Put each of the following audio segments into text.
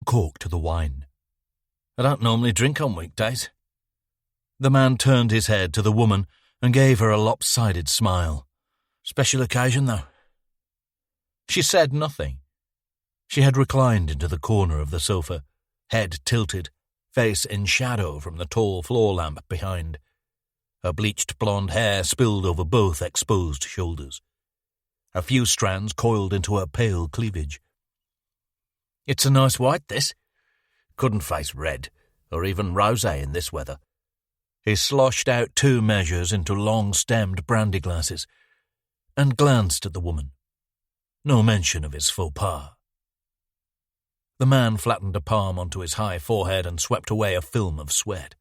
cork to the wine. "I don't normally drink on weekdays." The man turned his head to the woman and gave her a lopsided smile. "Special occasion, though." She said nothing. She had reclined into the corner of the sofa, head tilted, face in shadow from the tall floor lamp behind. Her bleached blonde hair spilled over both exposed shoulders. A few strands coiled into her pale cleavage. "It's a nice white, this. Couldn't face red, or even rosé in this weather." He sloshed out 2 measures into long-stemmed brandy glasses and glanced at the woman. No mention of his faux pas. The man flattened a palm onto his high forehead and swept away a film of sweat.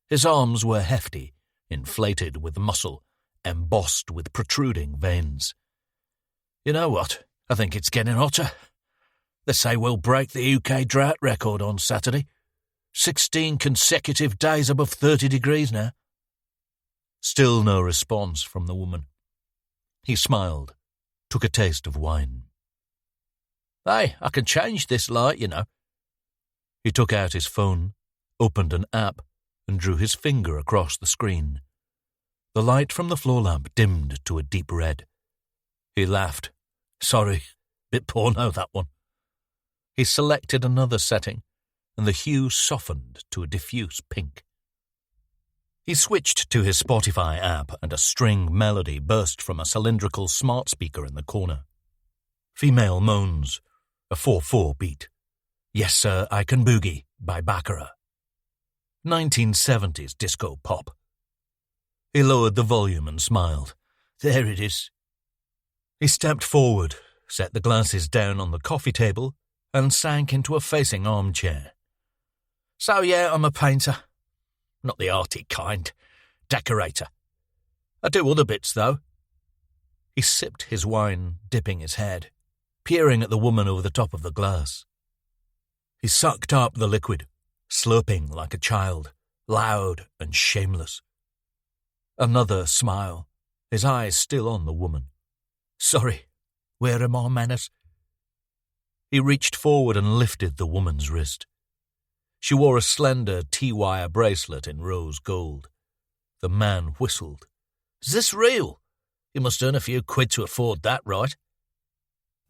His arms were hefty, inflated with muscle, embossed with protruding veins. "You know what? I think it's getting hotter. They say we'll break the UK drought record on Saturday. 16 consecutive days above 30 degrees now." Still no response from the woman. He smiled, took a taste of wine. "Hey, I can change this light, you know." He took out his phone, opened an app, and drew his finger across the screen. The light from the floor lamp dimmed to a deep red. He laughed. "Sorry, bit porno, that one." He selected another setting, and the hue softened to a diffuse pink. He switched to his Spotify app, and a string melody burst from a cylindrical smart speaker in the corner. Female moans, a 4/4 beat. "Yes, Sir, I Can Boogie" by Baccarat. 1970s disco pop. He lowered the volume and smiled. There it is. He stepped forward, set the glasses down on the coffee table, and sank into a facing armchair. "So yeah, I'm a painter. Not the arty kind. Decorator. I do other bits, though." He sipped his wine, dipping his head, peering at the woman over the top of the glass. He sucked up the liquid, slurping like a child, loud and shameless. Another smile, his eyes still on the woman. "Sorry, where are my manners?" He reached forward and lifted the woman's wrist. She wore a slender T-wire bracelet in rose gold. The man whistled. "Is this real? You must earn a few quid to afford that, right?"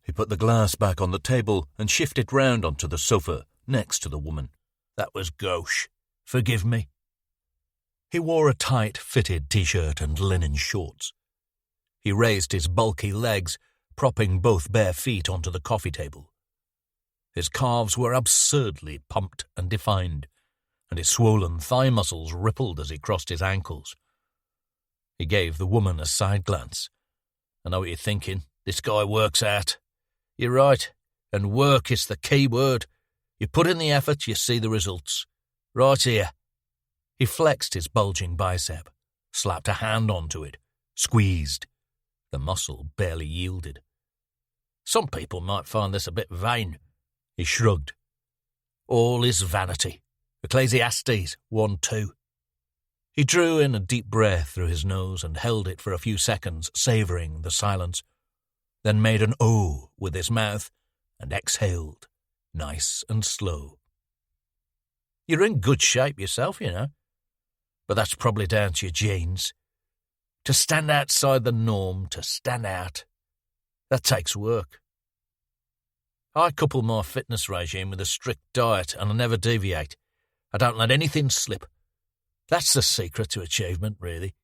He put the glass back on the table and shifted round onto the sofa next to the woman. "That was gauche. Forgive me." He wore a tight-fitted T-shirt and linen shorts. He raised his bulky legs, propping both bare feet onto the coffee table. His calves were absurdly pumped and defined, and his swollen thigh muscles rippled as he crossed his ankles. He gave the woman a side glance. "I know what you're thinking. This guy works out. You're right, and work is the key word. You put in the effort, you see the results. Right here." He flexed his bulging bicep, slapped a hand onto it, squeezed. The muscle barely yielded. "Some people might find this a bit vain." He shrugged. "All is vanity. Ecclesiastes 1:2. He drew in a deep breath through his nose and held it for a few seconds, savouring the silence, then made an O with his mouth and exhaled, nice and slow. "You're in good shape yourself, you know. But that's probably down to your genes. To stand outside the norm, to stand out, that takes work. I couple my fitness regime with a strict diet and I never deviate. I don't let anything slip. That's the secret to achievement, really.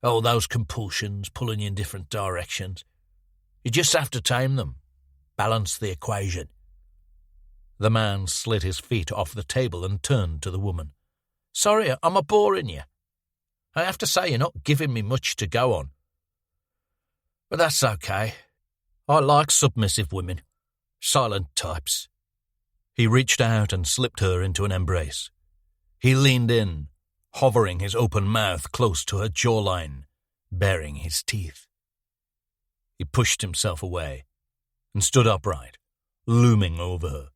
Oh, those compulsions pulling you in different directions. You just have to tame them. Balance the equation." The man slid his feet off the table and turned to the woman. "Sorry, I'm a boring you. I have to say you're not giving me much to go on. But that's okay. I like submissive women. Silent types." He reached out and slipped her into an embrace. He leaned in, hovering his open mouth close to her jawline, baring his teeth. He pushed himself away and stood upright, looming over her.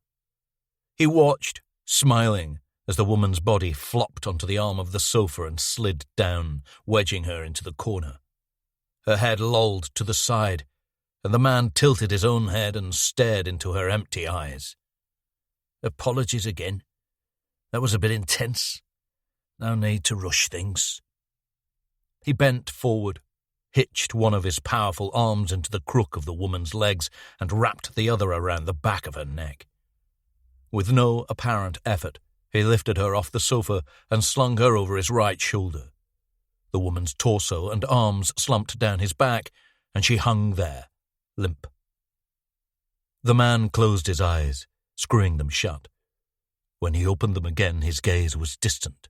He watched, smiling, as the woman's body flopped onto the arm of the sofa and slid down, wedging her into the corner. Her head lolled to the side, and the man tilted his own head and stared into her empty eyes. Apologies again. That was a bit intense. No need to rush things." He bent forward, hitched one of his powerful arms into the crook of the woman's legs, and wrapped the other around the back of her neck. With no apparent effort, he lifted her off the sofa and slung her over his right shoulder. The woman's torso and arms slumped down his back, and she hung there, limp. The man closed his eyes, screwing them shut. When he opened them again, his gaze was distant,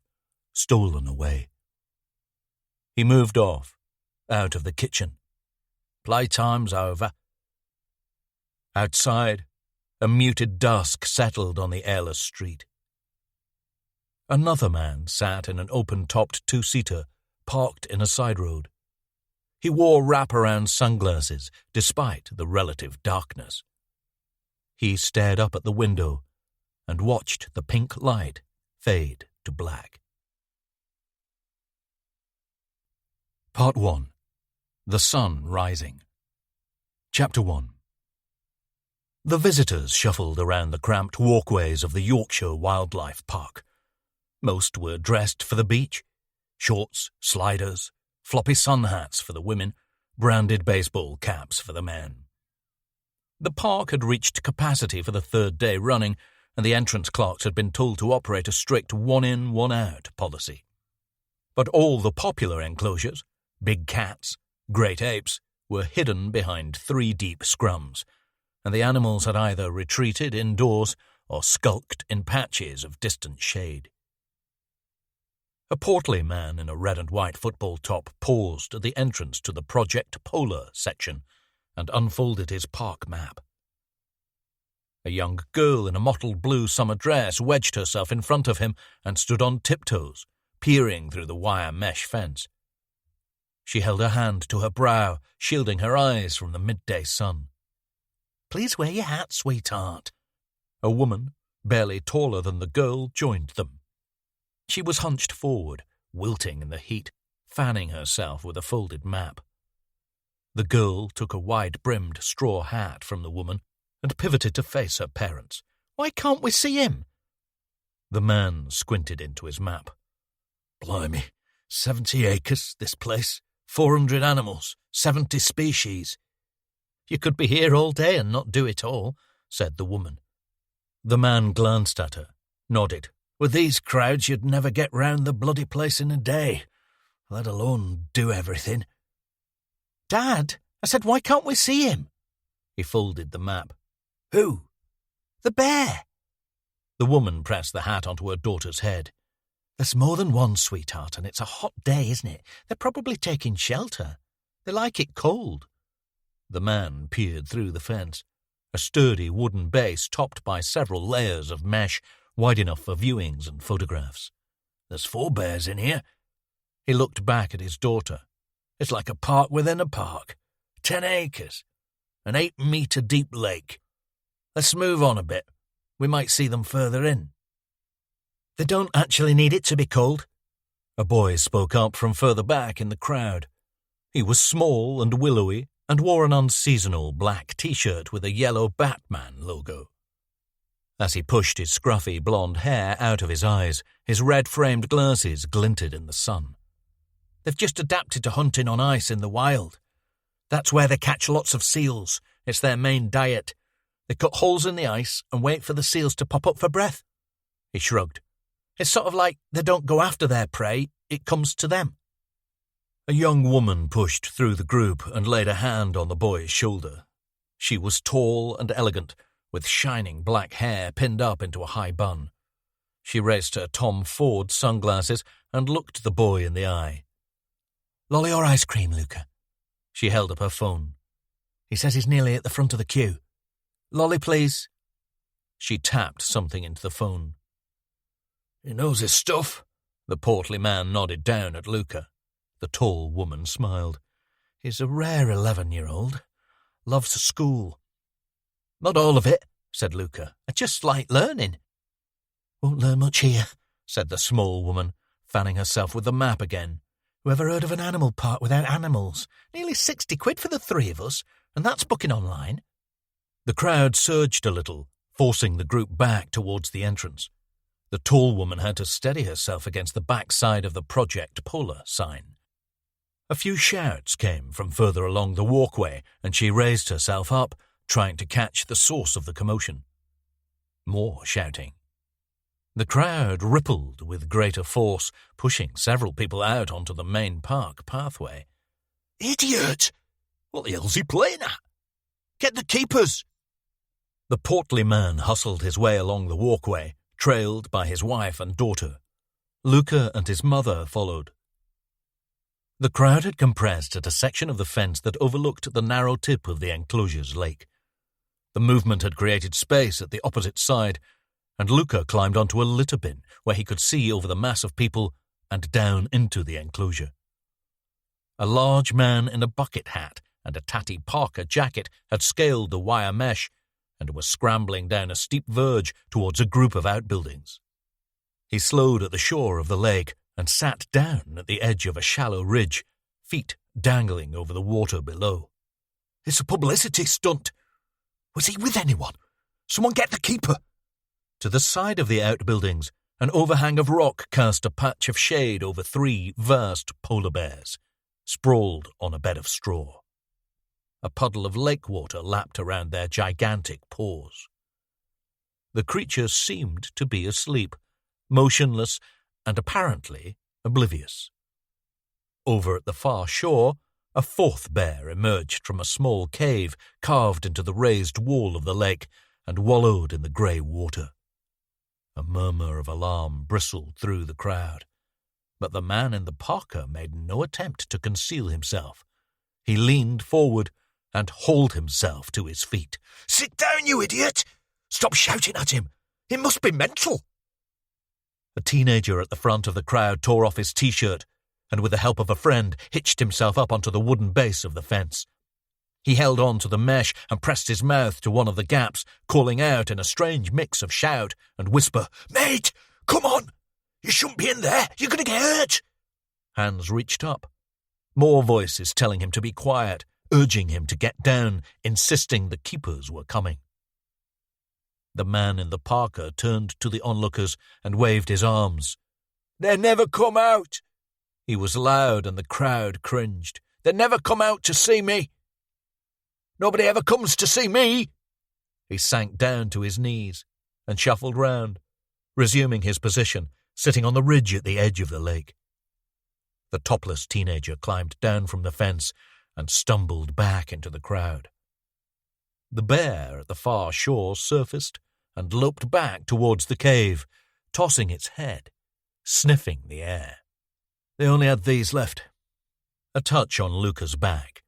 stolen away. He moved off, out of the kitchen. Playtime's over. Outside, a muted dusk settled on the airless street. Another man sat in an open-topped two-seater, parked in a side road. He wore wraparound sunglasses, despite the relative darkness. He stared up at the window and watched the pink light fade to black. Part 1. The Sun Rising. Chapter 1. The visitors shuffled around the cramped walkways of the Yorkshire Wildlife Park. Most were dressed for the beach. Shorts, sliders, floppy sun hats for the women, branded baseball caps for the men. The park had reached capacity for the third day running, and the entrance clerks had been told to operate a strict one-in, one-out policy. But all the popular enclosures, big cats, great apes, were hidden behind 3 deep scrums, and the animals had either retreated indoors or skulked in patches of distant shade. A portly man in a red and white football top paused at the entrance to the Project Polar section and unfolded his park map. A young girl in a mottled blue summer dress wedged herself in front of him and stood on tiptoes, peering through the wire mesh fence. She held her hand to her brow, shielding her eyes from the midday sun. "Please wear your hat, sweetheart." A woman, barely taller than the girl, joined them. She was hunched forward, wilting in the heat, fanning herself with a folded map. The girl took a wide-brimmed straw hat from the woman and pivoted to face her parents. "Why can't we see him?" The man squinted into his map. "Blimey, 70 acres, this place, 400 animals, 70 species. You could be here all day and not do it all," said the woman. The man glanced at her, nodded. "With these crowds, you'd never get round the bloody place in a day, let alone do everything." "Dad," I said, "why can't we see him?" He folded the map. "Who?" "The bear." The woman pressed the hat onto her daughter's head. "There's more than one, sweetheart, and it's a hot day, isn't it? They're probably taking shelter. They like it cold." The man peered through the fence. A sturdy wooden base topped by several layers of mesh, wide enough for viewings and photographs. "There's 4 bears in here." He looked back at his daughter. "It's like a park within a park. 10 acres. An 8-meter deep lake. Let's move on a bit. We might see them further in." "They don't actually need it to be cold." A boy spoke up from further back in the crowd. He was small and willowy and wore an unseasonal black T-shirt with a yellow Batman logo. As he pushed his scruffy blonde hair out of his eyes, his red-framed glasses glinted in the sun. "They've just adapted to hunting on ice in the wild. That's where they catch lots of seals. It's their main diet. They cut holes in the ice and wait for the seals to pop up for breath." He shrugged. "It's sort of like they don't go after their prey, it comes to them." A young woman pushed through the group and laid a hand on the boy's shoulder. She was tall and elegant, with shining black hair pinned up into a high bun. She raised her Tom Ford sunglasses and looked the boy in the eye. "Lolly or ice cream, Luca?" She held up her phone. "He says he's nearly at the front of the queue. Lolly, please." She tapped something into the phone. "He knows his stuff." The portly man nodded down at Luca. The tall woman smiled. "He's a rare 11-year-old. Loves school." "Not all of it," said Luca. "I just like learning." "Won't learn much here," said the small woman, fanning herself with the map again. "Whoever heard of an animal park without animals? Nearly 60 quid for the 3 of us, and that's booking online." The crowd surged a little, forcing the group back towards the entrance. The tall woman had to steady herself against the back side of the Project Polar sign. A few shouts came from further along the walkway, and she raised herself up, trying to catch the source of the commotion. More shouting. The crowd rippled with greater force, pushing several people out onto the main park pathway. "Idiot! What the hell's he playing at? Get the keepers!" The portly man hustled his way along the walkway, trailed by his wife and daughter. Luca and his mother followed. The crowd had compressed at a section of the fence that overlooked the narrow tip of the enclosure's lake. The movement had created space at the opposite side, and Luca climbed onto a litter bin where he could see over the mass of people and down into the enclosure. A large man in a bucket hat and a tatty parka jacket had scaled the wire mesh and was scrambling down a steep verge towards a group of outbuildings. He slowed at the shore of the lake and sat down at the edge of a shallow ridge, feet dangling over the water below. "It's a publicity stunt. Was he with anyone? Someone get the keeper!" To the side of the outbuildings, an overhang of rock cast a patch of shade over 3 vast polar bears, sprawled on a bed of straw. A puddle of lake water lapped around their gigantic paws. The creatures seemed to be asleep, motionless and apparently oblivious. Over at the far shore, a 4th bear emerged from a small cave carved into the raised wall of the lake and wallowed in the grey water. A murmur of alarm bristled through the crowd, but the man in the parka made no attempt to conceal himself. He leaned forward and hauled himself to his feet. "Sit down, you idiot! Stop shouting at him! He must be mental!" A teenager at the front of the crowd tore off his t-shirt and with the help of a friend hitched himself up onto the wooden base of the fence. He held on to the mesh and pressed his mouth to one of the gaps, calling out in a strange mix of shout and whisper, "Mate, come on! You shouldn't be in there! You're going to get hurt!" Hands reached up. More voices telling him to be quiet, urging him to get down, insisting the keepers were coming. The man in the parka turned to the onlookers and waved his arms. "They never come out!" He was loud and the crowd cringed. "They never come out to see me! Nobody ever comes to see me!" He sank down to his knees and shuffled round, resuming his position, sitting on the ridge at the edge of the lake. The topless teenager climbed down from the fence and stumbled back into the crowd. The bear at the far shore surfaced and loped back towards the cave, tossing its head, sniffing the air. They only had these left. A touch on Luca's back.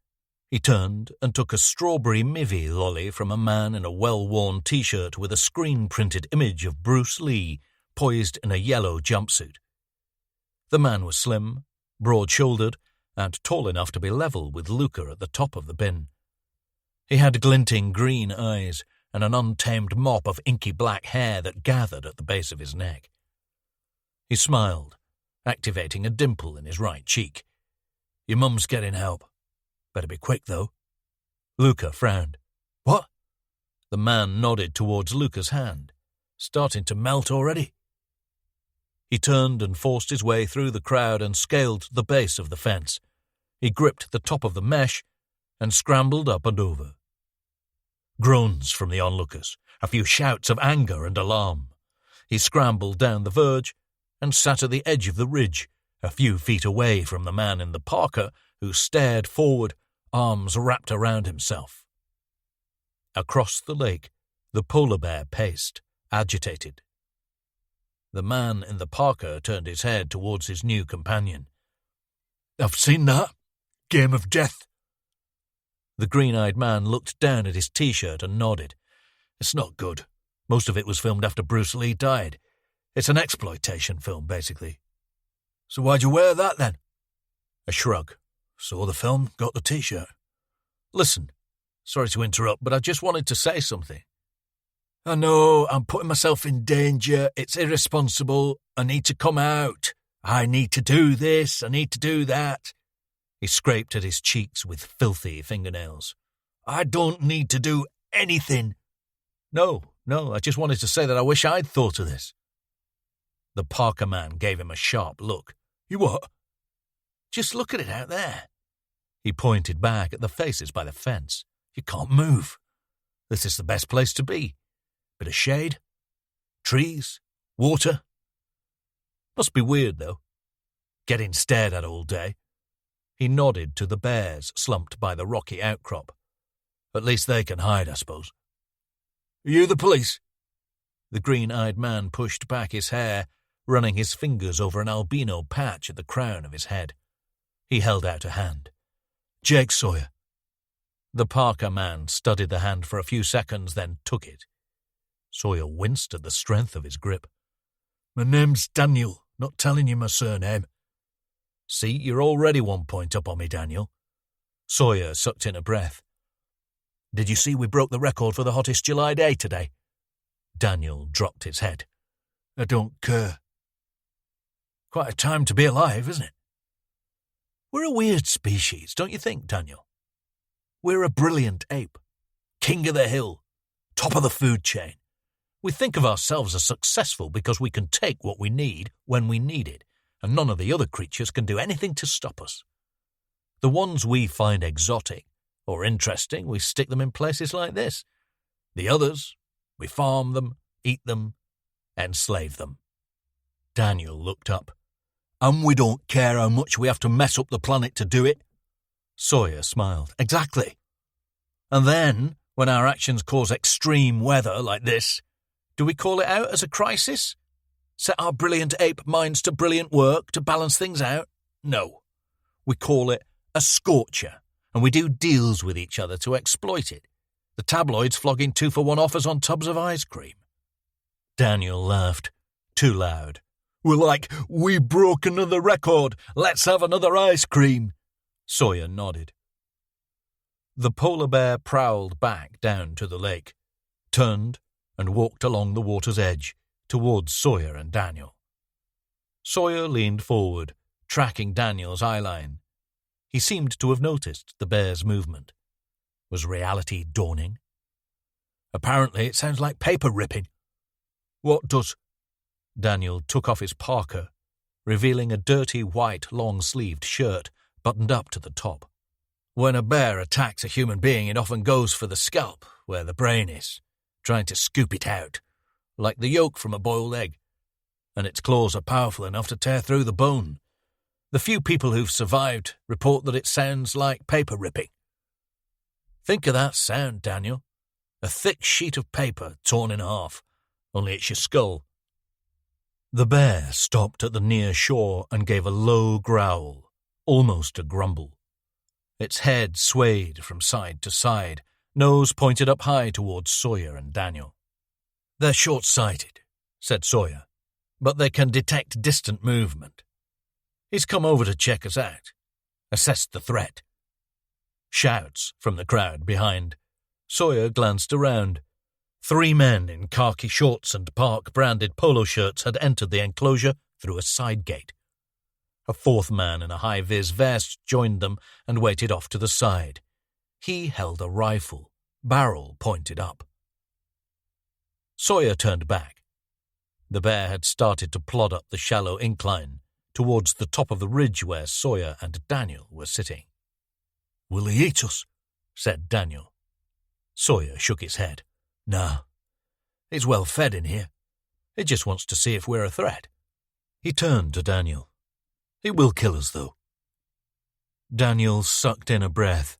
He turned and took a strawberry mivvy lolly from a man in a well-worn t-shirt with a screen-printed image of Bruce Lee poised in a yellow jumpsuit. The man was slim, broad-shouldered, and tall enough to be level with Luca at the top of the bin. He had glinting green eyes and an untamed mop of inky black hair that gathered at the base of his neck. He smiled, activating a dimple in his right cheek. "Your mum's getting help. Better be quick, though." Luca frowned. "What?" The man nodded towards Luca's hand. "Starting to melt already." He turned and forced his way through the crowd and scaled the base of the fence. He gripped the top of the mesh and scrambled up and over. Groans from the onlookers, a few shouts of anger and alarm. He scrambled down the verge and sat at the edge of the ridge, a few feet away from the man in the parka who stared forward, arms wrapped around himself. Across the lake, the polar bear paced, agitated. The man in the parka turned his head towards his new companion. "I've seen that. Game of death." The green-eyed man looked down at his t-shirt and nodded. "It's not good. Most of it was filmed after Bruce Lee died. It's an exploitation film, basically." "So why'd you wear that, then?" A shrug. "Saw the film, got the t-shirt." "Listen, sorry to interrupt, but I just wanted to say something." "I know, I'm putting myself in danger. It's irresponsible. I need to come out. I need to do this. I need to do that." He scraped at his cheeks with filthy fingernails. "I don't need to do anything." "No, No, I just wanted to say that I wish I'd thought of this. The Parker man gave him a sharp look. You what? Just look at it out there. He pointed back at the faces by the fence. You can't move. This is the best place to be. Bit of shade, trees, water. Must be weird, though. Getting stared at all day. He nodded to the bears slumped by the rocky outcrop. At least they can hide, I suppose. Are you the police? The green-eyed man pushed back his hair, running his fingers over an albino patch at the crown of his head. He held out a hand. Jake Sawyer. The Parker man studied the hand for a few seconds, then took it. Sawyer winced at the strength of his grip. My name's Daniel, not telling you my surname. See, you're already 1 point up on me, Daniel. Sawyer sucked in a breath. Did you see we broke the record for the hottest July day today? Daniel dropped his head. I don't care. Quite a time to be alive, isn't it? We're a weird species, don't you think, Daniel? We're a brilliant ape. King of the hill. Top of the food chain. We think of ourselves as successful because we can take what we need when we need it, and none of the other creatures can do anything to stop us. The ones we find exotic or interesting, we stick them in places like this. The others, we farm them, eat them, enslave them. Daniel looked up. And we don't care how much we have to mess up the planet to do it. Sawyer smiled. Exactly. And then, when our actions cause extreme weather like this, do we call it out as a crisis? Set our brilliant ape minds to brilliant work to balance things out? No. We call it a scorcher, and we do deals with each other to exploit it. The tabloids flogging 2-for-1 offers on tubs of ice cream. Daniel laughed. Too loud. We're like, we broke another record. Let's have another ice cream. Sawyer nodded. The polar bear prowled back down to the lake, turned, and walked along the water's edge towards Sawyer and Daniel. Sawyer leaned forward, tracking Daniel's eyeline. He seemed to have noticed the bear's movement. Was reality dawning? Apparently it sounds like paper ripping. What does? Daniel took off his parka, revealing a dirty white long-sleeved shirt buttoned up to the top. When a bear attacks a human being, it often goes for the scalp, where the brain is, trying to scoop it out, like the yolk from a boiled egg, and its claws are powerful enough to tear through the bone. The few people who've survived report that it sounds like paper ripping. Think of that sound, Daniel. A thick sheet of paper torn in half, only it's your skull. The bear stopped at the near shore and gave a low growl, almost a grumble. Its head swayed from side to side, nose pointed up high towards Sawyer and Daniel. They're short-sighted, said Sawyer, but they can detect distant movement. He's come over to check us out, assess the threat. Shouts from the crowd behind. Sawyer glanced around. 3 men in khaki shorts and Park-branded polo shirts had entered the enclosure through a side gate. A 4th man in a high-vis vest joined them and waited off to the side. He held a rifle, barrel pointed up. Sawyer turned back. The bear had started to plod up the shallow incline towards the top of the ridge where Sawyer and Daniel were sitting. Will he eat us? Said Daniel. Sawyer shook his head. Nah. It's well fed in here. It just wants to see if we're a threat. He turned to Daniel. It will kill us, though. Daniel sucked in a breath,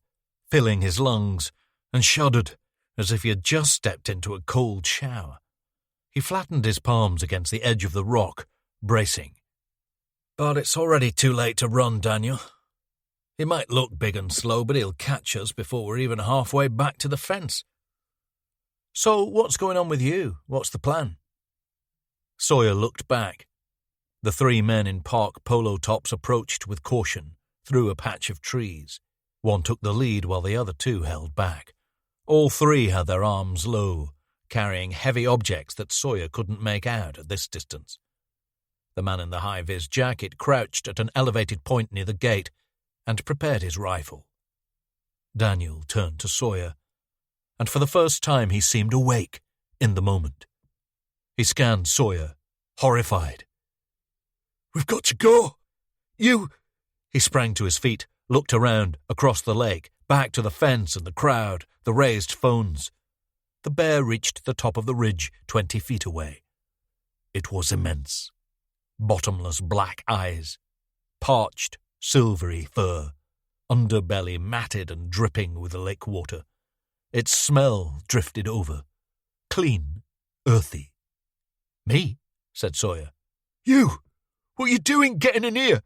filling his lungs, and shuddered as if he had just stepped into a cold shower. He flattened his palms against the edge of the rock, bracing. But it's already too late to run, Daniel. He might look big and slow, but he'll catch us before we're even halfway back to the fence. So what's going on with you? What's the plan? Sawyer looked back. The 3 men in Park polo tops approached with caution through a patch of trees. One took the lead while the other 2 held back. All 3 had their arms low, carrying heavy objects that Sawyer couldn't make out at this distance. The man in the high-vis jacket crouched at an elevated point near the gate and prepared his rifle. Daniel turned to Sawyer, and for the first time he seemed awake, in the moment. He scanned Sawyer, horrified. "We've got to go! You—" He sprang to his feet, looked around, across the lake, back to the fence and the crowd, the raised phones. The bear reached the top of the ridge 20 feet away. It was immense. Bottomless black eyes, parched, silvery fur, underbelly matted and dripping with the lake water. Its smell drifted over. Clean, earthy. "Me?" said Sawyer. "You! What are you doing getting in here?"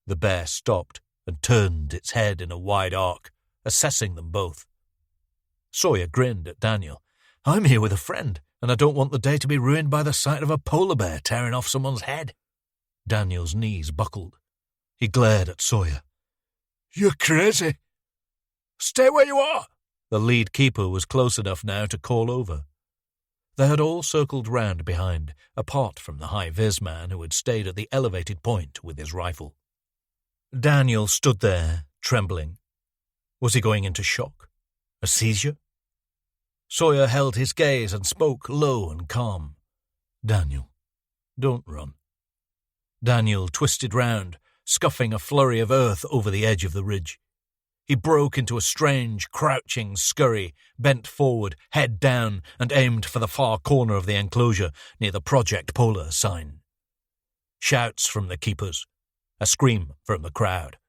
The bear stopped and turned its head in a wide arc, assessing them both. Sawyer grinned at Daniel. "I'm here with a friend, and I don't want the day to be ruined by the sight of a polar bear tearing off someone's head." Daniel's knees buckled. He glared at Sawyer. "You're crazy." "Stay where you are." The lead keeper was close enough now to call over. They had all circled round behind, apart from the high-vis man who had stayed at the elevated point with his rifle. Daniel stood there, trembling. Was he going into shock? A seizure? Sawyer held his gaze and spoke low and calm. "Daniel, don't run." Daniel twisted round, scuffing a flurry of earth over the edge of the ridge. He broke into a strange, crouching scurry, bent forward, head down, and aimed for the far corner of the enclosure near the Project Polar sign. Shouts from the keepers, a scream from the crowd.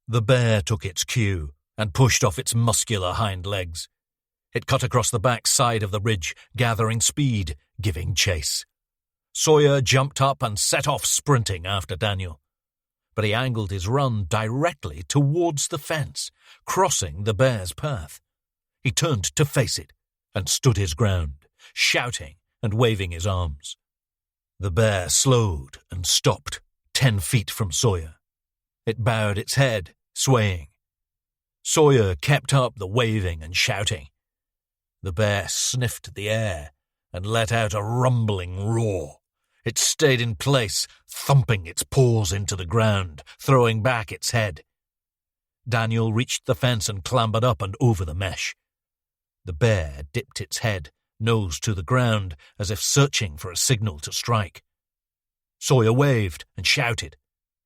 The bear took its cue and pushed off its muscular hind legs. It cut across the back side of the ridge, gathering speed, giving chase. Sawyer jumped up and set off sprinting after Daniel. But he angled his run directly towards the fence, crossing the bear's path. He turned to face it and stood his ground, shouting and waving his arms. The bear slowed and stopped 10 feet from Sawyer. It bowed its head, swaying. Sawyer kept up the waving and shouting. The bear sniffed the air and let out a rumbling roar. It stayed in place, thumping its paws into the ground, throwing back its head. Daniel reached the fence and clambered up and over the mesh. The bear dipped its head, nose to the ground, as if searching for a signal to strike. Sawyer waved and shouted.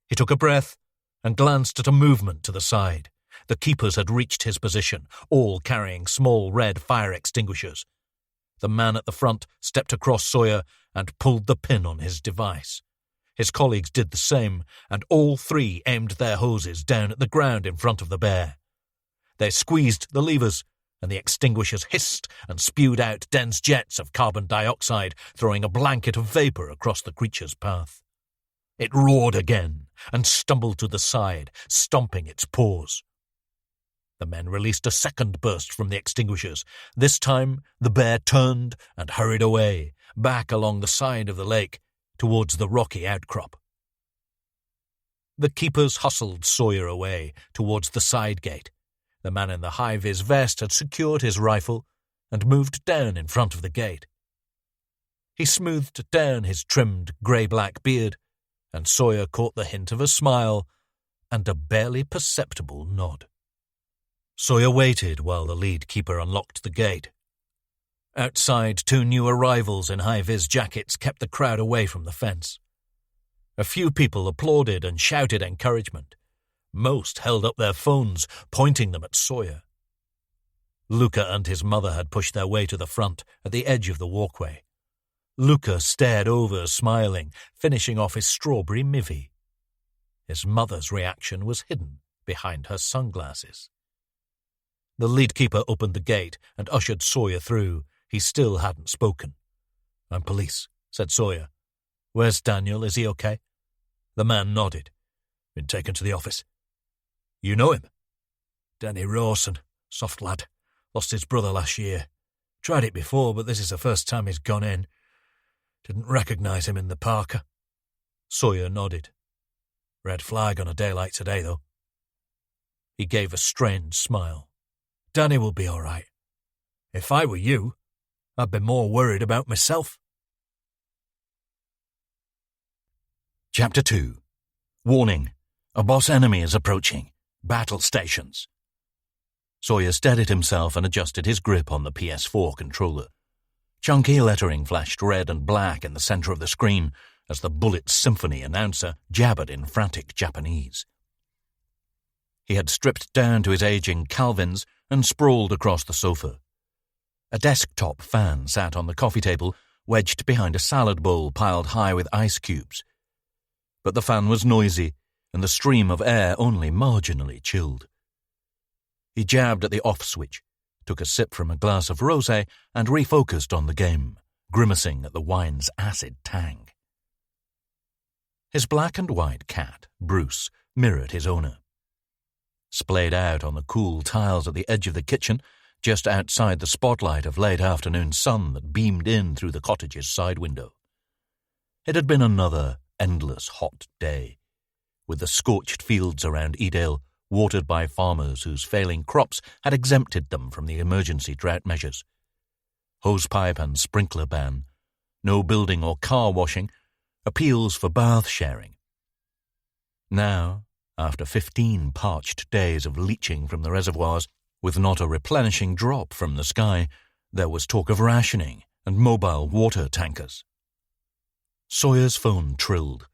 He took a breath and glanced at a movement to the side. The keepers had reached his position, all carrying small red fire extinguishers. The man at the front stepped across Sawyer and pulled the pin on his device. His colleagues did the same, and all three aimed their hoses down at the ground in front of the bear. They squeezed the levers, and the extinguishers hissed and spewed out dense jets of carbon dioxide, throwing a blanket of vapor across the creature's path. It roared again and stumbled to the side, stomping its paws. The men released a second burst from the extinguishers. This time, the bear turned and hurried away, back along the side of the lake, towards the rocky outcrop. The keepers hustled Sawyer away, towards the side gate. The man in the high-vis vest had secured his rifle and moved down in front of the gate. He smoothed down his trimmed grey-black beard, and Sawyer caught the hint of a smile and a barely perceptible nod. Sawyer waited while the lead keeper unlocked the gate. Outside, two new arrivals in high-vis jackets kept the crowd away from the fence. A few people applauded and shouted encouragement. Most held up their phones, pointing them at Sawyer. Luca and his mother had pushed their way to the front, at the edge of the walkway. Luca stared over, smiling, finishing off his strawberry mivvy. His mother's reaction was hidden behind her sunglasses. The lead keeper opened the gate and ushered Sawyer through. He still hadn't spoken. "I'm police," said Sawyer. "Where's Daniel? Is he okay?" The man nodded. "Been taken to the office." "You know him?" "Danny Rawson, soft lad. Lost his brother last year. Tried it before, but this is the first time he's gone in. Didn't recognise him in the parka." Sawyer nodded. "Red flag on a day like today, though." He gave a strained smile. "Danny will be all right. If I were you, I'd be more worried about myself." Chapter 2. Warning. A boss enemy is approaching. Battle stations. Sawyer steadied himself and adjusted his grip on the PS4 controller. Chunky lettering flashed red and black in the center of the screen as the Bullet Symphony announcer jabbered in frantic Japanese. He had stripped down to his aging Calvins and sprawled across the sofa. A desktop fan sat on the coffee table, wedged behind a salad bowl piled high with ice cubes. But the fan was noisy, and the stream of air only marginally chilled. He jabbed at the off switch, took a sip from a glass of rosé, and refocused on the game, grimacing at the wine's acid tang. His black and white cat, Bruce, mirrored his owner. Splayed out on the cool tiles at the edge of the kitchen, just outside the spotlight of late afternoon sun that beamed in through the cottage's side window. It had been another endless hot day, with the scorched fields around Edale watered by farmers whose failing crops had exempted them from the emergency drought measures. Hosepipe and sprinkler ban, no building or car washing, appeals for bath sharing. Now, after 15 parched days of leaching from the reservoirs, with not a replenishing drop from the sky, there was talk of rationing and mobile water tankers. Sawyer's phone trilled,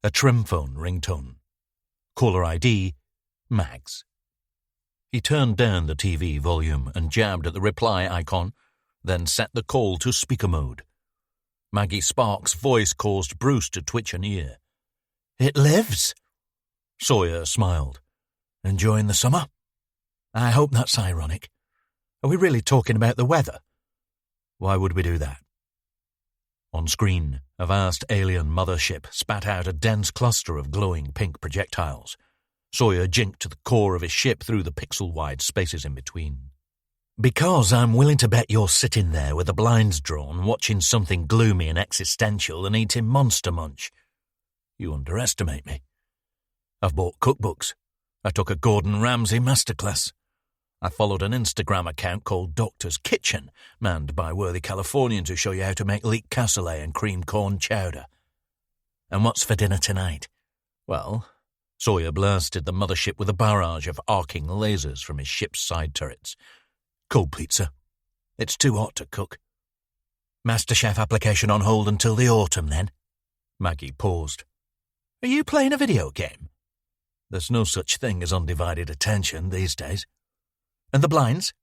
a trim phone ringtone. Caller ID, Mags. He turned down the TV volume and jabbed at the reply icon, then set the call to speaker mode. Maggie Sparks' voice caused Bruce to twitch an ear. "It lives?" Sawyer smiled. "Enjoying the summer?" "I hope that's ironic. Are we really talking about the weather?" "Why would we do that?" On screen, a vast alien mothership spat out a dense cluster of glowing pink projectiles. Sawyer jinked to the core of his ship through the pixel-wide spaces in between. "Because I'm willing to bet you're sitting there with the blinds drawn, watching something gloomy and existential and eating Monster Munch. You underestimate me. I've bought cookbooks. I took a Gordon Ramsay masterclass. I followed an Instagram account called Doctor's Kitchen, manned by worthy Californians who show you how to make leek cassoulet and cream corn chowder. And what's for dinner tonight?" Well, Sawyer blasted the mothership with a barrage of arcing lasers from his ship's side turrets. "Cold pizza. It's too hot to cook." "MasterChef application on hold until the autumn, then?" Maggie paused. "Are you playing a video game?" "There's no such thing as undivided attention these days." "And the blinds?"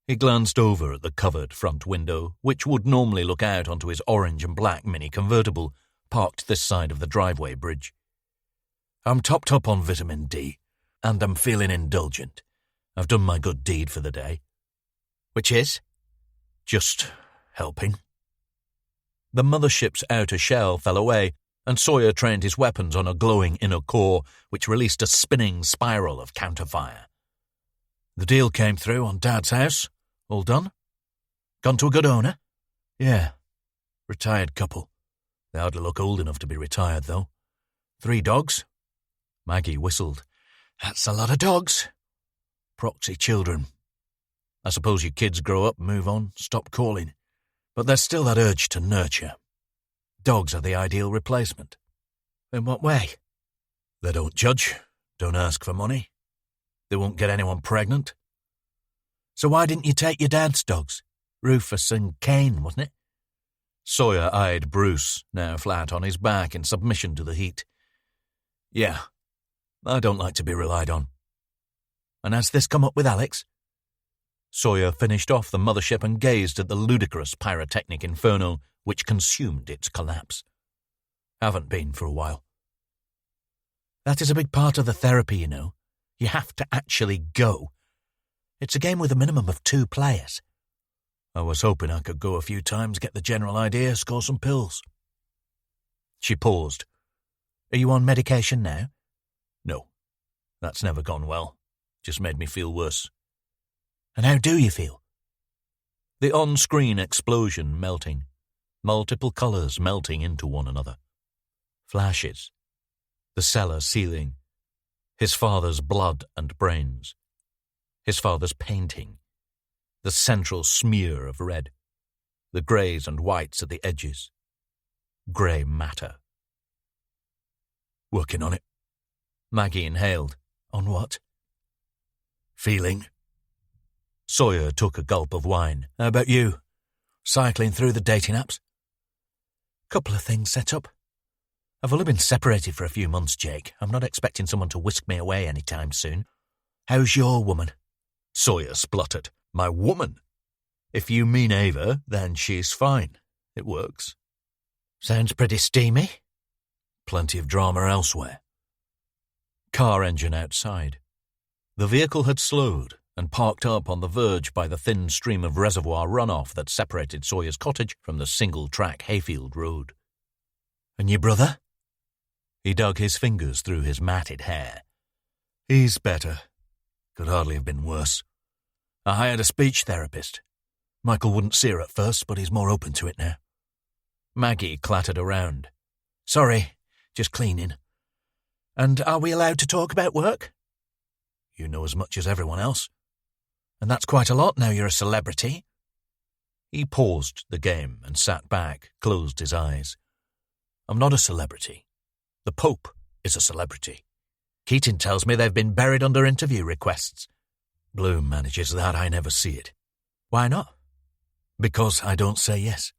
He glanced over at the covered front window, which would normally look out onto his orange and black Mini convertible, parked this side of the driveway bridge. "I'm topped up on vitamin D, and I'm feeling indulgent. I've done my good deed for the day." "Which is?" "Just helping." The mothership's outer shell fell away, and Sawyer trained his weapons on a glowing inner core, which released a spinning spiral of counterfire. "The deal came through on Dad's house. All done. Gone to a good owner?" "Yeah. Retired couple. They hardly look old enough to be retired, though. 3 dogs." Maggie whistled. "That's a lot of dogs." "Proxy children. I suppose your kids grow up, move on, stop calling. But there's still that urge to nurture. Dogs are the ideal replacement." "In what way?" "They don't judge, don't ask for money. They won't get anyone pregnant." "So why didn't you take your dad's dogs? Rufus and Cain, wasn't it?" Sawyer eyed Bruce, now flat on his back in submission to the heat. "Yeah, I don't like to be relied on." "And has this come up with Alex?" Sawyer finished off the mothership and gazed at the ludicrous pyrotechnic inferno which consumed its collapse. "Haven't been for a while." "That is a big part of the therapy, you know. You have to actually go. It's a game with a minimum of 2 players. "I was hoping I could go a few times, get the general idea, score some pills." She paused. "Are you on medication now?" "No. That's never gone well. Just made me feel worse." "And how do you feel?" The on-screen explosion melting. Multiple colours melting into one another. Flashes. The cellar ceiling. His father's blood and brains. His father's painting. The central smear of red. The greys and whites at the edges. Grey matter. "Working on it." Maggie inhaled. "On what?" "Feeling." Sawyer took a gulp of wine. "How about you?" Cycling through the dating apps. Couple of things set up. I've only been separated for a few months, Jake. I'm not expecting someone to whisk me away anytime soon. How's your woman? Sawyer spluttered. My woman? If you mean Ava, then she's fine. It works. Sounds pretty steamy. Plenty of drama elsewhere. Car engine outside. The vehicle had slowed and parked up on the verge by the thin stream of reservoir runoff that separated Sawyer's cottage from the single-track hayfield road. And your brother? He dug his fingers through his matted hair. He's better. Could hardly have been worse. I hired a speech therapist. Michael wouldn't see her at first, but he's more open to it now. Maggie clattered around. Sorry, just cleaning. And are we allowed to talk about work? You know as much as everyone else. And that's quite a lot now you're a celebrity. He paused the game and sat back, closed his eyes. I'm not a celebrity. The Pope is a celebrity. Keating tells me they've been buried under interview requests. Bloom manages that. I never see it. Why not? Because I don't say yes.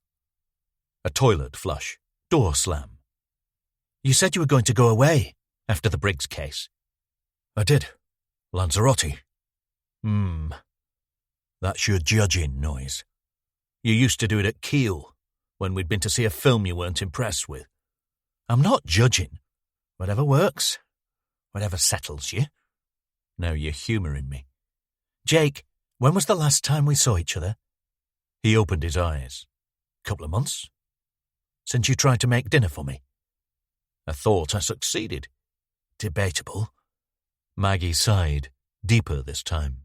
A toilet flush. Door slam. You said you were going to go away after the Briggs case. I did. Lanzarote. That's your judging noise. You used to do it at Kiel, when we'd been to see a film you weren't impressed with. I'm not judging. Whatever works. Whatever settles you. Now you're humouring me. Jake, when was the last time we saw each other? He opened his eyes. Couple of months. Since you tried to make dinner for me? I thought I succeeded. Debatable. Maggie sighed, deeper this time.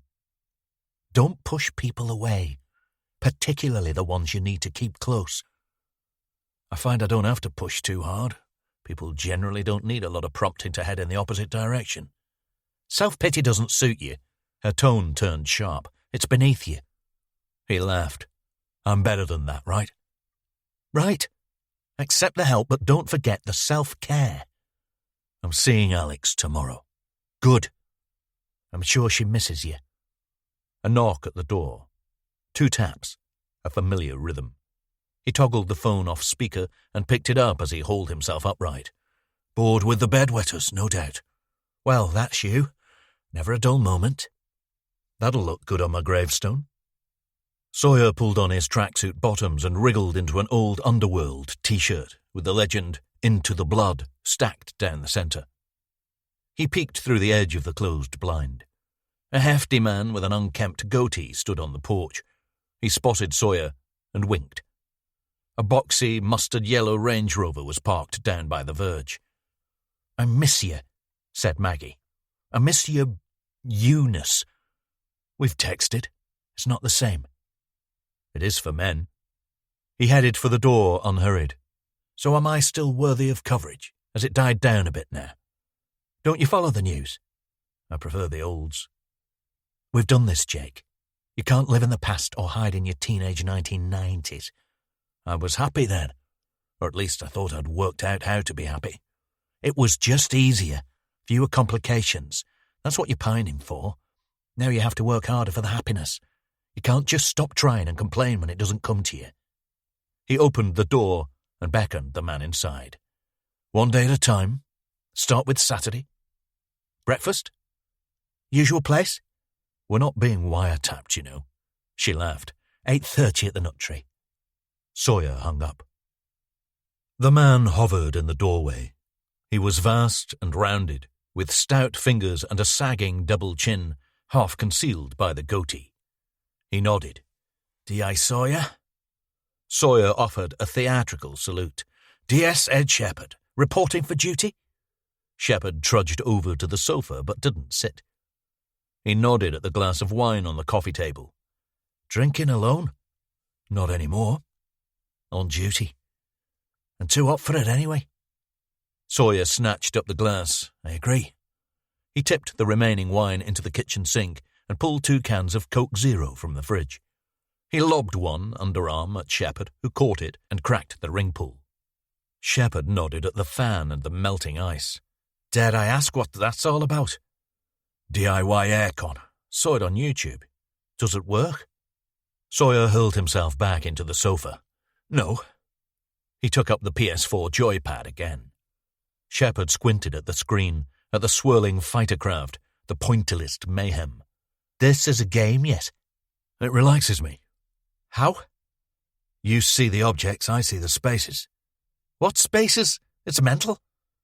Don't push people away, particularly the ones you need to keep close. I find I don't have to push too hard. People generally don't need a lot of prompting to head in the opposite direction. Self-pity doesn't suit you. Her tone turned sharp. It's beneath you. He laughed. I'm better than that, right? Right. Accept the help, but don't forget the self-care. I'm seeing Alex tomorrow. Good. I'm sure she misses you. A knock at the door. 2 taps. A familiar rhythm. He toggled the phone off speaker and picked it up as he hauled himself upright. Bored with the bedwetters, no doubt. Well, that's you. Never a dull moment. That'll look good on my gravestone. Sawyer pulled on his tracksuit bottoms and wriggled into an old Underworld T-shirt with the legend, Into the Blood, stacked down the centre. He peeked through the edge of the closed blind. A hefty man with an unkempt goatee stood on the porch. He spotted Sawyer and winked. A boxy, mustard-yellow Range Rover was parked down by the verge. I miss you, said Maggie. I miss your you-ness. We've texted. It's not the same. It is for men. He headed for the door unhurried. So am I still worthy of coverage? Has it died down a bit now? Don't you follow the news? I prefer the olds. We've done this, Jake. You can't live in the past or hide in your teenage 1990s. I was happy then. Or at least I thought I'd worked out how to be happy. It was just easier. Fewer complications. That's what you're pining for. Now you have to work harder for the happiness. You can't just stop trying and complain when it doesn't come to you. He opened the door and beckoned the man inside. One day at a time. Start with Saturday. Breakfast? Usual place? We're not being wiretapped, you know. She laughed. 8:30 at the Nut Tree. Sawyer hung up. The man hovered in the doorway. He was vast and rounded, with stout fingers and a sagging double chin, half concealed by the goatee. He nodded. D.I. Sawyer? Sawyer offered a theatrical salute. D.S. Ed Shepherd, reporting for duty? Shepherd trudged over to the sofa but didn't sit. He nodded at the glass of wine on the coffee table. Drinking alone? Not anymore. On duty. And too hot for it anyway. Sawyer snatched up the glass. I agree. He tipped the remaining wine into the kitchen sink and pulled 2 cans of Coke Zero from the fridge. He lobbed one underarm at Shepherd, who caught it and cracked the ring pull. Shepherd nodded at the fan and the melting ice. Dare I ask what that's all about? DIY aircon. Saw it on YouTube. Does it work? Sawyer hurled himself back into the sofa. No. He took up the PS4 joypad again. Shepard squinted at the screen, at the swirling fighter craft, the pointillist mayhem. This is a game yet? It relaxes me. How? You see the objects, I see the spaces. What spaces? It's mental.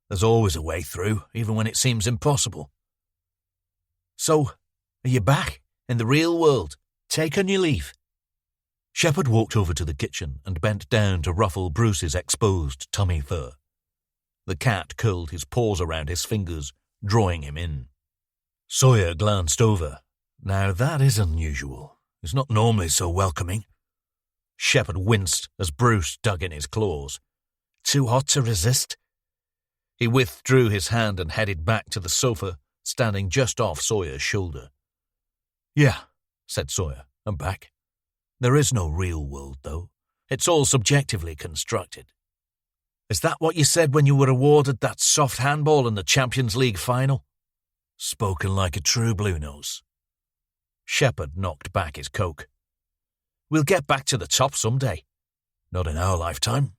There's always a way through, even when it seems impossible. So, are you back in the real world? Taking your leave? Shepard walked over to the kitchen and bent down to ruffle Bruce's exposed tummy fur. The cat curled his paws around his fingers, drawing him in. Sawyer glanced over. Now that is unusual. He's not normally so welcoming. Shepard winced as Bruce dug in his claws. Too hot to resist? He withdrew his hand and headed back to the sofa, standing just off Sawyer's shoulder. Yeah, said Sawyer, I'm back. There is no real world, though. It's all subjectively constructed. Is that what you said when you were awarded that soft handball in the Champions League final? Spoken like a true blue nose. Shepard knocked back his coke. We'll get back to the top someday. Not in our lifetime.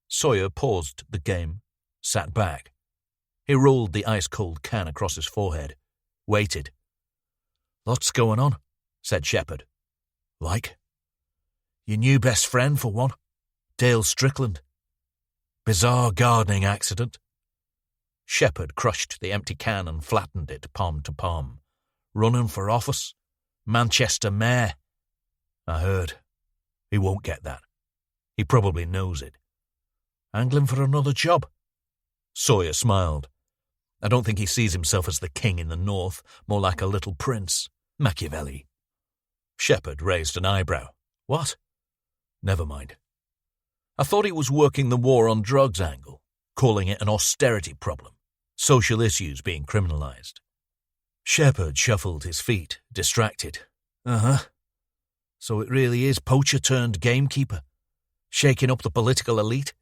Sawyer paused the game, sat back. He rolled the ice-cold can across his forehead, waited. Lots going on, said Shepard. Like? Your new best friend, for one. Dale Strickland. Bizarre gardening accident. Shepard crushed the empty can and flattened it palm to palm. Running for office. Manchester mayor. I heard. He won't get that. He probably knows it. Angling for another job? Sawyer smiled. I don't think he sees himself as the king in the north, more like a little prince. Machiavelli. Shepard raised an eyebrow. What? Never mind. I thought he was working the war on drugs angle, calling it an austerity problem, social issues being criminalized. Shepard shuffled his feet, distracted. Uh-huh. So it really is poacher turned gamekeeper, shaking up the political elite?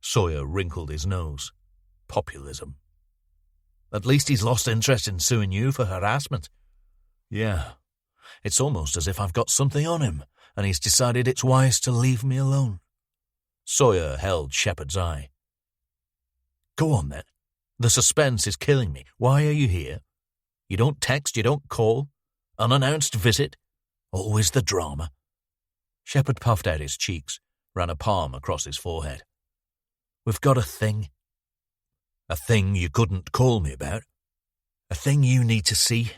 Sawyer wrinkled his nose. Populism. At least he's lost interest in suing you for harassment. Yeah. It's almost as if I've got something on him, and he's decided it's wise to leave me alone. Sawyer held Shepard's eye. Go on, then. The suspense is killing me. Why are you here? You don't text, you don't call. Unannounced visit. Always the drama. Shepard puffed out his cheeks, ran a palm across his forehead. We've got a thing. A thing you couldn't call me about. A thing you need to see.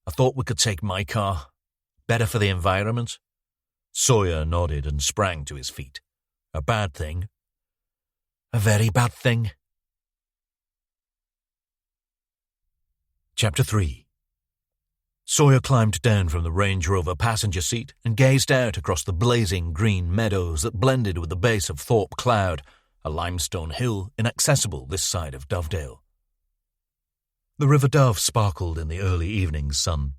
I thought we could take my car. Better for the environment. Sawyer nodded and sprang to his feet. A bad thing. A very bad thing. Chapter 3. Sawyer climbed down from the Range Rover passenger seat and gazed out across the blazing green meadows that blended with the base of Thorpe Cloud, a limestone hill inaccessible this side of Dovedale. The River Dove sparkled in the early evening sun.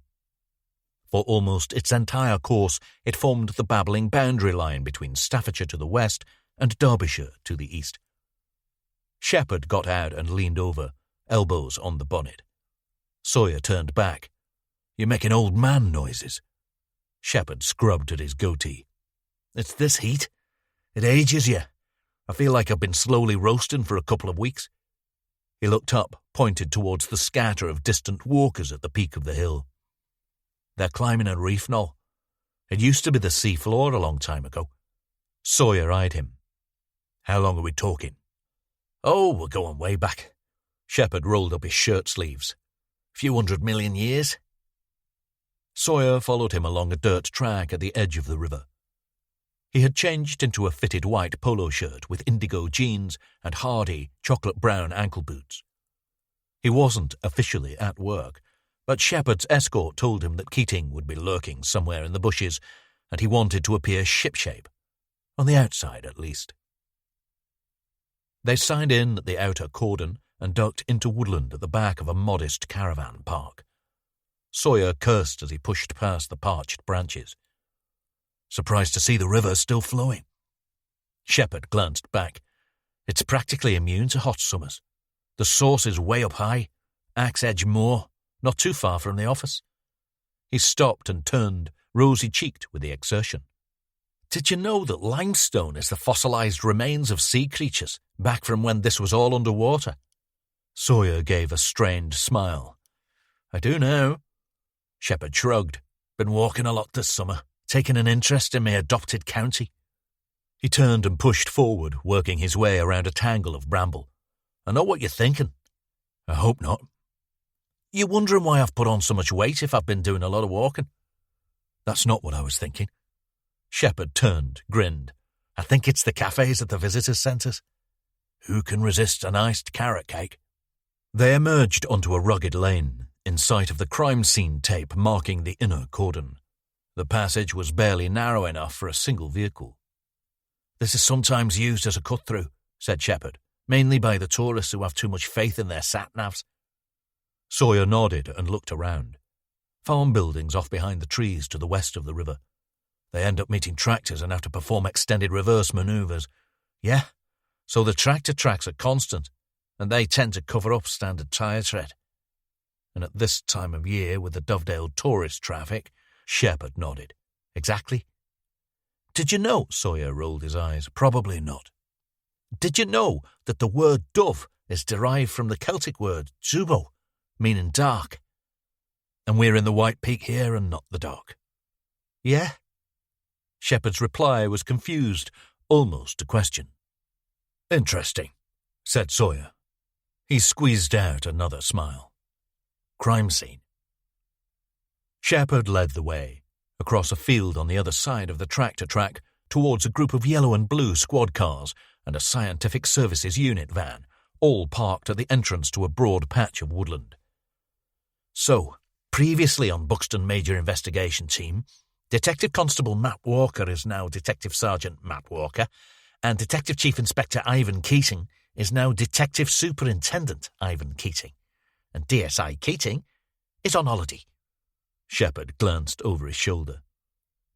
For almost its entire course, it formed the babbling boundary line between Staffordshire to the west and Derbyshire to the east. Shepard got out and leaned over, elbows on the bonnet. Sawyer turned back. You're making old man noises. Shepard scrubbed at his goatee. It's this heat. It ages you. I feel like I've been slowly roasting for a couple of weeks. He looked up, pointed towards the scatter of distant walkers at the peak of the hill. They're climbing a reef knoll. It used to be the sea floor a long time ago. Sawyer eyed him. How long are we talking? Oh, we're going way back. Shepard rolled up his shirt sleeves. Few 100 million years. Sawyer followed him along a dirt track at the edge of the river. He had changed into a fitted white polo shirt with indigo jeans and hardy, chocolate-brown ankle boots. He wasn't officially at work, but Shepard's escort told him that Keating would be lurking somewhere in the bushes, and he wanted to appear shipshape, on the outside at least. They signed in at the outer cordon and ducked into woodland at the back of a modest caravan park. Sawyer cursed as he pushed past the parched branches. Surprised to see the river still flowing. Shepard glanced back. It's practically immune to hot summers. The source is way up high, Axe Edge Moor, not too far from the office. He stopped and turned, rosy-cheeked with the exertion. "Did you know that limestone is the fossilized remains of sea creatures back from when this was all underwater?" Sawyer gave a strained smile. "I do know." Shepherd shrugged. "Been walking a lot this summer, taking an interest in my adopted county." He turned and pushed forward, working his way around a tangle of bramble. "I know what you're thinking." "I hope not." "You're wondering why I've put on so much weight if I've been doing a lot of walking?" "That's not what I was thinking." Shepherd turned, grinned. "I think it's the cafes at the visitors' centres. Who can resist an iced carrot cake?" They emerged onto a rugged lane, in sight of the crime scene tape marking the inner cordon. The passage was barely narrow enough for a single vehicle. "This is sometimes used as a cut-through," said Shepherd, "mainly by the tourists who have too much faith in their sat-navs." Sawyer nodded and looked around. Farm buildings off behind the trees to the west of the river. They end up meeting tractors and have to perform extended reverse manoeuvres. "Yeah, so the tractor tracks are constant, and they tend to cover up standard tyre tread." "And at this time of year with the Dovedale tourist traffic," Shepherd nodded. "Exactly." "Did you know?" Sawyer rolled his eyes. "Probably not." "Did you know that the word dove is derived from the Celtic word zubo, meaning dark? And we're in the White Peak here and not the Dark." "Yeah?" Shepherd's reply was confused, almost a question. "Interesting," said Sawyer. He squeezed out another smile. "Crime scene." Shepherd led the way, across a field on the other side of the tractor track, towards a group of yellow and blue squad cars and a scientific services unit van, all parked at the entrance to a broad patch of woodland. "So, previously on Buxton Major Investigation Team, Detective Constable Matt Walker is now Detective Sergeant Matt Walker, and Detective Chief Inspector Ivan Keating is now Detective Superintendent Ivan Keating, and DSI Keating is on holiday." Shepherd glanced over his shoulder.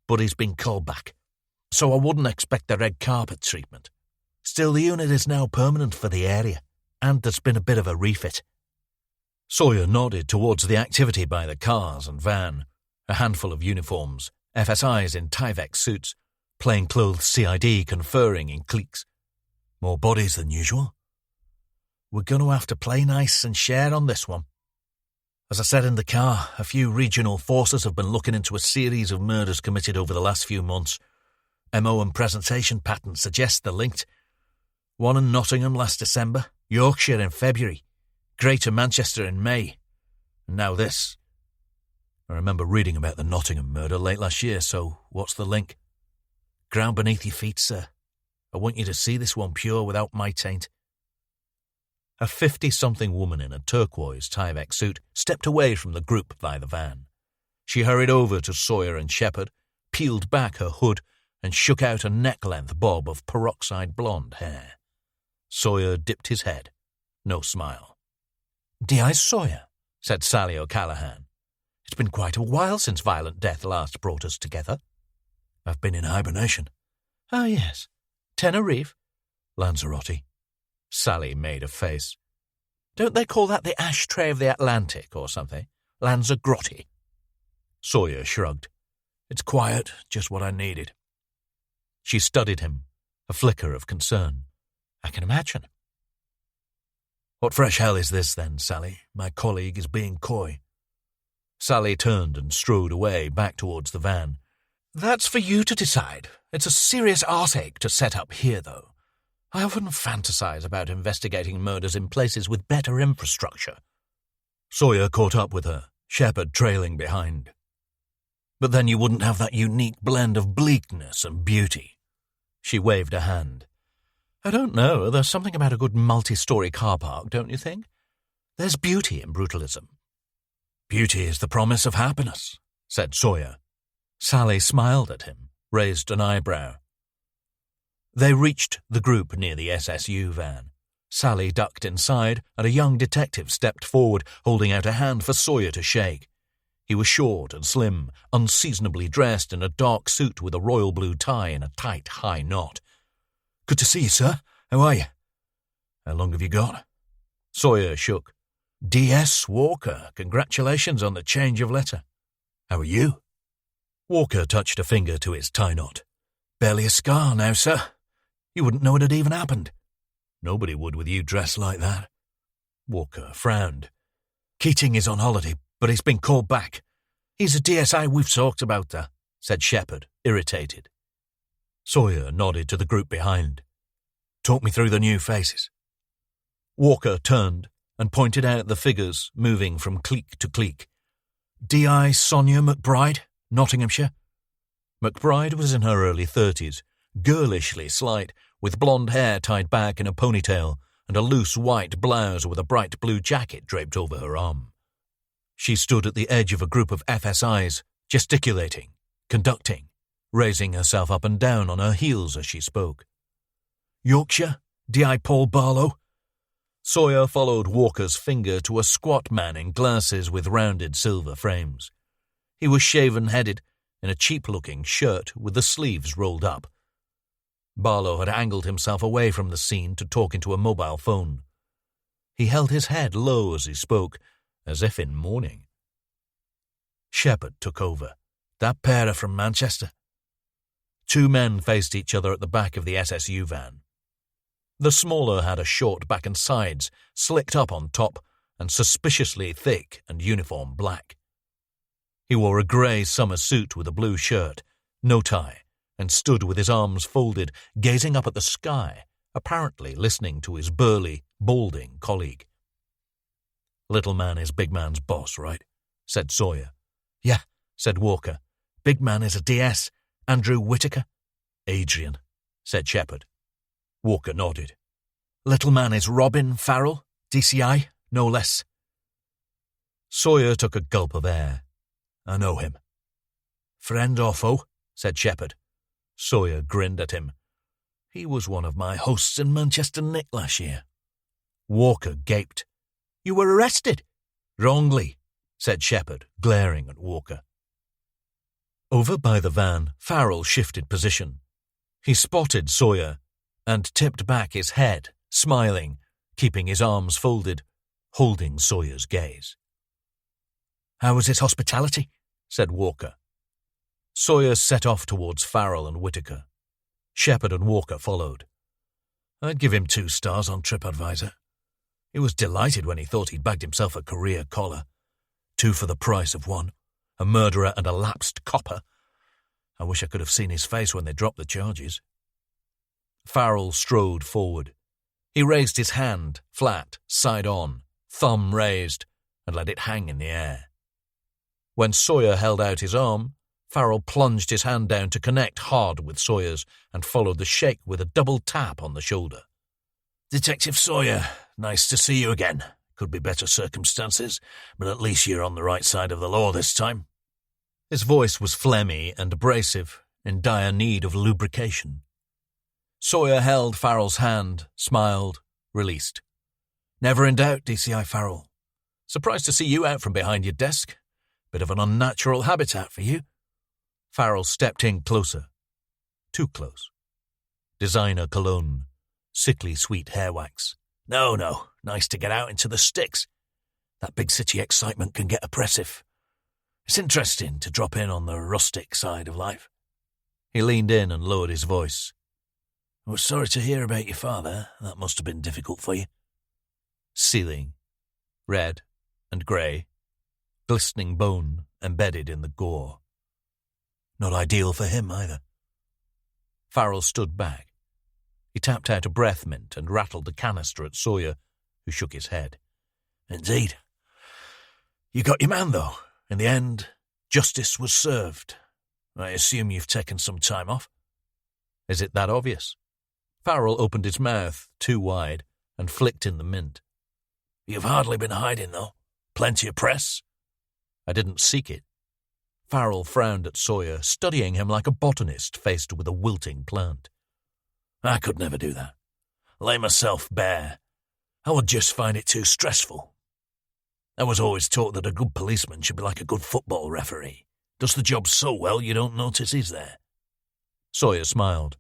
"But he's been called back, so I wouldn't expect the red carpet treatment. Still, the unit is now permanent for the area, and there's been a bit of a refit." Sawyer nodded towards the activity by the cars and van, a handful of uniforms, FSIs in Tyvek suits, plainclothes CID conferring in cliques. "More bodies than usual?" "We're going to have to play nice and share on this one. As I said in the car, a few regional forces have been looking into a series of murders committed over the last few months. MO and presentation patterns suggest they're linked. One in Nottingham last December, Yorkshire in February, Greater Manchester in May, and now this. I remember reading about the Nottingham murder late last year, so what's the link? Ground beneath your feet, sir. I want you to see this one pure without my taint." A 50-something woman in a turquoise Tyvek suit stepped away from the group by the van. She hurried over to Sawyer and Shepherd, peeled back her hood, and shook out a neck-length bob of peroxide blonde hair. Sawyer dipped his head. No smile. "D.I. Sawyer," said Sally O'Callaghan. "It's been quite a while since violent death last brought us together." "I've been in hibernation." "Ah, yes. Tenerife?" "Lanzarote." Sally made a face. "Don't they call that the ashtray of the Atlantic or something? Lanzarote?" Sawyer shrugged. "It's quiet, just what I needed." She studied him, a flicker of concern. "I can imagine." "What fresh hell is this, then, Sally? My colleague is being coy." Sally turned and strode away, back towards the van. "That's for you to decide. It's a serious arseache to set up here, though. I often fantasize about investigating murders in places with better infrastructure." Sawyer caught up with her, Shepherd trailing behind. "But then you wouldn't have that unique blend of bleakness and beauty." She waved a hand. "I don't know, there's something about a good multi-story car park, don't you think? There's beauty in brutalism." "Beauty is the promise of happiness," said Sawyer. Sally smiled at him, raised an eyebrow. They reached the group near the SSU van. Sally ducked inside, and a young detective stepped forward, holding out a hand for Sawyer to shake. He was short and slim, unseasonably dressed in a dark suit with a royal blue tie and a tight, high knot. "Good to see you, sir. How are you?" "How long have you got?" Sawyer shook. "D.S. Walker, congratulations on the change of letter. How are you?" Walker touched a finger to his tie knot. Barely a scar now, sir. You wouldn't know it had even happened. Nobody would with you dressed like that. Walker frowned. Keating is on holiday, but he's been called back. He's a DSI we've talked about that, said Shepherd, irritated. Sawyer nodded to the group behind. Talk me through the new faces. Walker turned and pointed out the figures moving from clique to clique. D.I. Sonia McBride, Nottinghamshire. McBride was in her early 30s, girlishly slight, with blonde hair tied back in a ponytail and a loose white blouse with a bright blue jacket draped over her arm. She stood at the edge of a group of FSIs, gesticulating, conducting, raising herself up and down on her heels as she spoke. Yorkshire, D.I. Paul Barlow. Sawyer followed Walker's finger to a squat man in glasses with rounded silver frames. He was shaven-headed, in a cheap-looking shirt with the sleeves rolled up. Barlow had angled himself away from the scene to talk into a mobile phone. He held his head low as he spoke, as if in mourning. Shepherd took over. That pair are from Manchester. Two men faced each other at the back of the SSU van. The smaller had a short back and sides, slicked up on top, and suspiciously thick and uniform black. He wore a grey summer suit with a blue shirt, no tie, and stood with his arms folded, gazing up at the sky, apparently listening to his burly, balding colleague. Little man is big man's boss, right? Said Sawyer. Yeah, said Walker. Big man is a DS, Andrew Whittaker. Adrian, said Shepherd. Walker nodded. Little man is Robin Farrell, DCI, no less. Sawyer took a gulp of air. I know him. Friend or foe? Said Shepherd. Sawyer grinned at him. He was one of my hosts in Manchester Nick last year. Walker gaped. You were arrested? Wrongly, said Shepherd, glaring at Walker. Over by the van, Farrell shifted position. He spotted Sawyer and tipped back his head, smiling, keeping his arms folded, holding Sawyer's gaze. How was his hospitality? Said Walker. Sawyer set off towards Farrell and Whittaker. Shepherd and Walker followed. I'd give him 2 stars on TripAdvisor. He was delighted when he thought he'd bagged himself a career collar. 2 for the price of 1, a murderer and a lapsed copper. I wish I could have seen his face when they dropped the charges. Farrell strode forward. He raised his hand, flat, side on, thumb raised, and let it hang in the air. When Sawyer held out his arm, Farrell plunged his hand down to connect hard with Sawyer's and followed the shake with a double tap on the shoulder. Detective Sawyer, nice to see you again. Could be better circumstances, but at least you're on the right side of the law this time. His voice was phlegmy and abrasive, in dire need of lubrication. Sawyer held Farrell's hand, smiled, released. Never in doubt, DCI Farrell. Surprised to see you out from behind your desk. Bit of an unnatural habitat for you. Farrell stepped in closer. Too close. Designer cologne. Sickly sweet hair wax. No, nice to get out into the sticks. That big city excitement can get oppressive. It's interesting to drop in on the rustic side of life. He leaned in and lowered his voice. I was sorry to hear about your father. That must have been difficult for you. Ceiling. Red and grey. Glistening bone embedded in the gore. Not ideal for him either. Farrell stood back. He tapped out a breath mint and rattled the canister at Sawyer, who shook his head. Indeed. You got your man, though. In the end, justice was served. I assume you've taken some time off? Is it that obvious? Farrell opened his mouth, too wide, and flicked in the mint. You've hardly been hiding, though. Plenty of press. I didn't seek it. Farrell frowned at Sawyer, studying him like a botanist faced with a wilting plant. I could never do that. Lay myself bare. I would just find it too stressful. I was always taught that a good policeman should be like a good football referee. Does the job so well you don't notice he's there. Sawyer smiled.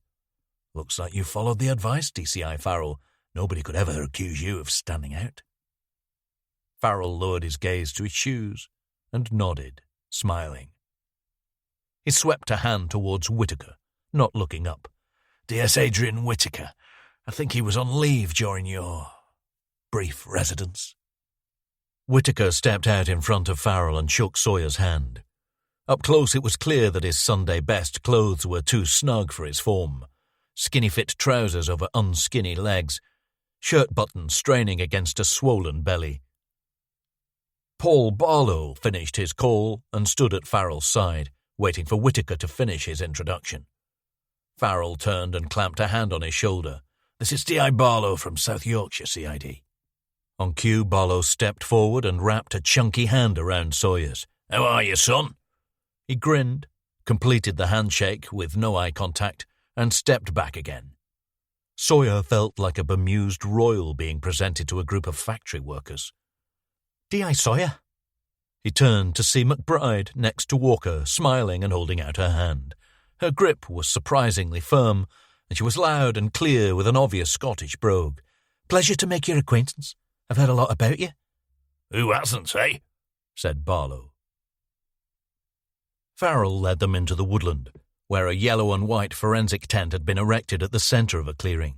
Looks like you followed the advice, DCI Farrell. Nobody could ever accuse you of standing out. Farrell lowered his gaze to his shoes and nodded, smiling. He swept a hand towards Whittaker, not looking up. D.S. Adrian Whittaker. I think he was on leave during your brief residence. Whittaker stepped out in front of Farrell and shook Sawyer's hand. Up close it was clear that his Sunday best clothes were too snug for his form. Skinny-fit trousers over unskinny legs, shirt buttons straining against a swollen belly. Paul Barlow finished his call and stood at Farrell's side, waiting for Whittaker to finish his introduction. Farrell turned and clamped a hand on his shoulder. This is D.I. Barlow from South Yorkshire, CID. On cue, Barlow stepped forward and wrapped a chunky hand around Sawyer's. How are you, son? He grinned, completed the handshake with no eye contact, and stepped back again. Sawyer felt like a bemused royal being presented to a group of factory workers. D.I. Sawyer? He turned to see McBride next to Walker, smiling and holding out her hand. Her grip was surprisingly firm, and she was loud and clear with an obvious Scottish brogue. Pleasure to make your acquaintance. I've heard a lot about you. Who hasn't, eh? Said Barlow. Farrell led them into the woodland, where a yellow and white forensic tent had been erected at the centre of a clearing.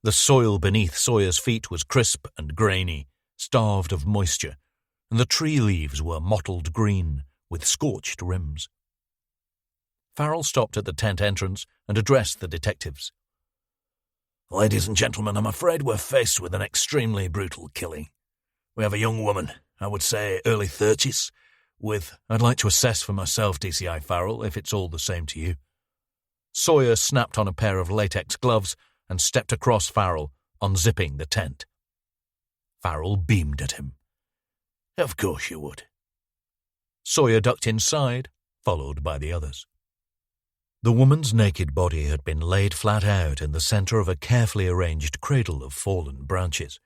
The soil beneath Sawyer's feet was crisp and grainy, starved of moisture, and the tree leaves were mottled green with scorched rims. Farrell stopped at the tent entrance and addressed the detectives. Ladies and gentlemen, I'm afraid we're faced with an extremely brutal killing. We have a young woman, I would say early 30s, with... I'd like to assess for myself, DCI Farrell, if it's all the same to you. Sawyer snapped on a pair of latex gloves and stepped across Farrell, unzipping the tent. Farrell beamed at him. Of course you would. Sawyer ducked inside, followed by the others. The woman's naked body had been laid flat out in the centre of a carefully arranged cradle of fallen branches.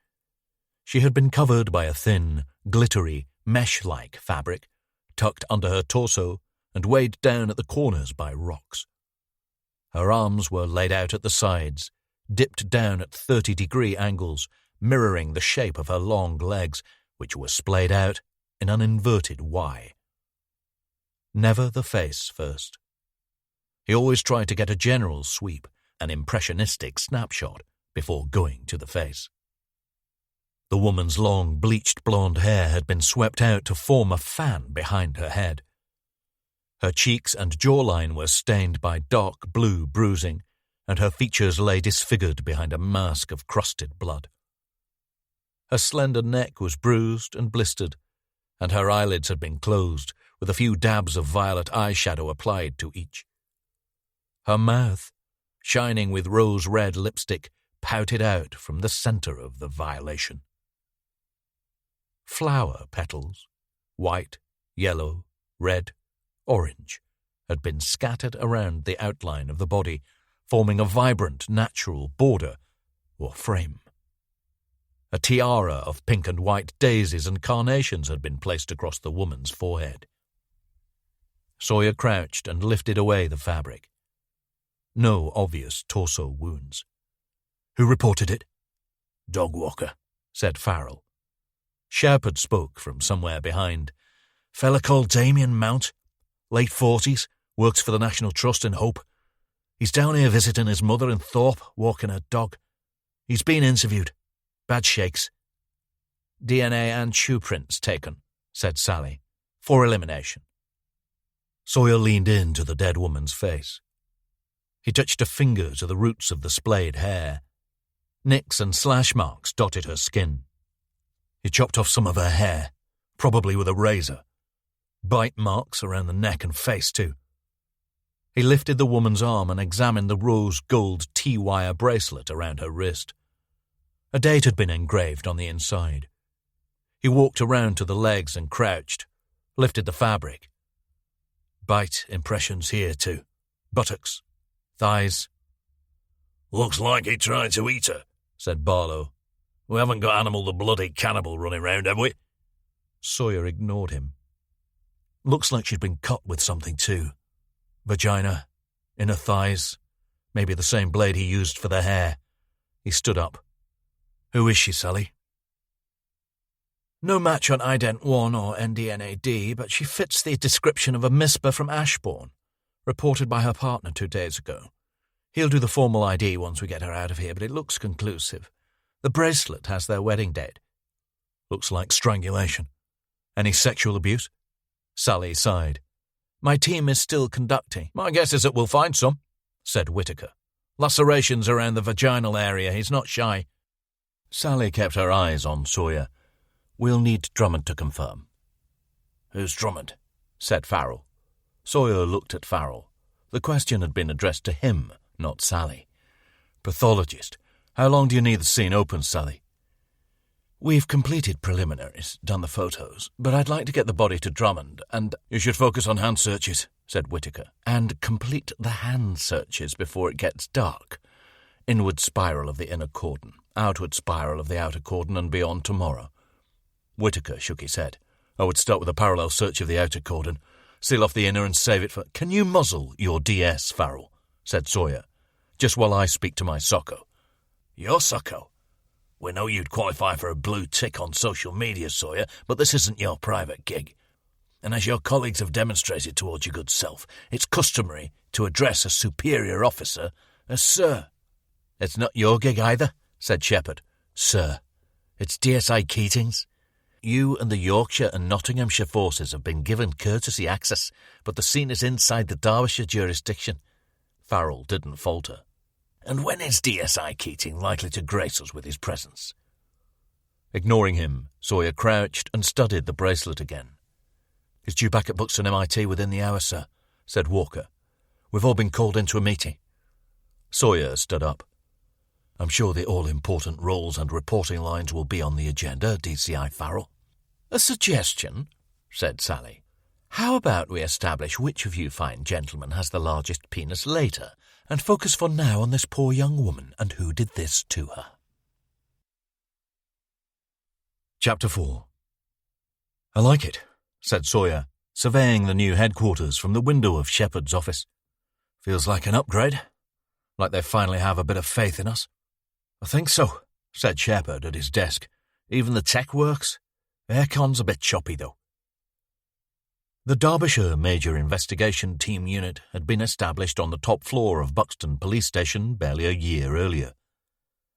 She had been covered by a thin, glittery, mesh-like fabric, tucked under her torso and weighed down at the corners by rocks. Her arms were laid out at the sides, dipped down at 30-degree angles, mirroring the shape of her long legs, which were splayed out in an inverted Y. Never the face first. He always tried to get a general sweep, an impressionistic snapshot, before going to the face. The woman's long, bleached blonde hair had been swept out to form a fan behind her head. Her cheeks and jawline were stained by dark blue bruising, and her features lay disfigured behind a mask of crusted blood. Her slender neck was bruised and blistered, and her eyelids had been closed, with a few dabs of violet eyeshadow applied to each. Her mouth, shining with rose-red lipstick, pouted out from the centre of the violation. Flower petals, white, yellow, red, orange, had been scattered around the outline of the body, forming a vibrant, natural border or frame. A tiara of pink and white daisies and carnations had been placed across the woman's forehead. Sawyer crouched and lifted away the fabric. No obvious torso wounds. Who reported it? Dog walker, said Farrell. Shepherd spoke from somewhere behind. Fella called Damien Mount, late 40s, works for the National Trust in Hope. He's down here visiting his mother in Thorpe, walking her dog. He's been interviewed. Bad shakes. DNA and shoe prints taken, said Sally, for elimination. Sawyer leaned in to the dead woman's face. He touched a finger to the roots of the splayed hair. Nicks and slash marks dotted her skin. He chopped off some of her hair, probably with a razor. Bite marks around the neck and face, too. He lifted the woman's arm and examined the rose-gold T-wire bracelet around her wrist. A date had been engraved on the inside. He walked around to the legs and crouched, lifted the fabric. Bite impressions here, too. Buttocks. Thighs. Looks like he tried to eat her, said Barlow. We haven't got Animal the Bloody Cannibal running round, have we? Sawyer ignored him. Looks like she'd been cut with something, too. Vagina, inner thighs, maybe the same blade he used for the hair. He stood up. Who is she, Sally? No match on ident1 or NDNAD, but she fits the description of a misper from Ashbourne, reported by her partner 2 days ago. He'll do the formal ID once we get her out of here, but it looks conclusive. The bracelet has their wedding date. Looks like strangulation. Any sexual abuse? Sally sighed. My team is still conducting. My guess is that we'll find some, said Whittaker. Lacerations around the vaginal area. He's not shy. Sally kept her eyes on Sawyer. We'll need Drummond to confirm. Who's Drummond? Said Farrell. Sawyer looked at Farrell. The question had been addressed to him, not Sally. Pathologist. How long do you need the scene open, Sally? We've completed preliminaries, done the photos, but I'd like to get the body to Drummond and... You should focus on hand searches, said Whittaker. And complete the hand searches before it gets dark. Inward spiral of the inner cordon, outward spiral of the outer cordon and beyond tomorrow. Whittaker shook his head. I would start with a parallel search of the outer cordon, seal off the inner and save it for... Can you muzzle your DS, Farrell? Said Sawyer. Just while I speak to my socko. Your socko? We know you'd qualify for a blue tick on social media, Sawyer, but this isn't your private gig. And as your colleagues have demonstrated towards your good self, it's customary to address a superior officer as Sir. It's not your gig either, said Shepherd. Sir, it's DSI Keating's. You and the Yorkshire and Nottinghamshire forces have been given courtesy access, but the scene is inside the Derbyshire jurisdiction. Farrell didn't falter. And when is DSI Keating likely to grace us with his presence? Ignoring him, Sawyer crouched and studied the bracelet again. He's due back at Buxton MIT within the hour, sir, said Walker. We've all been called into a meeting. Sawyer stood up. I'm sure the all-important roles and reporting lines will be on the agenda, DCI Farrell. A suggestion, said Sally. How about we establish which of you fine gentlemen has the largest penis later, and focus for now on this poor young woman and who did this to her? Chapter 4. I like it, said Sawyer, surveying the new headquarters from the window of Shepherd's office. Feels like an upgrade, like they finally have a bit of faith in us. I think so, said Shepherd at his desk. Even the tech works. Aircon's a bit choppy, though. The Derbyshire Major Investigation Team Unit had been established on the top floor of Buxton Police Station barely a year earlier.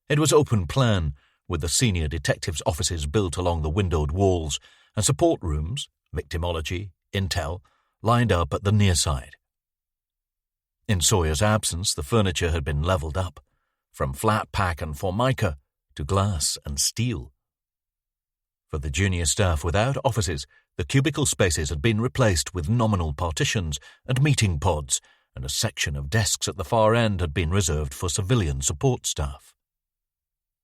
It was open plan, with the senior detectives' offices built along the windowed walls and support rooms, victimology, intel, lined up at the near side. In Sawyer's absence, the furniture had been levelled up, from flat pack and formica to glass and steel. For the junior staff without offices, the cubicle spaces had been replaced with nominal partitions and meeting pods, and a section of desks at the far end had been reserved for civilian support staff.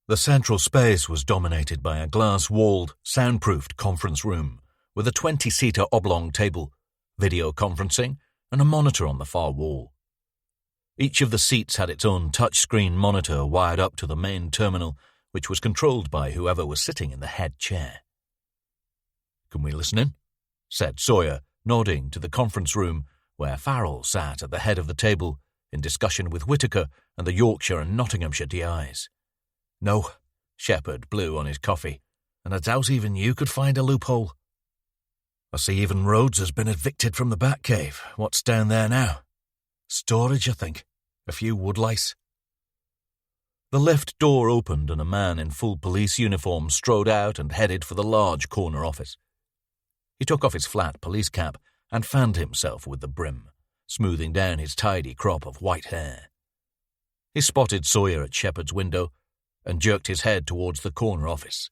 The central space was dominated by a glass-walled, soundproofed conference room, with a 20-seater oblong table, video conferencing, and a monitor on the far wall. Each of the seats had its own touchscreen monitor wired up to the main terminal, which was controlled by whoever was sitting in the head chair. Can we listen in? Said Sawyer, nodding to the conference room where Farrell sat at the head of the table in discussion with Whittaker and the Yorkshire and Nottinghamshire DIs. No, Shepherd blew on his coffee, and I doubt even you could find a loophole. I see even Rhodes has been evicted from the Batcave. What's down there now? Storage, I think. A few woodlice. The lift door opened and a man in full police uniform strode out and headed for the large corner office. He took off his flat police cap and fanned himself with the brim, smoothing down his tidy crop of white hair. He spotted Sawyer at Shepherd's window and jerked his head towards the corner office.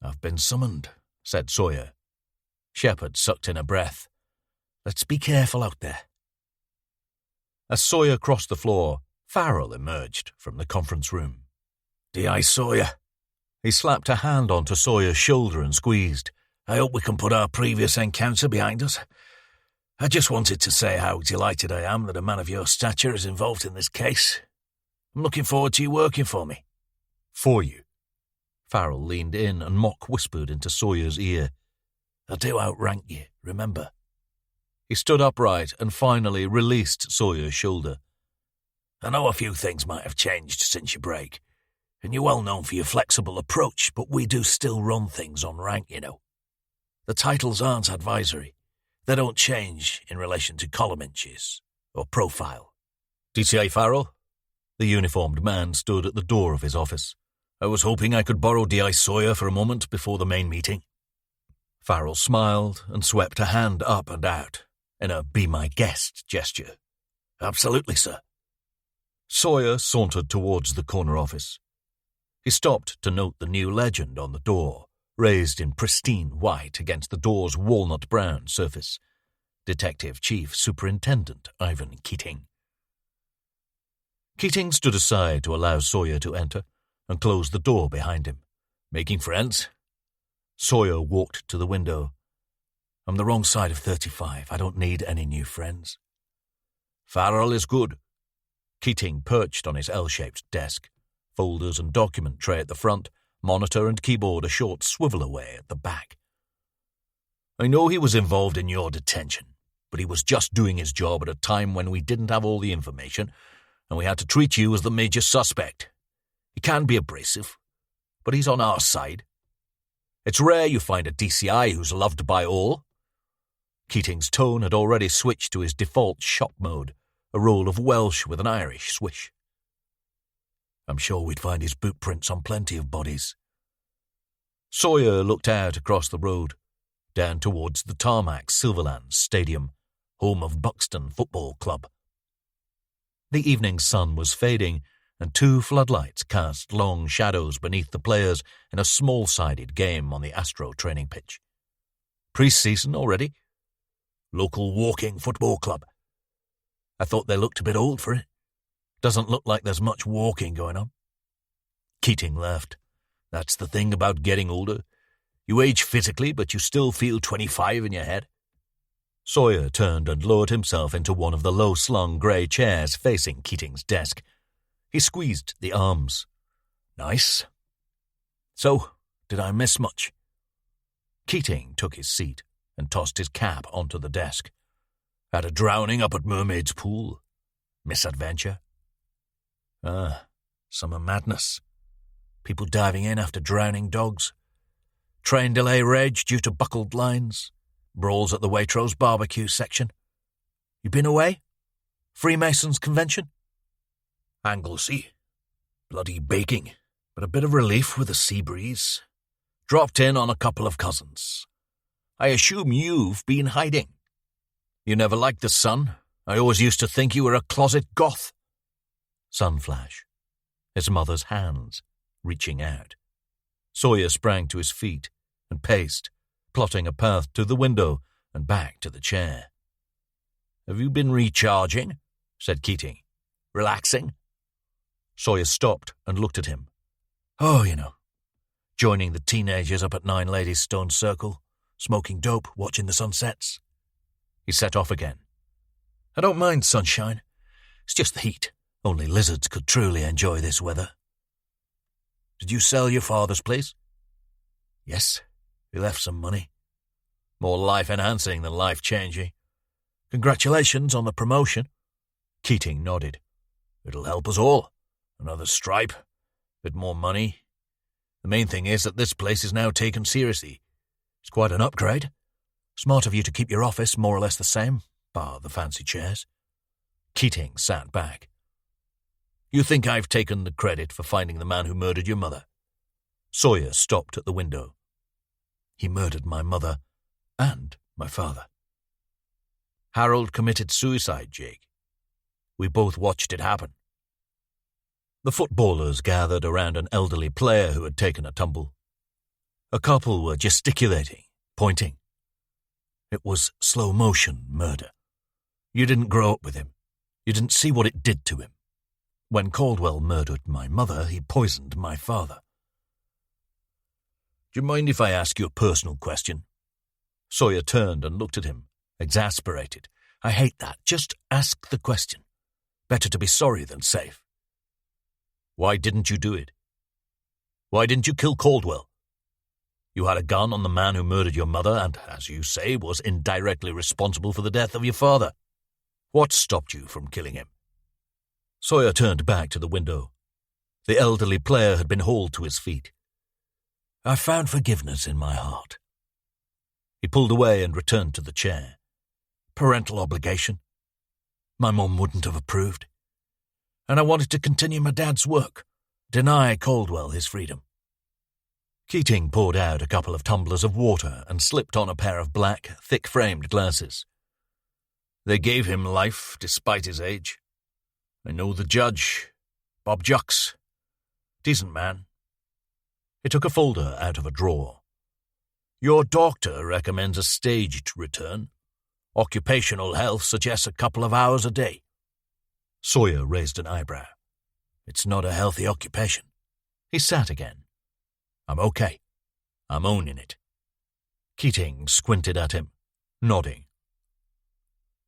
I've been summoned, said Sawyer. Shepherd sucked in a breath. Let's be careful out there. As Sawyer crossed the floor, Farrell emerged from the conference room. D.I. Sawyer. He slapped a hand onto Sawyer's shoulder and squeezed. I hope we can put our previous encounter behind us. I just wanted to say how delighted I am that a man of your stature is involved in this case. I'm looking forward to you working for me. For you? Farrell leaned in and mock-whispered into Sawyer's ear. I do outrank you, remember? He stood upright and finally released Sawyer's shoulder. I know a few things might have changed since your break, And you're well known for your flexible approach, but we do still run things on rank, you know. The titles aren't advisory. They don't change in relation to column inches or profile. DCI Farrell? The uniformed man stood at the door of his office. I was hoping I could borrow D.I. Sawyer for a moment before the main meeting. Farrell smiled and swept a hand up and out in a be-my-guest gesture. Absolutely, sir. Sawyer sauntered towards the corner office. He stopped to note the new legend on the door, raised in pristine white against the door's walnut-brown surface. Detective Chief Superintendent Ivan Keating. Keating stood aside to allow Sawyer to enter and closed the door behind him. Making friends? Sawyer walked to the window. I'm the wrong side of 35. I don't need any new friends. Farrell is good. Keating perched on his L-shaped desk, folders and document tray at the front, monitor and keyboard a short swivel away at the back. I know he was involved in your detention, but he was just doing his job at a time when we didn't have all the information, and we had to treat you as the major suspect. He can be abrasive, but he's on our side. It's rare you find a DCI who's loved by all. Keating's tone had already switched to his default shop mode, a roll of Welsh with an Irish swish. I'm sure we'd find his boot prints on plenty of bodies. Sawyer looked out across the road, down towards the tarmac Silverlands Stadium, home of Buxton Football Club. The evening sun was fading, and 2 floodlights cast long shadows beneath the players in a small-sided game on the Astro training pitch. Pre-season already? Local walking football club. I thought they looked a bit old for it. Doesn't look like there's much walking going on. Keating laughed. That's the thing about getting older. You age physically, but you still feel 25 in your head. Sawyer turned and lowered himself into one of the low-slung grey chairs facing Keating's desk. He squeezed the arms. Nice. So, did I miss much? Keating took his seat and tossed his cap onto the desk. Had a drowning up at Mermaid's Pool. Misadventure. Summer madness. People diving in after drowning dogs. Train delay rage due to buckled lines. Brawls at the Waitrose barbecue section. You been away? Freemasons convention? Anglesey. Bloody baking, but a bit of relief with the sea breeze. Dropped in on a couple of cousins. I assume you've been hiding. You never liked the sun? I always used to think you were a closet goth. Sunflash. His mother's hands, reaching out. Sawyer sprang to his feet and paced, plotting a path to the window and back to the chair. Have you been recharging? Said Keating. Relaxing? Sawyer stopped and looked at him. Oh, you know. Joining the teenagers up at Nine Ladies Stone Circle, smoking dope, watching the sunsets. He set off again. I don't mind sunshine. It's just the heat. Only lizards could truly enjoy this weather. Did you sell your father's place? Yes, he left some money. More life-enhancing than life-changing. Congratulations on the promotion. Keating nodded. It'll help us all. Another stripe. Bit more money. The main thing is that this place is now taken seriously. It's quite an upgrade. Smart of you to keep your office more or less the same, bar the fancy chairs. Keating sat back. You think I've taken the credit for finding the man who murdered your mother? Sawyer stopped at the window. He murdered my mother and my father. Harold committed suicide, Jake. We both watched it happen. The footballers gathered around an elderly player who had taken a tumble. A couple were gesticulating, pointing. It was slow-motion murder. You didn't grow up with him. You didn't see what it did to him. When Caldwell murdered my mother, he poisoned my father. Do you mind if I ask you a personal question? Sawyer turned and looked at him, exasperated. I hate that. Just ask the question. Better to be sorry than safe. Why didn't you do it? Why didn't you kill Caldwell? You had a gun on the man who murdered your mother and, as you say, was indirectly responsible for the death of your father. What stopped you from killing him? Sawyer turned back to the window. The elderly player had been hauled to his feet. I found forgiveness in my heart. He pulled away and returned to the chair. Parental obligation. My mum wouldn't have approved. And I wanted to continue my dad's work, deny Caldwell his freedom. Keating poured out a couple of tumblers of water and slipped on a pair of black, thick-framed glasses. They gave him life despite his age. I know the judge, Bob Jux. Decent man. He took a folder out of a drawer. Your doctor recommends a staged return. Occupational health suggests a couple of hours a day. Sawyer raised an eyebrow. It's not a healthy occupation. He sat again. I'm okay. I'm owning it. Keating squinted at him, nodding.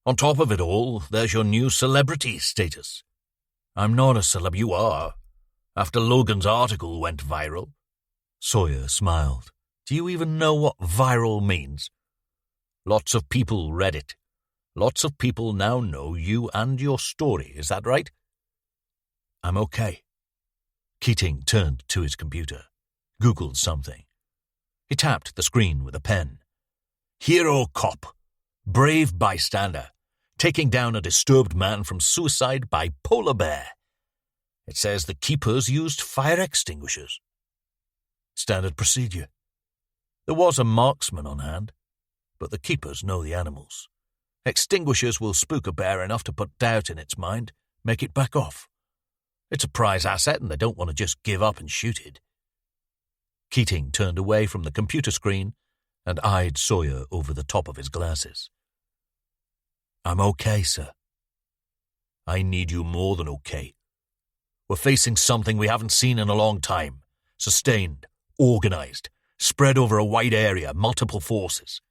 On top of it all, there's your new celebrity status. I'm not a celeb, you are. After Logan's article went viral. Sawyer smiled. Do you even know what viral means? Lots of people read it. Lots of people now know you and your story, is that right? I'm okay. Keating turned to his computer, Googled something. He tapped the screen with a pen. Hero cop, brave bystander, taking down a disturbed man from suicide by polar bear. It says the keepers used fire extinguishers. Standard procedure. There was a marksman on hand, but the keepers know the animals. Extinguishers will spook a bear enough to put doubt in its mind, make it back off. It's a prize asset and they don't want to just give up and shoot it. Keating turned away from the computer screen and eyed Sawyer over the top of his glasses. I'm okay, sir. I need you more than okay. We're facing something we haven't seen in a long time. Sustained, organized, spread over a wide area, multiple forces.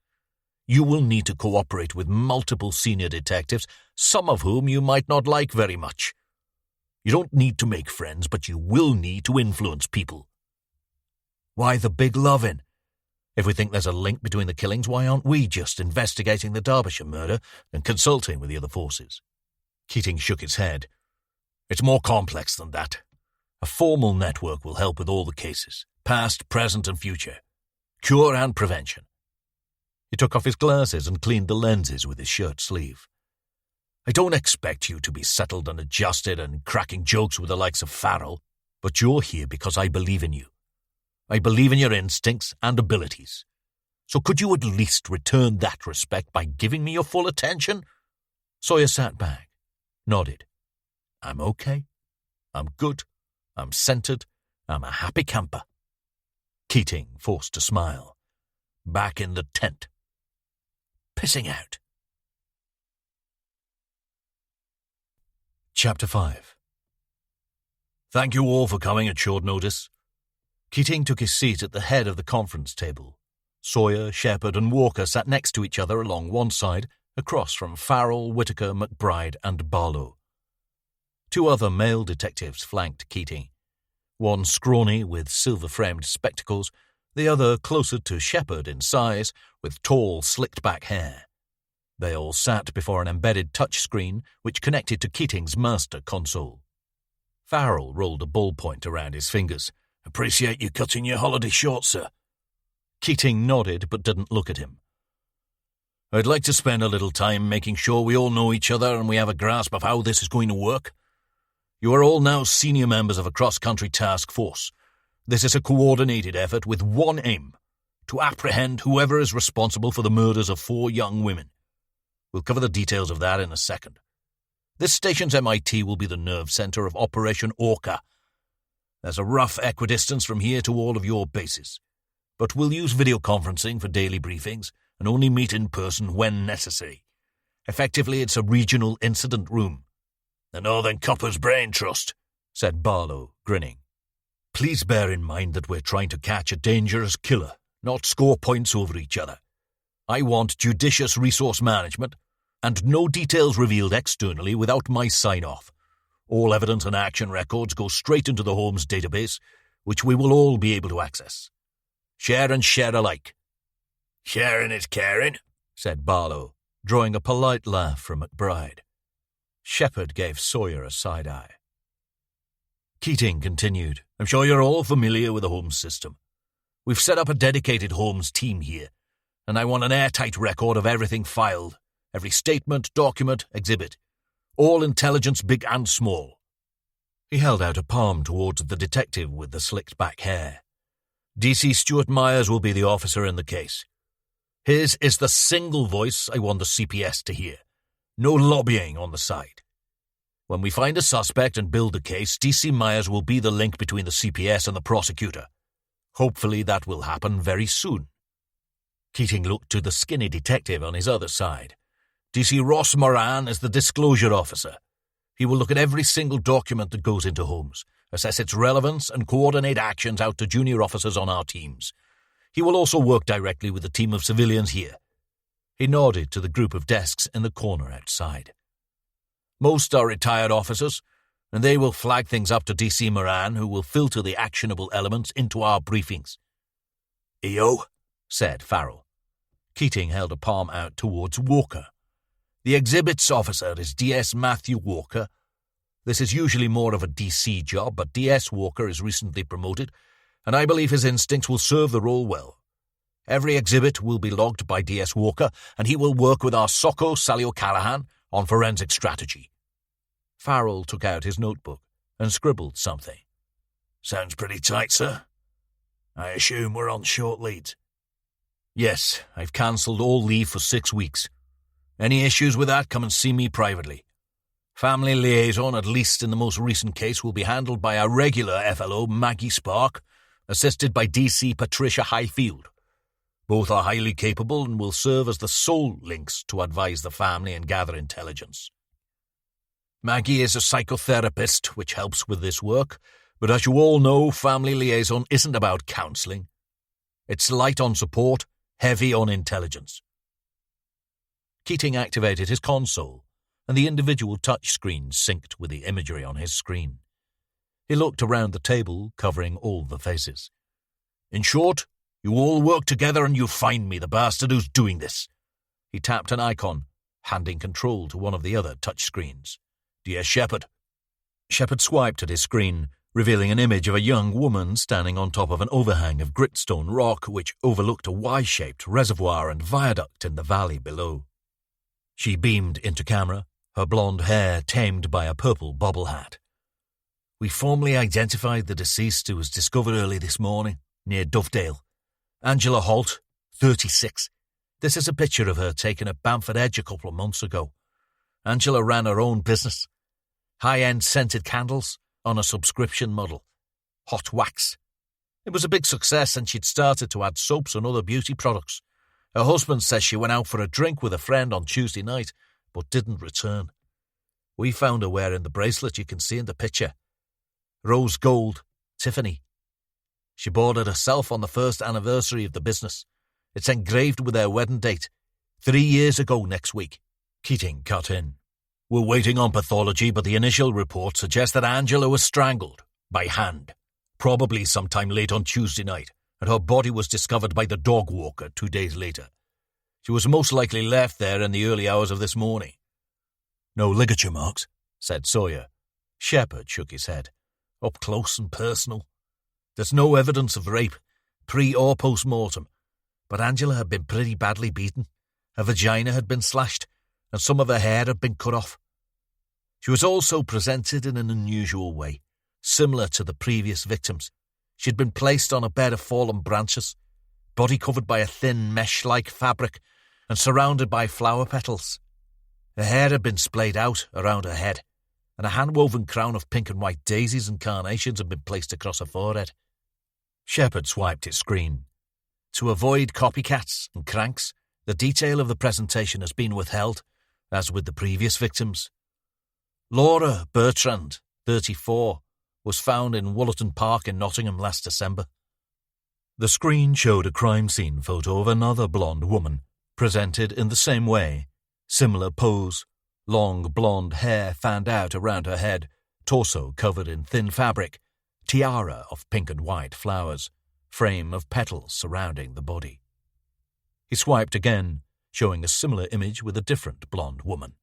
You will need to cooperate with multiple senior detectives, some of whom you might not like very much. You don't need to make friends, but you will need to influence people. Why the big lovin'? If we think there's a link between the killings, why aren't we just investigating the Derbyshire murder and consulting with the other forces? Keating shook his head. It's more complex than that. A formal network will help with all the cases, past, present, and future. Cure and prevention. He took off his glasses and cleaned the lenses with his shirt sleeve. I don't expect you to be settled and adjusted and cracking jokes with the likes of Farrell, but you're here because I believe in you. I believe in your instincts and abilities. So could you at least return that respect by giving me your full attention? Sawyer sat back, nodded. I'm okay. I'm good. I'm centered. I'm a happy camper. Keating forced a smile. Back in the tent. Pissing out. Chapter 5. Thank you all for coming at short notice. Keating took his seat at the head of the conference table. Sawyer, Shepherd, and Walker sat next to each other along one side, across from Farrell, Whitaker, McBride, and Barlow. Two other male detectives flanked Keating, one scrawny with silver-framed spectacles, the other closer to Shepherd in size, with tall, slicked-back hair. They all sat before an embedded touchscreen which connected to Keating's master console. Farrell rolled a ballpoint around his fingers. Appreciate you cutting your holiday short, sir. Keating nodded but didn't look at him. I'd like to spend a little time making sure we all know each other and we have a grasp of how this is going to work. You are all now senior members of a cross-country task force. This is a coordinated effort with one aim, to apprehend whoever is responsible for the murders of 4 young women. We'll cover the details of that in a second. This station's MIT will be the nerve center of Operation Orca. There's a rough equidistance from here to all of your bases, but we'll use video conferencing for daily briefings and only meet in person when necessary. Effectively, it's a regional incident room. The Northern Coppers Brain Trust, said Barlow, grinning. Please bear in mind that we're trying to catch a dangerous killer, not score points over each other. I want judicious resource management and no details revealed externally without my sign-off. All evidence and action records go straight into the Holmes database, which we will all be able to access. Share and share alike. Sharing is caring, said Barlow, drawing a polite laugh from McBride. Shepherd gave Sawyer a side eye. Keating continued, I'm sure you're all familiar with the Holmes system. We've set up a dedicated Holmes team here, and I want an airtight record of everything filed, every statement, document, exhibit. All intelligence, big and small. He held out a palm towards the detective with the slicked-back hair. DC Stuart Myers will be the officer in the case. His is the single voice I want the CPS to hear. No lobbying on the side. When we find a suspect and build the case, DC Myers will be the link between the CPS and the prosecutor. Hopefully that will happen very soon. Keating looked to the skinny detective on his other side. DC Ross Moran is the disclosure officer. He will look at every single document that goes into Holmes, assess its relevance, and coordinate actions out to junior officers on our teams. He will also work directly with the team of civilians here. He nodded to the group of desks in the corner outside. Most are retired officers, and they will flag things up to DC Moran, who will filter the actionable elements into our briefings. EO, said Farrell. Keating held a palm out towards Walker. The exhibits officer is DS Matthew Walker. This is usually more of a DC job, but DS Walker is recently promoted, and I believe his instincts will serve the role well. Every exhibit will be logged by DS Walker, and he will work with our Socko Sally O'Callaghan on forensic strategy. Farrell took out his notebook and scribbled something. Sounds pretty tight, sir. I assume we're on short leads. Yes, I've cancelled all leave for 6 weeks. Any issues with that, come and see me privately. Family liaison, at least in the most recent case, will be handled by our regular FLO, Maggie Spark, assisted by DC Patricia Highfield. Both are highly capable and will serve as the sole links to advise the family and gather intelligence. Maggie is a psychotherapist, which helps with this work, but as you all know, family liaison isn't about counselling. It's light on support, heavy on intelligence. Keating activated his console, and the individual touch screen synced with the imagery on his screen. He looked around the table, covering all the faces. In short, you all work together and you find me, the bastard who's doing this. He tapped an icon, handing control to one of the other touch screens. Dear Shepard. Shepard swiped at his screen, revealing an image of a young woman standing on top of an overhang of gritstone rock which overlooked a Y-shaped reservoir and viaduct in the valley below. She beamed into camera, her blonde hair tamed by a purple bobble hat. We formally identified the deceased who was discovered early this morning, near Dovedale. Angela Holt, 36. This is a picture of her taken at Bamford Edge a couple of months ago. Angela ran her own business. High-end scented candles on a subscription model. Hot wax. It was a big success and she'd started to add soaps and other beauty products. Her husband says she went out for a drink with a friend on Tuesday night, but didn't return. We found her wearing the bracelet you can see in the picture. Rose gold, Tiffany. She bought it herself on the first anniversary of the business. It's engraved with their wedding date, 3 years ago next week. Keating cut in. We're waiting on pathology, but the initial report suggests that Angela was strangled, by hand, probably sometime late on Tuesday night, and her body was discovered by the dog walker 2 days later. She was most likely left there in the early hours of this morning. No ligature marks, said Sawyer. Shepard shook his head. Up close and personal. There's no evidence of rape, pre or post-mortem, but Angela had been pretty badly beaten. Her vagina had been slashed, and some of her hair had been cut off. She was also presented in an unusual way, similar to the previous victims. She'd been placed on a bed of fallen branches, body covered by a thin mesh-like fabric and surrounded by flower petals. Her hair had been splayed out around her head, and a hand-woven crown of pink and white daisies and carnations had been placed across her forehead. Shepard swiped his screen. To avoid copycats and cranks, the detail of the presentation has been withheld, as with the previous victims. Laura Bertrand, 34, was found in Woollerton Park in Nottingham last December. The screen showed a crime scene photo of another blonde woman, presented in the same way. Similar pose, long blonde hair fanned out around her head, torso covered in thin fabric, tiara of pink and white flowers, frame of petals surrounding the body. He swiped again, showing a similar image with a different blonde woman.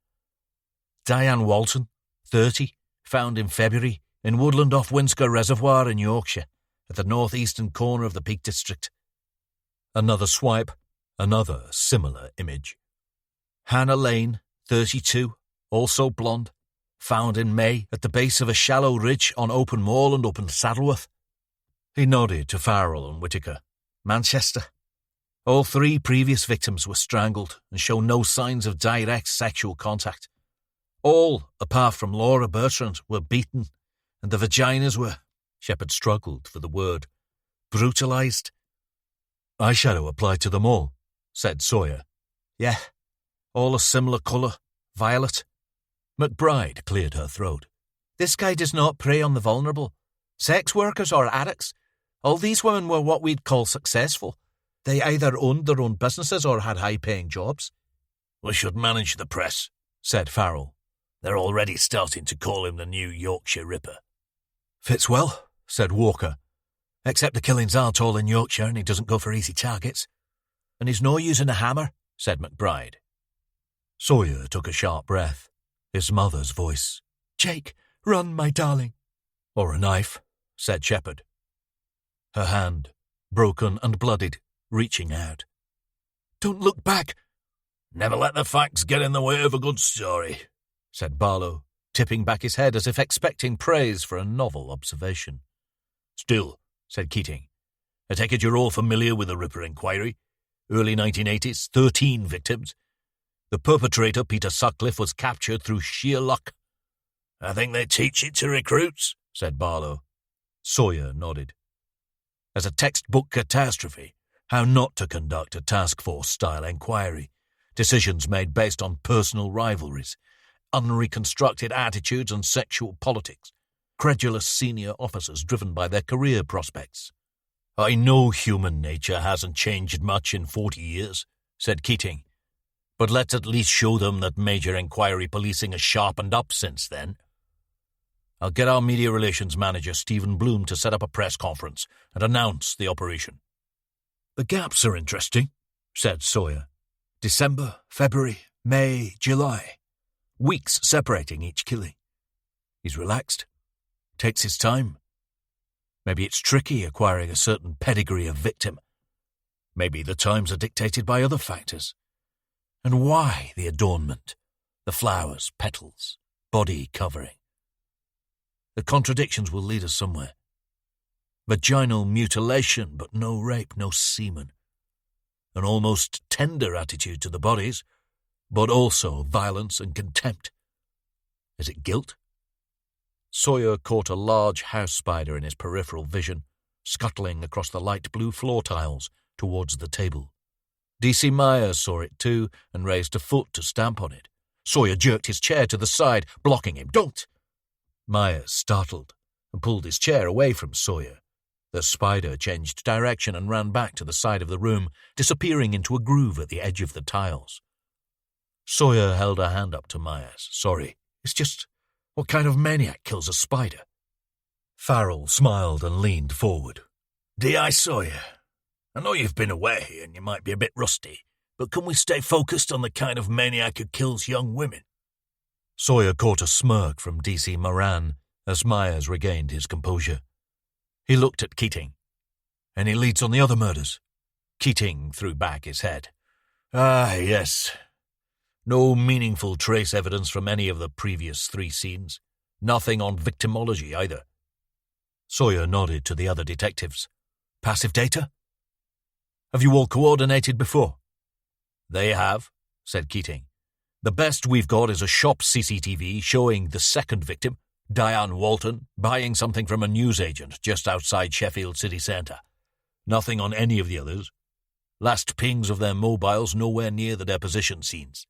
Diane Walton, 30, found in February In woodland off Winsker Reservoir in Yorkshire, at the northeastern corner of the Peak District. Another swipe, another similar image. Hannah Lane, 32, also blonde, found in May at the base of a shallow ridge on open moorland up in Saddleworth. He nodded to Farrell and Whittaker. Manchester. All 3 previous victims were strangled and show no signs of direct sexual contact. All, apart from Laura Bertrand, were beaten, and the vaginas were, Shepherd struggled for the word, brutalised. Eyeshadow applied to them all, said Sawyer. Yeah, all a similar colour, violet. McBride cleared her throat. This guy does not prey on the vulnerable. Sex workers or addicts. All these women were what we'd call successful. They either owned their own businesses or had high-paying jobs. We should manage the press, said Farrell. They're already starting to call him the new Yorkshire Ripper. Fits well, said Walker. Except the killings aren't all in Yorkshire and he doesn't go for easy targets. And he's no using a hammer, said McBride. Sawyer took a sharp breath. His mother's voice. Jake, run, my darling. Or a knife, said Shepherd. Her hand, broken and bloodied, reaching out. Don't look back. Never let the facts get in the way of a good story, said Barlow, tipping back his head as if expecting praise for a novel observation. Still, said Keating, I take it you're all familiar with the Ripper inquiry? Early 1980s, 13 victims. The perpetrator, Peter Sutcliffe, was captured through sheer luck. I think they teach it to recruits, said Barlow. Sawyer nodded. As a textbook catastrophe, how not to conduct a task force-style inquiry. Decisions made based on personal rivalries, unreconstructed attitudes and sexual politics, credulous senior officers driven by their career prospects. I know human nature hasn't changed much in 40 years, said Keating, but let's at least show them that major inquiry policing has sharpened up since then. I'll get our media relations manager, Stephen Bloom, to set up a press conference and announce the operation. The gaps are interesting, said Sawyer. December, February, May, July. Weeks separating each killing. He's relaxed. Takes his time. Maybe it's tricky acquiring a certain pedigree of victim. Maybe the times are dictated by other factors. And why the adornment? The flowers, petals, body covering. The contradictions will lead us somewhere. Vaginal mutilation, but no rape, no semen. An almost tender attitude to the bodies, but also violence and contempt. Is it guilt? Sawyer caught a large house spider in his peripheral vision, scuttling across the light blue floor tiles towards the table. D.C. Myers saw it too and raised a foot to stamp on it. Sawyer jerked his chair to the side, blocking him. Don't! Myers startled and pulled his chair away from Sawyer. The spider changed direction and ran back to the side of the room, disappearing into a groove at the edge of the tiles. Sawyer held a hand up to Myers. Sorry, it's just, what kind of maniac kills a spider? Farrell smiled and leaned forward. D.I. Sawyer, I know you've been away and you might be a bit rusty, but can we stay focused on the kind of maniac who kills young women? Sawyer caught a smirk from D.C. Moran as Myers regained his composure. He looked at Keating. Any leads on the other murders? Keating threw back his head. Ah, yes. No meaningful trace evidence from any of the previous 3 scenes. Nothing on victimology either. Sawyer nodded to the other detectives. Passive data? Have you all coordinated before? They have, said Keating. The best we've got is a shop CCTV showing the second victim, Diane Walton, buying something from a newsagent just outside Sheffield city centre. Nothing on any of the others. Last pings of their mobiles nowhere near the deposition scenes.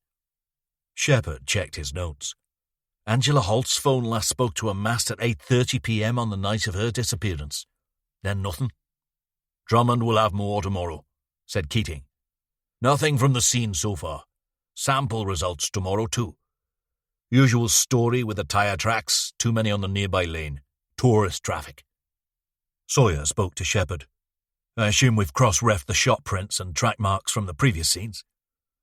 Shepherd checked his notes. Angela Holt's phone last spoke to a mast at 8:30 p.m. on the night of her disappearance. Then nothing. Drummond will have more tomorrow, said Keating. Nothing from the scene so far. Sample results tomorrow too. Usual story with the tyre tracks, too many on the nearby lane. Tourist traffic. Sawyer spoke to Shepherd. I assume we've cross-refed the shot prints and track marks from the previous scenes?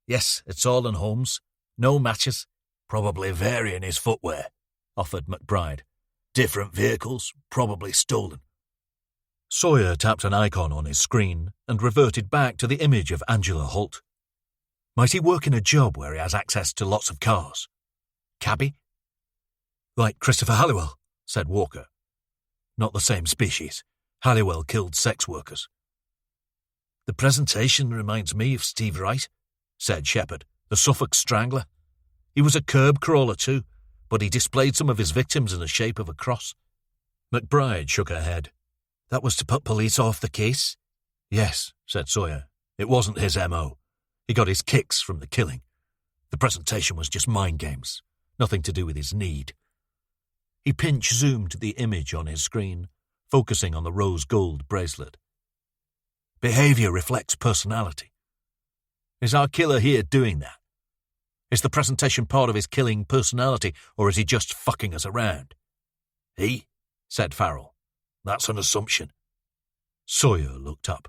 Yes, it's all in Holmes. No matches. Probably varying his footwear, offered McBride. Different vehicles, probably stolen. Sawyer tapped an icon on his screen and reverted back to the image of Angela Holt. Might he work in a job where he has access to lots of cars? Cabbie? Like Christopher Halliwell, said Walker. Not the same species. Halliwell killed sex workers. The presentation reminds me of Steve Wright, said Shepherd, the Suffolk Strangler. He was a curb crawler too, but he displayed some of his victims in the shape of a cross. McBride shook her head. That was to put police off the case? Yes, said Sawyer. It wasn't his M.O. He got his kicks from the killing. The presentation was just mind games, nothing to do with his need. He pinch-zoomed the image on his screen, focusing on the rose gold bracelet. Behavior reflects personality. Is our killer here doing that? Is the presentation part of his killing personality, or is he just fucking us around? He? Said Farrell. That's an assumption. Sawyer looked up.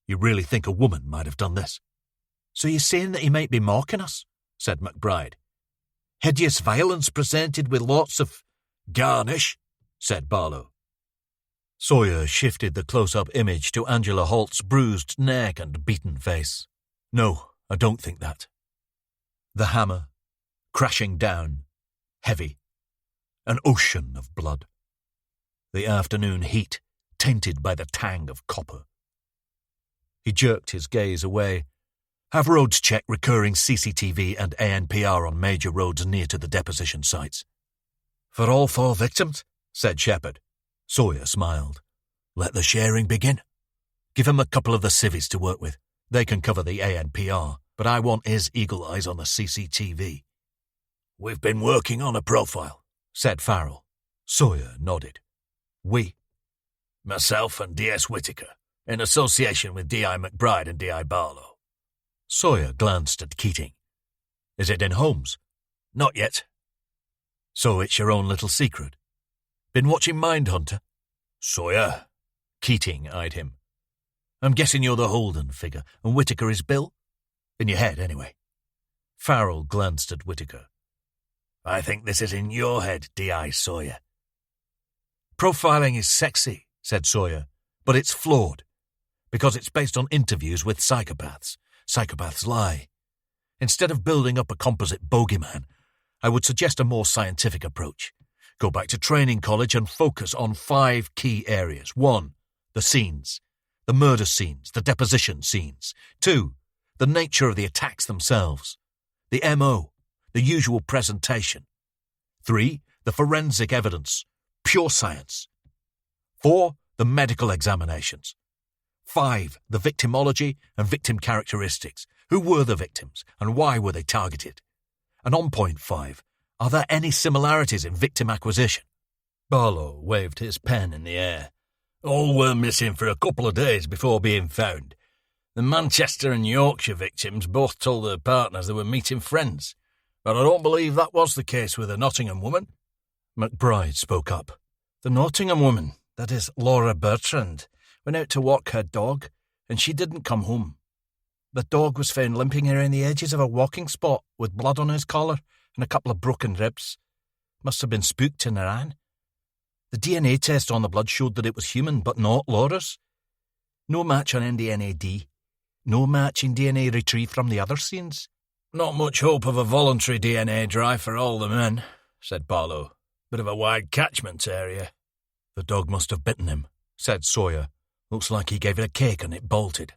You really think a woman might have done this? So you're saying that he might be mocking us? Said McBride. Hideous violence presented with lots of garnish, said Barlow. Sawyer shifted the close-up image to Angela Holt's bruised neck and beaten face. No, I don't think that. The hammer, crashing down, heavy, an ocean of blood. The afternoon heat tainted by the tang of copper. He jerked his gaze away. Have roads check recurring CCTV and ANPR on major roads near to the deposition sites. For all 4 victims, said Shepherd. Sawyer smiled. Let the sharing begin. Give him a couple of the civvies to work with. They can cover the ANPR, but I want his eagle eyes on the CCTV. We've been working on a profile, said Farrell. Sawyer nodded. We? Myself and D.S. Whitaker, in association with D.I. McBride and D.I. Barlow. Sawyer glanced at Keating. Is it in Holmes? Not yet. So it's your own little secret? Been watching Mindhunter? Sawyer. Keating eyed him. I'm guessing you're the Holden figure, and Whitaker is Bill? In your head, anyway. Farrell glanced at Whitaker. I think this is in your head, D.I. Sawyer. Profiling is sexy, said Sawyer, but it's flawed, because it's based on interviews with psychopaths. Psychopaths lie. Instead of building up a composite bogeyman, I would suggest a more scientific approach. Go back to training college and focus on 5 key areas. 1, the scenes, the murder scenes, the deposition scenes. 2, the nature of the attacks themselves, the MO, the usual presentation. 3, the forensic evidence, pure science. 4, the medical examinations. 5, the victimology and victim characteristics. Who were the victims and why were they targeted? And on point 5, are there any similarities in victim acquisition? Barlow waved his pen in the air. All were missing for a couple of days before being found. The Manchester and Yorkshire victims both told their partners they were meeting friends, but I don't believe that was the case with the Nottingham woman. McBride spoke up. The Nottingham woman, that is Laura Bertrand, went out to walk her dog, and she didn't come home. The dog was found limping around the edges of a walking spot with blood on his collar and a couple of broken ribs. Must have been spooked and ran. The DNA test on the blood showed that it was human, but not Laura's. No match on NDNAD. No match in DNA retrieved from the other scenes. Not much hope of a voluntary DNA drive for all the men, said Barlow. Bit of a wide catchment area. The dog must have bitten him, said Sawyer. Looks like he gave it a kick and it bolted.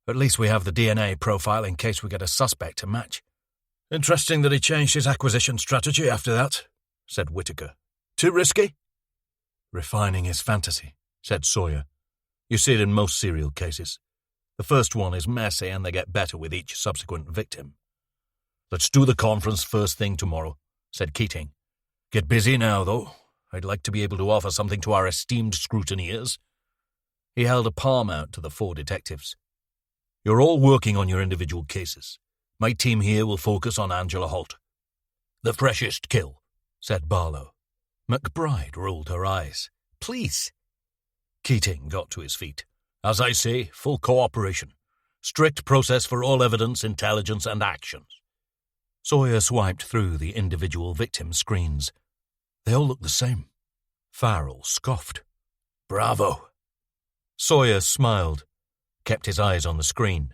At least we have the DNA profile in case we get a suspect to match. Interesting that he changed his acquisition strategy after that, said Whitaker. Too risky? Refining his fantasy, said Sawyer. You see it in most serial cases. The first one is messy and they get better with each subsequent victim. Let's do the conference first thing tomorrow, said Keating. Get busy now, though. I'd like to be able to offer something to our esteemed scrutineers. He held a palm out to the 4 detectives. You're all working on your individual cases. My team here will focus on Angela Holt. The freshest kill, said Barlow. McBride rolled her eyes. Please. Keating got to his feet. As I say, full cooperation. Strict process for all evidence, intelligence, and actions. Sawyer swiped through the individual victim screens. They all look the same. Farrell scoffed. Bravo. Sawyer smiled, kept his eyes on the screen.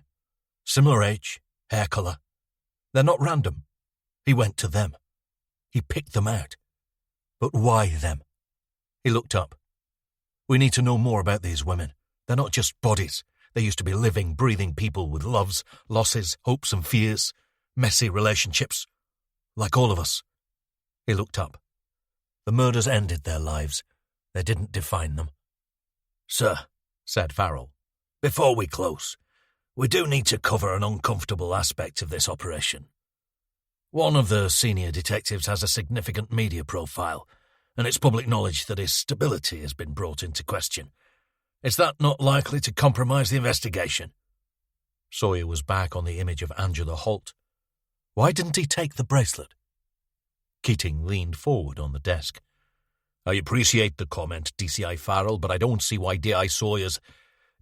Similar age, hair colour. They're not random. He went to them. He picked them out. But why them? He looked up. We need to know more about these women. They're not just bodies. They used to be living, breathing people with loves, losses, hopes and fears, messy relationships. Like all of us. He looked up. The murders ended their lives. They didn't define them. Sir, said Farrell, before we close, we do need to cover an uncomfortable aspect of this operation. One of the senior detectives has a significant media profile, and it's public knowledge that his stability has been brought into question. Is that not likely to compromise the investigation? Sawyer was back on the image of Angela Holt. Why didn't he take the bracelet? Keating leaned forward on the desk. I appreciate the comment, DCI Farrell, but I don't see why D.I. Sawyer's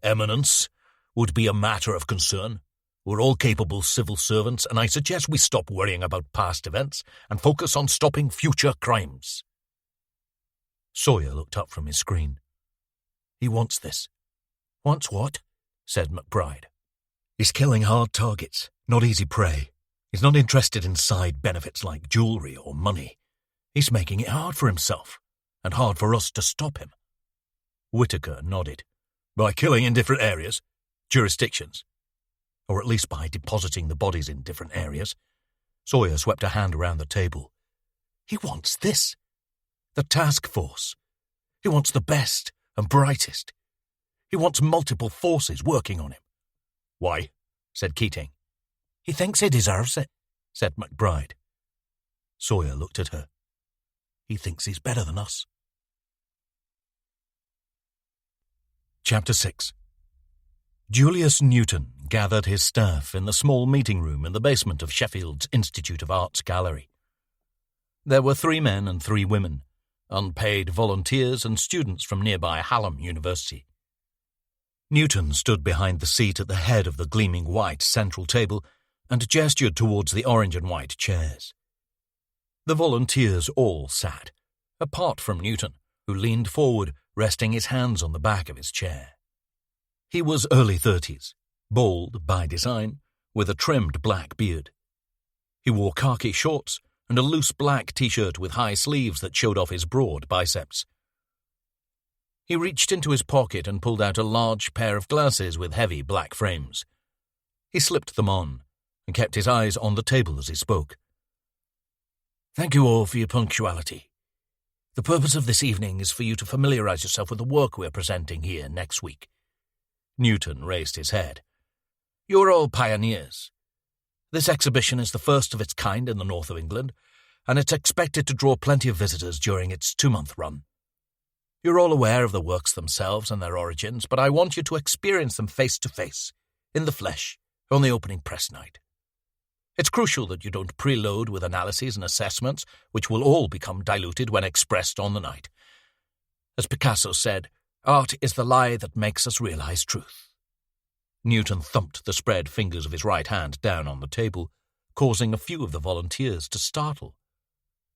eminence would be a matter of concern. We're all capable civil servants, and I suggest we stop worrying about past events and focus on stopping future crimes. Sawyer looked up from his screen. He wants this. Wants what? Said McBride. He's killing hard targets, not easy prey. He's not interested in side benefits like jewellery or money. He's making it hard for himself, and hard for us to stop him. Whitaker nodded. By killing in different areas, jurisdictions. Or at least by depositing the bodies in different areas. Sawyer swept a hand around the table. He wants this. The task force. He wants the best and brightest. He wants multiple forces working on him. Why? Said Keating. He thinks he deserves it, said McBride. Sawyer looked at her. He thinks he's better than us. Chapter 6. Julius Newton gathered his staff in the small meeting room in the basement of Sheffield's Institute of Arts Gallery. There were 3 men and 3 women, unpaid volunteers and students from nearby Hallam University. Newton stood behind the seat at the head of the gleaming white central table and gestured towards the orange and white chairs. The volunteers all sat, apart from Newton, who leaned forward, resting his hands on the back of his chair. He was early 30s, bald by design, with a trimmed black beard. He wore khaki shorts and a loose black t-shirt with high sleeves that showed off his broad biceps. He reached into his pocket and pulled out a large pair of glasses with heavy black frames. He slipped them on and kept his eyes on the table as he spoke. Thank you all for your punctuality. The purpose of this evening is for you to familiarize yourself with the work we're presenting here next week. Newton raised his head. You're all pioneers. This exhibition is the first of its kind in the north of England, and it's expected to draw plenty of visitors during its 2-month run. You're all aware of the works themselves and their origins, but I want you to experience them face to face, in the flesh, on the opening press night. It's crucial that you don't preload with analyses and assessments, which will all become diluted when expressed on the night. As Picasso said, art is the lie that makes us realize truth. Newton thumped the spread fingers of his right hand down on the table, causing a few of the volunteers to startle.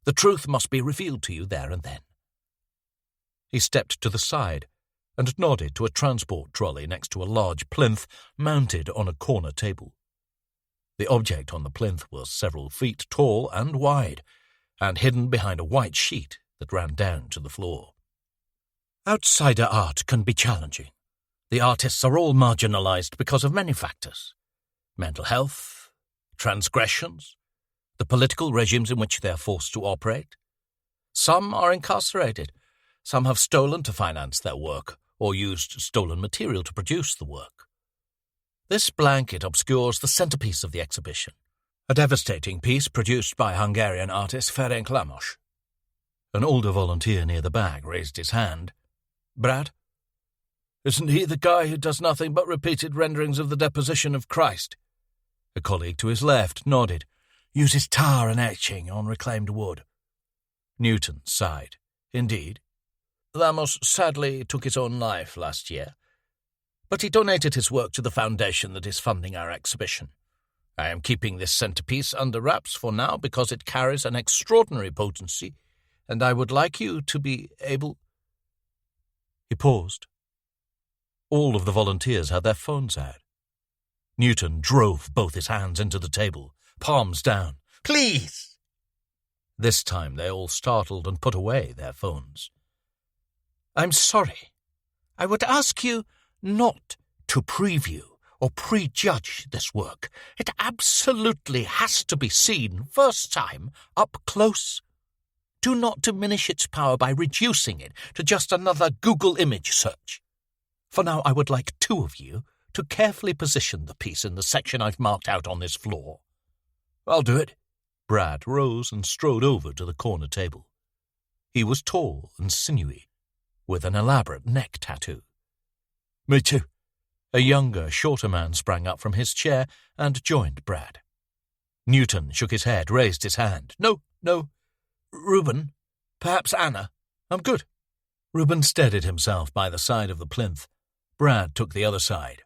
The truth must be revealed to you there and then. He stepped to the side and nodded to a transport trolley next to a large plinth mounted on a corner table. The object on the plinth was several feet tall and wide, and hidden behind a white sheet that ran down to the floor. Outsider art can be challenging. The artists are all marginalized because of many factors. Mental health, transgressions, the political regimes in which they are forced to operate. Some are incarcerated. Some have stolen to finance their work or used stolen material to produce the work. This blanket obscures the centerpiece of the exhibition, a devastating piece produced by Hungarian artist Ferenc Lamos. An older volunteer near the back raised his hand. Brad? Isn't he the guy who does nothing but repeated renderings of the deposition of Christ? A colleague to his left nodded. Uses tar and etching on reclaimed wood. Newton sighed. Indeed. Lamos sadly took his own life last year, but he donated his work to the foundation that is funding our exhibition. I am keeping this centerpiece under wraps for now because it carries an extraordinary potency and I would like you to be able—" He paused. All of the volunteers had their phones out. Newton drove both his hands into the table, palms down. "Please!" This time they all startled and put away their phones. "I'm sorry. I would ask you not to preview or prejudge this work. It absolutely has to be seen first time, up close. Do not diminish its power by reducing it to just another Google image search. For now, I would like two of you to carefully position the piece in the section I've marked out on this floor." "I'll do it." Brad rose and strode over to the corner table. He was tall and sinewy, with an elaborate neck tattoo. "Me too." A younger, shorter man sprang up from his chair and joined Brad. Newton shook his head, raised his hand. No. Reuben, perhaps Anna. I'm good." Reuben steadied himself by the side of the plinth. Brad took the other side.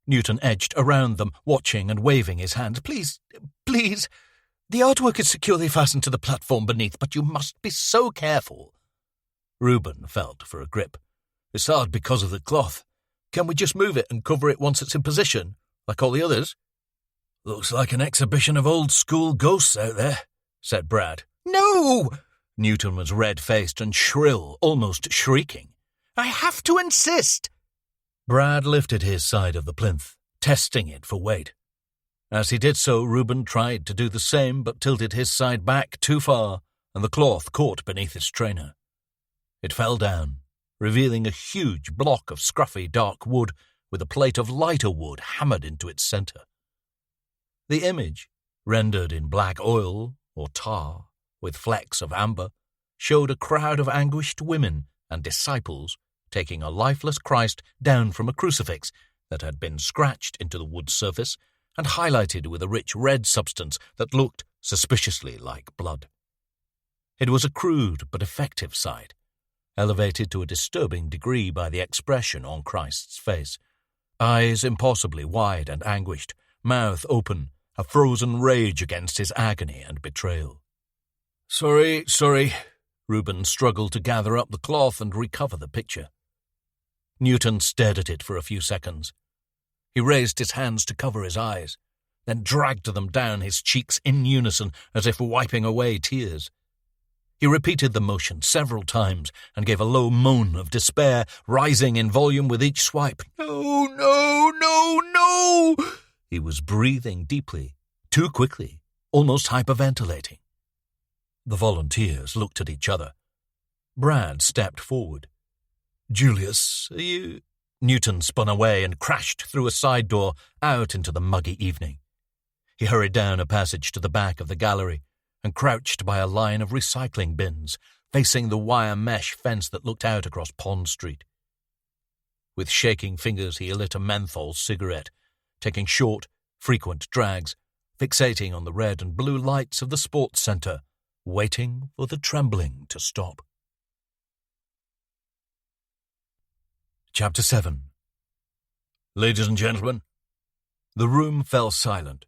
Newton edged around them, watching and waving his hand. Please. The artwork is securely fastened to the platform beneath, but you must be so careful." Reuben felt for a grip. "It's hard because of the cloth. Can we just move it and cover it once it's in position, like all the others?" "Looks like an exhibition of old-school ghosts out there," said Brad. "No!" Newton was red-faced and shrill, almost shrieking. "I have to insist!" Brad lifted his side of the plinth, testing it for weight. As he did so, Reuben tried to do the same but tilted his side back too far, and the cloth caught beneath his trainer. It fell down, revealing a huge block of scruffy dark wood with a plate of lighter wood hammered into its center. The image, rendered in black oil or tar with flecks of amber, showed a crowd of anguished women and disciples taking a lifeless Christ down from a crucifix that had been scratched into the wood surface and highlighted with a rich red substance that looked suspiciously like blood. It was a crude but effective sight, elevated to a disturbing degree by the expression on Christ's face. Eyes impossibly wide and anguished, mouth open, a frozen rage against his agony and betrayal. Sorry. Reuben struggled to gather up the cloth and recover the picture. Newton stared at it for a few seconds. He raised his hands to cover his eyes, then dragged them down his cheeks in unison as if wiping away tears. He repeated the motion several times and gave a low moan of despair, rising in volume with each swipe. No! He was breathing deeply, too quickly, almost hyperventilating. The volunteers looked at each other. Brad stepped forward. "Julius, are you—" Newton spun away and crashed through a side door out into the muggy evening. He hurried down a passage to the back of the gallery and crouched by a line of recycling bins, facing the wire mesh fence that looked out across Pond Street. With shaking fingers he lit a menthol cigarette, taking short, frequent drags, fixating on the red and blue lights of the sports centre, waiting for the trembling to stop. Chapter 7. Ladies and gentlemen. The room fell silent.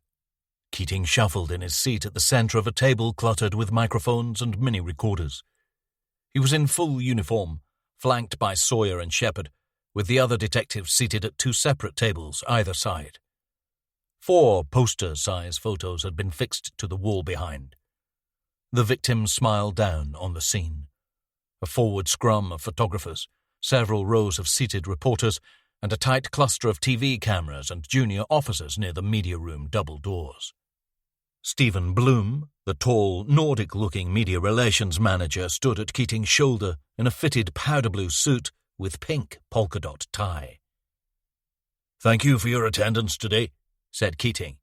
Keating shuffled in his seat at the centre of a table cluttered with microphones and mini-recorders. He was in full uniform, flanked by Sawyer and Shepherd, with the other detectives seated at two separate tables either side. 4 poster-size photos had been fixed to the wall behind. The victims smiled down on the scene. A forward scrum of photographers, several rows of seated reporters, and a tight cluster of TV cameras and junior officers near the media room double doors. Stephen Bloom, the tall, Nordic-looking media relations manager, stood at Keating's shoulder in a fitted powder blue suit with pink polka-dot tie. "Thank you for your attendance today," said Keating.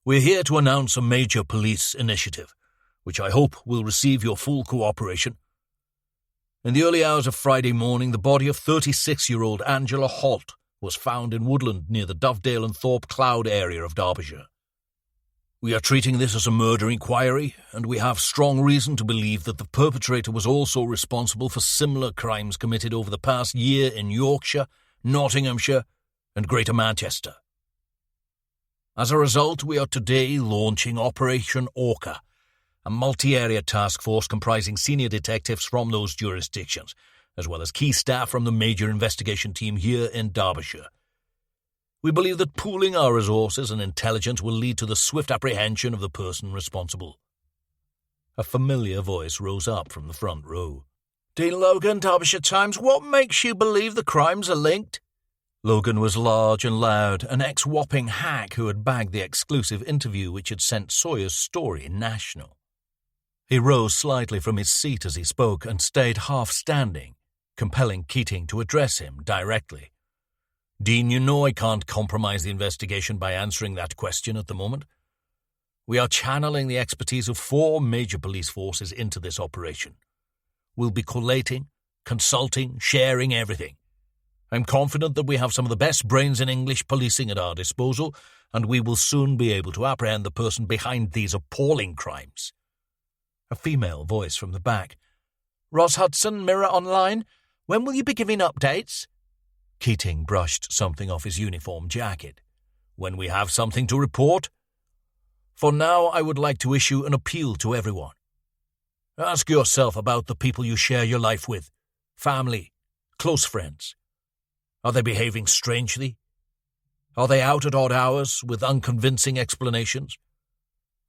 "We're here to announce a major police initiative, which I hope will receive your full cooperation. In the early hours of Friday morning, the body of 36-year-old Angela Holt was found in woodland near the Dovedale and Thorpe Cloud area of Derbyshire. We are treating this as a murder inquiry, and we have strong reason to believe that the perpetrator was also responsible for similar crimes committed over the past year in Yorkshire, Nottinghamshire, and Greater Manchester. As a result, we are today launching Operation Orca, a multi-area task force comprising senior detectives from those jurisdictions, as well as key staff from the major investigation team here in Derbyshire. We believe that pooling our resources and intelligence will lead to the swift apprehension of the person responsible. A familiar voice rose up from the front row. Dean Logan, Derbyshire Times, what makes you believe the crimes are linked? Logan was large and loud, an ex-Wapping hack who had bagged the exclusive interview which had sent Sawyer's story national. He rose slightly from his seat as he spoke and stayed half-standing, compelling Keating to address him directly. Dean, you know I can't compromise the investigation by answering that question at the moment. We are channeling the expertise of 4 major police forces into this operation. We'll be collating, consulting, sharing everything. I'm confident that we have some of the best brains in English policing at our disposal, and we will soon be able to apprehend the person behind these appalling crimes. A female voice from the back. Ros Hudson, Mirror Online, when will you be giving updates? Keating brushed something off his uniform jacket. When we have something to report. For now, I would like to issue an appeal to everyone. Ask yourself about the people you share your life with, family, close friends. Are they behaving strangely? Are they out at odd hours with unconvincing explanations?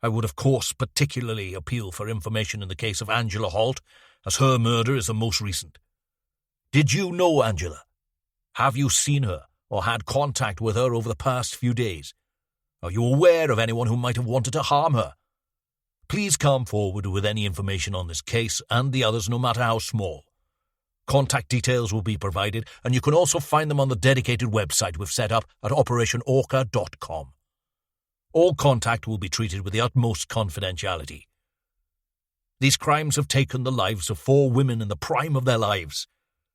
I would, of course, particularly appeal for information in the case of Angela Holt, as her murder is the most recent. Did you know Angela? Have you seen her or had contact with her over the past few days? Are you aware of anyone who might have wanted to harm her? Please come forward with any information on this case and the others, no matter how small. Contact details will be provided, and you can also find them on the dedicated website we've set up at operationorca.com. All contact will be treated with the utmost confidentiality. These crimes have taken the lives of 4 women in the prime of their lives,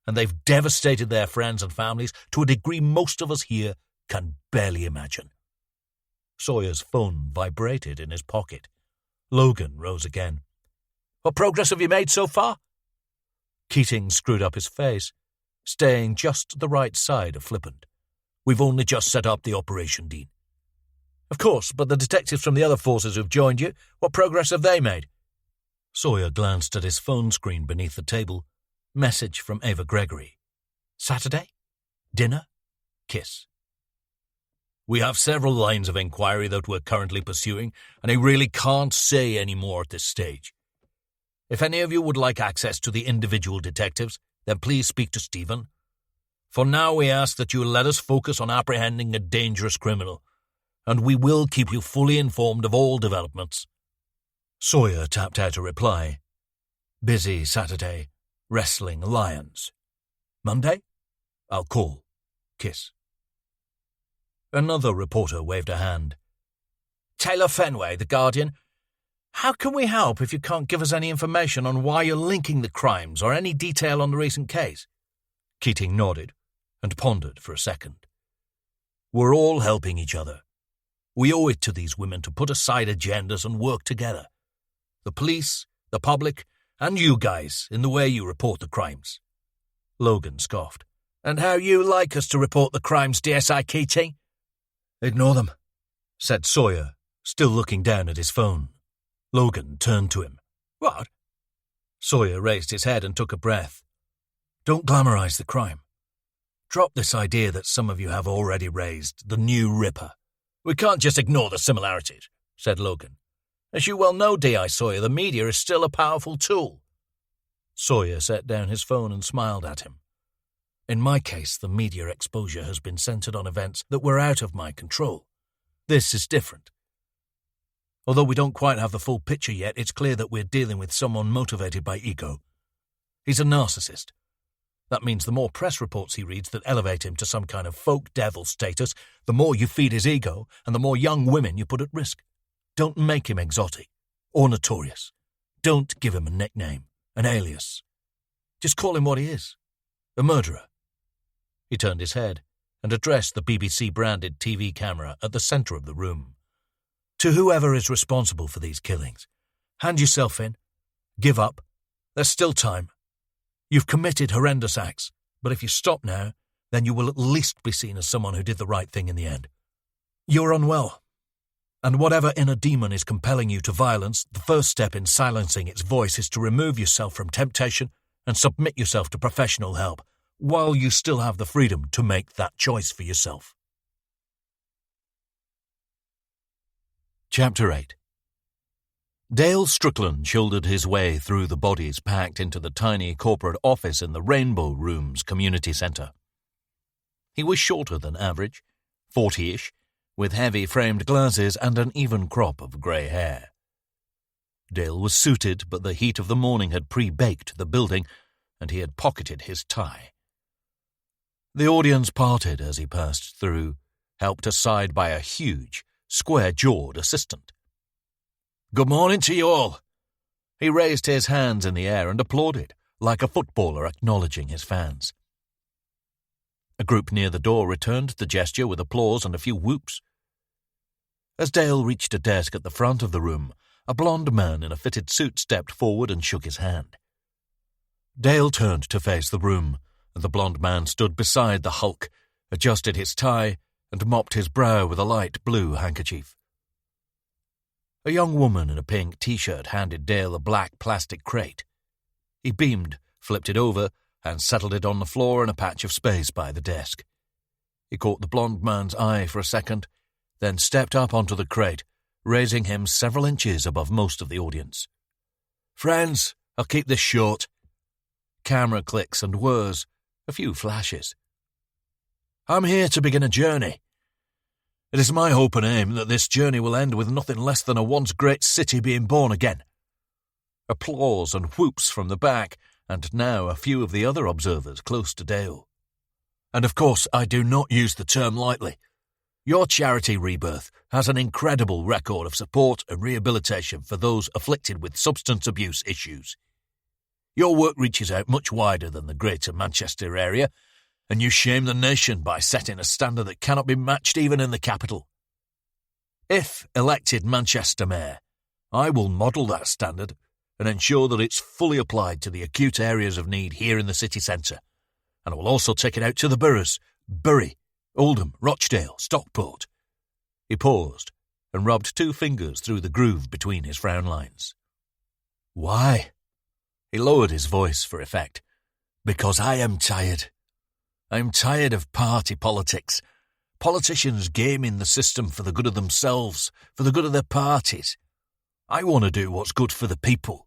and they've devastated their friends and families to a degree most of us here can barely imagine. Sawyer's phone vibrated in his pocket. Logan rose again. What progress have you made so far? Keating screwed up his face, staying just the right side of flippant. We've only just set up the operation, Dean. Of course, but the detectives from the other forces who've joined you, what progress have they made? Sawyer glanced at his phone screen beneath the table. Message from Ava Gregory. Saturday? Dinner? Kiss. We have several lines of inquiry that we're currently pursuing, and I really can't say any more at this stage. If any of you would like access to the individual detectives, then please speak to Stephen. For now, we ask that you let us focus on apprehending a dangerous criminal, and we will keep you fully informed of all developments. Sawyer tapped out a reply. Busy Saturday. Wrestling Lions. Monday? I'll call. Kiss. Another reporter waved a hand. Taylor Fenway, The Guardian. How can we help if you can't give us any information on why you're linking the crimes or any detail on the recent case? Keating nodded and pondered for a second. We're all helping each other. We owe it to these women to put aside agendas and work together. The police, the public, and you guys in the way you report the crimes. Logan scoffed. And how you like us to report the crimes, DSI Keating? Ignore them, said Sawyer, still looking down at his phone. Logan turned to him. What? Sawyer raised his head and took a breath. Don't glamorize the crime. Drop this idea that some of you have already raised, the new Ripper. We can't just ignore the similarities, said Logan. As you well know, D.I. Sawyer, the media is still a powerful tool. Sawyer set down his phone and smiled at him. In my case, the media exposure has been centered on events that were out of my control. This is different. Although we don't quite have the full picture yet, it's clear that we're dealing with someone motivated by ego. He's a narcissist. That means the more press reports he reads that elevate him to some kind of folk devil status, the more you feed his ego and the more young women you put at risk. Don't make him exotic or notorious. Don't give him a nickname, an alias. Just call him what he is, a murderer. He turned his head and addressed the BBC-branded TV camera at the centre of the room. To whoever is responsible for these killings, hand yourself in. Give up. There's still time. You've committed horrendous acts, but if you stop now, then you will at least be seen as someone who did the right thing in the end. You're unwell. And whatever inner demon is compelling you to violence, the first step in silencing its voice is to remove yourself from temptation and submit yourself to professional help, while you still have the freedom to make that choice for yourself. Chapter 8. Dale Strickland shouldered his way through the bodies packed into the tiny corporate office in the Rainbow Rooms community centre. He was shorter than average, 40-ish, with heavy framed glasses and an even crop of grey hair. Dale was suited, but the heat of the morning had pre-baked the building, and he had pocketed his tie. The audience parted as he passed through, helped aside by a huge, square-jawed assistant. "Good morning to you all." He raised his hands in the air and applauded, like a footballer acknowledging his fans. A group near the door returned the gesture with applause and a few whoops. As Dale reached a desk at the front of the room, a blond man in a fitted suit stepped forward and shook his hand. Dale turned to face the room, and the blond man stood beside the Hulk, adjusted his tie, and mopped his brow with a light blue handkerchief. A young woman in a pink t-shirt handed Dale a black plastic crate. He beamed, flipped it over, and settled it on the floor in a patch of space by the desk. He caught the blond man's eye for a second, then stepped up onto the crate, raising him several inches above most of the audience. "Friends, I'll keep this short." Camera clicks and whirs, a few flashes. "I'm here to begin a journey. It is my hope and aim that this journey will end with nothing less than a once great city being born again." Applause and whoops from the back, and now a few of the other observers close to Dale. "And of course, I do not use the term lightly. Your charity, Rebirth, has an incredible record of support and rehabilitation for those afflicted with substance abuse issues. Your work reaches out much wider than the Greater Manchester area, and you shame the nation by setting a standard that cannot be matched even in the capital. If elected Manchester Mayor, I will model that standard and ensure that it's fully applied to the acute areas of need here in the city centre, and I will also take it out to the boroughs, Bury, Oldham, Rochdale, Stockport." He paused and rubbed 2 fingers through the groove between his frown lines. "Why?" He lowered his voice for effect. "Because I am tired. I am tired of party politics, politicians gaming the system for the good of themselves, for the good of their parties. I want to do what's good for the people.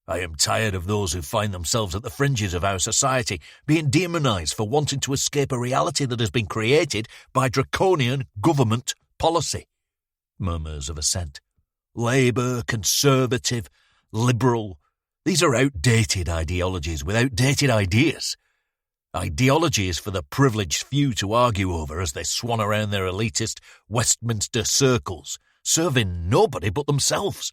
I am tired of those who find themselves at the fringes of our society being demonised for wanting to escape a reality that has been created by draconian government policy." Murmurs of assent. "Labour, Conservative, Liberal. These are outdated ideologies with outdated ideas. Ideology is for the privileged few to argue over as they swan around their elitist Westminster circles, serving nobody but themselves."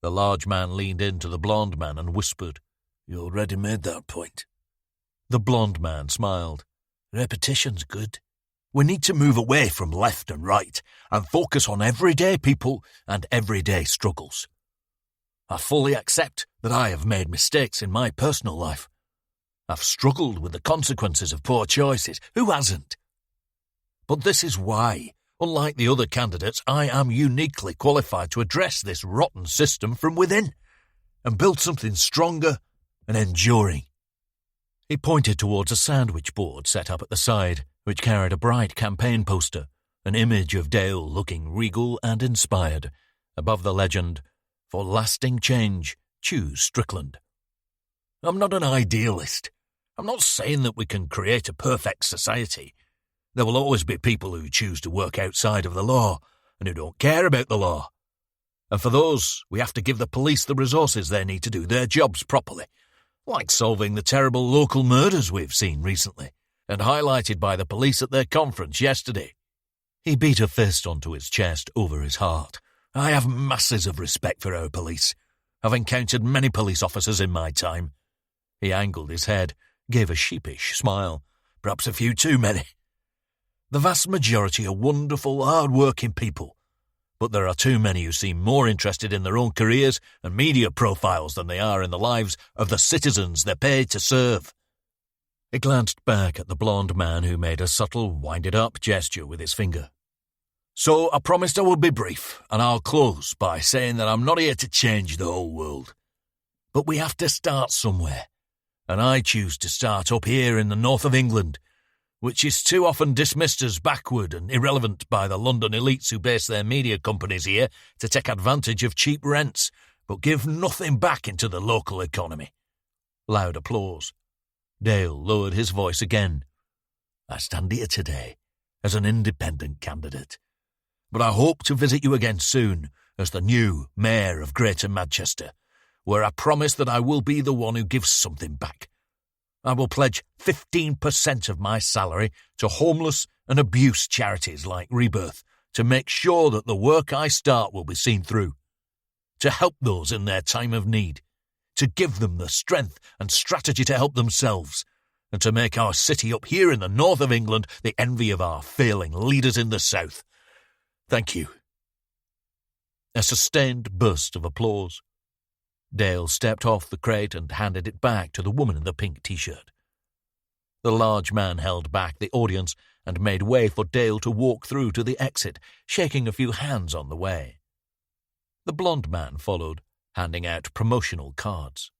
The large man leaned into the blond man and whispered, "You already made that point." The blond man smiled. "Repetition's good. We need to move away from left and right and focus on everyday people and everyday struggles. I fully accept that I have made mistakes in my personal life. I've struggled with the consequences of poor choices. Who hasn't? But this is why, unlike the other candidates, I am uniquely qualified to address this rotten system from within and build something stronger and enduring." He pointed towards a sandwich board set up at the side, which carried a bright campaign poster, an image of Dale looking regal and inspired, above the legend, "For lasting change, choose Strickland." I'm not an idealist. I'm not saying that we can create a perfect society. There will always be people who choose to work outside of the law and who don't care about the law. And for those, we have to give the police the resources they need to do their jobs properly, like solving the terrible local murders we've seen recently and highlighted by the police at their conference yesterday. He beat a fist onto his chest over his heart. I have masses of respect for our police. I've encountered many police officers in my time. He angled his head, gave a sheepish smile, perhaps a few too many. The vast majority are wonderful, hard-working people, but there are too many who seem more interested in their own careers and media profiles than they are in the lives of the citizens they're paid to serve. He glanced back at the blond man who made a subtle wind-it-up gesture with his finger. So I promised I would be brief, and I'll close by saying that I'm not here to change the whole world. But we have to start somewhere, and I choose to start up here in the north of England, which is too often dismissed as backward and irrelevant by the London elites who base their media companies here to take advantage of cheap rents, but give nothing back into the local economy. Loud applause. Dale lowered his voice again. I stand here today as an independent candidate, but I hope to visit you again soon as the new Mayor of Greater Manchester, where I promise that I will be the one who gives something back. I will pledge 15% of my salary to homeless and abuse charities like Rebirth to make sure that the work I start will be seen through, to help those in their time of need, to give them the strength and strategy to help themselves, and to make our city up here in the north of England the envy of our failing leaders in the south. Thank you. A sustained burst of applause. Dale stepped off the crate and handed it back to the woman in the pink T-shirt. The large man held back the audience and made way for Dale to walk through to the exit, shaking a few hands on the way. The blonde man followed, handing out promotional cards.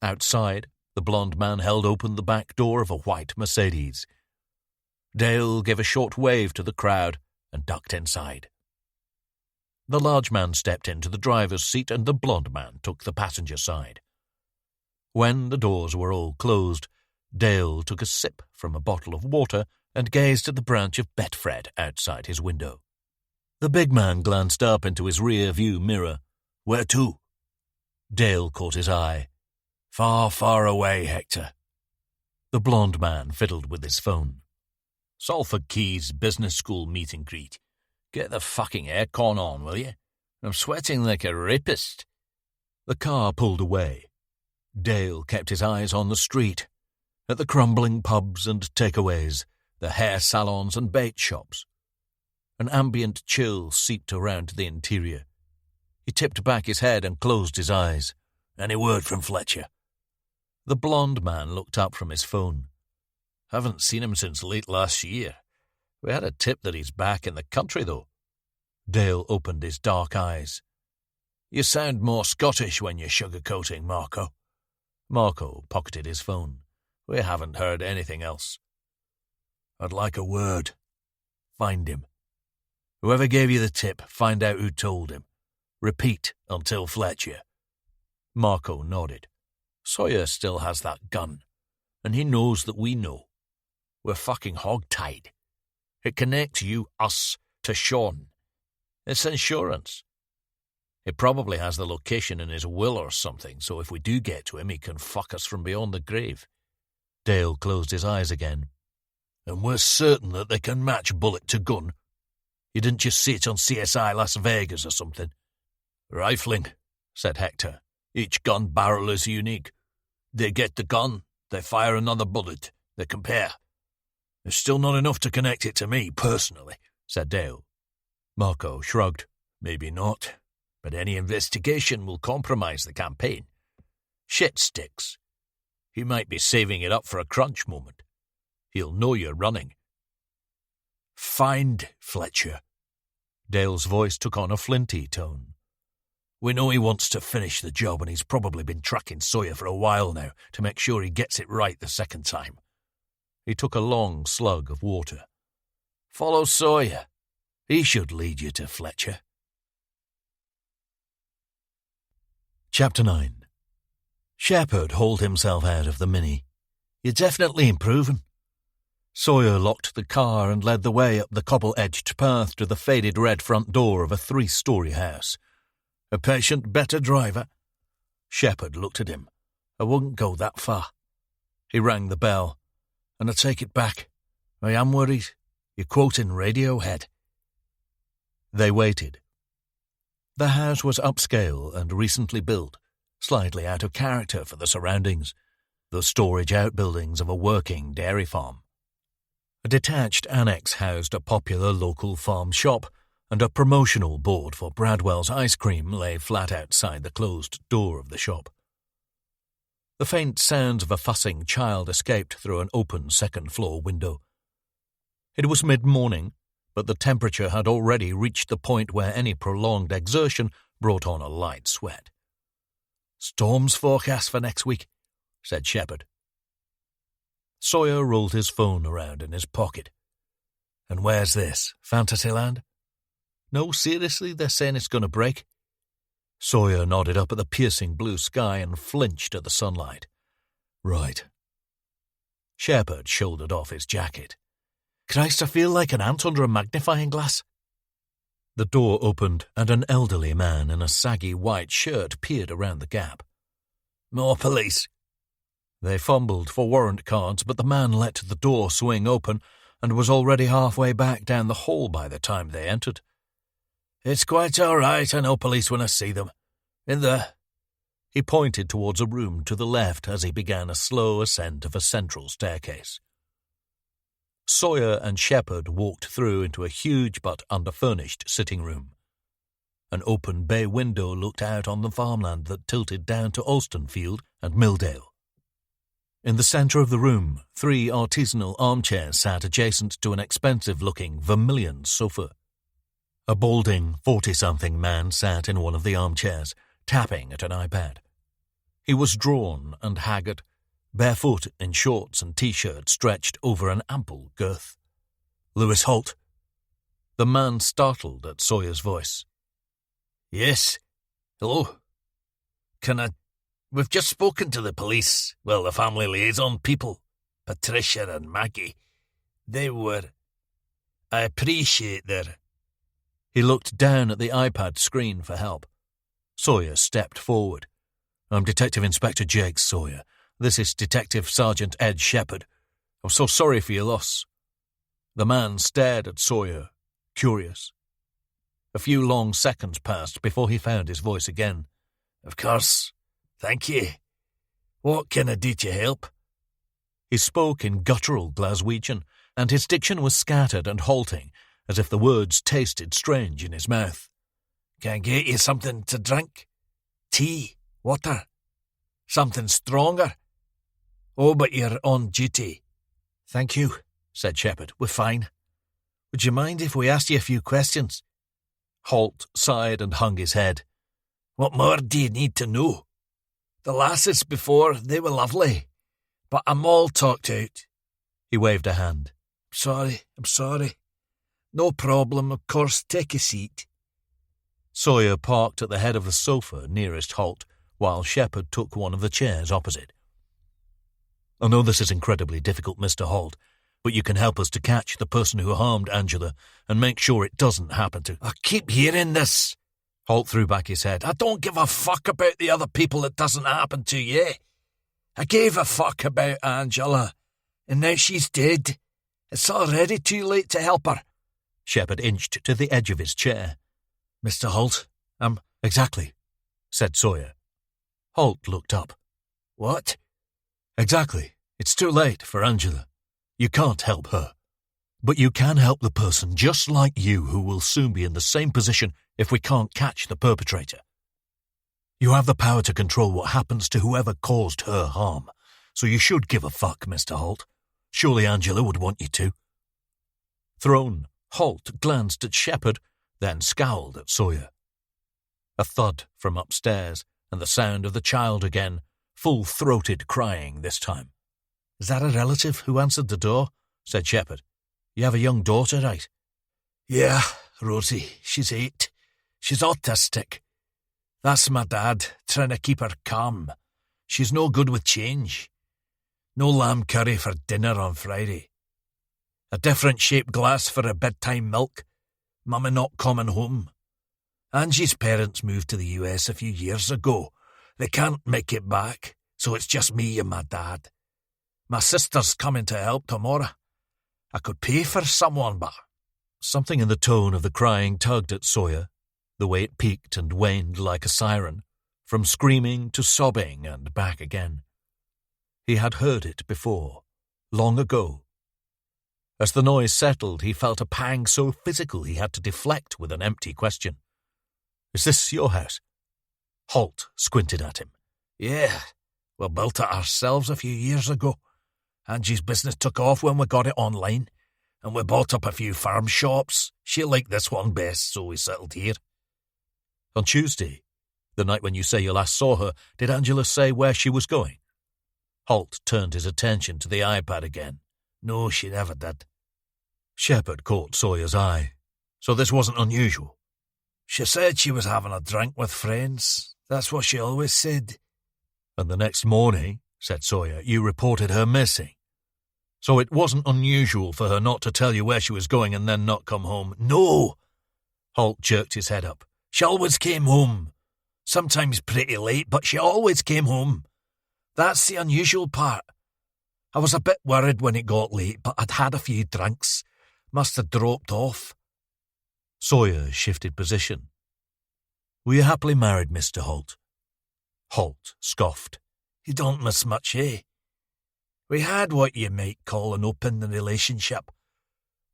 Outside, the blonde man held open the back door of a white Mercedes. Dale gave a short wave to the crowd and ducked inside. The large man stepped into the driver's seat and the blonde man took the passenger side. When the doors were all closed, Dale took a sip from a bottle of water and gazed at the branch of Betfred outside his window. The big man glanced up into his rear-view mirror. Where to? Dale caught his eye. Far, far away, Hector. The blonde man fiddled with his phone. Salford Quays Business School meet and greet. Get the fucking aircon on, will you? I'm sweating like a rapist. The car pulled away. Dale kept his eyes on the street, at the crumbling pubs and takeaways, the hair salons and bait shops. An ambient chill seeped around the interior. He tipped back his head and closed his eyes. Any word from Fletcher? The blonde man looked up from his phone. Haven't seen him since late last year. We had a tip that he's back in the country, though. Dale opened his dark eyes. You sound more Scottish when you're sugarcoating, Marco. Marco pocketed his phone. We haven't heard anything else. I'd like a word. Find him. Whoever gave you the tip, find out who told him. Repeat until Fletcher. Marco nodded. Sawyer still has that gun, and he knows that we know. We're fucking hog-tied. It connects you, us, to Sean. It's insurance. He probably has the location in his will or something, so if we do get to him, he can fuck us from beyond the grave. Dale closed his eyes again. And we're certain that they can match bullet to gun. You didn't just see it on CSI Las Vegas or something. Rifling, said Hector. Each gun barrel is unique. They get the gun, they fire another bullet, they compare. There's still not enough to connect it to me, personally, said Dale. Marco shrugged. Maybe not, but any investigation will compromise the campaign. Shit sticks. He might be saving it up for a crunch moment. He'll know you're running. Find Fletcher. Dale's voice took on a flinty tone. We know he wants to finish the job, and he's probably been tracking Sawyer for a while now to make sure he gets it right the second time. He took a long slug of water. Follow Sawyer. He should lead you to Fletcher. Chapter 9. Shepherd hauled himself out of the Mini. You're definitely improving. Sawyer locked the car and led the way up the cobble-edged path to the faded red front door of a 3-story house. A patient, better driver. Shepherd looked at him. I wouldn't go that far. He rang the bell. And I take it back. I am worried. You're quoting Radiohead. They waited. The house was upscale and recently built, slightly out of character for the surroundings, the storage outbuildings of a working dairy farm. A detached annex housed a popular local farm shop, and a promotional board for Bradwell's ice cream lay flat outside the closed door of the shop. The faint sounds of a fussing child escaped through an open second-floor window. It was mid-morning, but the temperature had already reached the point where any prolonged exertion brought on a light sweat. "Storms forecast for next week," said Shepherd. Sawyer rolled his phone around in his pocket. "And where's this? Fantasyland?" "No, seriously, they're saying it's going to break." Sawyer nodded up at the piercing blue sky and flinched at the sunlight. "Right." Shepherd shouldered off his jacket. "Christ, I feel like an ant under a magnifying glass." The door opened and an elderly man in a saggy white shirt peered around the gap. "More police." They fumbled for warrant cards, but the man let the door swing open and was already halfway back down the hall by the time they entered. "It's quite all right, I know police when I see them. In the—" He pointed towards a room to the left as he began a slow ascent of a central staircase. Sawyer and Shepherd walked through into a huge but underfurnished sitting room. An open bay window looked out on the farmland that tilted down to Alstonfield and Milldale. In the centre of the room, 3 artisanal armchairs sat adjacent to an expensive-looking vermilion sofa. A balding 40-something man sat in one of the armchairs, tapping at an iPad. He was drawn and haggard, barefoot in shorts and T-shirt stretched over an ample girth. "Lewis Holt." The man startled at Sawyer's voice. "Yes. Hello. We've just spoken to the police. Well, the family liaison people, Patricia and Maggie. They were... I appreciate their..." He looked down at the iPad screen for help. Sawyer stepped forward. "I'm Detective Inspector Jake Sawyer. This is Detective Sergeant Ed Shepherd. I'm so sorry for your loss." The man stared at Sawyer, curious. A few long seconds passed before he found his voice again. "Of course. Thank you. What can I do to help?" He spoke in guttural Glaswegian, and his diction was scattered and halting, as if the words tasted strange in his mouth. "Can I get you something to drink? Tea? Water? Something stronger? Oh, but you're on duty." "Thank you," said Shepherd. "We're fine. Would you mind if we asked you a few questions?" Holt sighed and hung his head. "What more do you need to know? The lasses before, they were lovely, but I'm all talked out." He waved a hand. I'm sorry. No problem, of course, take a seat." Sawyer parked at the head of the sofa nearest Holt, while Shepherd took one of the chairs opposite. "I know this is incredibly difficult, Mr. Holt, but you can help us to catch the person who harmed Angela and make sure it doesn't happen to..." "I keep hearing this." Holt threw back his head. "I don't give a fuck about the other people it doesn't happen to yet. I gave a fuck about Angela, and now she's dead. It's already too late to help her." Shepherd inched to the edge of his chair. "Mr. Holt, Exactly," said Sawyer. Holt looked up. "What?" "Exactly. It's too late for Angela. You can't help her. But you can help the person just like you who will soon be in the same position if we can't catch the perpetrator. You have the power to control what happens to whoever caused her harm, so you should give a fuck, Mr. Holt. Surely Angela would want you to." Thrown, Holt glanced at Shepherd, then scowled at Sawyer. A thud from upstairs, and the sound of the child again, full-throated crying this time. "Is that a relative who answered the door?" said Shepherd. "You have a young daughter, right?" "Yeah, Rosie. She's 8. She's autistic. That's my dad, trying to keep her calm. She's no good with change. No lamb curry for dinner on Friday. A different-shaped glass for her bedtime milk. Mummy not coming home. Angie's parents moved to the US a few years ago. They can't make it back, so it's just me and my dad. My sister's coming to help tomorrow. I could pay for someone, but..." Something in the tone of the crying tugged at Sawyer, the way it peaked and waned like a siren, from screaming to sobbing and back again. He had heard it before, long ago. As the noise settled, he felt a pang so physical he had to deflect with an empty question. "Is this your house?" Holt squinted at him. "Yeah, we built it ourselves a few years ago. Angie's business took off when we got it online. and we bought up a few farm shops. She liked this one best, so we settled here. On Tuesday, the night when you say you last saw her, did Angela say where she was going? Holt turned his attention to the iPad again. No, she never did. Shepherd caught Sawyer's eye. So this wasn't unusual. She said she was having a drink with friends. That's what she always said. And the next morning, said Sawyer, you reported her missing. So it wasn't unusual for her not to tell you where she was going and then not come home. No! Holt jerked his head up. She always came home. Sometimes pretty late, but she always came home. That's the unusual part. I was a bit worried when it got late, but I'd had a few drinks. Must have dropped off. Sawyer shifted position. Were you happily married, Mr. Holt? Holt scoffed. You don't miss much, eh? We had what you might call an open relationship.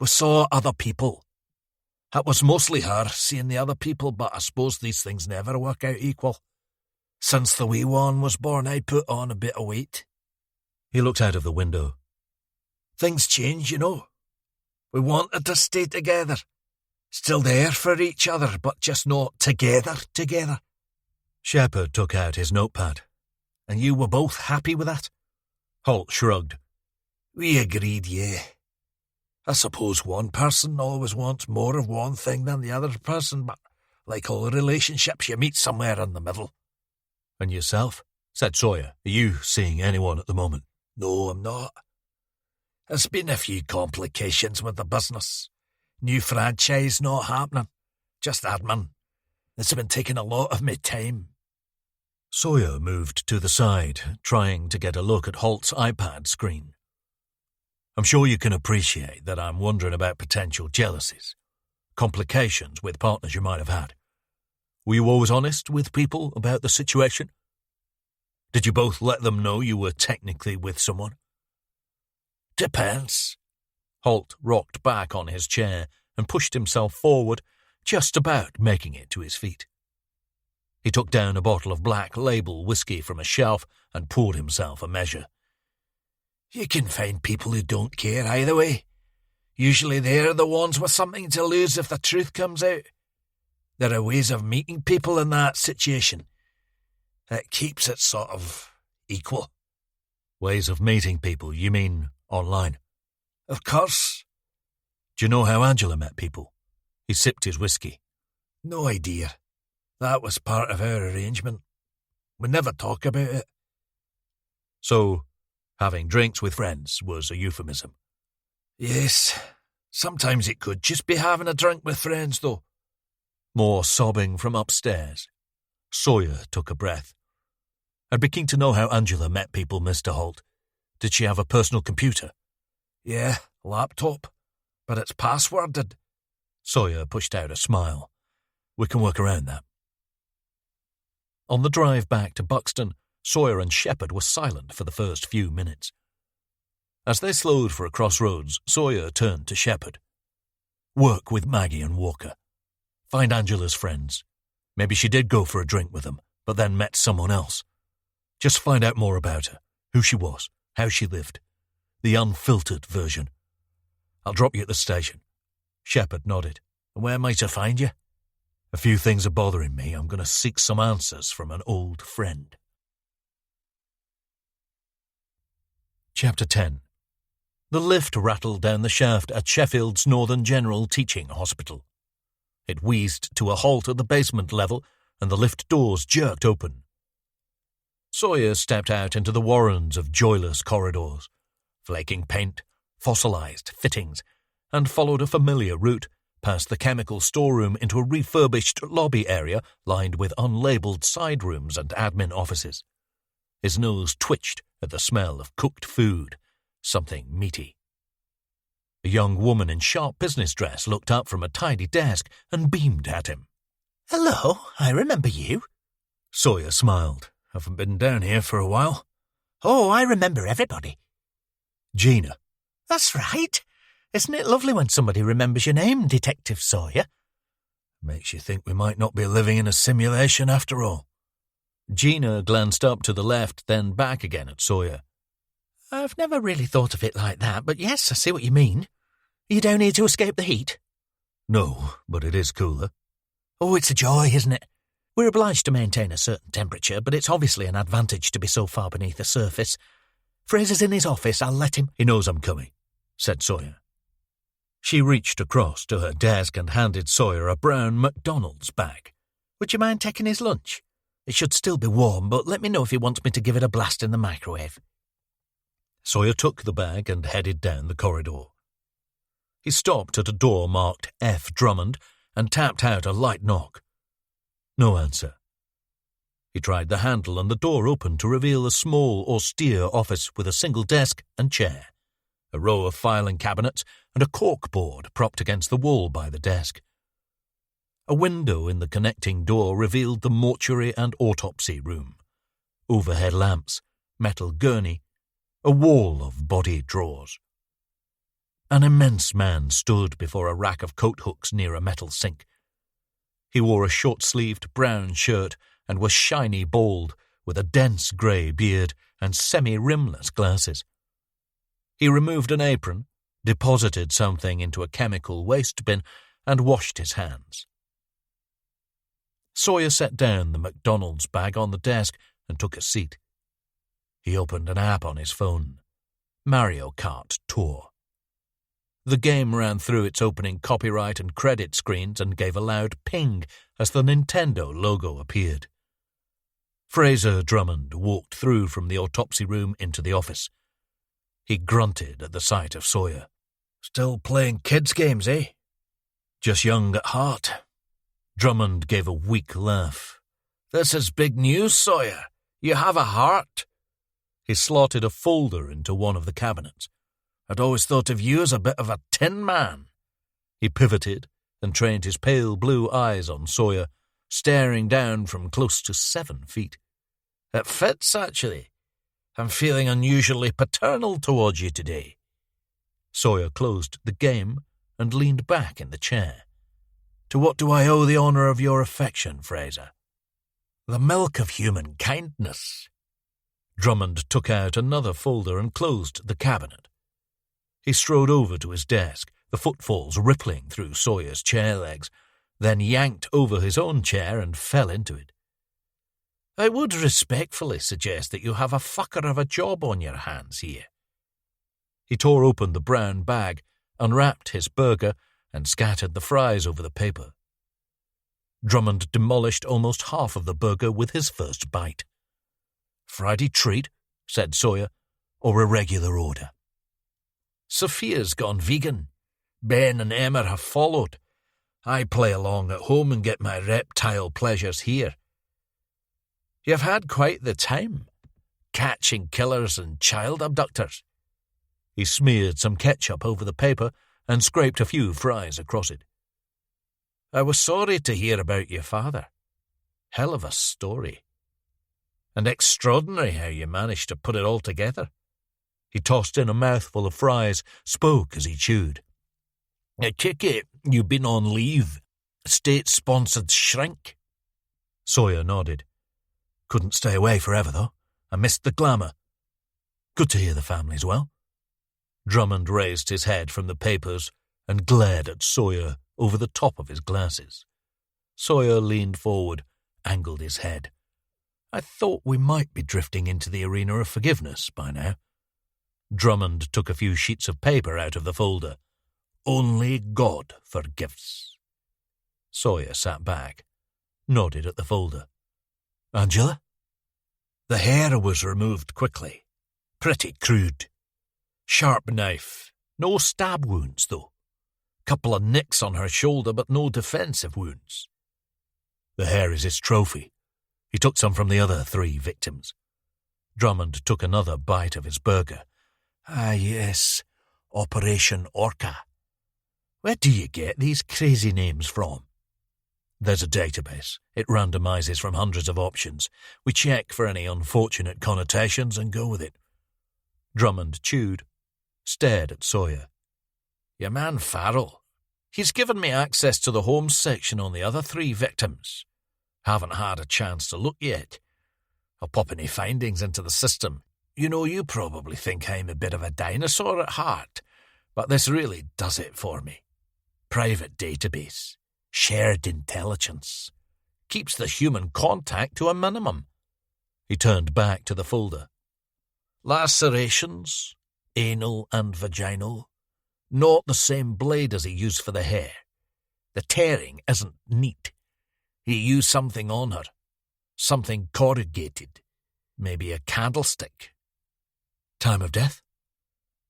We saw other people. It was mostly her seeing the other people, but I suppose these things never work out equal. Since the wee one was born, I put on a bit of weight. He looked out of the window. Things change, you know. We wanted to stay together. Still there for each other, but just not together. Shepherd took out his notepad. And you were both happy with that? Holt shrugged. We agreed, yeah. I suppose one person always wants more of one thing than the other person, but like all relationships, you meet somewhere in the middle. And yourself? Said Sawyer. Are you seeing anyone at the moment? No, I'm not. There's been a few complications with the business. New franchise not happening. Just admin. It's been taking a lot of my time. Sawyer moved to the side, trying to get a look at Holt's iPad screen. I'm sure you can appreciate that I'm wondering about potential jealousies, complications with partners you might have had. Were you always honest with people about the situation? Did you both let them know you were technically with someone? Depends. Holt rocked back on his chair and pushed himself forward, just about making it to his feet. He took down a bottle of Black Label whiskey from a shelf and poured himself a measure. You can find people who don't care either way. Usually they're the ones with something to lose if the truth comes out. There are ways of meeting people in that situation. It keeps it sort of equal. Ways of meeting people, you mean online? Of course. Do you know how Angela met people? He sipped his whiskey. No idea. That was part of our arrangement. We never talk about it. So, having drinks with friends was a euphemism? Yes. Sometimes it could just be having a drink with friends, though. More sobbing from upstairs. Sawyer took a breath. I'd be keen to know how Angela met people, Mr. Holt. Did she have a personal computer? Yeah, laptop. But it's passworded. Sawyer pushed out a smile. We can work around that. On the drive back to Buxton, Sawyer and Shepherd were silent for the first few minutes. As they slowed for a crossroads, Sawyer turned to Shepherd. Work with Maggie and Walker. Find Angela's friends. Maybe she did go for a drink with them, but then met someone else. Just find out more about her, who she was, how she lived. The unfiltered version. I'll drop you at the station. Shepherd nodded. And where might I find you? A few things are bothering me. I'm going to seek some answers from an old friend. Chapter 10. The lift rattled down the shaft at Sheffield's Northern General Teaching Hospital. It wheezed to a halt at the basement level, and the lift doors jerked open. Sawyer stepped out into the warrens of joyless corridors, flaking paint, fossilized fittings, and followed a familiar route past the chemical storeroom into a refurbished lobby area lined with unlabeled side rooms and admin offices. His nose twitched at the smell of cooked food, something meaty. A young woman in sharp business dress looked up from a tidy desk and beamed at him. "Hello, I remember you." Sawyer smiled. "Haven't been down here for a while." "Oh, I remember everybody." "Gina." "That's right. Isn't it lovely when somebody remembers your name, Detective Sawyer?" "Makes you think we might not be living in a simulation after all." Gina glanced up to the left, then back again at Sawyer. "I've never really thought of it like that, but yes, I see what you mean." You down here to escape the heat? No, but it is cooler. Oh, it's a joy, isn't it? We're obliged to maintain a certain temperature, but it's obviously an advantage to be so far beneath the surface. Fraser's in his office, I'll let him— He knows I'm coming, said Sawyer. She reached across to her desk and handed Sawyer a brown McDonald's bag. Would you mind taking his lunch? It should still be warm, but let me know if he wants me to give it a blast in the microwave. Sawyer took the bag and headed down the corridor. He stopped at a door marked F. Drummond and tapped out a light knock. No answer. He tried the handle and the door opened to reveal a small, austere office with a single desk and chair, a row of filing cabinets and a corkboard propped against the wall by the desk. A window in the connecting door revealed the mortuary and autopsy room, overhead lamps, metal gurney, a wall of body drawers. An immense man stood before a rack of coat hooks near a metal sink. He wore a short-sleeved brown shirt and was shiny bald, with a dense grey beard and semi-rimless glasses. He removed an apron, deposited something into a chemical waste bin, and washed his hands. Sawyer set down the McDonald's bag on the desk and took a seat. He opened an app on his phone. Mario Kart Tour. The game ran through its opening copyright and credit screens and gave a loud ping as the Nintendo logo appeared. Fraser Drummond walked through from the autopsy room into the office. He grunted at the sight of Sawyer. Still playing kids' games, eh? Just young at heart. Drummond gave a weak laugh. This is big news, Sawyer. You have a heart. He slotted a folder into one of the cabinets. I'd always thought of you as a bit of a tin man. He pivoted and trained his pale blue eyes on Sawyer, staring down from close to 7 feet. It fits, actually. I'm feeling unusually paternal towards you today. Sawyer closed the game and leaned back in the chair. To what do I owe the honour of your affection, Fraser? The milk of human kindness. Drummond took out another folder and closed the cabinet. He strode over to his desk, the footfalls rippling through Sawyer's chair legs, then yanked over his own chair and fell into it. I would respectfully suggest that you have a fucker of a job on your hands here. He tore open the brown bag, unwrapped his burger, and scattered the fries over the paper. Drummond demolished almost half of the burger with his first bite. Friday treat, said Sawyer, or a regular order? Sophia's gone vegan. Ben and Emma have followed. I play along at home and get my reptile pleasures here. You've had quite the time, catching killers and child abductors. He smeared some ketchup over the paper and scraped a few fries across it. I was sorry to hear about your father. Hell of a story. And extraordinary how you managed to put it all together. He tossed in a mouthful of fries, spoke as he chewed. I take it you've been on leave. State-sponsored shrink? Sawyer nodded. Couldn't stay away forever, though. I missed the glamour. Good to hear the family's well. Drummond raised his head from the papers and glared at Sawyer over the top of his glasses. Sawyer leaned forward, angled his head. I thought we might be drifting into the arena of forgiveness by now. Drummond took a few sheets of paper out of the folder. Only God forgives. Sawyer sat back, nodded at the folder. Angela? The hair was removed quickly. Pretty crude. Sharp knife. No stab wounds, though. Couple of nicks on her shoulder, but no defensive wounds. The hair is his trophy. He took some from the other 3 victims. Drummond took another bite of his burger. Ah, yes. Operation Orca. Where do you get these crazy names from? There's a database. It randomizes from hundreds of options. We check for any unfortunate connotations and go with it. Drummond chewed, stared at Sawyer. Your man Farrell. He's given me access to the home section on the other 3 victims. Haven't had a chance to look yet. I'll pop any findings into the system. You know, you probably think I'm a bit of a dinosaur at heart, But this really does it for me. Private database, shared intelligence, keeps the human contact to a minimum. He turned back to the folder. Lacerations, anal and vaginal, not the same blade as he used for the hair. The tearing isn't neat. He used something on her, something corrugated, maybe a candlestick. Time of death?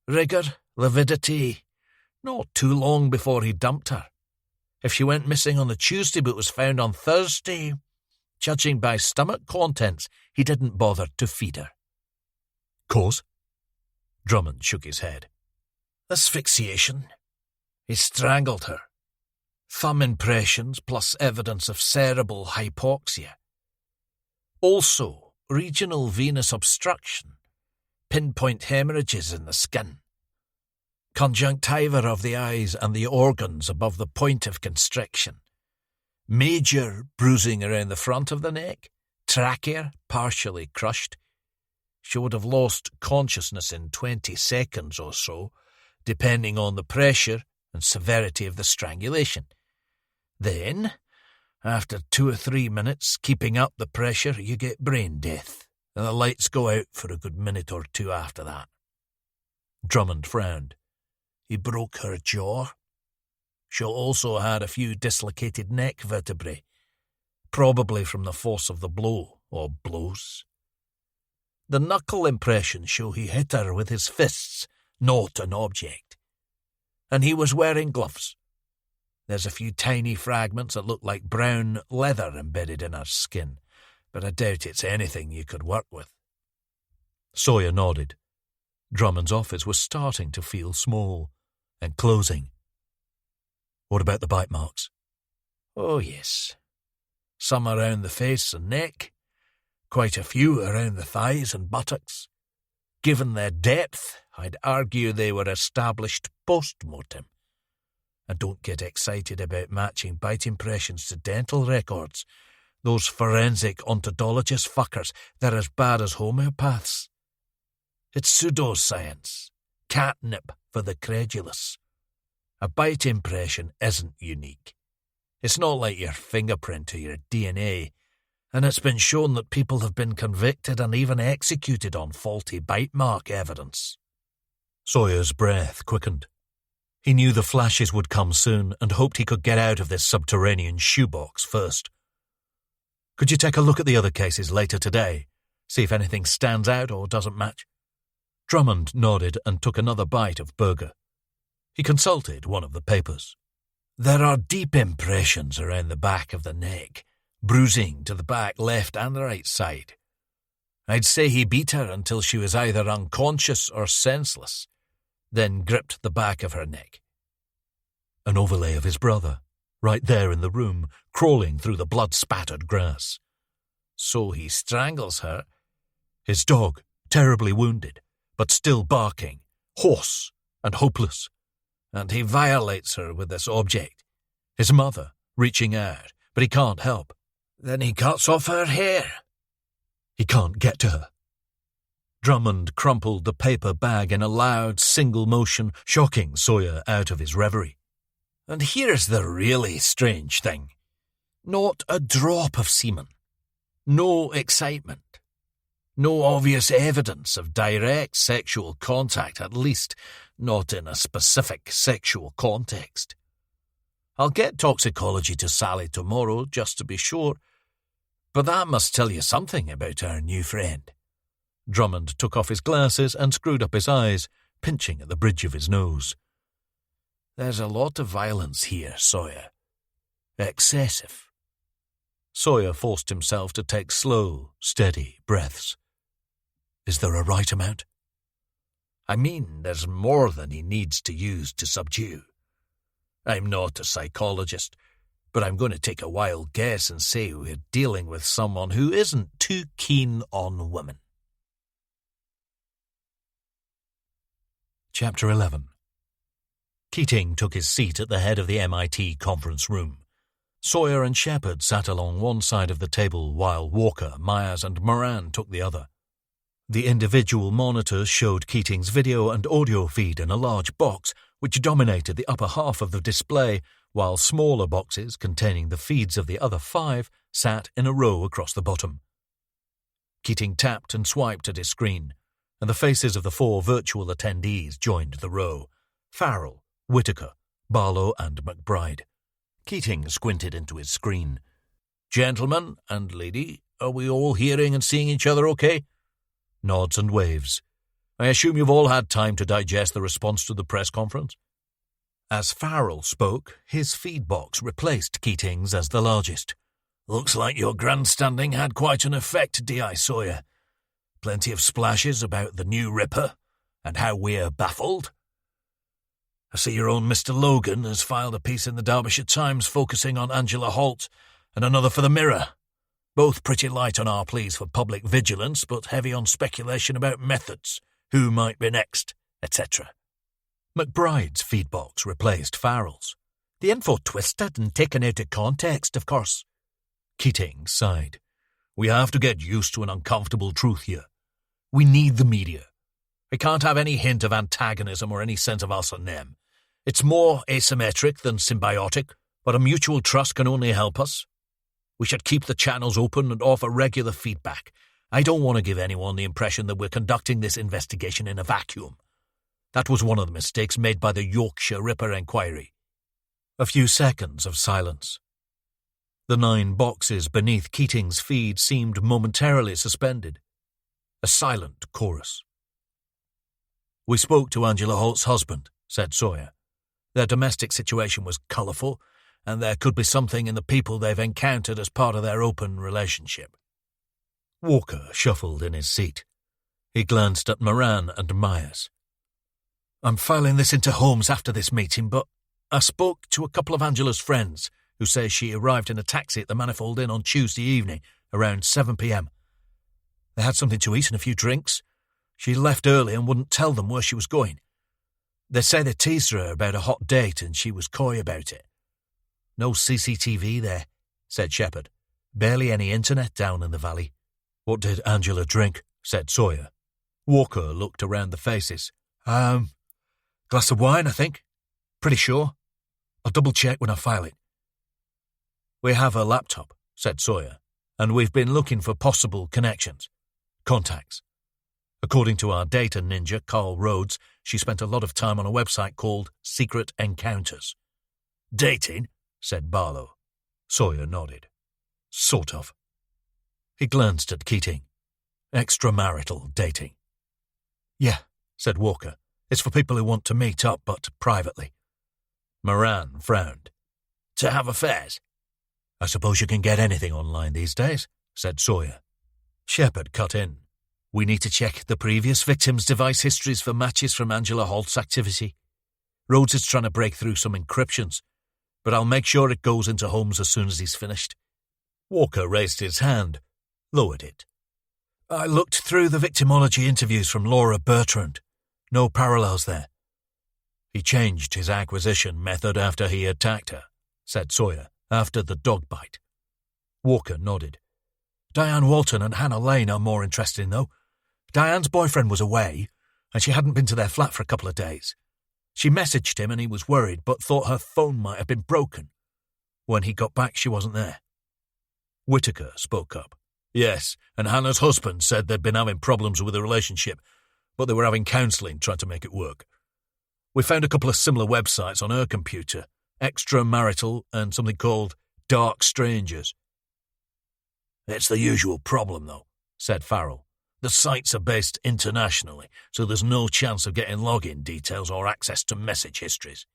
Rigor, lividity, not too long before he dumped her. If she went missing on the Tuesday but was found on Thursday, judging by stomach contents, he didn't bother to feed her. Cause? Drummond shook his head. Asphyxiation. He strangled her. Thumb impressions plus evidence of cerebral hypoxia. Also, regional venous obstruction, pinpoint hemorrhages in the skin, conjunctiva of the eyes and the organs above the point of constriction, major bruising around the front of the neck, trachea partially crushed. She would have lost consciousness in 20 seconds or so, depending on the pressure and severity of the strangulation. Then, after 2 or 3 minutes keeping up the pressure, you get brain death, and the lights go out for a good minute or two after that. Drummond frowned. He broke her jaw. She also had a few dislocated neck vertebrae, probably from the force of the blow or blows. The knuckle impressions show he hit her with his fists, not an object. And he was wearing gloves. There's a few tiny fragments that look like brown leather embedded in her skin, but I doubt it's anything you could work with. Sawyer nodded. Drummond's office was starting to feel small and closing. What about the bite marks? Oh, yes. Some around the face and neck, quite a few around the thighs and buttocks. Given their depth, I'd argue they were established post-mortem. And don't get excited about matching bite impressions to dental records. Those forensic ontologist fuckers, they're as bad as homeopaths. It's pseudoscience, catnip for the credulous. A bite impression isn't unique. It's not like your fingerprint or your DNA, and it's been shown that people have been convicted and even executed on faulty bite mark evidence. Sawyer's breath quickened. He knew the flashes would come soon and hoped he could get out of this subterranean shoebox first. Could you take a look at the other cases later today? See if anything stands out or doesn't match? Drummond nodded and took another bite of burger. He consulted one of the papers. There are deep impressions around the back of the neck, bruising to the back left and right side. I'd say he beat her until she was either unconscious or senseless, then gripped the back of her neck. An overlay of his brother, right there in the room, crawling through the blood-spattered grass. So he strangles her. His dog, terribly wounded, but still barking, hoarse and hopeless. And he violates her with this object. His mother, reaching out, but he can't help. Then he cuts off her hair. He can't get to her. Drummond crumpled the paper bag in a loud single motion, shocking Sawyer out of his reverie. And here's the really strange thing. Not a drop of semen. No excitement. No obvious evidence of direct sexual contact, at least not in a specific sexual context. I'll get toxicology to Sally tomorrow, just to be sure, but that must tell you something about our new friend. Drummond took off his glasses and screwed up his eyes, pinching at the bridge of his nose. There's a lot of violence here, Sawyer. Excessive. Sawyer forced himself to take slow, steady breaths. Is there a right amount? I mean, there's more than he needs to use to subdue. I'm not a psychologist, but I'm going to take a wild guess and say we're dealing with someone who isn't too keen on women. Chapter 11. Keating took his seat at the head of the MIT conference room. Sawyer and Shepard sat along one side of the table while Walker, Myers and Moran took the other. The individual monitors showed Keating's video and audio feed in a large box, which dominated the upper half of the display, while smaller boxes containing the feeds of the other 5 sat in a row across the bottom. Keating tapped and swiped at his screen, and the faces of the 4 virtual attendees joined the row: Farrell, Whitaker, Barlow and McBride. Keating squinted into his screen. "Gentlemen and lady, are we all hearing and seeing each other okay?" Nods and waves. "I assume you've all had time to digest the response to the press conference?" As Farrell spoke, his feed box replaced Keating's as the largest. "Looks like your grandstanding had quite an effect, D.I. Sawyer. Plenty of splashes about the new Ripper and how we're baffled. I see your own Mr. Logan has filed a piece in the Derbyshire Times focusing on Angela Holt, and another for the Mirror. Both pretty light on our pleas for public vigilance, but heavy on speculation about methods, who might be next, etc." McBride's feedbox replaced Farrell's. "The info twisted and taken out of context, of course." Keating sighed. "We have to get used to an uncomfortable truth here. We need the media. We can't have any hint of antagonism or any sense of us and them. It's more asymmetric than symbiotic, but a mutual trust can only help us. We should keep the channels open and offer regular feedback. I don't want to give anyone the impression that we're conducting this investigation in a vacuum. That was one of the mistakes made by the Yorkshire Ripper inquiry." A few seconds of silence. The 9 boxes beneath Keating's feed seemed momentarily suspended. A silent chorus. "We spoke to Angela Holt's husband," said Sawyer. "Their domestic situation was colourful, and there could be something in the people they've encountered as part of their open relationship." Walker shuffled in his seat. He glanced at Moran and Myers. "I'm filing this into Holmes after this meeting, but I spoke to a couple of Angela's friends who say she arrived in a taxi at the Manifold Inn on Tuesday evening around 7 p.m. They had something to eat and a few drinks. She left early and wouldn't tell them where she was going. They say they teased her about a hot date and she was coy about it. No CCTV there," said Shepherd. "Barely any internet down in the valley." "What did Angela drink?" said Sawyer. Walker looked around the faces. Glass of wine, I think. Pretty sure. I'll double-check when I file it." "We have her laptop," said Sawyer, "and we've been looking for possible connections. Contacts. According to our data ninja, Carl Rhodes, she spent a lot of time on a website called Secret Encounters." "Dating?" said Barlow. Sawyer nodded. "Sort of." He glanced at Keating. "Extramarital dating." "Yeah," said Walker. "It's for people who want to meet up, but privately." Moran frowned. "To have affairs?" "I suppose you can get anything online these days," said Sawyer. Shepherd cut in. "We need to check the previous victims' device histories for matches from Angela Holt's activity. Rhodes is trying to break through some encryptions, but I'll make sure it goes into Holmes as soon as he's finished." Walker raised his hand, lowered it. "I looked through the victimology interviews from Laura Bertrand. No parallels there." "He changed his acquisition method after he attacked her," said Sawyer, "after the dog bite." Walker nodded. "Diane Walton and Hannah Lane are more interesting, though. Diane's boyfriend was away, and she hadn't been to their flat for a couple of days. She messaged him and he was worried, but thought her phone might have been broken. When he got back, she wasn't there." Whitaker spoke up. "Yes, and Hannah's husband said they'd been having problems with the relationship, but they were having counselling trying to make it work. We found a couple of similar websites on her computer, Extramarital and something called Dark Strangers." "It's the usual problem, though," said Farrell. "The sites are based internationally, so there's no chance of getting login details or access to message histories."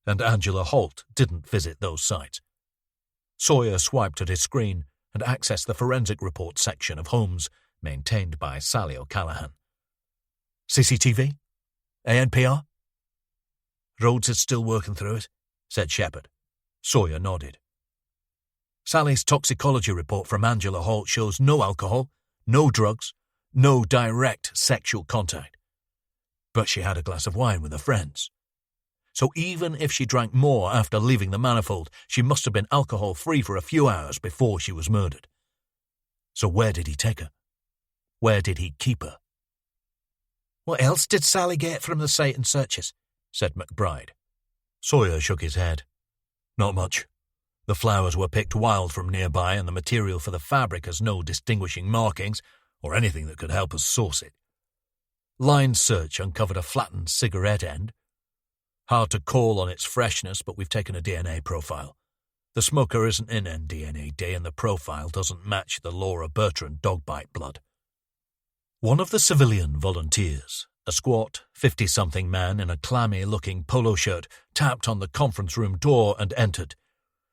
"And Angela Holt didn't visit those sites." Sawyer swiped at his screen and accessed the forensic report section of Holmes, maintained by Sally O'Callaghan. "CCTV? ANPR?" "Rhodes is still working through it," said Shepherd. Sawyer nodded. "Sally's toxicology report from Angela Holt shows no alcohol, no drugs, no direct sexual contact. But she had a glass of wine with her friends. So even if she drank more after leaving the manifold, she must have been alcohol-free for a few hours before she was murdered. So where did he take her? Where did he keep her?" "What else did Sally get from the site and searches?" said McBride. Sawyer shook his head. Not much. The flowers were picked wild from nearby, and the material for the fabric has no distinguishing markings or anything that could help us source it. Line search uncovered a flattened cigarette end. Hard to call on its freshness, but we've taken a DNA profile. The smoker isn't in NDNA Day, and the profile doesn't match the Laura Bertrand dog bite blood. One of the civilian volunteers, a squat, 50-something man in a clammy-looking polo shirt, tapped on the conference room door and entered.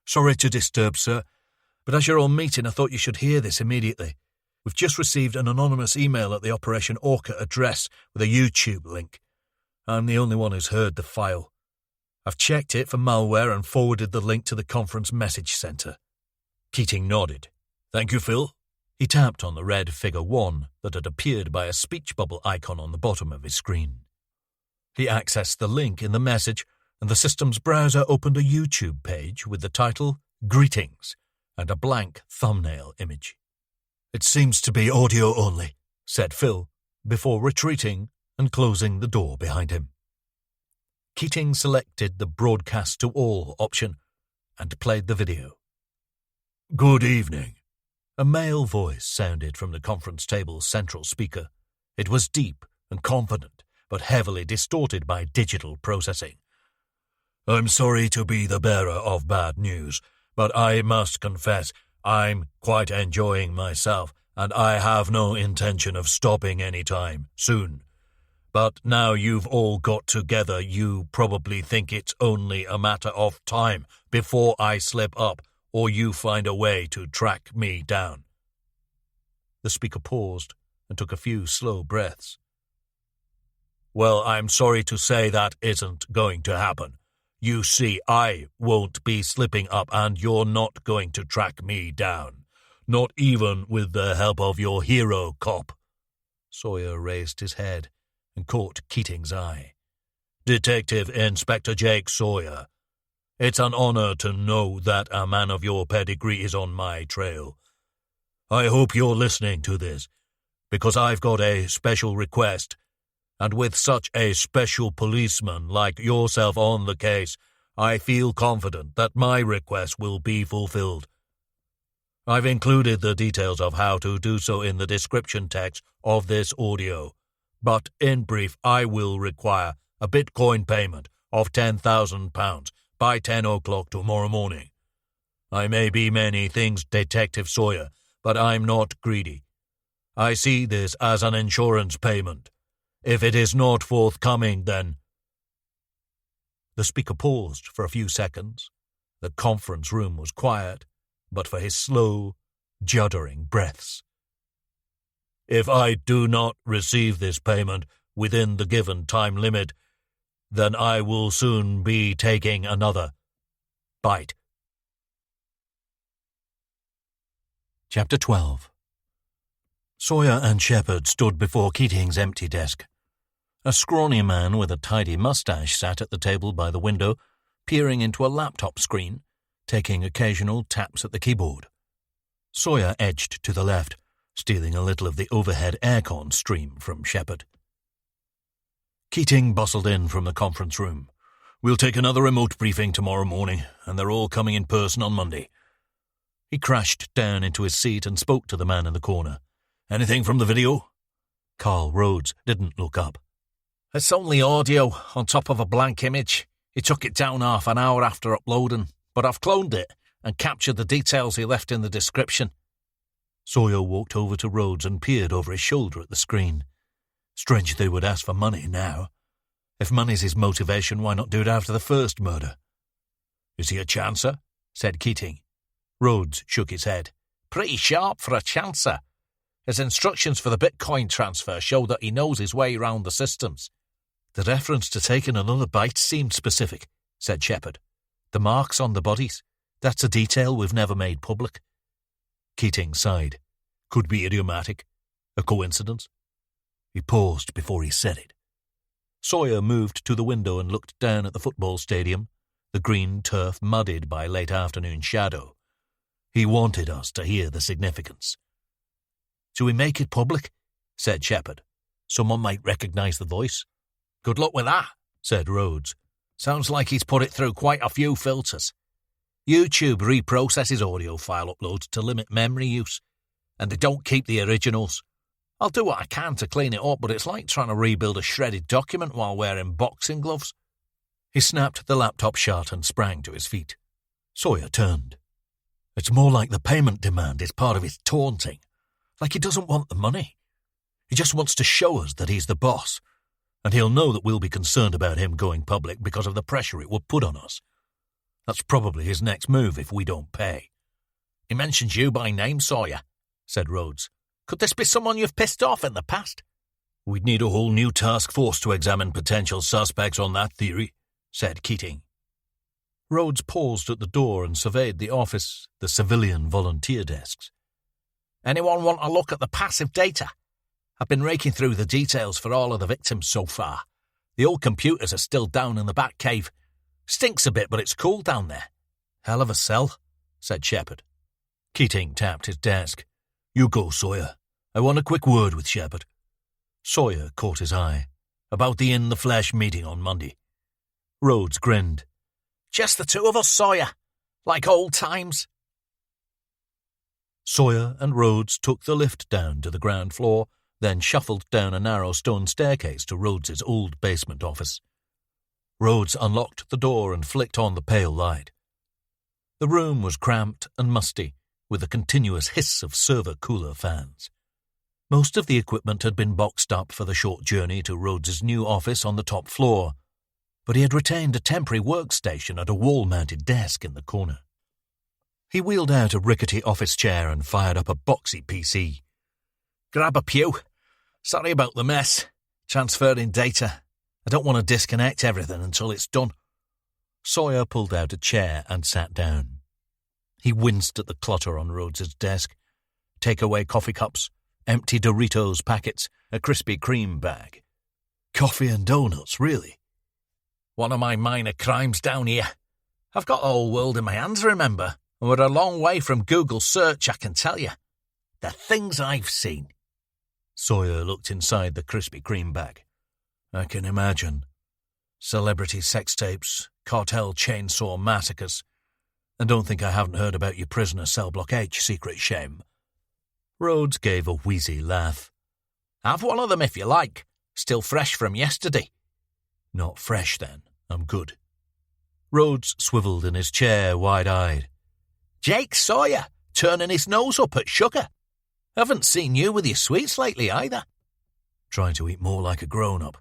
"Sorry to disturb, sir, but as you're all meeting, I thought you should hear this immediately. We've just received an anonymous email at the Operation Orca address with a YouTube link. I'm the only one who's heard the file. I've checked it for malware and forwarded the link to the conference message center." Keating nodded. "Thank you, Phil." He tapped on the red figure 1 that had appeared by a speech bubble icon on the bottom of his screen. He accessed the link in the message, and the system's browser opened a YouTube page with the title Greetings and a blank thumbnail image. "It seems to be audio only," said Phil, before retreating and closing the door behind him. Keating selected the broadcast to all option and played the video. "Good evening." A male voice sounded from the conference table's central speaker. It was deep and confident, but heavily distorted by digital processing. "I'm sorry to be the bearer of bad news, but I must confess I'm quite enjoying myself, and I have no intention of stopping any time soon. But now you've all got together, you probably think it's only a matter of time before I slip up or you find a way to track me down." The speaker paused and took a few slow breaths. "Well, I'm sorry to say that isn't going to happen. You see, I won't be slipping up, and you're not going to track me down. Not even with the help of your hero cop." Sawyer raised his head and caught Keating's eye. "Detective Inspector Jake Sawyer. It's an honor to know that a man of your pedigree is on my trail. I hope you're listening to this, because I've got a special request, and with such a special policeman like yourself on the case, I feel confident that my request will be fulfilled. I've included the details of how to do so in the description text of this audio, but in brief, I will require a Bitcoin payment of £10,000 by 10 o'clock tomorrow morning. I may be many things, Detective Sawyer, but I'm not greedy. I see this as an insurance payment. If it is not forthcoming, then—" The speaker paused for a few seconds. The conference room was quiet, but for his slow, juddering breaths. "If I do not receive this payment within the given time limit, then I will soon be taking another bite." Chapter 12. Sawyer and Shepherd stood before Keating's empty desk. A scrawny man with a tidy mustache sat at the table by the window, peering into a laptop screen, taking occasional taps at the keyboard. Sawyer edged to the left, stealing a little of the overhead aircon stream from Shepherd. Keating bustled in from the conference room. "We'll take another remote briefing tomorrow morning, and they're all coming in person on Monday." He crashed down into his seat and spoke to the man in the corner. "Anything from the video?" Carl Rhodes didn't look up. "It's only audio on top of a blank image. He took it down half an hour after uploading, but I've cloned it and captured the details he left in the description." Sawyer walked over to Rhodes and peered over his shoulder at the screen. Strange they would ask for money now. If money's his motivation, why not do it after the first murder? "Is he a chancer?" said Keating. Rhodes shook his head. "Pretty sharp for a chancer. His instructions for the Bitcoin transfer show that he knows his way around the systems." "The reference to taking another bite seemed specific," said Shepherd. "The marks on the bodies, that's a detail we've never made public." Keating sighed. Could be idiomatic. A coincidence. He paused before he said it. Sawyer moved to the window and looked down at the football stadium, the green turf muddied by late afternoon shadow. He wanted us to hear the significance. "Shall we make it public?" said Shepherd. "Someone might recognize the voice." "Good luck with that," said Rhodes. Sounds like he's put it through quite a few filters. YouTube reprocesses audio file uploads to limit memory use, and they don't keep the originals. I'll do what I can to clean it up, but it's like trying to rebuild a shredded document while wearing boxing gloves. He snapped the laptop shut and sprang to his feet. Sawyer turned. It's more like the payment demand is part of his taunting. Like he doesn't want the money. He just wants to show us that he's the boss, and he'll know that we'll be concerned about him going public because of the pressure it will put on us. That's probably his next move if we don't pay. He mentions you by name, Sawyer, said Rhodes. Could this be someone you've pissed off in the past? We'd need a whole new task force to examine potential suspects on that theory, said Keating. Rhodes paused at the door and surveyed the office, the civilian volunteer desks. Anyone want a look at the passive data? I've been raking through the details for all of the victims so far. The old computers are still down in the back cave. Stinks a bit, but it's cool down there. Hell of a cell, said Shepard. Keating tapped his desk. You go, Sawyer. I want a quick word with Shepard. Sawyer caught his eye. About the in-the-flesh meeting on Monday. Rhodes grinned. Just the two of us, Sawyer. Like old times. Sawyer and Rhodes took the lift down to the ground floor, then shuffled down a narrow stone staircase to Rhodes's old basement office. Rhodes unlocked the door and flicked on the pale light. The room was cramped and musty, with a continuous hiss of server cooler fans. Most of the equipment had been boxed up for the short journey to Rhodes's new office on the top floor, but he had retained a temporary workstation at a wall-mounted desk in the corner. He wheeled out a rickety office chair and fired up a boxy PC. Grab a pew. Sorry about the mess. Transferring data. I don't want to disconnect everything until it's done. Sawyer pulled out a chair and sat down. He winced at the clutter on Rhodes's desk. Takeaway coffee cups, empty Doritos packets, a Krispy Kreme bag. Coffee and donuts, really? One of my minor crimes down here. I've got the whole world in my hands, remember? And we're a long way from Google search, I can tell you. The things I've seen. Sawyer looked inside the Krispy Kreme bag. I can imagine. Celebrity sex tapes, cartel chainsaw massacres. And don't think I haven't heard about your prisoner cell block H secret shame. Rhodes gave a wheezy laugh. Have one of them if you like. Still fresh from yesterday. Not fresh, then. I'm good. Rhodes swiveled in his chair, wide-eyed. Jake Sawyer, turning his nose up at sugar. Haven't seen you with your sweets lately either. Trying to eat more like a grown-up.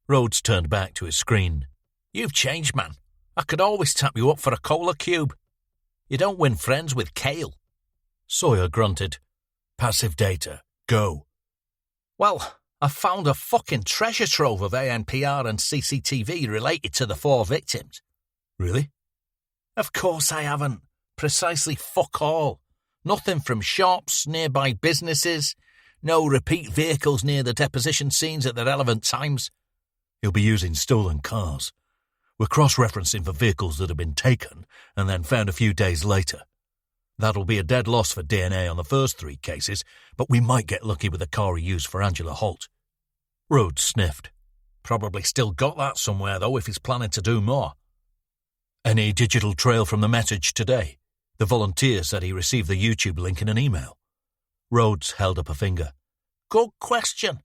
Rhodes turned back to his screen. You've changed, man. I could always tap you up for a cola cube. You don't win friends with kale. Sawyer grunted. Passive data. Go. Well, I've found a fucking treasure trove of ANPR and CCTV related to the 4 victims. Really? Of course I haven't. Precisely fuck all. Nothing from shops, nearby businesses, no repeat vehicles near the deposition scenes at the relevant times. He'll be using stolen cars. We're cross-referencing for vehicles that have been taken and then found a few days later. That'll be a dead loss for DNA on the first 3 cases, but we might get lucky with the car he used for Angela Holt. Rhodes sniffed. Probably still got that somewhere, though, if he's planning to do more. Any digital trail from the message today? The volunteer said he received the YouTube link in an email. Rhodes held up a finger. Good question.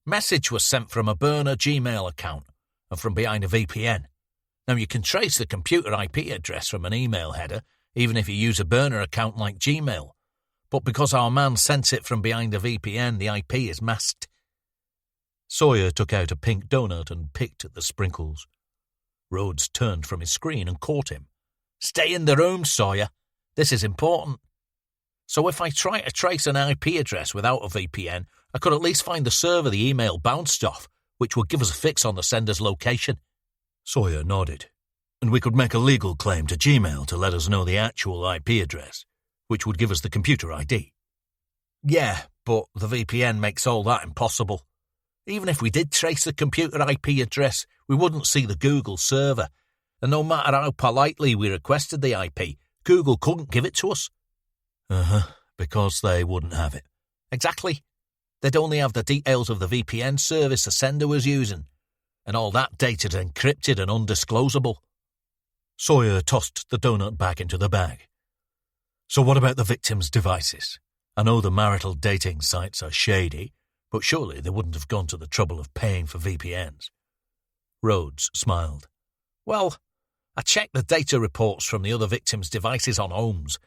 Message was sent from a burner Gmail account and from behind a VPN. Now, you can trace the computer IP address from an email header, even if you use a burner account like Gmail. But because our man sent it from behind a VPN, the IP is masked. Sawyer took out a pink donut and picked at the sprinkles. Rhodes turned from his screen and caught him. Stay in the room, Sawyer. This is important. So if I try to trace an IP address without a VPN, I could at least find the server the email bounced off, which would give us a fix on the sender's location. Sawyer nodded. And we could make a legal claim to Gmail to let us know the actual IP address, which would give us the computer ID. Yeah, but the VPN makes all that impossible. Even if we did trace the computer IP address, we wouldn't see the Google server. And no matter how politely we requested the IP, Google couldn't give it to us. Because they wouldn't have it. Exactly. They'd only have the details of the VPN service the sender was using. and all that data's encrypted and undisclosable. Sawyer tossed the donut back into the bag. So what about the victim's devices? I know the marital dating sites are shady, but surely they wouldn't have gone to the trouble of paying for VPNs. Rhodes smiled. Well, I checked the data reports from the other victims' devices on Holmes,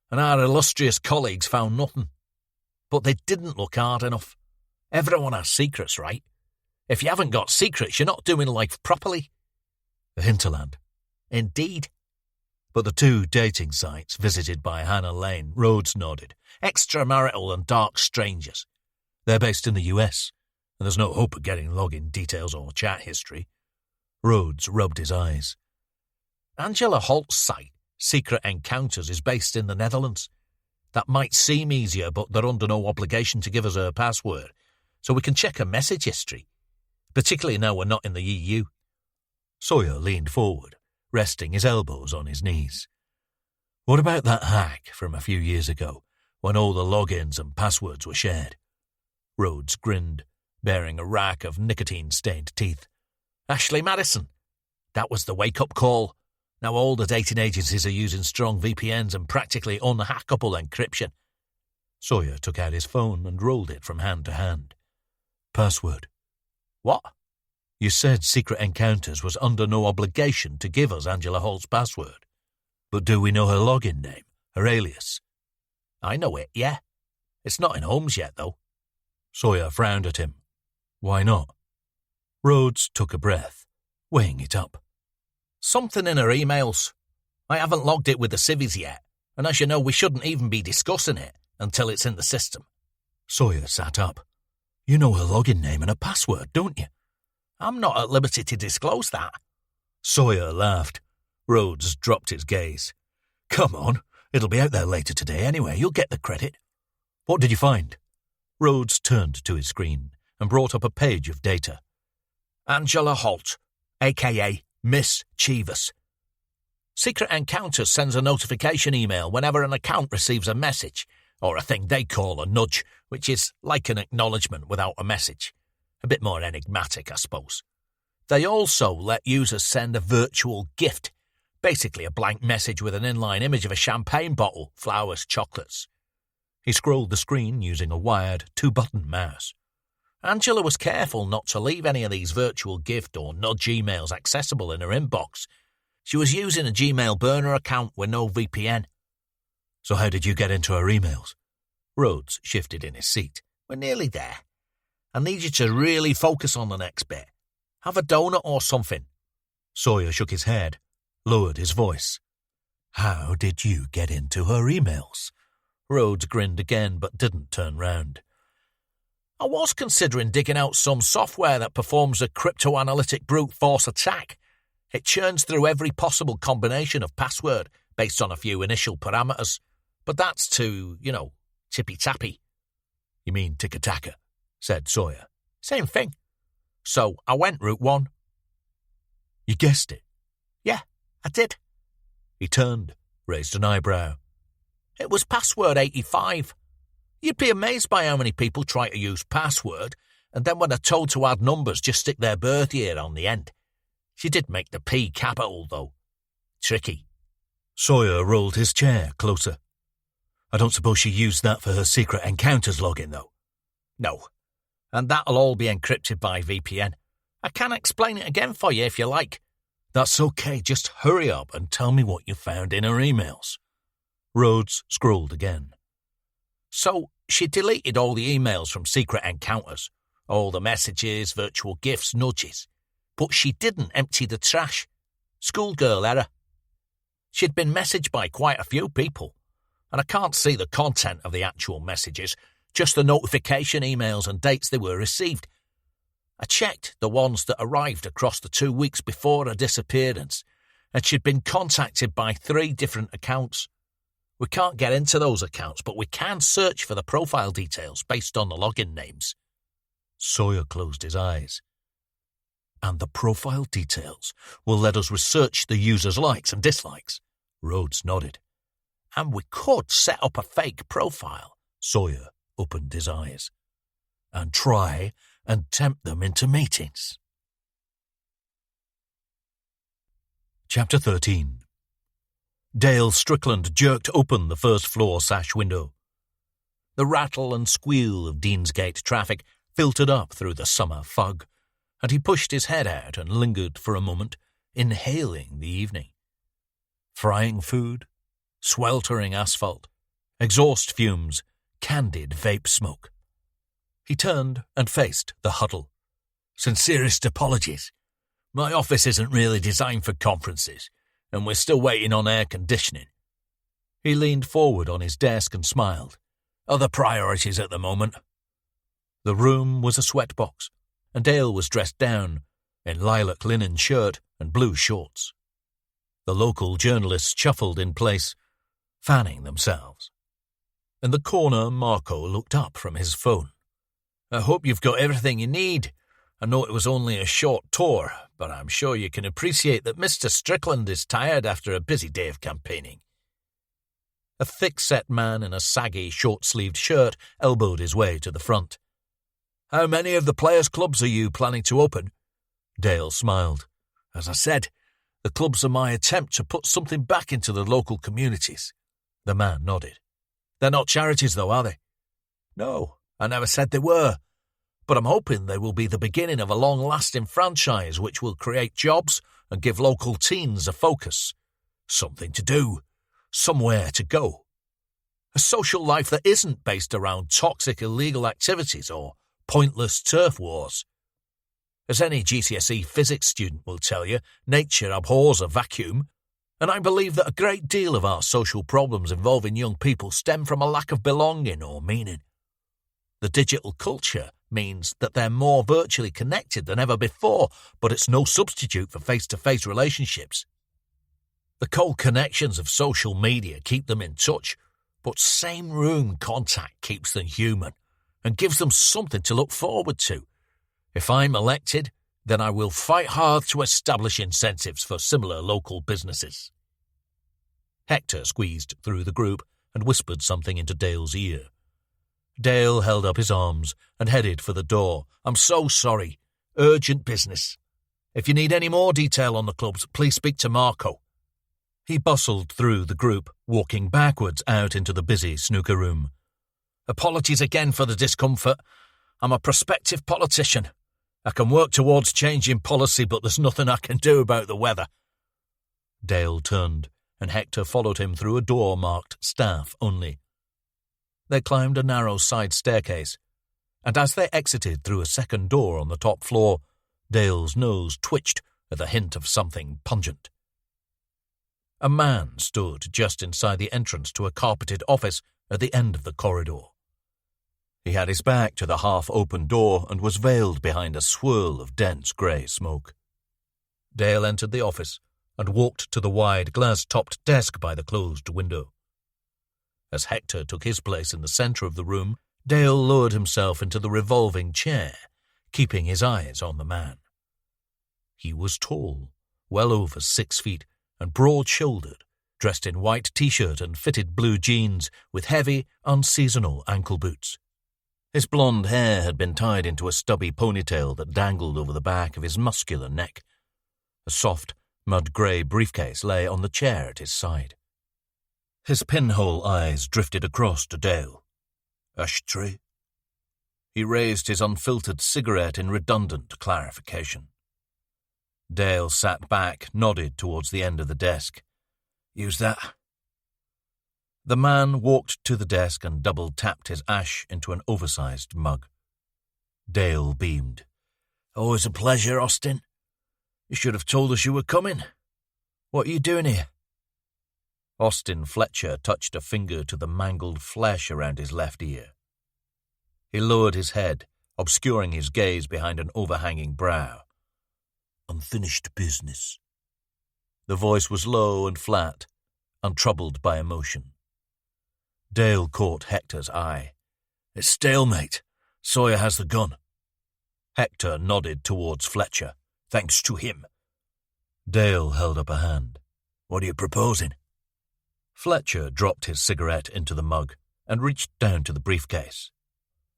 and our illustrious colleagues found nothing. But they didn't look hard enough. Everyone has secrets, right? If you haven't got secrets, you're not doing life properly. The hinterland. Indeed. But the 2 dating sites visited by Hannah Lane, Rhodes nodded. Extramarital and dark strangers. They're based in the US, and there's no hope of getting login details or chat history. Rhodes rubbed his eyes. Angela Holt's site, Secret Encounters, is based in the Netherlands. That might seem easier, but they're under no obligation to give us her password, so we can check her message history, particularly now we're not in the EU. Sawyer leaned forward, resting his elbows on his knees. What about that hack from a few years ago, when all the logins and passwords were shared? Rhodes grinned, baring a rack of nicotine-stained teeth. Ashley Madison. That was the wake-up call. Now all the dating agencies are using strong VPNs and practically unhackable encryption. Sawyer took out his phone and rolled it from hand to hand. Password. What? You said Secret Encounters was under no obligation to give us Angela Holt's password. But do we know her login name, her alias? I know it, yeah. It's not in Holmes yet, though. Sawyer frowned at him. Why not? Rhodes took a breath, weighing it up. Something in her emails. I haven't logged it with the civvies yet, and as you know, we shouldn't even be discussing it until it's in the system. Sawyer sat up. You know her login name and her password, don't you? I'm not at liberty to disclose that. Sawyer laughed. Rhodes dropped his gaze. Come on, it'll be out there later today anyway, you'll get the credit. What did you find? Rhodes turned to his screen and brought up a page of data. Angela Holt, a.k.a. Miss Chivas. Secret Encounters sends a notification email whenever an account receives a message, or a thing they call a nudge, which is like an acknowledgement without a message. A bit more enigmatic, I suppose. They also let users send a virtual gift, basically a blank message with an inline image of a champagne bottle, flowers, chocolates. He scrolled the screen using a wired 2-button mouse. Angela was careful not to leave any of these virtual gift or nudge emails accessible in her inbox. She was using a Gmail burner account with no VPN. So how did you get into her emails? Rhodes shifted in his seat. We're nearly there. I need you to really focus on the next bit. Have a donut or something. Sawyer shook his head, lowered his voice. How did you get into her emails? Rhodes grinned again but didn't turn round. I was considering digging out some software that performs a cryptoanalytic brute force attack. It churns through every possible combination of password based on a few initial parameters. But that's too, tippy-tappy. You mean tick-a-tacker, said Sawyer. Same thing. So I went route 1. You guessed it? Yeah, I did. He turned, raised an eyebrow. It was password 85. You'd be amazed by how many people try to use password, and then when they're told to add numbers, just stick their birth year on the end. She did make the P capital, though. Tricky. Sawyer rolled his chair closer. I don't suppose she used that for her Secret Encounters login, though. No. And that'll all be encrypted by VPN. I can explain it again for you if you like. That's okay, just hurry up and tell me what you found in her emails. Rhodes scrolled again. So, she deleted all the emails from Secret Encounters, all the messages, virtual gifts, nudges. But she didn't empty the trash. Schoolgirl error. She'd been messaged by quite a few people, and I can't see the content of the actual messages, just the notification emails and dates they were received. I checked the ones that arrived across the 2 weeks before her disappearance, and she'd been contacted by 3 different accounts. We can't get into those accounts, but we can search for the profile details based on the login names. Sawyer closed his eyes. And the profile details will let us research the user's likes and dislikes. Rhodes nodded. And we could set up a fake profile. Sawyer opened his eyes. And try and tempt them into meetings. Chapter 13. Dale Strickland jerked open the first-floor sash window. The rattle and squeal of Deansgate traffic filtered up through the summer fog, and he pushed his head out and lingered for a moment, inhaling the evening. Frying food, sweltering asphalt, exhaust fumes, candid vape smoke. He turned and faced the huddle. Sincerest apologies. My office isn't really designed for conferences, and we're still waiting on air conditioning. He leaned forward on his desk and smiled. Other priorities at the moment. The room was a sweatbox, and Dale was dressed down in lilac linen shirt and blue shorts. The local journalists shuffled in place, fanning themselves. In the corner, Marco looked up from his phone. I hope you've got everything you need. I know it was only a short tour, but I'm sure you can appreciate that Mr. Strickland is tired after a busy day of campaigning. A thick-set man in a saggy, short-sleeved shirt elbowed his way to the front. How many of the players' clubs are you planning to open? Dale smiled. As I said, the clubs are my attempt to put something back into the local communities. The man nodded. They're not charities, though, are they? No, I never said they were. But I'm hoping they will be the beginning of a long-lasting franchise which will create jobs and give local teens a focus. Something to do. Somewhere to go. A social life that isn't based around toxic illegal activities or pointless turf wars. As any GCSE physics student will tell you, nature abhors a vacuum, and I believe that a great deal of our social problems involving young people stem from a lack of belonging or meaning. The digital culture means that they're more virtually connected than ever before, but it's no substitute for face-to-face relationships. The cold connections of social media keep them in touch, but same-room contact keeps them human and gives them something to look forward to. If I'm elected, then I will fight hard to establish incentives for similar local businesses. Hector squeezed through the group and whispered something into Dale's ear. Dale held up his arms and headed for the door. I'm so sorry. Urgent business. If you need any more detail on the clubs, please speak to Marco. He bustled through the group, walking backwards out into the busy snooker room. Apologies again for the discomfort. I'm a prospective politician. I can work towards changing policy, but there's nothing I can do about the weather. Dale turned, and Hector followed him through a door marked Staff Only. They climbed a narrow side staircase, and as they exited through a second door on the top floor, Dale's nose twitched at the hint of something pungent. A man stood just inside the entrance to a carpeted office at the end of the corridor. He had his back to the half-open door and was veiled behind a swirl of dense grey smoke. Dale entered the office and walked to the wide glass-topped desk by the closed window. As Hector took his place in the centre of the room, Dale lowered himself into the revolving chair, keeping his eyes on the man. He was tall, well over 6 feet, and broad-shouldered, dressed in white T-shirt and fitted blue jeans with heavy, unseasonal ankle boots. His blonde hair had been tied into a stubby ponytail that dangled over the back of his muscular neck. A soft, mud-grey briefcase lay on the chair at his side. His pinhole eyes drifted across to Dale. Ashtray? He raised his unfiltered cigarette in redundant clarification. Dale sat back, nodded towards the end of the desk. Use that. The man walked to the desk and double-tapped his ash into an oversized mug. Dale beamed. Always a pleasure, Austin. You should have told us you were coming. What are you doing here? Austin Fletcher touched a finger to the mangled flesh around his left ear. He lowered his head, obscuring his gaze behind an overhanging brow. Unfinished business. The voice was low and flat, untroubled by emotion. Dale caught Hector's eye. It's stalemate. Sawyer has the gun. Hector nodded towards Fletcher. Thanks to him. Dale held up a hand. What are you proposing? Fletcher dropped his cigarette into the mug and reached down to the briefcase.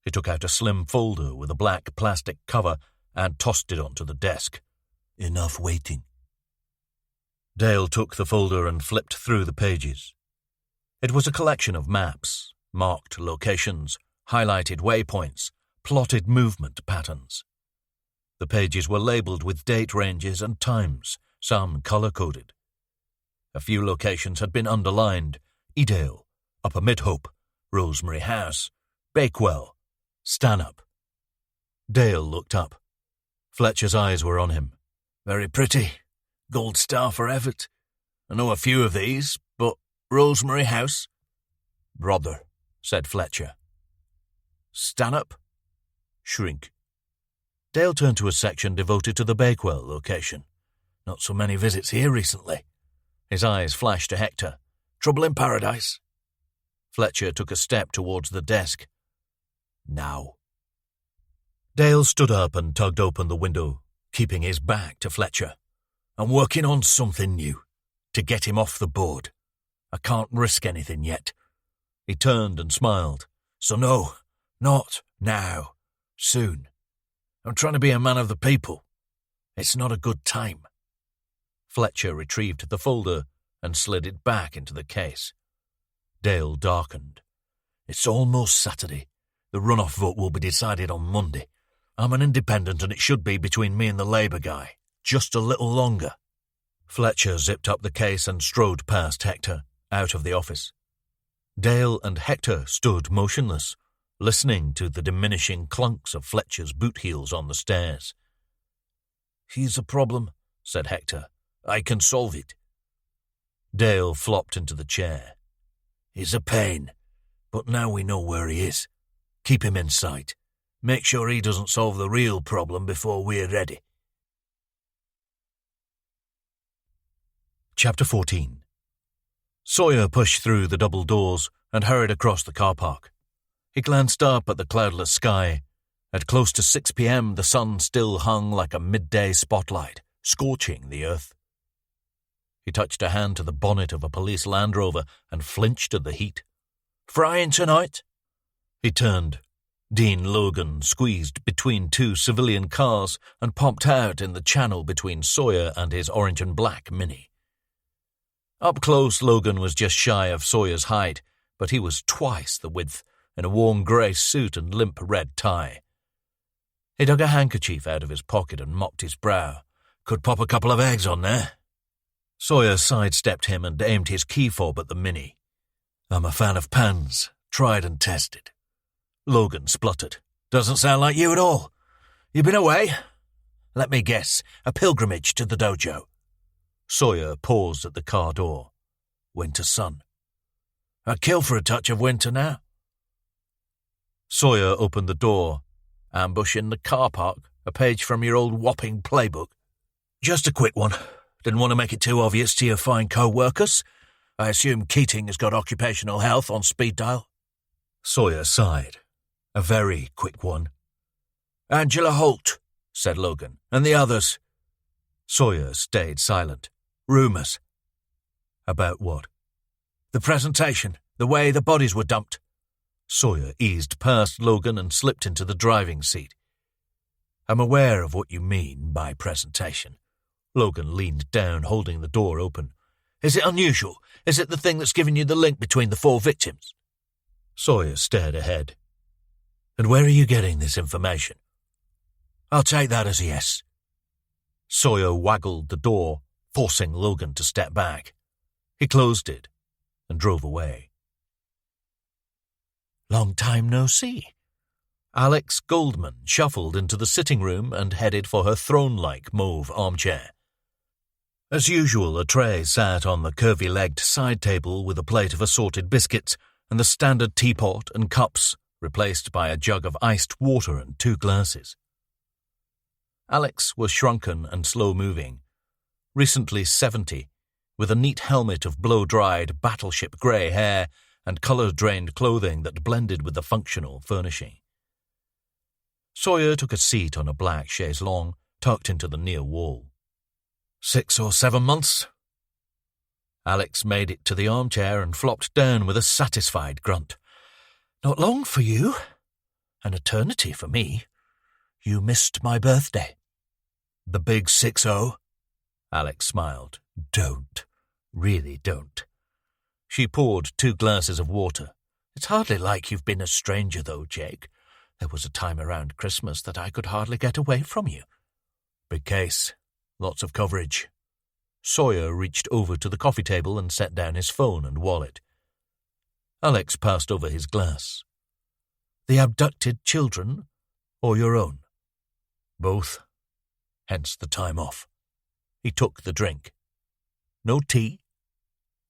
He took out a slim folder with a black plastic cover and tossed it onto the desk. Enough waiting. Dale took the folder and flipped through the pages. It was a collection of maps, marked locations, highlighted waypoints, plotted movement patterns. The pages were labelled with date ranges and times, some colour-coded. A few locations had been underlined: Edale, Upper Midhope, Rosemary House, Bakewell, Stanhope. Dale looked up. Fletcher's eyes were on him. Very pretty. Gold star for effort. I know a few of these, but Rosemary House? Brother, said Fletcher. Stanhope? Shrink. Dale turned to a section devoted to the Bakewell location. Not so many visits here recently. His eyes flashed to Hector. Trouble in paradise? Fletcher took a step towards the desk. Now. Dale stood up and tugged open the window, keeping his back to Fletcher. I'm working on something new, to get him off the board. I can't risk anything yet. He turned and smiled. So no, not now. Soon. I'm trying to be a man of the people. It's not a good time. Fletcher retrieved the folder and slid it back into the case. Dale darkened. It's almost Saturday. The runoff vote will be decided on Monday. I'm an independent and it should be between me and the Labour guy. Just a little longer. Fletcher zipped up the case and strode past Hector, out of the office. Dale and Hector stood motionless, listening to the diminishing clunks of Fletcher's boot heels on the stairs. Here's a problem, said Hector. I can solve it. Dale flopped into the chair. He's a pain, but now we know where he is. Keep him in sight. Make sure he doesn't solve the real problem before we're ready. Chapter 14. Sawyer pushed through the double doors and hurried across the car park. He glanced up at the cloudless sky. At close to 6 p.m, the sun still hung like a midday spotlight, scorching the earth. He touched a hand to the bonnet of a police Land Rover and flinched at the heat. Frying tonight? He turned. Dean Logan squeezed between two civilian cars and popped out in the channel between Sawyer and his orange and black Mini. Up close, Logan was just shy of Sawyer's height, but he was twice the width, in a warm grey suit and limp red tie. He dug a handkerchief out of his pocket and mopped his brow. Could pop a couple of eggs on there. Sawyer sidestepped him and aimed his key fob at the Mini. I'm a fan of pans, tried and tested. Logan spluttered. Doesn't sound like you at all. You been away? Let me guess, a pilgrimage to the dojo. Sawyer paused at the car door. Winter sun. I'd kill for a touch of winter now. Sawyer opened the door. Ambush in the car park, a page from your old whopping playbook. Just a quick one. Didn't want to make it too obvious to your fine co-workers. I assume Keating has got occupational health on speed dial. Sawyer sighed. A very quick one. Angela Holt, said Logan, and the others. Sawyer stayed silent. Rumours. About what? The presentation, the way the bodies were dumped. Sawyer eased past Logan and slipped into the driving seat. I'm aware of what you mean by presentation. Logan leaned down, holding the door open. Is it unusual? Is it the thing that's given you the link between the 4 victims? Sawyer stared ahead. And where are you getting this information? I'll take that as a yes. Sawyer waggled the door, forcing Logan to step back. He closed it and drove away. Long time no see. Alex Goldman shuffled into the sitting room and headed for her throne-like mauve armchair. As usual, a tray sat on the curvy-legged side table with a plate of assorted biscuits and the standard teapot and cups, replaced by a jug of iced water and 2 glasses. Alex was shrunken and slow-moving, recently 70, with a neat helmet of blow-dried battleship grey hair and colour-drained clothing that blended with the functional furnishing. Sawyer took a seat on a black chaise longue tucked into the near wall. 6 or 7 months. Alex made it to the armchair and flopped down with a satisfied grunt. Not long for you. An eternity for me. You missed my birthday. The big 6-0? Alex smiled. Don't. Really don't. She poured 2 glasses of water. It's hardly like you've been a stranger, though, Jake. There was a time around Christmas that I could hardly get away from you. Big case. Lots of coverage. Sawyer reached over to the coffee table and set down his phone and wallet. Alex passed over his glass. The abducted children, or your own? Both. Hence the time off. He took the drink. No tea?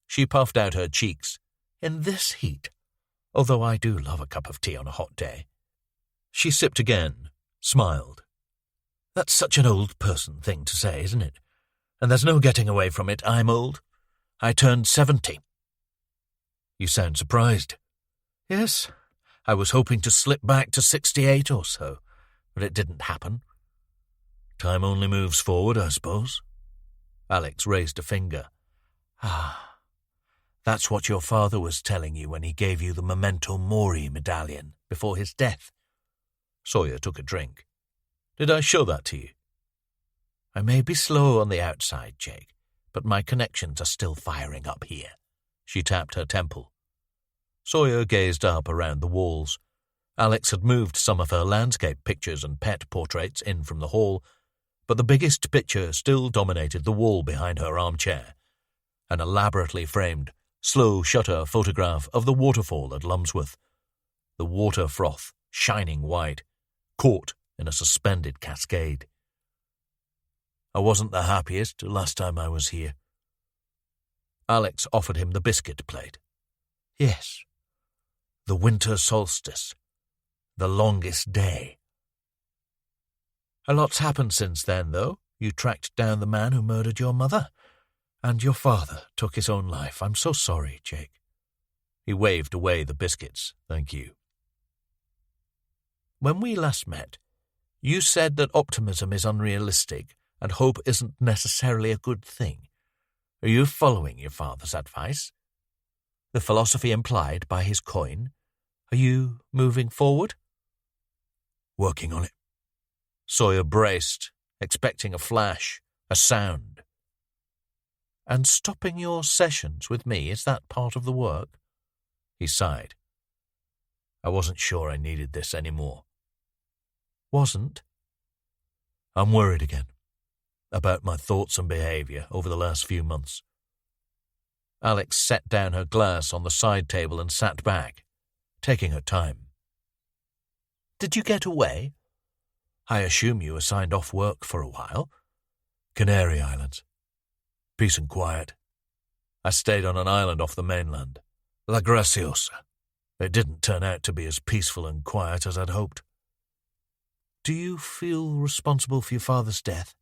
She puffed out her cheeks. In this heat? Although I do love a cup of tea on a hot day. She sipped again, smiled. That's such an old person thing to say, isn't it? And there's no getting away from it. I'm old. I turned 70. You sound surprised. Yes, I was hoping to slip back to 68 or so, but it didn't happen. Time only moves forward, I suppose. Alex raised a finger. Ah, that's what your father was telling you when he gave you the Memento Mori medallion before his death. Sawyer took a drink. Did I show that to you? I may be slow on the outside, Jake, but my connections are still firing up here. She tapped her temple. Sawyer gazed up around the walls. Alex had moved some of her landscape pictures and pet portraits in from the hall, but the biggest picture still dominated the wall behind her armchair, an elaborately framed, slow-shutter photograph of the waterfall at Lumsworth, the water froth shining white, caught in a suspended cascade. I wasn't the happiest last time I was here. Alex offered him the biscuit plate. Yes, the winter solstice, the longest day. A lot's happened since then, though. You tracked down the man who murdered your mother, and your father took his own life. I'm so sorry, Jake. He waved away the biscuits. Thank you. When we last met, you said that optimism is unrealistic and hope isn't necessarily a good thing. Are you following your father's advice? The philosophy implied by his coin? Are you moving forward? Working on it. Sawyer braced, expecting a flash, a sound. And stopping your sessions with me, is that part of the work? He sighed. I wasn't sure I needed this anymore. Wasn't? I'm worried again about my thoughts and behaviour over the last few months. Alex set down her glass on the side table and sat back, taking her time. Did you get away? I assume you were signed off work for a while. Canary Islands. Peace and quiet. I stayed on an island off the mainland, La Graciosa. It didn't turn out to be as peaceful and quiet as I'd hoped. Do you feel responsible for your father's death?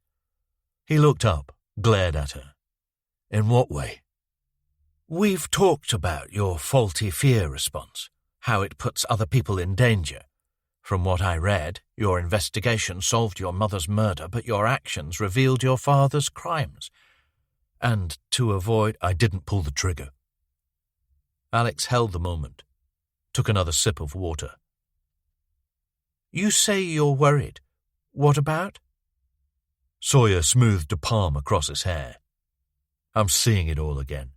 He looked up, glared at her. In what way? We've talked about your faulty fear response, how it puts other people in danger. From what I read, your investigation solved your mother's murder, but your actions revealed your father's crimes. And to avoid... I didn't pull the trigger. Alex held the moment, took another sip of water. You say you're worried. What about? Sawyer smoothed a palm across his hair. I'm seeing it all again.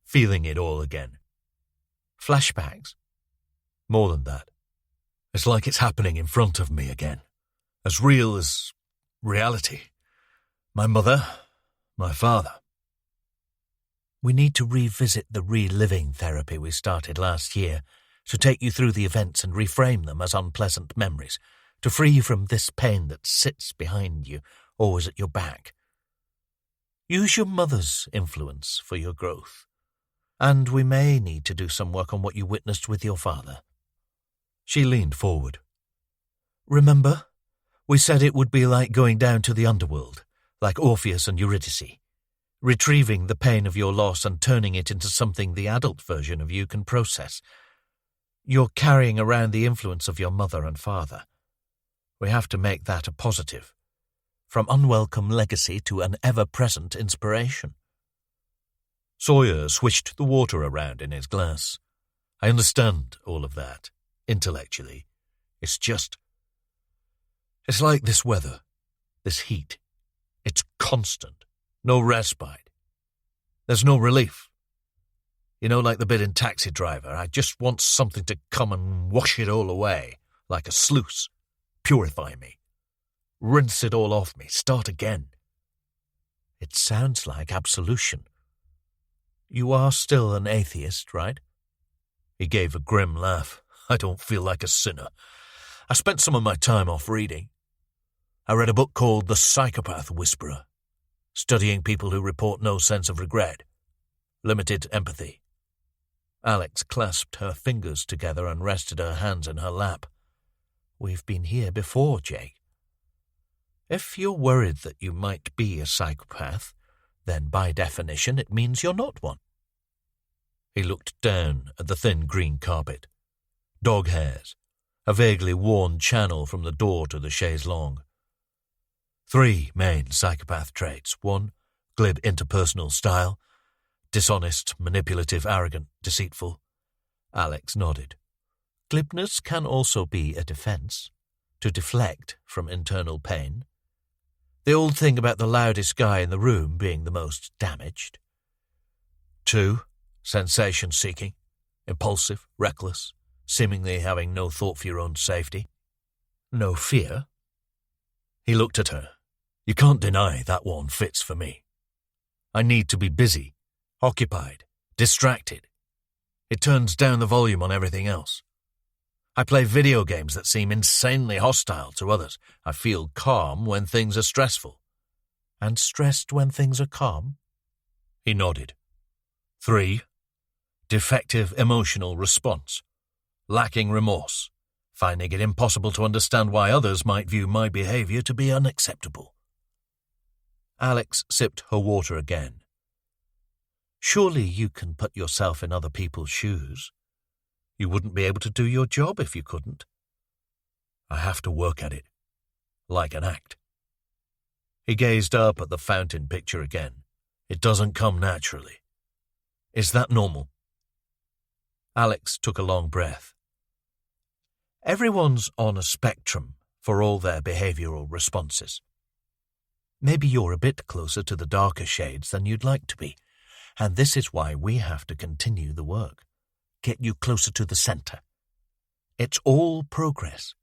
Feeling it all again. Flashbacks? More than that. It's like it's happening in front of me again. As real as reality. My mother, my father. We need to revisit the reliving therapy we started last year, to take you through the events and reframe them as unpleasant memories, to free you from this pain that sits behind you, always at your back. Use your mother's influence for your growth. And we may need to do some work on what you witnessed with your father. She leaned forward. Remember, we said it would be like going down to the underworld, like Orpheus and Eurydice, retrieving the pain of your loss and turning it into something the adult version of you can process. You're carrying around the influence of your mother and father. We have to make that a positive, from unwelcome legacy to an ever-present inspiration. Sawyer swished the water around in his glass. I understand all of that, intellectually. It's like this weather, this heat. It's constant, No respite. There's no relief. You know, like the bit in Taxi Driver, I just want something to come and wash it all away, like a sluice, purify me, rinse it all off me, start again. It sounds like absolution. You are still an atheist, right? He gave a grim laugh. I don't feel like a sinner. I spent some of my time off reading. I read a book called The Psychopath Whisperer, studying people who report no sense of regret, limited empathy. Alex clasped her fingers together and rested her hands in her lap. We've been here before, Jake. If you're worried that you might be a psychopath, then by definition it means you're not one. He looked down at the thin green carpet. Dog hairs, a vaguely worn channel from the door to the chaise longue. 3 main psychopath traits. 1, glib interpersonal style. Dishonest, manipulative, arrogant, deceitful. Alex nodded. Glibness can also be a defense, to deflect from internal pain. The old thing about the loudest guy in the room being the most damaged. 2, sensation-seeking, impulsive, reckless, seemingly having no thought for your own safety. No fear. He looked at her. You can't deny that one fits for me. I need to be busy, occupied, distracted. It turns down the volume on everything else. I play video games that seem insanely hostile to others. I feel calm when things are stressful. And stressed when things are calm? He nodded. 3, defective emotional response. Lacking remorse. Finding it impossible to understand why others might view my behavior to be unacceptable. Alex sipped her water again. Surely you can put yourself in other people's shoes. You wouldn't be able to do your job if you couldn't. I have to work at it, like an act. He gazed up at the fountain picture again. It doesn't come naturally. Is that normal? Alex took a long breath. Everyone's on a spectrum for all their behavioral responses. Maybe you're a bit closer to the darker shades than you'd like to be, and this is why we have to continue the work. Get you closer to the center. It's all progress.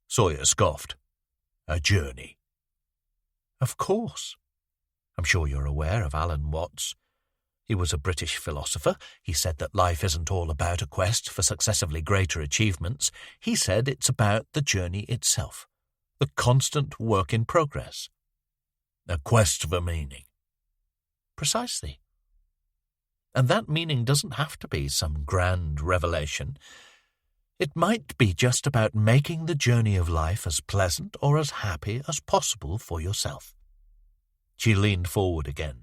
Sawyer scoffed. A journey. Of course. I'm sure you're aware of Alan Watts. He was a British philosopher. He said that life isn't all about a quest for successively greater achievements. He said it's about the journey itself, the constant work in progress. A quest for meaning. Precisely. And that meaning doesn't have to be some grand revelation. It might be just about making the journey of life as pleasant or as happy as possible for yourself. She leaned forward again.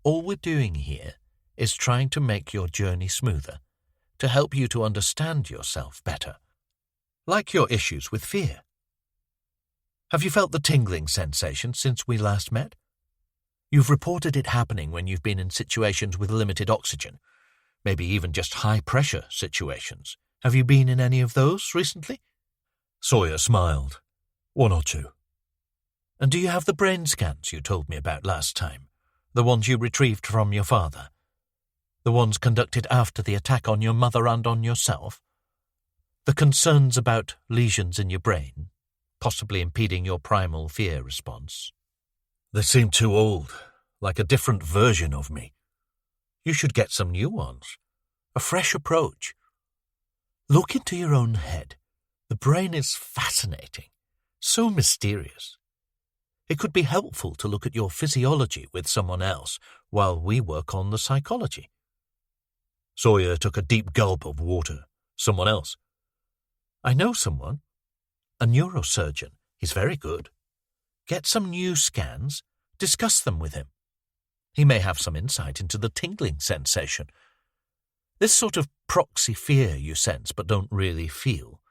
All we're doing here is trying to make your journey smoother, to help you to understand yourself better, like your issues with fear. Have you felt the tingling sensation since we last met? You've reported it happening when you've been in situations with limited oxygen, maybe even just high-pressure situations. Have you been in any of those recently? Sawyer smiled. 1 or 2. And do you have the brain scans you told me about last time? The ones you retrieved from your father? The ones conducted after the attack on your mother and on yourself? The concerns about lesions in your brain, possibly impeding your primal fear response? They seem too old, like a different version of me. You should get some new ones, a fresh approach. Look into your own head. The brain is fascinating, so mysterious. It could be helpful to look at your physiology with someone else while we work on the psychology. Sawyer took a deep gulp of water. Someone else? I know someone. A neurosurgeon. He's very good. Get some new scans. Discuss them with him. He may have some insight into the tingling sensation. This sort of proxy fear you sense but don't really feel.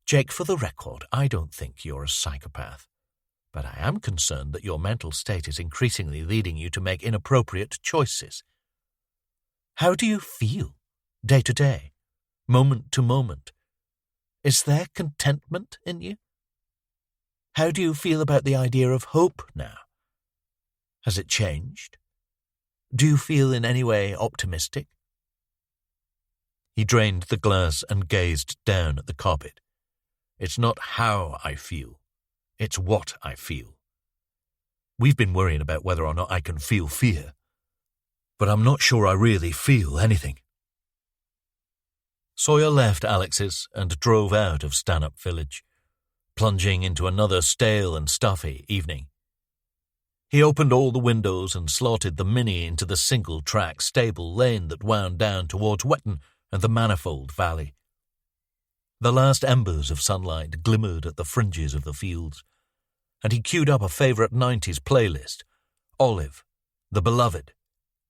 Jake, for the record, I don't think you're a psychopath. But I am concerned that your mental state is increasingly leading you to make inappropriate choices. How do you feel, day to day, moment to moment? Is there contentment in you? How do you feel about the idea of hope now, Has it changed? Do you feel in any way optimistic?" He drained the glass and gazed down at the carpet. "It's not how I feel. It's what I feel. We've been worrying about whether or not I can feel fear, but I'm not sure I really feel anything." Sawyer left Alex's and drove out of Stanhope Village, plunging into another stale and stuffy evening. He opened all the windows and slotted the Mini into the single-track stable lane that wound down towards Wetton and the Manifold Valley. The last embers of sunlight glimmered at the fringes of the fields, and he queued up a favourite 90s playlist, Olive, The Beloved,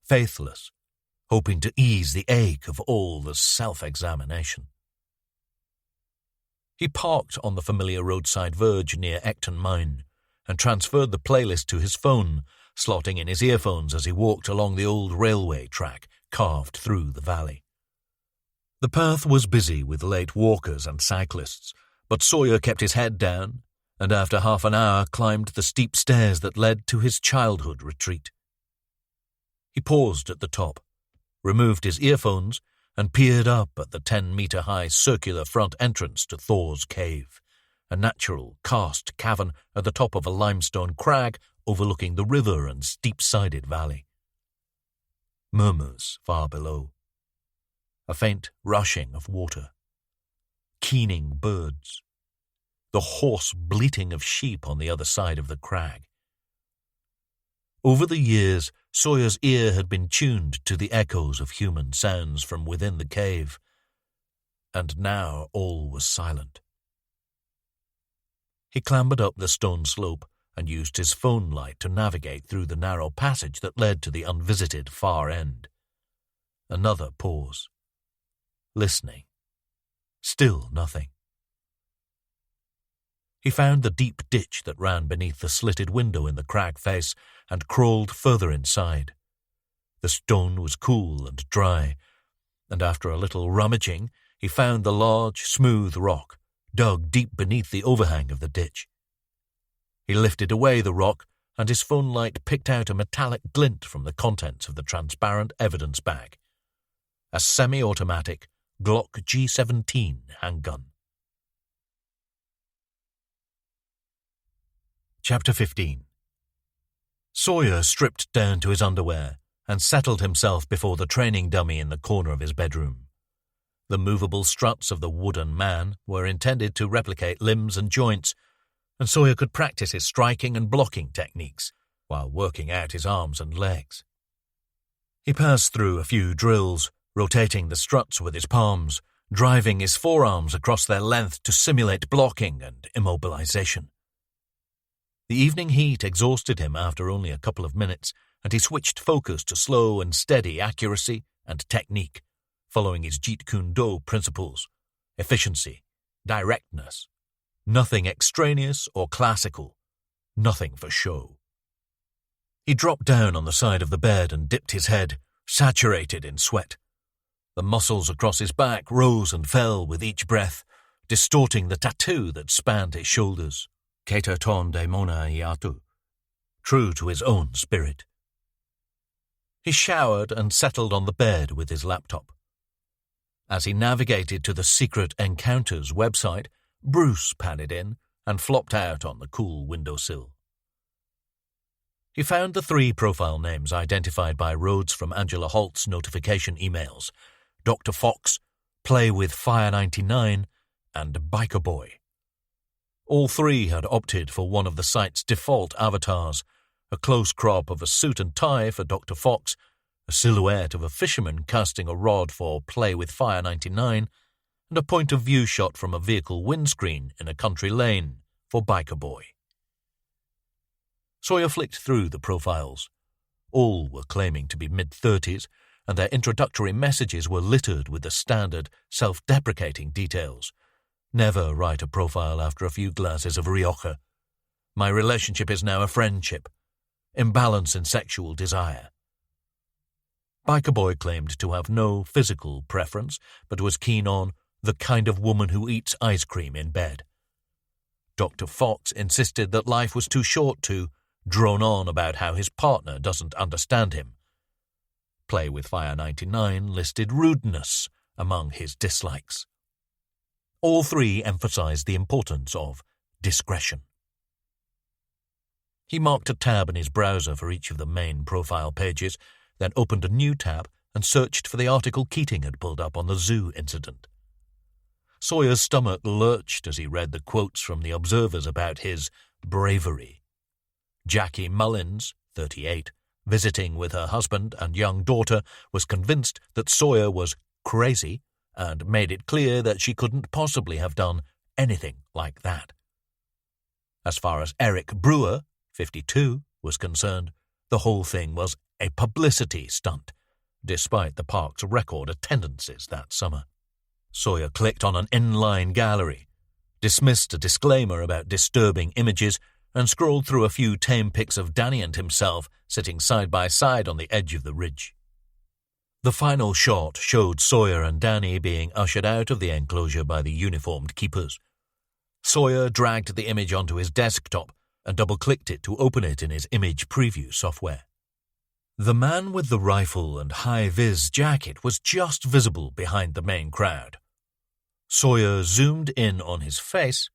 Faithless, hoping to ease the ache of all the self-examination. He parked on the familiar roadside verge near Ecton Mine and transferred the playlist to his phone, slotting in his earphones as he walked along the old railway track carved through the valley. The path was busy with late walkers and cyclists, but Sawyer kept his head down and after half an hour climbed the steep stairs that led to his childhood retreat. He paused at the top, removed his earphones, and peered up at the 10-metre-high circular front entrance to Thor's Cave, a natural karst cavern at the top of a limestone crag overlooking the river and steep-sided valley. Murmurs far below. A faint rushing of water. Keening birds. The hoarse bleating of sheep on the other side of the crag. Over the years, Sawyer's ear had been tuned to the echoes of human sounds from within the cave, and now all was silent. He clambered up the stone slope and used his phone light to navigate through the narrow passage that led to the unvisited far end. Another pause. Listening. Still nothing. He found the deep ditch that ran beneath the slitted window in the crag face and crawled further inside. The stone was cool and dry, and after a little rummaging, he found the large, smooth rock dug deep beneath the overhang of the ditch. He lifted away the rock, and his phone light picked out a metallic glint from the contents of the transparent evidence bag. A semi-automatic Glock G17 handgun. Chapter 15. Sawyer stripped down to his underwear and settled himself before the training dummy in the corner of his bedroom. The movable struts of the wooden man were intended to replicate limbs and joints, and Sawyer could practice his striking and blocking techniques while working out his arms and legs. He passed through a few drills, rotating the struts with his palms, driving his forearms across their length to simulate blocking and immobilization. The evening heat exhausted him after only a couple of minutes, and he switched focus to slow and steady accuracy and technique, following his Jeet Kune Do principles: efficiency, directness, nothing extraneous or classical, nothing for show. He dropped down on the side of the bed and dipped his head, saturated in sweat. The muscles across his back rose and fell with each breath, distorting the tattoo that spanned his shoulders. Keter ton de mona iatu, true to his own spirit. He showered and settled on the bed with his laptop. As he navigated to the Secret Encounters website, Bruce padded in and flopped out on the cool windowsill. He found the 3 profile names identified by Rhodes from Angela Holt's notification emails: Dr. Fox, Play with Fire 99, and Biker Boy. All 3 had opted for one of the site's default avatars: a close crop of a suit and tie for Dr. Fox, a silhouette of a fisherman casting a rod for Play with Fire 99, and a point-of-view shot from a vehicle windscreen in a country lane for Biker Boy. Sawyer flicked through the profiles. All were claiming to be mid-30s, and their introductory messages were littered with the standard, self-deprecating details. Never write a profile after a few glasses of Rioja. My relationship is now a friendship. Imbalance in sexual desire. Biker Boy claimed to have no physical preference, but was keen on the kind of woman who eats ice cream in bed. Dr. Fox insisted that life was too short to drone on about how his partner doesn't understand him. Play with Fire 99 listed rudeness among his dislikes. All three emphasized the importance of discretion. He marked a tab in his browser for each of the main profile pages, then opened a new tab and searched for the article Keating had pulled up on the zoo incident. Sawyer's stomach lurched as he read the quotes from the observers about his bravery. Jackie Mullins, 38, visiting with her husband and young daughter, was convinced that Sawyer was crazy and made it clear that she couldn't possibly have done anything like that. As far as Eric Brewer, 52, was concerned, the whole thing was a publicity stunt, despite the park's record attendances that summer. Sawyer clicked on an inline gallery, dismissed a disclaimer about disturbing images, and scrolled through a few tame pics of Danny and himself sitting side by side on the edge of the ridge. The final shot showed Sawyer and Danny being ushered out of the enclosure by the uniformed keepers. Sawyer dragged the image onto his desktop and double-clicked it to open it in his image preview software. The man with the rifle and high-vis jacket was just visible behind the main crowd. Sawyer zoomed in on his face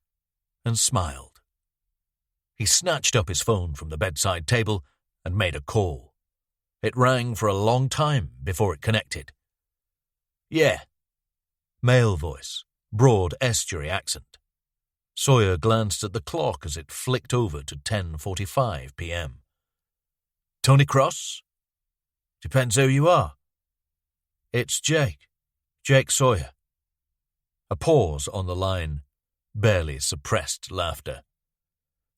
and smiled. He snatched up his phone from the bedside table and made a call. It rang for a long time before it connected. "Yeah." Male voice, broad estuary accent. Sawyer glanced at the clock as it flicked over to 10:45 p.m. "Tony Cross?" "Depends who you are." "It's Jake Sawyer." A pause on the line, barely suppressed laughter.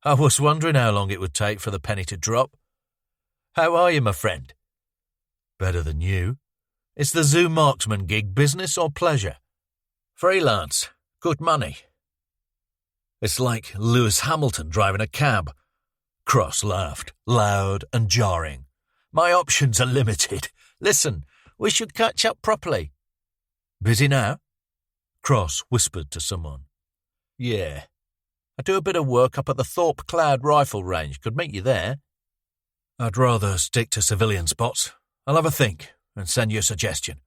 "I was wondering how long it would take for the penny to drop. How are you, my friend?" "Better than you. Is the zoo marksman gig business or pleasure?" "Freelance. Good money." "It's like Lewis Hamilton driving a cab." Cross laughed, loud and jarring. "My options are limited. Listen, we should catch up properly." "Busy now?" Cross whispered to someone. "Yeah. I do a bit of work up at the Thorpe Cloud Rifle Range. Could meet you there." "I'd rather stick to civilian spots. I'll have a think and send you a suggestion."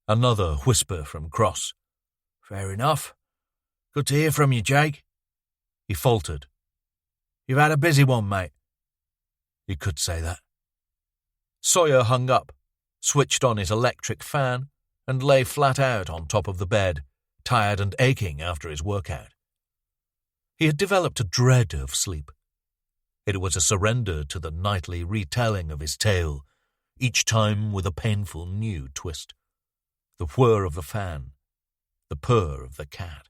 Another whisper from Cross. "Fair enough. Good to hear from you, Jake." He faltered. "You've had a busy one, mate." You could say that. Sawyer hung up, switched on his electric fan, and lay flat out on top of the bed, tired and aching after his workout. He had developed a dread of sleep. It was a surrender to the nightly retelling of his tale, each time with a painful new twist. The whir of the fan, the purr of the cat.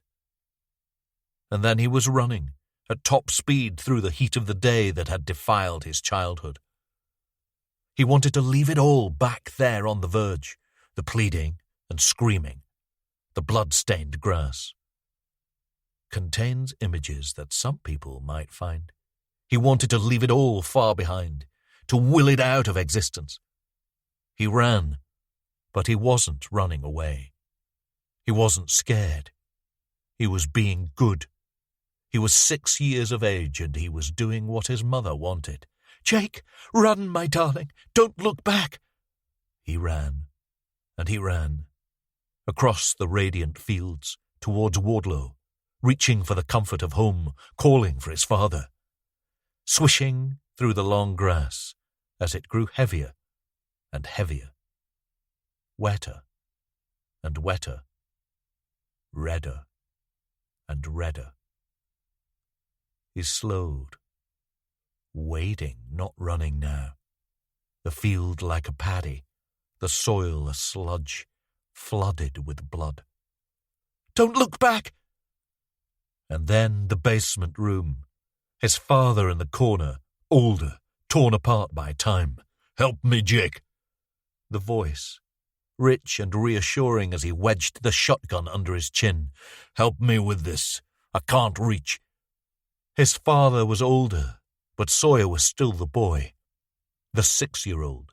And then he was running, at top speed through the heat of the day that had defiled his childhood. He wanted to leave it all back there on the verge, the pleading and screaming, the blood-stained grass. Contains images that some people might find. He wanted to leave it all far behind, to will it out of existence. He ran, but he wasn't running away. He wasn't scared. He was being good. He was 6 years of age and he was doing what his mother wanted. "Jake, run, my darling. Don't look back." He ran, and he ran, across the radiant fields, towards Wardlow, reaching for the comfort of home, calling for his father. Swishing through the long grass as it grew heavier and heavier, wetter and wetter, redder and redder. He slowed, wading, not running now, the field like a paddy, the soil a sludge, flooded with blood. "Don't look back!" And then the basement room, his father in the corner, older, torn apart by time. "Help me, Jake." The voice, rich and reassuring as he wedged the shotgun under his chin. "Help me with this. I can't reach." His father was older, but Sawyer was still the boy, the 6-year-old.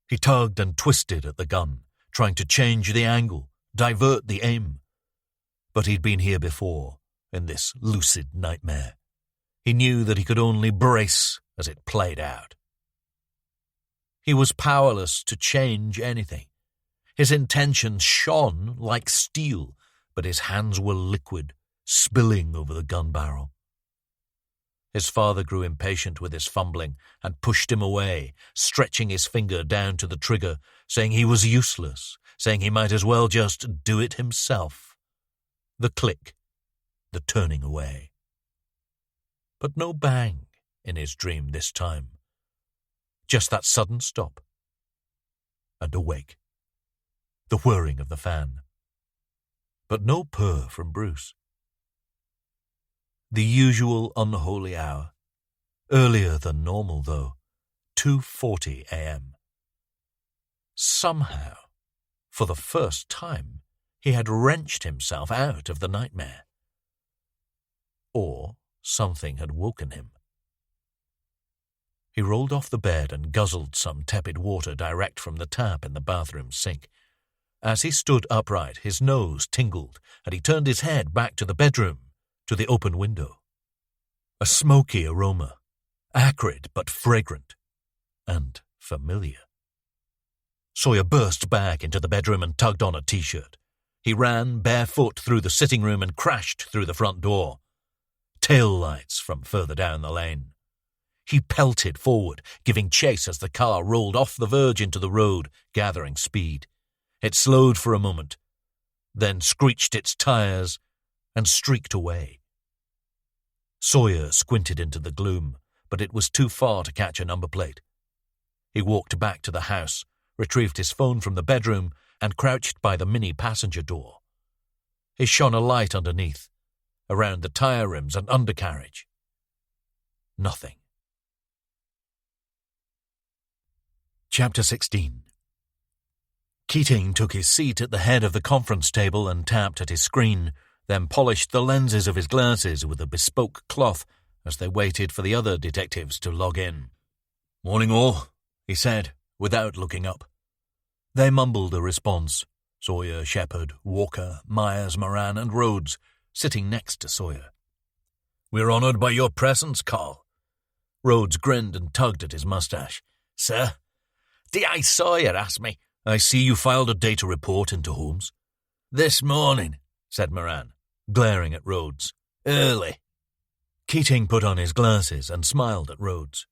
He tugged and twisted at the gun, trying to change the angle, divert the aim. But he'd been here before, in this lucid nightmare. He knew that he could only brace as it played out. He was powerless to change anything. His intentions shone like steel, but his hands were liquid, spilling over the gun barrel. His father grew impatient with his fumbling and pushed him away, stretching his finger down to the trigger, saying he was useless, saying he might as well just do it himself. The click, the turning away. But no bang in his dream this time. Just that sudden stop. And awake. The whirring of the fan. But no purr from Bruce. The usual unholy hour. Earlier than normal, though. 2:40 a.m. Somehow, for the first time, he had wrenched himself out of the nightmare. Or something had woken him. He rolled off the bed and guzzled some tepid water direct from the tap in the bathroom sink. As he stood upright, his nose tingled, and he turned his head back to the bedroom, to the open window. A smoky aroma, acrid but fragrant, and familiar. Sawyer burst back into the bedroom and tugged on a t-shirt. He ran barefoot through the sitting room and crashed through the front door. Tail lights from further down the lane. He pelted forward, giving chase as the car rolled off the verge into the road, gathering speed. It slowed for a moment, then screeched its tires and streaked away. Sawyer squinted into the gloom, but it was too far to catch a number plate. He walked back to the house, retrieved his phone from the bedroom, and crouched by the mini passenger door. He shone a light underneath, around the tire rims and undercarriage. Nothing. Chapter 16. Keating took his seat at the head of the conference table and tapped at his screen, then polished the lenses of his glasses with a bespoke cloth as they waited for the other detectives to log in. "Morning all," he said, without looking up. They mumbled a response, Sawyer, Shepherd, Walker, Myers, Moran, and Rhodes, sitting next to Sawyer. "We're honoured by your presence, Carl." Rhodes grinned and tugged at his mustache. "Sir, D.I. Sawyer asked me." "I see you filed a data report into Holmes." "This morning," said Moran, glaring at Rhodes. "Early." Keating put on his glasses and smiled at Rhodes.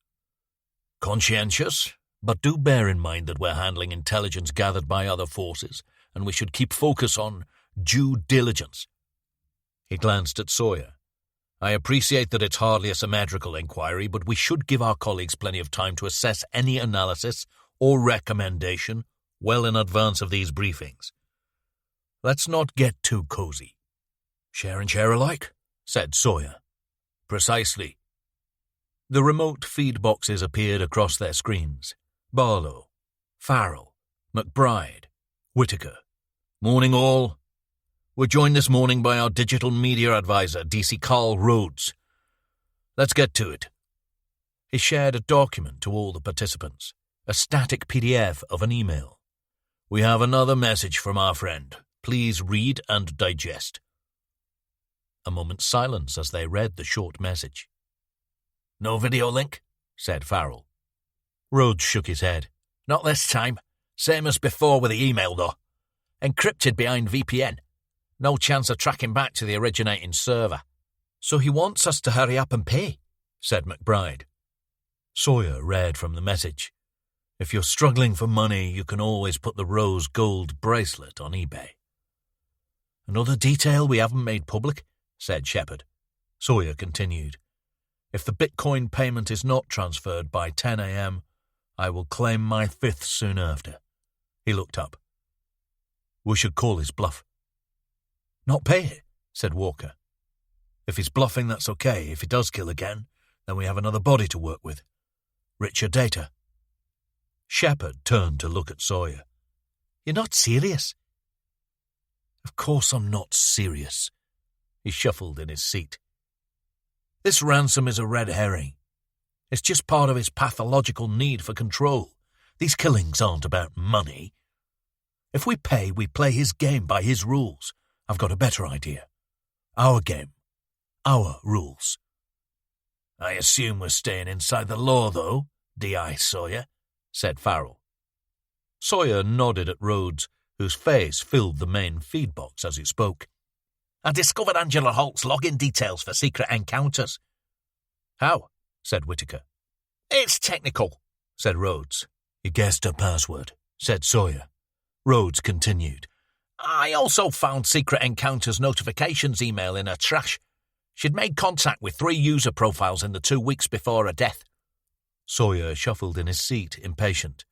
"Conscientious, but do bear in mind that we're handling intelligence gathered by other forces, and we should keep focus on due diligence." He glanced at Sawyer. "I appreciate that it's hardly a symmetrical inquiry, but we should give our colleagues plenty of time to assess any analysis or recommendation well in advance of these briefings. Let's not get too cozy." "Share and share alike," said Sawyer. "Precisely." The remote feed boxes appeared across their screens. Barlow, Farrell, McBride, Whitaker. "Morning all. We're joined this morning by our digital media advisor, DC Carl Rhodes. Let's get to it." He shared a document to all the participants, a static PDF of an email. "We have another message from our friend. Please read and digest." A moment's silence as they read the short message. "No video link?" said Farrell. Rhodes shook his head. "Not this time. Same as before with the email, though. Encrypted behind VPN. No chance of tracking back to the originating server." "So he wants us to hurry up and pay," said McBride. Sawyer read from the message. "If you're struggling for money, you can always put the rose gold bracelet on eBay." "Another detail we haven't made public," said Shepherd. Sawyer continued. "If the Bitcoin payment is not transferred by 10 a.m., I will claim my fifth soon after." He looked up. "We should call his bluff." "Not pay it," said Walker. "If he's bluffing, that's okay. If he does kill again, then we have another body to work with. Richer data." Shepherd turned to look at Sawyer. "You're not serious?" "Of course I'm not serious." He shuffled in his seat. "This ransom is a red herring. It's just part of his pathological need for control. These killings aren't about money. If we pay, we play his game by his rules. I've got a better idea. Our game. Our rules." I assume we're staying inside the law, though, D.I. Sawyer, said Farrell. Sawyer nodded at Rhodes, whose face filled the main feed box as he spoke. I discovered Angela Holt's login details for secret encounters. How? Said Whitaker. It's technical, said Rhodes. You guessed her password, said Sawyer. Rhodes continued. I also found Secret Encounters notifications email in her trash. She'd made contact with 3 user profiles in the 2 weeks before her death. Sawyer shuffled in his seat, impatient.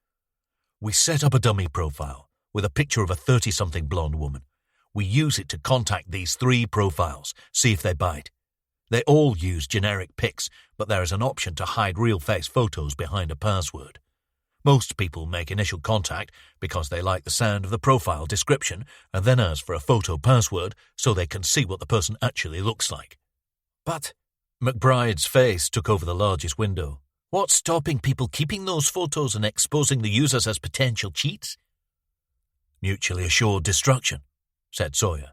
We set up a dummy profile with a picture of a 30-something blonde woman. We use it to contact these 3 profiles, see if they bite. They all use generic pics, but there is an option to hide real-face photos behind a password. Most people make initial contact because they like the sound of the profile description and then ask for a photo password so they can see what the person actually looks like. But McBride's face took over the largest window. What's stopping people keeping those photos and exposing the users as potential cheats? Mutually assured destruction, said Sawyer.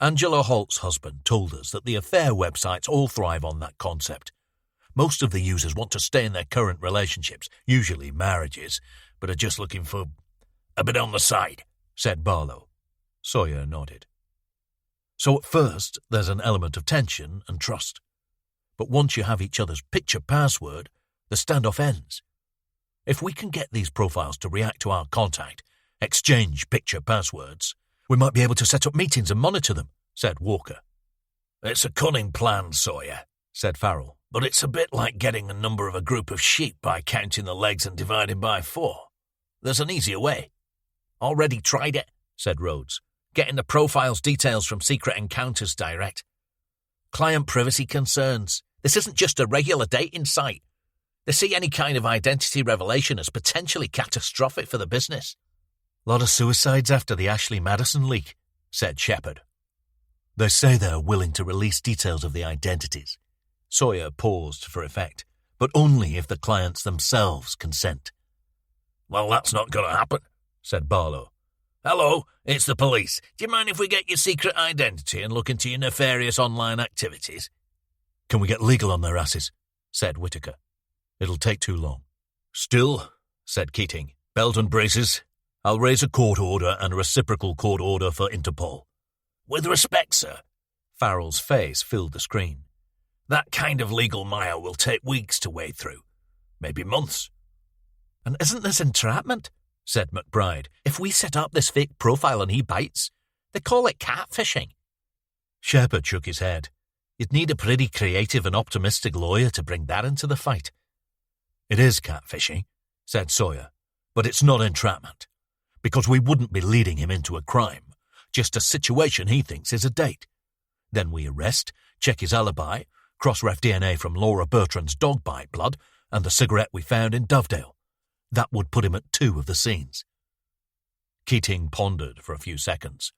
Angela Holt's husband told us that the affair websites all thrive on that concept. Most of the users want to stay in their current relationships, usually marriages, but are just looking for a bit on the side, said Barlow. Sawyer nodded. So at first, there's an element of tension and trust. But once you have each other's picture password, the standoff ends. If we can get these profiles to react to our contact, exchange picture passwords, we might be able to set up meetings and monitor them, said Walker. It's a cunning plan, Sawyer, said Farrell, but it's a bit like getting the number of a group of sheep by counting the legs and dividing by 4. There's an easier way. Already tried it, said Rhodes, getting the profile's details from Secret Encounters direct. Client privacy concerns. This isn't just a regular dating site. They see any kind of identity revelation as potentially catastrophic for the business. Lot of suicides after the Ashley Madison leak, said Shepard. They say they're willing to release details of the identities. Sawyer paused for effect, but only if the clients themselves consent. Well, that's not going to happen, said Barlow. Hello, it's the police. Do you mind if we get your secret identity and look into your nefarious online activities? Can we get legal on their asses? Said Whitaker. It'll take too long. Still, said Keating, belt and braces. I'll raise a court order and a reciprocal court order for Interpol. With respect, sir. Farrell's face filled the screen. That kind of legal mire will take weeks to wade through. Maybe months. And isn't this entrapment? Said McBride. If we set up this fake profile and he bites, they call it catfishing. Shepard shook his head. You'd need a pretty creative and optimistic lawyer to bring that into the fight. It is catfishing, said Sawyer, but it's not entrapment, because we wouldn't be leading him into a crime, just a situation he thinks is a date. Then we arrest, check his alibi, cross-ref DNA from Laura Bertrand's dog bite blood and the cigarette we found in Dovedale. That would put him at 2 of the scenes. Keating pondered for a few seconds.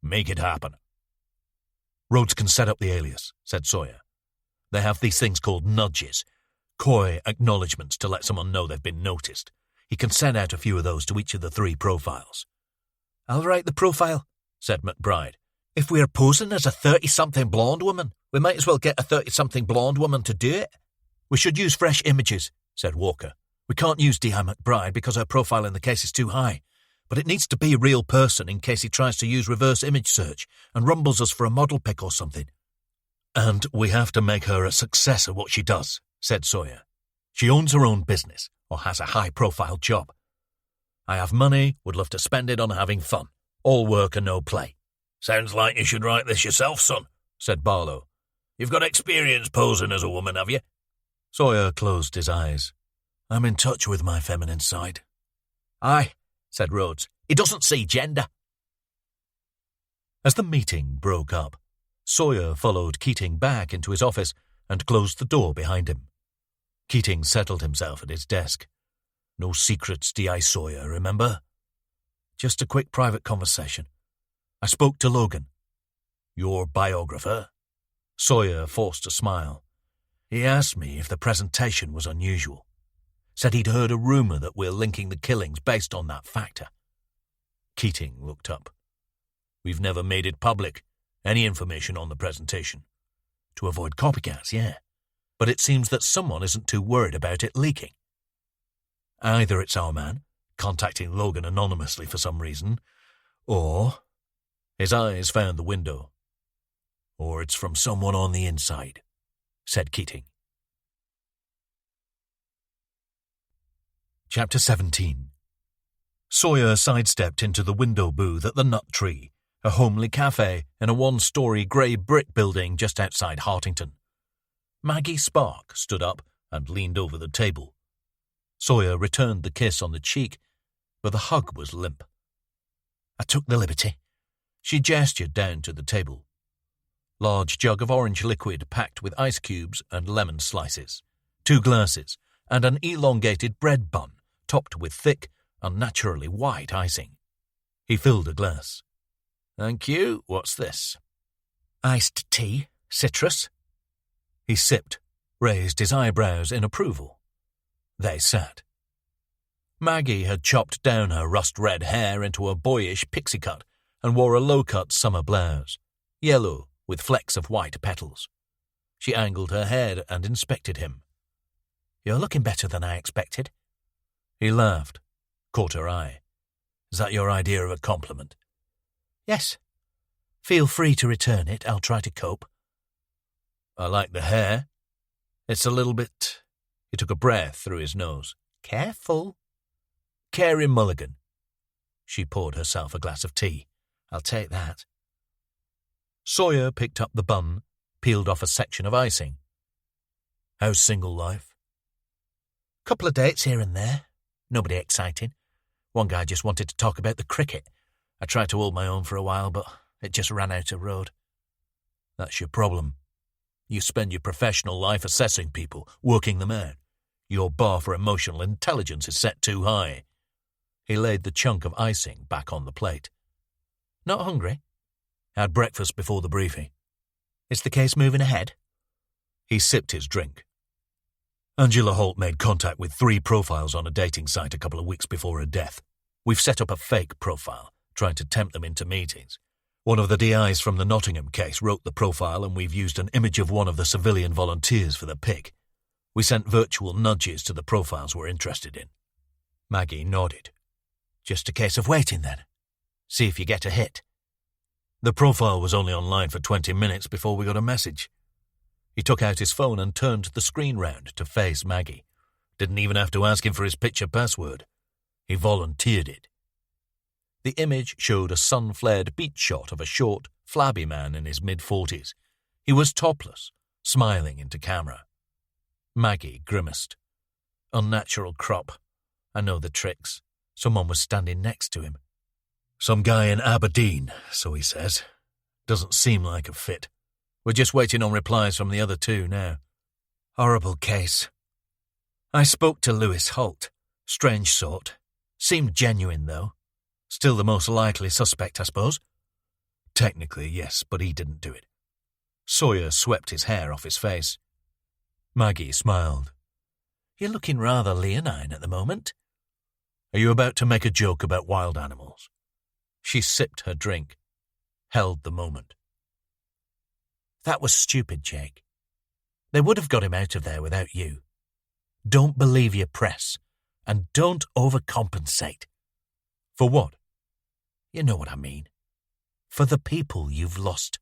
Make it happen. Rhodes can set up the alias, said Sawyer. They have these things called nudges, coy acknowledgements to let someone know they've been noticed. He can send out a few of those to each of the 3 profiles. I'll write the profile, said McBride. If we're posing as a 30-something blonde woman, we might as well get a 30-something blonde woman to do it. We should use fresh images, said Walker. We can't use D.I. McBride because her profile in the case is too high, but it needs to be a real person in case he tries to use reverse image search and rumbles us for a model pic or something. And we have to make her a success at what she does, said Sawyer. She owns her own business or has a high-profile job. I have money, would love to spend it on having fun. All work and no play. Sounds like you should write this yourself, son, said Barlow. You've got experience posing as a woman, have you? Sawyer closed his eyes. I'm in touch with my feminine side. Aye, said Rhodes. He doesn't see gender. As the meeting broke up, Sawyer followed Keating back into his office and closed the door behind him. Keating settled himself at his desk. No secrets, D.I. Sawyer, remember? Just a quick private conversation. I spoke to Logan. Your biographer? Sawyer forced a smile. He asked me if the presentation was unusual. Said he'd heard a rumour that we're linking the killings based on that factor. Keating looked up. We've never made it public, any information on the presentation. To avoid copycats, yeah. but it seems that someone isn't too worried about it leaking. Either it's our man, contacting Logan anonymously for some reason, or his eyes found the window. Or it's from someone on the inside, said Keating. Chapter 17. Sawyer sidestepped into the window booth at the Nut Tree, a homely cafe in a one-story grey brick building just outside Hartington. Maggie Spark stood up and leaned over the table. Sawyer returned the kiss on the cheek, but the hug was limp. I took the liberty. She gestured down to the table. Large jug of orange liquid packed with ice cubes and lemon slices, 2 glasses, and an elongated bread bun topped with thick, unnaturally white icing. He filled a glass. Thank you. What's this? Iced tea, citrus. He sipped, raised his eyebrows in approval. They sat. Maggie had chopped down her rust-red hair into a boyish pixie cut and wore a low-cut summer blouse, yellow with flecks of white petals. She angled her head and inspected him. You're looking better than I expected. He laughed, caught her eye. Is that your idea of a compliment? Yes. Feel free to return it. I'll try to cope. I like the hair. It's a little bit... He took a breath through his nose. Careful. Carey Mulligan. She poured herself a glass of tea. I'll take that. Sawyer picked up the bun, peeled off a section of icing. How's single life? Couple of dates here and there. Nobody exciting. One guy just wanted to talk about the cricket. I tried to hold my own for a while, but it just ran out of road. That's your problem. You spend your professional life assessing people, working them out. Your bar for emotional intelligence is set too high. He laid the chunk of icing back on the plate. Not hungry? Had breakfast before the briefing. Is the case moving ahead? He sipped his drink. Angela Holt made contact with 3 profiles on a dating site a couple of weeks before her death. We've set up a fake profile, trying to tempt them into meetings. One of the DIs from the Nottingham case wrote the profile, and we've used an image of one of the civilian volunteers for the pic. We sent virtual nudges to the profiles we're interested in. Maggie nodded. Just a case of waiting, then. See if you get a hit. The profile was only online for 20 minutes before we got a message. He took out his phone and turned the screen round to face Maggie. Didn't even have to ask him for his picture password. He volunteered it. The image showed a sun-flared beach shot of a short, flabby man in his mid-40s. He was topless, smiling into camera. Maggie grimaced. Unnatural crop. I know the tricks. Someone was standing next to him. Some guy in Aberdeen, so he says. Doesn't seem like a fit. We're just waiting on replies from the other 2 now. Horrible case. I spoke to Lewis Holt. Strange sort. Seemed genuine, though. Still the most likely suspect, I suppose? Technically, yes, but he didn't do it. Sawyer swept his hair off his face. Maggie smiled. You're looking rather leonine at the moment. Are you about to make a joke about wild animals? She sipped her drink, held the moment. That was stupid, Jake. They would have got him out of there without you. Don't believe your press, and don't overcompensate. For what? You know what I mean. For the people you've lost.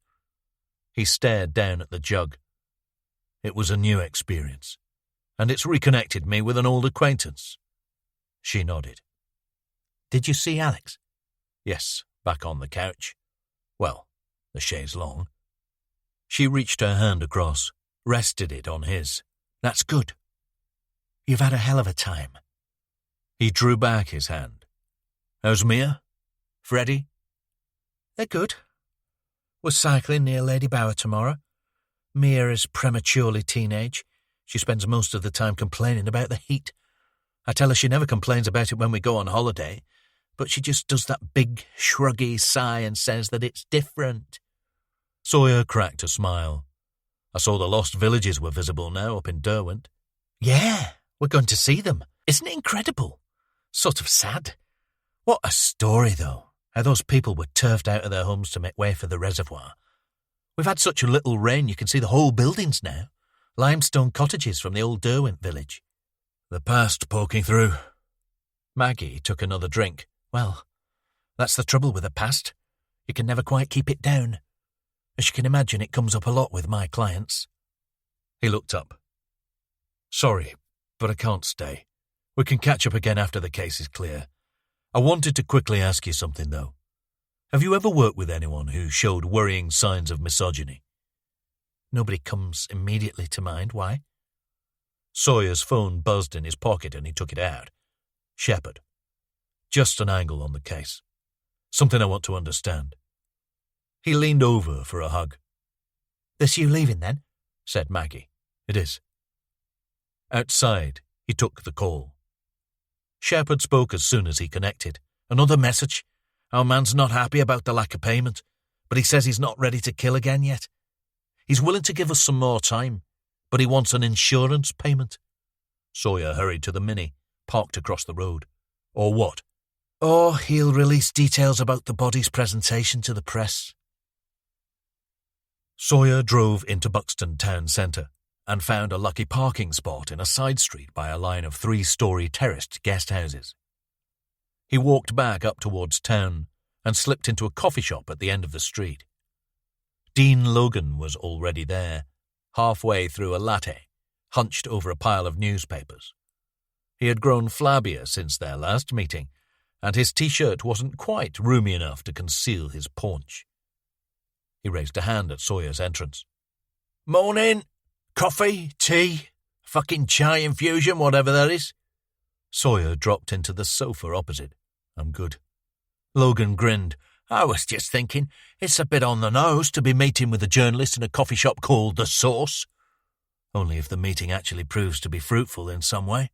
He stared down at the jug. It was a new experience, and it's reconnected me with an old acquaintance. She nodded. Did you see Alex? Yes, back on the couch. Well, the chaise longue. She reached her hand across, rested it on his. That's good. You've had a hell of a time. He drew back his hand. How's Mia? Freddie? They're good. We're cycling near Lady Bower tomorrow. Mia is prematurely teenage. She spends most of the time complaining about the heat. I tell her she never complains about it when we go on holiday, but she just does that big, shruggy sigh and says that it's different. Sawyer cracked a smile. I saw the lost villages were visible now up in Derwent. Yeah, we're going to see them. Isn't it incredible? Sort of sad. What a story, though, how those people were turfed out of their homes to make way for the reservoir. We've had such a little rain you can see the whole buildings now. Limestone cottages from the old Derwent village. The past poking through. Maggie took another drink. Well, that's the trouble with the past. You can never quite keep it down. As you can imagine, it comes up a lot with my clients. He looked up. Sorry, but I can't stay. We can catch up again after the case is clear. I wanted to quickly ask you something, though. Have you ever worked with anyone who showed worrying signs of misogyny? Nobody comes immediately to mind. Why? Sawyer's phone buzzed in his pocket and he took it out. Shepard. Just an angle on the case. Something I want to understand. He leaned over for a hug. This you leaving, then? Said Maggie. It is. Outside, he took the call. Shepard spoke as soon as he connected. Another message. Our man's not happy about the lack of payment, but he says he's not ready to kill again yet. He's willing to give us some more time, but he wants an insurance payment. Sawyer hurried to the Mini, parked across the road. Or what? Or he'll release details about the body's presentation to the press. Sawyer drove into Buxton town centre and found a lucky parking spot in a side street by a line of 3-storey terraced guest houses. He walked back up towards town and slipped into a coffee shop at the end of the street. Dean Logan was already there, halfway through a latte, hunched over a pile of newspapers. He had grown flabbier since their last meeting, and his T-shirt wasn't quite roomy enough to conceal his paunch. He raised a hand at Sawyer's entrance. Morning. Coffee, tea, fucking chai infusion, whatever that is. Sawyer dropped into the sofa opposite. I'm good. Logan grinned. I was just thinking, it's a bit on the nose to be meeting with a journalist in a coffee shop called The Source. Only if the meeting actually proves to be fruitful in some way.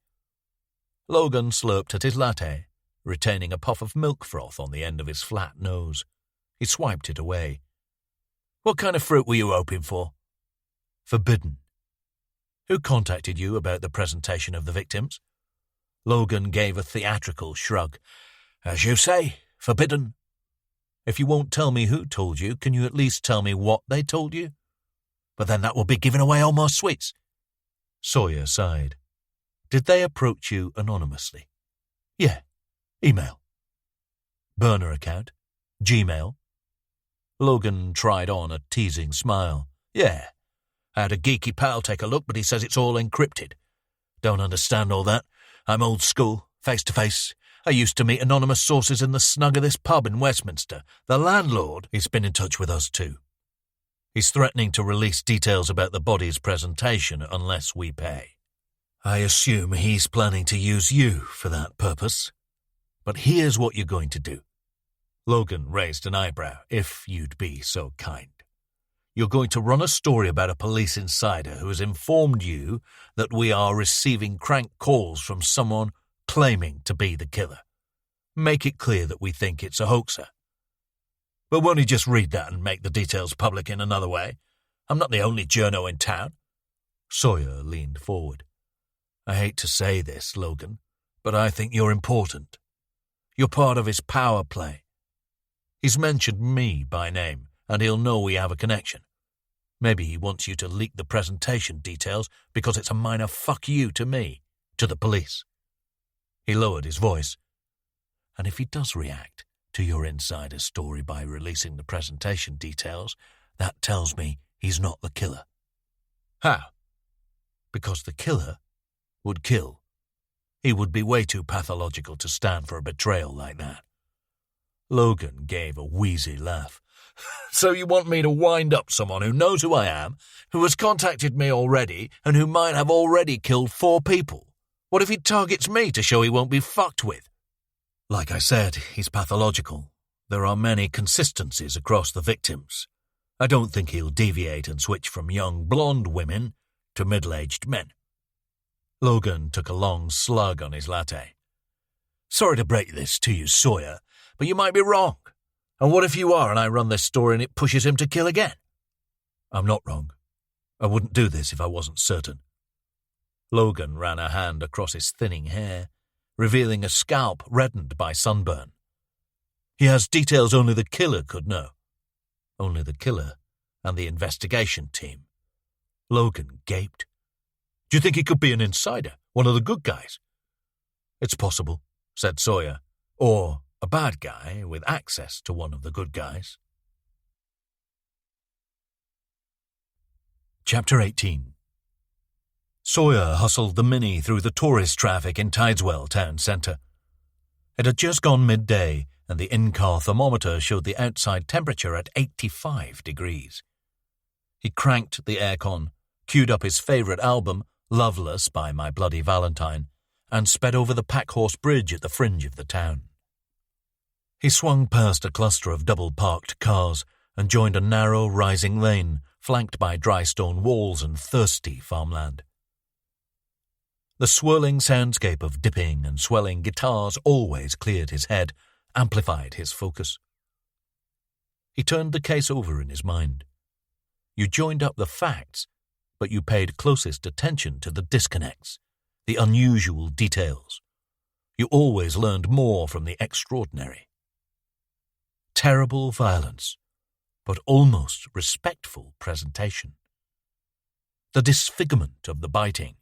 Logan slurped at his latte, retaining a puff of milk froth on the end of his flat nose. He swiped it away. What kind of fruit were you hoping for? Forbidden. Who contacted you about the presentation of the victims? Logan gave a theatrical shrug. As you say, forbidden. If you won't tell me who told you, can you at least tell me what they told you? But then that will be giving away all my sweets. Sawyer sighed. Did they approach you anonymously? Yeah. Email. Burner account? Gmail? Logan tried on a teasing smile. Yeah. I had a geeky pal take a look, but he says it's all encrypted. Don't understand all that. I'm old school, face-to-face. I used to meet anonymous sources in the snug of this pub in Westminster. The landlord, he's been in touch with us too. He's threatening to release details about the body's presentation unless we pay. I assume he's planning to use you for that purpose. But here's what you're going to do. Logan raised an eyebrow, if you'd be so kind. You're going to run a story about a police insider who has informed you that we are receiving crank calls from someone claiming to be the killer. Make it clear that we think it's a hoaxer. But won't he just read that and make the details public in another way? I'm not the only journo in town. Sawyer leaned forward. I hate to say this, Logan, but I think you're important. You're part of his power play. He's mentioned me by name, and he'll know we have a connection. Maybe he wants you to leak the presentation details because it's a minor fuck you to me, to the police. He lowered his voice. And if he does react to your insider story by releasing the presentation details, that tells me he's not the killer. How? Because the killer would kill. He would be way too pathological to stand for a betrayal like that. Logan gave a wheezy laugh. So you want me to wind up someone who knows who I am, who has contacted me already, and who might have already killed 4 people? What if he targets me to show he won't be fucked with? Like I said, he's pathological. There are many consistencies across the victims. I don't think he'll deviate and switch from young blonde women to middle-aged men. Logan took a long slug on his latte. Sorry to break this to you, Sawyer, but you might be wrong. And what if you are and I run this story and it pushes him to kill again? I'm not wrong. I wouldn't do this if I wasn't certain. Logan ran a hand across his thinning hair, revealing a scalp reddened by sunburn. He has details only the killer could know. Only the killer and the investigation team. Logan gaped Do you think he could be an insider, one of the good guys? It's possible, said Sawyer, or a bad guy with access to one of the good guys. Chapter 18. Sawyer hustled the Mini through the tourist traffic in Tideswell town centre. It had just gone midday, and the in-car thermometer showed the outside temperature at 85 degrees. He cranked the aircon, queued up his favourite album, Loveless by My Bloody Valentine, and sped over the Packhorse Bridge at the fringe of the town. He swung past a cluster of double-parked cars and joined a narrow, rising lane flanked by dry stone walls and thirsty farmland. The swirling soundscape of dipping and swelling guitars always cleared his head, amplified his focus. He turned the case over in his mind. You joined up the facts, but you paid closest attention to the disconnects, the unusual details. You always learned more from the extraordinary. Terrible violence, but almost respectful presentation. The disfigurement of the biting,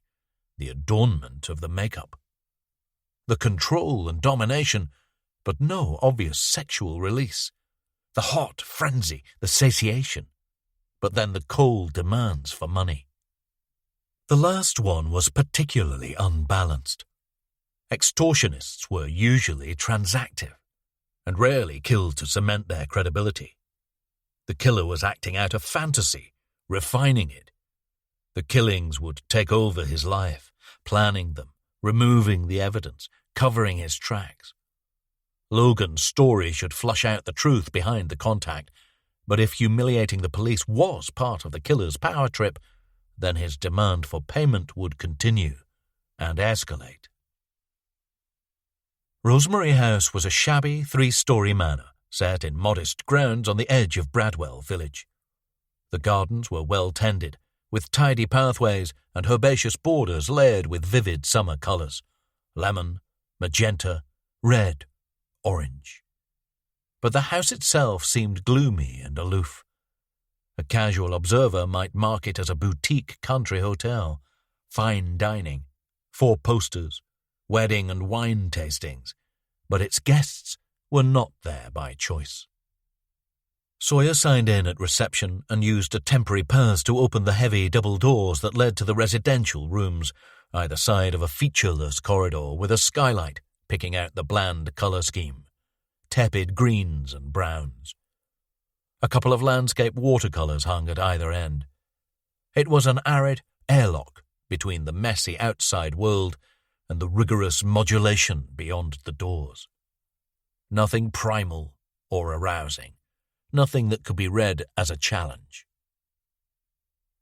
the adornment of the makeup. The control and domination, but no obvious sexual release. The hot frenzy, the satiation, but then the cold demands for money. The last one was particularly unbalanced. Extortionists were usually transactive, and rarely killed to cement their credibility. The killer was acting out a fantasy, refining it. The killings would take over his life, planning them, removing the evidence, covering his tracks. Logan's story should flush out the truth behind the contact, but if humiliating the police was part of the killer's power trip, then his demand for payment would continue and escalate. Rosemary House was a shabby 3-story manor set in modest grounds on the edge of Bradwell village. The gardens were well tended, with tidy pathways and herbaceous borders layered with vivid summer colours: lemon, magenta, red, orange. But the house itself seemed gloomy and aloof. A casual observer might mark it as a boutique country hotel, fine dining, 4 posters, wedding and wine tastings, but its guests were not there by choice. Sawyer signed in at reception and used a temporary pass to open the heavy double doors that led to the residential rooms, either side of a featureless corridor with a skylight picking out the bland colour scheme: tepid greens and browns. A couple of landscape watercolours hung at either end. It was an arid airlock between the messy outside world and the rigorous modulation beyond the doors. Nothing primal or arousing, nothing that could be read as a challenge.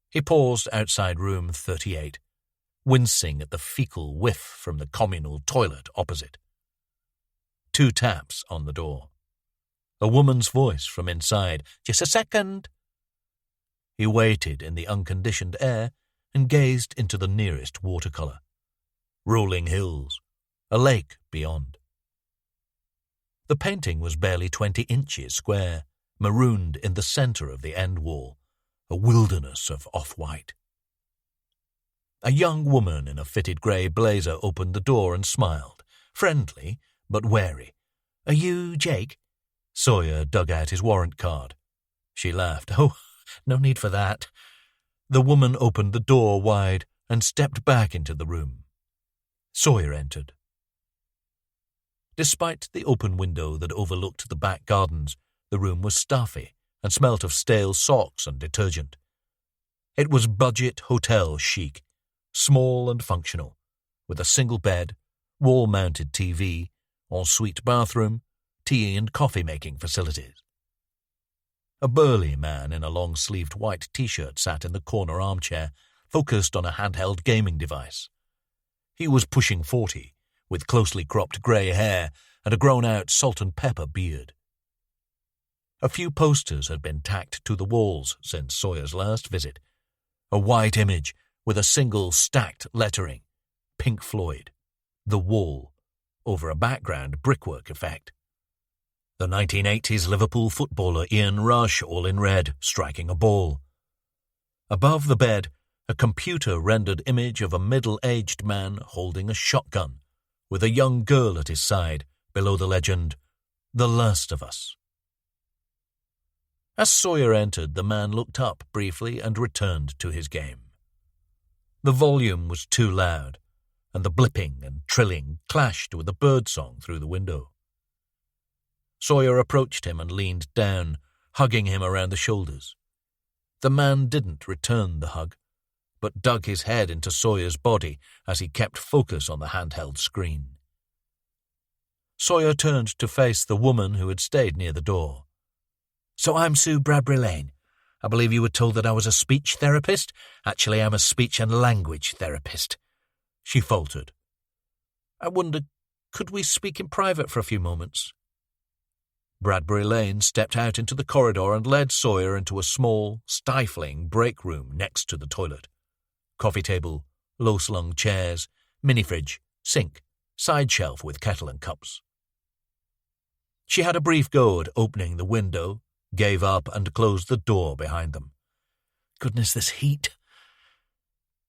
He paused outside room 38, wincing at the fecal whiff from the communal toilet opposite. 2 taps on the door. A woman's voice from inside, "Just a second." He waited in the unconditioned air and gazed into the nearest watercolour. Rolling hills, a lake beyond. The painting was barely 20 inches square, marooned in the centre of the end wall, a wilderness of off-white. A young woman in a fitted grey blazer opened the door and smiled, friendly but wary. "Are you Jake?" Sawyer dug out his warrant card. She laughed. "Oh, no need for that." The woman opened the door wide and stepped back into the room. Sawyer entered. Despite the open window that overlooked the back gardens, the room was stuffy and smelt of stale socks and detergent. It was budget hotel chic, small and functional, with a single bed, wall-mounted TV, ensuite bathroom, tea and coffee-making facilities. A burly man in a long-sleeved white T-shirt sat in the corner armchair, focused on a handheld gaming device. He was pushing 40, with closely cropped grey hair and a grown-out salt-and-pepper beard. A few posters had been tacked to the walls since Sawyer's last visit. A white image with a single stacked lettering, Pink Floyd, The Wall, over a background brickwork effect. The 1980s Liverpool footballer Ian Rush, all in red, striking a ball. Above the bed, A computer-rendered image of a middle-aged man holding a shotgun, with a young girl at his side, below the legend, "The Last of Us." As Sawyer entered, the man looked up briefly and returned to his game. The volume was too loud, and the blipping and trilling clashed with the birdsong through the window. Sawyer approached him and leaned down, hugging him around the shoulders. The man didn't return the hug, but dug his head into Sawyer's body as he kept focus on the handheld screen. Sawyer turned to face the woman who had stayed near the door. "So I'm Sue Bradbury Lane. I believe you were told that I was a speech therapist. Actually, I'm a speech and language therapist," she faltered. "I wonder, could we speak in private for a few moments?" Bradbury Lane stepped out into the corridor and led Sawyer into a small, stifling break room next to the toilet. Coffee table, low-slung chairs, mini-fridge, sink, side shelf with kettle and cups. She had a brief go at opening the window, gave up and closed the door behind them. Goodness, this heat.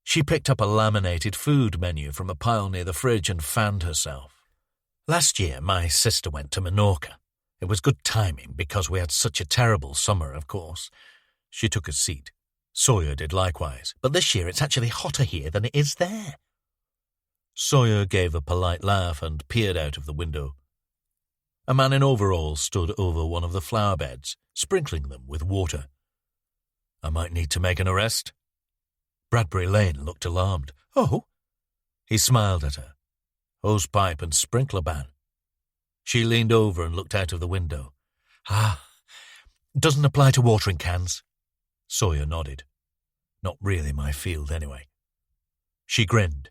She picked up a laminated food menu from a pile near the fridge and fanned herself. "Last year, my sister went to Menorca. It was good timing because we had such a terrible summer, of course." She took a seat. Sawyer did likewise. "But this year it's actually hotter here than it is there." Sawyer gave a polite laugh and peered out of the window. A man in overalls stood over one of the flower beds, sprinkling them with water. "I might need to make an arrest." Bradbury Lane looked alarmed. "Oh?" He smiled at her. "Hosepipe and sprinkler ban." She leaned over and looked out of the window. Doesn't apply to watering cans." Sawyer nodded. "Not really my field, anyway." She grinned.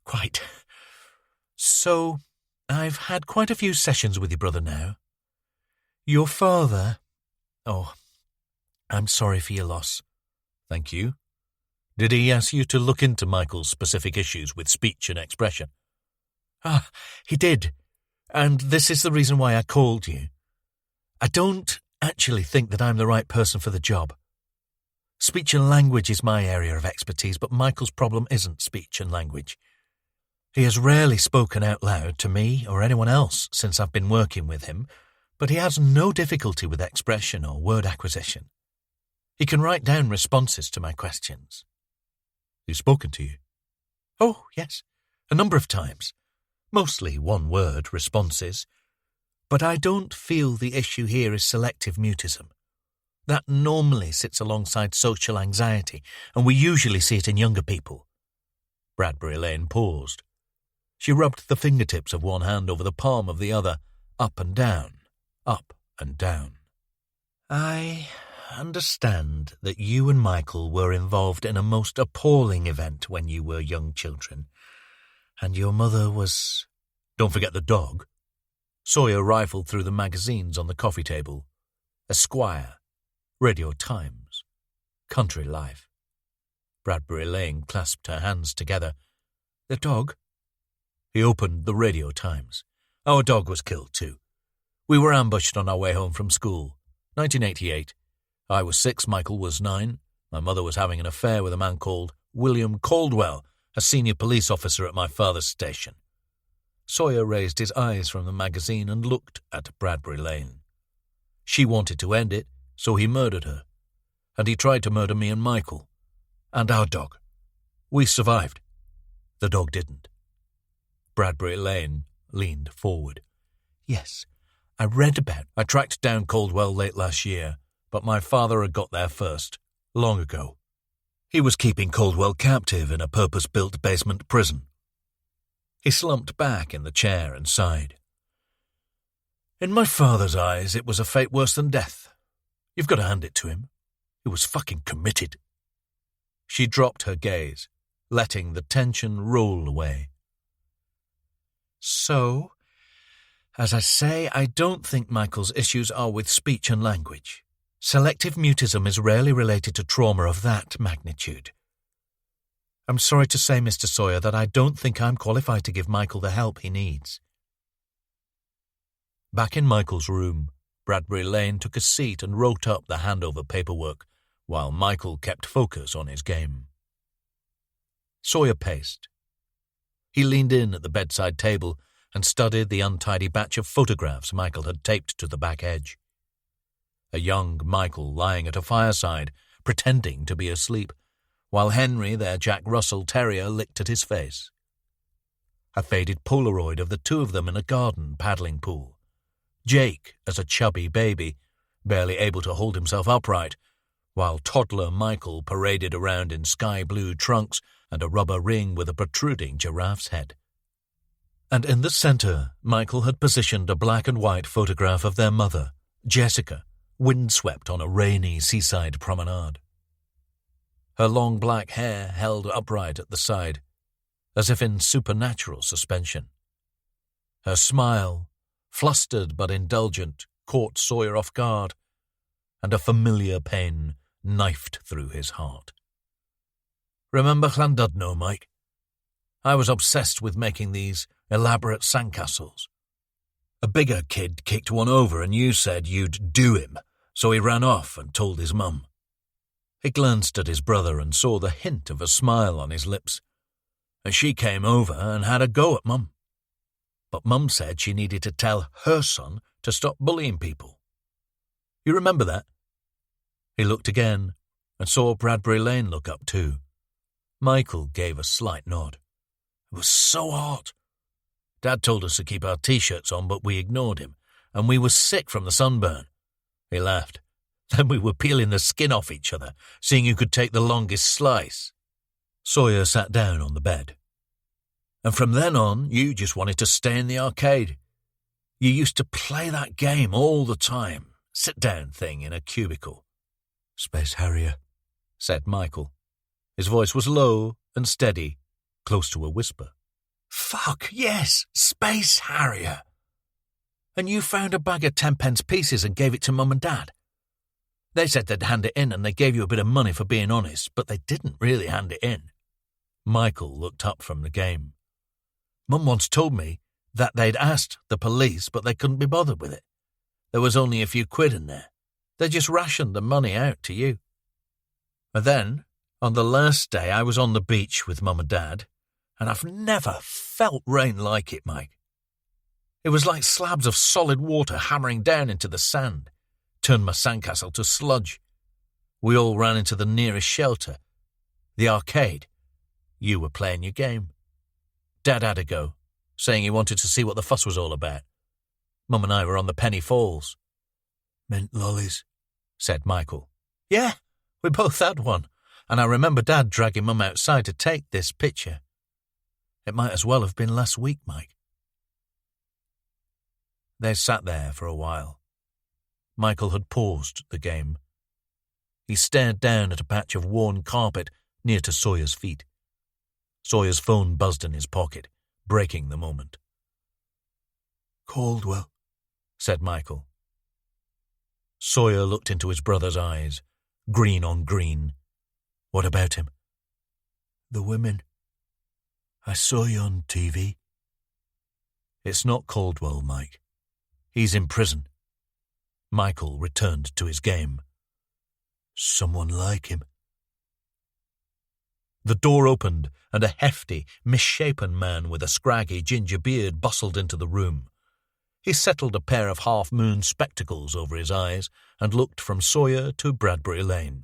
"Quite. So, I've had quite a few sessions with your brother now. Your father... Oh, I'm sorry for your loss." "Thank you. Did he ask you to look into Michael's specific issues with speech and expression?" He did. And this is the reason why I called you. I don't actually think that I'm the right person for the job. Speech and language is my area of expertise, but Michael's problem isn't speech and language. He has rarely spoken out loud to me or anyone else since I've been working with him, but he has no difficulty with expression or word acquisition. He can write down responses to my questions. He's spoken to you? Oh, yes, a number of times. Mostly one-word responses. But I don't feel the issue here is selective mutism. That normally sits alongside social anxiety, and we usually see it in younger people. Bradbury Lane paused. She rubbed the fingertips of one hand over the palm of the other, up and down, up and down. "I understand that you and Michael were involved in a most appalling event when you were young children. And your mother was..." "Don't forget the dog." Sawyer rifled through the magazines on the coffee table. Esquire, Radio Times, Country Life. Bradbury Lane clasped her hands together. "The dog?" He opened the Radio Times. "Our dog was killed too. We were ambushed on our way home from school. 1988. I was 6, Michael was 9. My mother was having an affair with a man called William Caldwell, a senior police officer at my father's station." Sawyer raised his eyes from the magazine and looked at Bradbury Lane. "She wanted to end it, so he murdered her. And he tried to murder me and Michael. And our dog. We survived. The dog didn't." Bradbury Lane leaned forward. "Yes, I tracked down Caldwell late last year, but my father had got there first, long ago. He was keeping Caldwell captive in a purpose-built basement prison." He slumped back in the chair and sighed. "In my father's eyes, it was a fate worse than death. You've got to hand it to him. He was fucking committed." She dropped her gaze, letting the tension roll away. "So, as I say, I don't think Michael's issues are with speech and language. Selective mutism is rarely related to trauma of that magnitude. I'm sorry to say, Mr. Sawyer, that I don't think I'm qualified to give Michael the help he needs." Back in Michael's room, Bradbury Lane took a seat and wrote up the handover paperwork, while Michael kept focus on his game. Sawyer paced. He leaned in at the bedside table and studied the untidy batch of photographs Michael had taped to the back edge. A young Michael lying at a fireside, pretending to be asleep, while Henry, their Jack Russell Terrier, licked at his face. A faded Polaroid of the two of them in a garden paddling pool. Jake as a chubby baby, barely able to hold himself upright, while toddler Michael paraded around in sky-blue trunks and a rubber ring with a protruding giraffe's head. And in the centre, Michael had positioned a black and white photograph of their mother, Jessica, windswept on a rainy seaside promenade. Her long black hair held upright at the side, as if in supernatural suspension. Her smile, flustered but indulgent, caught Sawyer off guard, and a familiar pain knifed through his heart. Remember Llandudno, Mike? I was obsessed with making these elaborate sandcastles. A bigger kid kicked one over and you said you'd do him, so he ran off and told his mum. He glanced at his brother and saw the hint of a smile on his lips, and she came over and had a go at Mum. But Mum said she needed to tell her son to stop bullying people. You remember that? He looked again and saw Bradbury Lane look up too. Michael gave a slight nod. It was so hot. Dad told us to keep our T-shirts on, but we ignored him, and we were sick from the sunburn. He laughed. Then we were peeling the skin off each other, seeing who could take the longest slice. Sawyer sat down on the bed. And from then on, you just wanted to stay in the arcade. You used to play that game all the time, sit-down thing in a cubicle. Space Harrier, said Michael. His voice was low and steady, close to a whisper. Fuck, yes, Space Harrier. And you found a bag of 10-pence pieces and gave it to Mum and Dad. They said they'd hand it in and they gave you a bit of money for being honest, but they didn't really hand it in. Michael looked up from the game. Mum once told me that they'd asked the police, but they couldn't be bothered with it. There was only a few quid in there. They just rationed the money out to you. And then, on the last day, I was on the beach with Mum and Dad, and I've never felt rain like it, Mike. It was like slabs of solid water hammering down into the sand, turned my sandcastle to sludge. We all ran into the nearest shelter, the arcade. You were playing your game. Dad had a go, saying he wanted to see what the fuss was all about. Mum and I were on the Penny Falls. Mint lollies, said Michael. Yeah, we both had one, and I remember Dad dragging Mum outside to take this picture. It might as well have been last week, Mike. They sat there for a while. Michael had paused the game. He stared down at a patch of worn carpet near to Sawyer's feet. Sawyer's phone buzzed in his pocket, breaking the moment. Caldwell, said Michael. Sawyer looked into his brother's eyes, green on green. What about him? The women. I saw you on TV. It's not Caldwell, Mike. He's in prison. Michael returned to his game. Someone like him. The door opened, and a hefty, misshapen man with a scraggy ginger beard bustled into the room. He settled a pair of half-moon spectacles over his eyes and looked from Sawyer to Bradbury Lane.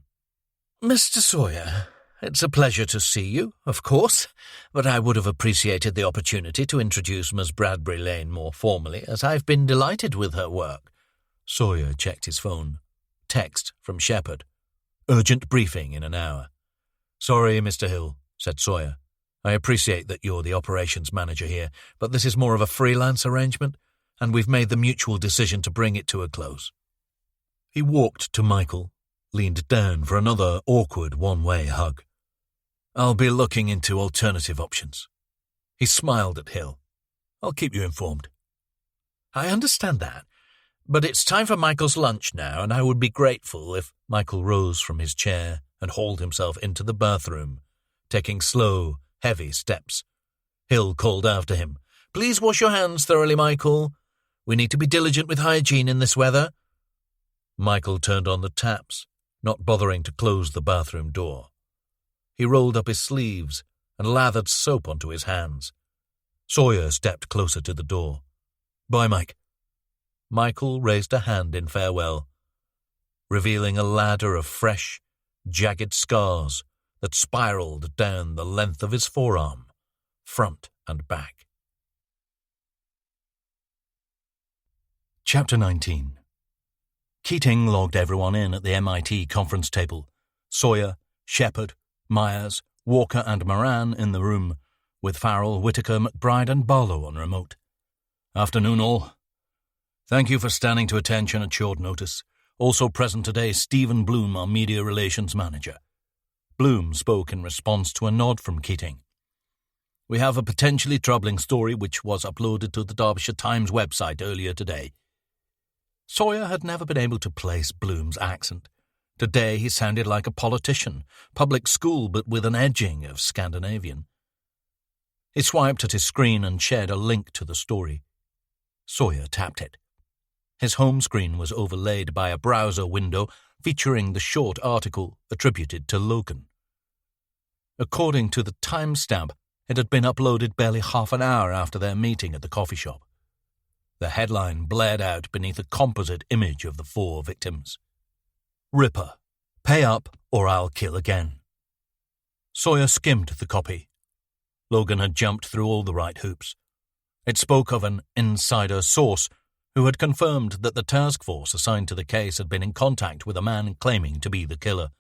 Mr. Sawyer, it's a pleasure to see you, of course, but I would have appreciated the opportunity to introduce Miss Bradbury Lane more formally, as I've been delighted with her work. Sawyer checked his phone. Text from Shepherd. Urgent briefing in an hour. Sorry, Mr. Hill, said Sawyer. I appreciate that you're the operations manager here, but this is more of a freelance arrangement, and we've made the mutual decision to bring it to a close. He walked to Michael, leaned down for another awkward one-way hug. I'll be looking into alternative options. He smiled at Hill. I'll keep you informed. I understand that, but it's time for Michael's lunch now, and I would be grateful if... Michael rose from his chair and hauled himself into the bathroom, taking slow, heavy steps. Hill called after him. Please wash your hands thoroughly, Michael. We need to be diligent with hygiene in this weather. Michael turned on the taps, not bothering to close the bathroom door. He rolled up his sleeves and lathered soap onto his hands. Sawyer stepped closer to the door. "Bye, Mike." Michael raised a hand in farewell, revealing a ladder of fresh, jagged scars that spiraled down the length of his forearm, front and back. Chapter 19. Keating logged everyone in at the MIT conference table. Sawyer, Shepard, Myers, Walker and Moran in the room, with Farrell, Whitaker, McBride and Barlow on remote. "Afternoon all. Thank you for standing to attention at short notice. Also present today, Stephen Bloom, our media relations manager." Bloom spoke in response to a nod from Keating. "We have a potentially troubling story which was uploaded to the Derbyshire Times website earlier today." Sawyer had never been able to place Bloom's accent. Today he sounded like a politician, public school but with an edging of Scandinavian. He swiped at his screen and shared a link to the story. Sawyer tapped it. His home screen was overlaid by a browser window featuring the short article attributed to Logan. According to the timestamp, it had been uploaded barely half an hour after their meeting at the coffee shop. The headline blared out beneath a composite image of the 4 victims. "Ripper, pay up or I'll kill again." Sawyer skimmed the copy. Logan had jumped through all the right hoops. It spoke of an insider source who had confirmed that the task force assigned to the case had been in contact with a man claiming to be the killer,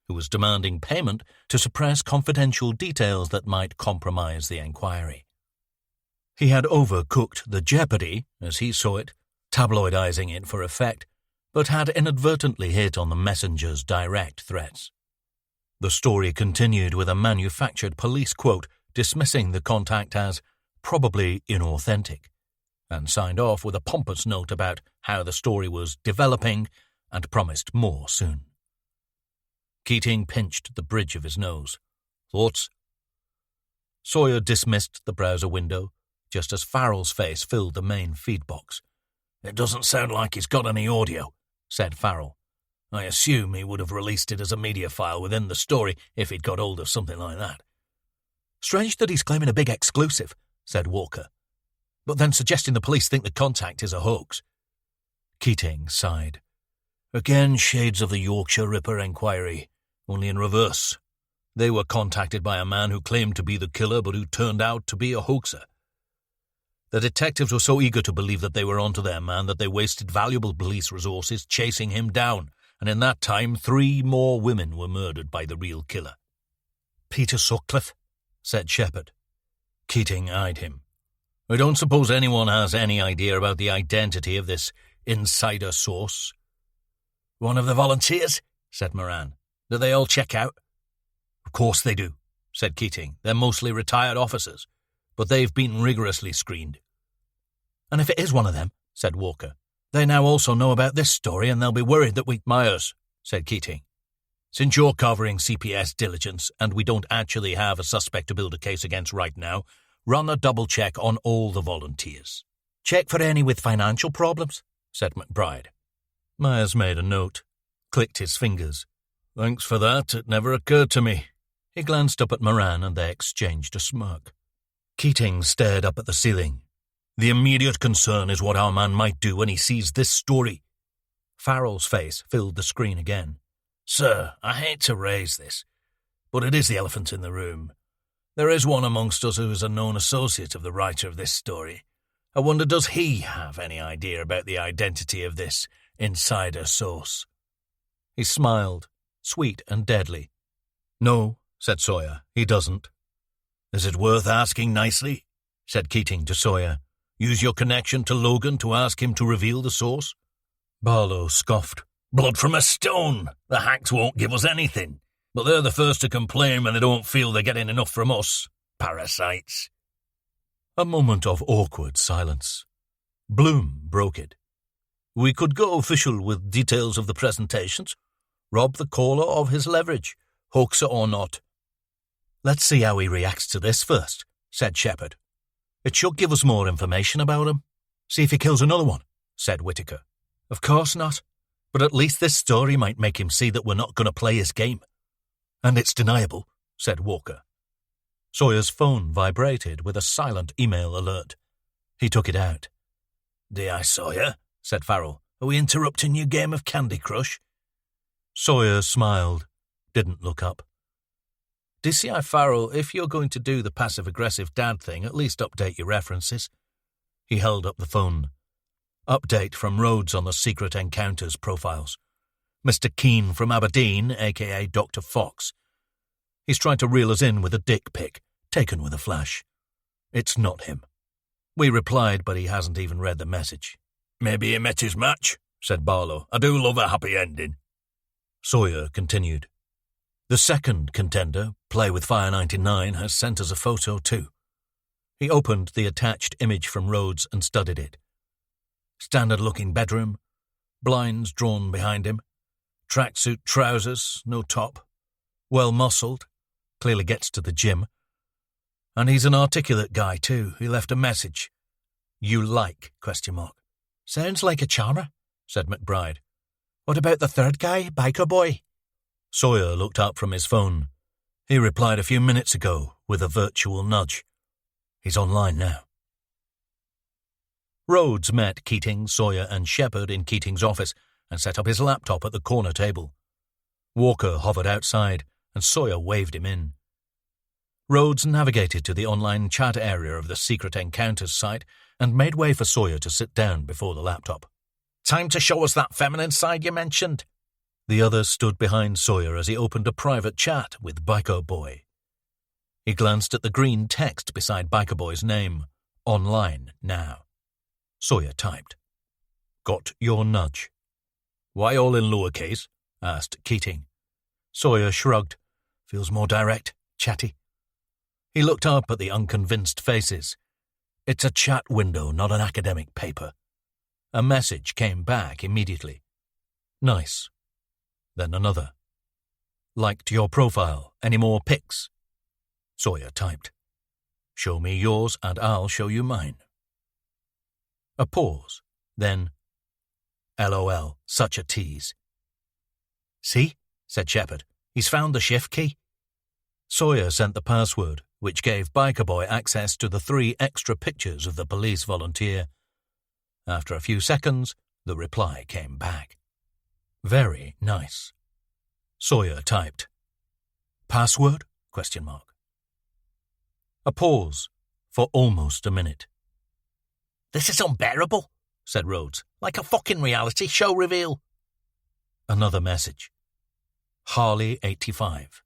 who was demanding payment to suppress confidential details that might compromise the inquiry. He had overcooked the jeopardy, as he saw it, tabloidizing it for effect, but had inadvertently hit on the messenger's direct threats. The story continued with a manufactured police quote dismissing the contact as probably inauthentic, and signed off with a pompous note about how the story was developing and promised more soon. Keating pinched the bridge of his nose. "Thoughts?" Sawyer dismissed the browser window, just as Farrell's face filled the main feed box. "It doesn't sound like he's got any audio," said Farrell. "I assume he would have released it as a media file within the story if he'd got hold of something like that." "Strange that he's claiming a big exclusive," said Walker, "but then suggesting the police think the contact is a hoax." Keating sighed. "Again, shades of the Yorkshire Ripper inquiry, only in reverse. They were contacted by a man who claimed to be the killer but who turned out to be a hoaxer. The detectives were so eager to believe that they were onto their man that they wasted valuable police resources chasing him down, and in that time 3 more women were murdered by the real killer." "Peter Sutcliffe," said Shepard. Keating eyed him. "I don't suppose anyone has any idea about the identity of this insider source?" "One of the volunteers?" said Moran. "Do they all check out?" "Of course they do," said Keating. "They're mostly retired officers, but they've been rigorously screened." "And if it is one of them," said Walker, "they now also know about this story and they'll be worried that we—" "Myers," said Keating. "Since you're covering CPS diligence and we don't actually have a suspect to build a case against right now, run a double check on all the volunteers." "Check for any with financial problems," said McBride. Myers made a note, clicked his fingers. "Thanks for that, it never occurred to me." He glanced up at Moran and they exchanged a smirk. Keating stared up at the ceiling. "The immediate concern is what our man might do when he sees this story." Farrell's face filled the screen again. "Sir, I hate to raise this, but it is the elephant in the room. There is one amongst us who is a known associate of the writer of this story. I wonder, does he have any idea about the identity of this insider source?" He smiled, sweet and deadly. "No," said Sawyer, "he doesn't." "Is it worth asking nicely?" said Keating to Sawyer. "Use your connection to Logan to ask him to reveal the source?" Barlow scoffed. "Blood from a stone! The hacks won't give us anything, but they're the first to complain when they don't feel they're getting enough from us. Parasites." A moment of awkward silence. Bloom broke it. "We could go official with details of the presentations. Rob the caller of his leverage, hoaxer or not." "Let's see how he reacts to this first," said Shepard. "It should give us more information about him." "See if he kills another one," said Whitaker. "Of course not, but at least this story might make him see that we're not going to play his game." "And it's deniable," said Walker. Sawyer's phone vibrated with a silent email alert. He took it out. "D.I. Sawyer," said Farrell. "Are we interrupting your game of Candy Crush?" Sawyer smiled, didn't look up. DCI Farrell, if you're going to do the passive-aggressive dad thing, at least update your references. He held up the phone. Update from Rhodes on the Secret Encounters profiles. Mr. Keane from Aberdeen, a.k.a. Dr. Fox. He's trying to reel us in with a dick pic, taken with a flash. It's not him. We replied, but he hasn't even read the message. "Maybe he met his match," said Barlow. "I do love a happy ending." Sawyer continued. The second contender, Play with Fire 99, has sent us a photo too. He opened the attached image from Rhodes and studied it. Standard-looking bedroom, blinds drawn behind him, tracksuit trousers, no top, well-muscled, clearly gets to the gym. And he's an articulate guy too. He left a message. "You like?" ? Sounds like a charmer, said McBride. What about the third guy, Biker Boy? Sawyer looked up from his phone. He replied a few minutes ago with a virtual nudge. He's online now. Rhodes met Keating, Sawyer and Shepard in Keating's office and set up his laptop at the corner table. Walker hovered outside and Sawyer waved him in. Rhodes navigated to the online chat area of the Secret Encounters site and made way for Sawyer to sit down before the laptop. "Time to show us that feminine side you mentioned." The other stood behind Sawyer as he opened a private chat with Biker Boy. He glanced at the green text beside Biker Boy's name, "Online now." Sawyer typed. "Got your nudge." "Why all in lowercase?" asked Keating. Sawyer shrugged. Feels more direct, chatty. He looked up at the unconvinced faces. It's a chat window, not an academic paper. A message came back immediately. Nice. Then another. Liked your profile. Any more pics? Sawyer typed. Show me yours and I'll show you mine. A pause. Then, LOL, such a tease. See, said Shepard. He's found the shift key. Sawyer sent the password, which gave Biker Boy access to the 3 extra pictures of the police volunteer. After a few seconds, the reply came back. Very nice. Sawyer typed. Password? ? A pause for almost a minute. "This is unbearable," said Rhodes. "Like a fucking reality show reveal." Another message. Harley 85.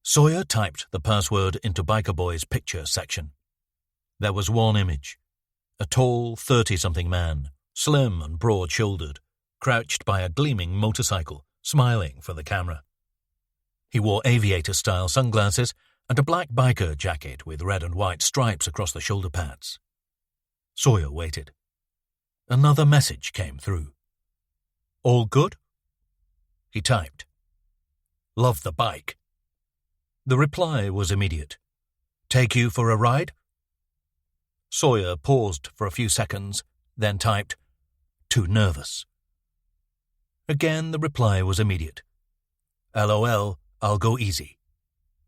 Sawyer typed the password into Biker Boy's picture section. There was one image. A tall, 30-something man, slim and broad-shouldered, crouched by a gleaming motorcycle, smiling for the camera. He wore aviator-style sunglasses and a black biker jacket with red and white stripes across the shoulder pads. Sawyer waited. Another message came through. All good? He typed. Love the bike. The reply was immediate. Take you for a ride? Sawyer paused for a few seconds, then typed, Too nervous. Again the reply was immediate. LOL, I'll go easy.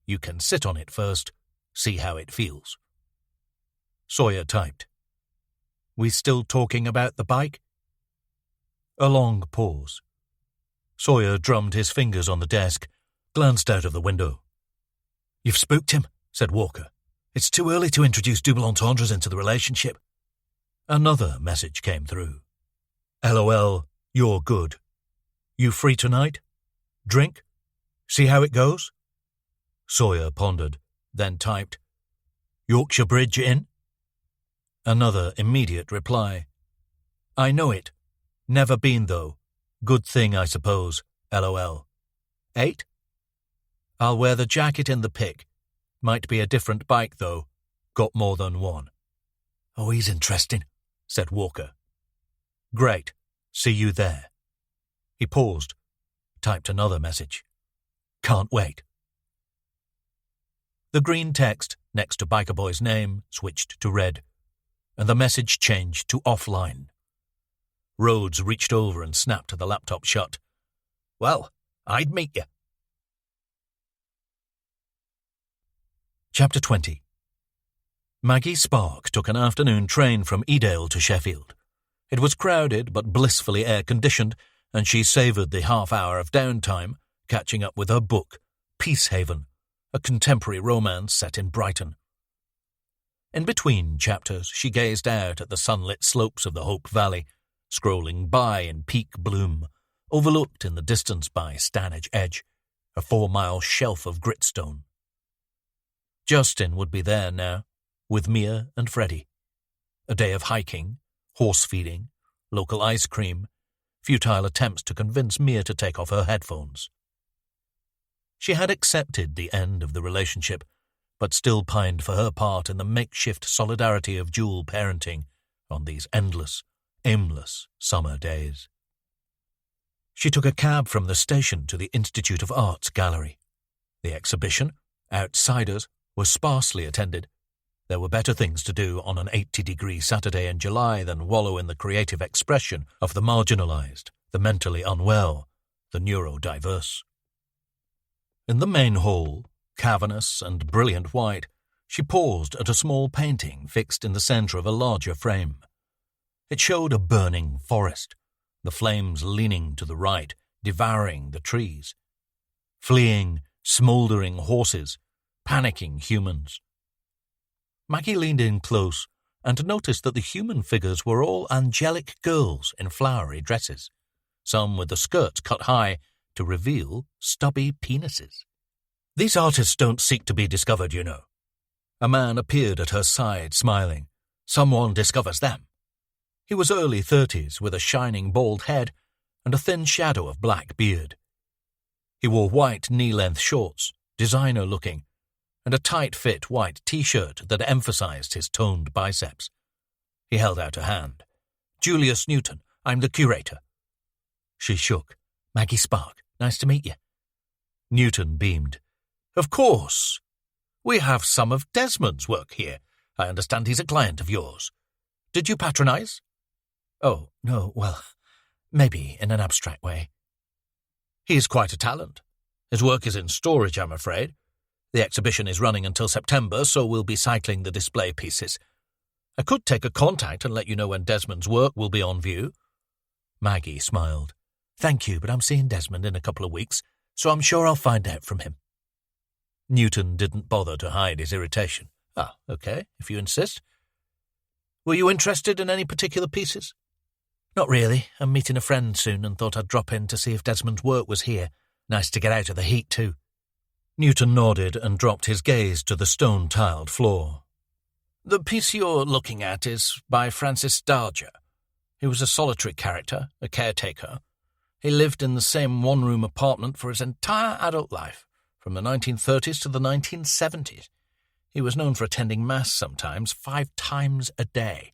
You can sit on it first, see how it feels. Sawyer typed. We still talking about the bike? A long pause. Sawyer drummed his fingers on the desk, glanced out of the window. You've spooked him, said Walker. It's too early to introduce double entendres into the relationship. Another message came through. LOL, you're good. You free tonight? Drink? See how it goes? Sawyer pondered, then typed, Yorkshire Bridge in? Another immediate reply. I know it. Never been, though. Good thing, I suppose. LOL. 8? I'll wear the jacket in the pic. Might be a different bike, though. Got more than one. Oh, he's interesting, said Walker. Great. See you there. He paused, typed another message. Can't wait. The green text next to Biker Boy's name switched to red, and the message changed to offline. Rhodes reached over and snapped the laptop shut. Well, I'd meet you. Chapter 20. Maggie Spark took an afternoon train from Edale to Sheffield. It was crowded but blissfully air-conditioned, and she savoured the half-hour of downtime, catching up with her book, Peacehaven, a contemporary romance set in Brighton. In between chapters, she gazed out at the sunlit slopes of the Hope Valley, scrolling by in peak bloom, overlooked in the distance by Stanage Edge, a 4-mile shelf of gritstone. Justin would be there now, with Mia and Freddie. A day of hiking, horse-feeding, local ice cream, futile attempts to convince Mia to take off her headphones. She had accepted the end of the relationship, but still pined for her part in the makeshift solidarity of dual parenting on these endless, aimless summer days. She took a cab from the station to the Institute of Arts gallery. The exhibition, Outsiders, was sparsely attended. There were better things to do on an 80-degree Saturday in July than wallow in the creative expression of the marginalized, the mentally unwell, the neurodiverse. In the main hall, cavernous and brilliant white, she paused at a small painting fixed in the centre of a larger frame. It showed a burning forest, the flames leaning to the right, devouring the trees. Fleeing, smouldering horses, panicking humans. Maggie leaned in close and noticed that the human figures were all angelic girls in flowery dresses, some with the skirts cut high to reveal stubby penises. These artists don't seek to be discovered, you know. A man appeared at her side, smiling. Someone discovers them. He was early 30s, with a shining bald head and a thin shadow of black beard. He wore white knee-length shorts, designer-looking, and a tight-fit white T-shirt that emphasized his toned biceps. He held out a hand. "Julius Newton, I'm the curator." She shook. "Maggie Spark, nice to meet you." Newton beamed. "Of course. We have some of Desmond's work here. I understand he's a client of yours. Did you patronize?" "Oh, no, well, maybe in an abstract way." "He's quite a talent. His work is in storage, I'm afraid. The exhibition is running until September, so we'll be cycling the display pieces. I could take a contact and let you know when Desmond's work will be on view." Maggie smiled. "Thank you, but I'm seeing Desmond in a couple of weeks, so I'm sure I'll find out from him." Newton didn't bother to hide his irritation. "Ah, okay, if you insist. Were you interested in any particular pieces?" "Not really. I'm meeting a friend soon and thought I'd drop in to see if Desmond's work was here. Nice to get out of the heat, too." Newton nodded and dropped his gaze to the stone-tiled floor. "The piece you're looking at is by Francis Darger. He was a solitary character, a caretaker. He lived in the same one-room apartment for his entire adult life, from the 1930s to the 1970s. He was known for attending Mass sometimes 5 times a day."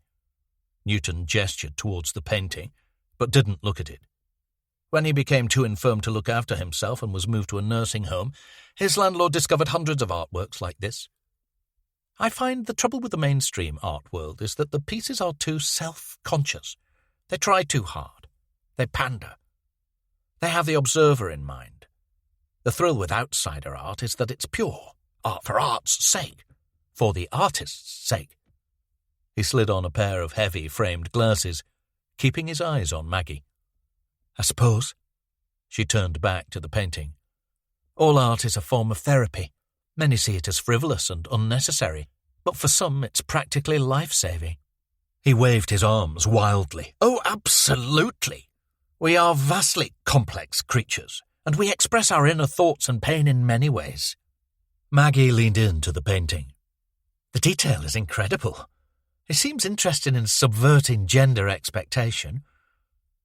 Newton gestured towards the painting, but didn't look at it. When he became too infirm to look after himself and was moved to a nursing home, his landlord discovered hundreds of artworks like this. I find the trouble with the mainstream art world is that the pieces are too self-conscious. They try too hard. They pander. They have the observer in mind. The thrill with outsider art is that it's pure, art for art's sake, for the artist's sake. He slid on a pair of heavy framed glasses, keeping his eyes on Maggie. "I suppose." She turned back to the painting. "All art is a form of therapy. Many see it as frivolous and unnecessary, but for some it's practically life-saving." He waved his arms wildly. "Oh, absolutely. We are vastly complex creatures, and we express our inner thoughts and pain in many ways." Maggie leaned into the painting. "The detail is incredible. He seems interested in subverting gender expectation.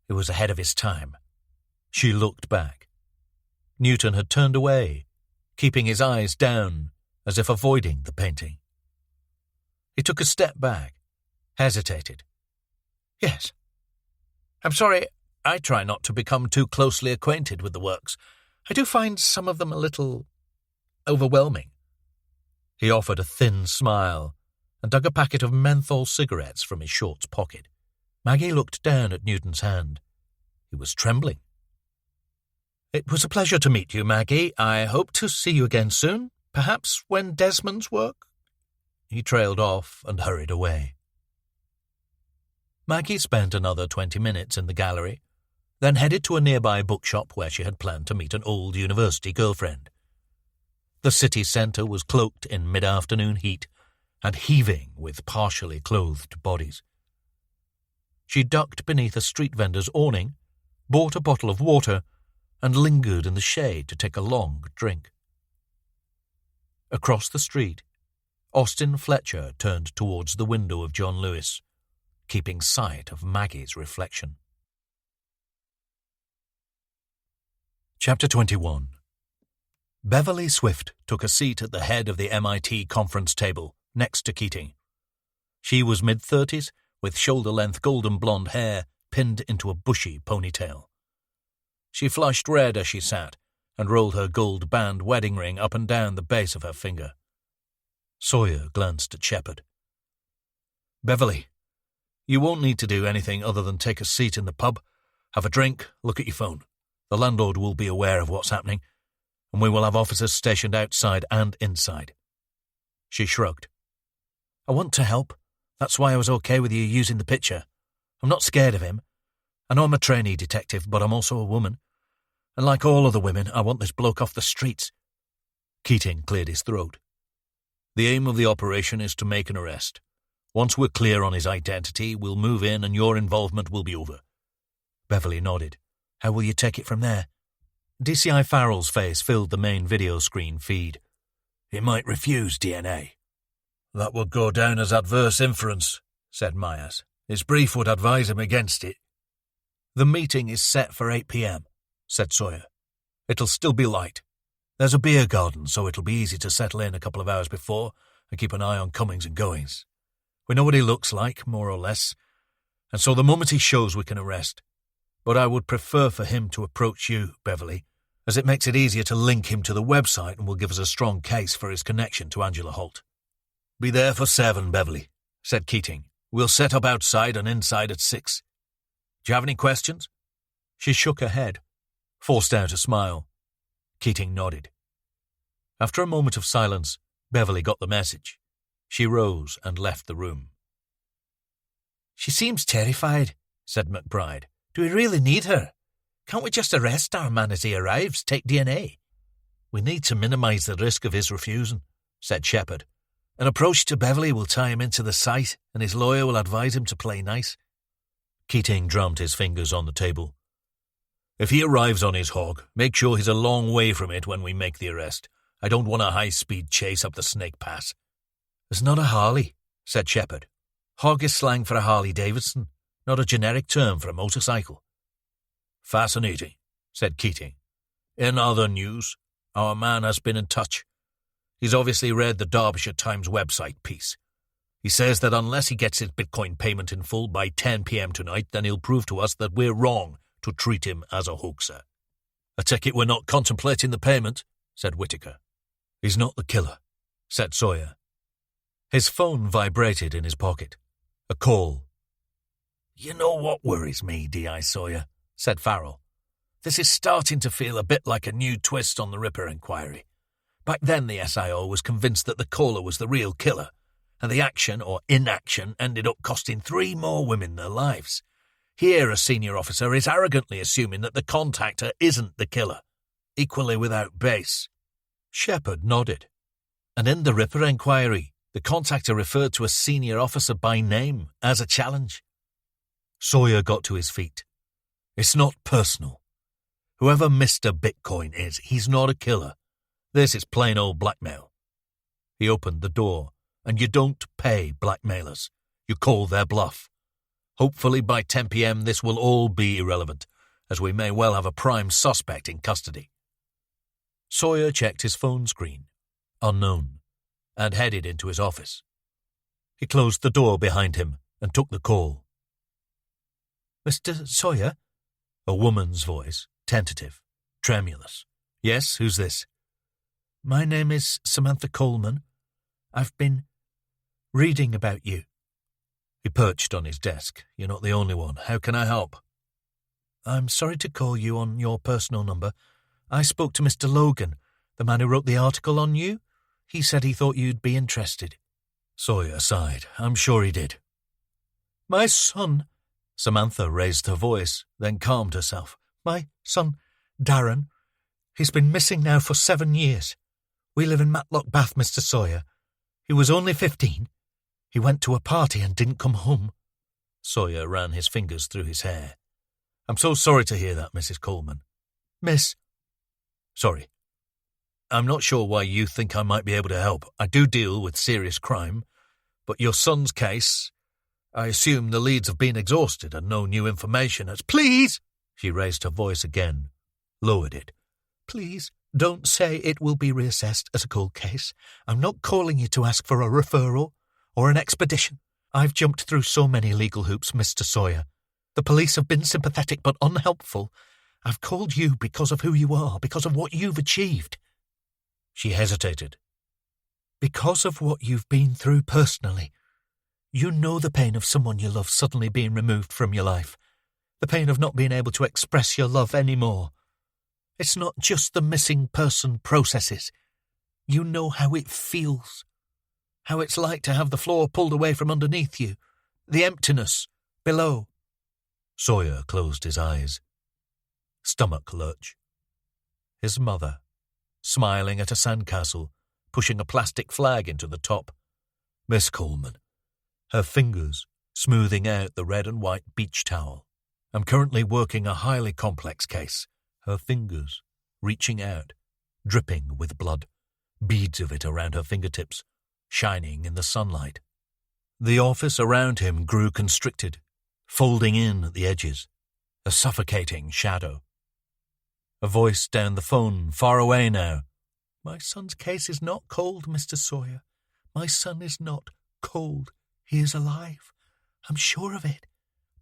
It was ahead of his time." She looked back. Newton had turned away, keeping his eyes down, as if avoiding the painting. He took a step back, hesitated. "Yes. I'm sorry, I try not to become too closely acquainted with the works. I do find some of them a little overwhelming." He offered a thin smile and dug a packet of menthol cigarettes from his shorts pocket. Maggie looked down at Newton's hand. He was trembling. "It was a pleasure to meet you, Maggie. I hope to see you again soon. Perhaps when Desmond's work? He trailed off and hurried away. Maggie spent another 20 minutes in the gallery, then headed to a nearby bookshop where she had planned to meet an old university girlfriend. The city centre was cloaked in mid-afternoon heat and heaving with partially clothed bodies. She ducked beneath a street vendor's awning, bought a bottle of water, and lingered in the shade to take a long drink. Across the street, Austin Fletcher turned towards the window of John Lewis, keeping sight of Maggie's reflection. Chapter 21. Beverly Swift took a seat at the head of the MIT conference table, next to Keating. She was mid-30s, with shoulder-length golden blonde hair pinned into a bushy ponytail. She flushed red as she sat and rolled her gold-band wedding ring up and down the base of her finger. Sawyer glanced at Shepard. "Beverly, you won't need to do anything other than take a seat in the pub, have a drink, look at your phone. The landlord will be aware of what's happening, and we will have officers stationed outside and inside." She shrugged. "I want to help. That's why I was okay with you using the picture. I'm not scared of him. I know I'm a trainee detective, but I'm also a woman. And like all other women, I want this bloke off the streets." Keating cleared his throat. "The aim of the operation is to make an arrest. Once we're clear on his identity, we'll move in and your involvement will be over." Beverly nodded. "How will you take it from there?" DCI Farrell's face filled the main video screen feed. "He might refuse DNA." "That would go down as adverse inference," said Myers. "His brief would advise him against it." "The meeting is set for 8 p.m., said Sawyer. "It'll still be light. There's a beer garden, so it'll be easy to settle in a couple of hours before and keep an eye on comings and goings. We know what he looks like, more or less, and so the moment he shows we can arrest. But I would prefer for him to approach you, Beverly, as it makes it easier to link him to the website and will give us a strong case for his connection to Angela Holt." "Be there for 7, Beverly," said Keating. "We'll set up outside and inside at 6. Do you have any questions?" She shook her head, forced out a smile. Keating nodded. After a moment of silence, Beverly got the message. She rose and left the room. "She seems terrified," said McBride. "Do we really need her? Can't we just arrest our man as he arrives, take DNA?" "We need to minimize the risk of his refusing," said Shepard. "An approach to Beverly will tie him into the site, and his lawyer will advise him to play nice." Keating drummed his fingers on the table. "If he arrives on his hog, make sure he's a long way from it when we make the arrest. I don't want a high-speed chase up the Snake Pass." "It's not a Harley," said Shepard. "Hog is slang for a Harley-Davidson, not a generic term for a motorcycle." "Fascinating," said Keating. "In other news, our man has been in touch. He's obviously read the Derbyshire Times website piece. He says that unless he gets his Bitcoin payment in full by 10 p.m. tonight, then he'll prove to us that we're wrong to treat him as a hoaxer." "I take it we're not contemplating the payment," said Whitaker. "He's not the killer," said Sawyer. His phone vibrated in his pocket. A call. "You know what worries me, D.I. Sawyer," said Farrell. "This is starting to feel a bit like a new twist on the Ripper inquiry. Back then the SIO was convinced that the caller was the real killer, and the action or inaction ended up costing 3 more women their lives. Here a senior officer is arrogantly assuming that the contactor isn't the killer, equally without base." Shepard nodded. "And in the Ripper inquiry, the contactor referred to a senior officer by name as a challenge." Sawyer got to his feet. "It's not personal. Whoever Mr. Bitcoin is, he's not a killer. This is plain old blackmail." He opened the door, and you don't pay blackmailers. You call their bluff. Hopefully by 10 p.m. this will all be irrelevant, as we may well have a prime suspect in custody. Sawyer checked his phone screen. Unknown. And headed into his office. He closed the door behind him and took the call. "Mr. Sawyer?" A woman's voice, tentative, tremulous. "Yes, who's this?" "My name is Samantha Coleman. I've been reading about you." He perched on his desk. "You're not the only one. How can I help?" "I'm sorry to call you on your personal number. I spoke to Mr. Logan, the man who wrote the article on you. He said he thought you'd be interested. Sawyer sighed. I'm sure he did. My son, Samantha raised her voice, then calmed herself. My son, Darren, he's been missing now for 7 years. We live in Matlock Bath, Mr. Sawyer. He was only 15. He went to a party and didn't come home. Sawyer ran his fingers through his hair. I'm so sorry to hear that, Mrs. Coleman. Miss. Sorry. I'm not sure why you think I might be able to help. I do deal with serious crime, but your son's case, I assume the leads have been exhausted and no new information has... Please! She raised her voice again, lowered it. Please, don't say it will be reassessed as a cold case. I'm not calling you to ask for a referral or an expedition. I've jumped through so many legal hoops, Mr. Sawyer. The police have been sympathetic but unhelpful. I've called you because of who you are, because of what you've achieved. She hesitated. Because of what you've been through personally. You know the pain of someone you love suddenly being removed from your life. The pain of not being able to express your love anymore. It's not just the missing person processes. You know how it feels. How it's like to have the floor pulled away from underneath you. The emptiness below. Sawyer closed his eyes. Stomach lurch. His mother, smiling at a sandcastle, pushing a plastic flag into the top. Miss Coleman, her fingers smoothing out the red and white beach towel. I'm currently working a highly complex case. Her fingers reaching out, dripping with blood, beads of it around her fingertips, shining in the sunlight. The office around him grew constricted, folding in at the edges, a suffocating shadow. A voice down the phone, far away now. My son's case is not cold, Mr. Sawyer. My son is not cold. He is alive. I'm sure of it.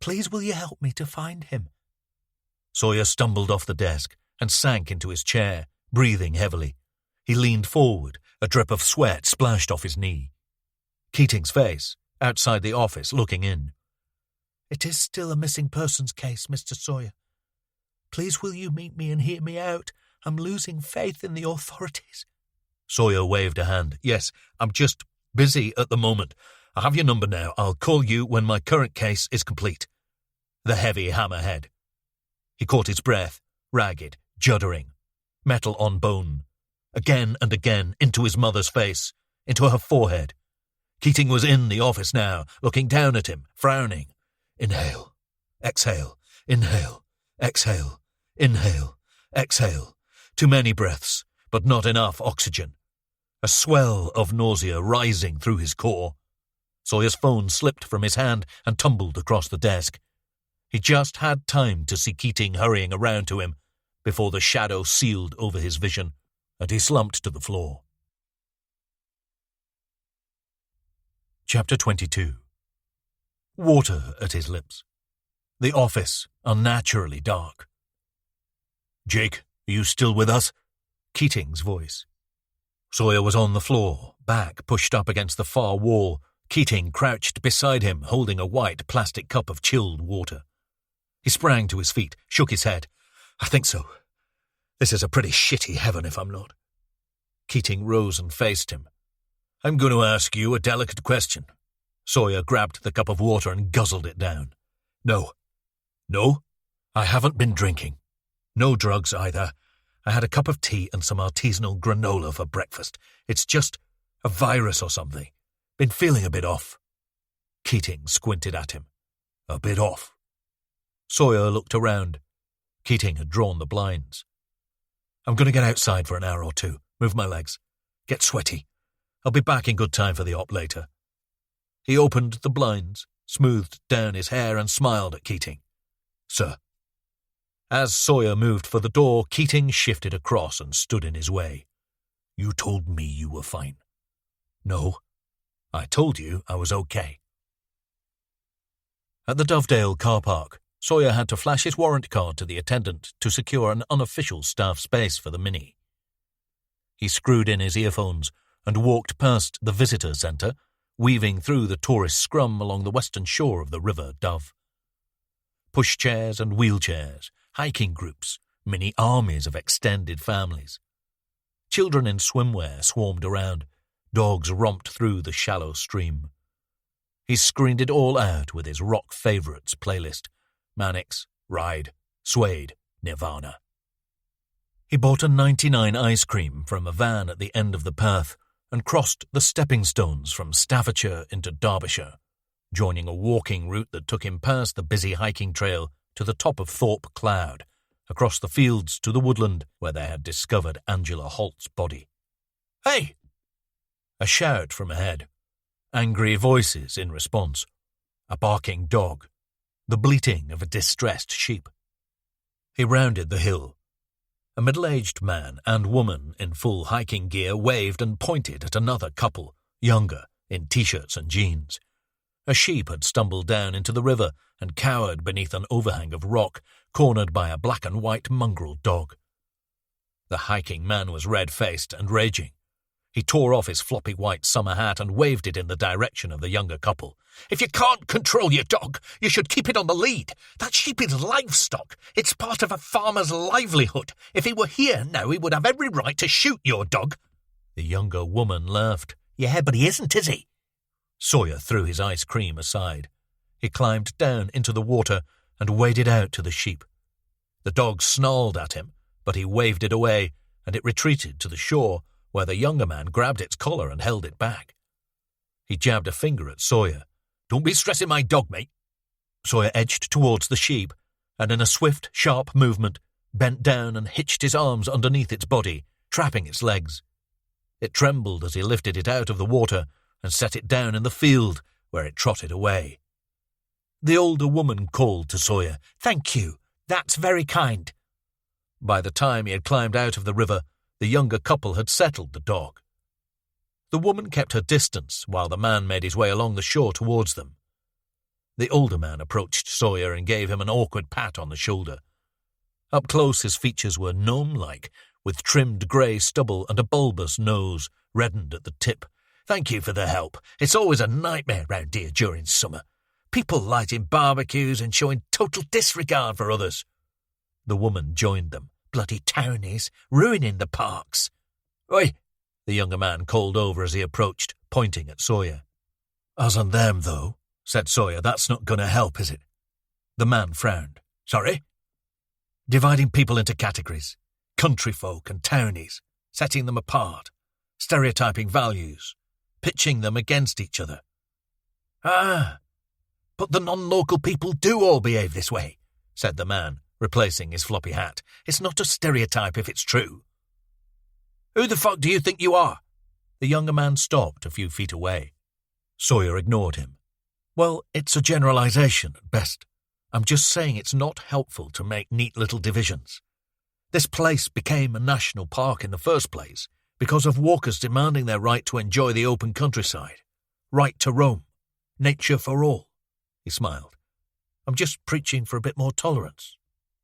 Please will you help me to find him? Sawyer stumbled off the desk and sank into his chair, breathing heavily. He leaned forward, a drip of sweat splashed off his knee. Keating's face, outside the office, looking in. It is still a missing persons case, Mr. Sawyer. Please will you meet me and hear me out? I'm losing faith in the authorities. Sawyer waved a hand. Yes, I'm just busy at the moment. I have your number now. I'll call you when my current case is complete. The heavy hammerhead. He caught his breath, ragged, juddering, metal on bone. Again and again into his mother's face, into her forehead. Keating was in the office now, looking down at him, frowning. Inhale, exhale, inhale, exhale, inhale, exhale. Too many breaths, but not enough oxygen. A swell of nausea rising through his core. Sawyer's phone slipped from his hand and tumbled across the desk. He just had time to see Keating hurrying around to him before the shadow sealed over his vision, and he slumped to the floor. Chapter 22. Water at his lips. The office unnaturally dark. Jake, are you still with us? Keating's voice. Sawyer was on the floor, back pushed up against the far wall. Keating crouched beside him, holding a white plastic cup of chilled water. He sprang to his feet, shook his head. I think so. This is a pretty shitty heaven if I'm not. Keating rose and faced him. I'm going to ask you a delicate question. Sawyer grabbed the cup of water and guzzled it down. No. No? I haven't been drinking. No drugs either. I had a cup of tea and some artisanal granola for breakfast. It's just a virus or something. Been feeling a bit off. Keating squinted at him. A bit off. Sawyer looked around. Keating had drawn the blinds. I'm going to get outside for an hour or two, move my legs, get sweaty. I'll be back in good time for the op later. He opened the blinds, smoothed down his hair and smiled at Keating. Sir. As Sawyer moved for the door, Keating shifted across and stood in his way. You told me you were fine. No, I told you I was okay. At the Dovedale car park, Sawyer had to flash his warrant card to the attendant to secure an unofficial staff space for the Mini. He screwed in his earphones and walked past the visitor centre, weaving through the tourist scrum along the western shore of the River Dove. Pushchairs and wheelchairs, hiking groups, mini armies of extended families. Children in swimwear swarmed around, Dogs romped through the shallow stream. He screened it all out with his rock favourites playlist: Mannix, Ride, Suede, Nirvana. He bought a 99 ice cream from a van at the end of the path and crossed the stepping stones from Staffordshire into Derbyshire, joining a walking route that took him past the busy hiking trail to the top of Thorpe Cloud, across the fields to the woodland where they had discovered Angela Holt's body. "Hey!" A shout from ahead. Angry voices in response. A barking dog. The bleating of a distressed sheep. He rounded the hill. A middle-aged man and woman in full hiking gear waved and pointed at another couple, younger, in T-shirts and jeans. A sheep had stumbled down into the river and cowered beneath an overhang of rock, cornered by a black and white mongrel dog. The hiking man was red-faced and raging. He tore off his floppy white summer hat and waved it in the direction of the younger couple. "If you can't control your dog, you should keep it on the lead. That sheep is livestock. It's part of a farmer's livelihood. If he were here now, he would have every right to shoot your dog." The younger woman laughed. "Yeah, but he isn't, is he?" Sawyer threw his ice cream aside. He climbed down into the water and waded out to the sheep. The dog snarled at him, but he waved it away, and it retreated to the shore, where the younger man grabbed its collar and held it back. He jabbed a finger at Sawyer. "Don't be stressing my dog, mate." Sawyer edged towards the sheep, and in a swift, sharp movement, bent down and hitched his arms underneath its body, trapping its legs. It trembled as he lifted it out of the water and set it down in the field, where it trotted away. The older woman called to Sawyer, "Thank you. That's very kind." By the time he had climbed out of the river, the younger couple had settled the dog. The woman kept her distance while the man made his way along the shore towards them. The older man approached Sawyer and gave him an awkward pat on the shoulder. Up close his features were gnome-like, with trimmed grey stubble and a bulbous nose, reddened at the tip. "Thank you for the help. It's always a nightmare round here during summer. People lighting barbecues and showing total disregard for others." The woman joined them. "Bloody townies, ruining the parks." "Oi!" the younger man called over as he approached, pointing at Sawyer. "Us and them, though," said Sawyer. "That's not going to help, is it?" The man frowned. "Sorry?" "Dividing people into categories. Country folk and townies, setting them apart, stereotyping values, pitching them against each other." "Ah, but the non-local people do all behave this way," said the man, replacing his floppy hat. "It's not a stereotype if it's true." "Who the fuck do you think you are?" The younger man stopped a few feet away. Sawyer ignored him. "Well, it's a generalization at best. I'm just saying it's not helpful to make neat little divisions. This place became a national park in the first place because of walkers demanding their right to enjoy the open countryside. Right to roam. Nature for all." He smiled. "I'm just preaching for a bit more tolerance."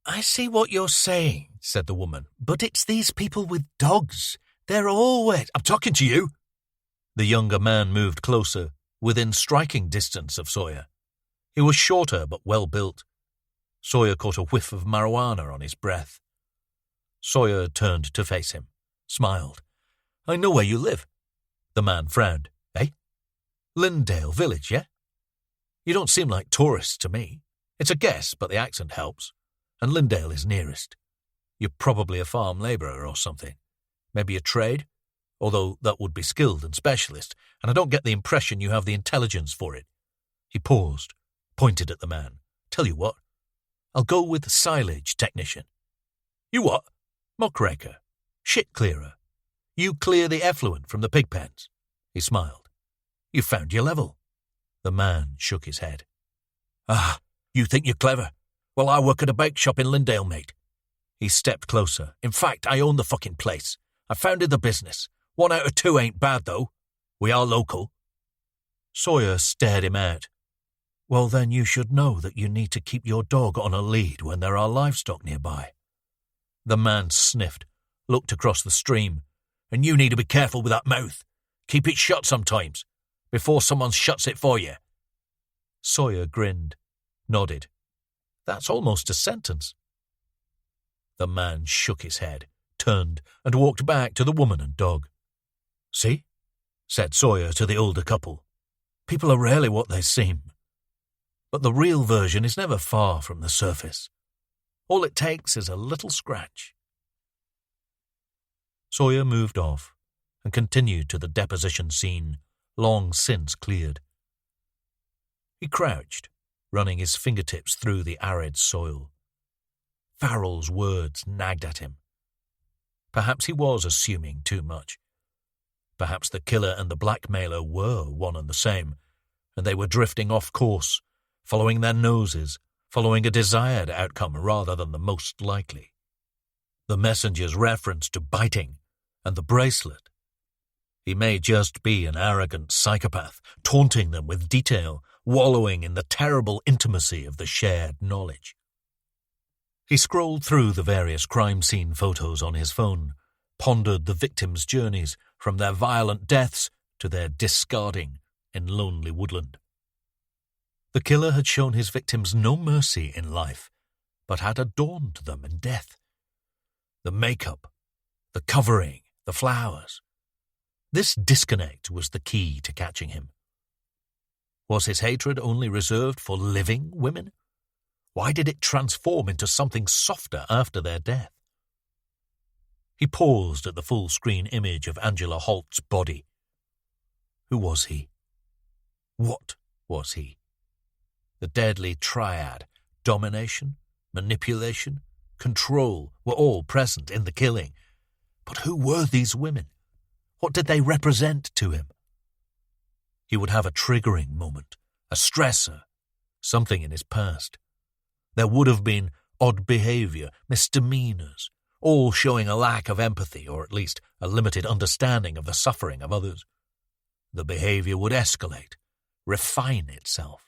"I see what you're saying," said the woman, "but it's these people with dogs. They're always—" "I'm talking to you." The younger man moved closer, within striking distance of Sawyer. He was shorter but well-built. Sawyer caught a whiff of marijuana on his breath. Sawyer turned to face him, smiled. "I know where you live." The man frowned. "Eh? Lindale Village, yeah? You don't seem like tourists to me. It's a guess, but the accent helps. And Lindale is nearest. You're probably a farm labourer or something. Maybe a trade? Although that would be skilled and specialist, and I don't get the impression you have the intelligence for it." He paused, pointed at the man. "Tell you what, I'll go with silage technician." "You what?" "Muckraker. Shit clearer. You clear the effluent from the pig pens." He smiled. "You found your level." The man shook his head. "Ah, you think you're clever? Well, I work at a bake shop in Lindale, mate." He stepped closer. "In fact, I own the fucking place. I founded the business. 1 out of 2 ain't bad, though. We are local." Sawyer stared him out. "Well, then you should know that you need to keep your dog on a lead when there are livestock nearby." The man sniffed, looked across the stream. "And you need to be careful with that mouth. Keep it shut sometimes, before someone shuts it for you." Sawyer grinned, nodded. "That's almost a sentence." The man shook his head, turned, and walked back to the woman and dog. "See? said Sawyer to the older couple. "People are rarely what they seem. But the real version is never far from the surface. All it takes is a little scratch." Sawyer moved off and continued to the deposition scene, long since cleared. He crouched, running his fingertips through the arid soil. Farrell's words nagged at him. Perhaps he was assuming too much. Perhaps the killer and the blackmailer were one and the same, and they were drifting off course, following their noses, following a desired outcome rather than the most likely. The messenger's reference to biting and the bracelet. He may just be an arrogant psychopath, taunting them with detail, wallowing in the terrible intimacy of the shared knowledge. He scrolled through the various crime scene photos on his phone, pondered the victims' journeys from their violent deaths to their discarding in lonely woodland. The killer had shown his victims no mercy in life, but had adorned them in death. The makeup, the covering, the flowers. This disconnect was the key to catching him. Was his hatred only reserved for living women? Why did it transform into something softer after their death? He paused at the full-screen image of Angela Holt's body. Who was he? What was he? The deadly triad, domination, manipulation, control, were all present in the killing. But who were these women? What did they represent to him? He would have a triggering moment, a stressor, something in his past. There would have been odd behavior, misdemeanors, all showing a lack of empathy or at least a limited understanding of the suffering of others. The behavior would escalate, refine itself.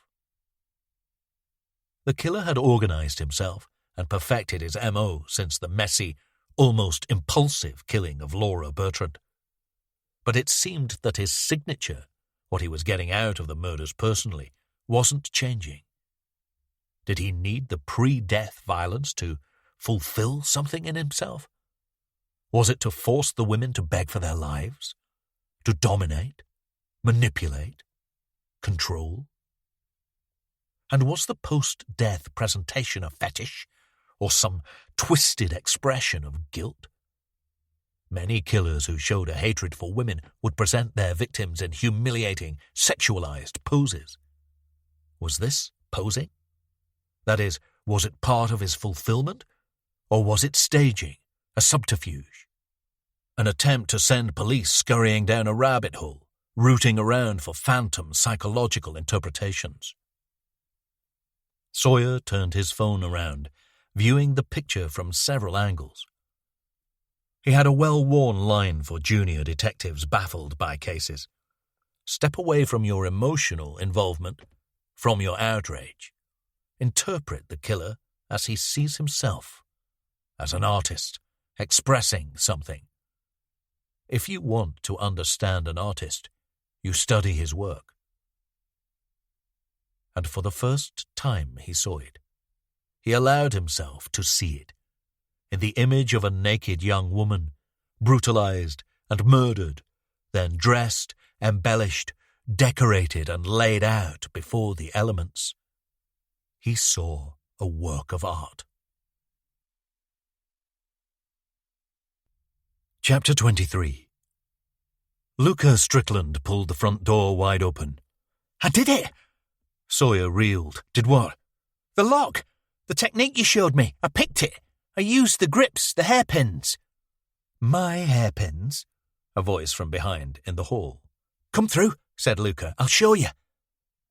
The killer had organized himself and perfected his M.O. since the messy, almost impulsive killing of Laura Bertrand. But it seemed that his signature, what he was getting out of the murders personally, wasn't changing. Did he need the pre-death violence to fulfill something in himself? Was it to force the women to beg for their lives? To dominate? Manipulate? Control? And was the post-death presentation a fetish, or some twisted expression of guilt? Many killers who showed a hatred for women would present their victims in humiliating, sexualized poses. Was this posing? That is, was it part of his fulfillment, or was it staging, a subterfuge? An attempt to send police scurrying down a rabbit hole, rooting around for phantom psychological interpretations. Sawyer turned his phone around, viewing the picture from several angles. He had a well-worn line for junior detectives baffled by cases. Step away from your emotional involvement, from your outrage. Interpret the killer as he sees himself, as an artist, expressing something. If you want to understand an artist, you study his work. And for the first time he saw it. He allowed himself to see it, in the image of a naked young woman, brutalized and murdered, then dressed, embellished, decorated and laid out before the elements. He saw a work of art. Chapter 23. Luca Strickland pulled the front door wide open. "I did it!" Sawyer reeled. "Did what?" "The lock! The technique you showed me. I picked it. I used the grips, the hairpins." "My hairpins?" A voice from behind in the hall. "Come through," said Luca. "I'll show you."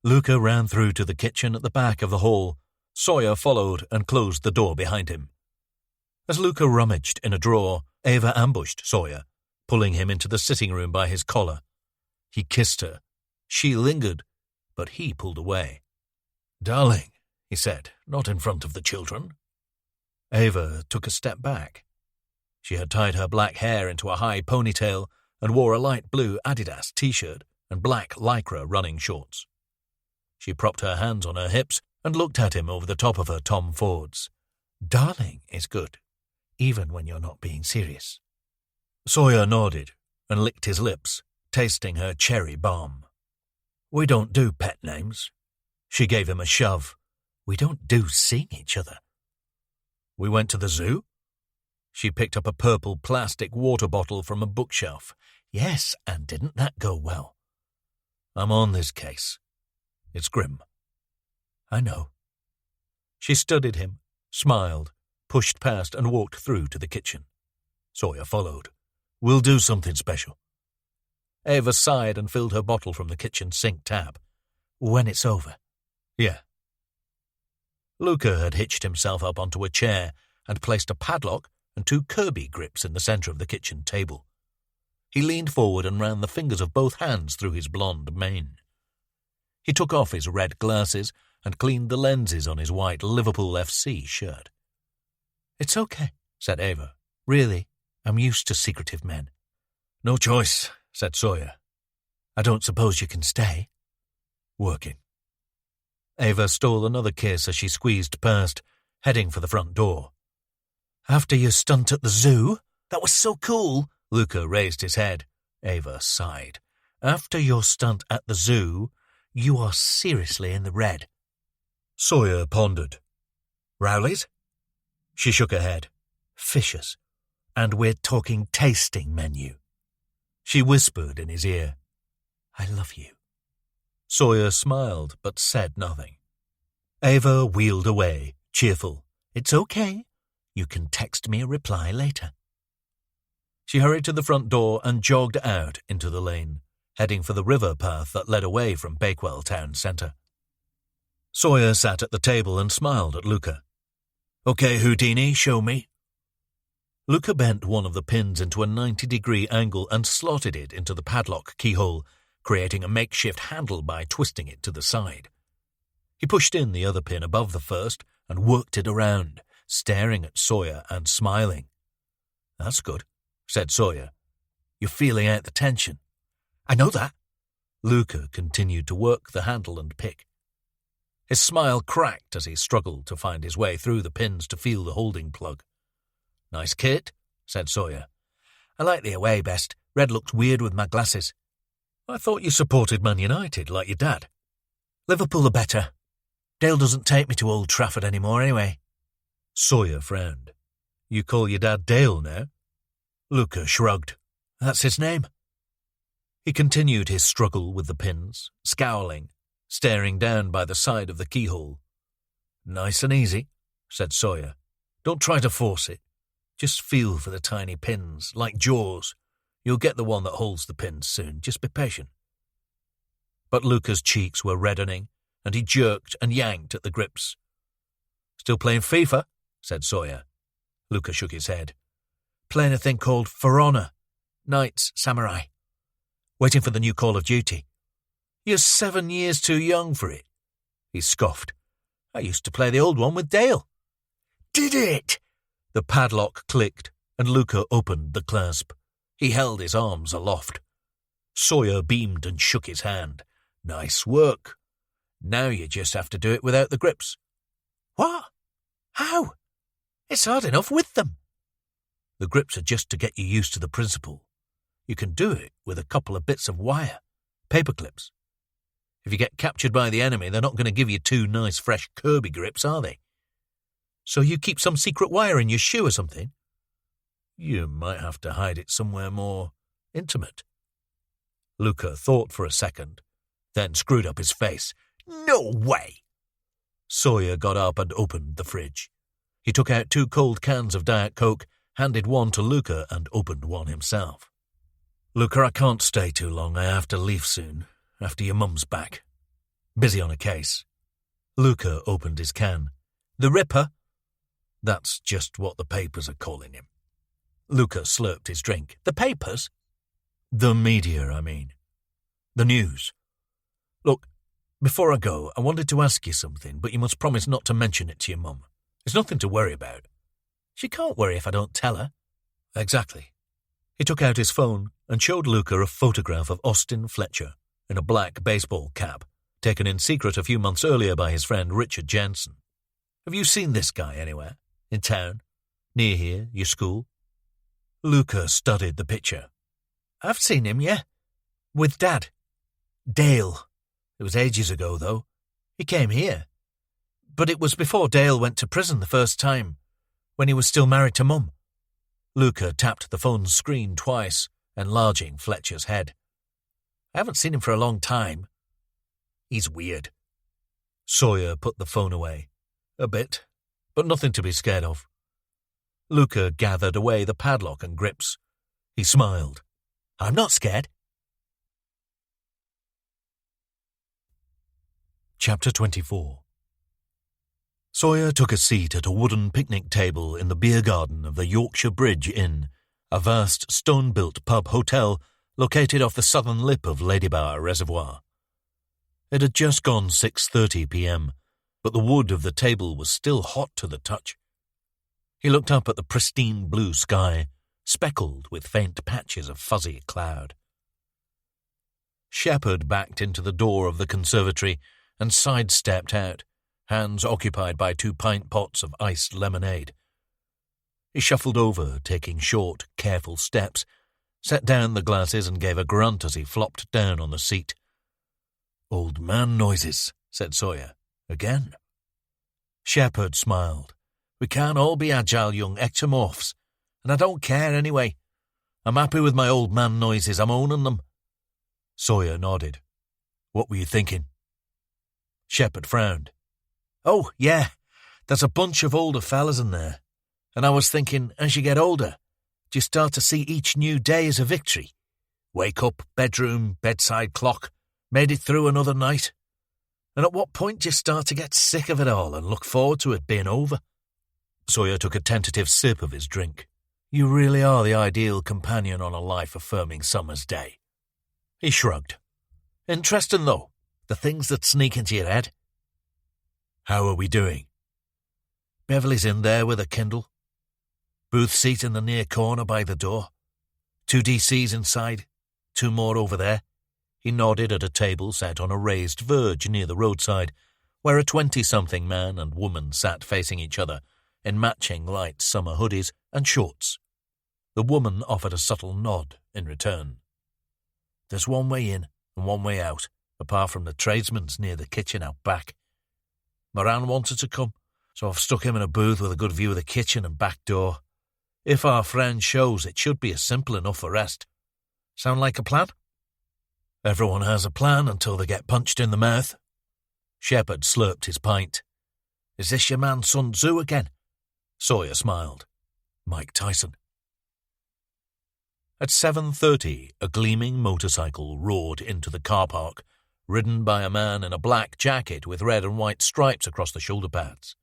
Luca ran through to the kitchen at the back of the hall. Sawyer followed and closed the door behind him. As Luca rummaged in a drawer, Ava ambushed Sawyer, pulling him into the sitting room by his collar. He kissed her. She lingered, but he pulled away. "Darling," he said, "not in front of the children." Ava took a step back. She had tied her black hair into a high ponytail and wore a light blue Adidas t-shirt and black lycra running shorts. She propped her hands on her hips and looked at him over the top of her Tom Fords. "Darling is good, even when you're not being serious." Sawyer nodded and licked his lips, tasting her cherry bomb. We don't do pet names. She gave him a shove. We don't do seeing each other. We went to the zoo. She picked up a purple plastic water bottle from a bookshelf. Yes, and didn't that go well? I'm on this case. It's grim. I know. She studied him, smiled, pushed past and walked through to the kitchen. Sawyer followed. We'll do something special. Ava sighed and filled her bottle from the kitchen sink tap. When it's over. Yeah. Luca had hitched himself up onto a chair and placed a padlock and 2 Kirby grips in the centre of the kitchen table. He leaned forward and ran the fingers of both hands through his blonde mane. He took off his red glasses and cleaned the lenses on his white Liverpool FC shirt. It's okay, said Ava. Really, I'm used to secretive men. No choice, said Sawyer. I don't suppose you can stay? Working. Ava stole another kiss as she squeezed past, heading for the front door. After your stunt at the zoo? That was so cool. Luca raised his head. Ava sighed. After your stunt at the zoo, you are seriously in the red. Sawyer pondered. Rowley's? She shook her head. Fisher's. And we're talking tasting menu. She whispered in his ear. I love you. Sawyer smiled but said nothing. Ava wheeled away, cheerful. It's okay. You can text me a reply later. She hurried to the front door and jogged out into the lane, heading for the river path that led away from Bakewell town centre. Sawyer sat at the table and smiled at Luca. Okay, Houdini, show me. Luca bent one of the pins into a 90-degree angle and slotted it into the padlock keyhole, creating a makeshift handle by twisting it to the side. He pushed in the other pin above the first and worked it around, staring at Sawyer and smiling. That's good, said Sawyer. You're feeling out the tension. I know that. Luca continued to work the handle and pick. His smile cracked as he struggled to find his way through the pins to feel the holding plug. Nice kit, said Sawyer. I like the away best. Red looks weird with my glasses. I thought you supported Man United like your dad. Liverpool are better. Dale doesn't take me to Old Trafford anymore anyway. Sawyer frowned. You call your dad Dale now? Luca shrugged. That's his name. He continued his struggle with the pins, scowling, staring down by the side of the keyhole. Nice and easy, said Sawyer. Don't try to force it. Just feel for the tiny pins, like jaws. You'll get the one that holds the pins soon. Just be patient. But Luca's cheeks were reddening, and he jerked and yanked at the grips. Still playing FIFA? Said Sawyer. Luca shook his head. Playing a thing called For Honor. Knights, Samurai. Waiting for the new Call of Duty. You're 7 years too young for it. He scoffed. I used to play the old one with Dale. Did it? The padlock clicked, and Luca opened the clasp. He held his arms aloft. Sawyer beamed and shook his hand. Nice work. Now you just have to do it without the grips. What? How? It's hard enough with them. The grips are just to get you used to the principle. You can do it with a couple of bits of wire, paper clips. If you get captured by the enemy, they're not going to give you 2 nice fresh Kirby grips, are they? So you keep some secret wire in your shoe or something? You might have to hide it somewhere more intimate. Luca thought for a second, then screwed up his face. No way! Sawyer got up and opened the fridge. He took out 2 cold cans of Diet Coke, handed one to Luca and opened one himself. Luca, I can't stay too long. I have to leave soon, after your mum's back. Busy on a case. Luca opened his can. The Ripper? That's just what the papers are calling him. Luca slurped his drink. The papers? The media, I mean. The news. Look, before I go, I wanted to ask you something, but you must promise not to mention it to your mum. There's nothing to worry about. She can't worry if I don't tell her. Exactly. He took out his phone and showed Luca a photograph of Austin Fletcher in a black baseball cap, taken in secret a few months earlier by his friend Richard Jensen. Have you seen this guy anywhere? In town? Near here? Your school? Luca studied the picture. I've seen him, yeah. With Dad. Dale. It was ages ago, though. He came here. But it was before Dale went to prison the first time, when he was still married to Mum. Luca tapped the phone's screen twice, enlarging Fletcher's head. I haven't seen him for a long time. He's weird. Sawyer put the phone away. A bit, but nothing to be scared of. Luca gathered away the padlock and grips. He smiled. I'm not scared. Chapter 24. Sawyer took a seat at a wooden picnic table in the beer garden of the Yorkshire Bridge Inn, a vast stone-built pub hotel located off the southern lip of Ladybower Reservoir. It had just gone 6:30 p.m., but the wood of the table was still hot to the touch. He looked up at the pristine blue sky, speckled with faint patches of fuzzy cloud. Shepherd backed into the door of the conservatory and sidestepped out, hands occupied by 2 pint pots of iced lemonade. He shuffled over, taking short, careful steps, set down the glasses and gave a grunt as he flopped down on the seat. Old man noises, said Sawyer. Again. Shepherd smiled. We can't all be agile young ectomorphs, and I don't care anyway. I'm happy with my old man noises, I'm owning them. Sawyer nodded. What were you thinking? Shepherd frowned. Oh, yeah, there's a bunch of older fellas in there, and I was thinking, as you get older, do you start to see each new day as a victory? Wake up, bedroom, bedside clock, made it through another night. And at what point do you start to get sick of it all and look forward to it being over? Sawyer took a tentative sip of his drink. You really are the ideal companion on a life-affirming summer's day. He shrugged. Interesting, though, the things that sneak into your head. How are we doing? Beverly's in there with a Kindle. Booth seat in the near corner by the door. 2 DCs inside, 2 more over there. He nodded at a table set on a raised verge near the roadside, where a 20-something man and woman sat facing each other in matching light summer hoodies and shorts. The woman offered a subtle nod in return. There's one way in and one way out, apart from the tradesman's near the kitchen out back. Moran wanted to come, so I've stuck him in a booth with a good view of the kitchen and back door. If our friend shows, it should be a simple enough arrest. Sound like a plan? Everyone has a plan until they get punched in the mouth. Shepherd slurped his pint. Is this your man Sun Tzu again? Sawyer smiled. Mike Tyson. At 7:30, a gleaming motorcycle roared into the car park, ridden by a man in a black jacket with red and white stripes across the shoulder pads.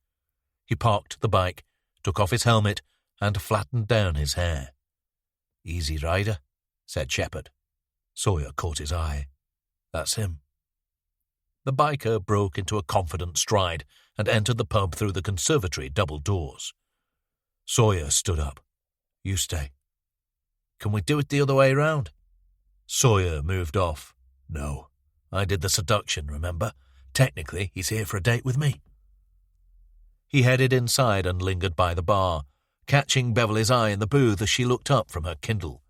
He parked the bike, took off his helmet, and flattened down his hair. Easy rider, said Shepherd. Sawyer caught his eye. That's him. The biker broke into a confident stride and entered the pub through the conservatory double doors. Sawyer stood up. You stay. Can we do it the other way round? Sawyer moved off. No, I did the seduction, remember? Technically, he's here for a date with me. He headed inside and lingered by the bar, catching Beverly's eye in the booth as she looked up from her Kindle.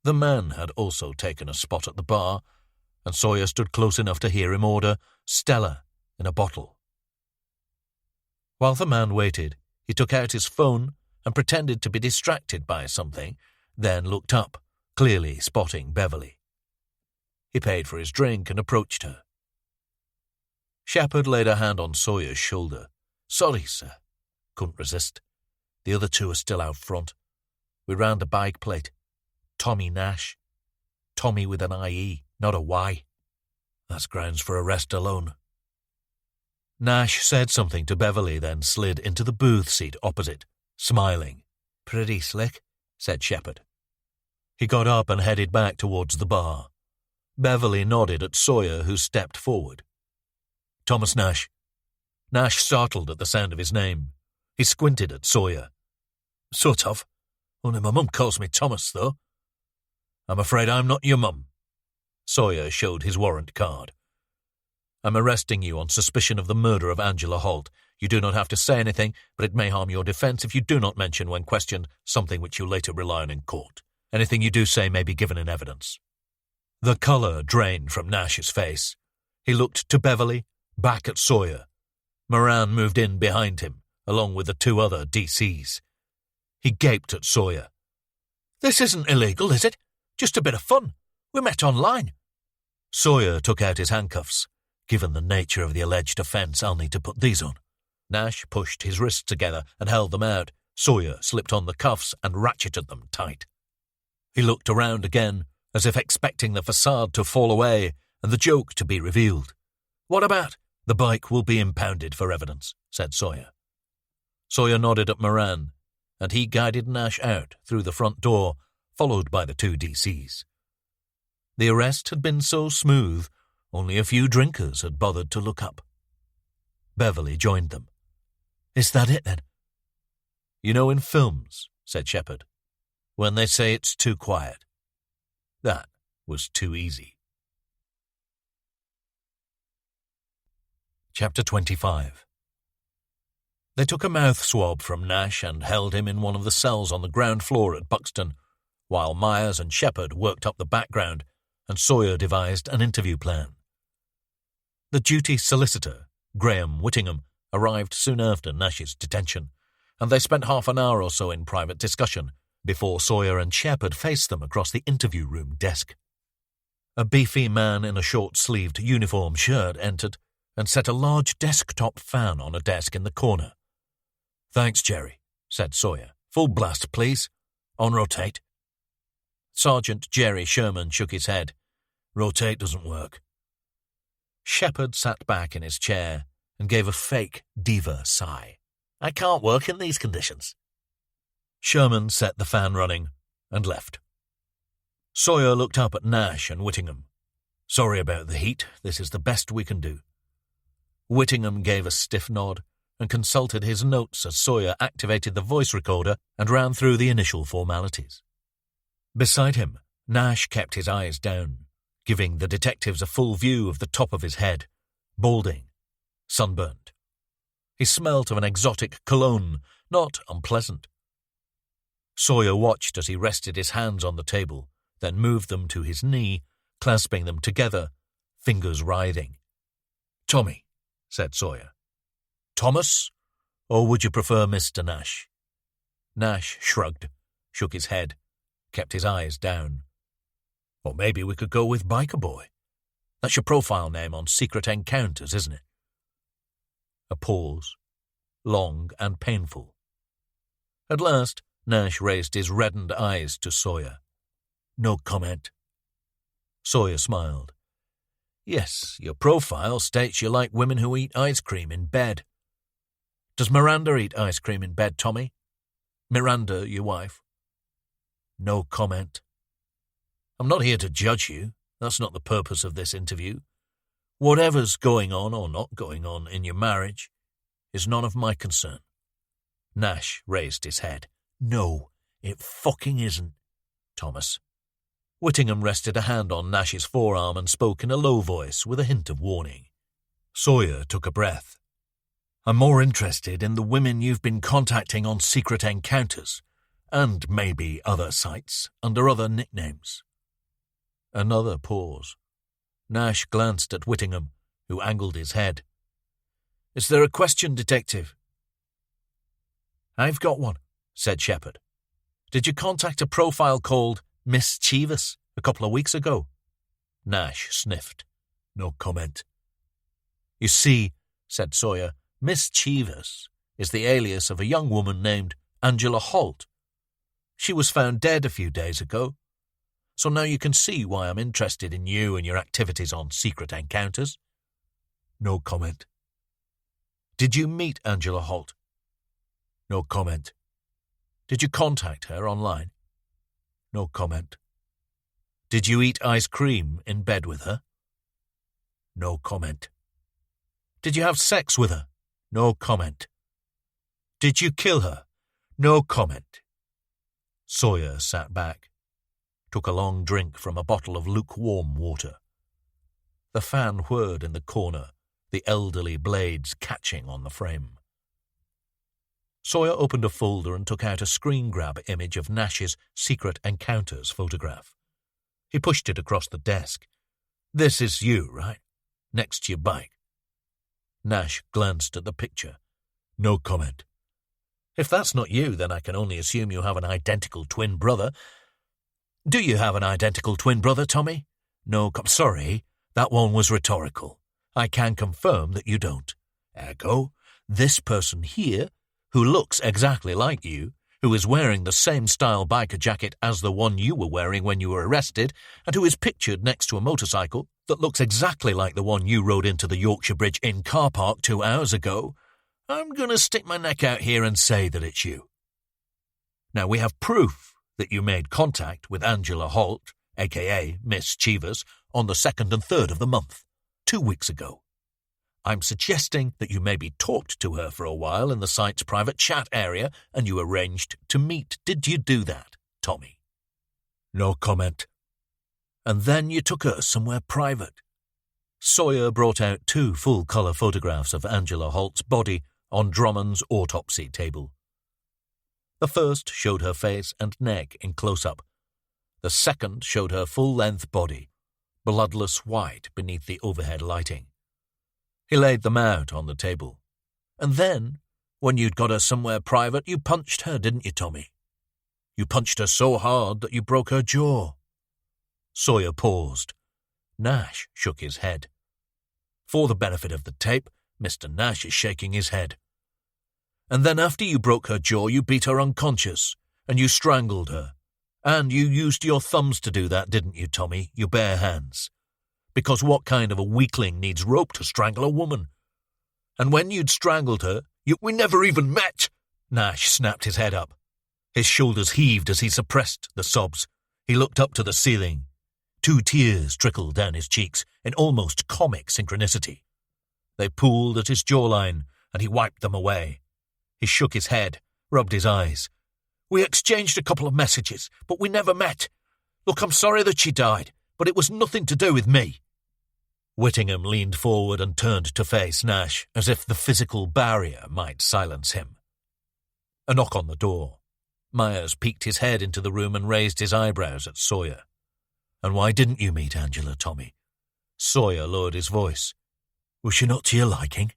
The man had also taken a spot at the bar, and Sawyer stood close enough to hear him order Stella in a bottle. While the man waited, he took out his phone and pretended to be distracted by something, then looked up, clearly spotting Beverly. He paid for his drink and approached her. Shepherd laid a hand on Sawyer's shoulder. Sorry, sir. Couldn't resist. The other 2 are still out front. We ran the bike plate. Tommy Nash. Tommy with an IE, not a Y. That's grounds for arrest alone. Nash said something to Beverly, then slid into the booth seat opposite, smiling. Pretty slick, said Shepherd. He got up and headed back towards the bar. Beverly nodded at Sawyer, who stepped forward. Thomas Nash. Nash startled at the sound of his name. He squinted at Sawyer. Sort of. Only my mum calls me Thomas, though. I'm afraid I'm not your mum. Sawyer showed his warrant card. I'm arresting you on suspicion of the murder of Angela Holt. You do not have to say anything, but it may harm your defence if you do not mention when questioned something which you later rely on in court. Anything you do say may be given in evidence. The colour drained from Nash's face. He looked to Beverly, back at Sawyer. Moran moved in behind him, along with the two other DCs. He gaped at Sawyer. "This isn't illegal, is it? Just a bit of fun. We met online." Sawyer took out his handcuffs. "Given the nature of the alleged offence, I'll need to put these on." Nash pushed his wrists together and held them out. Sawyer slipped on the cuffs and ratcheted them tight. He looked around again, as if expecting the facade to fall away and the joke to be revealed. "What about?" "The bike will be impounded for evidence," said Sawyer. Sawyer nodded at Moran, and he guided Nash out through the front door, followed by the two DCs. The arrest had been so smooth, only a few drinkers had bothered to look up. Beverly joined them. "Is that it, then?" "You know in films," said Shepard, "when they say it's too quiet. That was too easy." Chapter 25. They took a mouth swab from Nash and held him in one of the cells on the ground floor at Buxton, while Myers and Shepard worked up the background and Sawyer devised an interview plan. The duty solicitor, Graham Whittingham, arrived soon after Nash's detention, and they spent half an hour or so in private discussion before Sawyer and Shepard faced them across the interview room desk. A beefy man in a short-sleeved uniform shirt entered and set a large desktop fan on a desk in the corner. "Thanks, Jerry," said Sawyer. "Full blast, please. On rotate." Sergeant Jerry Sherman shook his head. "Rotate doesn't work." Shepard sat back in his chair and gave a fake diva sigh. "I can't work in these conditions." Sherman set the fan running and left. Sawyer looked up at Nash and Whittingham. "Sorry about the heat. This is the best we can do." Whittingham gave a stiff nod and consulted his notes as Sawyer activated the voice recorder and ran through the initial formalities. Beside him, Nash kept his eyes down, giving the detectives a full view of the top of his head, balding, sunburnt. He smelt of an exotic cologne, not unpleasant. Sawyer watched as he rested his hands on the table, then moved them to his knee, clasping them together, fingers writhing. "Tommy," said Sawyer. "Thomas? Or would you prefer Mr. Nash?" Nash shrugged, shook his head, kept his eyes down. "Or maybe we could go with Biker Boy. That's your profile name on Secret Encounters, isn't it?" A pause, long and painful. At last, Nash raised his reddened eyes to Sawyer. "No comment." Sawyer smiled. "Yes, your profile states you like women who eat ice cream in bed. Does Miranda eat ice cream in bed, Tommy? Miranda, your wife?" "No comment." "I'm not here to judge you. That's not the purpose of this interview. Whatever's going on or not going on in your marriage is none of my concern." Nash raised his head. "No, it fucking isn't, Thomas." Whittingham rested a hand on Nash's forearm and spoke in a low voice with a hint of warning. Sawyer took a breath. "I'm more interested in the women you've been contacting on Secret Encounters, and maybe other sites under other nicknames." Another pause. Nash glanced at Whittingham, who angled his head. "Is there a question, Detective?" "I've got one," said Shepard. "Did you contact a profile called Mischievous a couple of weeks ago?" Nash sniffed. "No comment." "You see," said Sawyer, "Mischievous is the alias of a young woman named Angela Holt. She was found dead a few days ago. So now you can see why I'm interested in you and your activities on Secret Encounters." "No comment." "Did you meet Angela Holt?" "No comment." "Did you contact her online?" "No comment." "Did you eat ice cream in bed with her?" "No comment." "Did you have sex with her?" "No comment." "Did you kill her?" "No comment." Sawyer sat back, took a long drink from a bottle of lukewarm water. The fan whirred in the corner, the elderly blades catching on the frame. Sawyer opened a folder and took out a screen grab image of Nash's Secret Encounters photograph. He pushed it across the desk. "This is you, right? Next to your bike." Nash glanced at the picture. No comment. "If that's not you, then I can only assume you have an identical twin brother. Do you have an identical twin brother, Tommy?" "No, sorry, that one was rhetorical. I can confirm that you don't. Ergo, this person here, who looks exactly like you, who is wearing the same style biker jacket as the one you were wearing when you were arrested, and who is pictured next to a motorcycle that looks exactly like the one you rode into the Yorkshire Bridge Inn car park 2 hours ago, I'm going to stick my neck out here and say that it's you. Now, we have proof that you made contact with Angela Holt, a.k.a. Miss Cheevers, on the 2nd and 3rd of the month, 2 weeks ago. I'm suggesting that you maybe talked to her for a while in the site's private chat area and you arranged to meet. Did you do that, Tommy?" No comment. "And then you took her somewhere private." Sawyer brought out 2 full-colour photographs of Angela Holt's body on Drummond's autopsy table. The first showed her face and neck in close-up. The second showed her full-length body, bloodless white beneath the overhead lighting. He laid them out on the table. "And then, when you'd got her somewhere private, you punched her, didn't you, Tommy? You punched her so hard that you broke her jaw." Sawyer paused. Nash shook his head. For the benefit of the tape, Mr. Nash is shaking his head. "And then after you broke her jaw, you beat her unconscious, and you strangled her. And you used your thumbs to do that, didn't you, Tommy, your bare hands? Because what kind of a weakling needs rope to strangle a woman? And when you'd strangled her, we never even met!" Nash snapped his head up. His shoulders heaved as he suppressed the sobs. He looked up to the ceiling. 2 tears trickled down his cheeks in almost comic synchronicity. They pooled at his jawline, and he wiped them away. He shook his head, rubbed his eyes. "We exchanged a couple of messages, but we never met. Look, I'm sorry that she died, but it was nothing to do with me." Whittingham leaned forward and turned to face Nash, as if the physical barrier might silence him. A knock on the door. Myers peeked his head into the room and raised his eyebrows at Sawyer. "And why didn't you meet Angela, Tommy?" Sawyer lowered his voice. "Was she not to your liking?"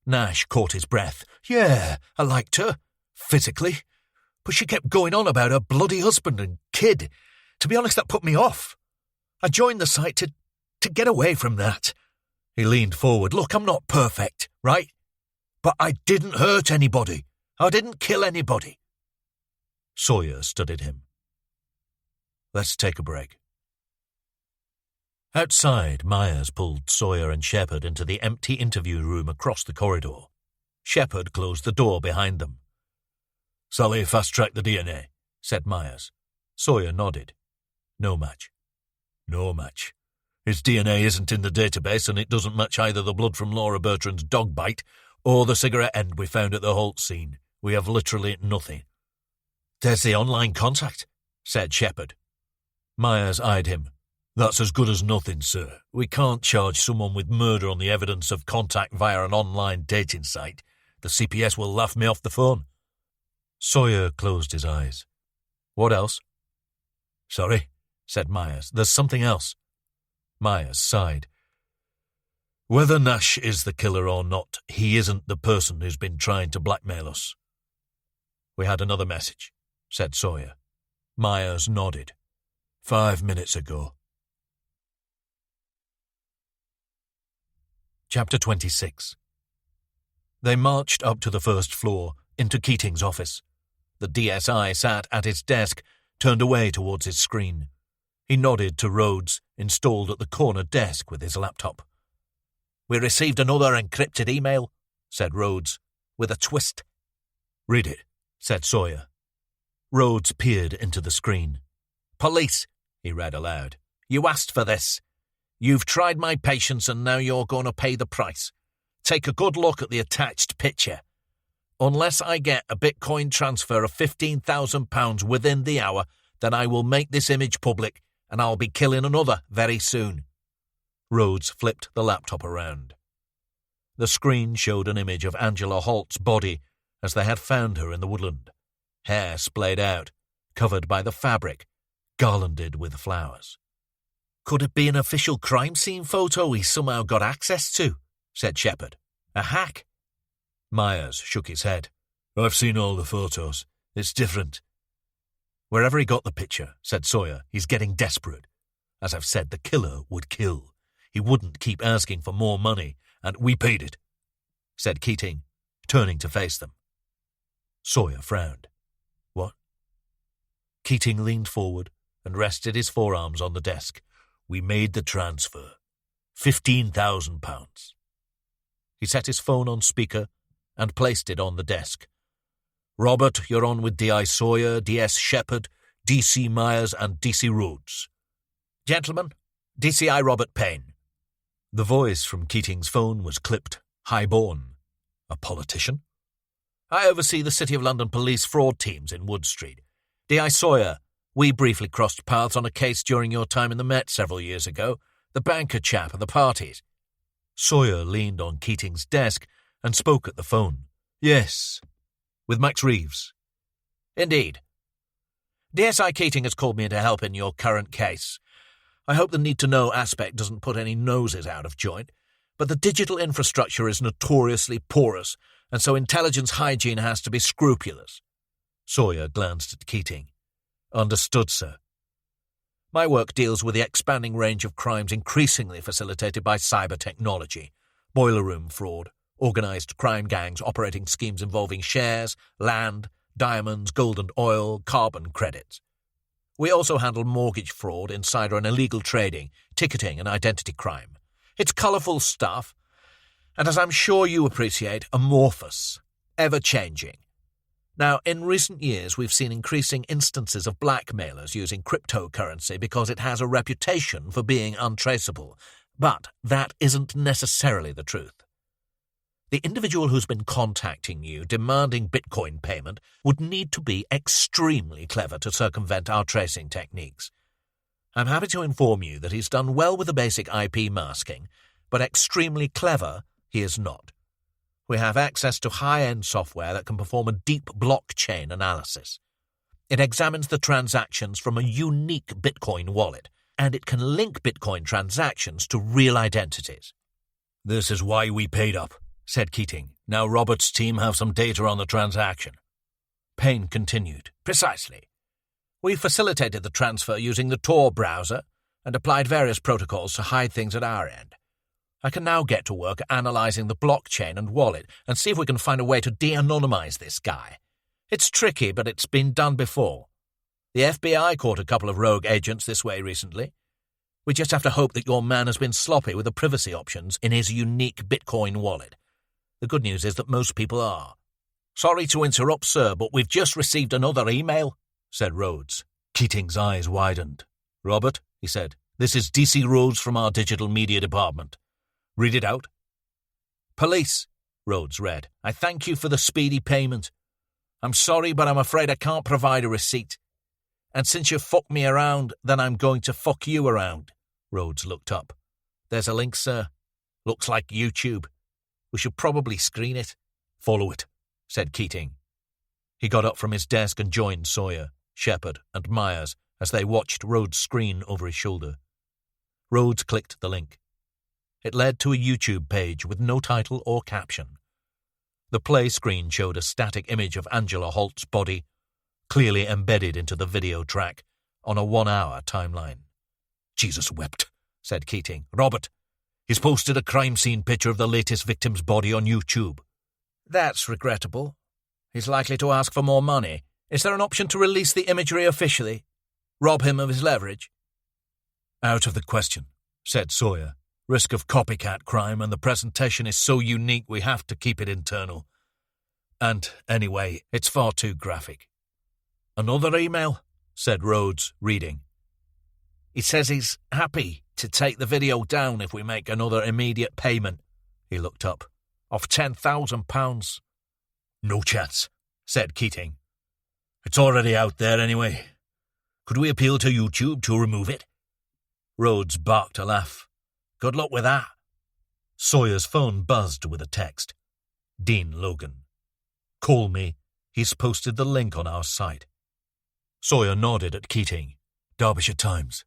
Nash caught his breath. "Yeah, I liked her, physically. But she kept going on about her bloody husband and kid. To be honest, that put me off. I joined the site to get away from that." He leaned forward. "Look, I'm not perfect, right? But I didn't hurt anybody. I didn't kill anybody." Sawyer studied him. "Let's take a break." Outside, Myers pulled Sawyer and Shepard into the empty interview room across the corridor. Shepard closed the door behind them. "Sally fast-track the DNA," said Myers. Sawyer nodded. No match. No match. His DNA isn't in the database, and it doesn't match either the blood from Laura Bertrand's dog bite or the cigarette end we found at the Holt scene. We have literally nothing. "There's the online contact," said Shepard. Myers eyed him. "That's as good as nothing, sir. We can't charge someone with murder on the evidence of contact via an online dating site. The CPS will laugh me off the phone." Sawyer closed his eyes. "What else?" "Sorry," said Myers. "There's something else." Myers sighed. "Whether Nash is the killer or not, he isn't the person who's been trying to blackmail us." "We had another message," said Sawyer. Myers nodded. 5 minutes ago. Chapter 26. They marched up to the first floor, into Keating's office. The DSI sat at his desk, turned away towards his screen. He nodded to Rhodes, installed at the corner desk with his laptop. "We received another encrypted email," said Rhodes, with a twist. "Read it," said Sawyer. Rhodes peered into the screen. "Police," he read aloud. "You asked for this. You've tried my patience and now you're going to pay the price. Take a good look at the attached picture. Unless I get a Bitcoin transfer of £15,000 within the hour, then I will make this image public and I'll be killing another very soon." Rhodes flipped the laptop around. The screen showed an image of Angela Holt's body as they had found her in the woodland. Hair splayed out, covered by the fabric, garlanded with flowers. Could it be an official crime scene photo he somehow got access to? Said Shepherd. A hack? Myers shook his head. I've seen all the photos. It's different. Wherever he got the picture, said Sawyer, he's getting desperate. As I've said, the killer would kill. He wouldn't keep asking for more money, and we paid it, said Keating, turning to face them. Sawyer frowned. What? Keating leaned forward and rested his forearms on the desk. We made the transfer. £15,000. He set his phone on speaker and placed it on the desk. Robert, you're on with D.I. Sawyer, D.S. Shepherd, D.C. Myers and D.C. Rhodes. Gentlemen, DCI Robert Payne. The voice from Keating's phone was clipped, high-born. A politician? I oversee the City of London police fraud teams in Wood Street. D.I. Sawyer, we briefly crossed paths on a case during your time in the Met several years ago, the banker chap at the parties. Sawyer leaned on Keating's desk and spoke at the phone. Yes. With Max Reeves. Indeed. DSI Keating has called me to help in your current case. I hope the need-to-know aspect doesn't put any noses out of joint, but the digital infrastructure is notoriously porous, and so intelligence hygiene has to be scrupulous. Sawyer glanced at Keating. Understood, sir. My work deals with the expanding range of crimes increasingly facilitated by cyber technology, boiler room fraud, organised crime gangs operating schemes involving shares, land, diamonds, gold and oil, carbon credits. We also handle mortgage fraud, insider and illegal trading, ticketing and identity crime. It's colourful stuff, and as I'm sure you appreciate, amorphous, ever-changing. Now, in recent years, we've seen increasing instances of blackmailers using cryptocurrency because it has a reputation for being untraceable, but that isn't necessarily the truth. The individual who's been contacting you demanding Bitcoin payment would need to be extremely clever to circumvent our tracing techniques. I'm happy to inform you that he's done well with the basic IP masking, but extremely clever he is not. We have access to high-end software that can perform a deep blockchain analysis. It examines the transactions from a unique Bitcoin wallet, and it can link Bitcoin transactions to real identities. This is why we paid up, said Keating. Now Robert's team have some data on the transaction. Payne continued. Precisely. We facilitated the transfer using the Tor browser and applied various protocols to hide things at our end. I can now get to work analysing the blockchain and wallet and see if we can find a way to de-anonymise this guy. It's tricky, but it's been done before. The FBI caught a couple of rogue agents this way recently. We just have to hope that your man has been sloppy with the privacy options in his unique Bitcoin wallet. The good news is that most people are. Sorry to interrupt, sir, but we've just received another email, said Rhodes. Keating's eyes widened. Robert, he said, this is DC Rhodes from our digital media department. Read it out. Police, Rhodes read. I thank you for the speedy payment. I'm sorry, but I'm afraid I can't provide a receipt. And since you fucked me around, then I'm going to fuck you around. Rhodes looked up. There's a link, sir. Looks like YouTube. We should probably screen it. Follow it, said Keating. He got up from his desk and joined Sawyer, Shepherd, and Myers as they watched Rhodes' screen over his shoulder. Rhodes clicked the link. It led to a YouTube page with no title or caption. The play screen showed a static image of Angela Holt's body, clearly embedded into the video track, on a 1-hour timeline. Jesus wept, said Keating. Robert, he's posted a crime scene picture of the latest victim's body on YouTube. That's regrettable. He's likely to ask for more money. Is there an option to release the imagery officially? Rob him of his leverage? Out of the question, said Sawyer. Risk of copycat crime, and the presentation is so unique we have to keep it internal. And, anyway, it's far too graphic. Another email, said Rhodes, reading. He says he's happy to take the video down if we make another immediate payment. He looked up. Of £10,000. No chance, said Keating. It's already out there anyway. Could we appeal to YouTube to remove it? Rhodes barked a laugh. Good luck with that. Sawyer's phone buzzed with a text. Dean Logan. Call me. He's posted the link on our site. Sawyer nodded at Keating. Derbyshire Times.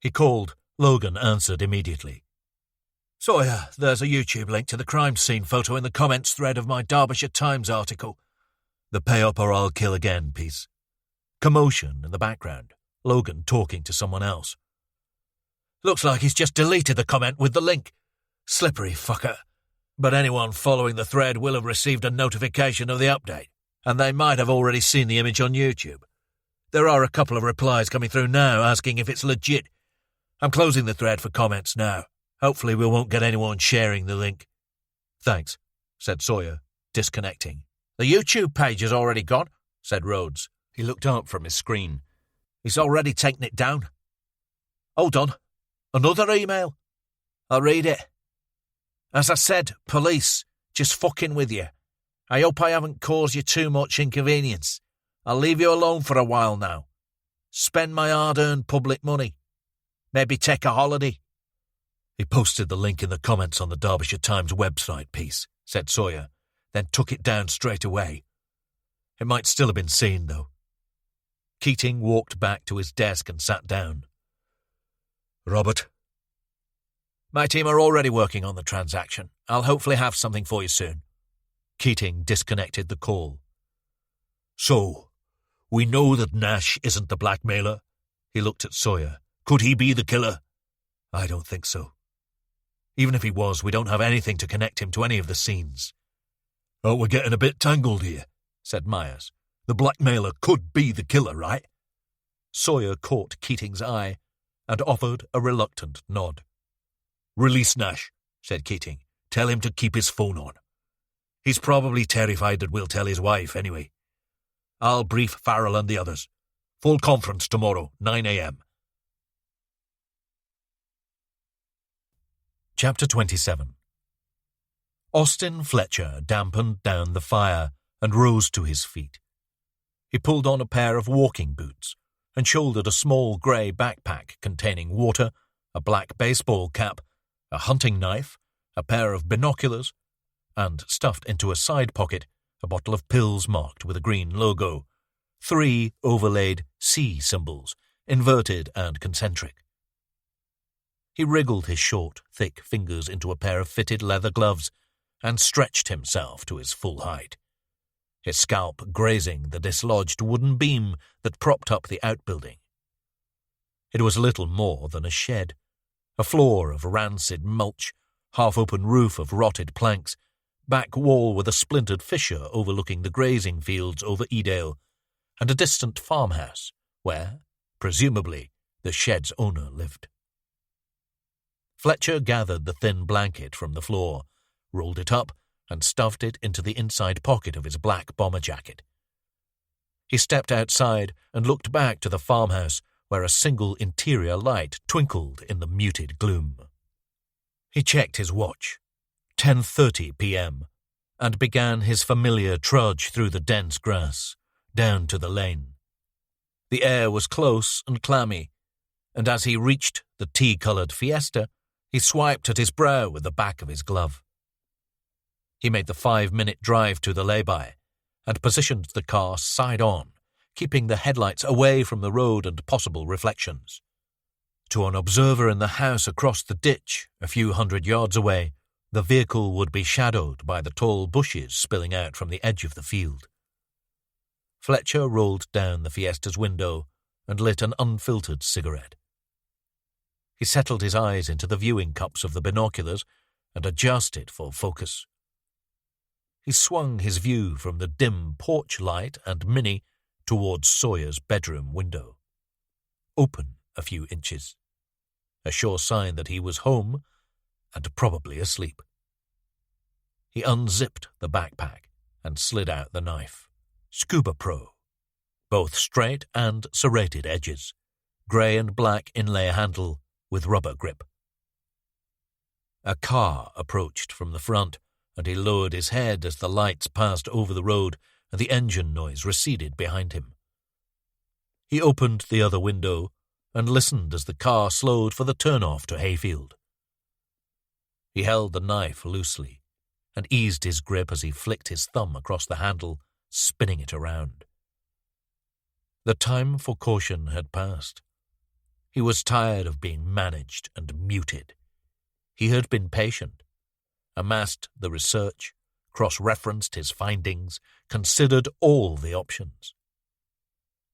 He called. Logan answered immediately. Sawyer, there's a YouTube link to the crime scene photo in the comments thread of my Derbyshire Times article. The pay up or I'll kill again piece. Commotion in the background. Logan talking to someone else. Looks like he's just deleted the comment with the link. Slippery fucker. But anyone following the thread will have received a notification of the update, and they might have already seen the image on YouTube. There are a couple of replies coming through now asking if it's legit. I'm closing the thread for comments now. Hopefully we won't get anyone sharing the link. Thanks, said Sawyer, disconnecting. The YouTube page is already gone, said Rhodes. He looked up from his screen. He's already taken it down. Hold on. Another email. I'll read it. As I said, police, just fucking with you. I hope I haven't caused you too much inconvenience. I'll leave you alone for a while now. Spend my hard-earned public money. Maybe take a holiday. He posted the link in the comments on the Derbyshire Times website piece, said Sawyer, then took it down straight away. It might still have been seen, though. Keating walked back to his desk and sat down. Robert? My team are already working on the transaction. I'll hopefully have something for you soon. Keating disconnected the call. So, we know that Nash isn't the blackmailer? He looked at Sawyer. Could he be the killer? I don't think so. Even if he was, we don't have anything to connect him to any of the scenes. Oh, we're getting a bit tangled here, said Myers. The blackmailer could be the killer, right? Sawyer caught Keating's eye and offered a reluctant nod. Release Nash, said Keating. Tell him to keep his phone on. He's probably terrified that we'll tell his wife anyway. I'll brief Farrell and the others. Full conference tomorrow, 9 a.m. Chapter 27. Austin Fletcher dampened down the fire and rose to his feet. He pulled on a pair of walking boots and shouldered a small grey backpack containing water, a black baseball cap, a hunting knife, a pair of binoculars, and, stuffed into a side pocket, a bottle of pills marked with a green logo, 3 overlaid C symbols, inverted and concentric. He wriggled his short, thick fingers into a pair of fitted leather gloves and stretched himself to his full height, his scalp grazing the dislodged wooden beam that propped up the outbuilding. It was little more than a shed, a floor of rancid mulch, half-open roof of rotted planks, back wall with a splintered fissure overlooking the grazing fields over Edale, and a distant farmhouse where, presumably, the shed's owner lived. Fletcher gathered the thin blanket from the floor, rolled it up, and stuffed it into the inside pocket of his black bomber jacket. He stepped outside and looked back to the farmhouse where a single interior light twinkled in the muted gloom. He checked his watch, 10:30 p.m., and began his familiar trudge through the dense grass, down to the lane. The air was close and clammy, and as he reached the tea-coloured Fiesta, he swiped at his brow with the back of his glove. He made the 5-minute drive to the lay-by and positioned the car side-on, keeping the headlights away from the road and possible reflections. To an observer in the house across the ditch, a few hundred yards away, the vehicle would be shadowed by the tall bushes spilling out from the edge of the field. Fletcher rolled down the Fiesta's window and lit an unfiltered cigarette. He settled his eyes into the viewing cups of the binoculars and adjusted for focus. He swung his view from the dim porch light and Minnie towards Sawyer's bedroom window. Open a few inches, a sure sign that he was home and probably asleep. He unzipped the backpack and slid out the knife. Scuba Pro. Both straight and serrated edges, grey and black inlay handle with rubber grip. A car approached from the front, and he lowered his head as the lights passed over the road and the engine noise receded behind him. He opened the other window and listened as the car slowed for the turn-off to Hayfield. He held the knife loosely and eased his grip as he flicked his thumb across the handle, spinning it around. The time for caution had passed. He was tired of being managed and muted. He had been patient, amassed the research, cross-referenced his findings, considered all the options.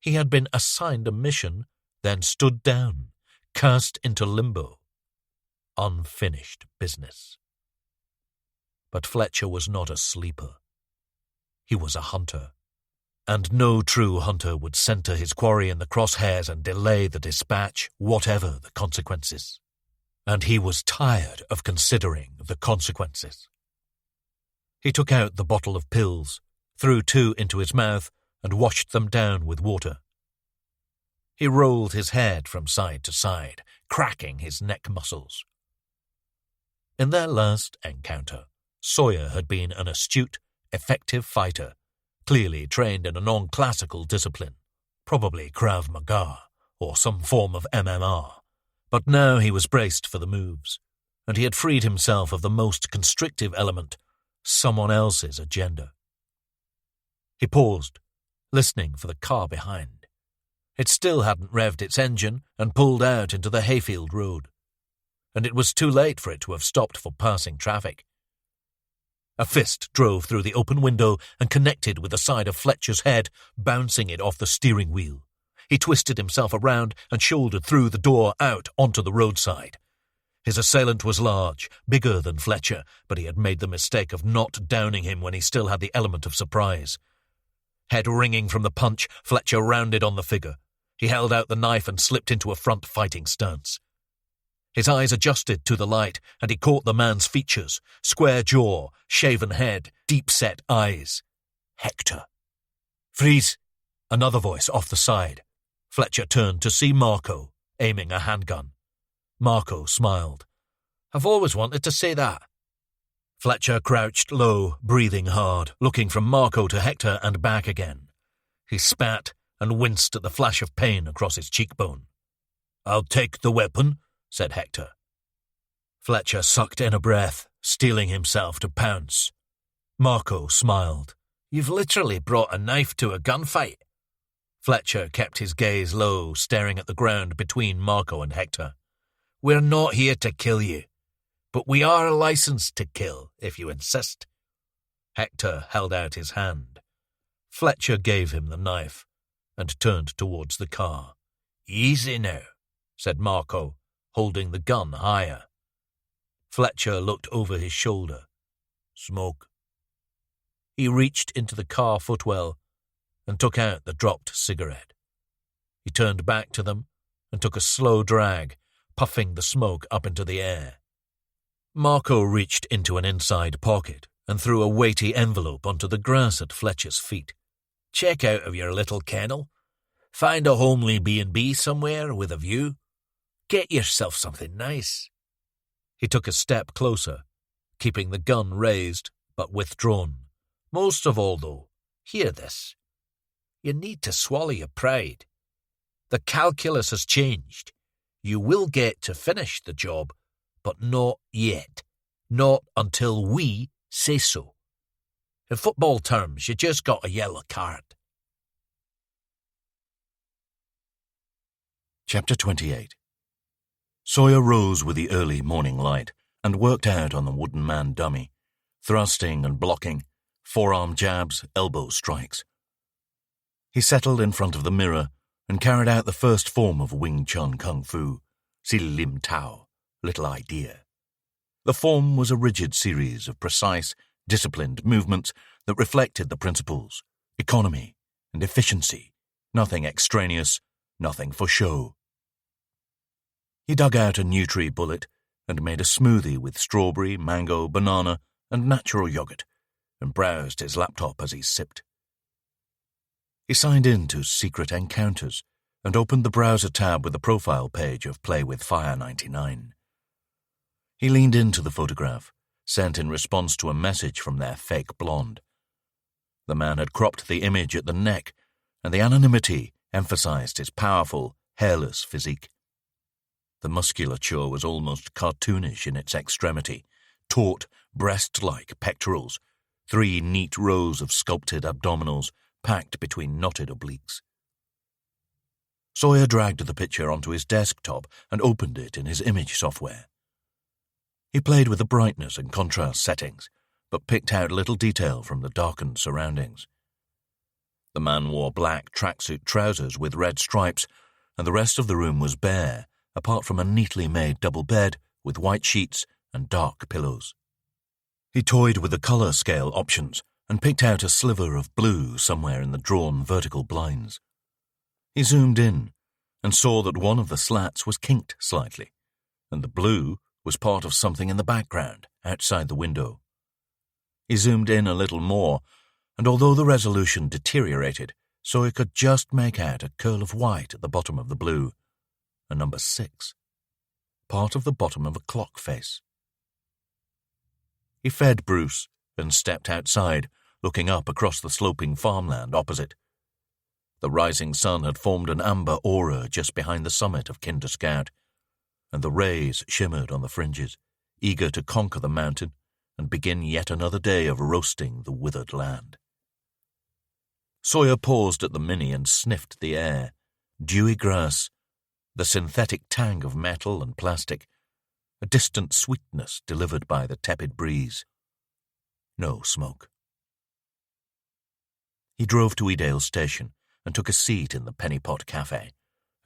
He had been assigned a mission, then stood down, cast into limbo. Unfinished business. But Fletcher was not a sleeper. He was a hunter, and no true hunter would centre his quarry in the crosshairs and delay the dispatch, whatever the consequences. And he was tired of considering the consequences. He took out the bottle of pills, threw 2 into his mouth, and washed them down with water. He rolled his head from side to side, cracking his neck muscles. In their last encounter, Sawyer had been an astute, effective fighter, clearly trained in a non-classical discipline, probably Krav Maga or some form of MMR. But now he was braced for the moves, and he had freed himself of the most constrictive element, someone else's agenda. He paused, listening for the car behind. It still hadn't revved its engine and pulled out into the hayfield road, and it was too late for it to have stopped for passing traffic. A fist drove through the open window and connected with the side of Fletcher's head, bouncing it off the steering wheel. He twisted himself around and shouldered through the door out onto the roadside. His assailant was large, bigger than Fletcher, but he had made the mistake of not downing him when he still had the element of surprise. Head ringing from the punch, Fletcher rounded on the figure. He held out the knife and slipped into a front fighting stance. His eyes adjusted to the light, and he caught the man's features: square jaw, shaven head, deep-set eyes. Hector. "Freeze!" Another voice off the side. Fletcher turned to see Marco, aiming a handgun. Marco smiled. "I've always wanted to say that." Fletcher crouched low, breathing hard, looking from Marco to Hector and back again. He spat and winced at the flash of pain across his cheekbone. "I'll take the weapon," said Hector. Fletcher sucked in a breath, steeling himself to pounce. Marco smiled. "You've literally brought a knife to a gunfight." Fletcher kept his gaze low, staring at the ground between Marco and Hector. "We're not here to kill you, but we are licensed to kill, if you insist." Hector held out his hand. Fletcher gave him the knife and turned towards the car. "Easy now," said Marco, holding the gun higher. Fletcher looked over his shoulder. "Smoke." He reached into the car footwell and took out the dropped cigarette. He turned back to them and took a slow drag, puffing the smoke up into the air. Marco reached into an inside pocket and threw a weighty envelope onto the grass at Fletcher's feet. "Check out of your little kennel. Find a homely B&B somewhere with a view. Get yourself something nice." He took a step closer, keeping the gun raised but withdrawn. "Most of all, though, hear this. You need to swallow your pride. The calculus has changed. You will get to finish the job, but not yet. Not until we say so. In football terms, you just got a yellow card." Chapter 28. Sawyer rose with the early morning light and worked out on the wooden man dummy, thrusting and blocking, forearm jabs, elbow strikes. He settled in front of the mirror and carried out the first form of Wing Chun Kung Fu, Si Lim Tao, little idea. The form was a rigid series of precise, disciplined movements that reflected the principles, economy and efficiency, nothing extraneous, nothing for show. He dug out a Nutri bullet and made a smoothie with strawberry, mango, banana and natural yogurt and browsed his laptop as he sipped. He signed in to Secret Encounters and opened the browser tab with the profile page of Play with Fire 99. He leaned into the photograph, sent in response to a message from their fake blonde. The man had cropped the image at the neck, and the anonymity emphasized his powerful, hairless physique. The musculature was almost cartoonish in its extremity, taut, breast-like pectorals, 3 neat rows of sculpted abdominals packed between knotted obliques. Sawyer dragged the picture onto his desktop and opened it in his image software. He played with the brightness and contrast settings, but picked out little detail from the darkened surroundings. The man wore black tracksuit trousers with red stripes, and the rest of the room was bare, apart from a neatly made double bed with white sheets and dark pillows. He toyed with the colour scale options and picked out a sliver of blue somewhere in the drawn vertical blinds. He zoomed in and saw that one of the slats was kinked slightly, and the blue was part of something in the background outside the window. He zoomed in a little more, and although the resolution deteriorated, Sawyer could just make out a curl of white at the bottom of the blue, a number 6, part of the bottom of a clock face. He fed Bruce and stepped outside, looking up across the sloping farmland opposite. The rising sun had formed an amber aura just behind the summit of Kinder Scout, and the rays shimmered on the fringes, eager to conquer the mountain and begin yet another day of roasting the withered land. Sawyer paused at the Mini and sniffed the air, dewy grass, the synthetic tang of metal and plastic, a distant sweetness delivered by the tepid breeze. No smoke. He drove to Edale Station and took a seat in the Penny Pot Cafe,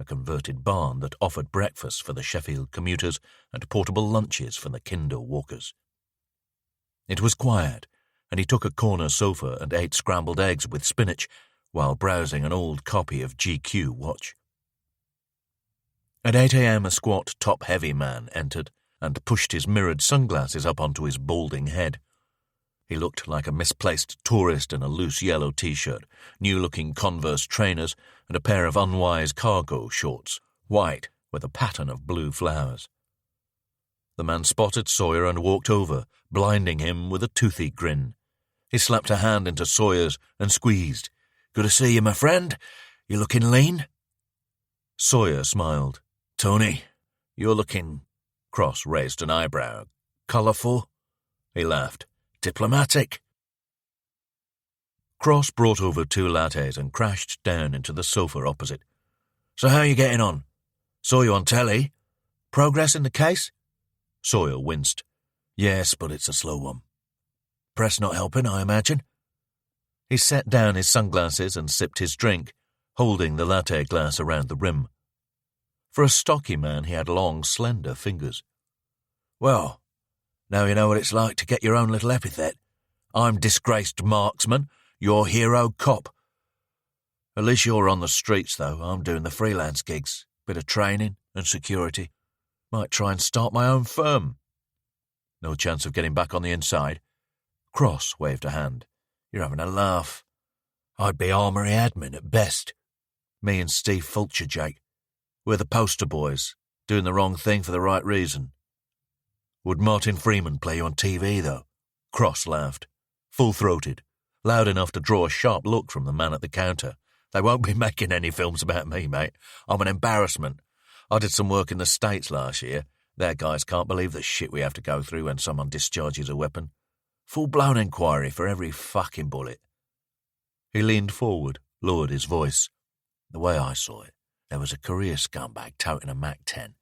a converted barn that offered breakfast for the Sheffield commuters and portable lunches for the Kinder walkers. It was quiet, and he took a corner sofa and ate scrambled eggs with spinach while browsing an old copy of GQ Watch. At 8 a.m. a squat, top-heavy man entered and pushed his mirrored sunglasses up onto his balding head. He looked like a misplaced tourist in a loose yellow T-shirt, new-looking Converse trainers, and a pair of unwise cargo shorts, white with a pattern of blue flowers. The man spotted Sawyer and walked over, blinding him with a toothy grin. He slapped a hand into Sawyer's and squeezed. "Good to see you, my friend. You looking lean?" Sawyer smiled. "Tony, you're looking—" Cross raised an eyebrow. "Colourful?" He laughed. "Diplomatic." Cross brought over 2 lattes and crashed down into the sofa opposite. "So how are you getting on? Saw you on telly. Progress in the case?" Sawyer winced. "Yes, but it's a slow one. Press not helping, I imagine." He set down his sunglasses and sipped his drink, holding the latte glass around the rim. For a stocky man, he had long, slender fingers. "Well, now you know what it's like to get your own little epithet. I'm disgraced marksman, you're hero cop. At least you're on the streets, though. I'm doing the freelance gigs, bit of training and security. Might try and start my own firm." "No chance of getting back on the inside?" Cross waved a hand. "You're having a laugh. I'd be armory admin at best. Me and Steve Fulcher, Jake. We're the poster boys, doing the wrong thing for the right reason." "Would Martin Freeman play you on TV, though?" Cross laughed, full-throated, loud enough to draw a sharp look from the man at the counter. "They won't be making any films about me, mate. I'm an embarrassment. I did some work in the States last year. Their guys can't believe the shit we have to go through when someone discharges a weapon. Full-blown inquiry for every fucking bullet." He leaned forward, lowered his voice. "The way I saw it, there was a career scumbag toting a MAC-10.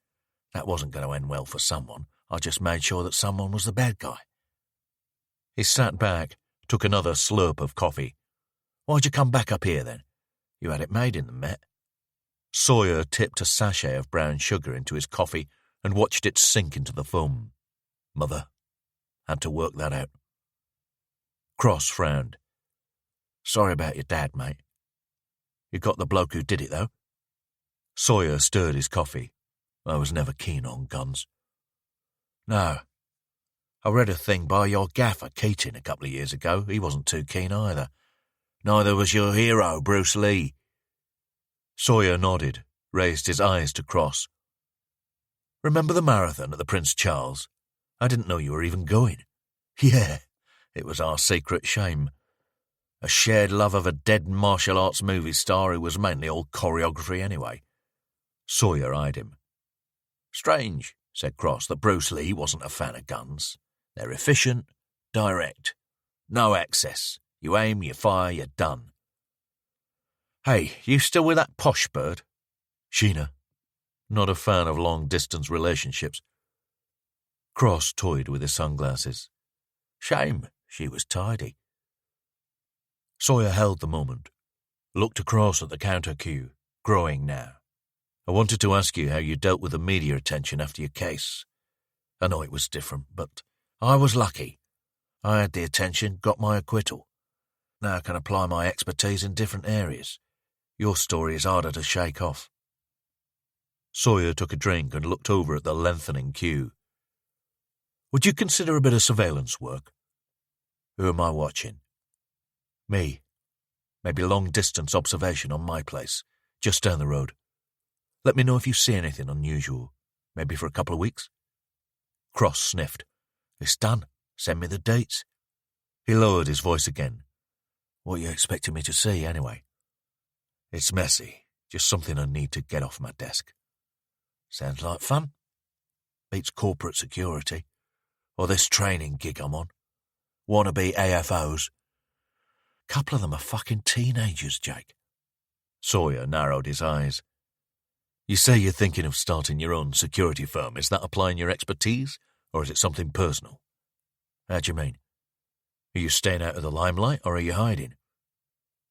That wasn't going to end well for someone. I just made sure that someone was the bad guy." He sat back, took another slurp of coffee. "Why'd you come back up here, then? You had it made in the Met." Sawyer tipped a sachet of brown sugar into his coffee and watched it sink into the foam. "Mother. Had to work that out." Cross frowned. "Sorry about your dad, mate. You got the bloke who did it, though?" Sawyer stirred his coffee. "I was never keen on guns." "No. I read a thing by your gaffer, Keating, a couple of years ago. He wasn't too keen either. Neither was your hero, Bruce Lee." Sawyer nodded, raised his eyes to Cross. "Remember the marathon at the Prince Charles? I didn't know you were even going." "Yeah, it was our secret shame. A shared love of a dead martial arts movie star who was mainly all choreography anyway." Sawyer eyed him. "Strange," said Cross, "that Bruce Lee wasn't a fan of guns. They're efficient, direct. No excess. You aim, you fire, you're done." "Hey, you still with that posh bird?" Sheena, not a fan of long-distance relationships. Cross toyed with his sunglasses. Shame, she was tidy. Sawyer held the moment, looked across at the counter queue, growing now. I wanted to ask you how you dealt with the media attention after your case. I know it was different, but I was lucky. I had the attention, got my acquittal. Now I can apply my expertise in different areas. Your story is harder to shake off. Sawyer took a drink and looked over at the lengthening queue. Would you consider a bit of surveillance work? Who am I watching? Me. Maybe long-distance observation on my place, just down the road. Let me know if you see anything unusual, maybe for a couple of weeks. Cross sniffed. It's done. Send me the dates. He lowered his voice again. What are you expecting me to see, anyway? It's messy. Just something I need to get off my desk. Sounds like fun. Beats corporate security. Or this training gig I'm on. Wannabe AFOs. Couple of them are fucking teenagers, Jake. Sawyer narrowed his eyes. You say you're thinking of starting your own security firm. Is that applying your expertise, or is it something personal? How do you mean? Are you staying out of the limelight, or are you hiding?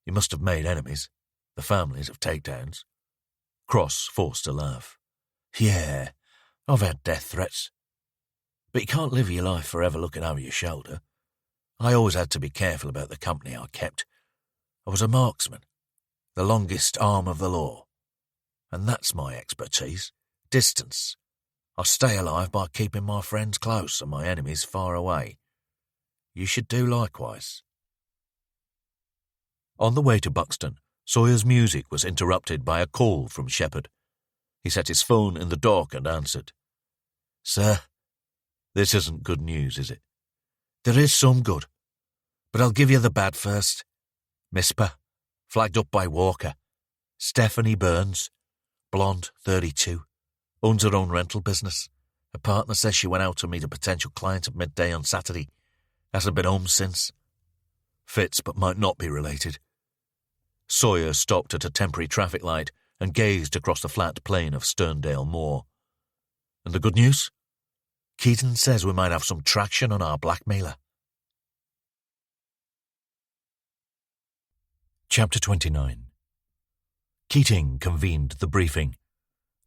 You must have made enemies, the families of takedowns. Cross forced a laugh. Yeah, I've had death threats. But you can't live your life forever looking over your shoulder. I always had to be careful about the company I kept. I was a marksman, the longest arm of the law. And that's my expertise, distance. I stay alive by keeping my friends close and my enemies far away. You should do likewise. On the way to Buxton, Sawyer's music was interrupted by a call from Shepherd. He set his phone in the dock and answered. Sir, this isn't good news, is it? There is some good, but I'll give you the bad first. Mispa, flagged up by Walker. Stephanie Burns, blonde, 32, owns her own rental business. Her partner says she went out to meet a potential client at midday on Saturday. Hasn't been home since. Fits, but might not be related. Sawyer stopped at a temporary traffic light and gazed across the flat plain of Sterndale Moor. And the good news? Keaton says we might have some traction on our blackmailer. Chapter 29. Keating convened the briefing.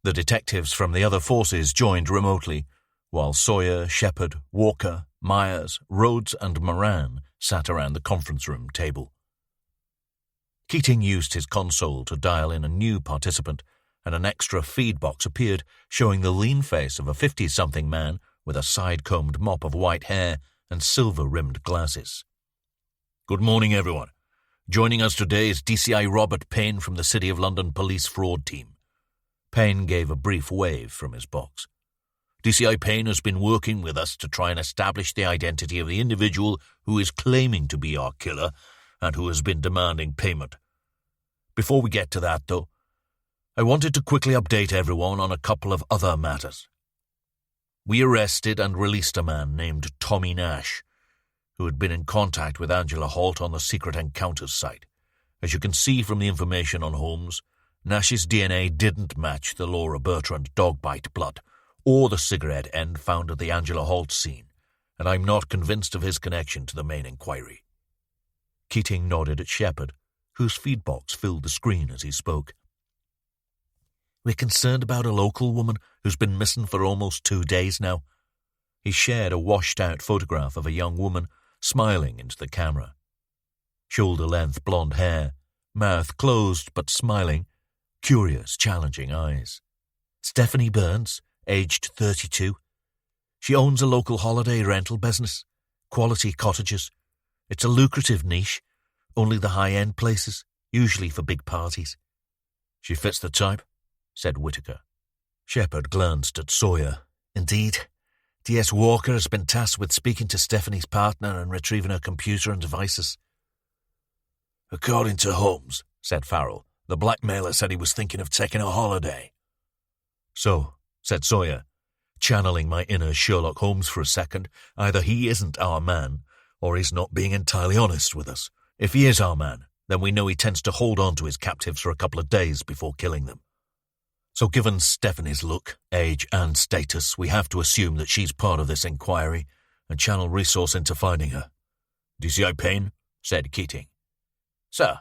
The detectives from the other forces joined remotely, while Sawyer, Shepherd, Walker, Myers, Rhodes and Moran sat around the conference room table. Keating used his console to dial in a new participant, and an extra feed box appeared showing the lean face of a 50-something man with a side-combed mop of white hair and silver-rimmed glasses. Good morning, everyone. Joining us today is DCI Robert Payne from the City of London Police Fraud Team. Payne gave a brief wave from his box. DCI Payne has been working with us to try and establish the identity of the individual who is claiming to be our killer and who has been demanding payment. Before we get to that, though, I wanted to quickly update everyone on a couple of other matters. We arrested and released a man named Tommy Nash, who had been in contact with Angela Holt on the Secret Encounters site. As you can see from the information on Holmes, Nash's DNA didn't match the Laura Bertrand dog bite blood or the cigarette end found at the Angela Holt scene, and I'm not convinced of his connection to the main inquiry. Keating nodded at Shepherd, whose feedbox filled the screen as he spoke. We're concerned about a local woman who's been missing for almost 2 days now. He shared a washed-out photograph of a young woman smiling into the camera. Shoulder-length blonde hair, mouth closed but smiling, curious, challenging eyes. Stephanie Burns, aged 32. She owns a local holiday rental business, Quality Cottages. It's a lucrative niche, only the high-end places, usually for big parties. She fits the type, said Whitaker. Shepherd glanced at Sawyer. Indeed, D.S. Walker has been tasked with speaking to Stephanie's partner and retrieving her computer and devices. According to Holmes, said Farrell, the blackmailer said he was thinking of taking a holiday. So, said Sawyer, channeling my inner Sherlock Holmes for a second, either he isn't our man, or he's not being entirely honest with us. If he is our man, then we know he tends to hold on to his captives for a couple of days before killing them. So given Stephanie's look, age and status, we have to assume that she's part of this inquiry and channel resource into finding her. DCI Payne, said Keating. Sir.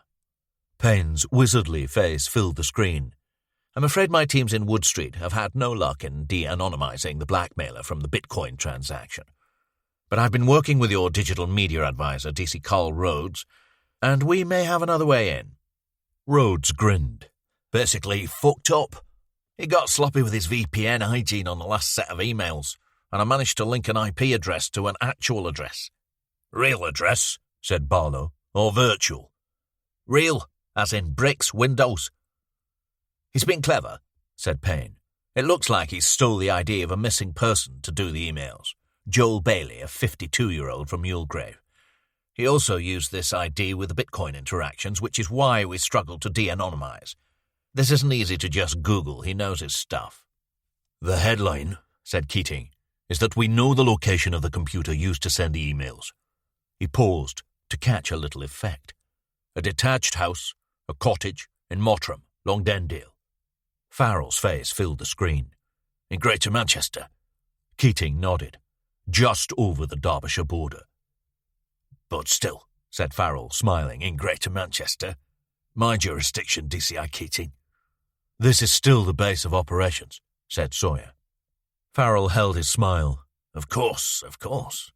Payne's wizardly face filled the screen. I'm afraid my teams in Wood Street have had no luck in de-anonymizing the blackmailer from the Bitcoin transaction. But I've been working with your digital media advisor, DC Carl Rhodes, and we may have another way in. Rhodes grinned. Basically, fucked up. He got sloppy with his VPN hygiene on the last set of emails, and I managed to link an IP address to an actual address. Real address, said Barlow, or virtual? Real, as in bricks, windows. He's been clever, said Payne. It looks like he stole the ID of a missing person to do the emails. Joel Bailey, a 52-year-old from Mulgrave. He also used this ID with the Bitcoin interactions, which is why we struggled to de-anonymize. This isn't easy to just Google. He knows his stuff. The headline, said Keating, is that we know the location of the computer used to send the emails. He paused to catch a little effect. A detached house, a cottage, in Mottram, Longdendale. Farrell's face filled the screen. In Greater Manchester. Keating nodded. Just over the Derbyshire border. But still, said Farrell, smiling, in Greater Manchester. My jurisdiction, DCI Keating. This is still the base of operations, said Sawyer. Farrell held his smile. Of course,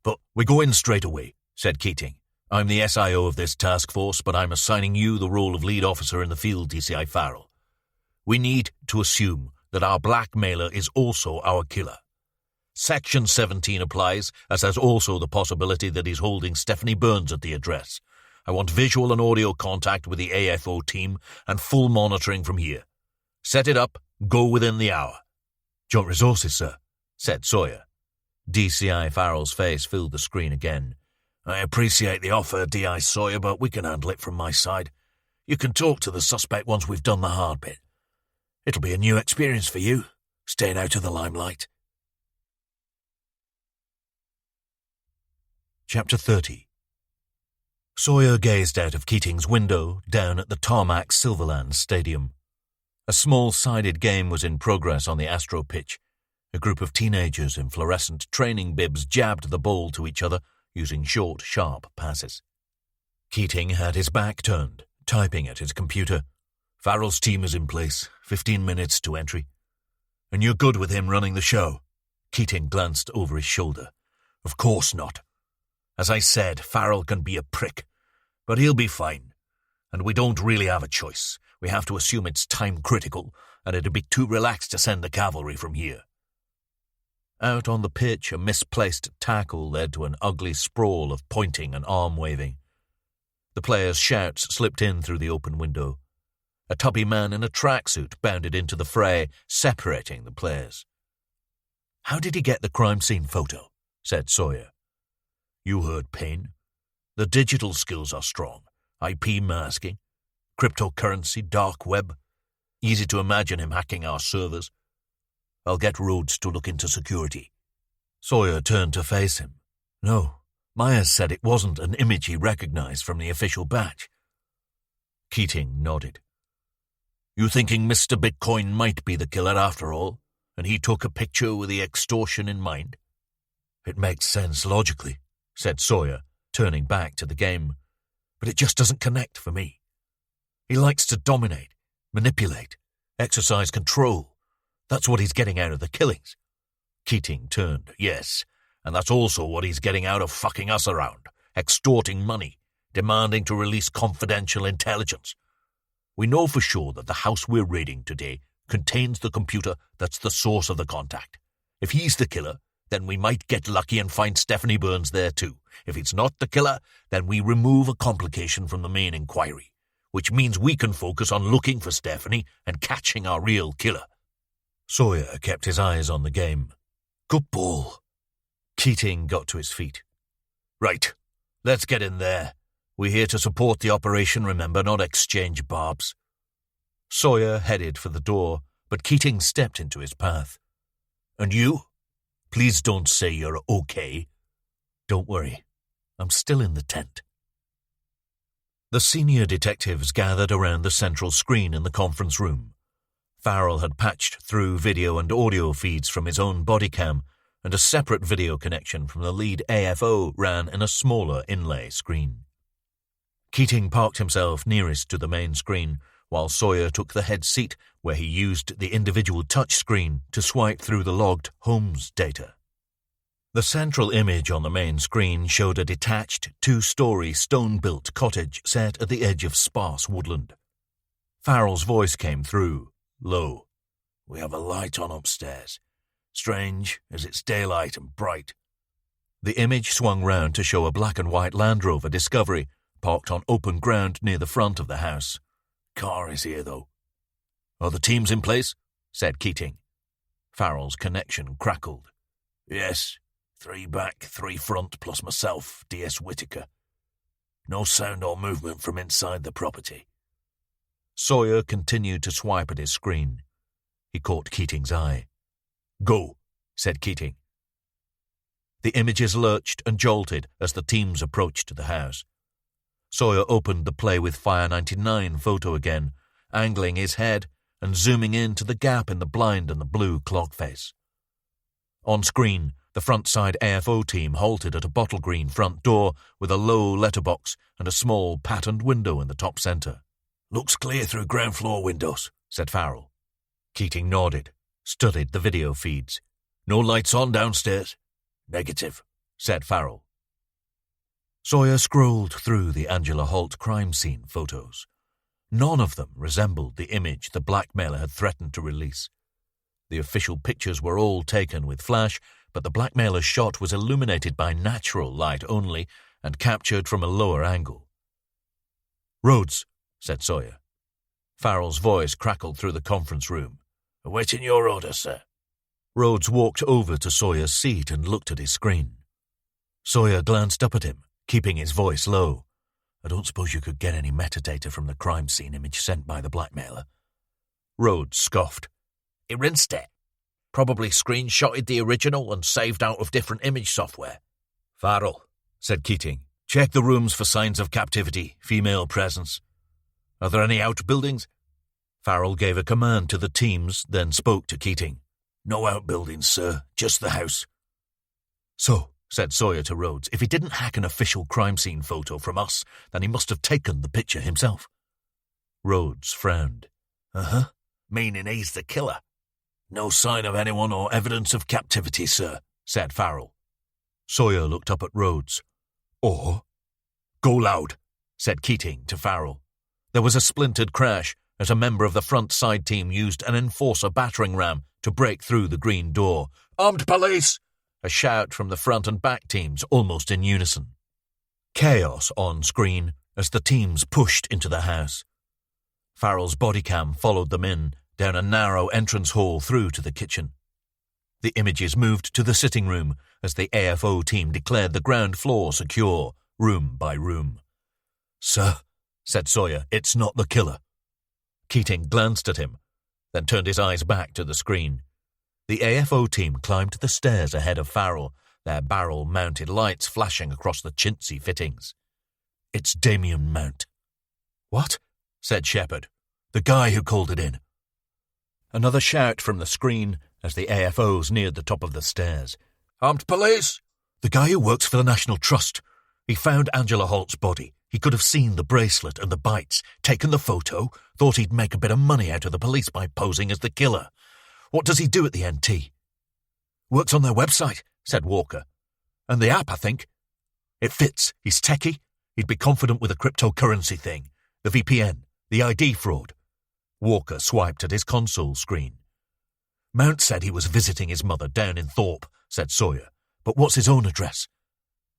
but we go in straight away, said Keating. I'm the SIO of this task force, but I'm assigning you the role of lead officer in the field, DCI Farrell. We need to assume that our blackmailer is also our killer. Section 17 applies, as there's also the possibility that he's holding Stephanie Burns at the address. I want visual and audio contact with the AFO team and full monitoring from here. Set it up, go within the hour. Joint resources, sir, said Sawyer. DCI Farrell's face filled the screen again. I appreciate the offer, DI Sawyer, but we can handle it from my side. You can talk to the suspect once we've done the hard bit. It'll be a new experience for you, staying out of the limelight. Chapter 30. Sawyer gazed out of Keating's window down at the tarmac Silverland Stadium. A small-sided game was in progress on the Astro pitch. A group of teenagers in fluorescent training bibs jabbed the ball to each other using short, sharp passes. Keating had his back turned, typing at his computer. Farrell's team is in place, 15 minutes to entry. And you're good with him running the show? Keating glanced over his shoulder. Of course not. As I said, Farrell can be a prick, but he'll be fine. And we don't really have a choice. We have to assume it's time-critical, and it'd be too relaxed to send the cavalry from here. Out on the pitch, a misplaced tackle led to an ugly sprawl of pointing and arm-waving. The players' shouts slipped in through the open window. A tubby man in a tracksuit bounded into the fray, separating the players. "How did he get the crime scene photo?" said Sawyer. "You heard Payne. The digital skills are strong. IP masking, cryptocurrency, dark web. Easy to imagine him hacking our servers. I'll get Rhodes to look into security." Sawyer turned to face him. "No, Myers said it wasn't an image he recognized from the official batch." Keating nodded. "You thinking Mr. Bitcoin might be the killer after all, and he took a picture with the extortion in mind?" "It makes sense logically," said Sawyer, turning back to the game. "But it just doesn't connect for me. He likes to dominate, manipulate, exercise control. That's what he's getting out of the killings." Keating turned. "Yes, and that's also what he's getting out of fucking us around, extorting money, demanding to release confidential intelligence. We know for sure that the house we're raiding today contains the computer that's the source of the contact. If he's the killer, then we might get lucky and find Stephanie Burns there too. If it's not the killer, then we remove a complication from the main inquiry, which means we can focus on looking for Stephanie and catching our real killer." Sawyer kept his eyes on the game. "Good ball." Keating got to his feet. "Right, let's get in there. We're here to support the operation, remember, not exchange barbs." Sawyer headed for the door, but Keating stepped into his path. "And you? Please don't say you're okay." "Don't worry, I'm still in the tent." The senior detectives gathered around the central screen in the conference room. Farrell had patched through video and audio feeds from his own body cam, and a separate video connection from the lead AFO ran in a smaller inlay screen. Keating parked himself nearest to the main screen, while Sawyer took the head seat where he used the individual touch screen to swipe through the logged homes data. The central image on the main screen showed a detached, 2-story stone-built cottage set at the edge of sparse woodland. Farrell's voice came through, low. "We have a light on upstairs. Strange, as it's daylight and bright." The image swung round to show a black and white Land Rover Discovery parked on open ground near the front of the house. "Car is here, though." "Are the teams in place?" said Keating. Farrell's connection crackled. "Yes, 3 back, 3 front, plus myself, DS Whitaker. No sound or movement from inside the property." Sawyer continued to swipe at his screen. He caught Keating's eye. "Go," said Keating. The images lurched and jolted as the teams approached the house. Sawyer opened the Play with Fire 99 photo again, angling his head and zooming in to the gap in the blind and the blue clock face. On screen, the front side AFO team halted at a bottle green front door with a low letterbox and a small patterned window in the top centre. "Looks clear through ground floor windows," said Farrell. Keating nodded, studied the video feeds. "No lights on downstairs?" "Negative," said Farrell. Sawyer scrolled through the Angela Holt crime scene photos. None of them resembled the image the blackmailer had threatened to release. The official pictures were all taken with flash, but the blackmailer's shot was illuminated by natural light only and captured from a lower angle. "Rhodes," said Sawyer. Farrell's voice crackled through the conference room. "Awaiting your order, sir." Rhodes walked over to Sawyer's seat and looked at his screen. Sawyer glanced up at him, keeping his voice low. "I don't suppose you could get any metadata from the crime scene image sent by the blackmailer?" Rhodes scoffed. "He rinsed it. Probably screenshotted the original and saved out of different image software." "Farrell," said Keating, "check the rooms for signs of captivity, female presence. Are there any outbuildings?" Farrell gave a command to the teams, then spoke to Keating. "No outbuildings, sir. Just the house." "So," said Sawyer to Rhodes, "if he didn't hack an official crime scene photo from us, then he must have taken the picture himself." Rhodes frowned. "Uh-huh. Meaning he's the killer." "No sign of anyone or evidence of captivity, sir," said Farrell. Sawyer looked up at Rhodes. "Or?" "Go loud," said Keating to Farrell. There was a splintered crash as a member of the front side team used an enforcer battering ram to break through the green door. "Armed police!" A shout from the front and back teams almost in unison. Chaos on screen as the teams pushed into the house. Farrell's body cam followed them in, down a narrow entrance hall through to the kitchen. The images moved to the sitting room as the AFO team declared the ground floor secure, room by room. "Sir," said Sawyer, "it's not the killer." Keating glanced at him, then turned his eyes back to the screen. The AFO team climbed the stairs ahead of Farrell, their barrel-mounted lights flashing across the chintzy fittings. "It's Damien Mount." "What?" said Shepard. "The guy who called it in." Another shout from the screen as the AFOs neared the top of the stairs. "Armed police!" "The guy who works for the National Trust. He found Angela Holt's body. He could have seen the bracelet and the bites, taken the photo, thought he'd make a bit of money out of the police by posing as the killer. What does he do at the NT?" "Works on their website," said Walker. "And the app, I think. It fits. He's techie. He'd be confident with a cryptocurrency thing, the VPN, the ID fraud." Walker swiped at his console screen. "Mount said he was visiting his mother down in Thorpe," said Sawyer. "But what's his own address?"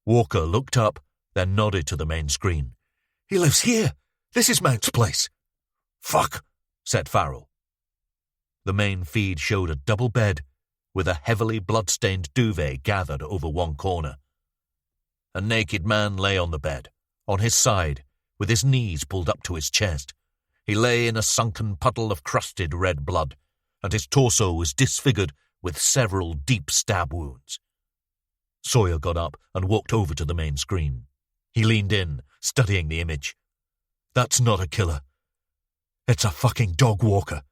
Walker looked up, then nodded to the main screen. "He lives here. This is Mount's place." "Fuck," said Farrell. The main feed showed a double bed with a heavily blood-stained duvet gathered over one corner. A naked man lay on the bed, on his side, with his knees pulled up to his chest. He lay in a sunken puddle of crusted red blood, and his torso was disfigured with several deep stab wounds. Sawyer got up and walked over to the main screen. He leaned in, studying the image. "That's not a killer. It's a fucking dog walker."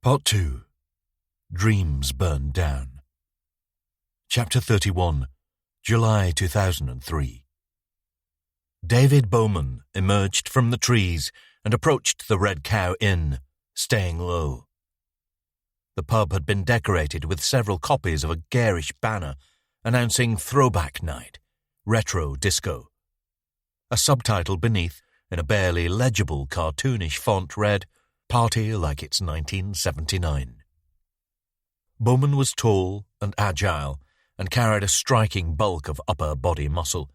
Part 2. Dreams Burned Down. Chapter 31. July 2003. David Bowman emerged from the trees and approached the Red Cow Inn, staying low. The pub had been decorated with several copies of a garish banner announcing Throwback Night, Retro Disco. A subtitle beneath, in a barely legible cartoonish font, read, Party Like It's 1979. Bowman was tall and agile and carried a striking bulk of upper body muscle,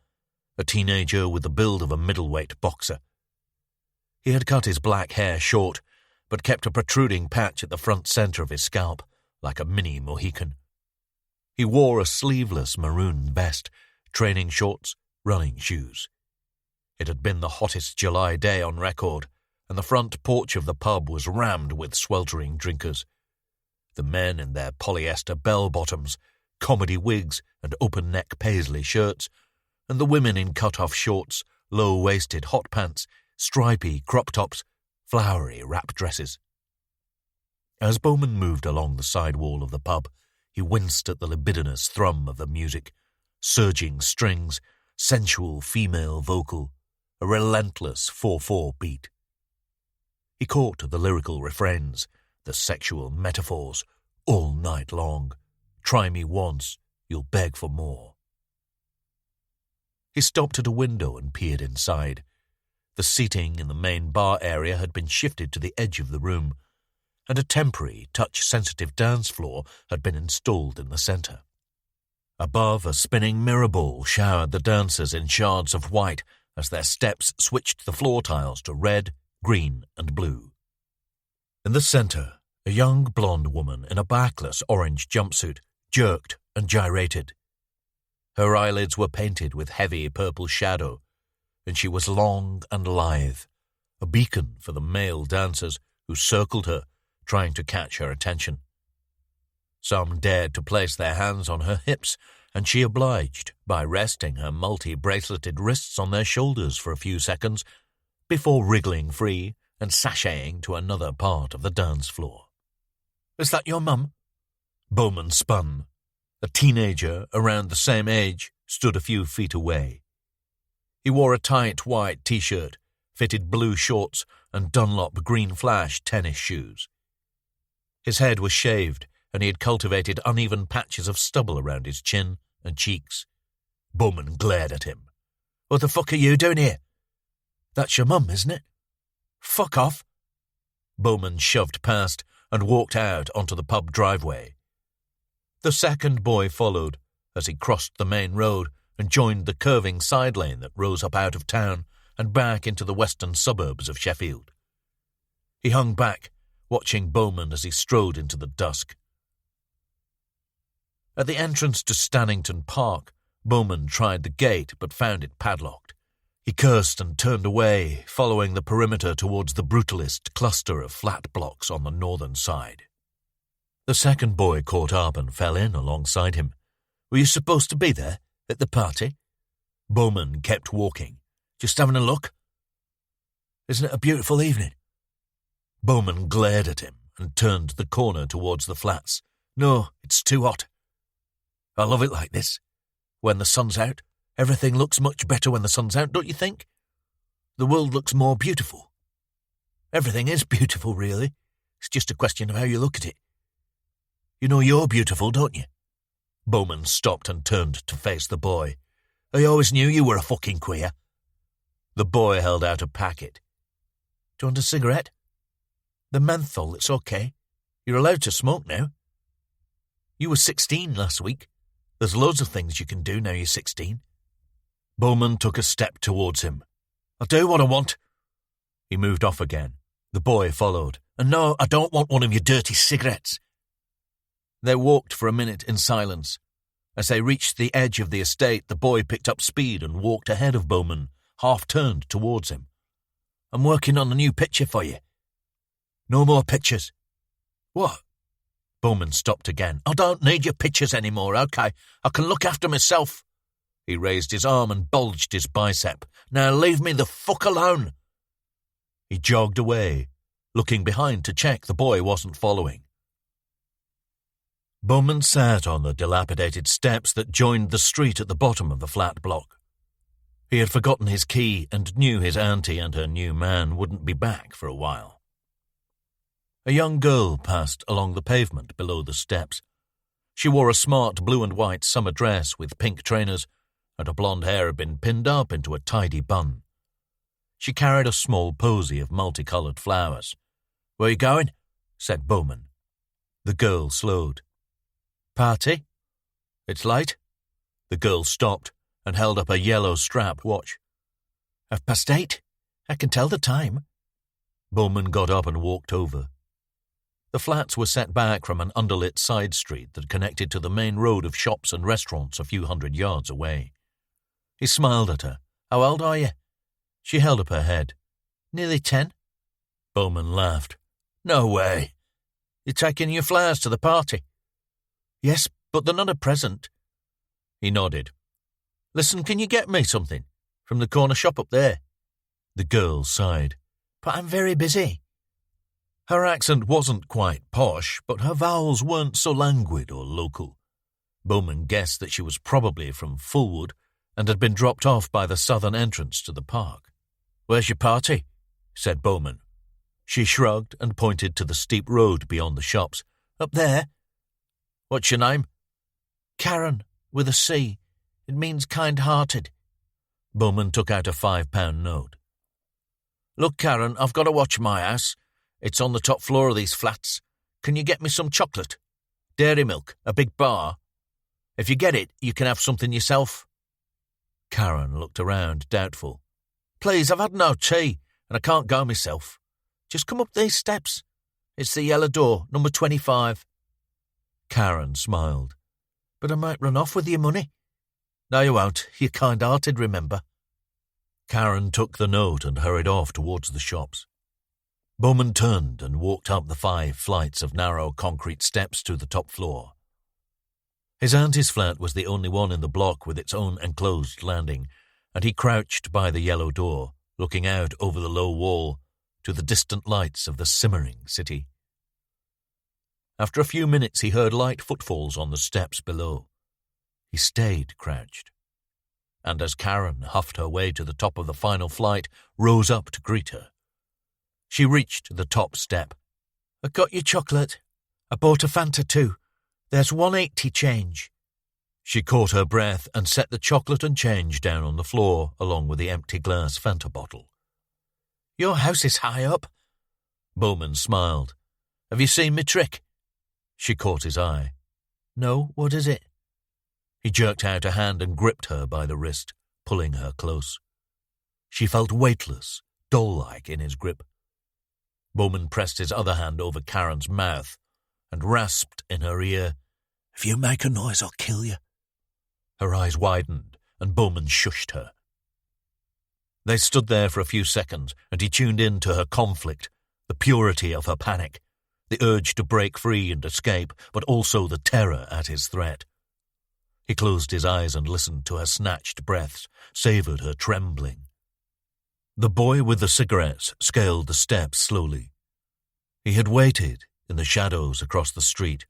a teenager with the build of a middleweight boxer. He had cut his black hair short, but kept a protruding patch at the front center of his scalp, like a mini Mohican. He wore a sleeveless maroon vest, training shorts, running shoes. It had been the hottest July day on record, and the front porch of the pub was rammed with sweltering drinkers. The men in their polyester bell-bottoms, comedy wigs and open-neck paisley shirts, and the women in cut-off shorts, low-waisted hot pants, stripy crop tops, flowery wrap dresses. As Bowman moved along the side wall of the pub, he winced at the libidinous thrum of the music, surging strings, sensual female vocal, a relentless 4/4 beat. He caught the lyrical refrains, the sexual metaphors, all night long. Try me once, you'll beg for more. He stopped at a window and peered inside. The seating in the main bar area had been shifted to the edge of the room, and a temporary, touch-sensitive dance floor had been installed in the center. Above, a spinning mirror ball showered the dancers in shards of white as their steps switched the floor tiles to red, green, and blue. In the center, a young blonde woman in a backless orange jumpsuit jerked and gyrated. Her eyelids were painted with heavy purple shadow, and she was long and lithe, a beacon for the male dancers who circled her, trying to catch her attention. Some dared to place their hands on her hips, and she obliged by resting her multi-braceleted wrists on their shoulders for a few seconds before wriggling free and sashaying to another part of the dance floor. "Is that your mum?" Bowman spun. A teenager, around the same age, stood a few feet away. He wore a tight white t-shirt, fitted blue shorts, and Dunlop green flash tennis shoes. His head was shaved, and he had cultivated uneven patches of stubble around his chin and cheeks. Bowman glared at him. "What the fuck are you doing here?" "That's your mum, isn't it?" "Fuck off." Bowman shoved past and walked out onto the pub driveway. The second boy followed as he crossed the main road and joined the curving side lane that rose up out of town and back into the western suburbs of Sheffield. He hung back, watching Bowman as he strode into the dusk. At the entrance to Stannington Park, Bowman tried the gate but found it padlocked. He cursed and turned away, following the perimeter towards the brutalist cluster of flat blocks on the northern side. The second boy caught up and fell in alongside him. "Were you supposed to be there, at the party?" Bowman kept walking. "Just having a look." "Isn't it a beautiful evening?" Bowman glared at him and turned the corner towards the flats. "No, it's too hot." "I love it like this. When the sun's out, everything looks much better when the sun's out, don't you think? The world looks more beautiful. Everything is beautiful, really. It's just a question of how you look at it. You know you're beautiful, don't you?" Bowman stopped and turned to face the boy. "I always knew you were a fucking queer." The boy held out a packet. "Do you want a cigarette?" "The menthol, it's okay. You're allowed to smoke now. You were 16 last week. There's loads of things you can do now you're 16. Bowman took a step towards him. "I'll do what I want." He moved off again. The boy followed. "And no, I don't want one of your dirty cigarettes." They walked for a minute in silence. As they reached the edge of the estate, the boy picked up speed and walked ahead of Bowman, half-turned towards him. "I'm working on a new picture for you." "No more pictures." "What?" Bowman stopped again. "I don't need your pictures anymore, okay? I can look after myself." He raised his arm and bulged his bicep. "Now leave me the fuck alone." He jogged away, looking behind to check the boy wasn't following. Bowman sat on the dilapidated steps that joined the street at the bottom of the flat block. He had forgotten his key and knew his auntie and her new man wouldn't be back for a while. A young girl passed along the pavement below the steps. She wore a smart blue and white summer dress with pink trainers, and her blonde hair had been pinned up into a tidy bun. She carried a small posy of multicoloured flowers. "Where you going?" said Bowman. The girl slowed. "Party? It's late." The girl stopped and held up a yellow strap watch. 8:30. I can tell the time." Bowman got up and walked over. The flats were set back from an underlit side street that connected to the main road of shops and restaurants a few hundred yards away. He smiled at her. "How old are you?" She held up her head. "Nearly 10. Bowman laughed. "No way. You're taking your flowers to the party?" "Yes, but they're not a present." He nodded. "Listen, can you get me something? From the corner shop up there?" The girl sighed. "But I'm very busy." Her accent wasn't quite posh, but her vowels weren't so languid or local. Bowman guessed that she was probably from Fulwood and had been dropped off by the southern entrance to the park. "Where's your party?" said Bowman. She shrugged and pointed to the steep road beyond the shops. "Up there." "What's your name?" "Karen, with a C. It means kind-hearted." Bowman took out a £5 note. "Look, Karen, I've got to watch my ass. It's on the top floor of these flats. Can you get me some chocolate? Dairy milk, a big bar. If you get it, you can have something yourself." Karen looked around, doubtful. "Please, I've had no tea, and I can't go myself. Just come up these steps. It's the yellow door, number 25. Karen smiled. "But I might run off with your money." "No, you won't. You're kind-hearted, remember." Karen took the note and hurried off towards the shops. Bowman turned and walked up the 5 flights of narrow concrete steps to the top floor. His auntie's flat was the only one in the block with its own enclosed landing, and he crouched by the yellow door, looking out over the low wall to the distant lights of the simmering city. After a few minutes he heard light footfalls on the steps below. He stayed crouched, and as Karen huffed her way to the top of the final flight, rose up to greet her. She reached the top step. "I got your chocolate. I bought a Fanta too. There's 180 change." She caught her breath and set the chocolate and change down on the floor along with the empty glass Fanta bottle. "Your house is high up." Bowman smiled. "Have you seen me trick?" She caught his eye. "No, what is it?" He jerked out a hand and gripped her by the wrist, pulling her close. She felt weightless, doll-like in his grip. Bowman pressed his other hand over Karen's mouth and rasped in her ear, "If you make a noise, I'll kill you." Her eyes widened, and Bowman shushed her. They stood there for a few seconds, and he tuned in to her conflict, the purity of her panic, the urge to break free and escape, but also the terror at his threat. He closed his eyes and listened to her snatched breaths, savoured her trembling. The boy with the cigarettes scaled the steps slowly. He had waited in the shadows across the street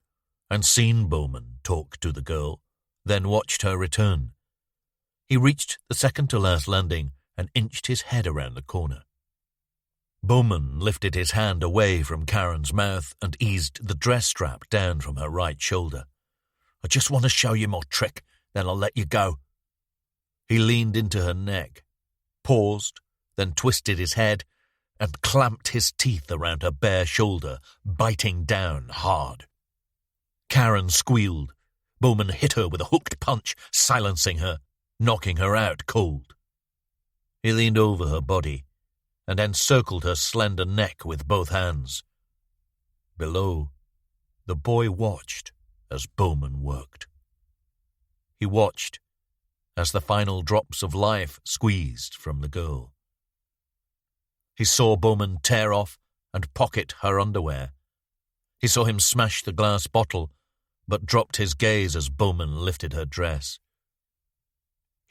and seen Bowman talk to the girl, then watched her return. He reached the second-to-last landing and inched his head around the corner. Bowman lifted his hand away from Karen's mouth and eased the dress strap down from her right shoulder. "I just want to show you my trick, then I'll let you go." He leaned into her neck, paused, then twisted his head and clamped his teeth around her bare shoulder, biting down hard. Karen squealed. Bowman hit her with a hooked punch, silencing her, knocking her out cold. He leaned over her body and encircled her slender neck with both hands. Below, the boy watched as Bowman worked. He watched as the final drops of life squeezed from the girl. He saw Bowman tear off and pocket her underwear. He saw him smash the glass bottle, but dropped his gaze as Bowman lifted her dress.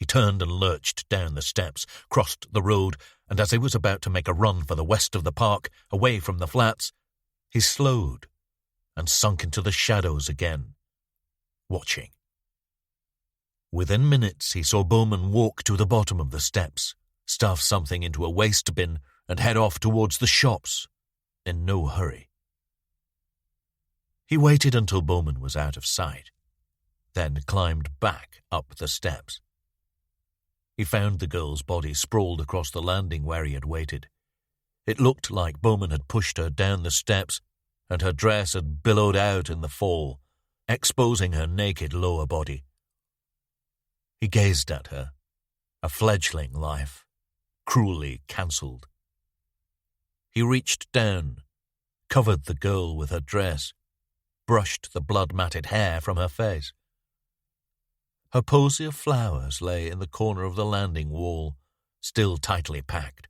He turned and lurched down the steps, crossed the road, and as he was about to make a run for the west of the park, away from the flats, he slowed and sunk into the shadows again, watching. Within minutes he saw Bowman walk to the bottom of the steps, stuff something into a waste bin, and head off towards the shops, in no hurry. He waited until Bowman was out of sight, then climbed back up the steps. He found the girl's body sprawled across the landing where he had waited. It looked like Bowman had pushed her down the steps, and her dress had billowed out in the fall, exposing her naked lower body. He gazed at her, a fledgling life, cruelly cancelled. He reached down, covered the girl with her dress, brushed the blood-matted hair from her face. Her posy of flowers lay in the corner of the landing wall, still tightly packed.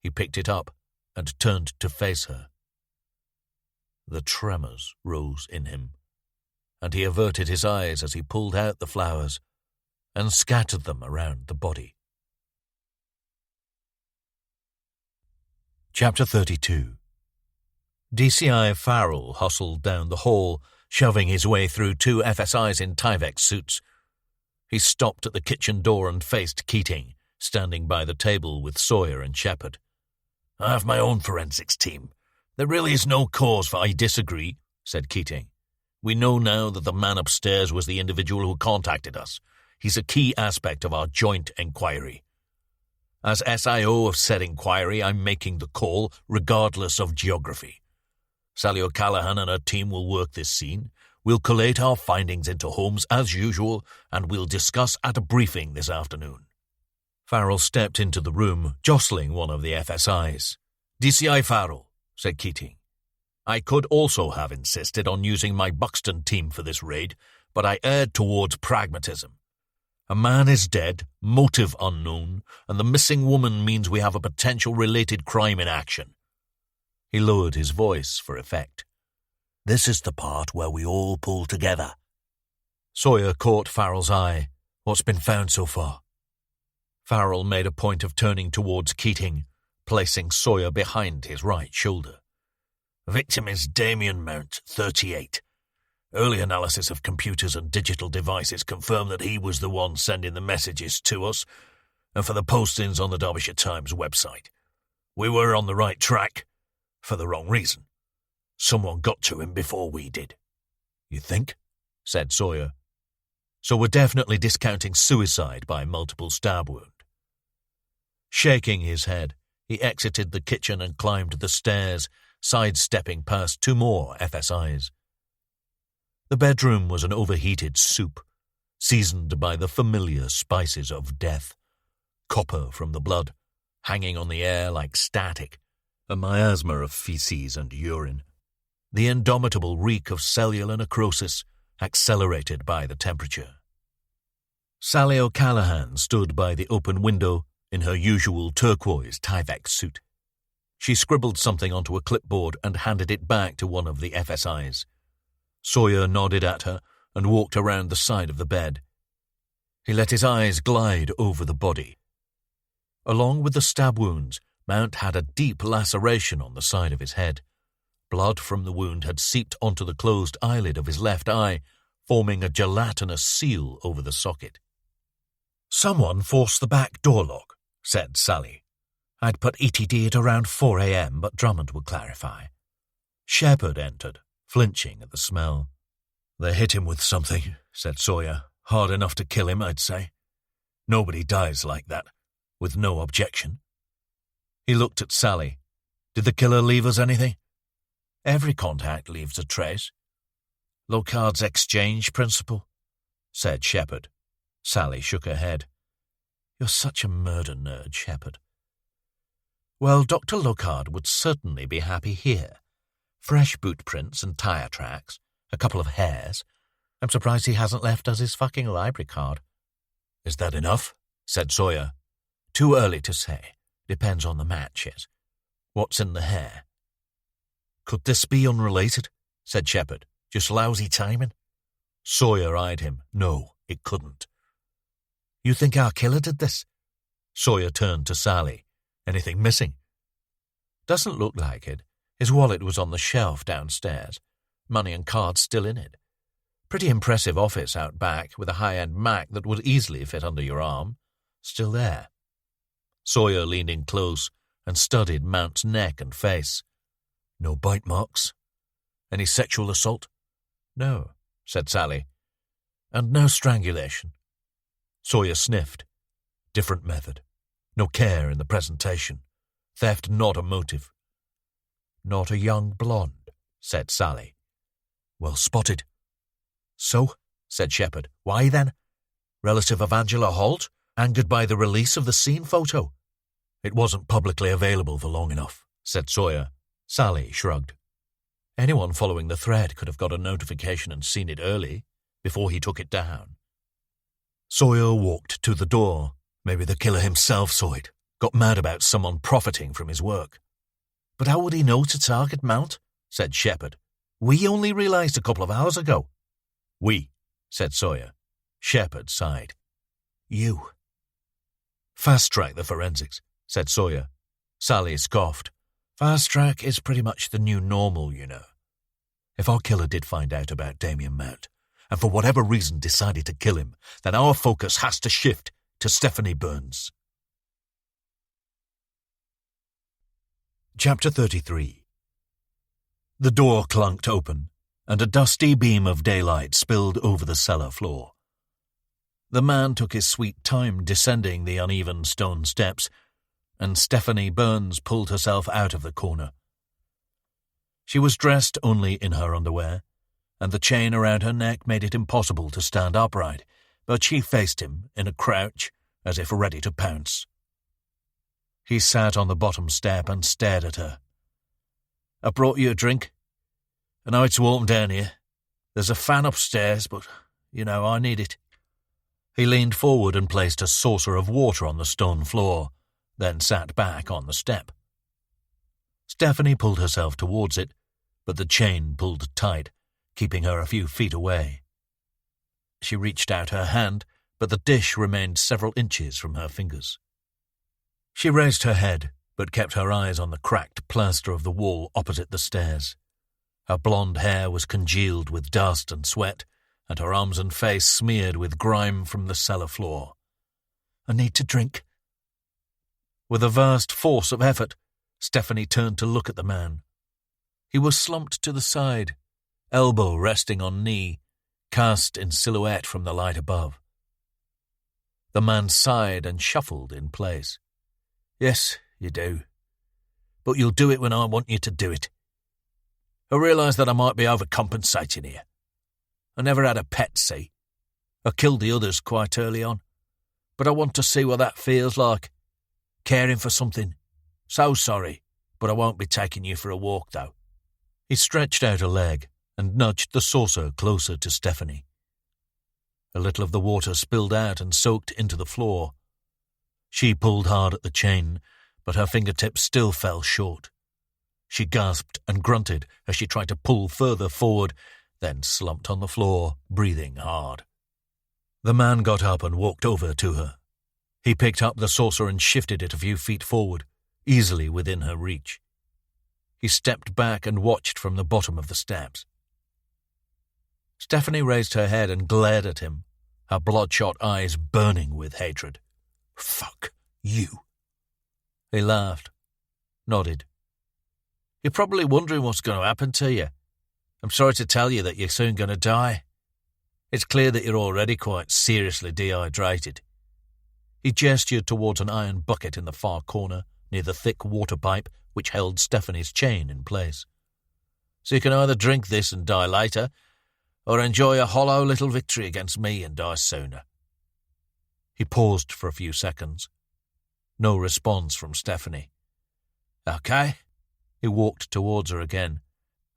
He picked it up and turned to face her. The tremors rose in him, and he averted his eyes as he pulled out the flowers and scattered them around the body. Chapter 32. DCI Farrell hustled down the hall, shoving his way through two FSIs in Tyvek suits. He stopped at the kitchen door and faced Keating, standing by the table with Sawyer and Shepard. I have my own forensics team. There really is no cause for... I disagree, said Keating. We know now that the man upstairs was the individual who contacted us. He's a key aspect of our joint inquiry. As SIO of said inquiry, I'm making the call, regardless of geography. Sally O'Callaghan and her team will work this scene. We'll collate our findings into Holmes as usual, and we'll discuss at a briefing this afternoon. Farrell stepped into the room, jostling one of the FSIs. DCI Farrell, said Keating. I could also have insisted on using my Buxton team for this raid, but I erred towards pragmatism. A man is dead, motive unknown, and the missing woman means we have a potential related crime in action. He lowered his voice for effect. This is the part where we all pull together. Sawyer caught Farrell's eye. What's been found so far? Farrell made a point of turning towards Keating, placing Sawyer behind his right shoulder. Victim is Damien Mount, 38. Early analysis of computers and digital devices confirmed that he was the one sending the messages to us and for the postings on the Derbyshire Times website. We were on the right track, for the wrong reason. Someone got to him before we did. You think? Said Sawyer. So we're definitely discounting suicide by multiple stab wound. Shaking his head, he exited the kitchen and climbed the stairs, sidestepping past two more FSIs. The bedroom was an overheated soup, seasoned by the familiar spices of death. Copper from the blood, hanging on the air like static, a miasma of feces and urine. The indomitable reek of cellular necrosis, accelerated by the temperature. Sally O'Callaghan stood by the open window in her usual turquoise Tyvek suit. She scribbled something onto a clipboard and handed it back to one of the FSIs. Sawyer nodded at her and walked around the side of the bed. He let his eyes glide over the body. Along with the stab wounds, Mount had a deep laceration on the side of his head. Blood from the wound had seeped onto the closed eyelid of his left eye, forming a gelatinous seal over the socket. Someone forced the back door lock, said Sally. I'd put ETD at around 4 a.m., but Drummond would clarify. Shepard entered, flinching at the smell. They hit him with something, said Sawyer. Hard enough to kill him, I'd say. Nobody dies like that, with no objection. He looked at Sally. Did the killer leave us anything? Every contact leaves a trace. Locard's exchange principle, said Shepard. Sally shook her head. You're such a murder nerd, Shepard. Well, Dr. Locard would certainly be happy here. Fresh boot prints and tyre tracks, a couple of hairs. I'm surprised he hasn't left us his fucking library card. Is that enough? Said Sawyer. Too early to say. Depends on the matches. What's in the hair? Could this be unrelated? Said Shepard. Just lousy timing? Sawyer eyed him. No, it couldn't. You think our killer did this? Sawyer turned to Sally. Anything missing? Doesn't look like it. His wallet was on the shelf downstairs. Money and cards still in it. Pretty impressive office out back with a high-end Mac that would easily fit under your arm. Still there. Sawyer leaned in close and studied Mount's neck and face. No bite marks? Any sexual assault? No, said Sally. And no strangulation. Sawyer sniffed. Different method. No care in the presentation. Theft not a motive. Not a young blonde, said Sally. Well spotted. So, said Shepherd. Why then? Relative of Angela Holt, angered by the release of the scene photo. It wasn't publicly available for long enough, said Sawyer. Sally shrugged. Anyone following the thread could have got a notification and seen it early, before he took it down. Sawyer walked to the door. Maybe the killer himself saw it, got mad about someone profiting from his work. But how would he know to target Mount? Said Shepherd. We only realized a couple of hours ago. We, said Sawyer. Shepherd sighed. You. Fast-track the forensics, said Sawyer. Sally scoffed. Fast-track is pretty much the new normal, you know. If our killer did find out about Damien Mount, and for whatever reason decided to kill him, then our focus has to shift to Stephanie Burns. Chapter 33. The door clunked open, and a dusty beam of daylight spilled over the cellar floor. The man took his sweet time descending the uneven stone steps, and Stephanie Burns pulled herself out of the corner. She was dressed only in her underwear, and the chain around her neck made it impossible to stand upright, but she faced him in a crouch as if ready to pounce. He sat on the bottom step and stared at her. I brought you a drink. I know it's warm down here. There's a fan upstairs, but, I need it. He leaned forward and placed a saucer of water on the stone floor, then sat back on the step. Stephanie pulled herself towards it, but the chain pulled tight, keeping her a few feet away. She reached out her hand, but the dish remained several inches from her fingers. She raised her head, but kept her eyes on the cracked plaster of the wall opposite the stairs. Her blonde hair was congealed with dust and sweat, and her arms and face smeared with grime from the cellar floor. I need to drink. With a vast force of effort, Stephanie turned to look at the man. He was slumped to the side, elbow resting on knee, cast in silhouette from the light above. The man sighed and shuffled in place. Yes, you do. But you'll do it when I want you to do it. I realise that I might be overcompensating here. I never had a pet, see. I killed the others quite early on. But I want to see what that feels like. Caring for something. So sorry, but I won't be taking you for a walk, though. He stretched out a leg and nudged the saucer closer to Stephanie. A little of the water spilled out and soaked into the floor. She pulled hard at the chain, but her fingertips still fell short. She gasped and grunted as she tried to pull further forward, then slumped on the floor, breathing hard. The man got up and walked over to her. He picked up the saucer and shifted it a few feet forward, easily within her reach. He stepped back and watched from the bottom of the steps. Stephanie raised her head and glared at him, her bloodshot eyes burning with hatred. Fuck you. He laughed, nodded. You're probably wondering what's going to happen to you. I'm sorry to tell you that you're soon going to die. It's clear that you're already quite seriously dehydrated. He gestured towards an iron bucket in the far corner, near the thick water pipe which held Stephanie's chain in place. So you can either drink this and die later, or enjoy a hollow little victory against me and die sooner. He paused for a few seconds. No response from Stephanie. Okay. He walked towards her again.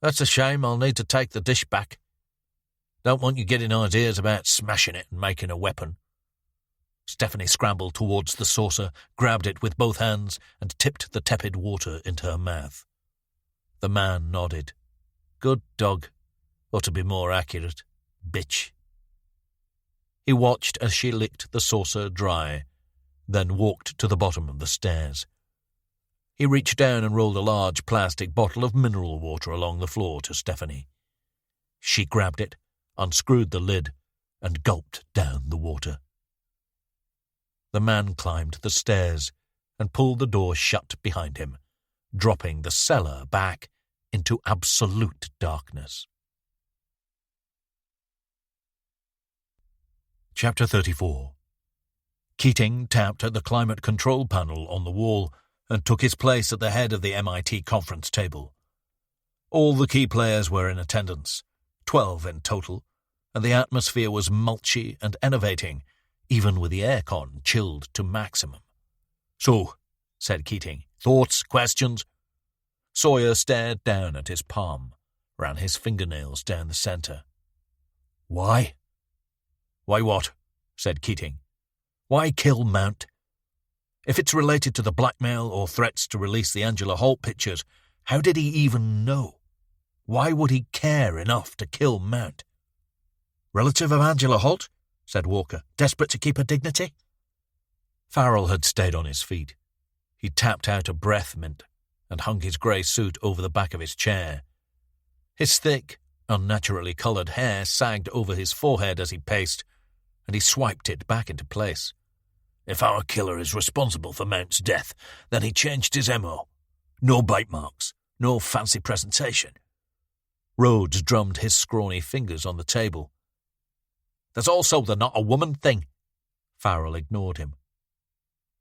That's a shame. I'll need to take the dish back. Don't want you getting ideas about smashing it and making a weapon. Stephanie scrambled towards the saucer, grabbed it with both hands, and tipped the tepid water into her mouth. The man nodded. Good dog. Or to be more accurate, bitch. He watched as she licked the saucer dry, then walked to the bottom of the stairs. He reached down and rolled a large plastic bottle of mineral water along the floor to Stephanie. She grabbed it, unscrewed the lid, and gulped down the water. The man climbed the stairs and pulled the door shut behind him, dropping the cellar back into absolute darkness. Chapter 34. Keating tapped at the climate control panel on the wall and took his place at the head of the MIT conference table. All the key players were in attendance, 12 in total, and the atmosphere was mulchy and enervating, even with the aircon chilled to maximum. "So," said Keating, "thoughts, questions?" Sawyer stared down at his palm, ran his fingernails down the centre. "Why?" "Why what?" said Keating. "Why kill Mount? If it's related to the blackmail or threats to release the Angela Holt pictures, how did he even know? Why would he care enough to kill Mount?" "Relative of Angela Holt?" said Walker, desperate to keep her dignity. Farrell had stayed on his feet. He tapped out a breath mint and hung his grey suit over the back of his chair. His thick, unnaturally coloured hair sagged over his forehead as he paced, and he swiped it back into place. "If our killer is responsible for Mount's death, then he changed his MO. No bite marks, no fancy presentation." Rhodes drummed his scrawny fingers on the table. "There's also the not a woman thing." Farrell ignored him.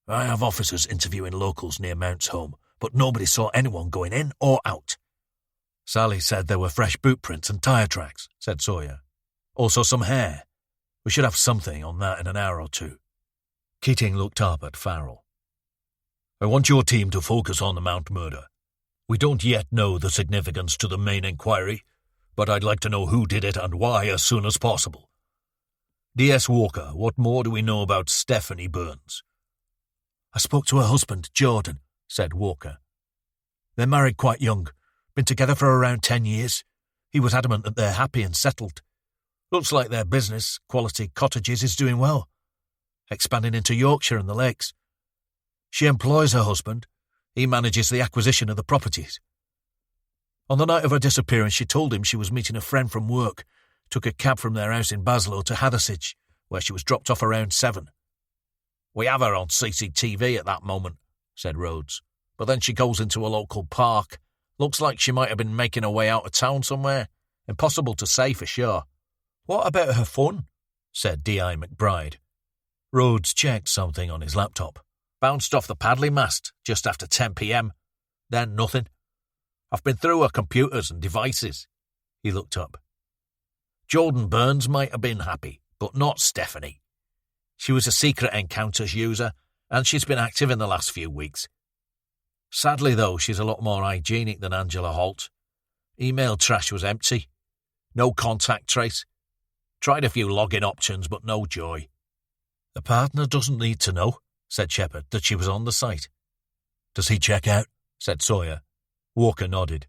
"I have officers interviewing locals near Mount's home, but nobody saw anyone going in or out." "Sally said there were fresh boot prints and tyre tracks," said Sawyer. "Also some hair. We should have something on that in an hour or two." Keating looked up at Farrell. "I want your team to focus on the Mount murder. We don't yet know the significance to the main inquiry, but I'd like to know who did it and why as soon as possible. D.S. Walker, what more do we know about Stephanie Burns?" "I spoke to her husband, Jordan," said Walker. "They're married quite young, been together for around 10 years. He was adamant that they're happy and settled. Looks like their business, Quality Cottages, is doing well, expanding into Yorkshire and the Lakes. She employs her husband. He manages the acquisition of the properties. On the night of her disappearance, she told him she was meeting a friend from work, took a cab from their house in Baslow to Hathersage, where she was dropped off around 7. "We have her on CCTV at that moment," said Rhodes, "but then she goes into a local park. Looks like she might have been making her way out of town somewhere. Impossible to say for sure." "What about her phone?" said D.I. McBride. Rhodes checked something on his laptop. "Bounced off the Padley mast just after 10 p.m. Then nothing. I've been through her computers and devices." He looked up. "Jordan Burns might have been happy, but not Stephanie. She was a secret encounters user, and she's been active in the last few weeks. Sadly, though, she's a lot more hygienic than Angela Holt. Email trash was empty. No contact trace. Tried a few login options, but no joy." "The partner doesn't need to know," said Shepherd, "that she was on the site." "Does he check out?" said Sawyer. Walker nodded.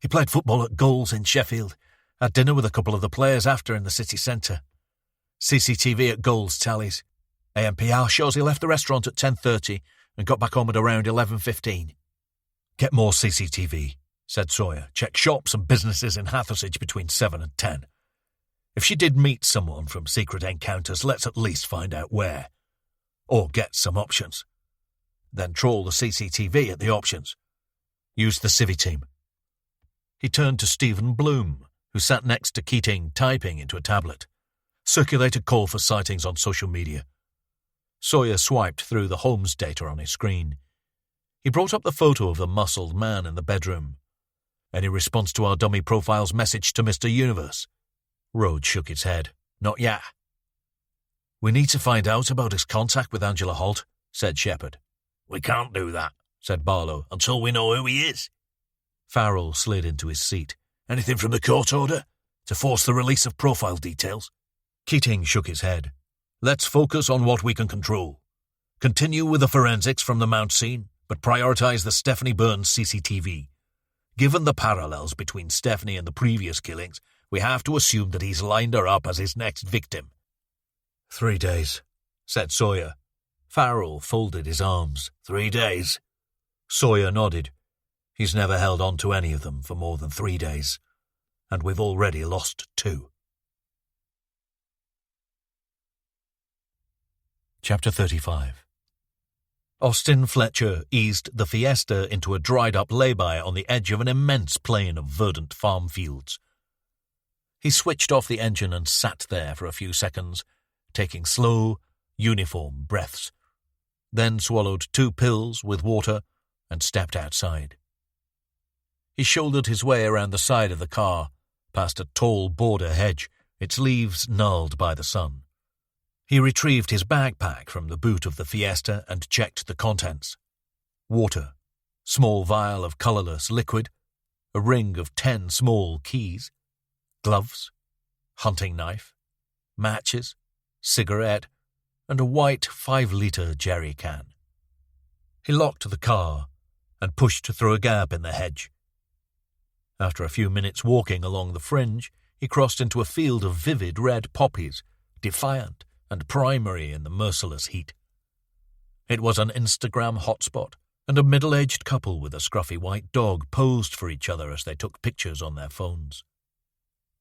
"He played football at Goals in Sheffield. Had dinner with a couple of the players after in the city centre. CCTV at Goals tallies. ANPR shows he left the restaurant at 10:30 and got back home at around 11:15. "Get more CCTV," said Sawyer. "Check shops and businesses in Hathersage between 7 and 10. If she did meet someone from Secret Encounters, let's at least find out where. Or get some options. Then troll the CCTV at the options. Use the Civvy team." He turned to Stephen Bloom, who sat next to Keating typing into a tablet. "Circulate a call for sightings on social media." Sawyer swiped through the Holmes data on his screen. He brought up the photo of the muscled man in the bedroom. "Any response to our dummy profile's message to Mr. Universe?" Rhodes shook his head. "Not yet." "We need to find out about his contact with Angela Holt," said Shepherd. "We can't do that," said Barlow, "until we know who he is." Farrell slid into his seat. "Anything from the court order to force the release of profile details?" Keating shook his head. "Let's focus on what we can control. Continue with the forensics from the Mount scene, but prioritize the Stephanie Burns CCTV. Given the parallels between Stephanie and the previous killings, we have to assume that he's lined her up as his next victim." 3 days, said Sawyer. Farrell folded his arms. 3 days? Sawyer nodded. He's never held on to any of them for more than 3 days, and we've already lost 2. Chapter 35. Austin Fletcher eased the Fiesta into a dried-up lay-by on the edge of an immense plain of verdant farm fields. He switched off the engine and sat there for a few seconds, taking slow, uniform breaths, then swallowed 2 pills with water and stepped outside. He shouldered his way around the side of the car, past a tall border hedge, its leaves gnarled by the sun. He retrieved his backpack from the boot of the Fiesta and checked the contents. Water, small vial of colourless liquid, a ring of 10 small keys, gloves, hunting knife, matches, cigarette, and a white 5-litre jerry can. He locked the car and pushed through a gap in the hedge. After a few minutes walking along the fringe, he crossed into a field of vivid red poppies, defiant and primary in the merciless heat. It was an Instagram hotspot, and a middle-aged couple with a scruffy white dog posed for each other as they took pictures on their phones.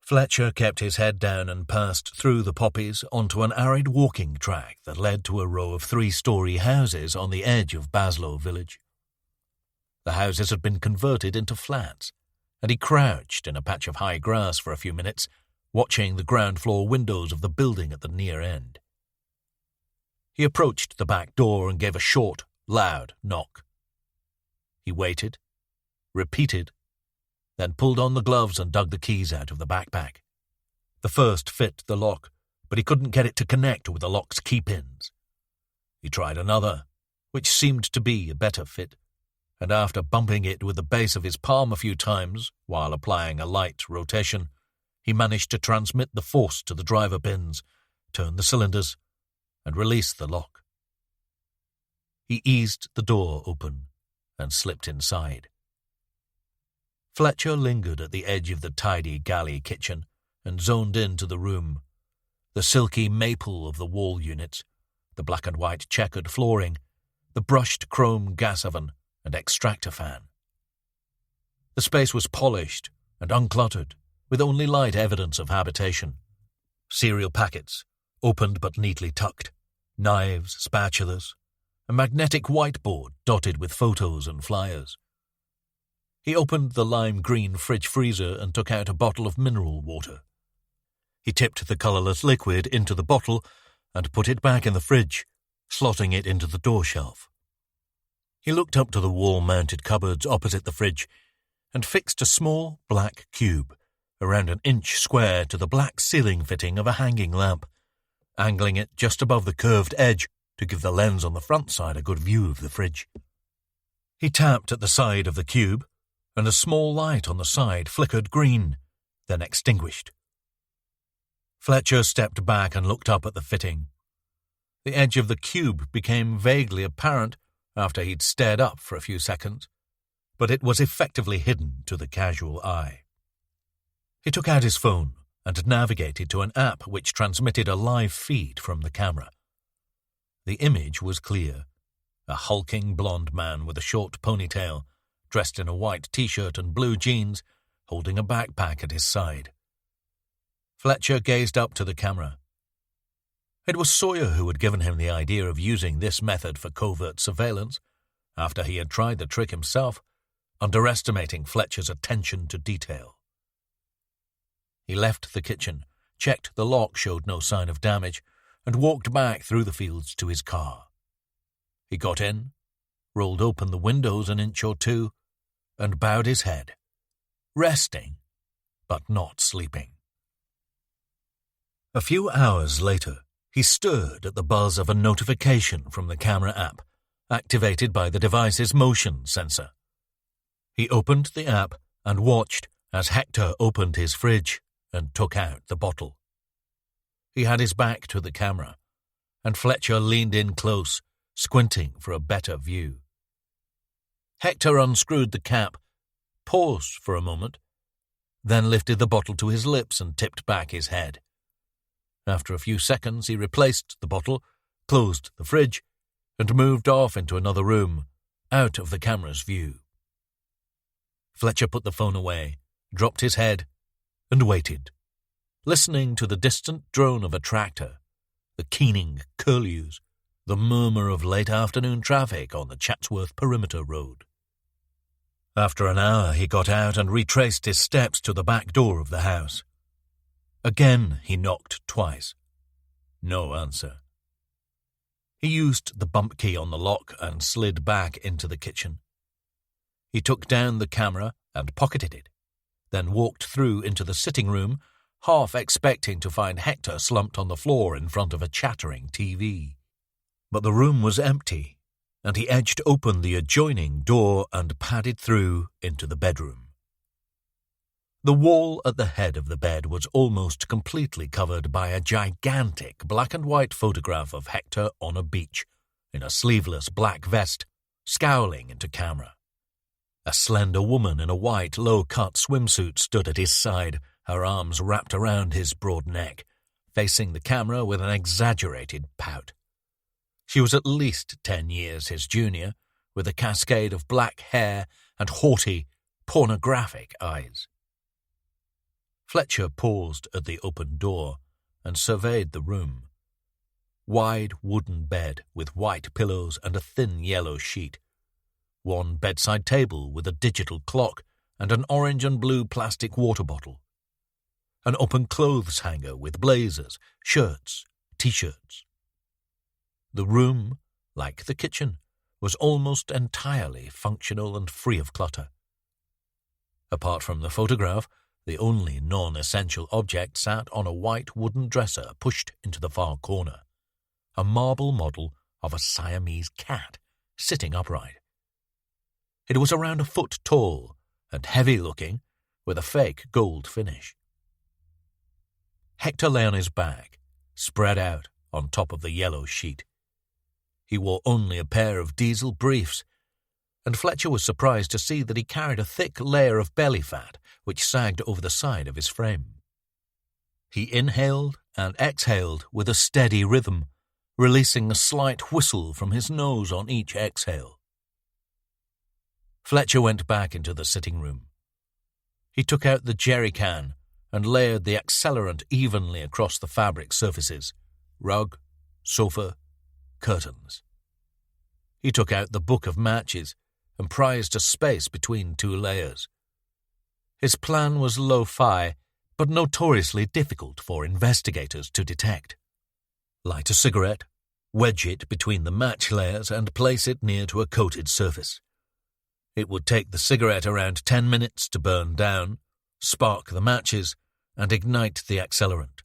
Fletcher kept his head down and passed through the poppies onto an arid walking track that led to a row of 3-story houses on the edge of Baslow village. The houses had been converted into flats, and he crouched in a patch of high grass for a few minutes, watching the ground-floor windows of the building at the near end. He approached the back door and gave a short, loud knock. He waited, repeated, then pulled on the gloves and dug the keys out of the backpack. The first fit the lock, but he couldn't get it to connect with the lock's key-pins. He tried another, which seemed to be a better fit, and after bumping it with the base of his palm a few times while applying a light rotation, he managed to transmit the force to the driver pins, turn the cylinders, and release the lock. He eased the door open and slipped inside. Fletcher lingered at the edge of the tidy galley kitchen and zoned into the room, the silky maple of the wall units, the black and white checkered flooring, the brushed chrome gas oven and extractor fan. The space was polished and uncluttered, with only light evidence of habitation. Cereal packets, opened but neatly tucked, knives, spatulas, a magnetic whiteboard dotted with photos and flyers. He opened the lime-green fridge freezer and took out a bottle of mineral water. He tipped the colourless liquid into the bottle and put it back in the fridge, slotting it into the door shelf. He looked up to the wall-mounted cupboards opposite the fridge and fixed a small black cube around an inch square to the black ceiling fitting of a hanging lamp, angling it just above the curved edge to give the lens on the front side a good view of the fridge. He tapped at the side of the cube, and a small light on the side flickered green, then extinguished. Fletcher stepped back and looked up at the fitting. The edge of the cube became vaguely apparent after he'd stared up for a few seconds, but it was effectively hidden to the casual eye. He took out his phone and navigated to an app which transmitted a live feed from the camera. The image was clear. A hulking blonde man with a short ponytail, dressed in a white t-shirt and blue jeans, holding a backpack at his side. Fletcher gazed up to the camera. It was Sawyer who had given him the idea of using this method for covert surveillance, after he had tried the trick himself, underestimating Fletcher's attention to detail. He left the kitchen, checked the lock showed no sign of damage, and walked back through the fields to his car. He got in, rolled open the windows an inch or two, and bowed his head, resting, but not sleeping. A few hours later, he stirred at the buzz of a notification from the camera app, activated by the device's motion sensor. He opened the app and watched as Hector opened his fridge and took out the bottle. He had his back to the camera, and Fletcher leaned in close, squinting for a better view. Hector unscrewed the cap, paused for a moment, then lifted the bottle to his lips and tipped back his head. After a few seconds, he replaced the bottle, closed the fridge, and moved off into another room, out of the camera's view. Fletcher put the phone away, dropped his head, and waited, listening to the distant drone of a tractor, the keening curlews, the murmur of late afternoon traffic on the Chatsworth Perimeter Road. After an hour, he got out and retraced his steps to the back door of the house. Again, he knocked twice. No answer. He used the bump key on the lock and slid back into the kitchen. He took down the camera and pocketed it, then walked through into the sitting room, half expecting to find Hector slumped on the floor in front of a chattering TV. But the room was empty, and he edged open the adjoining door and padded through into the bedroom. The wall at the head of the bed was almost completely covered by a gigantic black-and-white photograph of Hector on a beach, in a sleeveless black vest, scowling into camera. A slender woman in a white, low-cut swimsuit stood at his side, her arms wrapped around his broad neck, facing the camera with an exaggerated pout. She was at least 10 years his junior, with a cascade of black hair and haughty, pornographic eyes. Fletcher paused at the open door and surveyed the room. Wide wooden bed with white pillows and a thin yellow sheet. One bedside table with a digital clock and an orange and blue plastic water bottle. An open clothes hanger with blazers, shirts, t-shirts. The room, like the kitchen, was almost entirely functional and free of clutter. Apart from the photograph, the only non-essential object sat on a white wooden dresser pushed into the far corner, a marble model of a Siamese cat sitting upright. It was around a foot tall and heavy-looking, with a fake gold finish. Hector lay on his back, spread out on top of the yellow sheet. He wore only a pair of diesel briefs, and Fletcher was surprised to see that he carried a thick layer of belly fat which sagged over the side of his frame. He inhaled and exhaled with a steady rhythm, releasing a slight whistle from his nose on each exhale. Fletcher went back into the sitting room. He took out the jerry can and layered the accelerant evenly across the fabric surfaces, rug, sofa, curtains. He took out the book of matches and prized a space between two layers. His plan was lo-fi, but notoriously difficult for investigators to detect. Light a cigarette, wedge it between the match layers and place it near to a coated surface. It would take the cigarette around 10 minutes to burn down, spark the matches, and ignite the accelerant.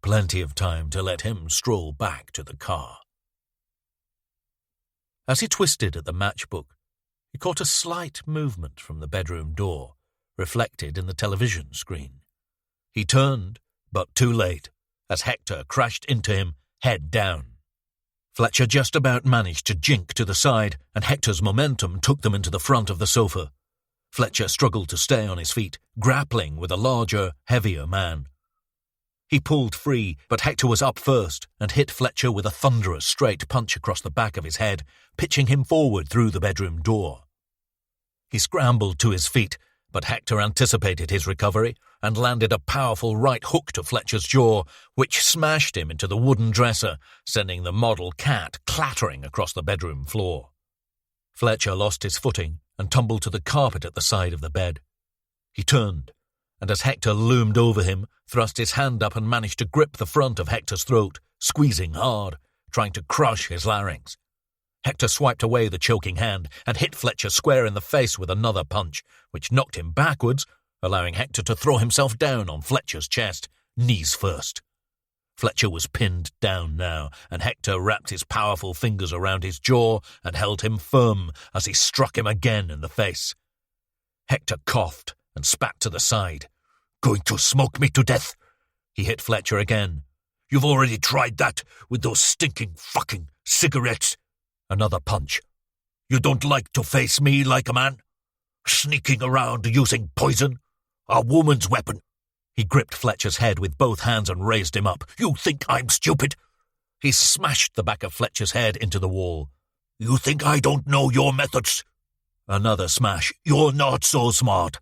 Plenty of time to let him stroll back to the car. As he twisted at the matchbook, he caught a slight movement from the bedroom door, reflected in the television screen. He turned, but too late, as Hector crashed into him, head down. Fletcher just about managed to jink to the side, and Hector's momentum took them into the front of the sofa. Fletcher struggled to stay on his feet, grappling with a larger, heavier man. He pulled free, but Hector was up first and hit Fletcher with a thunderous straight punch across the back of his head, pitching him forward through the bedroom door. He scrambled to his feet, but Hector anticipated his recovery and landed a powerful right hook to Fletcher's jaw, which smashed him into the wooden dresser, sending the model cat clattering across the bedroom floor. Fletcher lost his footing and tumbled to the carpet at the side of the bed. He turned, and as Hector loomed over him, thrust his hand up and managed to grip the front of Hector's throat, squeezing hard, trying to crush his larynx. Hector swiped away the choking hand and hit Fletcher square in the face with another punch, which knocked him backwards, allowing Hector to throw himself down on Fletcher's chest, knees first. Fletcher was pinned down now, and Hector wrapped his powerful fingers around his jaw and held him firm as he struck him again in the face. Hector coughed and spat to the side. "Going to smoke me to death?" He hit Fletcher again. "You've already tried that with those stinking fucking cigarettes." Another punch. "You don't like to face me like a man? Sneaking around using poison? A woman's weapon? He gripped Fletcher's head with both hands and raised him up. "You think I'm stupid?" He smashed the back of Fletcher's head into the wall. "You think I don't know your methods?" Another smash. "You're not so smart.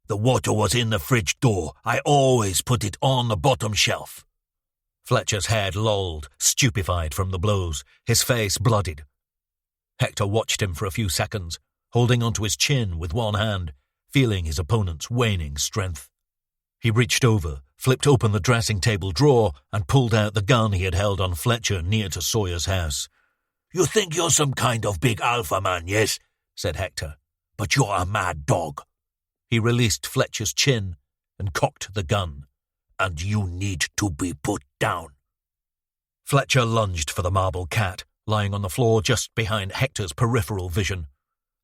The water was in the fridge door. I always put it on the bottom shelf." Fletcher's head lolled, stupefied from the blows, his face bloodied. Hector watched him for a few seconds, holding onto his chin with one hand, feeling his opponent's waning strength. He reached over, flipped open the dressing table drawer, and pulled out the gun he had held on Fletcher near to Sawyer's house. "You think you're some kind of big alpha man, yes?" said Hector. "But you're a mad dog." He released Fletcher's chin and cocked the gun. "And you need to be put down." Fletcher lunged for the marble cat, lying on the floor just behind Hector's peripheral vision.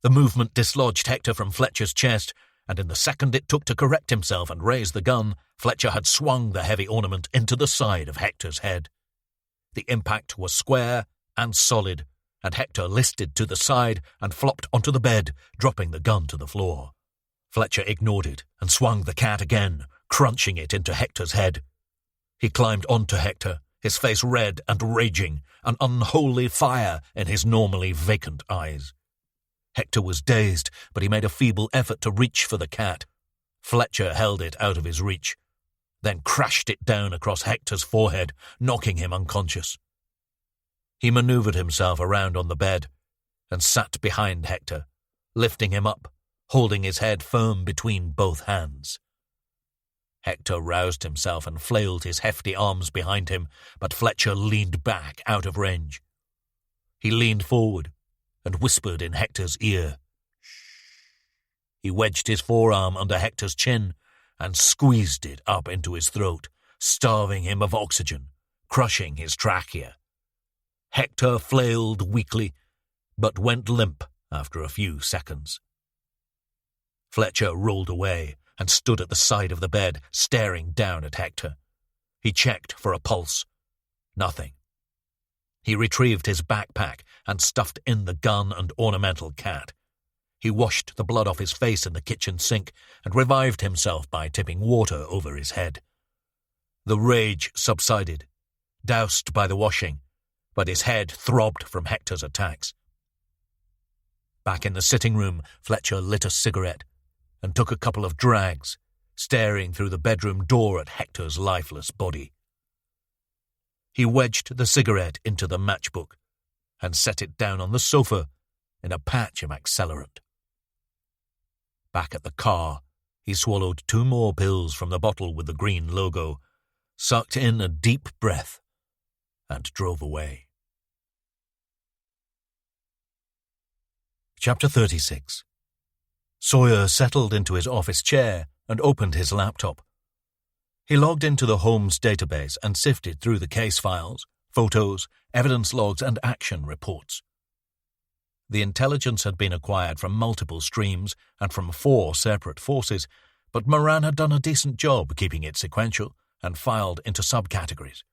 The movement dislodged Hector from Fletcher's chest, and in the second it took to correct himself and raise the gun, Fletcher had swung the heavy ornament into the side of Hector's head. The impact was square and solid, and Hector listed to the side and flopped onto the bed, dropping the gun to the floor. Fletcher ignored it and swung the cat again, crunching it into Hector's head. He climbed onto Hector, his face red and raging, an unholy fire in his normally vacant eyes. Hector was dazed, but he made a feeble effort to reach for the cat. Fletcher held it out of his reach, then crashed it down across Hector's forehead, knocking him unconscious. He maneuvered himself around on the bed and sat behind Hector, lifting him up, holding his head firm between both hands. Hector roused himself and flailed his hefty arms behind him, but Fletcher leaned back out of range. He leaned forward and whispered in Hector's ear. He wedged his forearm under Hector's chin and squeezed it up into his throat, starving him of oxygen, crushing his trachea. Hector flailed weakly, but went limp after a few seconds. Fletcher rolled away and stood at the side of the bed, staring down at Hector. He checked for a pulse. Nothing. He retrieved his backpack and stuffed in the gun and ornamental cat. He washed the blood off his face in the kitchen sink and revived himself by tipping water over his head. The rage subsided, doused by the washing, but his head throbbed from Hector's attacks. Back in the sitting room, Fletcher lit a cigarette and took a couple of drags, staring through the bedroom door at Hector's lifeless body. He wedged the cigarette into the matchbook and set it down on the sofa in a patch of accelerant. Back at the car, he swallowed 2 more pills from the bottle with the green logo, sucked in a deep breath, and drove away. Chapter 36. Sawyer settled into his office chair and opened his laptop. He logged into the Holmes database and sifted through the case files, photos, evidence logs, and action reports. The intelligence had been acquired from multiple streams and from 4 separate forces, but Moran had done a decent job keeping it sequential and filed into subcategories.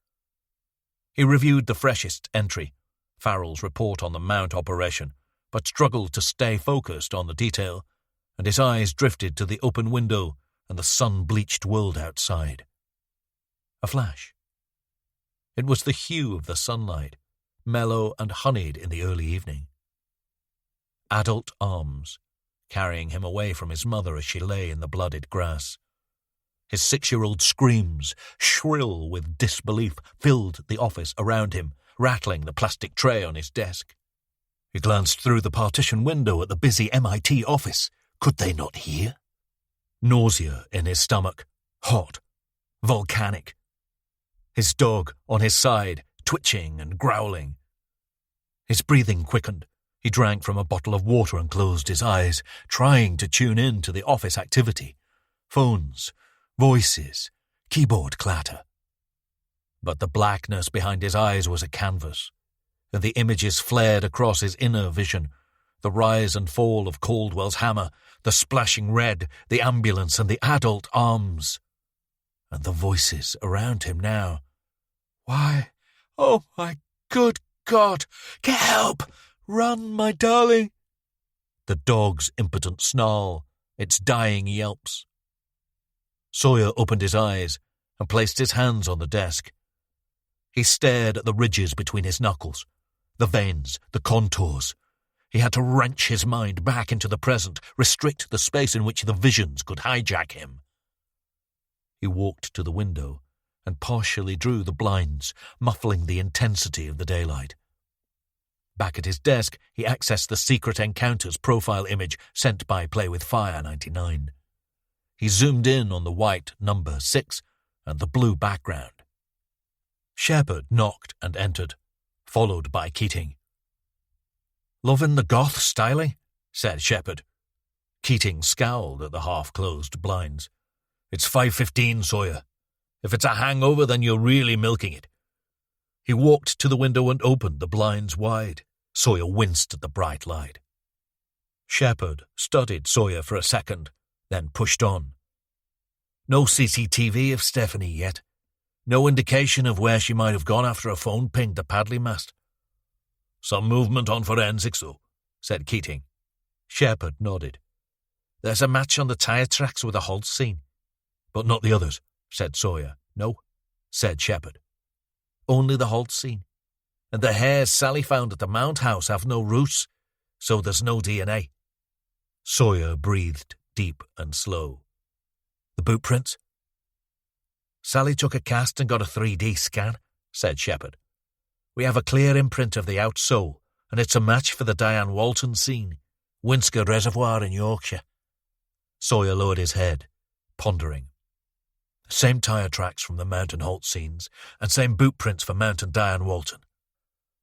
He reviewed the freshest entry, Farrell's report on the Mount operation, but struggled to stay focused on the detail, and his eyes drifted to the open window and the sun-bleached world outside. A flash. It was the hue of the sunlight, mellow and honeyed in the early evening. Adult arms, carrying him away from his mother as she lay in the blooded grass. His 6-year-old screams, shrill with disbelief, filled the office around him, rattling the plastic tray on his desk. He glanced through the partition window at the busy MIT office. Could they not hear? Nausea in his stomach, hot, volcanic. His dog on his side, twitching and growling. His breathing quickened. He drank from a bottle of water and closed his eyes, trying to tune in to the office activity. Phones, voices, keyboard clatter. But the blackness behind his eyes was a canvas, and the images flared across his inner vision. The rise and fall of Caldwell's hammer, the splashing red, the ambulance and the adult arms. And the voices around him now. Why? Oh, my good God! Get help! Run, my darling! The dog's impotent snarl, its dying yelps. Sawyer opened his eyes and placed his hands on the desk. He stared at the ridges between his knuckles, the veins, the contours. He had to wrench his mind back into the present, restrict the space in which the visions could hijack him. He walked to the window and partially drew the blinds, muffling the intensity of the daylight. Back at his desk, he accessed the Secret Encounters profile image sent by Play with Fire 99. He zoomed in on the white number 6 and the blue background. Shepard knocked and entered, followed by Keating. "Loving the goth styling?" said Shepard. Keating scowled at the half-closed blinds. "It's 5:15, Sawyer. If it's a hangover, then you're really milking it." He walked to the window and opened the blinds wide. Sawyer winced at the bright light. Shepard studied Sawyer for a second, then pushed on. "No CCTV of Stephanie yet. No indication of where she might have gone after a phone pinged the Padley mast." "Some movement on forensics, though," said Keating. Shepard nodded. "There's a match on the tyre tracks with a Holt scene." "But not the others," said Sawyer. "No," said Shepard. "Only the Holt scene. And the hairs Sally found at the Mount House have no roots, so there's no DNA." Sawyer breathed deep and slow. "The boot prints?" "Sally took a cast and got a 3D scan," said Shepard. "We have a clear imprint of the outsole, and it's a match for the Diane Walton scene, Winsker Reservoir in Yorkshire." Sawyer lowered his head, pondering. "Same tyre tracks from the Mountain Holt scenes, and same boot prints for Mount and Diane Walton.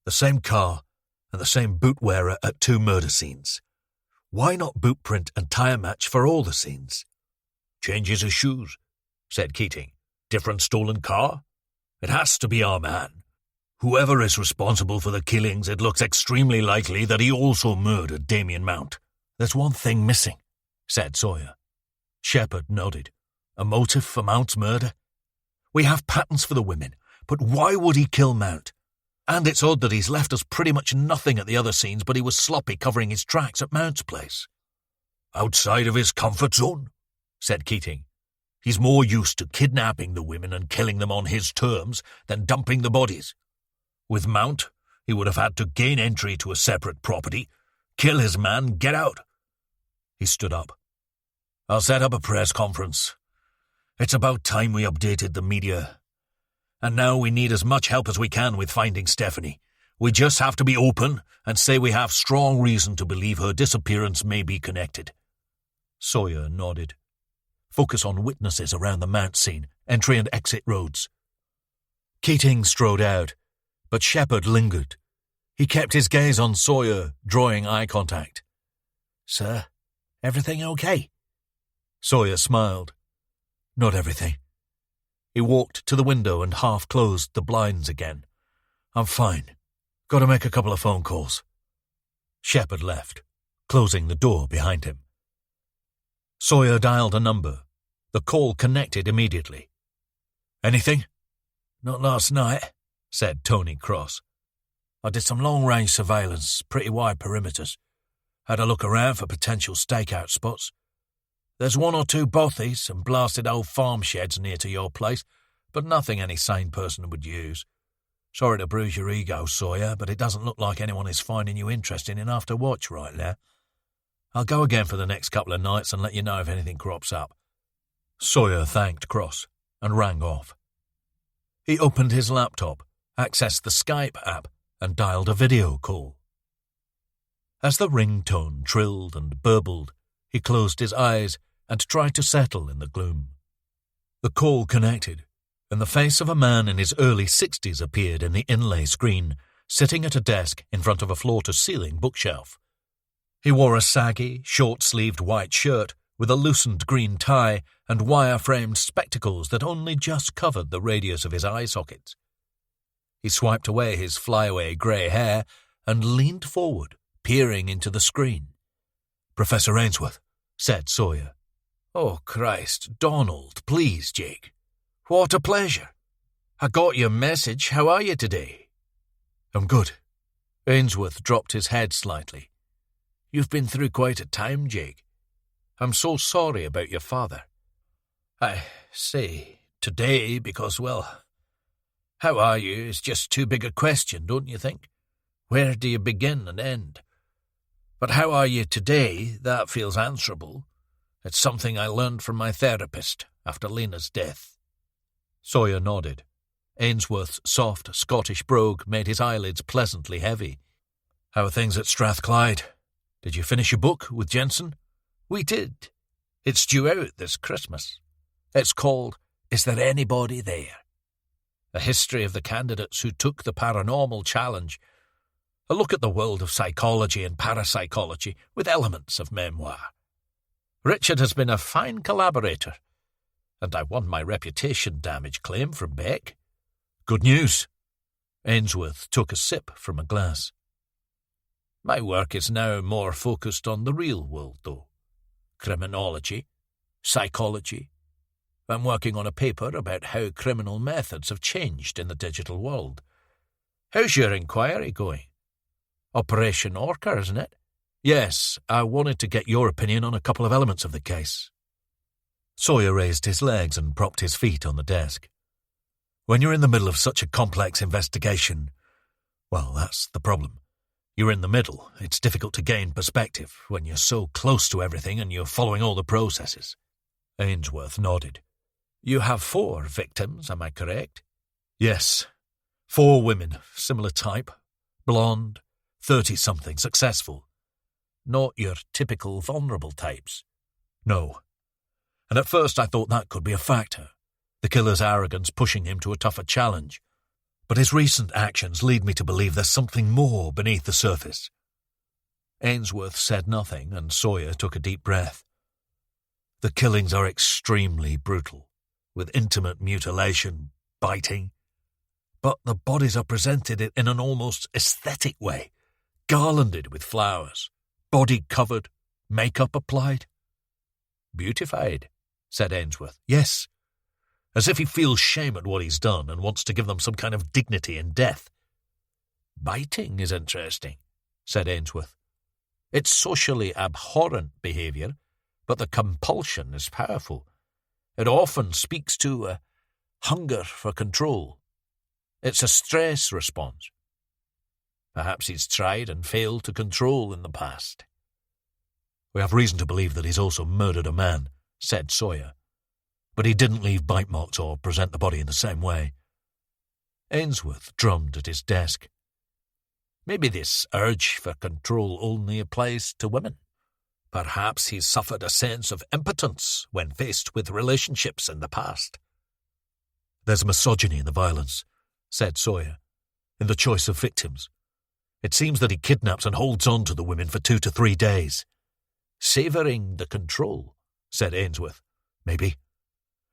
The same car, and the same boot wearer at 2 murder scenes. Why not boot print and tyre match for all the scenes?" "Changes his shoes," said Keating. "Different stolen car? It has to be our man. Whoever is responsible for the killings, it looks extremely likely that he also murdered Damien Mount." "There's one thing missing," said Sawyer. Shepard nodded. "A motive for Mount's murder? We have patterns for the women, but why would he kill Mount? And it's odd that he's left us pretty much nothing at the other scenes, but he was sloppy covering his tracks at Mount's place." "Outside of his comfort zone," said Keating. "He's more used to kidnapping the women and killing them on his terms than dumping the bodies. With Mount, he would have had to gain entry to a separate property, kill his man, get out." He stood up. "I'll set up a press conference. It's about time we updated the media. And now we need as much help as we can with finding Stephanie. We just have to be open and say we have strong reason to believe her disappearance may be connected." Sawyer nodded. "Focus on witnesses around the Mount scene, entry and exit roads." Keating strode out, but Shepard lingered. He kept his gaze on Sawyer, drawing eye contact. "Sir, everything okay?" Sawyer smiled. "Not everything." He walked to the window and half-closed the blinds again. "I'm fine. Got to make a couple of phone calls." Shepard left, closing the door behind him. Sawyer dialed a number. The call connected immediately. "Anything?" "Not last night," said Tony Cross. "I did some long-range surveillance, pretty wide perimeters. Had a look around for potential stakeout spots. There's 1 or 2 bothies and blasted old farm sheds near to your place, but nothing any sane person would use. Sorry to bruise your ego, Sawyer, but it doesn't look like anyone is finding you interesting enough to watch right now. I'll go again for the next couple of nights and let you know if anything crops up." Sawyer thanked Cross and rang off. He opened his laptop, accessed the Skype app, and dialed a video call. As the ringtone trilled and burbled, he closed his eyes and tried to settle in the gloom. The call connected, and the face of a man in his early 60s appeared in the inlay screen, sitting at a desk in front of a floor-to-ceiling bookshelf. He wore a saggy, short-sleeved white shirt with a loosened green tie and wire-framed spectacles that only just covered the radius of his eye sockets. He swiped away his flyaway grey hair and leaned forward, peering into the screen. "Professor Ainsworth," said Sawyer. "Oh, Christ, Donald, please, Jake. What a pleasure. I got your message. How are you today?" "I'm good." Ainsworth dropped his head slightly. "You've been through quite a time, Jake. I'm so sorry about your father. say today because, well, how are you is just too big a question, don't you think? Where do you begin and end? But how are you today, that feels answerable. It's something I learned from my therapist after Lena's death. Sawyer nodded. Ainsworth's soft Scottish brogue made his eyelids pleasantly heavy. How are things at Strathclyde? Did you finish your book with Jensen? We did. It's due out this Christmas. It's called Is There Anybody There? A history of the candidates who took the paranormal challenge. A look at the world of psychology and parapsychology with elements of memoir. Richard has been a fine collaborator, and I won my reputation damage claim from Beck. Good news. Ainsworth took a sip from a glass. My work is now more focused on the real world, though. Criminology, psychology. I'm working on a paper about how criminal methods have changed in the digital world. How's your inquiry going? Operation Orca, isn't it? Yes, I wanted to get your opinion on a couple of elements of the case. Sawyer raised his legs and propped his feet on the desk. When you're in the middle of such a complex investigation, well, that's the problem. You're in the middle. It's difficult to gain perspective when you're so close to everything and you're following all the processes. Ainsworth nodded. You have 4 victims, am I correct? Yes. 4 women, similar type, blonde, 30-something, successful. Not your typical vulnerable types. No. And at first I thought that could be a factor, the killer's arrogance pushing him to a tougher challenge. But his recent actions lead me to believe there's something more beneath the surface. Ainsworth said nothing, and Sawyer took a deep breath. The killings are extremely brutal, with intimate mutilation, biting. But the bodies are presented in an almost aesthetic way, garlanded with flowers, body covered, makeup applied. Beautified, said Ainsworth. Yes, as if he feels shame at what he's done and wants to give them some kind of dignity in death. Biting is interesting, said Ainsworth. It's socially abhorrent behaviour, but the compulsion is powerful. It often speaks to a hunger for control. It's a stress response. Perhaps he's tried and failed to control in the past. We have reason to believe that he's also murdered a man, said Sawyer. But he didn't leave bite marks or present the body in the same way. Ainsworth drummed at his desk. Maybe this urge for control only applies to women. Perhaps he's suffered a sense of impotence when faced with relationships in the past. There's misogyny in the violence, said Sawyer, in the choice of victims. It seems that he kidnaps and holds on to the women for 2 to 3 days. Savouring the control, said Ainsworth. Maybe.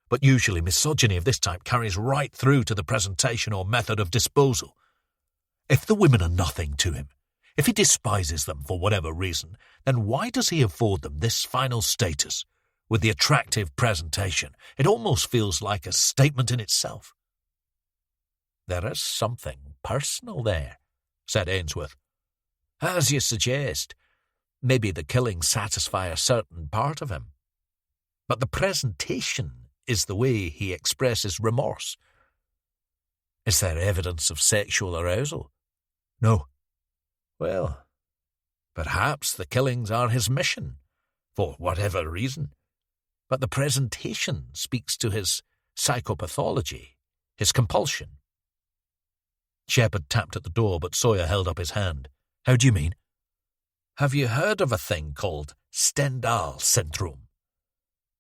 But usually misogyny of this type carries right through to the presentation or method of disposal. If the women are nothing to him, if he despises them for whatever reason, then why does he afford them this final status with the attractive presentation? It almost feels like a statement in itself. There is something personal there, said Ainsworth. As you suggest, maybe the killings satisfy a certain part of him. But the presentation is the way he expresses remorse. Is there evidence of sexual arousal? No. Well, perhaps the killings are his mission, for whatever reason. But the presentation speaks to his psychopathology, his compulsion. Shepard tapped at the door, but Sawyer held up his hand. How do you mean? Have you heard of a thing called Stendhal syndrome?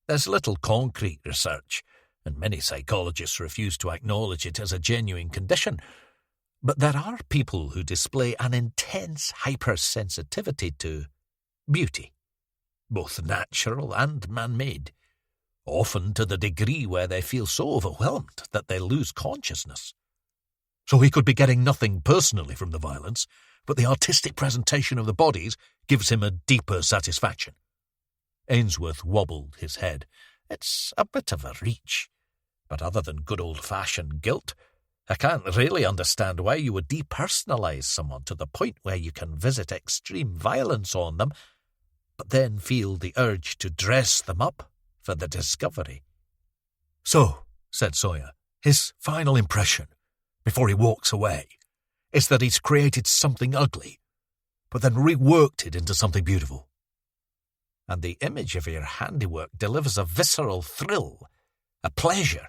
There's little concrete research, and many psychologists refuse to acknowledge it as a genuine condition. But there are people who display an intense hypersensitivity to beauty, both natural and man-made, often to the degree where they feel so overwhelmed that they lose consciousness. So he could be getting nothing personally from the violence, but the artistic presentation of the bodies gives him a deeper satisfaction. Ainsworth wobbled his head. It's a bit of a reach, but other than good old-fashioned guilt, I can't really understand why you would depersonalize someone to the point where you can visit extreme violence on them, but then feel the urge to dress them up for the discovery. So, said Sawyer, his final impression, before he walks away, is that he's created something ugly, but then reworked it into something beautiful. And the image of your handiwork delivers a visceral thrill, a pleasure,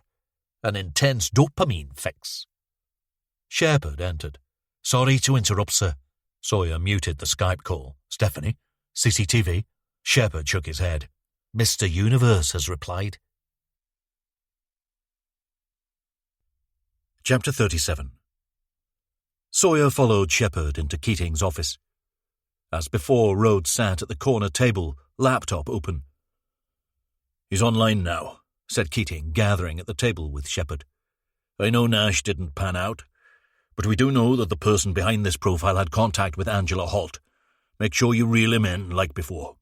an intense dopamine fix. Shepard entered. Sorry to interrupt, sir. Sawyer muted the Skype call. Stephanie? CCTV? Shepard shook his head. Mr. Universe has replied. Chapter 37. Sawyer followed Shepard into Keating's office. As before, Rhodes sat at the corner table, laptop open. He's online now, said Keating, gathering at the table with Shepard. I know Nash didn't pan out, but we do know that the person behind this profile had contact with Angela Holt. Make sure you reel him in like before.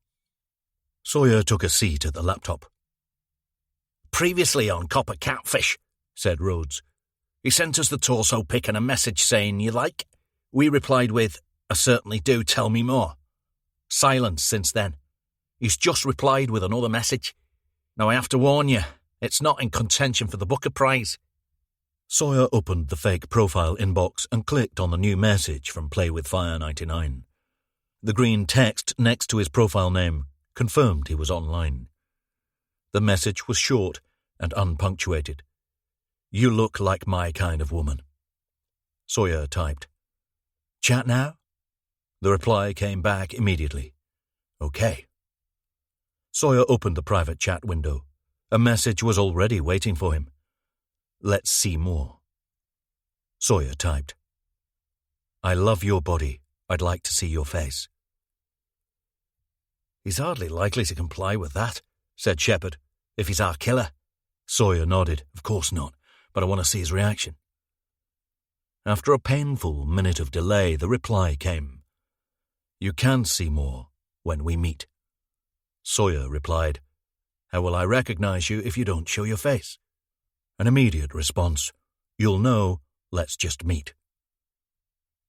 Sawyer took a seat at the laptop. Previously on Copper Catfish, said Rhodes. He sent us the torso pic and a message saying, you like? We replied with, I certainly do, tell me more. Silence since then. He's just replied with another message. Now I have to warn you, it's not in contention for the Booker Prize. Sawyer opened the fake profile inbox and clicked on the new message from Play with Fire 99. The green text next to his profile name confirmed he was online. The message was short and unpunctuated. You look like my kind of woman. Sawyer typed. Chat now? The reply came back immediately. Okay. Sawyer opened the private chat window. A message was already waiting for him. Let's see more. Sawyer typed. I love your body. I'd like to see your face. He's hardly likely to comply with that, said Shepard, if he's our killer. Sawyer nodded. Of course not, but I want to see his reaction. After a painful minute of delay, the reply came. You can see more when we meet. Sawyer replied, How will I recognize you if you don't show your face? An immediate response. You'll know, let's just meet.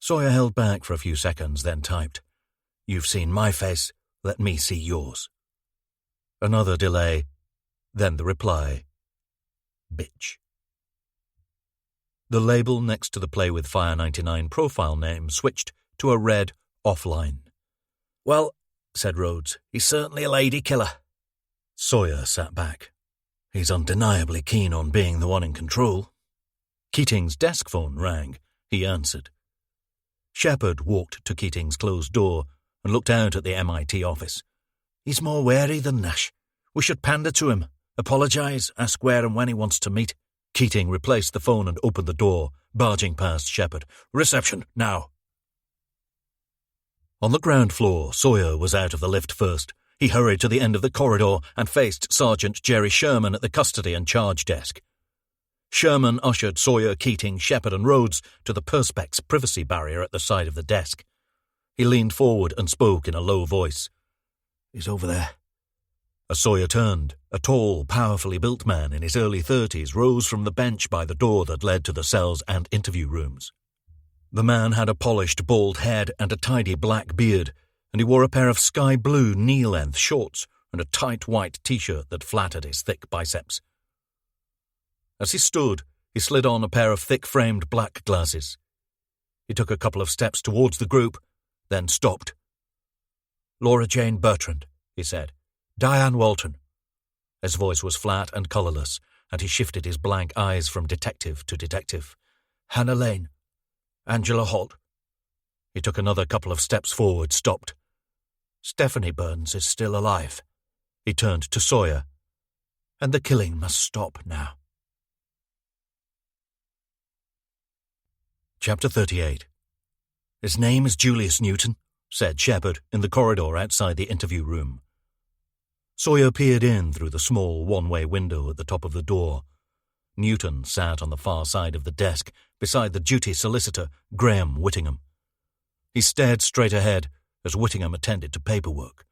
Sawyer held back for a few seconds, then typed, You've seen my face, let me see yours. Another delay, then the reply, Bitch. The label next to the Play with Fire 99 profile name switched to a red offline. Well, said Rhodes, he's certainly a lady killer. Sawyer sat back. He's undeniably keen on being the one in control. Keating's desk phone rang. He answered. Shepard walked to Keating's closed door and looked out at the MIT office. He's more wary than Nash. We should pander to him, apologise, ask where and when he wants to meet. Keating replaced the phone and opened the door, barging past Shepard. Reception, now. On the ground floor, Sawyer was out of the lift first. He hurried to the end of the corridor and faced Sergeant Jerry Sherman at the custody and charge desk. Sherman ushered Sawyer, Keating, Shepard and Rhodes to the Perspex privacy barrier at the side of the desk. He leaned forward and spoke in a low voice. He's over there. As Sawyer turned, a tall, powerfully built man in his early 30s rose from the bench by the door that led to the cells and interview rooms. The man had a polished bald head and a tidy black beard, and he wore a pair of sky-blue knee-length shorts and a tight white T-shirt that flattered his thick biceps. As he stood, he slid on a pair of thick-framed black glasses. He took a couple of steps towards the group, then stopped. Laura Jane Bertrand, he said. Diane Walton. His voice was flat and colourless, and he shifted his blank eyes from detective to detective. Hannah Lane. Angela Holt. He took another couple of steps forward, stopped. Stephanie Burns is still alive. He turned to Sawyer. And the killing must stop now. Chapter 38. His name is Julius Newton, said Shepard in the corridor outside the interview room. Sawyer peered in through the small one-way window at the top of the door. Newton sat on the far side of the desk beside the duty solicitor, Graham Whittingham. He stared straight ahead as Whittingham attended to paperwork.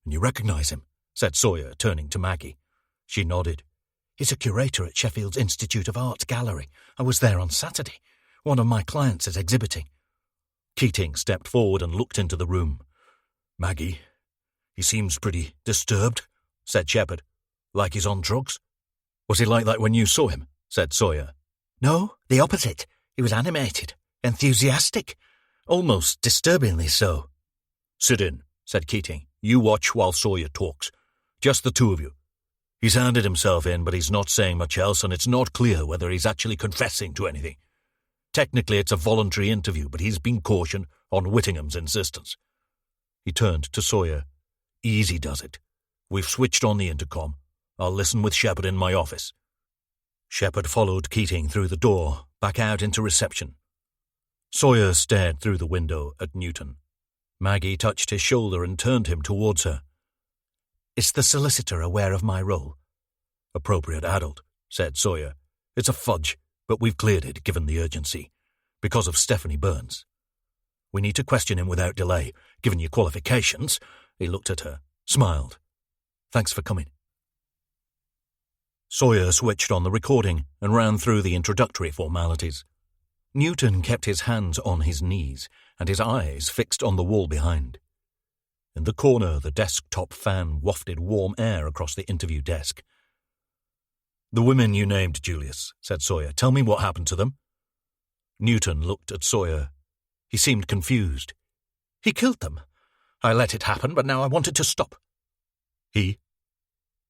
You recognize him, said Sawyer, turning to Maggie. She nodded. He's a curator at Sheffield's Institute of Arts Gallery. I was there on Saturday. One of my clients is exhibiting. Keating stepped forward and looked into the room. Maggie, he seems pretty disturbed, said Shepard. Like he's on drugs. Was he like that when you saw him? Said Sawyer. No, the opposite. He was animated, enthusiastic, almost disturbingly so. Sit in, said Keating. You watch while Sawyer talks. Just the two of you. He's handed himself in, but he's not saying much else, and it's not clear whether he's actually confessing to anything. Technically, it's a voluntary interview, but he's been cautioned on Whittingham's insistence. He turned to Sawyer. Easy does it. We've switched on the intercom. I'll listen with Shepard in my office. Shepard followed Keating through the door, back out into reception. Sawyer stared through the window at Newton. Maggie touched his shoulder and turned him towards her. Is the solicitor aware of my role? Appropriate adult, said Sawyer. It's a fudge, but we've cleared it given the urgency, because of Stephanie Burns. We need to question him without delay. Given your qualifications, he looked at her, smiled. Thanks for coming. Sawyer switched on the recording and ran through the introductory formalities. Newton kept his hands on his knees and his eyes fixed on the wall behind. In the corner, the desktop fan wafted warm air across the interview desk. The women you named, Julius, said Sawyer. Tell me what happened to them. Newton looked at Sawyer. He seemed confused. He killed them. I let it happen, but now I want it to stop. He?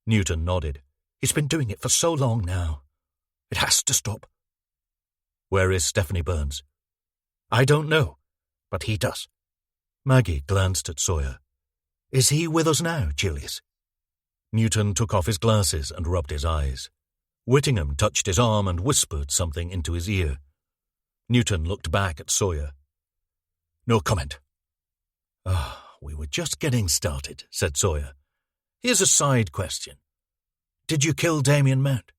Newton nodded. He's been doing it for so long now. It has to stop. Where is Stephanie Burns? I don't know, but he does. Maggie glanced at Sawyer. Is he with us now, Julius? Newton took off his glasses and rubbed his eyes. Whittingham touched his arm and whispered something into his ear. Newton looked back at Sawyer. No comment. We were just getting started, said Sawyer. Here's a side question. Did you kill Damien Mount?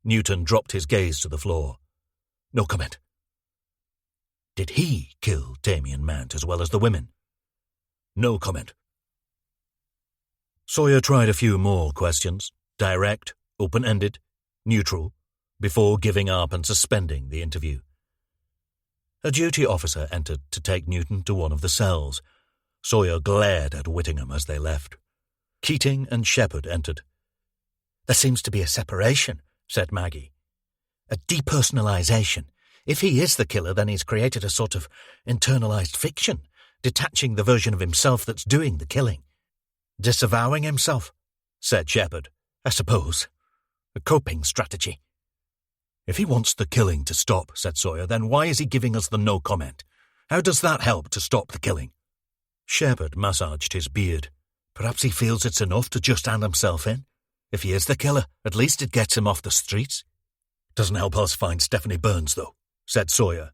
Newton dropped his gaze to the floor. No comment. Did he kill Damien Mount as well as the women? No comment. Sawyer tried a few more questions, direct, open-ended, neutral, before giving up and suspending the interview. A duty officer entered to take Newton to one of the cells. Sawyer glared at Whittingham as they left. Keating and Shepard entered. There seems to be a separation, said Maggie. A depersonalization. If he is the killer, then he's created a sort of internalized fiction, detaching the version of himself that's doing the killing. Disavowing himself, said Shepard. I suppose. A coping strategy. If he wants the killing to stop, said Sawyer, then why is he giving us the no comment? How does that help to stop the killing? Shepard massaged his beard. Perhaps he feels it's enough to just hand himself in. If he is the killer, at least it gets him off the streets. Doesn't help us find Stephanie Burns, though, said Sawyer.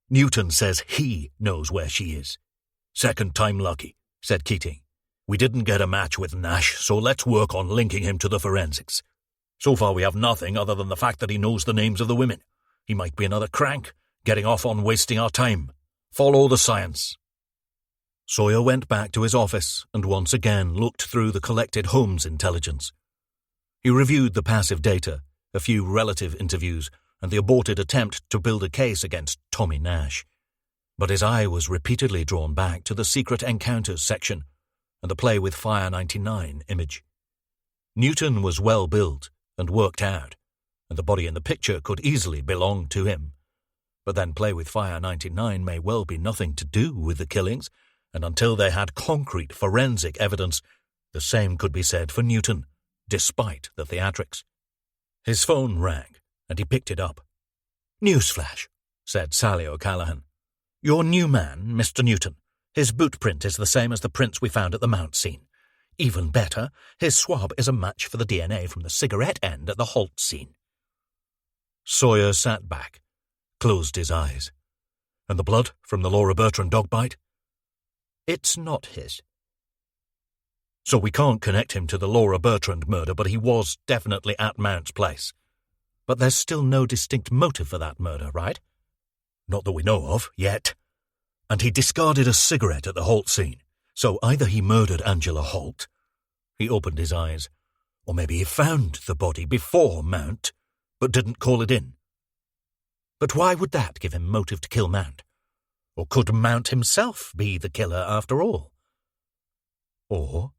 Newton says he knows where she is. Second time lucky, said Keating. We didn't get a match with Nash, so let's work on linking him to the forensics. So far we have nothing other than the fact that he knows the names of the women. He might be another crank, getting off on wasting our time. Follow the science. Sawyer went back to his office and once again looked through the collected Holmes intelligence. He reviewed the passive data, a few relative interviews, and the aborted attempt to build a case against Tommy Nash. But his eye was repeatedly drawn back to the secret encounters section and the play with Fire 99 image. Newton was well built and worked out, and the body in the picture could easily belong to him. But then Play with Fire 99 may well be nothing to do with the killings, and until they had concrete forensic evidence, the same could be said for Newton, despite the theatrics. His phone rang, and he picked it up. "Newsflash," said Sally O'Callaghan. "Your new man, Mr. Newton. His boot print is the same as the prints we found at the Mount scene. Even better, his swab is a match for the DNA from the cigarette end at the Holt scene." Sawyer sat back, closed his eyes. "And the blood from the Laura Bertrand dog bite?" "It's not his." "So we can't connect him to the Laura Bertrand murder, but he was definitely at Mount's place. But there's still no distinct motive for that murder, right?" "Not that we know of, yet. And he discarded a cigarette at the Holt scene. So either he murdered Angela Holt," he opened his eyes, "or maybe he found the body before Mount, but didn't call it in. But why would that give him motive to kill Mount? Or could Mount himself be the killer after all? Or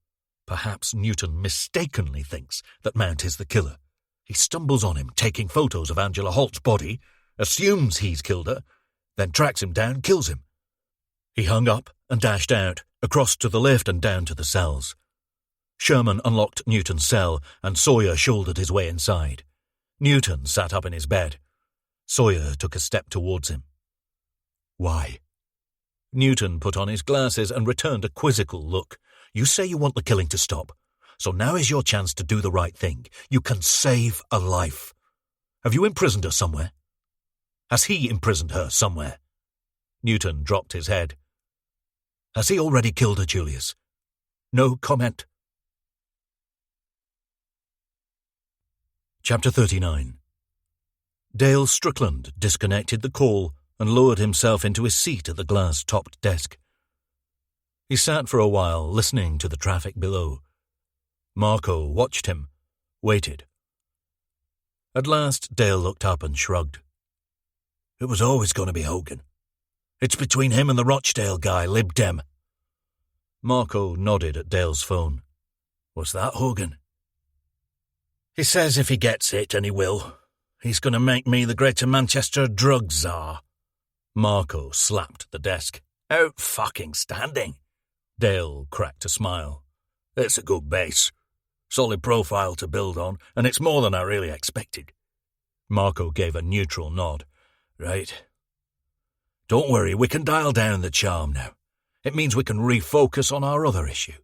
perhaps Newton mistakenly thinks that Mount is the killer, He stumbles on him, taking photos of Angela Holt's body, assumes he's killed her, then tracks him down, kills him. He hung up and dashed out, across to the lift and down to the cells. Sherman unlocked Newton's cell, and Sawyer shouldered his way inside. Newton sat up in his bed. Sawyer took a step towards him. "Why?" Newton put on his glasses and returned a quizzical look. "You say you want the killing to stop, so now is your chance to do the right thing. You can save a life. Have you imprisoned her somewhere? Has he imprisoned her somewhere?" Newton dropped his head. "Has he already killed her, Julius?" No comment. Chapter 39. Dale Strickland disconnected the call and lowered himself into his seat at the glass-topped desk. He sat for a while, listening to the traffic below. Marco watched him, waited. At last, Dale looked up and shrugged. "It was always going to be Hogan. It's between him and the Rochdale guy, Lib Dem." Marco nodded at Dale's phone. "What's that, Hogan?" "He says if he gets it, and he will, he's going to make me the Greater Manchester drug czar." Marco slapped the desk. "Out-fucking-standing." Dale cracked a smile. "It's a good base. Solid profile to build on, and it's more than I really expected." Marco gave a neutral nod. "Right. Don't worry, we can dial down the charm now. It means we can refocus on our other issue."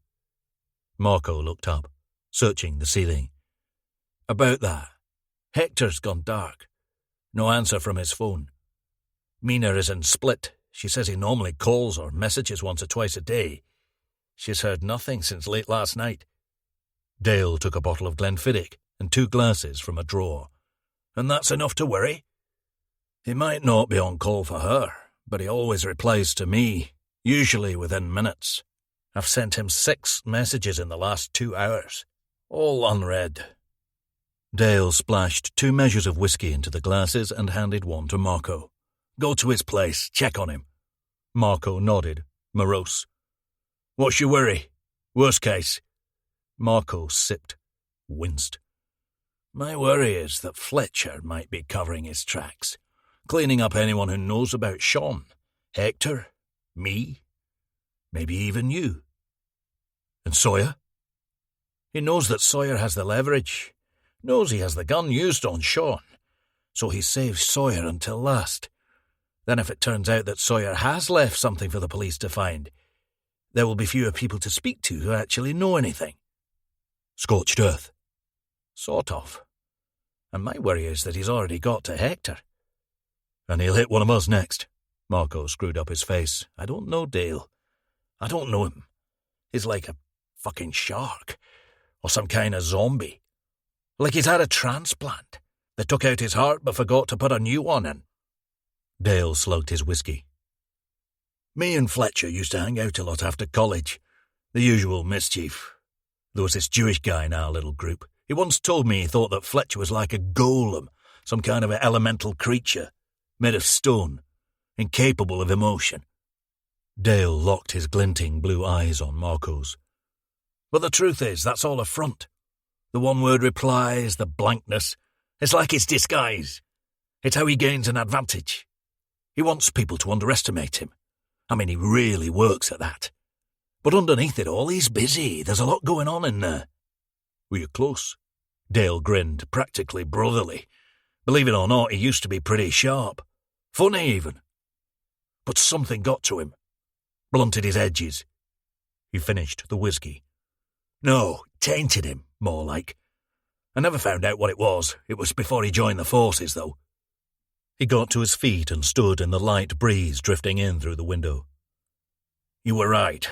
Marco looked up, searching the ceiling. "About that, Hector's gone dark. No answer from his phone. Mina is in Split. She says he normally calls or messages once or twice a day. She's heard nothing since late last night." Dale took a bottle of Glenfiddich and 2 glasses from a drawer. "And that's enough to worry? He might not be on call for her, but he always replies to me, usually within minutes. I've sent him 6 messages in the last 2 hours, all unread." Dale splashed 2 measures of whiskey into the glasses and handed one to Marco. "Go to his place, check on him." Marco nodded, morose. "What's your worry? Worst case?" Marco sipped, winced. "My worry is that Fletcher might be covering his tracks, cleaning up anyone who knows about Sean. Hector, me, maybe even you." "And Sawyer?" "He knows that Sawyer has the leverage, knows he has the gun used on Sean, so he saves Sawyer until last. Then if it turns out that Sawyer has left something for the police to find, there will be fewer people to speak to who actually know anything." "Scorched earth?" "Sort of. And my worry is that he's already got to Hector." "And he'll hit one of us next." Marco screwed up his face. "I don't know Dale. I don't know him. He's like a fucking shark, or some kind of zombie. Like he's had a transplant. They took out his heart but forgot to put a new one in." Dale slugged his whiskey. "Me and Fletcher used to hang out a lot after college. The usual mischief. There was this Jewish guy in our little group. He once told me he thought that Fletcher was like a golem, some kind of an elemental creature, made of stone, incapable of emotion." Dale locked his glinting blue eyes on Marco's. "But the truth is, that's all a front. The one-word replies, the blankness. It's like his disguise. It's how he gains an advantage. He wants people to underestimate him. I mean, he really works at that. But underneath it all, he's busy. There's a lot going on in there." "Were you close?" Dale grinned, practically brotherly. Believe it or not, he used to be pretty sharp. Funny, even. But something got to him. Blunted his edges. He finished the whiskey. "No, tainted him, more like. I never found out what it was. It was before he joined the forces, though." He got to his feet and stood in the light breeze drifting in through the window. "You were right.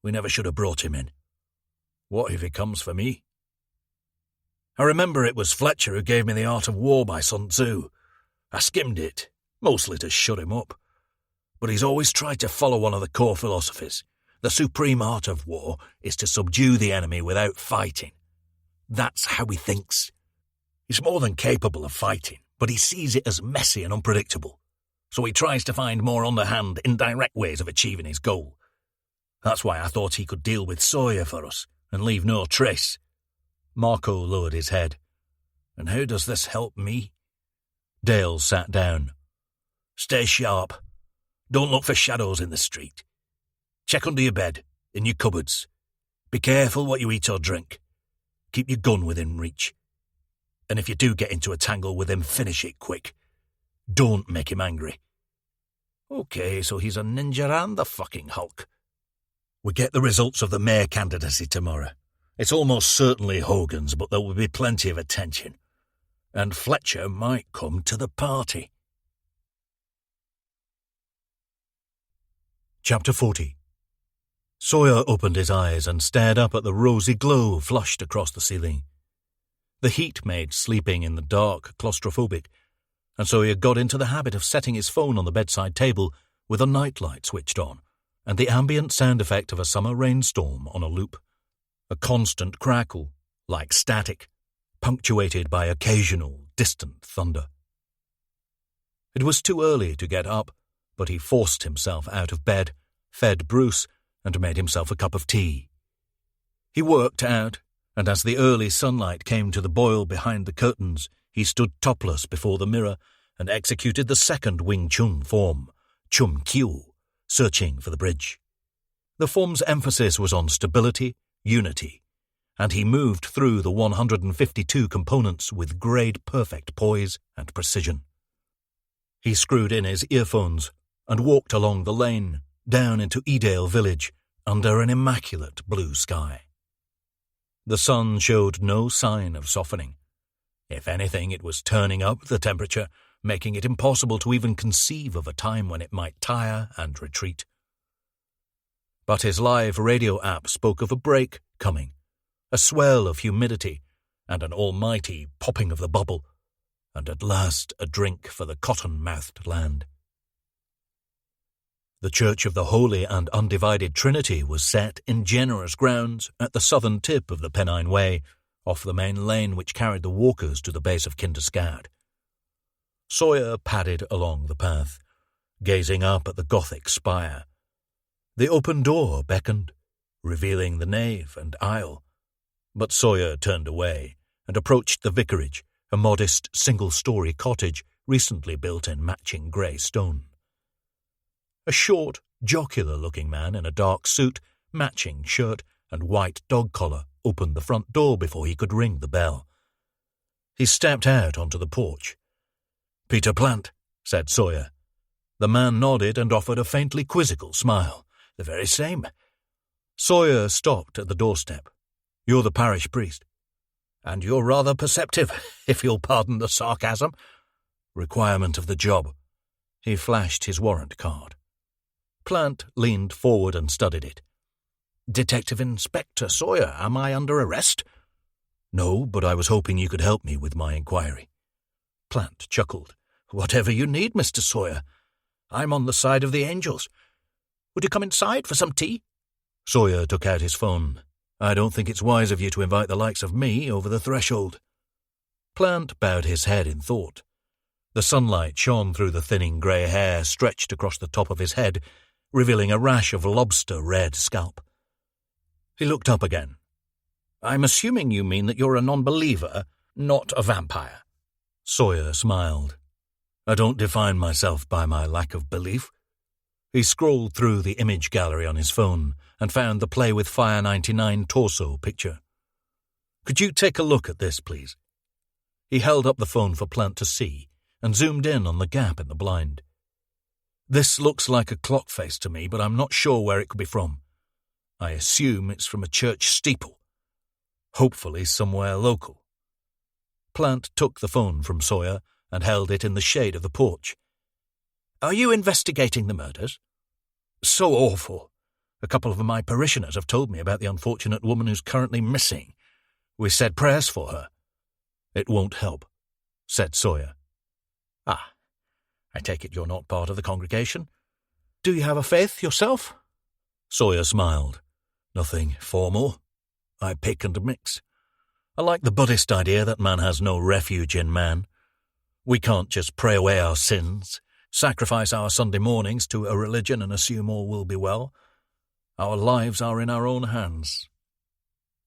We never should have brought him in. What if he comes for me? I remember it was Fletcher who gave me The Art of War by Sun Tzu. I skimmed it, mostly to shut him up. But he's always tried to follow one of the core philosophies. The supreme art of war is to subdue the enemy without fighting. That's how he thinks. He's more than capable of fighting, but he sees it as messy and unpredictable. So he tries to find more underhand, indirect ways of achieving his goal. That's why I thought he could deal with Sawyer for us and leave no trace." Marco lowered his head. And how does this help me? Dale sat down. Stay sharp. Don't look for shadows in the street. Check under your bed, in your cupboards. Be careful what you eat or drink. Keep your gun within reach. And if you do get into a tangle with him, finish it quick. Don't make him angry. Okay, so he's a ninja and the fucking Hulk. We get the results of the mayor candidacy tomorrow. It's almost certainly Hogan's, but there will be plenty of attention. And Fletcher might come to the party. Chapter 40. Sawyer opened his eyes and stared up at the rosy glow flushed across the ceiling. The heat made sleeping in the dark claustrophobic, and Sawyer got into the habit of setting his phone on the bedside table with a nightlight switched on, and the ambient sound effect of a summer rainstorm on a loop. A constant crackle, like static, punctuated by occasional distant thunder. It was too early to get up, but he forced himself out of bed, fed Bruce, and made himself a cup of tea. He worked out, and as the early sunlight came to the boil behind the curtains, he stood topless before the mirror and executed the second Wing Chun form, Chum Kyu, searching for the bridge. The form's emphasis was on stability, unity, and he moved through the 152 components with grade-perfect poise and precision. He screwed in his earphones and walked along the lane, down into Edale village, under an immaculate blue sky. The sun showed no sign of softening. If anything, it was turning up the temperature, making it impossible to even conceive of a time when it might tire and retreat. But his live radio app spoke of a break coming, a swell of humidity, and an almighty popping of the bubble, and at last a drink for the cotton-mouthed land. The Church of the Holy and Undivided Trinity was set in generous grounds at the southern tip of the Pennine Way, off the main lane which carried the walkers to the base of Kinderscad. Sawyer padded along the path, gazing up at the Gothic spire. The open door beckoned, revealing the nave and aisle, but Sawyer turned away and approached the vicarage, a modest single-story cottage recently built in matching grey stone. A short, jocular-looking man in a dark suit, matching shirt, and white dog collar opened the front door before he could ring the bell. He stepped out onto the porch. "Peter Plant," said Sawyer. The man nodded and offered a faintly quizzical smile. "The very same." Sawyer stopped at the doorstep. "You're the parish priest." "And you're rather perceptive, if you'll pardon the sarcasm." "Requirement of the job." He flashed his warrant card. Plant leaned forward and studied it. "Detective Inspector Sawyer, am I under arrest?" "No, but I was hoping you could help me with my inquiry." Plant chuckled. "Whatever you need, Mr. Sawyer. I'm on the side of the angels. Would you come inside for some tea?" Sawyer took out his phone. "I don't think it's wise of you to invite the likes of me over the threshold." Plant bowed his head in thought. The sunlight shone through the thinning grey hair stretched across the top of his head, revealing a rash of lobster-red scalp. He looked up again. "I'm assuming you mean that you're a non-believer, not a vampire." Sawyer smiled. "I don't define myself by my lack of belief." He scrolled through the image gallery on his phone and found the Play with Fire 99 torso picture. "Could you take a look at this, please?" He held up the phone for Plant to see and zoomed in on the gap in the blind. "This looks like a clock face to me, but I'm not sure where it could be from. I assume it's from a church steeple. Hopefully somewhere local." Plant took the phone from Sawyer and held it in the shade of the porch. "Are you investigating the murders?" "So awful. A couple of my parishioners have told me about the unfortunate woman who's currently missing. We said prayers for her." "It won't help," said Sawyer. "Ah, I take it you're not part of the congregation. Do you have a faith yourself?" Sawyer smiled. "Nothing formal. I pick and mix. I like the Buddhist idea that man has no refuge in man. We can't just pray away our sins, sacrifice our Sunday mornings to a religion and assume all will be well. Our lives are in our own hands."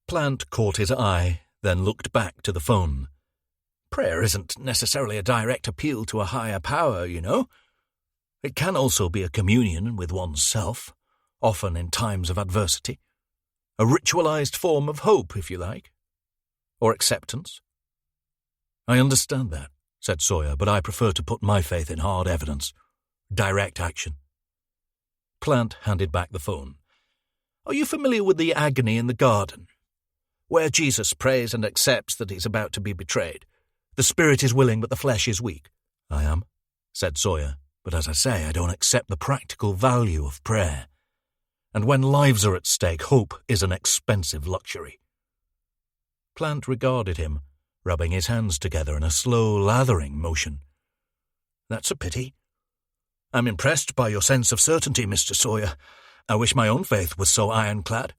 Plant caught his eye, then looked back to the phone. Prayer isn't necessarily a direct appeal to a higher power, you know. It can also be a communion with one's self, often in times of adversity. A ritualized form of hope, if you like. Or acceptance. I understand that, said Sawyer, but I prefer to put my faith in hard evidence. Direct action. Plant handed back the phone. Are you familiar with the agony in the garden? Where Jesus prays and accepts that he's about to be betrayed. The spirit is willing, but the flesh is weak. I am, said Sawyer, but as I say, I don't accept the practical value of prayer. And when lives are at stake, hope is an expensive luxury. Plant regarded him, rubbing his hands together in a slow lathering motion. That's a pity. I'm impressed by your sense of certainty, Mr. Sawyer. I wish my own faith was so ironclad.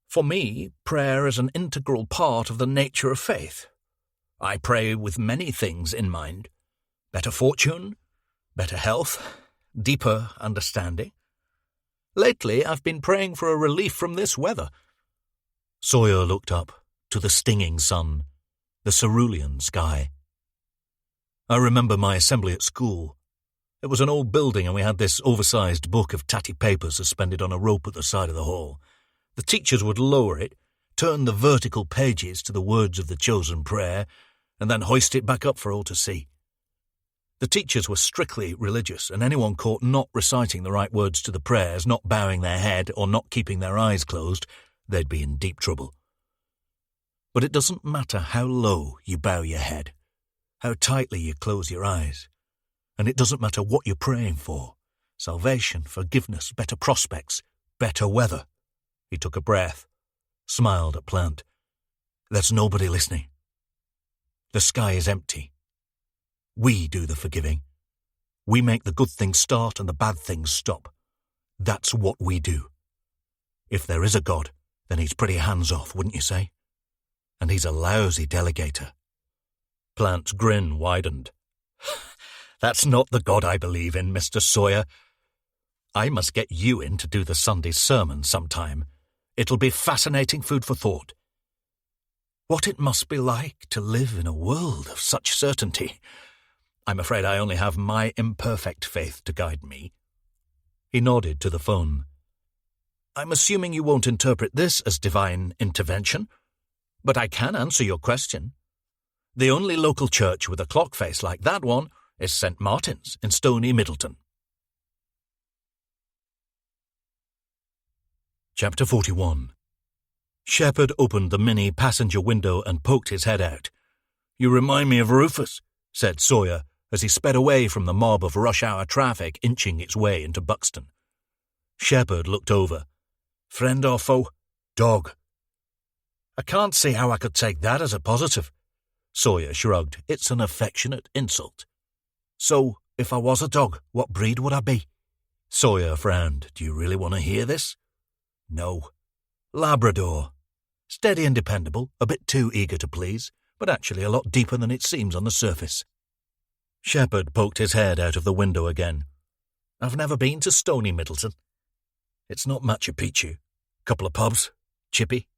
For me, prayer is an integral part of the nature of faith. I pray with many things in mind. Better fortune, better health, deeper understanding. Lately, I've been praying for a relief from this weather. Sawyer looked up to the stinging sun, the cerulean sky. I remember my assembly at school. It was an old building and we had this oversized book of tatty paper suspended on a rope at the side of the hall. The teachers would lower it, turn the vertical pages to the words of the chosen prayer, and then hoist it back up for all to see. The teachers were strictly religious, and anyone caught not reciting the right words to the prayers, not bowing their head, or not keeping their eyes closed, they'd be in deep trouble. But it doesn't matter how low you bow your head, how tightly you close your eyes, and it doesn't matter what you're praying for. Salvation, forgiveness, better prospects, better weather. He took a breath, smiled at Plant. There's nobody listening. The sky is empty. We do the forgiving. We make the good things start and the bad things stop. That's what we do. If there is a God, then he's pretty hands-off, wouldn't you say? And he's a lousy delegator. Plant's grin widened. That's not the God I believe in, Mr. Sawyer. I must get you in to do the Sunday sermon sometime. It'll be fascinating food for thought. What it must be like to live in a world of such certainty. I'm afraid I only have my imperfect faith to guide me. He nodded to the phone. I'm assuming you won't interpret this as divine intervention, but I can answer your question. The only local church with a clock face like that one is St. Martin's in Stony Middleton. Chapter 41. Shepherd opened the mini passenger window and poked his head out. You remind me of Rufus, said Sawyer as he sped away from the mob of rush-hour traffic inching its way into Buxton. Shepherd looked over. Friend or foe? Dog. I can't see how I could take that as a positive. Sawyer shrugged. It's an affectionate insult. So, if I was a dog, what breed would I be? Sawyer frowned. Do you really want to hear this? No. Labrador. Steady and dependable, a bit too eager to please, but actually a lot deeper than it seems on the surface. Shepherd poked his head out of the window again. I've never been to Stony Middleton. It's not Machu Picchu. Couple of pubs. Chippy.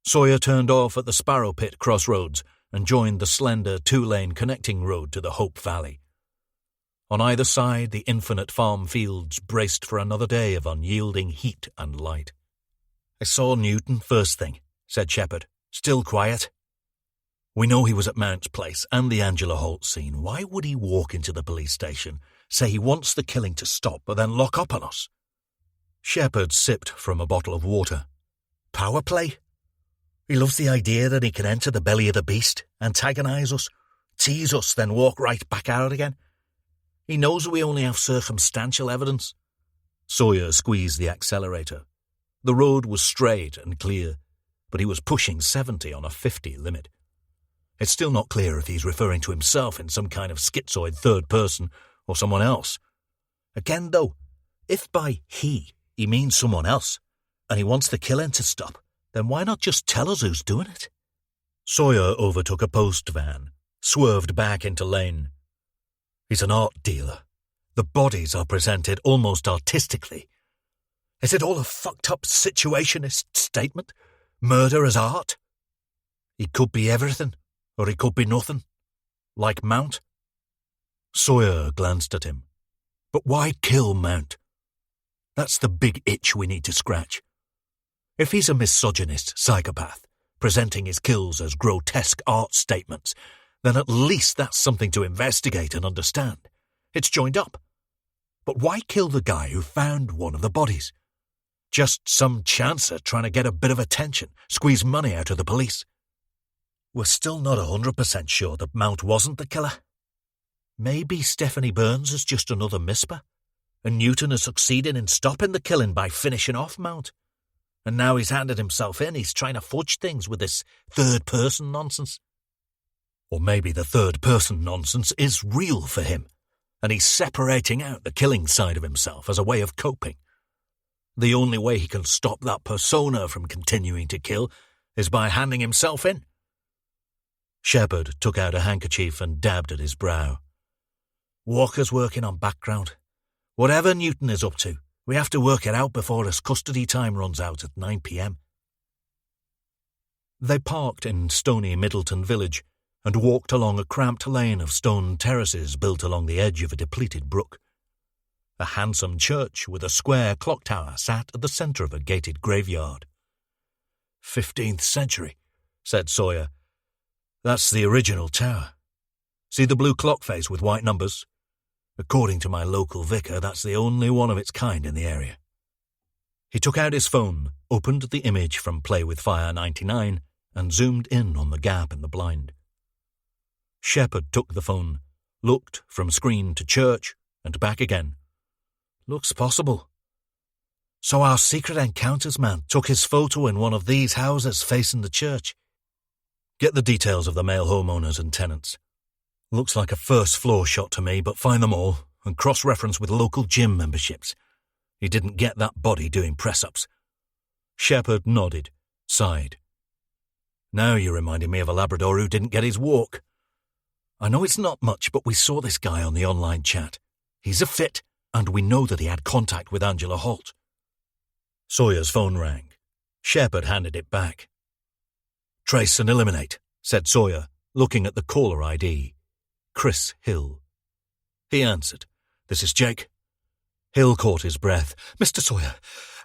Sawyer turned off at the Sparrow Pit crossroads and joined the slender two-lane connecting road to the Hope Valley. On either side, the infinite farm fields braced for another day of unyielding heat and light. I saw Newton first thing, said Shepherd. Still quiet. We know he was at Mount's place and the Angela Holt scene. Why would he walk into the police station, say he wants the killing to stop, but then lock up on us? Shepherd sipped from a bottle of water. Power play? He loves the idea that he can enter the belly of the beast, antagonize us, tease us, then walk right back out again. He knows we only have circumstantial evidence. Sawyer squeezed the accelerator. The road was straight and clear, but he was pushing 70 on a 50 limit. It's still not clear if he's referring to himself in some kind of schizoid third person or someone else. Again, though, if by he means someone else, and he wants the killing to stop, then why not just tell us who's doing it? Sawyer overtook a post van, swerved back into lane. He's an art dealer. The bodies are presented almost artistically. Is it all a fucked-up situationist statement? Murder as art? He could be everything, or he could be nothing, Like Mount? Sawyer glanced at him. But why kill Mount? That's the big itch we need to scratch. If he's a misogynist psychopath, presenting his kills as grotesque art statements, then at least that's something to investigate and understand. It's joined up. But why kill the guy who found one of the bodies? Just some chancer trying to get a bit of attention, squeeze money out of the police. We're still not 100% sure that Mount wasn't the killer. Maybe Stephanie Burns is just another misper, and Newton has succeeded in stopping the killing by finishing off Mount. And now he's handed himself in, he's trying to fudge things with this third-person nonsense. Or maybe the third-person nonsense is real for him, and he's separating out the killing side of himself as a way of coping. The only way he can stop that persona from continuing to kill is by handing himself in. Shepard took out a handkerchief and dabbed at his brow. Walker's working on background. Whatever Newton is up to, we have to work it out before his custody time runs out at 9 p.m. They parked in stony Middleton village and walked along a cramped lane of stone terraces built along the edge of a depleted brook. A handsome church with a square clock tower sat at the centre of a gated graveyard. 15th century, said Sawyer. That's the original tower. See the blue clock face with white numbers? According to my local vicar, that's the only one of its kind in the area. He took out his phone, opened the image from Play with Fire 99, and zoomed in on the gap in the blind. Shepard took the phone, looked from screen to church, and back again. Looks possible. So our secret encounters man took his photo in one of these houses facing the church. Get the details of the male homeowners and tenants. Looks like a first-floor shot to me, but find them all and cross-reference with local gym memberships. He didn't get that body doing press-ups. Shepard nodded, sighed. Now you're reminding me of a Labrador who didn't get his walk. I know it's not much, but we saw this guy on the online chat. He's a fit, and we know that he had contact with Angela Holt. Sawyer's phone rang. Shepard handed it back. Trace and eliminate, said Sawyer, looking at the caller ID. Chris Hill. He answered. This is Jake. Hill caught his breath. Mr. Sawyer,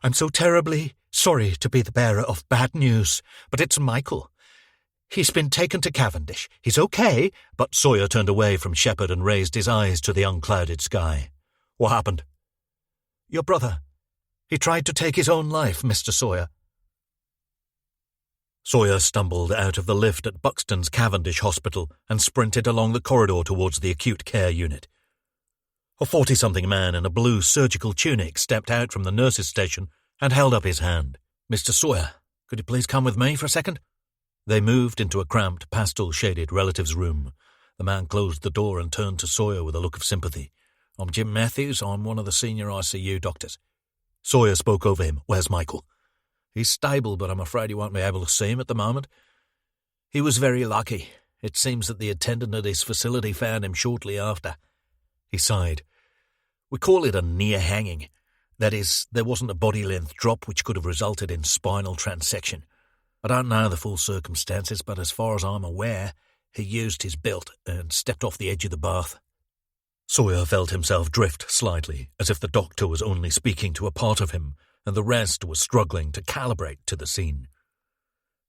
I'm so terribly sorry to be the bearer of bad news, but it's Michael. He's been taken to Cavendish. He's okay, but Sawyer turned away from Shepard and raised his eyes to the unclouded sky. What happened? Your brother. He tried to take his own life, Mr. Sawyer. Sawyer stumbled out of the lift at Buxton's Cavendish Hospital and sprinted along the corridor towards the acute care unit. A 40-something man in a blue surgical tunic stepped out from the nurse's station and held up his hand. Mr. Sawyer, could you please come with me for a second? They moved into a cramped, pastel-shaded relative's room. The man closed the door and turned to Sawyer with a look of sympathy. I'm Jim Matthews. I'm one of the senior ICU doctors. Sawyer spoke over him. Where's Michael? He's stable, but I'm afraid you won't be able to see him at the moment. He was very lucky. It seems that the attendant at his facility found him shortly after. He sighed. We call it a near hanging. That is, there wasn't a body-length drop which could have resulted in spinal transection. I don't know the full circumstances, but as far as I'm aware, he used his belt and stepped off the edge of the bath. Sawyer felt himself drift slightly, as if the doctor was only speaking to a part of him, and the rest was struggling to calibrate to the scene.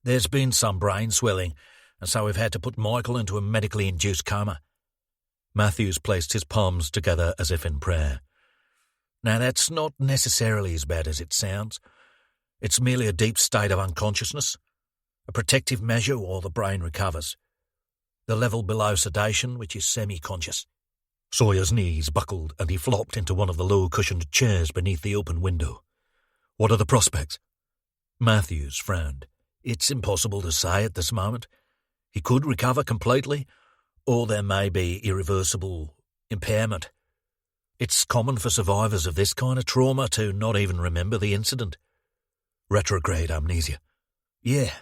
There's been some brain swelling, and so we've had to put Michael into a medically induced coma. Matthews placed his palms together as if in prayer. Now, that's not necessarily as bad as it sounds. It's merely a deep state of unconsciousness. A protective measure while the brain recovers. The level below sedation, which is semi-conscious. Sawyer's knees buckled and he flopped into one of the low-cushioned chairs beneath the open window. What are the prospects? Matthews frowned. It's impossible to say at this moment. He could recover completely, or there may be irreversible impairment. It's common for survivors of this kind of trauma to not even remember the incident. Retrograde amnesia. Yeah.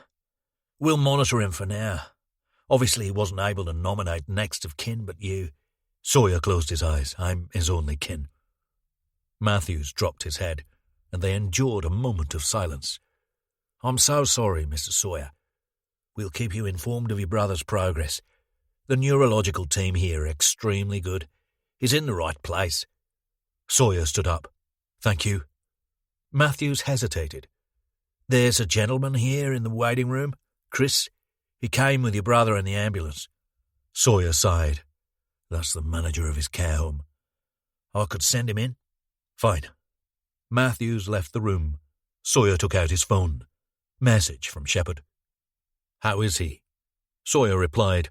We'll monitor him for now. Obviously he wasn't able to nominate next of kin but you. Sawyer closed his eyes. I'm his only kin. Matthews dropped his head, and they endured a moment of silence. I'm so sorry, Mr. Sawyer. We'll keep you informed of your brother's progress. The neurological team here are extremely good. He's in the right place. Sawyer stood up. Thank you. Matthews hesitated. There's a gentleman here in the waiting room, Chris. He came with your brother in the ambulance. Sawyer sighed. That's the manager of his care home. I could send him in. Fine. Matthews left the room. Sawyer took out his phone. Message from Shepard. How is he? Sawyer replied,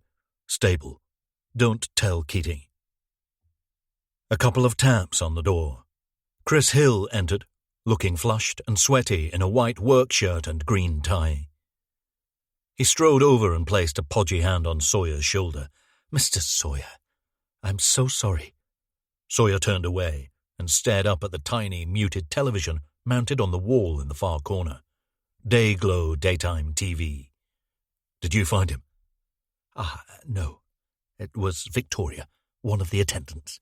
Stable. Don't tell Keating. A couple of taps on the door. Chris Hill entered, looking flushed and sweaty in a white work shirt and green tie. He strode over and placed a podgy hand on Sawyer's shoulder. Mr. Sawyer, I'm so sorry. Sawyer turned away and stared up at the tiny, muted television mounted on the wall in the far corner. Dayglow daytime TV. Did you find him? No. It was Victoria, one of the attendants.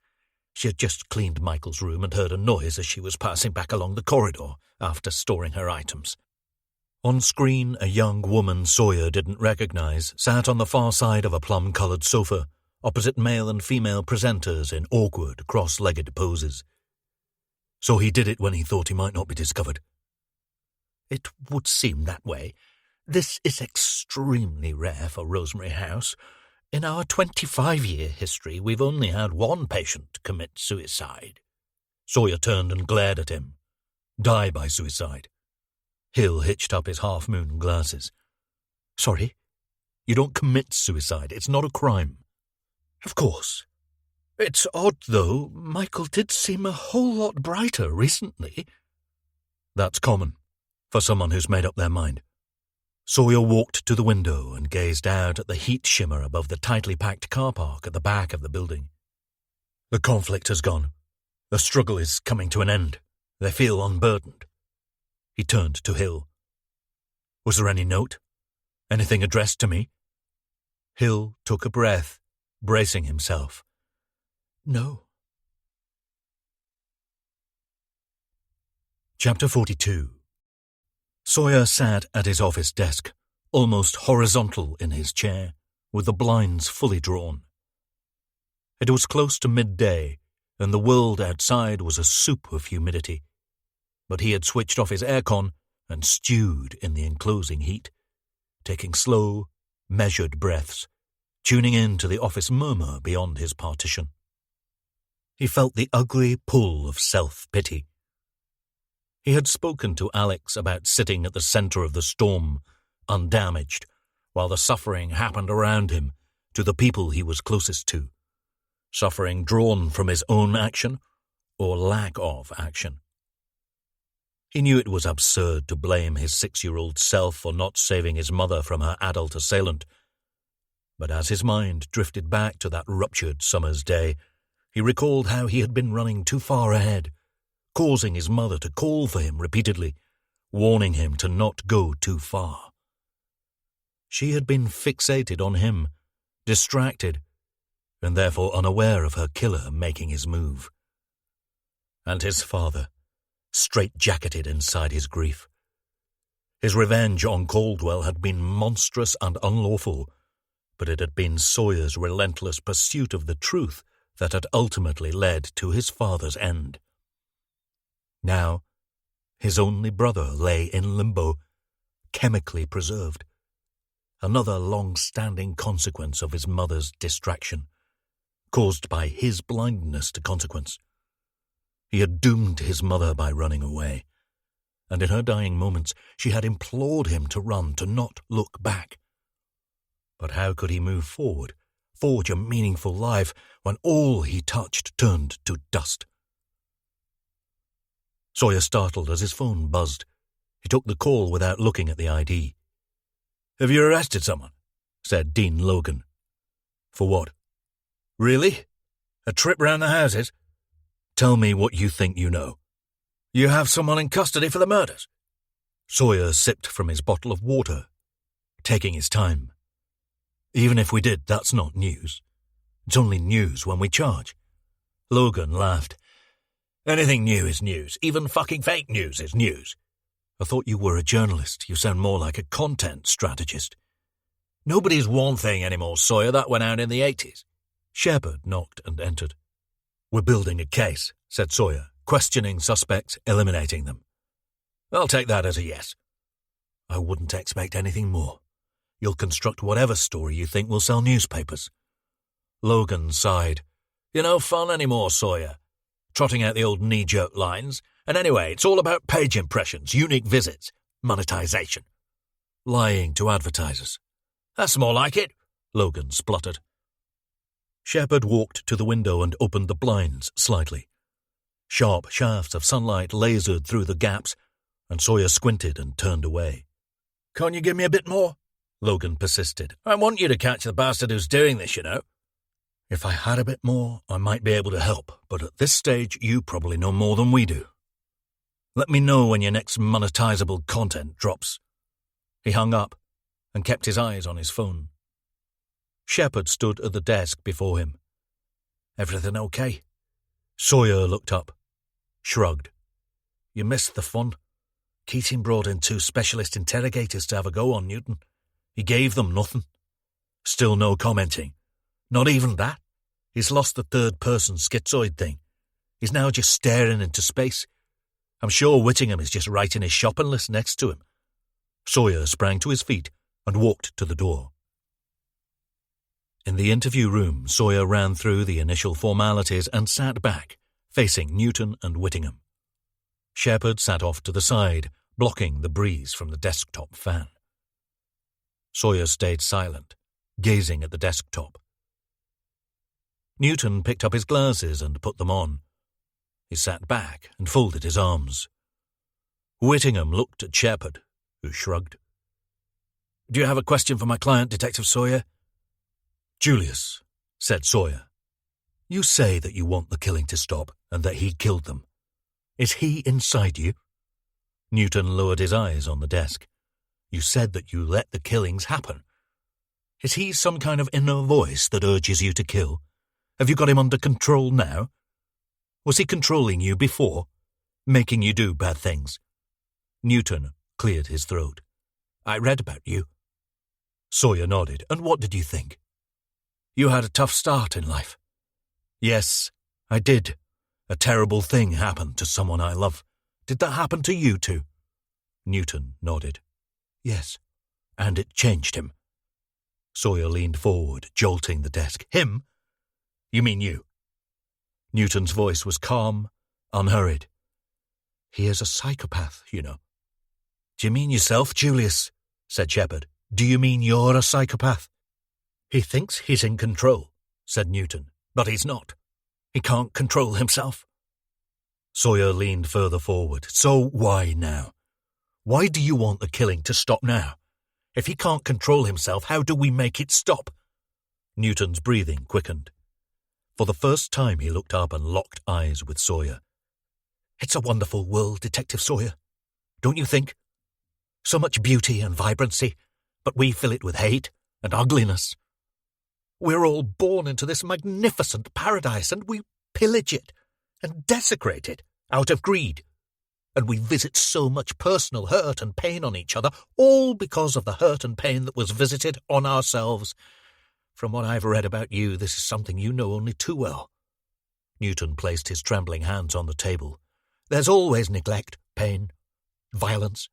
She had just cleaned Michael's room and heard a noise as she was passing back along the corridor after storing her items. On screen, a young woman Sawyer didn't recognize sat on the far side of a plum-coloured sofa, opposite male and female presenters in awkward, cross-legged poses. So he did it when he thought he might not be discovered. It would seem that way. This is extremely rare for Rosemary House. In our 25-year history, we've only had one patient commit suicide. Sawyer turned and glared at him. Die by suicide. Hill hitched up his half-moon glasses. Sorry? You don't commit suicide. It's not a crime. Of course. It's odd, though. Michael did seem a whole lot brighter recently. That's common, for someone who's made up their mind. Sawyer walked to the window and gazed out at the heat shimmer above the tightly packed car park at the back of the building. The conflict has gone. The struggle is coming to an end. They feel unburdened. He turned to Hill. Was there any note? Anything addressed to me? Hill took a breath, bracing himself. No. Chapter 42. Sawyer sat at his office desk, almost horizontal in his chair, with the blinds fully drawn. It was close to midday, and the world outside was a soup of humidity. But he had switched off his aircon and stewed in the enclosing heat, taking slow, measured breaths, tuning in to the office murmur beyond his partition. He felt the ugly pull of self-pity. He had spoken to Alex about sitting at the center of the storm, undamaged, while the suffering happened around him to the people he was closest to. Suffering drawn from his own action or lack of action. He knew it was absurd to blame his 6-year-old self for not saving his mother from her adult assailant. But as his mind drifted back to that ruptured summer's day, he recalled how he had been running too far ahead, causing his mother to call for him repeatedly, warning him to not go too far. She had been fixated on him, distracted, and therefore unaware of her killer making his move. And his father, straight-jacketed inside his grief. His revenge on Caldwell had been monstrous and unlawful, but it had been Sawyer's relentless pursuit of the truth that had ultimately led to his father's end. Now, his only brother lay in limbo, chemically preserved. Another long-standing consequence of his mother's distraction, caused by his blindness to consequence. He had doomed his mother by running away, and in her dying moments she had implored him to run, to not look back. But how could he move forward, forge a meaningful life, when all he touched turned to dust? Sawyer startled as his phone buzzed. He took the call without looking at the ID. "Have you arrested someone?" said Dean Logan. "For what?" "Really? A trip round the houses?" "Tell me what you think you know." "You have someone in custody for the murders?" Sawyer sipped from his bottle of water, taking his time. "Even if we did, that's not news. It's only news when we charge." Logan laughed. "Anything new is news. Even fucking fake news is news." "I thought you were a journalist. You sound more like a content strategist." Nobody's one thing anymore, Sawyer. That went out in the 80s. Shepard knocked and entered. We're building a case, said Sawyer, questioning suspects, eliminating them. I'll take that as a yes. I wouldn't expect anything more. You'll construct whatever story you think will sell newspapers. Logan sighed. You're no fun anymore, Sawyer. Trotting out the old knee-jerk lines. And anyway, it's all about page impressions, unique visits, monetization. Lying to advertisers. That's more like it, Logan spluttered. Shepard walked to the window and opened the blinds slightly. Sharp shafts of sunlight lasered through the gaps, and Sawyer squinted and turned away. Can't you give me a bit more? Logan persisted. I want you to catch the bastard who's doing this, you know. If I had a bit more, I might be able to help, but at this stage you probably know more than we do. Let me know when your next monetizable content drops. He hung up and kept his eyes on his phone. Shepard stood at the desk before him. Everything okay? Sawyer looked up, shrugged. You missed the fun. Keating brought in 2 specialist interrogators to have a go on Newton. He gave them nothing. Still no commenting. Not even that. He's lost the third-person schizoid thing. He's now just staring into space. I'm sure Whittingham is just writing his shopping list next to him. Sawyer sprang to his feet and walked to the door. In the interview room, Sawyer ran through the initial formalities and sat back, facing Newton and Whittingham. Shepard sat off to the side, blocking the breeze from the desktop fan. Sawyer stayed silent, gazing at the desktop. Newton picked up his glasses and put them on. He sat back and folded his arms. Whittingham looked at Shepard, who shrugged. Do you have a question for my client, Detective Sawyer? Julius, said Sawyer. You say that you want the killing to stop and that he killed them. Is he inside you? Newton lowered his eyes on the desk. You said that you let the killings happen. Is he some kind of inner voice that urges you to kill? Have you got him under control now? Was he controlling you before, making you do bad things? Newton cleared his throat. I read about you. Sawyer nodded. And what did you think? You had a tough start in life. Yes, I did. A terrible thing happened to someone I love. Did that happen to you too? Newton nodded. Yes, and it changed him. Sawyer leaned forward, jolting the desk. Him? You mean you? Newton's voice was calm, unhurried. He is a psychopath, you know. Do you mean yourself, Julius? Said Shepard. Do you mean you're a psychopath? He thinks he's in control, said Newton, but he's not. He can't control himself. Sawyer leaned further forward. So why now? Why do you want the killing to stop now? If he can't control himself, how do we make it stop? Newton's breathing quickened. For the first time he looked up and locked eyes with Sawyer. It's a wonderful world, Detective Sawyer. Don't you think? So much beauty and vibrancy, but we fill it with hate and ugliness. We're all born into this magnificent paradise, and we pillage it and desecrate it out of greed. And we visit so much personal hurt and pain on each other, all because of the hurt and pain that was visited on ourselves. From what I've read about you, this is something you know only too well. Newton placed his trembling hands on the table. There's always neglect, pain, violence.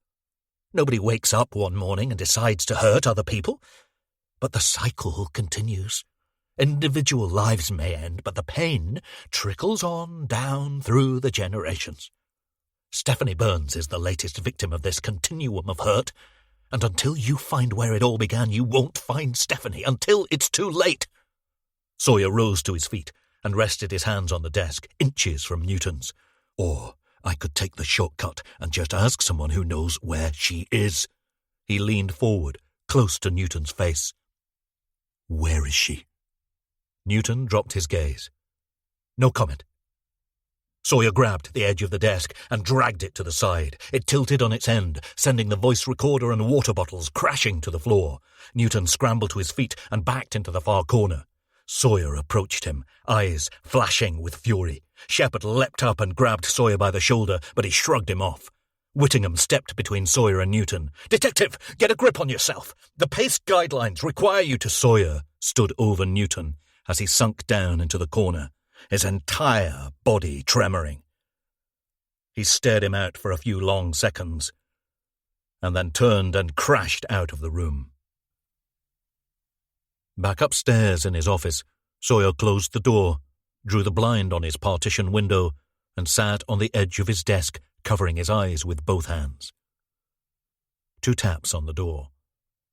Nobody wakes up one morning and decides to hurt other people. But the cycle continues. Individual lives may end, but the pain trickles on down through the generations. Stephanie Burns is the latest victim of this continuum of hurt, and until you find where it all began, you won't find Stephanie until it's too late. Sawyer rose to his feet and rested his hands on the desk, inches from Newton's. Or I could take the shortcut and just ask someone who knows where she is. He leaned forward, close to Newton's face. Where is she? Newton dropped his gaze. No comment. Sawyer grabbed the edge of the desk and dragged it to the side. It tilted on its end, sending the voice recorder and water bottles crashing to the floor. Newton scrambled to his feet and backed into the far corner. Sawyer approached him, eyes flashing with fury. Shepard leapt up and grabbed Sawyer by the shoulder, but he shrugged him off. Whittingham stepped between Sawyer and Newton. "Detective, get a grip on yourself. The pace guidelines require you to—" Sawyer stood over Newton as he sunk down into the corner, his entire body tremoring. He stared him out for a few long seconds, and then turned and crashed out of the room. Back upstairs in his office, Sawyer closed the door, drew the blind on his partition window, and sat on the edge of his desk, covering his eyes with both hands. 2 taps on the door.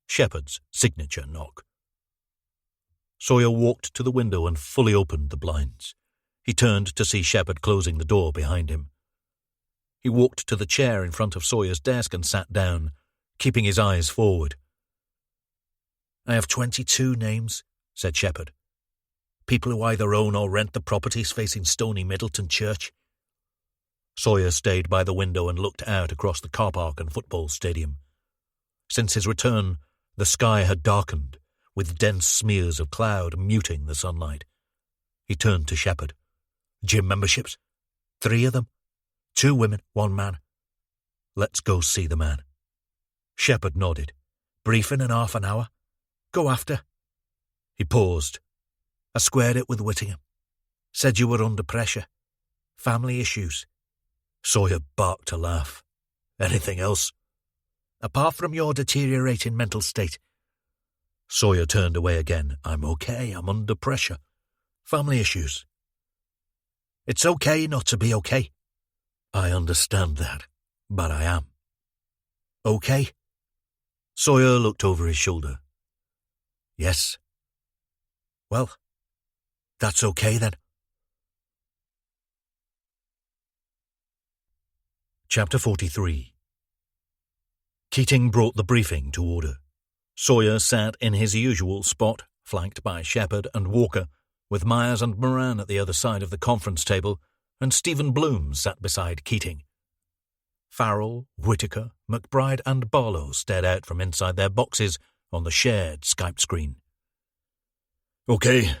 Shepherd's signature knock. Sawyer walked to the window and fully opened the blinds. He turned to see Shepherd closing the door behind him. He walked to the chair in front of Sawyer's desk and sat down, keeping his eyes forward. "I have 22 names," said Shepherd. "People who either own or rent the properties facing Stony Middleton Church." Sawyer stayed by the window and looked out across the car park and football stadium. Since his return, the sky had darkened, with dense smears of cloud muting the sunlight. He turned to Shepherd. "Gym memberships? 3 of them. 2 women, 1 man. Let's go see the man." Shepherd nodded. "Briefing in half an hour. Go after." He paused. "I squared it with Whittingham. Said you were under pressure. Family issues." Sawyer barked a laugh. "Anything else?" "Apart from your deteriorating mental state." Sawyer turned away again. "I'm okay. I'm under pressure. Family issues." "It's okay not to be okay." "I understand that, but I am." "Okay?" Sawyer looked over his shoulder. "Yes." "Well, that's okay then." Chapter 43. Keating brought the briefing to order. Sawyer sat in his usual spot, flanked by Shepherd and Walker, with Myers and Moran at the other side of the conference table, and Stephen Bloom sat beside Keating. Farrell, Whitaker, McBride and Barlow stared out from inside their boxes on the shared Skype screen. "Okay.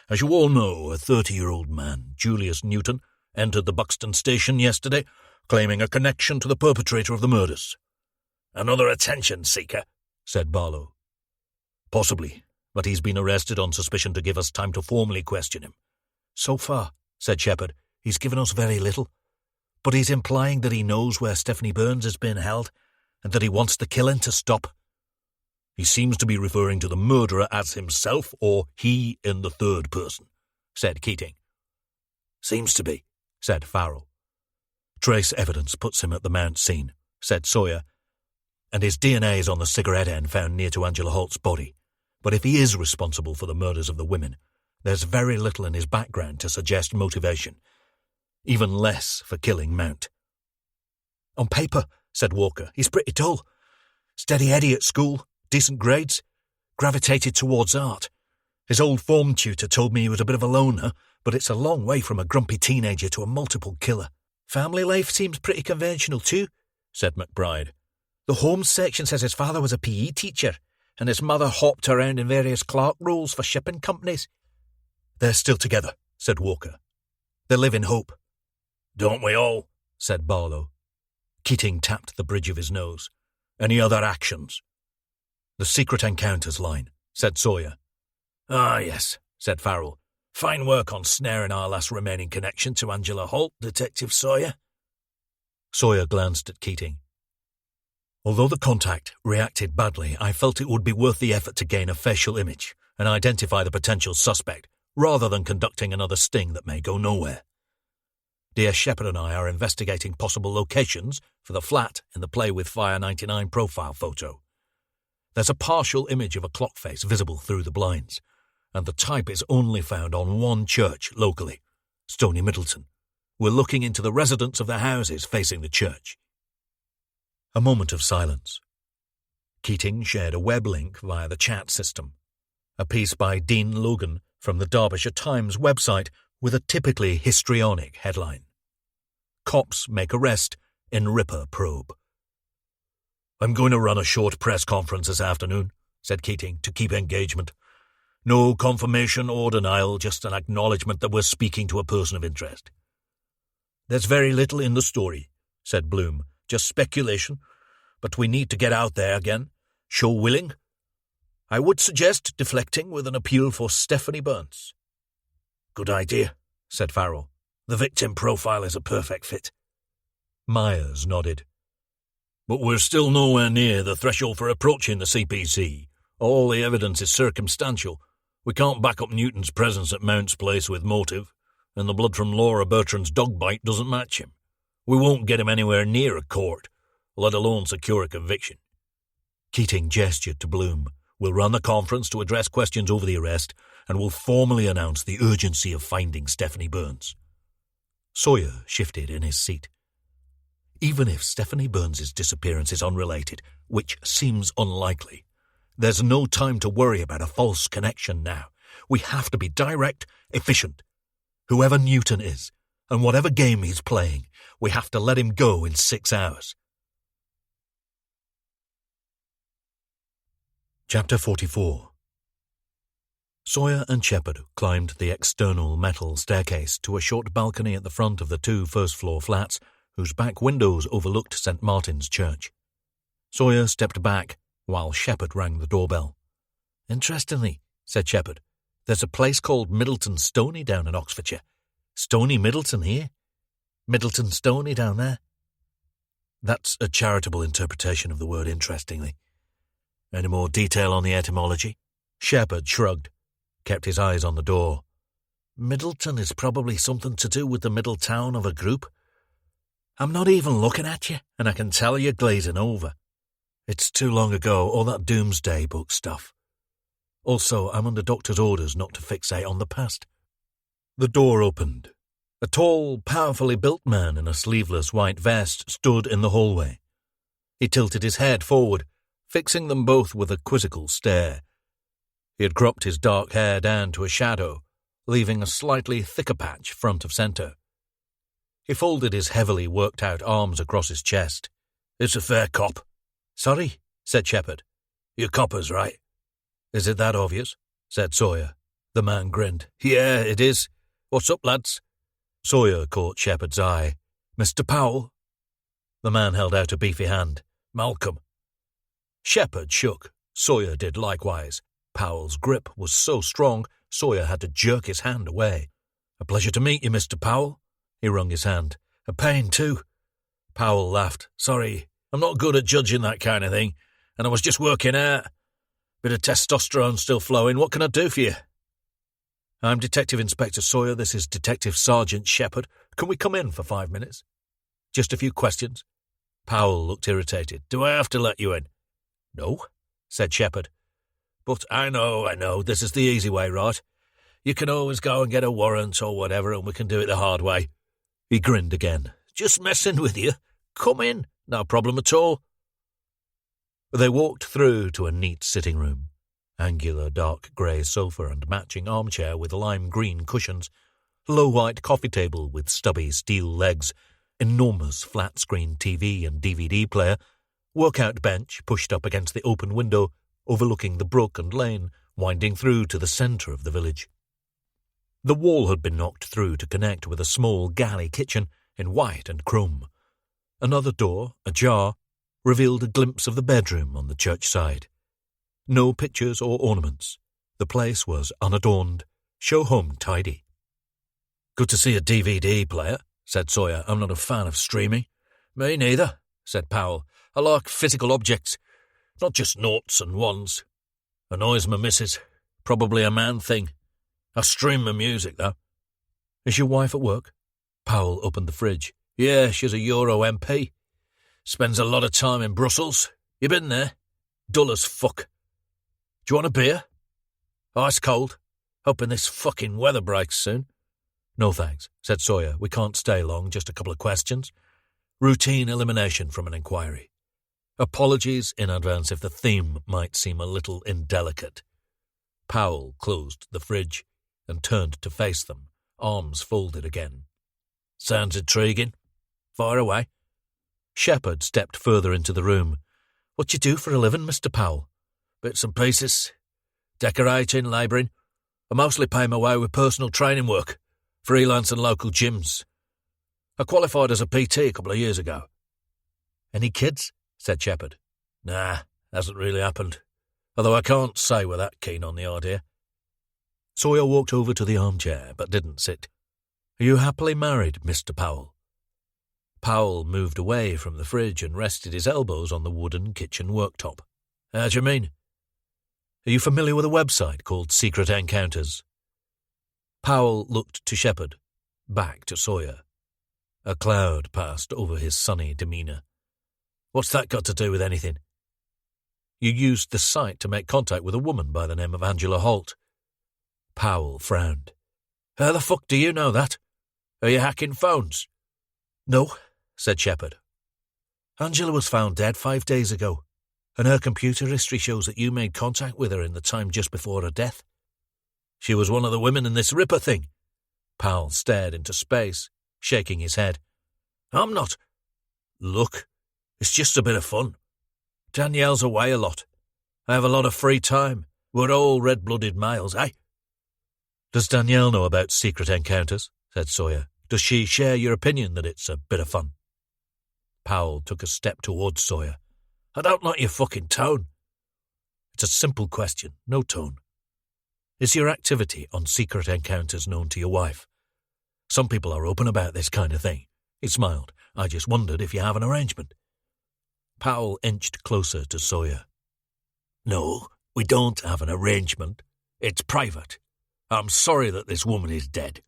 As you all know, a 30-year-old man, Julius Newton, entered the Buxton station yesterday, claiming a connection to the perpetrator of the murders." "Another attention seeker," said Barlow. "Possibly, but he's been arrested on suspicion to give us time to formally question him." "So far," said Shepherd, "he's given us very little. But he's implying that he knows where Stephanie Burns is being held, and that he wants the killing to stop." "He seems to be referring to the murderer as himself or he in the third person," said Keating. "Seems to be," said Farrell. "Trace evidence puts him at the Mount scene," said Sawyer, "and his DNA is on the cigarette end found near to Angela Holt's body. But if he is responsible for the murders of the women, there's very little in his background to suggest motivation, even less for killing Mount." "On paper," said Walker, "he's pretty dull. Steady Eddie at school, decent grades, gravitated towards art. His old form tutor told me he was a bit of a loner, but it's a long way from a grumpy teenager to a multiple killer. Family life seems pretty conventional too," said McBride. "The Holmes section says his father was a PE teacher, and his mother hopped around in various clerk roles for shipping companies." "They're still together," said Walker. "They live in hope." "Don't we all?" said Barlow. Keating tapped the bridge of his nose. "Any other actions?" "The secret encounters line," said Sawyer. "Ah, yes," said Farrell. "Fine work on snaring our last remaining connection to Angela Holt, Detective Sawyer." Sawyer glanced at Keating. "Although the contact reacted badly, I felt it would be worth the effort to gain a facial image and identify the potential suspect, rather than conducting another sting that may go nowhere. Dear Shepherd and I are investigating possible locations for the flat in the Play with Fire 99 profile photo. There's a partial image of a clock face visible through the blinds, and the type is only found on one church locally, Stony Middleton. We're looking into the residents of the houses facing the church." A moment of silence. Keating shared a web link via the chat system. A piece by Dean Logan from the Derbyshire Times website with a typically histrionic headline. "Cops make arrest in Ripper probe." "I'm going to run a short press conference this afternoon," said Keating, "to keep engagement. No confirmation or denial, just an acknowledgement that we're speaking to a person of interest." "There's very little in the story," said Bloom, Just speculation, but we need to get out there again. Show willing. I would suggest deflecting with an appeal for Stephanie Burns. Good idea, said Farrell. The victim profile is a perfect fit. Myers nodded. But we're still nowhere near the threshold for approaching the CPC. All the evidence is circumstantial. We can't back up Newton's presence at Mount's place with motive, and the blood from Laura Bertrand's dog bite doesn't match him. We won't get him anywhere near a court, let alone secure a conviction. Keating gestured to Bloom. We'll run the conference to address questions over the arrest, and we'll formally announce the urgency of finding Stephanie Burns. Sawyer shifted in his seat. Even if Stephanie Burns's disappearance is unrelated, which seems unlikely, there's no time to worry about a false connection now. We have to be direct, efficient. Whoever Newton is, and whatever game he's playing, we have to let him go in 6 hours. Chapter 44. Sawyer and Shepherd climbed the external metal staircase to a short balcony at the front of the 2 first-floor flats, whose back windows overlooked St. Martin's Church. Sawyer stepped back while Shepherd rang the doorbell. "Interestingly," said Shepherd, "there's a place called Middleton Stoney down in Oxfordshire. Stony Middleton here. Middleton Stoney down there." "That's a charitable interpretation of the word interestingly. Any more detail on the etymology?" Shepherd shrugged, kept his eyes on the door. "Middleton is probably something to do with the middle town of a group. I'm not even looking at you, and I can tell you're glazing over. It's too long ago, all that doomsday book stuff. Also, I'm under doctor's orders not to fixate on the past." The door opened. A tall, powerfully built man in a sleeveless white vest stood in the hallway. He tilted his head forward, fixing them both with a quizzical stare. He had cropped his dark hair down to a shadow, leaving a slightly thicker patch front of centre. He folded his heavily worked-out arms across his chest. "It's a fair cop." "Sorry," said Shepherd. "You're coppers, right?" "Is it that obvious?" said Sawyer. The man grinned. "Yeah, it is. What's up, lads?" Sawyer caught Shepherd's eye. "Mr. Powell?" The man held out a beefy hand. "Malcolm." Shepherd shook. Sawyer did likewise. Powell's grip was so strong, Sawyer had to jerk his hand away. "A pleasure to meet you, Mr. Powell." He wrung his hand. "A pain, too." Powell laughed. "Sorry, I'm not good at judging that kind of thing, and I was just working out. Bit of testosterone still flowing. What can I do for you?" "I'm Detective Inspector Sawyer. This is Detective Sergeant Shepherd. Can we come in for 5 minutes? Just a few questions." Powell looked irritated. "Do I have to let you in?" "No," said Shepherd. "But I know, this is the easy way, right? You can always go and get a warrant or whatever, and we can do it the hard way." He grinned again. "Just messing with you. Come in. No problem at all." They walked through to a neat sitting room. Angular dark grey sofa and matching armchair with lime green cushions, low white coffee table with stubby steel legs, enormous flat-screen TV and DVD player, workout bench pushed up against the open window overlooking the brook and lane winding through to the centre of the village. The wall had been knocked through to connect with a small galley kitchen in white and chrome. Another door, ajar, revealed a glimpse of the bedroom on the church side. No pictures or ornaments. The place was unadorned, show-home tidy. "Good to see a DVD player," said Sawyer. "I'm not a fan of streaming." "Me neither," said Powell. "I like physical objects, not just noughts and ones. Annoys my missus. Probably a man thing. I stream my music, though." "Is your wife at work?" Powell opened the fridge. "Yeah, she's a Euro MP. Spends a lot of time in Brussels. You been there? Dull as fuck. Do you want a beer? Ice cold. Hoping this fucking weather breaks soon." "No thanks," said Sawyer. "We can't stay long, just a couple of questions. Routine elimination from an inquiry. Apologies in advance if the theme might seem a little indelicate." Powell closed the fridge and turned to face them, arms folded again. "Sounds intriguing. Fire away." Shepherd stepped further into the room. "What you do for a living, Mr. Powell?" "Bits and pieces. Decorating, labouring. I mostly pay my way with personal training work, freelance and local gyms. I qualified as a PT a couple of years ago." Any kids? Said Shepherd. Nah, hasn't really happened. Although I can't say we're that keen on the idea. Sawyer walked over to the armchair, but didn't sit. Are you happily married, Mr. Powell? Powell moved away from the fridge and rested his elbows on the wooden kitchen worktop. How do you mean? Are you familiar with a website called Secret Encounters? Powell looked to Shepherd, back to Sawyer. A cloud passed over his sunny demeanour. What's that got to do with anything? You used the site to make contact with a woman by the name of Angela Holt. Powell frowned. How the fuck do you know that? Are you hacking phones? No, said Shepherd. Angela was found dead 5 days ago, and her computer history shows that you made contact with her in the time just before her death. She was one of the women in this Ripper thing. Powell stared into space, shaking his head. I'm not. Look, it's just a bit of fun. Danielle's away a lot. I have a lot of free time. We're all red-blooded males, eh? Does Danielle know about Secret Encounters? Said Sawyer. Does she share your opinion that it's a bit of fun? Powell took a step towards Sawyer. I don't like your fucking tone. It's a simple question, no tone. Is your activity on Secret Encounters known to your wife? Some people are open about this kind of thing. He smiled. I just wondered if you have an arrangement. Powell inched closer to Sawyer. No, we don't have an arrangement. It's private. I'm sorry that this woman is dead,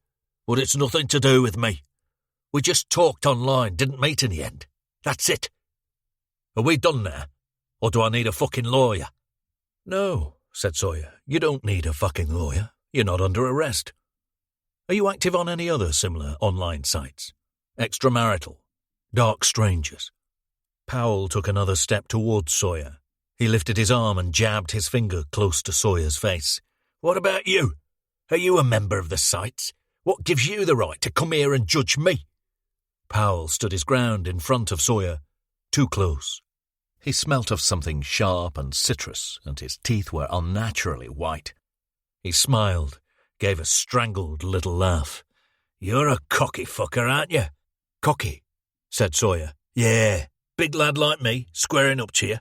but it's nothing to do with me. We just talked online, didn't meet in the end. That's it. Are we done now? Or do I need a fucking lawyer? No, said Sawyer. You don't need a fucking lawyer. You're not under arrest. Are you active on any other similar online sites? Extramarital? Dark strangers? Powell took another step towards Sawyer. He lifted his arm and jabbed his finger close to Sawyer's face. What about you? Are you a member of the sites? What gives you the right to come here and judge me? Powell stood his ground in front of Sawyer, too close. He smelt of something sharp and citrus, and his teeth were unnaturally white. He smiled, gave a strangled little laugh. You're a cocky fucker, aren't you? Cocky, said Sawyer. Yeah, big lad like me, squaring up to you.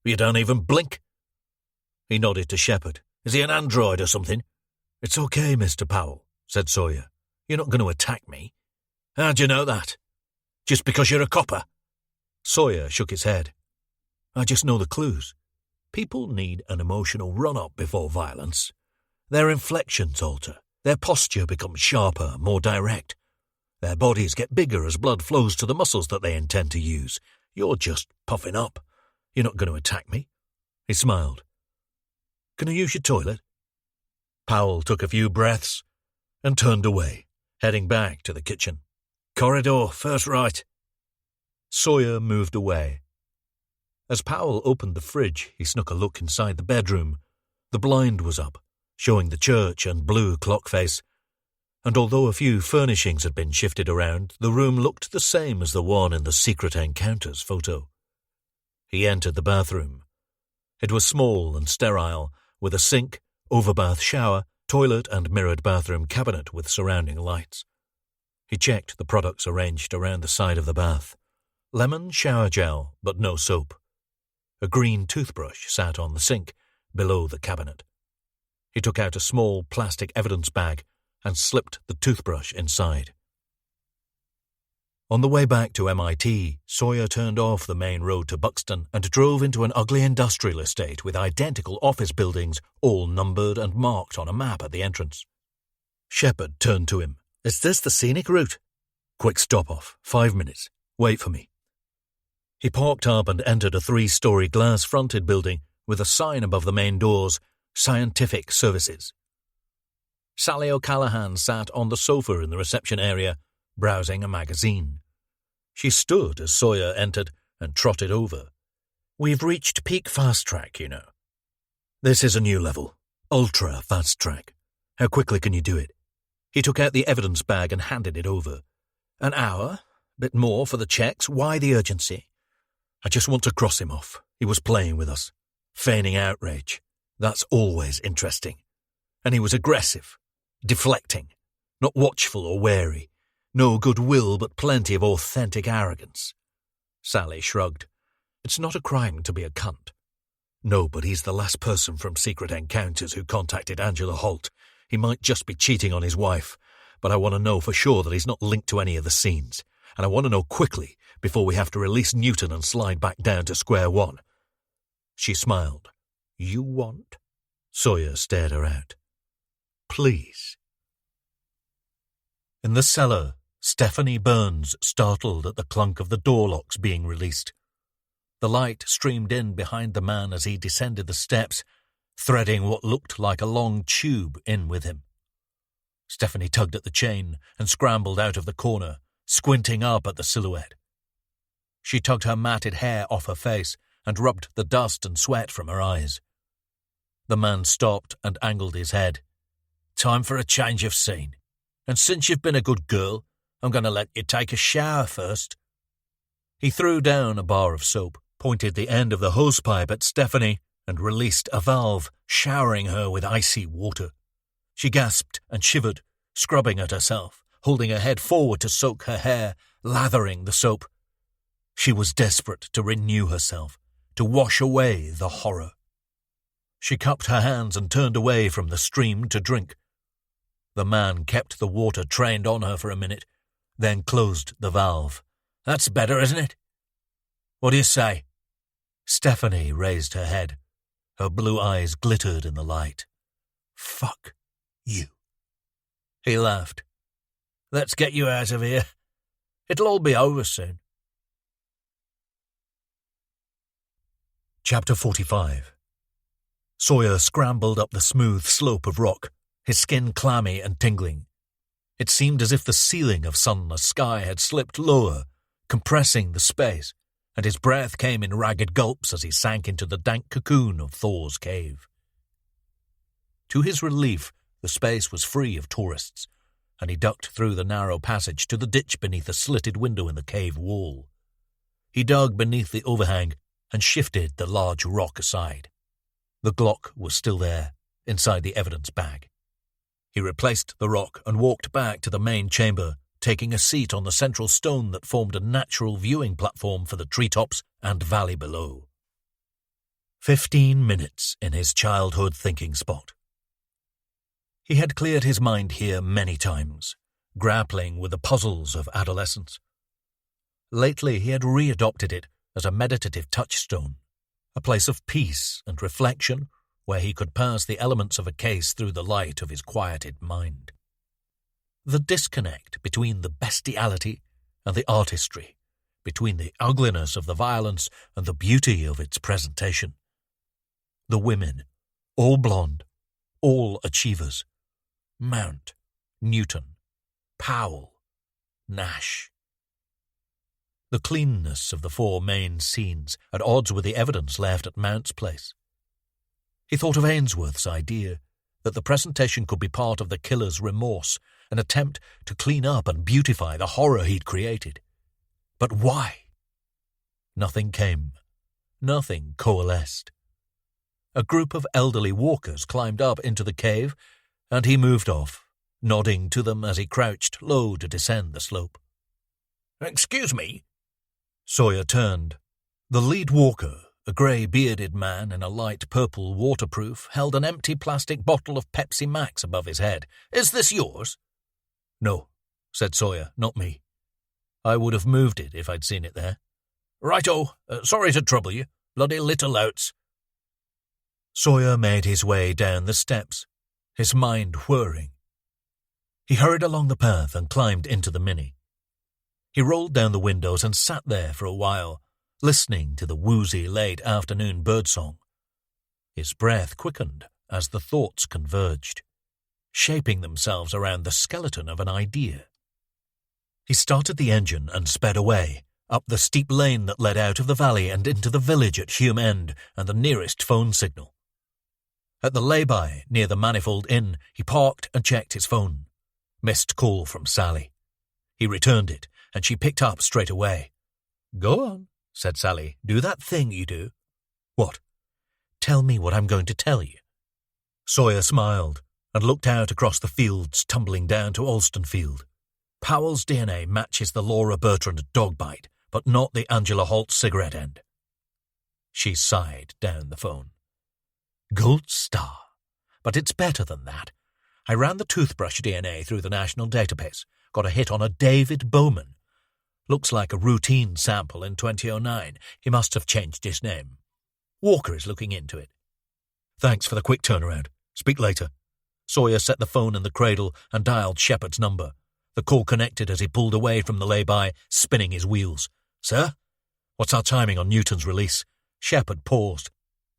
You don't even blink. He nodded to Shepherd. Is he an android or something? It's okay, Mr. Powell, said Sawyer. You're not going to attack me. How'd you know that? Just because you're a copper? Sawyer shook his head. I just know the clues. People need an emotional run-up before violence. Their inflections alter. Their posture becomes sharper, more direct. Their bodies get bigger as blood flows to the muscles that they intend to use. You're just puffing up. You're not going to attack me. He smiled. Can I use your toilet? Powell took a few breaths and turned away, heading back to the kitchen. Corridor, first right. Sawyer moved away. As Powell opened the fridge, he snuck a look inside the bedroom. The blind was up, showing the church and blue clock face, and although a few furnishings had been shifted around, the room looked the same as the one in the Secret Encounters photo. He entered the bathroom. It was small and sterile, with a sink, overbath shower, toilet and mirrored bathroom cabinet with surrounding lights. He checked the products arranged around the side of the bath. Lemon shower gel, but no soap. A green toothbrush sat on the sink, below the cabinet. He took out a small plastic evidence bag and slipped the toothbrush inside. On the way back to MIT, Sawyer turned off the main road to Buxton and drove into an ugly industrial estate with identical office buildings, all numbered and marked on a map at the entrance. Shepherd turned to him. Is this the scenic route? Quick stop-off, 5 minutes. Wait for me. He parked up and entered a 3-story glass-fronted building with a sign above the main doors, Scientific Services. Sally O'Callaghan sat on the sofa in the reception area, browsing a magazine. She stood as Sawyer entered and trotted over. We've reached peak fast track, you know. This is a new level. Ultra fast track. How quickly can you do it? He took out the evidence bag and handed it over. An hour? Bit more for the checks. Why the urgency? I just want to cross him off. He was playing with us. Feigning outrage. That's always interesting. And he was aggressive. Deflecting. Not watchful or wary. No goodwill, but plenty of authentic arrogance. Sally shrugged. It's not a crime to be a cunt. No, but he's the last person from Secret Encounters who contacted Angela Holt. He might just be cheating on his wife, but I want to know for sure that he's not linked to any of the scenes, and I want to know quickly before we have to release Newton and slide back down to square one. She smiled. You want? Sawyer stared her out. Please. In the cellar, Stephanie Burns startled at the clunk of the door locks being released. The light streamed in behind the man as he descended the steps, threading what looked like a long tube in with him. Stephanie tugged at the chain and scrambled out of the corner, squinting up at the silhouette. She tugged her matted hair off her face and rubbed the dust and sweat from her eyes. The man stopped and angled his head. Time for a change of scene. And since you've been a good girl, I'm going to let you take a shower first. He threw down a bar of soap, pointed the end of the hosepipe at Stephanie, and released a valve, showering her with icy water. She gasped and shivered, scrubbing at herself, holding her head forward to soak her hair, lathering the soap. She was desperate to renew herself, to wash away the horror. She cupped her hands and turned away from the stream to drink. The man kept the water trained on her for a minute, then closed the valve. That's better, isn't it? What do you say? Stephanie raised her head. Her blue eyes glittered in the light. Fuck you. He laughed. Let's get you out of here. It'll all be over soon. Chapter 45. Sawyer scrambled up the smooth slope of rock, his skin clammy and tingling. It seemed as if the ceiling of sunless sky had slipped lower, compressing the space, and his breath came in ragged gulps as he sank into the dank cocoon of Thor's cave. To his relief, the space was free of tourists, and he ducked through the narrow passage to the ditch beneath a slitted window in the cave wall. He dug beneath the overhang and shifted the large rock aside. The Glock was still there, inside the evidence bag. He replaced the rock and walked back to the main chamber, taking a seat on the central stone that formed a natural viewing platform for the treetops and valley below. 15 minutes in his childhood thinking spot. He had cleared his mind here many times, grappling with the puzzles of adolescence. Lately he had readopted it as a meditative touchstone, a place of peace and reflection where he could pass the elements of a case through the light of his quieted mind. The disconnect between the bestiality and the artistry, between the ugliness of the violence and the beauty of its presentation. The women, all blonde, all achievers. Mount, Newton, Powell, Nash. The cleanness of the four main scenes at odds with the evidence left at Mount's place. He thought of Ainsworth's idea that the presentation could be part of the killer's remorse, an attempt to clean up and beautify the horror he'd created. But why? Nothing came. Nothing coalesced. A group of elderly walkers climbed up into the cave, and he moved off, nodding to them as he crouched low to descend the slope. "Excuse me?" Sawyer turned. The lead walker, a grey-bearded man in a light purple waterproof, held an empty plastic bottle of Pepsi Max above his head. "Is this yours?" "No," said Sawyer, "not me. I would have moved it if I'd seen it there." "Righto, sorry to trouble you. Bloody little outs." Sawyer made his way down the steps, his mind whirring. He hurried along the path and climbed into the Mini. He rolled down the windows and sat there for a while, listening to the woozy late afternoon birdsong. His breath quickened as the thoughts converged, shaping themselves around the skeleton of an idea. He started the engine and sped away, up the steep lane that led out of the valley and into the village at Hume End and the nearest phone signal. At the lay-by near the Manifold Inn, he parked and checked his phone. Missed call from Sally. He returned it, and she picked up straight away. "Go on," said Sally. "Do that thing you do." "What?" "Tell me what I'm going to tell you." Sawyer smiled and looked out across the fields tumbling down to Alston Field. Powell's DNA matches the Laura Bertrand dog bite, but not the Angela Holt cigarette end. She sighed down the phone. Gold star. But it's better than that. I ran the toothbrush DNA through the national database, got a hit on a David Bowman. Looks like a routine sample in 2009. He must have changed his name. Walker is looking into it. Thanks for the quick turnaround. Speak later. Sawyer set the phone in the cradle and dialed Shepard's number. The call connected as he pulled away from the lay-by, spinning his wheels. Sir? What's our timing on Newton's release? Shepard paused.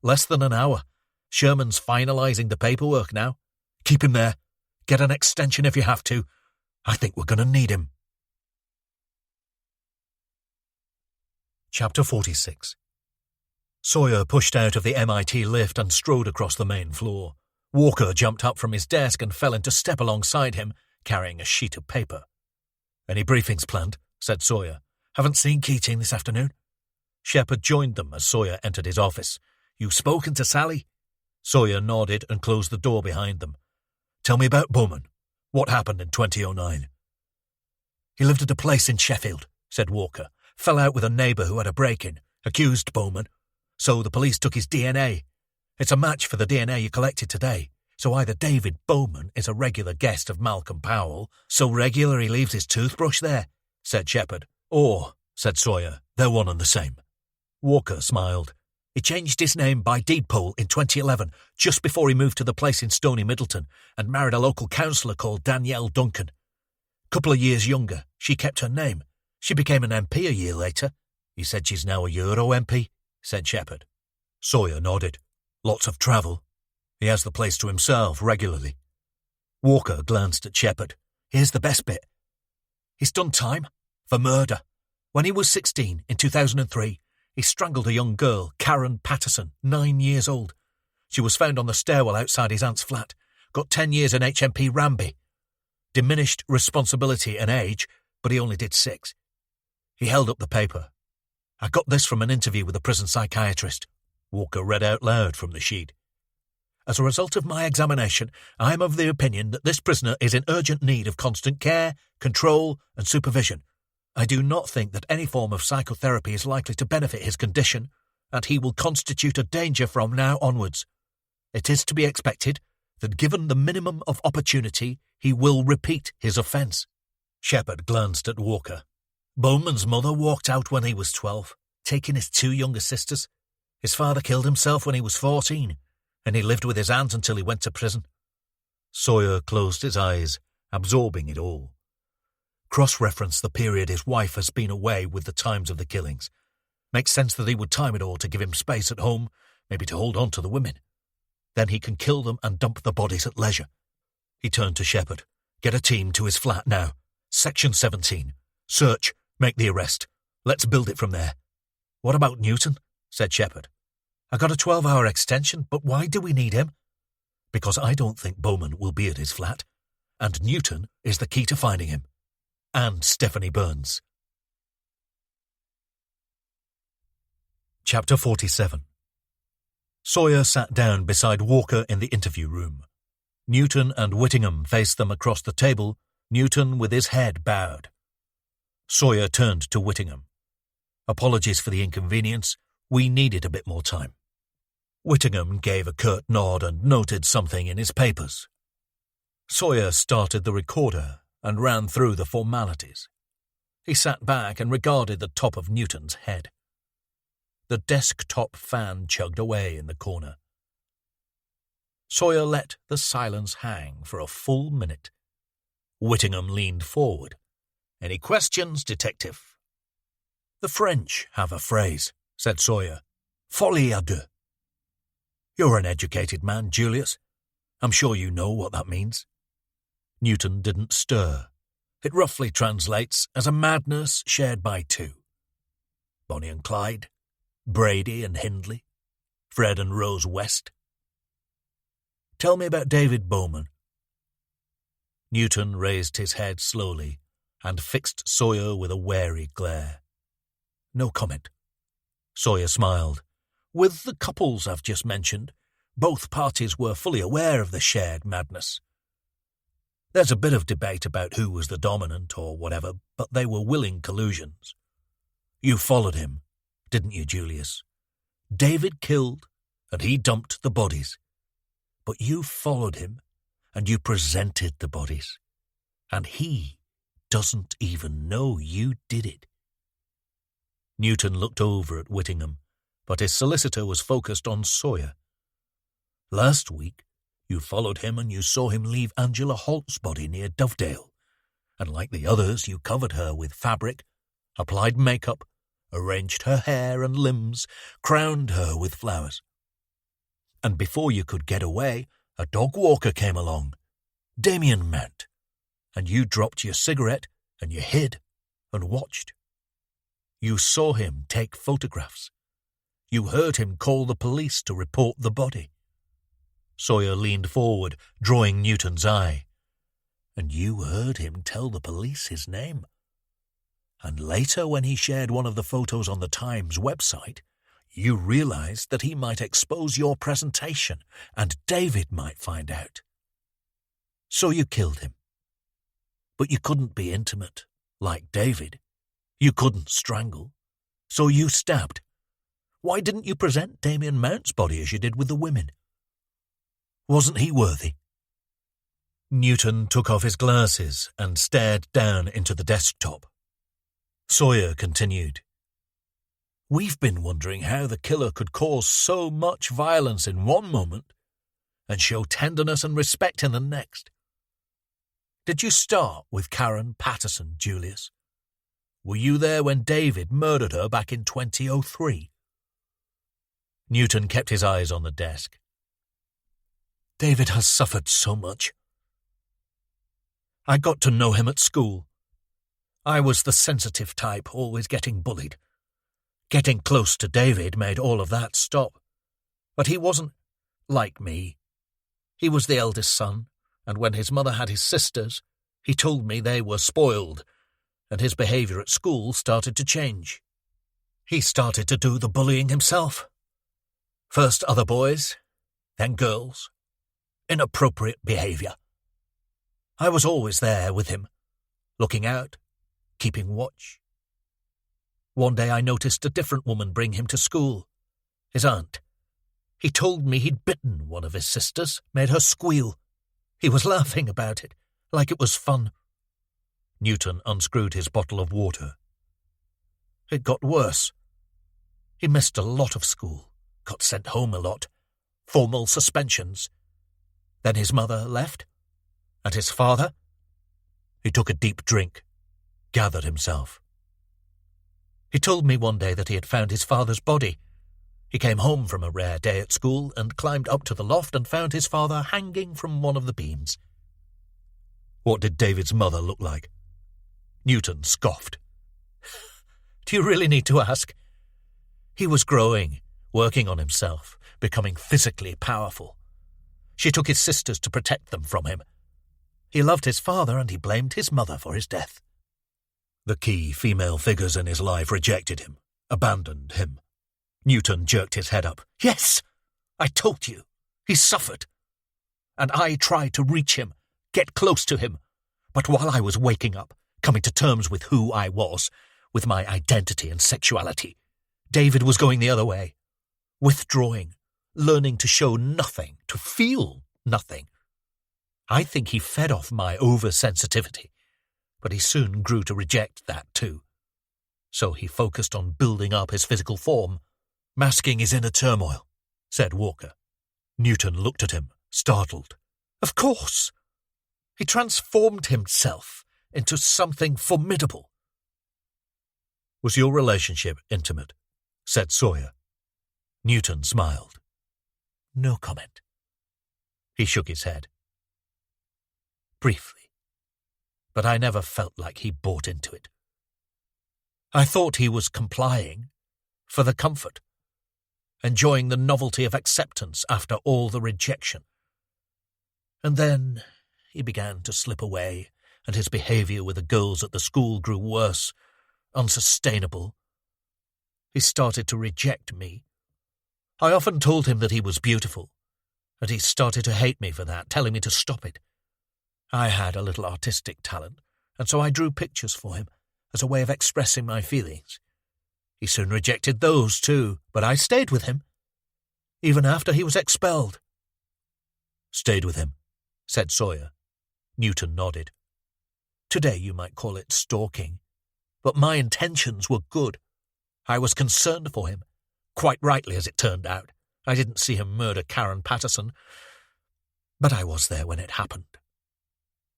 Less than an hour. Sherman's finalising the paperwork now. Keep him there. Get an extension if you have to. I think we're going to need him. Chapter 46. Sawyer pushed out of the MIT lift and strode across the main floor. Walker jumped up from his desk and fell into step alongside him, carrying a sheet of paper. Any briefings planned? Said Sawyer. Haven't seen Keating this afternoon? Shepard joined them as Sawyer entered his office. You spoken to Sally? Sawyer nodded and closed the door behind them. Tell me about Bowman. What happened in 2009? He lived at a place in Sheffield, said Walker. Fell out with a neighbour who had a break-in. Accused Bowman. So the police took his DNA. It's a match for the DNA you collected today. So either David Bowman is a regular guest of Malcolm Powell, so regular he leaves his toothbrush there, said Shepard. Or, said Sawyer, they're one and the same. Walker smiled. He changed his name by deed poll in 2011, just before he moved to the place in Stony Middleton, and married a local councillor called Danielle Duncan. Couple of years younger, she kept her name. She became an MP a year later. He said she's now a Euro MP, said Shepard. Sawyer nodded. Lots of travel. He has the place to himself regularly. Walker glanced at Shepard. Here's the best bit. He's done time for murder. When he was 16, in 2003, he strangled a young girl, Karen Patterson, 9 years old. She was found on the stairwell outside his aunt's flat. Got 10 years in HMP Ramby. Diminished responsibility and age, but he only did 6. He held up the paper. I got this from an interview with a prison psychiatrist. Walker read out loud from the sheet. As a result of my examination, I am of the opinion that this prisoner is in urgent need of constant care, control, and supervision. I do not think that any form of psychotherapy is likely to benefit his condition, and he will constitute a danger from now onwards. It is to be expected that given the minimum of opportunity, he will repeat his offence. Shepard glanced at Walker. Bowman's mother walked out when he was 12, taking his 2 younger sisters. His father killed himself when he was 14, and he lived with his aunt until he went to prison. Sawyer closed his eyes, absorbing it all. Cross-reference the period his wife has been away with the times of the killings. Makes sense that he would time it all to give him space at home, maybe to hold on to the women. Then he can kill them and dump the bodies at leisure. He turned to Shepard. Get a team to his flat now. Section 17. Search. Make the arrest. Let's build it from there. What about Newton? Said Shepard. I got a 12-hour extension, but why do we need him? Because I don't think Bowman will be at his flat, and Newton is the key to finding him. And Stephanie Burns. Chapter 47. Sawyer sat down beside Walker in the interview room. Newton and Whittingham faced them across the table, Newton with his head bowed. Sawyer turned to Whittingham. Apologies for the inconvenience. We needed a bit more time. Whittingham gave a curt nod and noted something in his papers. Sawyer started the recorder and ran through the formalities. He sat back and regarded the top of Newton's head. The desktop fan chugged away in the corner. Sawyer let the silence hang for a full minute. Whittingham leaned forward. Any questions, detective? The French have a phrase, said Sawyer. Folie à deux. You're an educated man, Julius. I'm sure you know what that means. Newton didn't stir. It roughly translates as a madness shared by 2. Bonnie and Clyde, Brady and Hindley, Fred and Rose West. Tell me about David Bowman. Newton raised his head slowly and fixed Sawyer with a wary glare. No comment. Sawyer smiled. With the couples I've just mentioned, both parties were fully aware of the shared madness. There's a bit of debate about who was the dominant or whatever, but they were willing collusions. You followed him, didn't you, Julius? David killed, and he dumped the bodies. But you followed him, and you presented the bodies. And he doesn't even know you did it. Newton looked over at Whittingham, but his solicitor was focused on Sawyer. Last week, you followed him and you saw him leave Angela Holt's body near Dovedale. And like the others, you covered her with fabric, applied makeup, arranged her hair and limbs, crowned her with flowers. And before you could get away, a dog walker came along, Damien Mount, and you dropped your cigarette and you hid and watched. You saw him take photographs. You heard him call the police to report the body. Sawyer leaned forward, drawing Newton's eye. And you heard him tell the police his name. And later, when he shared one of the photos on the Times website, you realized that he might expose your presentation and David might find out. So you killed him. But you couldn't be intimate, like David. You couldn't strangle. So you stabbed. Why didn't you present Damien Mount's body as you did with the women? Wasn't he worthy? Newton took off his glasses and stared down into the desktop. Sawyer continued. We've been wondering how the killer could cause so much violence in one moment and show tenderness and respect in the next. Did you start with Karen Patterson, Julius? Were you there when David murdered her back in 2003? Newton kept his eyes on the desk. David has suffered so much. I got to know him at school. I was the sensitive type, always getting bullied. Getting close to David made all of that stop. But he wasn't like me. He was the eldest son, and when his mother had his sisters, he told me they were spoiled, and his behaviour at school started to change. He started to do the bullying himself. First other boys, then girls. Inappropriate behaviour. I was always there with him, looking out, keeping watch. One day I noticed a different woman bring him to school, his aunt. He told me he'd bitten one of his sisters, made her squeal. He was laughing about it, like it was fun. Newton unscrewed his bottle of water. It got worse. He missed a lot of school, got sent home a lot, formal suspensions. Then his mother left, and his father. He took a deep drink, gathered himself. He told me one day that he had found his father's body. He came home from a rare day at school and climbed up to the loft and found his father hanging from one of the beams. What did David's mother look like? Newton scoffed. Do you really need to ask? He was growing, working on himself, becoming physically powerful. She took his sisters to protect them from him. He loved his father and he blamed his mother for his death. The key female figures in his life rejected him, abandoned him. Newton jerked his head up. Yes, I told you. He suffered. And I tried to reach him, get close to him. But while I was waking up, coming to terms with who I was, with my identity and sexuality, David was going the other way, withdrawing, learning to show nothing, to feel nothing. I think he fed off my oversensitivity, but he soon grew to reject that too. So he focused on building up his physical form, masking his inner turmoil, said Walker. Newton looked at him, startled. Of course! He transformed himself into something formidable. Was your relationship intimate? Said Sawyer. Newton smiled. No comment. He shook his head. Briefly. But I never felt like he bought into it. I thought he was complying for the comfort, enjoying the novelty of acceptance after all the rejection. And then he began to slip away, and his behaviour with the girls at the school grew worse, unsustainable. He started to reject me. I often told him that he was beautiful, and he started to hate me for that, telling me to stop it. I had a little artistic talent, and so I drew pictures for him as a way of expressing my feelings. He soon rejected those too, but I stayed with him, even after he was expelled. Stayed with him, said Sawyer. Newton nodded. Today you might call it stalking, but my intentions were good. I was concerned for him, quite rightly as it turned out. I didn't see him murder Karen Patterson, but I was there when it happened.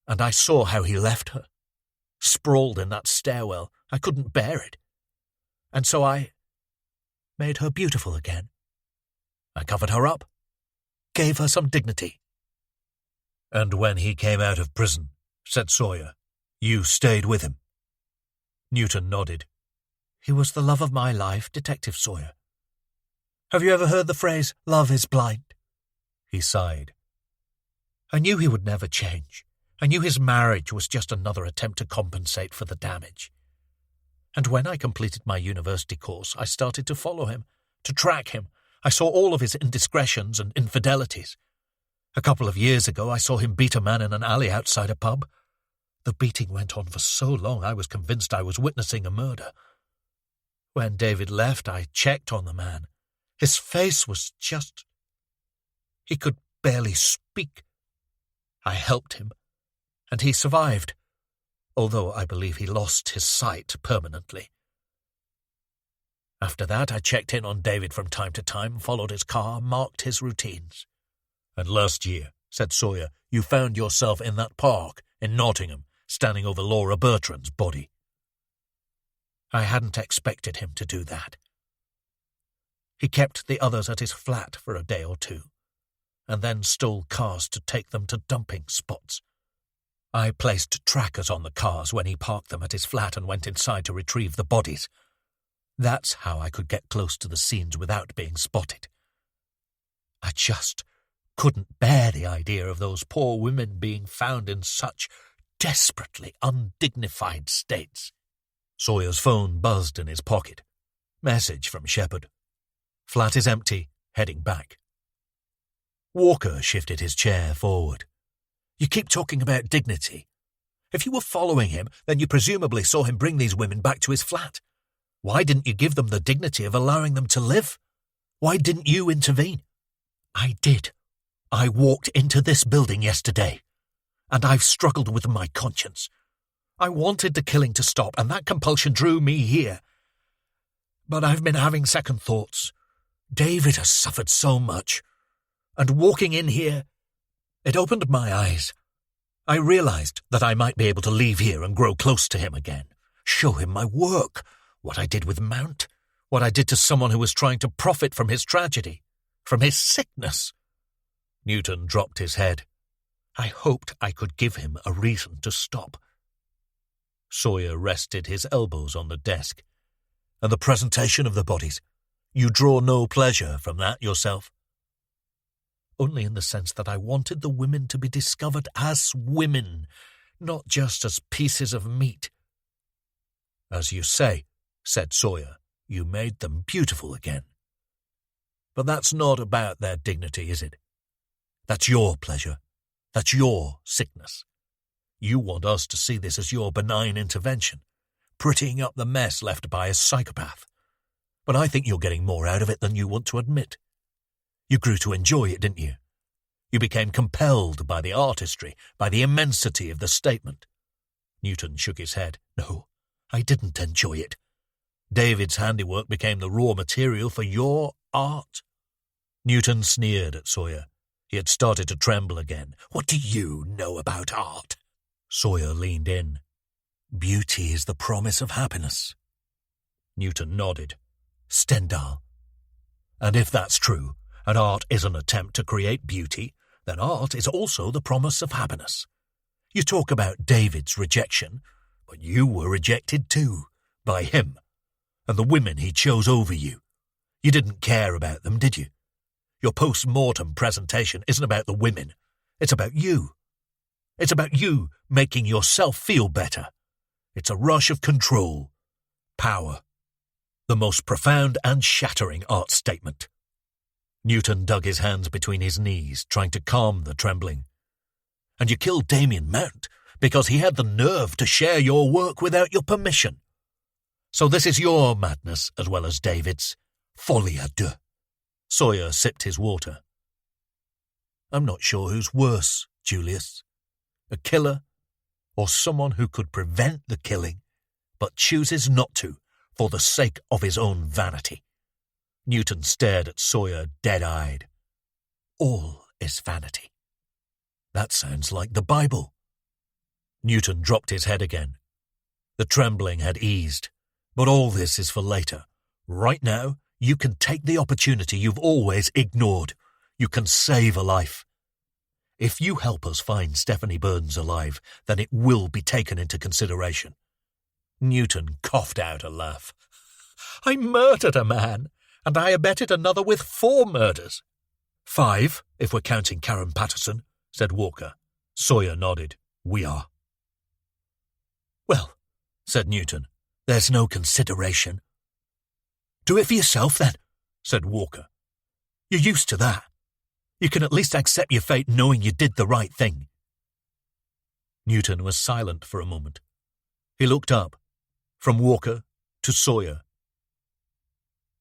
And I saw how he left her, sprawled in that stairwell. I couldn't bear it. And so I made her beautiful again. I covered her up, gave her some dignity. And when he came out of prison, said Sawyer, you stayed with him. Newton nodded. He was the love of my life, Detective Sawyer. Have you ever heard the phrase, love is blind? He sighed. I knew he would never change. I knew his marriage was just another attempt to compensate for the damage. And when I completed my university course, I started to follow him, to track him. I saw all of his indiscretions and infidelities. A couple of years ago, I saw him beat a man in an alley outside a pub. The beating went on for so long I was convinced I was witnessing a murder. When David left, I checked on the man. His face was just... He could barely speak. I helped him, and he survived, although I believe he lost his sight permanently. After that, I checked in on David from time to time, followed his car, marked his routines. And last year, said Sawyer, you found yourself in that park in Nottingham, standing over Laura Bertrand's body. I hadn't expected him to do that. He kept the others at his flat for a day or two, and then stole cars to take them to dumping spots. I placed trackers on the cars when he parked them at his flat and went inside to retrieve the bodies. That's how I could get close to the scenes without being spotted. I just couldn't bear the idea of those poor women being found in such desperately undignified states. Sawyer's phone buzzed in his pocket. Message from Shepherd. Flat is empty, heading back. Walker shifted his chair forward. You keep talking about dignity. If you were following him, then you presumably saw him bring these women back to his flat. Why didn't you give them the dignity of allowing them to live? Why didn't you intervene? I did. I walked into this building yesterday, and I've struggled with my conscience. I wanted the killing to stop, and that compulsion drew me here. But I've been having second thoughts. David has suffered so much, and walking in here, it opened my eyes. I realized that I might be able to leave here and grow close to him again, show him my work, what I did with Mount, what I did to someone who was trying to profit from his tragedy, from his sickness. Newton dropped his head. I hoped I could give him a reason to stop. Sawyer rested his elbows on the desk. And the presentation of the bodies, you draw no pleasure from that yourself? Only in the sense that I wanted the women to be discovered as women, not just as pieces of meat. As you say, said Sawyer, you made them beautiful again. But that's not about their dignity, is it? That's your pleasure. That's your sickness. You want us to see this as your benign intervention, prettying up the mess left by a psychopath. But I think you're getting more out of it than you want to admit. You grew to enjoy it, didn't you? You became compelled by the artistry, by the immensity of the statement. Newton shook his head. No, I didn't enjoy it. David's handiwork became the raw material for your art. Newton sneered at Sawyer. He had started to tremble again. What do you know about art? Sawyer leaned in. Beauty is the promise of happiness. Newton nodded. Stendhal. And if that's true, and art is an attempt to create beauty, then art is also the promise of happiness. You talk about David's rejection, but you were rejected too, by him, and the women he chose over you. You didn't care about them, did you? Your post-mortem presentation isn't about the women. It's about you. It's about you making yourself feel better. It's a rush of control, power. The most profound and shattering art statement. Newton dug his hands between his knees, trying to calm the trembling. And you killed Damien Mount because he had the nerve to share your work without your permission. So this is your madness as well as David's. Folie à deux. Sawyer sipped his water. I'm not sure who's worse, Julius. A killer, or someone who could prevent the killing, but chooses not to for the sake of his own vanity. Newton stared at Sawyer dead-eyed. All is vanity. That sounds like the Bible. Newton dropped his head again. The trembling had eased, but all this is for later. Right now, you can take the opportunity you've always ignored. You can save a life. If you help us find Stephanie Burns alive, then it will be taken into consideration. Newton coughed out a laugh. I murdered a man, and I abetted another with 4 murders. 5, if we're counting Karen Patterson, said Walker. Sawyer nodded. We are. Well, said Newton, there's no consideration. Do it for yourself, then, said Walker. You're used to that. You can at least accept your fate knowing you did the right thing. Newton was silent for a moment. He looked up, from Walker to Sawyer.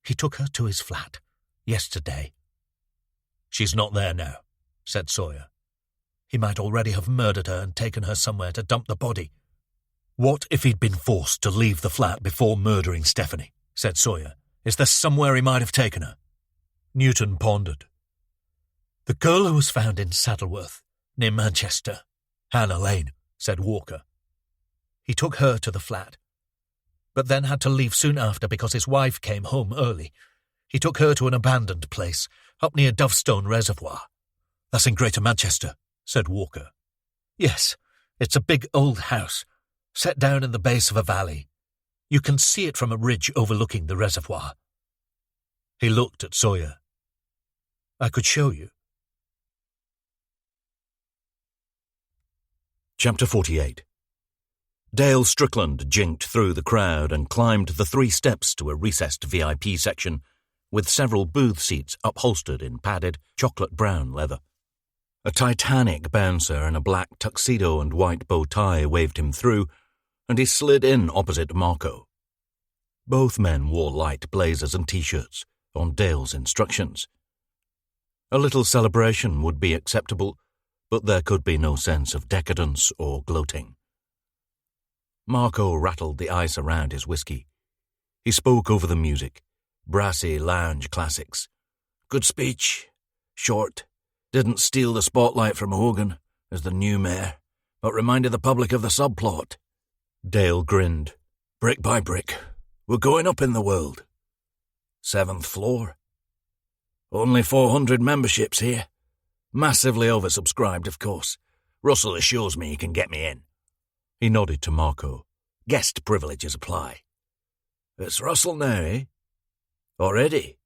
He took her to his flat, yesterday. She's not there now, said Sawyer. He might already have murdered her and taken her somewhere to dump the body. What if he'd been forced to leave the flat before murdering Stephanie, said Sawyer. Is there somewhere he might have taken her? Newton pondered. The girl who was found in Saddleworth, near Manchester. Hannah Lane, said Walker. He took her to the flat, but then had to leave soon after because his wife came home early. He took her to an abandoned place, up near Dovestone Reservoir. That's in Greater Manchester, said Walker. Yes, it's a big old house, set down in the base of a valley. You can see it from a ridge overlooking the reservoir. He looked at Sawyer. I could show you. Chapter 48. Dale Strickland jinked through the crowd and climbed the 3 steps to a recessed VIP section with several booth seats upholstered in padded chocolate-brown leather. A Titanic bouncer in a black tuxedo and white bow tie waved him through, and he slid in opposite Marco. Both men wore light blazers and T-shirts, on Dale's instructions. A little celebration would be acceptable, but there could be no sense of decadence or gloating. Marco rattled the ice around his whiskey. He spoke over the music, brassy lounge classics. Good speech, short, didn't steal the spotlight from Hogan as the new mayor, but reminded the public of the subplot. Dale grinned. Brick by brick, we're going up in the world. 7th floor. Only 400 memberships here. Massively oversubscribed, of course. Russell assures me he can get me in. He nodded to Marco. Guest privileges apply. It's Russell now, eh? Already?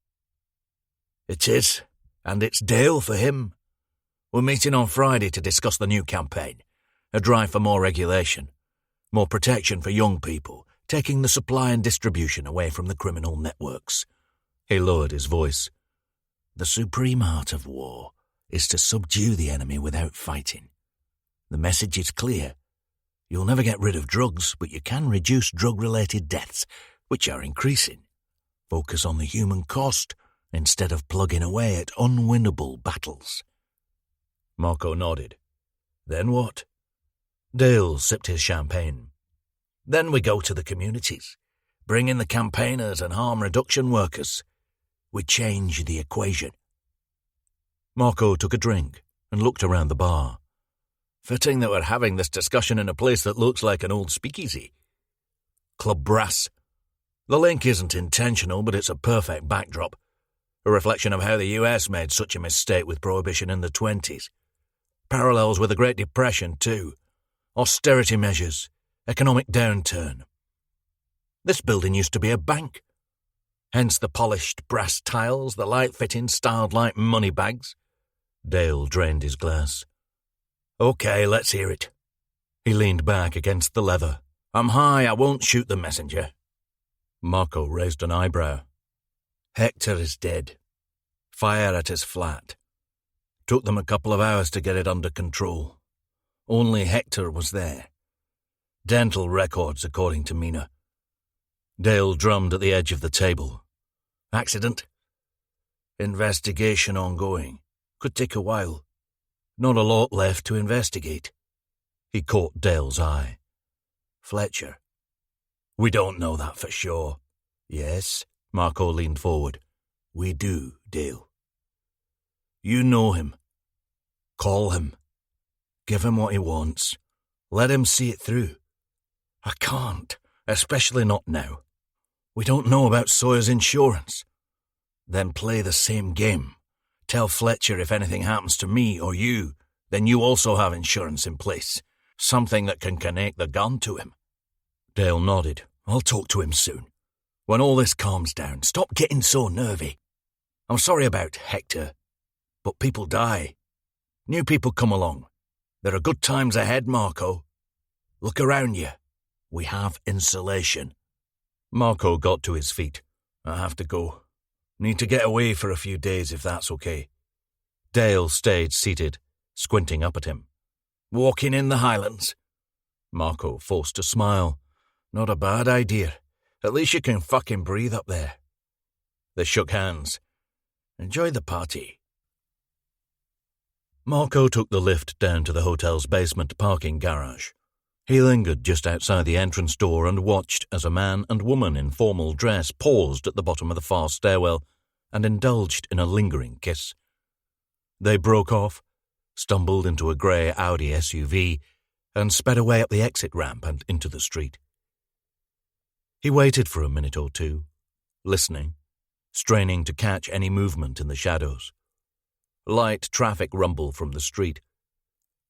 It is, and it's Dale for him. We're meeting on Friday to discuss the new campaign. A drive for more regulation. More protection for young people, taking the supply and distribution away from the criminal networks. He lowered his voice. The supreme art of war is to subdue the enemy without fighting. The message is clear. You'll never get rid of drugs, but you can reduce drug-related deaths, which are increasing. Focus on the human cost instead of plugging away at unwinnable battles. Marco nodded. Then what? Dale sipped his champagne. Then we go to the communities, bring in the campaigners and harm reduction workers. We change the equation. Marco took a drink and looked around the bar. Fitting that we're having this discussion in a place that looks like an old speakeasy. Club Brass. The link isn't intentional, but it's a perfect backdrop. A reflection of how the US made such a mistake with prohibition in the 20s. Parallels with the Great Depression, too. Austerity measures, economic downturn. This building used to be a bank. Hence the polished brass tiles, the light fittings styled like money bags. Dale drained his glass. Okay, let's hear it. He leaned back against the leather. I'm high, I won't shoot the messenger. Marco raised an eyebrow. Hector is dead. Fire at his flat. Took them a couple of hours to get it under control. Only Hector was there. Dental records, according to Mina. Dale drummed at the edge of the table. Accident? Investigation ongoing. Could take a while. Not a lot left to investigate. He caught Dale's eye. Fletcher. We don't know that for sure. Yes, Marco leaned forward. We do, Dale. You know him. Call him. Give him what he wants. Let him see it through. I can't, especially not now. We don't know about Sawyer's insurance. Then play the same game. Tell Fletcher if anything happens to me or you, then you also have insurance in place. Something that can connect the gun to him. Dale nodded. I'll talk to him soon. When all this calms down, stop getting so nervy. I'm sorry about Hector, but people die. New people come along. There are good times ahead, Marco. Look around you. We have insulation. Marco got to his feet. I have to go. Need to get away for a few days if that's okay. Dale stayed seated, squinting up at him. Walking in the Highlands? Marco forced a smile. Not a bad idea. At least you can fucking breathe up there. They shook hands. Enjoy the party. Marco took the lift down to the hotel's basement parking garage. He lingered just outside the entrance door and watched as a man and woman in formal dress paused at the bottom of the far stairwell and indulged in a lingering kiss. They broke off, stumbled into a grey Audi SUV, and sped away up the exit ramp and into the street. He waited for a minute or two, listening, straining to catch any movement in the shadows. Light traffic rumble from the street.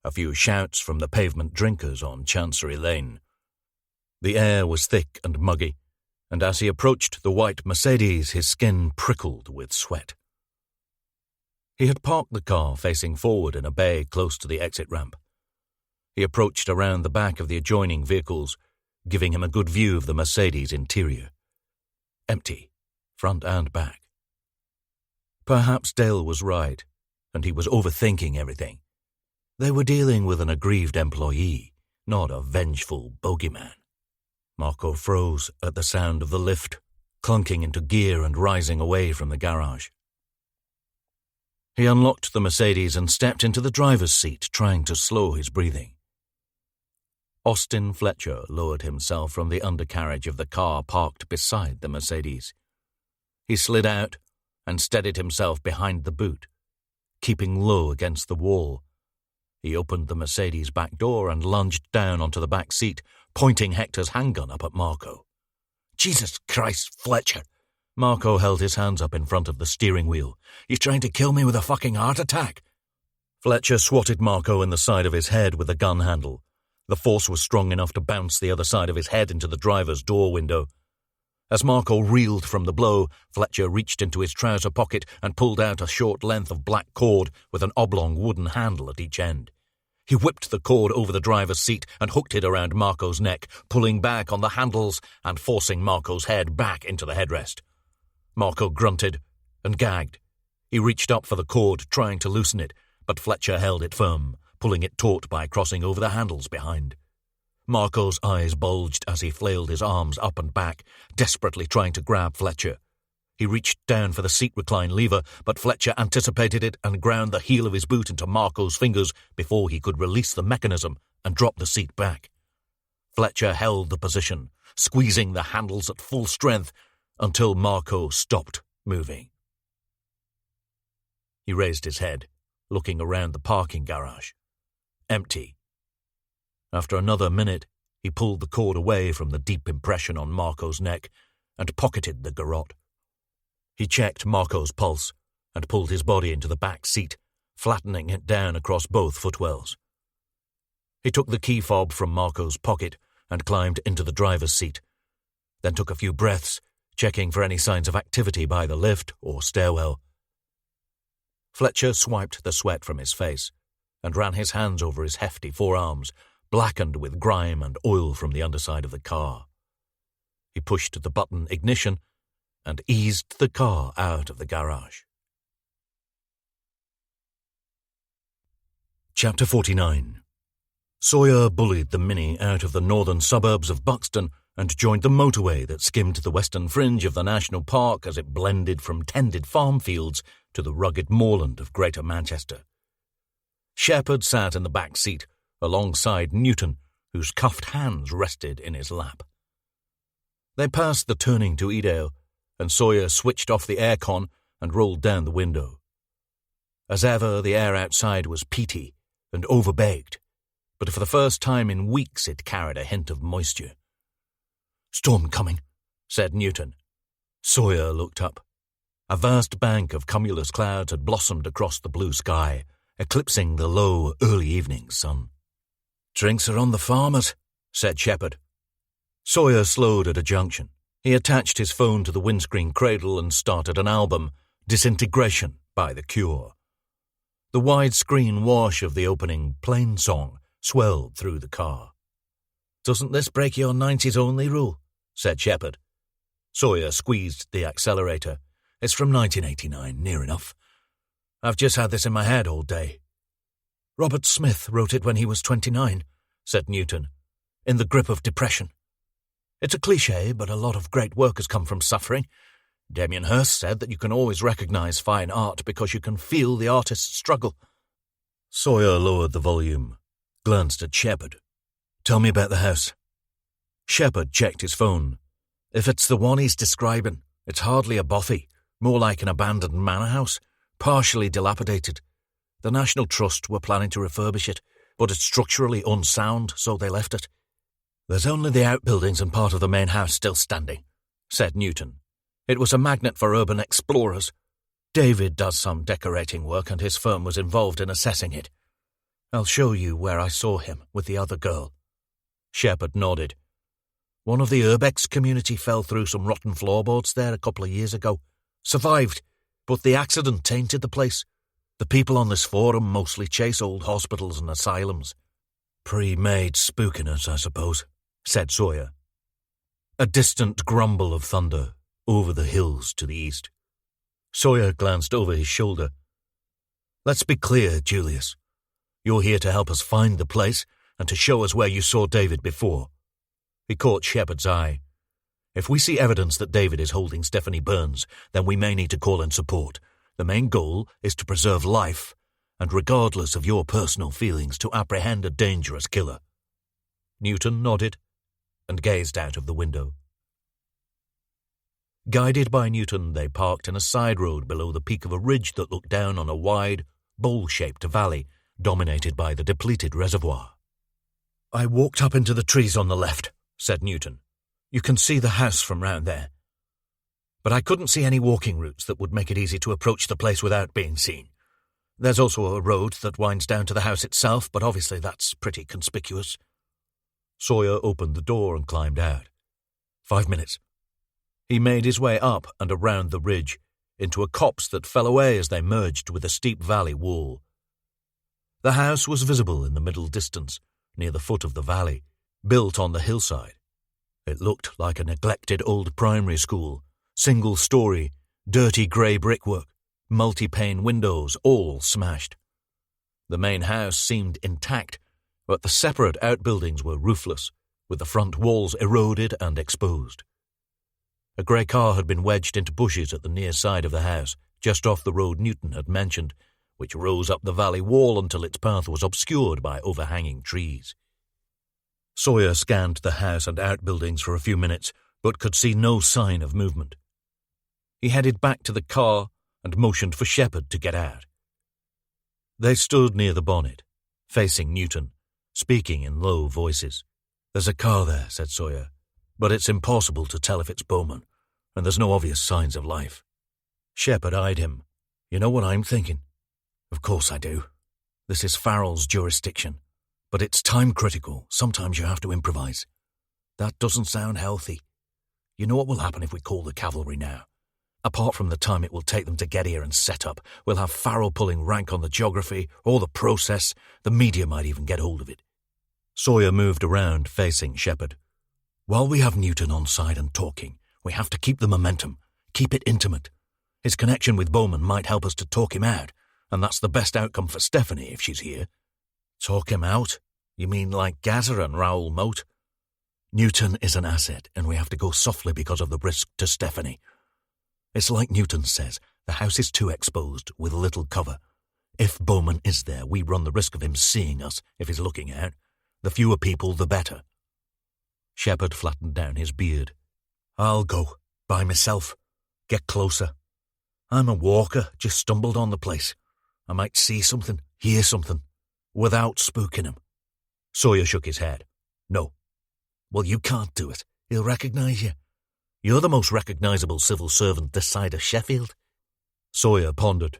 A few shouts from the pavement drinkers on Chancery Lane. The air was thick and muggy, and as he approached the white Mercedes, his skin prickled with sweat. He had parked the car facing forward in a bay close to the exit ramp. He approached around the back of the adjoining vehicles, giving him a good view of the Mercedes interior. Empty, front and back. Perhaps Dale was right, and he was overthinking everything. They were dealing with an aggrieved employee, not a vengeful bogeyman. Marco froze at the sound of the lift, clunking into gear and rising away from the garage. He unlocked the Mercedes and stepped into the driver's seat, trying to slow his breathing. Austin Fletcher lowered himself from the undercarriage of the car parked beside the Mercedes. He slid out and steadied himself behind the boot, keeping low against the wall. He opened the Mercedes' back door and lunged down onto the back seat, pointing Hector's handgun up at Marco. Jesus Christ, Fletcher! Marco held his hands up in front of the steering wheel. You trying to kill me with a fucking heart attack? Fletcher swatted Marco in the side of his head with a gun handle. The force was strong enough to bounce the other side of his head into the driver's door window. As Marco reeled from the blow, Fletcher reached into his trouser pocket and pulled out a short length of black cord with an oblong wooden handle at each end. He whipped the cord over the driver's seat and hooked it around Marco's neck, pulling back on the handles and forcing Marco's head back into the headrest. Marco grunted and gagged. He reached up for the cord, trying to loosen it, but Fletcher held it firm, pulling it taut by crossing over the handles behind. Marco's eyes bulged as he flailed his arms up and back, desperately trying to grab Fletcher. He reached down for the seat recline lever, but Fletcher anticipated it and ground the heel of his boot into Marco's fingers before he could release the mechanism and drop the seat back. Fletcher held the position, squeezing the handles at full strength until Marco stopped moving. He raised his head, looking around the parking garage. Empty. After another minute, he pulled the cord away from the deep impression on Marco's neck and pocketed the garrote. He checked Marco's pulse and pulled his body into the back seat, flattening it down across both footwells. He took the key fob from Marco's pocket and climbed into the driver's seat, then took a few breaths, checking for any signs of activity by the lift or stairwell. Fletcher swiped the sweat from his face and ran his hands over his hefty forearms, blackened with grime and oil from the underside of the car. He pushed the button ignition and eased the car out of the garage. Chapter 49. Sawyer bullied the Mini out of the northern suburbs of Buxton and joined the motorway that skimmed the western fringe of the national park as it blended from tended farm fields to the rugged moorland of Greater Manchester. Shepherd sat in the back seat alongside Newton, whose cuffed hands rested in his lap. They passed the turning to Edale, and Sawyer switched off the aircon and rolled down the window. As ever, the air outside was peaty and overbaked, but for the first time in weeks it carried a hint of moisture. "Storm coming," said Newton. Sawyer looked up. A vast bank of cumulus clouds had blossomed across the blue sky, eclipsing the low, early evening sun. "Drinks are on the farmers," said Shepherd. Sawyer slowed at a junction. He attached his phone to the windscreen cradle and started an album, Disintegration by The Cure. The widescreen wash of the opening Plain song swelled through the car. "Doesn't this break your 90s only rule?" said Shepherd. Sawyer squeezed the accelerator. "It's from 1989, near enough. I've just had this in my head all day." "Robert Smith wrote it when he was 29, said Newton, "in the grip of depression. It's a cliché, but a lot of great work has come from suffering. Damien Hirst said that you can always recognize fine art because you can feel the artist's struggle." Sawyer lowered the volume, glanced at Shepherd. "Tell me about the house." Shepherd checked his phone. "If it's the one he's describing, it's hardly a bothy, more like an abandoned manor house, partially dilapidated. The National Trust were planning to refurbish it, but it's structurally unsound, so they left it. There's only the outbuildings and part of the main house still standing," said Newton. "It was a magnet for urban explorers. David does some decorating work and his firm was involved in assessing it. I'll show you where I saw him with the other girl." Shepherd nodded. "One of the Urbex community fell through some rotten floorboards there a couple of years ago. Survived, but the accident tainted the place. The people on this forum mostly chase old hospitals and asylums." "Pre-made spookiness, I suppose," said Sawyer. A distant grumble of thunder over the hills to the east. Sawyer glanced over his shoulder. "Let's be clear, Julius. You're here to help us find the place and to show us where you saw David before." He caught Shepherd's eye. "If we see evidence that David is holding Stephanie Burns, then we may need to call in support. The main goal is to preserve life, and regardless of your personal feelings, to apprehend a dangerous killer." Newton nodded and gazed out of the window. Guided by Newton, they parked in a side road below the peak of a ridge that looked down on a wide, bowl-shaped valley dominated by the depleted reservoir. "I walked up into the trees on the left," said Newton. "You can see the house from round there. But I couldn't see any walking routes that would make it easy to approach the place without being seen. There's also a road that winds down to the house itself, but obviously that's pretty conspicuous." Sawyer opened the door and climbed out. 5 minutes. He made his way up and around the ridge, into a copse that fell away as they merged with a steep valley wall. The house was visible in the middle distance, near the foot of the valley, built on the hillside. It looked like a neglected old primary school, single-story, dirty grey brickwork, multi-pane windows, all smashed. The main house seemed intact, but the separate outbuildings were roofless, with the front walls eroded and exposed. A grey car had been wedged into bushes at the near side of the house, just off the road Newton had mentioned, which rose up the valley wall until its path was obscured by overhanging trees. Sawyer scanned the house and outbuildings for a few minutes, but could see no sign of movement. He headed back to the car and motioned for Shepherd to get out. They stood near the bonnet, facing Newton, speaking in low voices. "There's a car there," said Sawyer, "but it's impossible to tell if it's Bowman, and there's no obvious signs of life." Shepherd eyed him. "You know what I'm thinking?" "Of course I do. This is Farrell's jurisdiction, but it's time-critical. Sometimes you have to improvise." "That doesn't sound healthy. You know what will happen if we call the cavalry now? Apart from the time it will take them to get here and set up, we'll have Farrell pulling rank on the geography, or the process. The media might even get hold of it." Sawyer moved around, facing Shepherd. "While we have Newton on side and talking, we have to keep the momentum, keep it intimate. His connection with Bowman might help us to talk him out, and that's the best outcome for Stephanie if she's here." "Talk him out? You mean like Gaza and Raoul Moat?" Newton is an asset, and we have to go softly because of the risk to Stephanie. It's like Newton says, the house is too exposed with little cover. If Bowman is there, we run the risk of him seeing us if he's looking out. The fewer people, the better. Shepard flattened down his beard. I'll go, by myself. Get closer. I'm a walker, just stumbled on the place. I might see something, hear something, without spooking him. Sawyer shook his head. No. Well, you can't do it. He'll recognise you. You're the most recognisable civil servant this side of Sheffield. Sawyer pondered.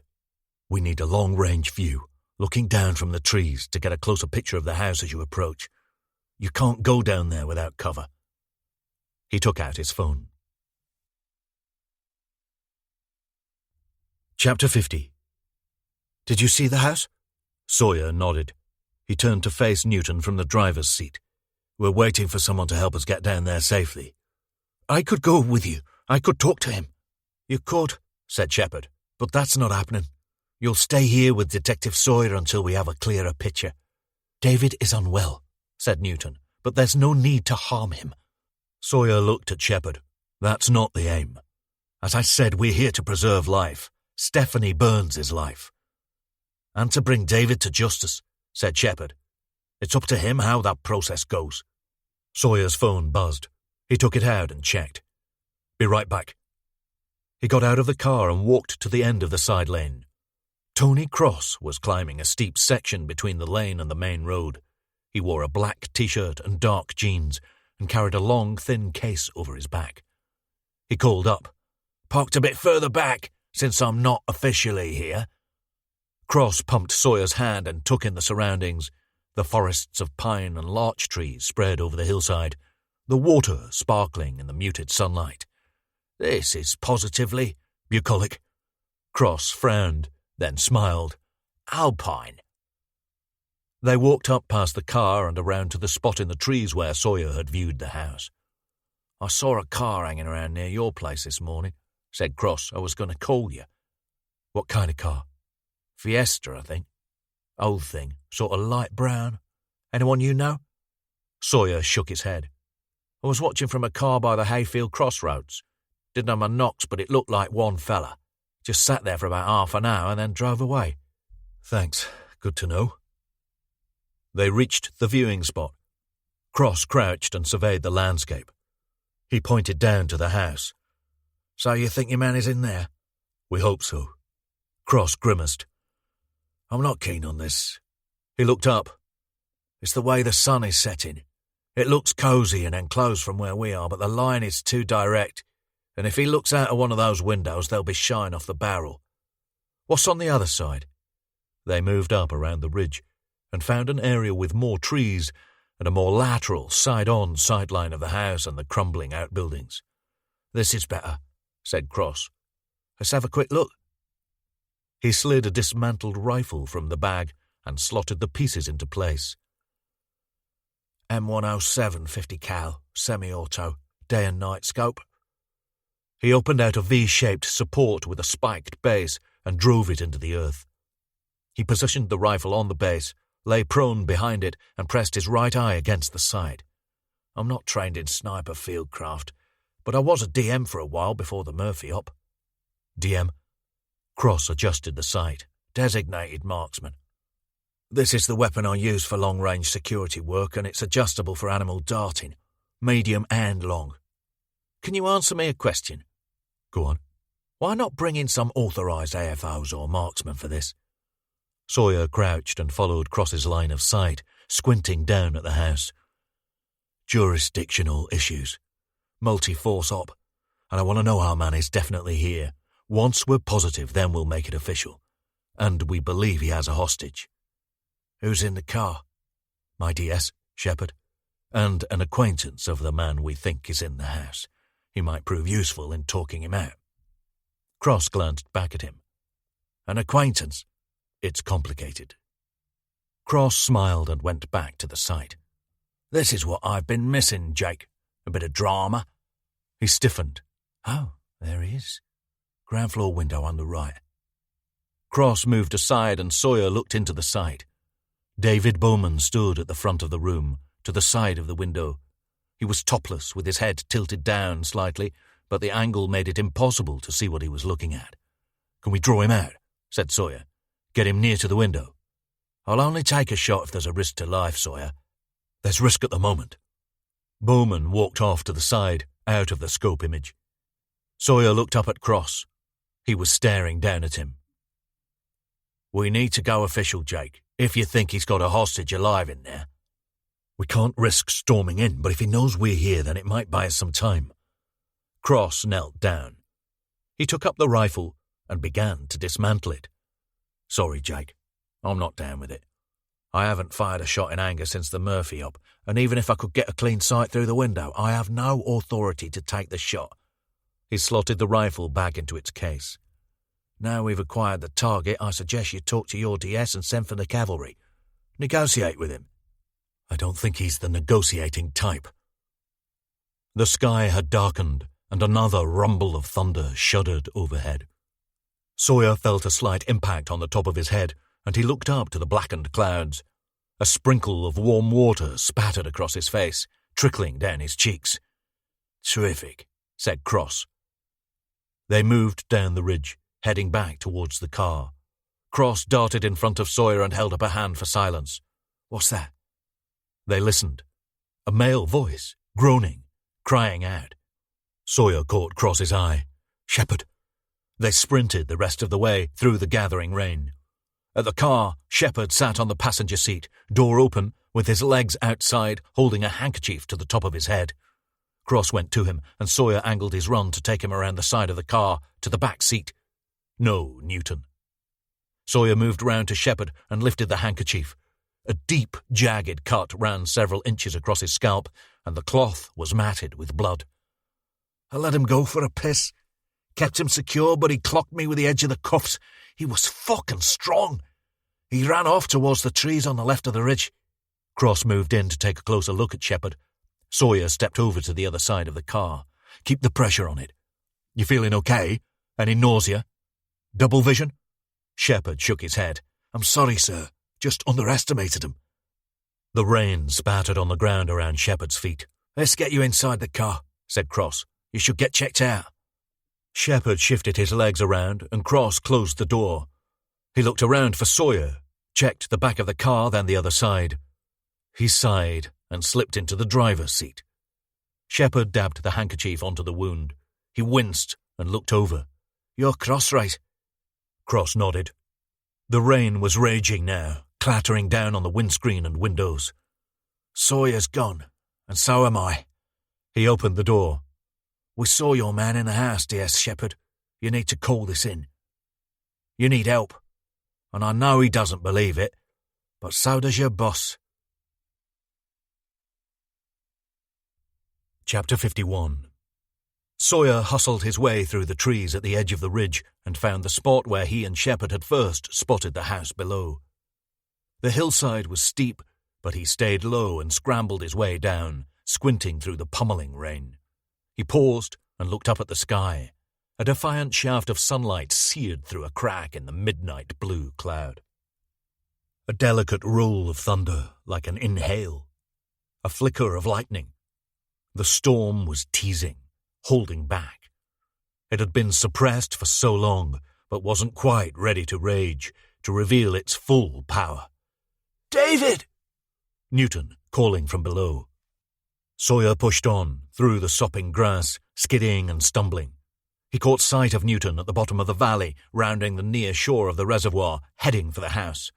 We need a long-range view, looking down from the trees to get a closer picture of the house as you approach. You can't go down there without cover. He took out his phone. Chapter 50. Did you see the house? Sawyer nodded. He turned to face Newton from the driver's seat. We're waiting for someone to help us get down there safely. I could go with you. I could talk to him. You could, said Shepard, but that's not happening. You'll stay here with Detective Sawyer until we have a clearer picture. David is unwell, said Newton, but there's no need to harm him. Sawyer looked at Shepard. That's not the aim. As I said, we're here to preserve life. Stephanie Burns' life. And to bring David to justice, said Shepard. It's up to him how that process goes. Sawyer's phone buzzed. He took it out and checked. Be right back. He got out of the car and walked to the end of the side lane. Tony Cross was climbing a steep section between the lane and the main road. He wore a black t-shirt and dark jeans and carried a long, thin case over his back. He called up. Parked a bit further back, since I'm not officially here. Cross pumped Sawyer's hand and took in the surroundings. The forests of pine and larch trees spread over the hillside, the water sparkling in the muted sunlight. This is positively bucolic. Cross frowned, then smiled. Alpine. They walked up past the car and around to the spot in the trees where Sawyer had viewed the house. I saw a car hanging around near your place this morning, said Cross. I was going to call you. What kind of car? Fiesta, I think. Old thing, sort of light brown. Anyone you know? Sawyer shook his head. I was watching from a car by the Hayfield crossroads. Didn't have my knocks, but it looked like one fella. Just sat there for about half an hour and then drove away. Thanks. Good to know. They reached the viewing spot. Cross crouched and surveyed the landscape. He pointed down to the house. So you think your man is in there? We hope so. Cross grimaced. I'm not keen on this. He looked up. It's the way the sun is setting. It looks cosy and enclosed from where we are, but the line is too direct, and if he looks out of one of those windows, there'll be shine off the barrel. What's on the other side? They moved up around the ridge and found an area with more trees and a more lateral, side-on sideline of the house and the crumbling outbuildings. This is better, said Cross. Let's have a quick look. He slid a dismantled rifle from the bag and slotted the pieces into place. M107 50 cal, semi-auto, day and night scope. He opened out a V-shaped support with a spiked base and drove it into the earth. He positioned the rifle on the base, lay prone behind it, and pressed his right eye against the sight. I'm not trained in sniper fieldcraft, but I was a DM for a while before the Murphy op. DM? Cross adjusted the sight. Designated marksman. This is the weapon I use for long-range security work, and it's adjustable for animal darting, medium and long. Can you answer me a question? Go on. Why not bring in some authorised AFOs or marksmen for this? Sawyer crouched and followed Cross's line of sight, squinting down at the house. Jurisdictional issues. Multi-force op. And I want to know our man is definitely here. Once we're positive, then we'll make it official. And we believe he has a hostage. Who's in the car? My DS, Shepard. And an acquaintance of the man we think is in the house. He might prove useful in talking him out. Cross glanced back at him. An acquaintance? It's complicated. Cross smiled and went back to the site. This is what I've been missing, Jake. A bit of drama. He stiffened. Oh, there he is. Ground floor window on the right. Cross moved aside and Sawyer looked into the site. David Bowman stood at the front of the room, to the side of the window. He was topless, with his head tilted down slightly, but the angle made it impossible to see what he was looking at. "Can we draw him out?" said Sawyer. "Get him near to the window." "I'll only take a shot if there's a risk to life, Sawyer." "There's risk at the moment." Bowman walked off to the side, out of the scope image. Sawyer looked up at Cross. He was staring down at him. "We need to go official, Jake, if you think he's got a hostage alive in there." "We can't risk storming in, but if he knows we're here, then it might buy us some time." Cross knelt down. He took up the rifle and began to dismantle it. "Sorry, Jake. I'm not down with it. I haven't fired a shot in anger since the Murphy up, and even if I could get a clean sight through the window, I have no authority to take the shot." He slotted the rifle back into its case. "Now we've acquired the target, I suggest you talk to your DS and send for the cavalry. Negotiate with him." "I don't think he's the negotiating type." The sky had darkened, and another rumble of thunder shuddered overhead. Sawyer felt a slight impact on the top of his head, and he looked up to the blackened clouds. A sprinkle of warm water spattered across his face, trickling down his cheeks. "Terrific," said Cross. They moved down the ridge, heading back towards the car. Cross darted in front of Sawyer and held up a hand for silence. "What's that?" They listened. A male voice, groaning, crying out. Sawyer caught Cross's eye. "Shepard." They sprinted the rest of the way through the gathering rain. At the car, Shepard sat on the passenger seat, door open, with his legs outside, holding a handkerchief to the top of his head. Cross went to him, and Sawyer angled his run to take him around the side of the car, to the back seat. No Newton. Sawyer moved round to Shepard and lifted the handkerchief. A deep, jagged cut ran several inches across his scalp, and the cloth was matted with blood. "I let him go for a piss. Kept him secure, but he clocked me with the edge of the cuffs. He was fucking strong. He ran off towards the trees on the left of the ridge." Cross moved in to take a closer look at Shepard. Sawyer stepped over to the other side of the car. "Keep the pressure on it. You feeling okay? Any nausea? Double vision?" Shepard shook his head. "I'm sorry, sir. Just underestimated him." The rain spattered on the ground around Shepard's feet. "Let's get you inside the car," said Cross. "You should get checked out." Shepard shifted his legs around, and Cross closed the door. He looked around for Sawyer, checked the back of the car, then the other side. He sighed and slipped into the driver's seat. Shepard dabbed the handkerchief onto the wound. He winced and looked over. "You're Cross, right?" Cross nodded. The rain was raging now, clattering down on the windscreen and windows. "Sawyer's gone, and so am I." He opened the door. "We saw your man in the house, DS Shepard. You need to call this in. You need help, and I know he doesn't believe it, but so does your boss." Chapter 51. Sawyer hustled his way through the trees at the edge of the ridge and found the spot where he and Shepard had first spotted the house below. The hillside was steep, but he stayed low and scrambled his way down, squinting through the pummeling rain. He paused and looked up at the sky. A defiant shaft of sunlight seared through a crack in the midnight blue cloud. A delicate roll of thunder, like an inhale. A flicker of lightning. The storm was teasing, holding back. It had been suppressed for so long, but wasn't quite ready to rage, to reveal its full power. "David!" Newton calling from below. Sawyer pushed on, through the sopping grass, skidding and stumbling. He caught sight of Newton at the bottom of the valley, rounding the near shore of the reservoir, heading for the house.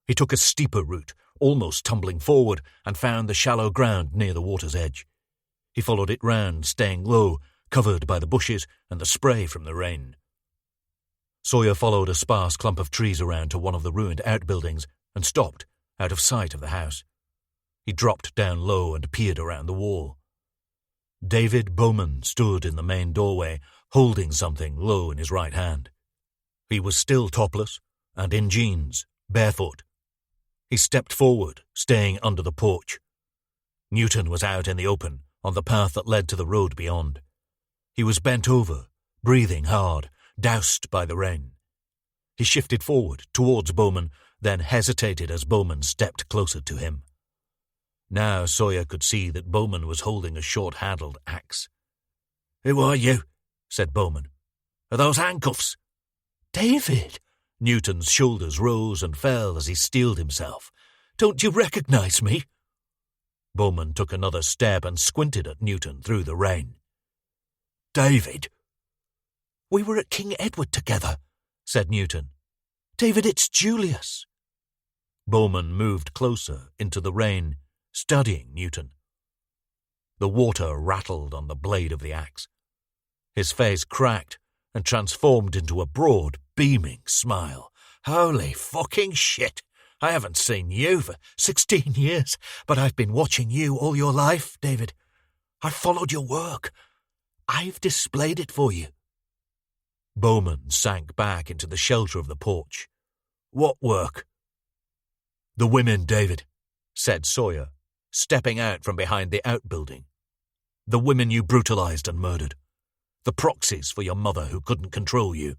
He took a steeper route, almost tumbling forward, and found the shallow ground near the water's edge. He followed it round, staying low, covered by the bushes and the spray from the rain. Sawyer followed a sparse clump of trees around to one of the ruined outbuildings and stopped, out of sight of the house. He dropped down low and peered around the wall. David Bowman stood in the main doorway, holding something low in his right hand. He was still topless and in jeans, barefoot. He stepped forward, staying under the porch. Newton was out in the open, on the path that led to the road beyond. He was bent over, breathing hard, doused by the rain. He shifted forward, towards Bowman, then hesitated as Bowman stepped closer to him. Now Sawyer could see that Bowman was holding a short-handled axe. "Who are you?" said Bowman. "Are those handcuffs?" David! Newton's shoulders rose and fell as he steeled himself. "Don't you recognize me?" Bowman took another step and squinted at Newton through the rain. "David!" "We were at King Edward together," said Newton. "David, it's Julius." Bowman moved closer into the rain, studying Newton. The water rattled on the blade of the axe. His face cracked and transformed into a broad, beaming smile. "Holy fucking shit! I haven't seen you for 16 years, but I've been watching you all your life, David. I've followed your work. I've displayed it for you." Bowman sank back into the shelter of the porch. "What work?" "The women, David," said Sawyer, stepping out from behind the outbuilding. "The women you brutalized and murdered. The proxies for your mother who couldn't control you."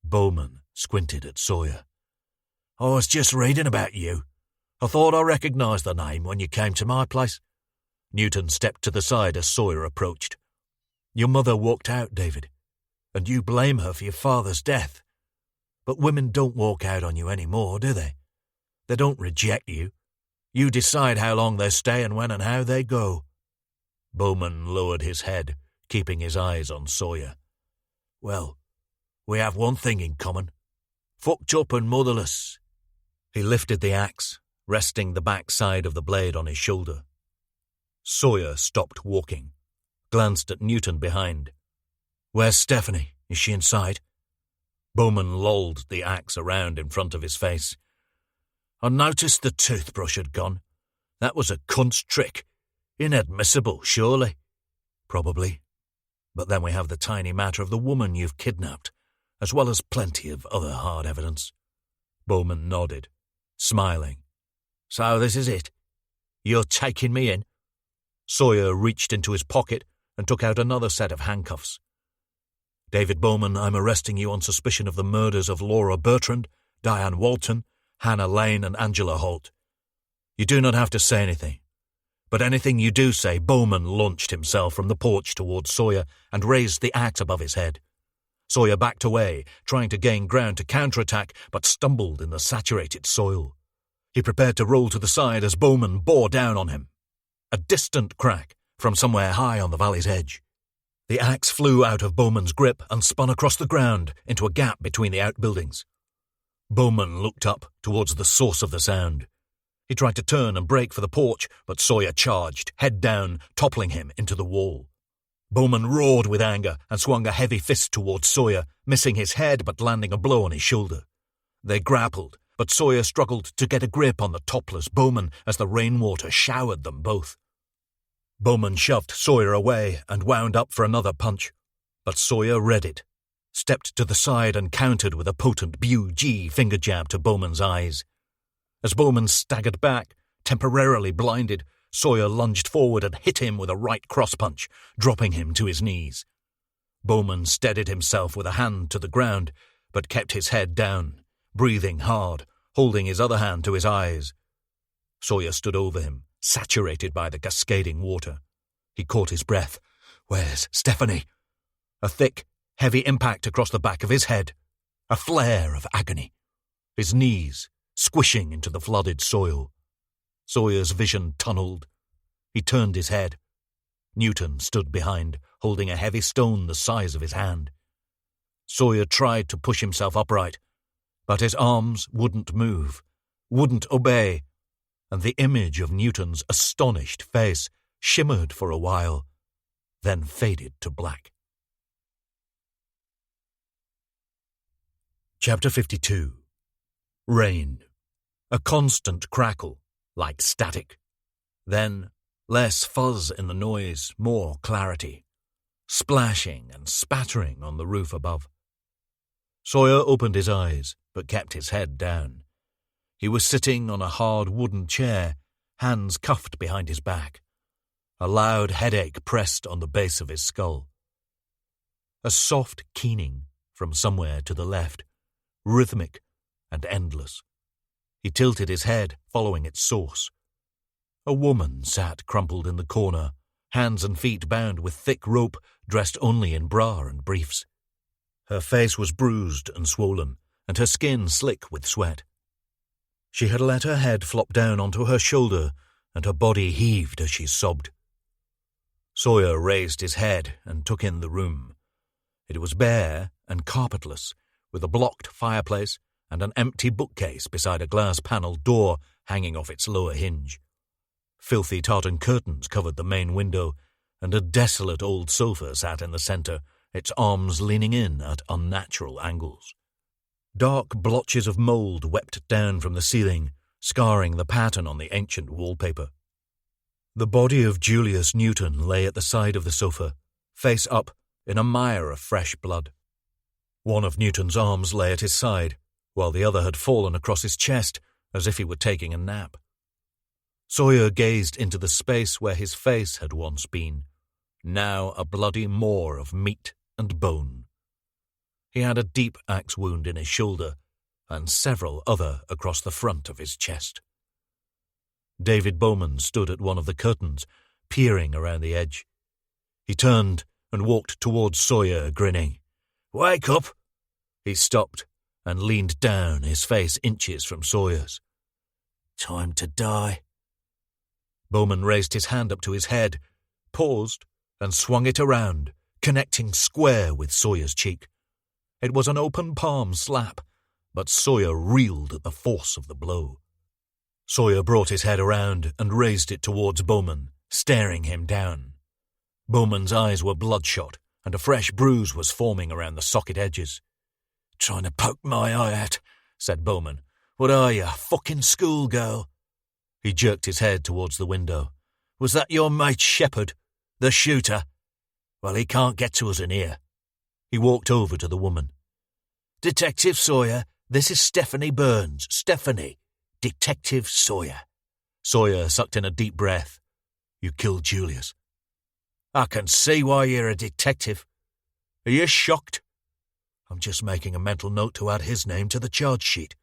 Bowman squinted at Sawyer. "I was just reading about you. I thought I recognized the name when you came to my place." Newton stepped to the side as Sawyer approached. "Your mother walked out, David, and you blame her for your father's death. But women don't walk out on you anymore, do they? They don't reject you. You decide how long they stay and when and how they go." Bowman lowered his head, keeping his eyes on Sawyer. "Well, we have one thing in common. Fucked up and motherless." He lifted the axe, resting the back side of the blade on his shoulder. Sawyer stopped walking, glanced at Newton behind. "Where's Stephanie? Is she inside?" Bowman lolled the axe around in front of his face. "I noticed the toothbrush had gone. That was a cunt's trick. Inadmissible, surely." "Probably. But then we have the tiny matter of the woman you've kidnapped, as well as plenty of other hard evidence." Bowman nodded, smiling. "So this is it? You're taking me in?" Sawyer reached into his pocket and took out another set of handcuffs. "David Bowman, I'm arresting you on suspicion of the murders of Laura Bertrand, Diane Walton, Hannah Lane and Angela Holt. You do not have to say anything. But anything you do say," Bowman launched himself from the porch towards Sawyer and raised the axe above his head. Sawyer backed away, trying to gain ground to counterattack, but stumbled in the saturated soil. He prepared to roll to the side as Bowman bore down on him. A distant crack from somewhere high on the valley's edge. The axe flew out of Bowman's grip and spun across the ground into a gap between the outbuildings. Bowman looked up towards the source of the sound. He tried to turn and break for the porch, but Sawyer charged, head down, toppling him into the wall. Bowman roared with anger and swung a heavy fist towards Sawyer, missing his head but landing a blow on his shoulder. They grappled, but Sawyer struggled to get a grip on the topless Bowman as the rainwater showered them both. Bowman shoved Sawyer away and wound up for another punch, but Sawyer read it, stepped to the side and countered with a potent Bu-G finger jab to Bowman's eyes. As Bowman staggered back, temporarily blinded, Sawyer lunged forward and hit him with a right cross-punch, dropping him to his knees. Bowman steadied himself with a hand to the ground, but kept his head down, breathing hard, holding his other hand to his eyes. Sawyer stood over him, saturated by the cascading water. He caught his breath. "Where's Stephanie?" A thick, heavy impact across the back of his head. A flare of agony. His knees squishing into the flooded soil. Sawyer's vision tunneled. He turned his head. Newton stood behind, holding a heavy stone the size of his hand. Sawyer tried to push himself upright, but his arms wouldn't move, wouldn't obey, and the image of Newton's astonished face shimmered for a while, then faded to black. Chapter 52. Rain. A constant crackle, like static. Then, less fuzz in the noise, more clarity. Splashing and spattering on the roof above. Sawyer opened his eyes, but kept his head down. He was sitting on a hard wooden chair, hands cuffed behind his back. A loud headache pressed on the base of his skull. A soft keening from somewhere to the left, rhythmic and endless. He tilted his head, following its source. A woman sat crumpled in the corner, hands and feet bound with thick rope, dressed only in bra and briefs. Her face was bruised and swollen, and her skin slick with sweat. She had let her head flop down onto her shoulder, and her body heaved as she sobbed. Sawyer raised his head and took in the room. It was bare and carpetless, with a blocked fireplace and an empty bookcase beside a glass-panelled door hanging off its lower hinge. Filthy tartan curtains covered the main window, and a desolate old sofa sat in the centre, its arms leaning in at unnatural angles. Dark blotches of mould wept down from the ceiling, scarring the pattern on the ancient wallpaper. The body of Julius Newton lay at the side of the sofa, face up, in a mire of fresh blood. One of Newton's arms lay at his side, while the other had fallen across his chest, as if he were taking a nap. Sawyer gazed into the space where his face had once been, now a bloody maw of meat and bone. He had a deep axe wound in his shoulder, and several other across the front of his chest. David Bowman stood at one of the curtains, peering around the edge. He turned and walked towards Sawyer, grinning. "Wake up!" He stopped and leaned down, his face inches from Sawyer's. "Time to die." Bowman raised his hand up to his head, paused, and swung it around, connecting square with Sawyer's cheek. It was an open palm slap, but Sawyer reeled at the force of the blow. Sawyer brought his head around and raised it towards Bowman, staring him down. Bowman's eyes were bloodshot, and a fresh bruise was forming around the socket edges. "Trying to poke my eye out," said Bowman. "What are you, a fucking schoolgirl?" He jerked his head towards the window. "Was that your mate Shepherd, the shooter? Well, he can't get to us in here." He walked over to the woman. "Detective Sawyer, this is Stephanie Burns. Stephanie, Detective Sawyer." Sawyer sucked in a deep breath. "You killed Julius." "I can see why you're a detective. Are you shocked?" "I'm just making a mental note to add his name to the charge sheet."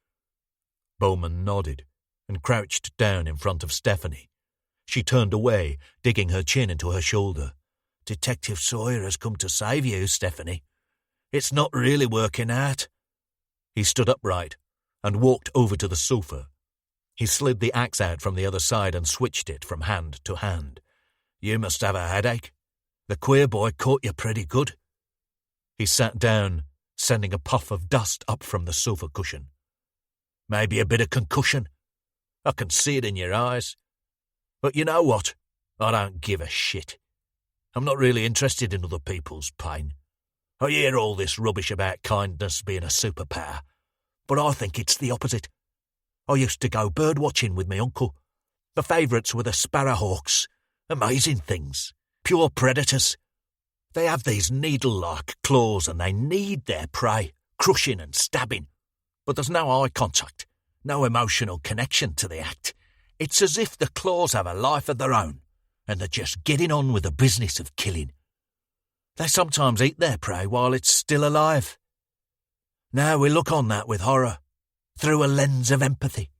Bowman nodded and crouched down in front of Stephanie. She turned away, digging her chin into her shoulder. "Detective Sawyer has come to save you, Stephanie. It's not really working out." He stood upright and walked over to the sofa. He slid the axe out from the other side and switched it from hand to hand. "You must have a headache. The queer boy caught you pretty good." He sat down, sending a puff of dust up from the sofa cushion. "Maybe a bit of concussion. I can see it in your eyes. But you know what? I don't give a shit. I'm not really interested in other people's pain. I hear all this rubbish about kindness being a superpower, but I think it's the opposite. I used to go bird-watching with my uncle. The favourites were the sparrowhawks. Amazing things. Pure predators. They have these needle-like claws and they need their prey, crushing and stabbing. But there's no eye contact, no emotional connection to the act. It's as if the claws have a life of their own, and they're just getting on with the business of killing. They sometimes eat their prey while it's still alive. Now we look on that with horror, through a lens of empathy.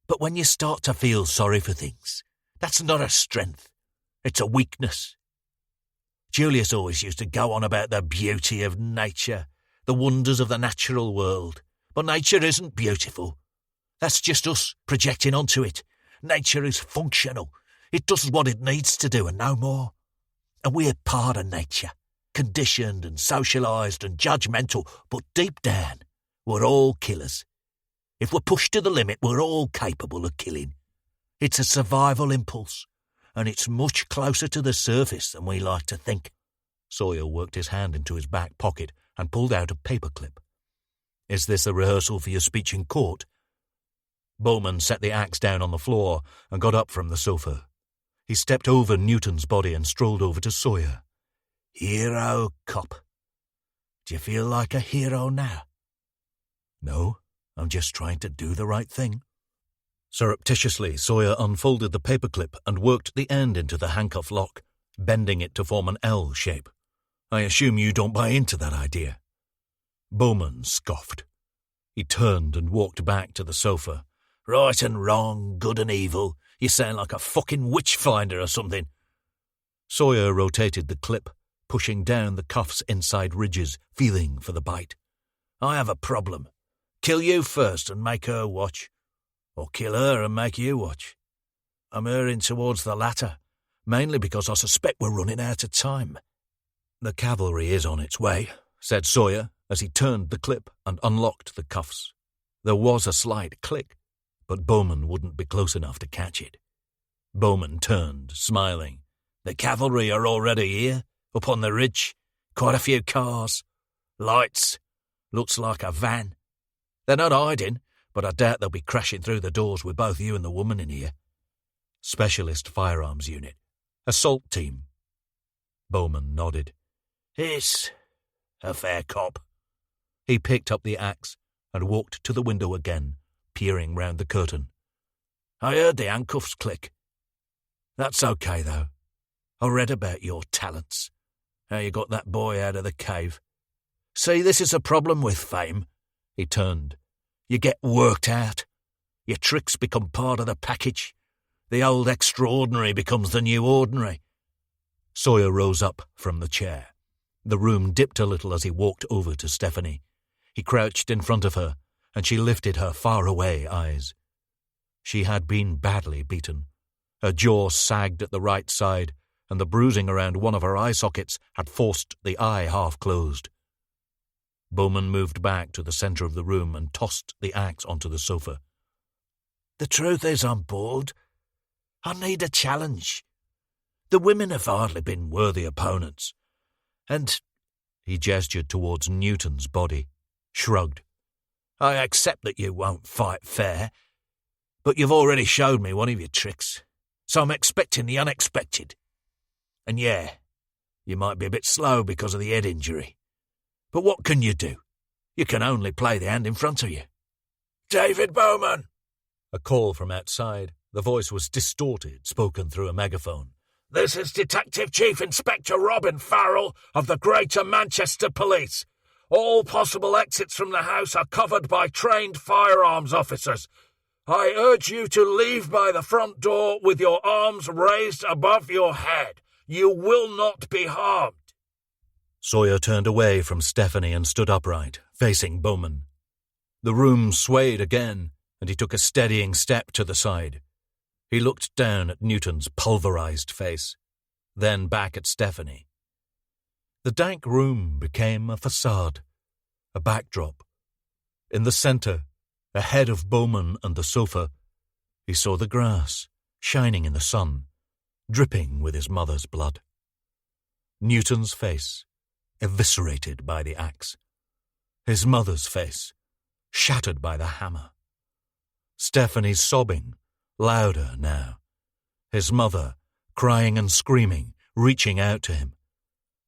But when you start to feel sorry for things, that's not a strength, it's a weakness. Julius always used to go on about the beauty of nature, the wonders of the natural world. But nature isn't beautiful. That's just us projecting onto it. Nature is functional. It does what it needs to do and no more. And we're part of nature, conditioned and socialised and judgmental, but deep down, we're all killers. If we're pushed to the limit, we're all capable of killing. It's a survival impulse, and it's much closer to the surface than we like to think." Sawyer worked his hand into his back pocket and pulled out a paperclip. "Is this a rehearsal for your speech in court?" Bowman set the axe down on the floor and got up from the sofa. He stepped over Newton's body and strolled over to Sawyer. "Hero cop. Do you feel like a hero now?" "No, I'm just trying to do the right thing." Surreptitiously, Sawyer unfolded the paperclip and worked the end into the handcuff lock, bending it to form an L shape. "I assume you don't buy into that idea." Bowman scoffed. He turned and walked back to the sofa. "Right and wrong, good and evil. You sound like a fucking witch finder or something. Sawyer rotated the clip, pushing down the cuff's inside ridges, feeling for the bite. I have a problem. Kill you first and make her watch. Or kill her and make you watch. I'm erring towards the latter, mainly because I suspect we're running out of time. The cavalry is on its way, said Sawyer as he turned the clip and unlocked the cuffs. There was a slight click, but Bowman wouldn't be close enough to catch it. Bowman turned, smiling. The cavalry are already here, up on the ridge. Quite a few cars. Lights. Looks like a van. They're not hiding, but I doubt they'll be crashing through the doors with both you and the woman in here. Specialist firearms unit. Assault team. Bowman nodded. It's a fair cop. He picked up the axe and walked to the window again, peering round the curtain. I heard the handcuffs click. That's okay, though. I read about your talents. How you got that boy out of the cave. See, this is a problem with fame. He turned. You get worked out. Your tricks become part of the package. The old extraordinary becomes the new ordinary. Sawyer rose up from the chair. The room dipped a little as he walked over to Stephanie. He crouched in front of her, and she lifted her far-away eyes. She had been badly beaten. Her jaw sagged at the right side, and the bruising around one of her eye sockets had forced the eye half closed. Bowman moved back to the centre of the room and tossed the axe onto the sofa. The truth is, I'm bored. I need a challenge. The women have hardly been worthy opponents. And he gestured towards Newton's body, shrugged. I accept that you won't fight fair, but you've already showed me one of your tricks, so I'm expecting the unexpected. And yeah, you might be a bit slow because of the head injury. But what can you do? You can only play the hand in front of you. David Bowman! A call from outside. The voice was distorted, spoken through a megaphone. This is Detective Chief Inspector Robin Farrell of the Greater Manchester Police. All possible exits from the house are covered by trained firearms officers. I urge you to leave by the front door with your arms raised above your head. You will not be harmed. Sawyer turned away from Stephanie and stood upright, facing Bowman. The room swayed again, and he took a steadying step to the side. He looked down at Newton's pulverized face, then back at Stephanie. The dank room became a facade, a backdrop. In the centre, ahead of Bowman and the sofa, he saw the grass, shining in the sun, dripping with his mother's blood. Newton's face, eviscerated by the axe. His mother's face, shattered by the hammer. Stephanie's sobbing, louder now. His mother, crying and screaming, reaching out to him.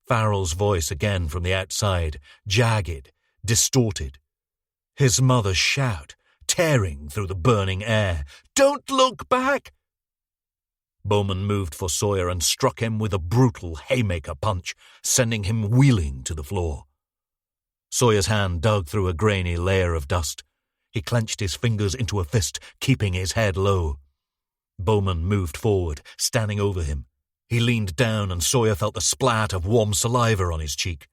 Farrell's voice again from the outside, jagged, distorted. His mother's shout, tearing through the burning air. "Don't look back!" Bowman moved for Sawyer and struck him with a brutal haymaker punch, sending him wheeling to the floor. Sawyer's hand dug through a grainy layer of dust. He clenched his fingers into a fist, keeping his head low. Bowman moved forward, standing over him. He leaned down and Sawyer felt the splat of warm saliva on his cheek.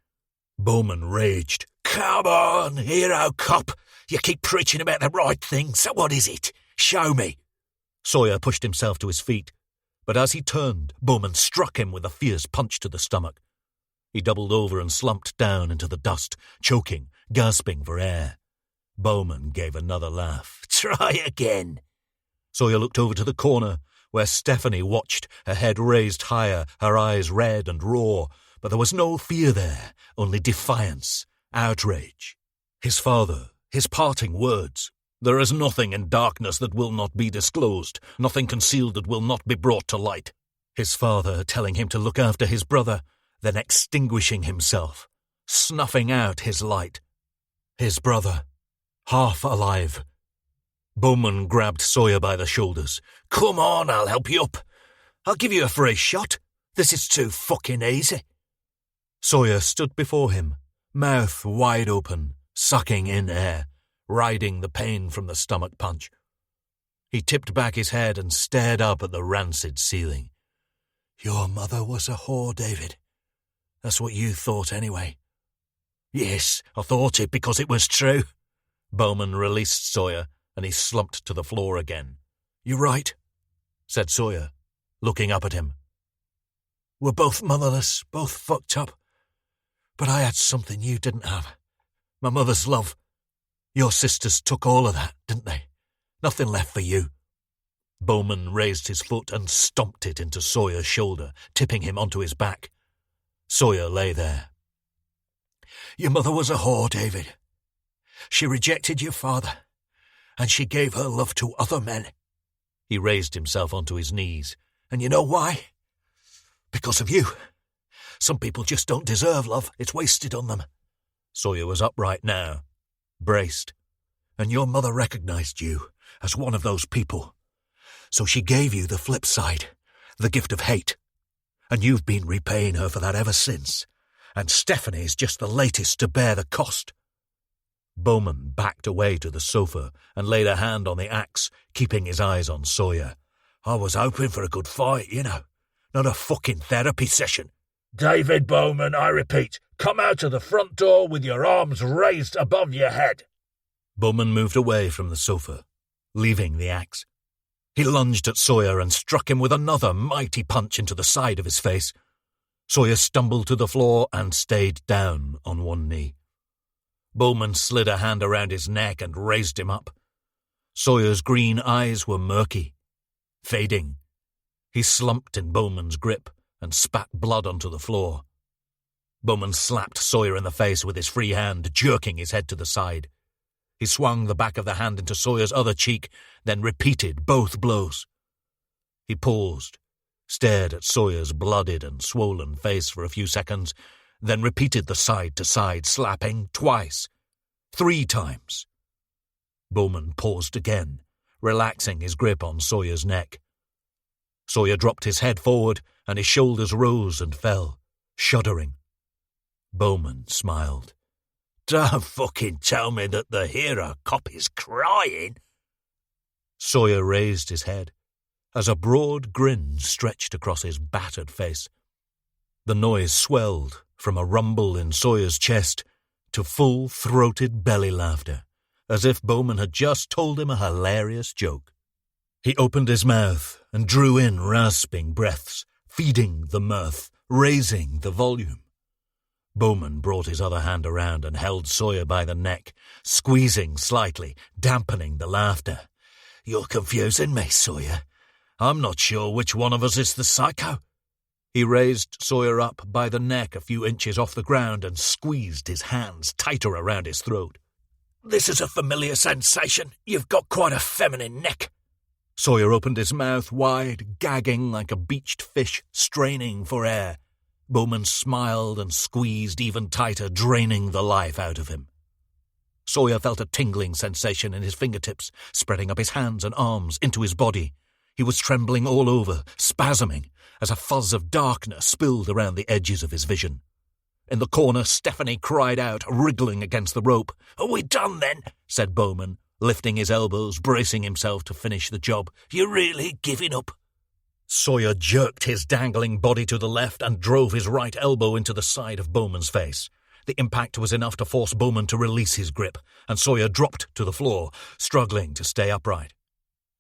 Bowman raged. Come on, hero cop. You keep preaching about the right thing, so what is it? Show me. Sawyer pushed himself to his feet, but as he turned, Bowman struck him with a fierce punch to the stomach. He doubled over and slumped down into the dust, choking, gasping for air. Bowman gave another laugh. Try again. Sawyer looked over to the corner, where Stephanie watched, her head raised higher, her eyes red and raw, but there was no fear there, only defiance, outrage. His father, his parting words. There is nothing in darkness that will not be disclosed, nothing concealed that will not be brought to light. His father telling him to look after his brother, then extinguishing himself, snuffing out his light. His brother, half alive. Bowman grabbed Sawyer by the shoulders. Come on, I'll help you up. I'll give you a free shot. This is too fucking easy. Sawyer stood before him, mouth wide open, sucking in air, riding the pain from the stomach punch. He tipped back his head and stared up at the rancid ceiling. Your mother was a whore, David. That's what you thought anyway. Yes, I thought it because it was true. Bowman released Sawyer, and he slumped to the floor again. You're right, said Sawyer, looking up at him. We're both motherless, both fucked up. But I had something you didn't have. My mother's love. Your sisters took all of that, didn't they? Nothing left for you. Bowman raised his foot and stomped it into Sawyer's shoulder, tipping him onto his back. Sawyer lay there. Your mother was a whore, David. She rejected your father, and she gave her love to other men. He raised himself onto his knees. And you know why? Because of you. Some people just don't deserve love. It's wasted on them. Sawyer was upright now, braced. And your mother recognized you as one of those people. So she gave you the flip side, the gift of hate. And you've been repaying her for that ever since. And Stephanie's just the latest to bear the cost. Bowman backed away to the sofa and laid a hand on the axe, keeping his eyes on Sawyer. I was hoping for a good fight, you know. Not a fucking therapy session. David Bowman, I repeat, come out of the front door with your arms raised above your head. Bowman moved away from the sofa, leaving the axe. He lunged at Sawyer and struck him with another mighty punch into the side of his face. Sawyer stumbled to the floor and stayed down on one knee. Bowman slid a hand around his neck and raised him up. Sawyer's green eyes were murky, fading. He slumped in Bowman's grip and spat blood onto the floor. Bowman slapped Sawyer in the face with his free hand, jerking his head to the side. He swung the back of the hand into Sawyer's other cheek, then repeated both blows. He paused, stared at Sawyer's blooded and swollen face for a few seconds, then repeated the side-to-side slapping twice, 3 times. Bowman paused again, relaxing his grip on Sawyer's neck. Sawyer dropped his head forward, and his shoulders rose and fell, shuddering. Bowman smiled. Don't fucking tell me that the hero cop is crying. Sawyer raised his head, as a broad grin stretched across his battered face. The noise swelled from a rumble in Sawyer's chest to full-throated belly laughter, as if Bowman had just told him a hilarious joke. He opened his mouth and drew in rasping breaths, feeding the mirth, raising the volume. Bowman brought his other hand around and held Sawyer by the neck, squeezing slightly, dampening the laughter. You're confusing me, Sawyer. I'm not sure which one of us is the psycho. He raised Sawyer up by the neck a few inches off the ground and squeezed his hands tighter around his throat. This is a familiar sensation. You've got quite a feminine neck. Sawyer opened his mouth wide, gagging like a beached fish, straining for air. Bowman smiled and squeezed even tighter, draining the life out of him. Sawyer felt a tingling sensation in his fingertips, spreading up his hands and arms into his body. He was trembling all over, spasming, as a fuzz of darkness spilled around the edges of his vision. In the corner, Stephanie cried out, wriggling against the rope. Are we done then? Said Bowman, lifting his elbows, bracing himself to finish the job. You're really giving up? Sawyer jerked his dangling body to the left and drove his right elbow into the side of Bowman's face. The impact was enough to force Bowman to release his grip, and Sawyer dropped to the floor, struggling to stay upright.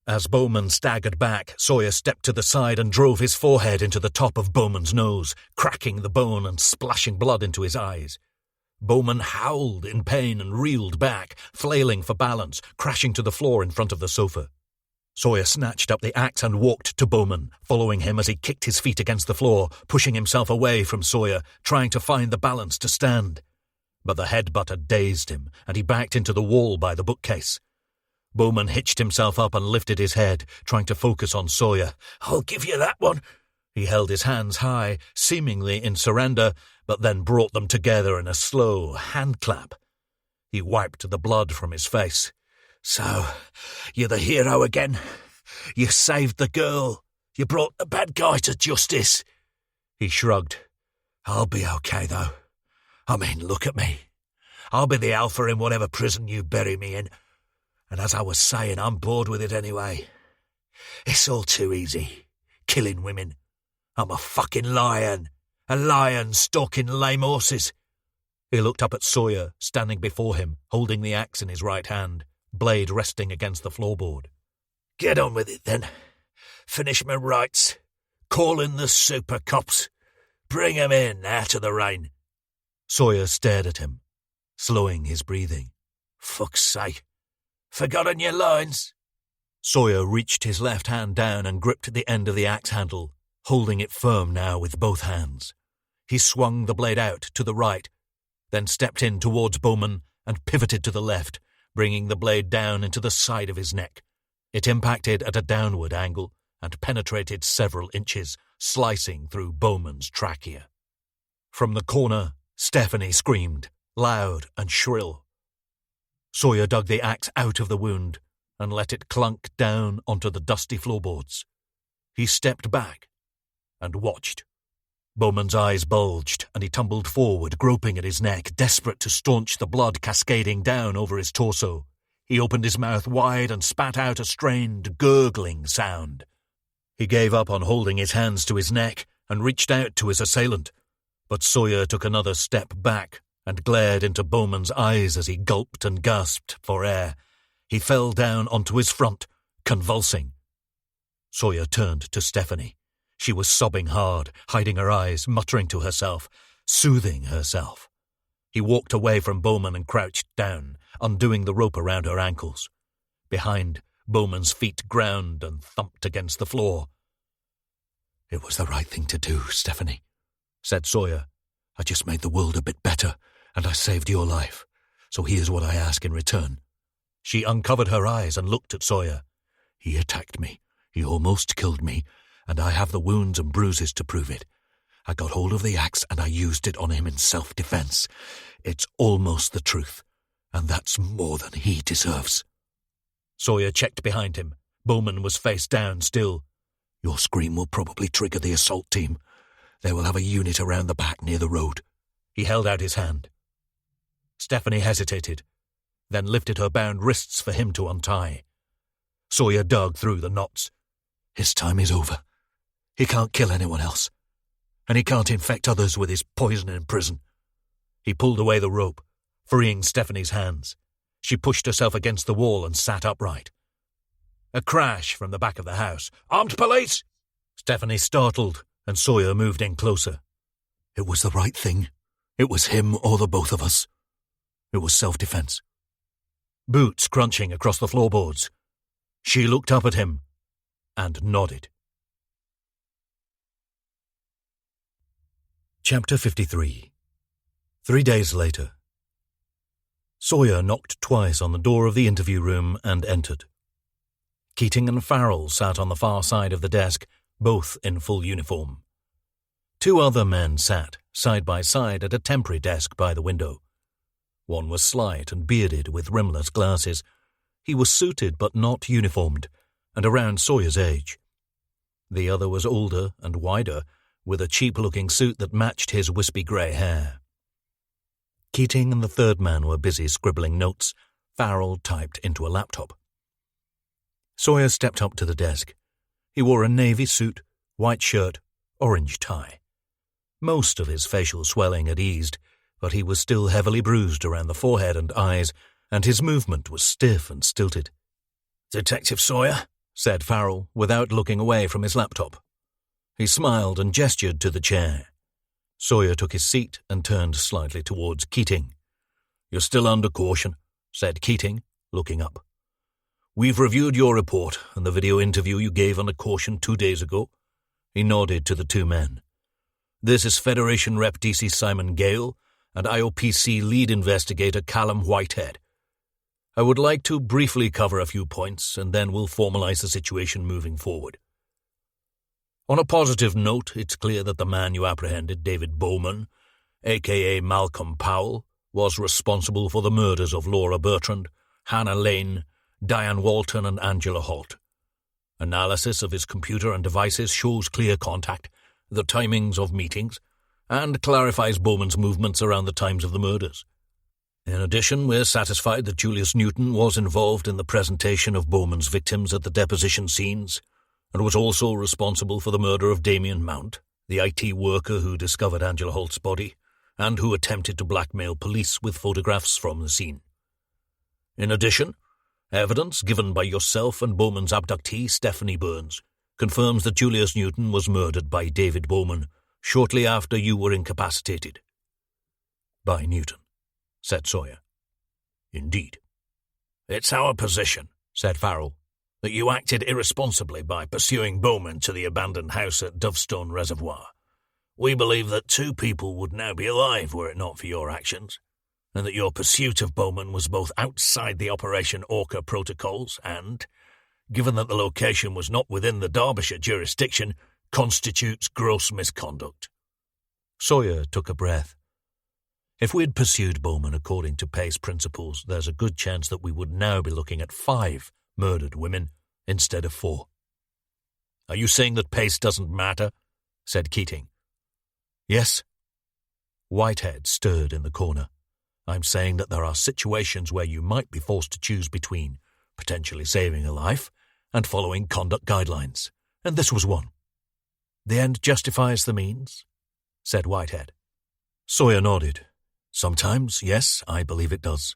As Bowman staggered back, Sawyer stepped to the side and drove his forehead into the top of Bowman's nose, cracking the bone and splashing blood into his eyes. Bowman howled in pain and reeled back, flailing for balance, crashing to the floor in front of the sofa. Sawyer snatched up the axe and walked to Bowman, following him as he kicked his feet against the floor, pushing himself away from Sawyer, trying to find the balance to stand. But the headbutt had dazed him, and he backed into the wall by the bookcase. Bowman hitched himself up and lifted his head, trying to focus on Sawyer. I'll give you that one. He held his hands high, seemingly in surrender, but then brought them together in a slow hand clap. He wiped the blood from his face. So, you're the hero again. You saved the girl. You brought the bad guy to justice. He shrugged. I'll be okay, though. I mean, look at me. I'll be the alpha in whatever prison you bury me in. And as I was saying, I'm bored with it anyway. It's all too easy. Killing women. I'm a fucking lion. A lion stalking lame horses. He looked up at Sawyer, standing before him, holding the axe in his right hand, blade resting against the floorboard. Get on with it, then. Finish my rights. Call in the super cops. Bring 'em in out of the rain. Sawyer stared at him, slowing his breathing. Fuck's sake. Forgotten your lines? Sawyer reached his left hand down and gripped the end of the axe handle, holding it firm now with both hands. He swung the blade out to the right, then stepped in towards Bowman and pivoted to the left, bringing the blade down into the side of his neck. It impacted at a downward angle and penetrated several inches, slicing through Bowman's trachea. From the corner, Stephanie screamed, loud and shrill. Sawyer dug the axe out of the wound and let it clunk down onto the dusty floorboards. He stepped back and watched. Bowman's eyes bulged, and he tumbled forward, groping at his neck, desperate to staunch the blood cascading down over his torso. He opened his mouth wide and spat out a strained, gurgling sound. He gave up on holding his hands to his neck and reached out to his assailant, but Sawyer took another step back and glared into Bowman's eyes as he gulped and gasped for air. He fell down onto his front, convulsing. Sawyer turned to Stephanie. She was sobbing hard, hiding her eyes, muttering to herself, soothing herself. He walked away from Bowman and crouched down, undoing the rope around her ankles. Behind, Bowman's feet ground and thumped against the floor. "It was the right thing to do, Stephanie," said Sawyer. "I just made the world a bit better, and I saved your life. So here's what I ask in return." She uncovered her eyes and looked at Sawyer. "He attacked me. He almost killed me, and I have the wounds and bruises to prove it. I got hold of the axe and I used it on him in self-defense. It's almost the truth, and that's more than he deserves." Sawyer checked behind him. Bowman was face down still. "Your scream will probably trigger the assault team. They will have a unit around the back near the road." He held out his hand. Stephanie hesitated, then lifted her bound wrists for him to untie. Sawyer dug through the knots. "His time is over. He can't kill anyone else, and he can't infect others with his poison in prison." He pulled away the rope, freeing Stephanie's hands. She pushed herself against the wall and sat upright. A crash from the back of the house. "Armed police!" Stephanie startled, and Sawyer moved in closer. "It was the right thing. It was him or the both of us. It was self-defense." Boots crunching across the floorboards. She looked up at him and nodded. Chapter 53. 3 days later. Sawyer knocked twice on the door of the interview room and entered. Keating and Farrell sat on the far side of the desk, both in full uniform. 2 other men sat, side by side, at a temporary desk by the window. One was slight and bearded with rimless glasses. He was suited but not uniformed, and around Sawyer's age. The other was older and wider, with a cheap-looking suit that matched his wispy grey hair. Keating and the third man were busy scribbling notes. Farrell typed into a laptop. Sawyer stepped up to the desk. He wore a navy suit, white shirt, orange tie. Most of his facial swelling had eased, but he was still heavily bruised around the forehead and eyes, and his movement was stiff and stilted. "Detective Sawyer," said Farrell, without looking away from his laptop. He smiled and gestured to the chair. Sawyer took his seat and turned slightly towards Keating. "You're still under caution," said Keating, looking up. "We've reviewed your report and the video interview you gave under caution 2 days ago." He nodded to the 2 men. "This is Federation Rep DC Simon Gale and IOPC lead investigator Callum Whitehead. I would like to briefly cover a few points, and then we'll formalize the situation moving forward. On a positive note, it's clear that the man you apprehended, David Bowman, a.k.a. Malcolm Powell, was responsible for the murders of Laura Bertrand, Hannah Lane, Diane Walton and Angela Holt. Analysis of his computer and devices shows clear contact, the timings of meetings, and clarifies Bowman's movements around the times of the murders. In addition, we're satisfied that Julius Newton was involved in the presentation of Bowman's victims at the deposition scenes and was also responsible for the murder of Damien Mount, the IT worker who discovered Angela Holt's body and who attempted to blackmail police with photographs from the scene. In addition, evidence given by yourself and Bowman's abductee, Stephanie Burns, confirms that Julius Newton was murdered by David Bowman shortly after you were incapacitated. By Newton, said Sawyer. Indeed. It's our position, said Farrell, that you acted irresponsibly by pursuing Bowman to the abandoned house at Dovestone Reservoir. We believe that 2 people would now be alive were it not for your actions, and that your pursuit of Bowman was both outside the Operation Orca protocols and, given that the location was not within the Derbyshire jurisdiction, constitutes gross misconduct. Sawyer took a breath. If we'd pursued Bowman according to Pace principles, there's a good chance that we would now be looking at 5 murdered women instead of 4. Are you saying that Pace doesn't matter? Said Keating. Yes. Whitehead stirred in the corner. I'm saying that there are situations where you might be forced to choose between potentially saving a life and following conduct guidelines, and this was one. The end justifies the means, said Whitehead. Sawyer nodded. Sometimes, yes, I believe it does.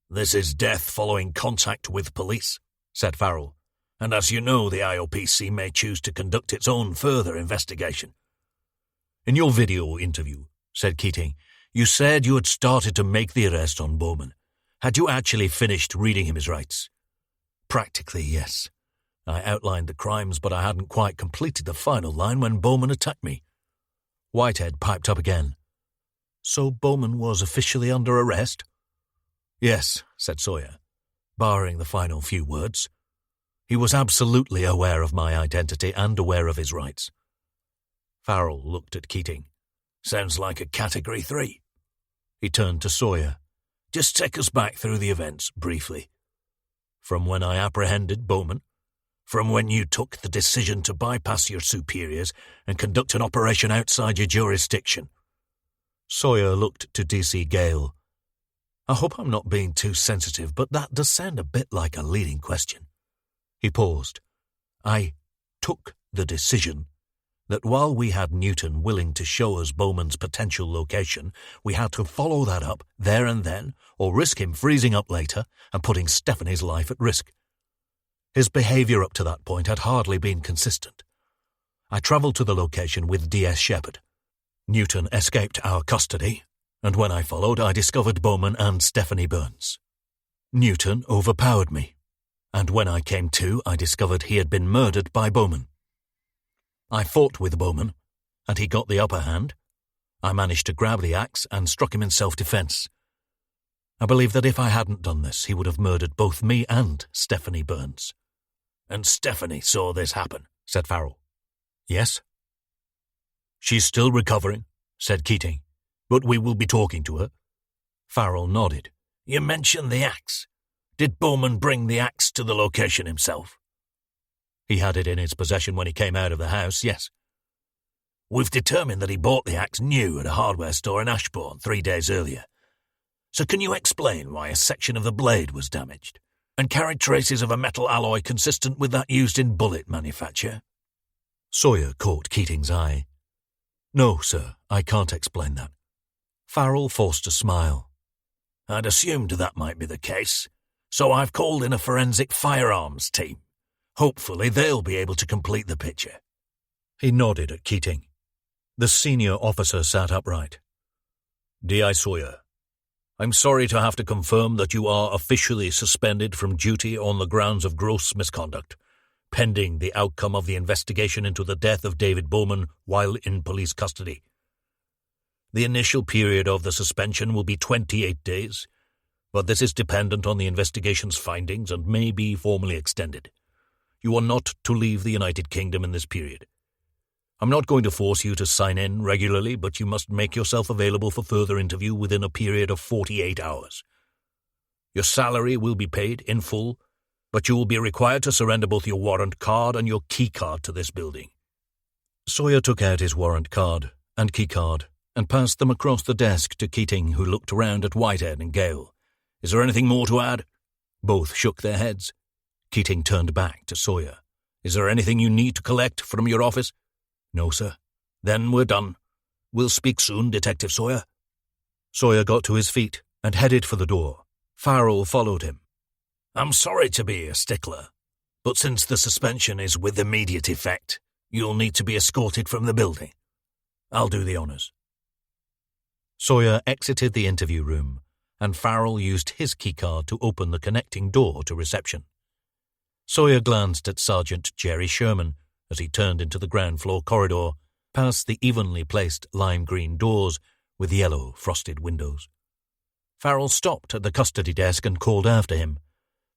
This is death following contact with police, said Farrell, and as you know, the IOPC may choose to conduct its own further investigation. In your video interview, said Keating, you said you had started to make the arrest on Bowman. Had you actually finished reading him his rights? Practically, yes. I outlined the crimes, but I hadn't quite completed the final line when Bowman attacked me. Whitehead piped up again. So Bowman was officially under arrest? Yes, said Sawyer, barring the final few words. He was absolutely aware of my identity and aware of his rights. Farrell looked at Keating. Sounds like a Category 3. He turned to Sawyer. Just take us back through the events, briefly. From when I apprehended Bowman, from when you took the decision to bypass your superiors and conduct an operation outside your jurisdiction. Sawyer looked to D.C. Gale. I hope I'm not being too sensitive, but that does sound a bit like a leading question. He paused. I took the decision that while we had Newton willing to show us Bowman's potential location, we had to follow that up there and then, or risk him freezing up later and putting Stephanie's life at risk. His behaviour up to that point had hardly been consistent. I travelled to the location with D.S. Shepherd. Newton escaped our custody, and when I followed, I discovered Bowman and Stephanie Burns. Newton overpowered me, and when I came to, I discovered he had been murdered by Bowman. I fought with Bowman, and he got the upper hand. I managed to grab the axe and struck him in self-defence. I believe that if I hadn't done this, he would have murdered both me and Stephanie Burns. And Stephanie saw this happen, said Farrell. Yes. She's still recovering, said Keating, but we will be talking to her. Farrell nodded. You mentioned the axe. Did Bowman bring the axe to the location himself? He had it in his possession when he came out of the house, yes. We've determined that he bought the axe new at a hardware store in Ashbourne 3 days earlier. So can you explain why a section of the blade was damaged and carried traces of a metal alloy consistent with that used in bullet manufacture? Sawyer caught Keating's eye. No, sir, I can't explain that. Farrell forced a smile. I'd assumed that might be the case, so I've called in a forensic firearms team. Hopefully they'll be able to complete the picture. He nodded at Keating. The senior officer sat upright. D.I. Sawyer, I'm sorry to have to confirm that you are officially suspended from duty on the grounds of gross misconduct, pending the outcome of the investigation into the death of David Bowman while in police custody. The initial period of the suspension will be 28 days, but this is dependent on the investigation's findings and may be formally extended. You are not to leave the United Kingdom in this period. I'm not going to force you to sign in regularly, but you must make yourself available for further interview within a period of 48 hours. Your salary will be paid in full, but you will be required to surrender both your warrant card and your key card to this building. Sawyer took out his warrant card and key card and passed them across the desk to Keating, who looked round at Whitehead and Gale. "Is there anything more to add?" Both shook their heads. Keating turned back to Sawyer. "Is there anything you need to collect from your office?" "No, sir." "Then we're done. We'll speak soon, Detective Sawyer." Sawyer got to his feet and headed for the door. Farrell followed him. "I'm sorry to be a stickler, but since the suspension is with immediate effect, you'll need to be escorted from the building. I'll do the honours." Sawyer exited the interview room, and Farrell used his keycard to open the connecting door to reception. Sawyer glanced at Sergeant Jerry Sherman as he turned into the ground floor corridor, past the evenly placed lime green doors with yellow frosted windows. Farrell stopped at the custody desk and called after him.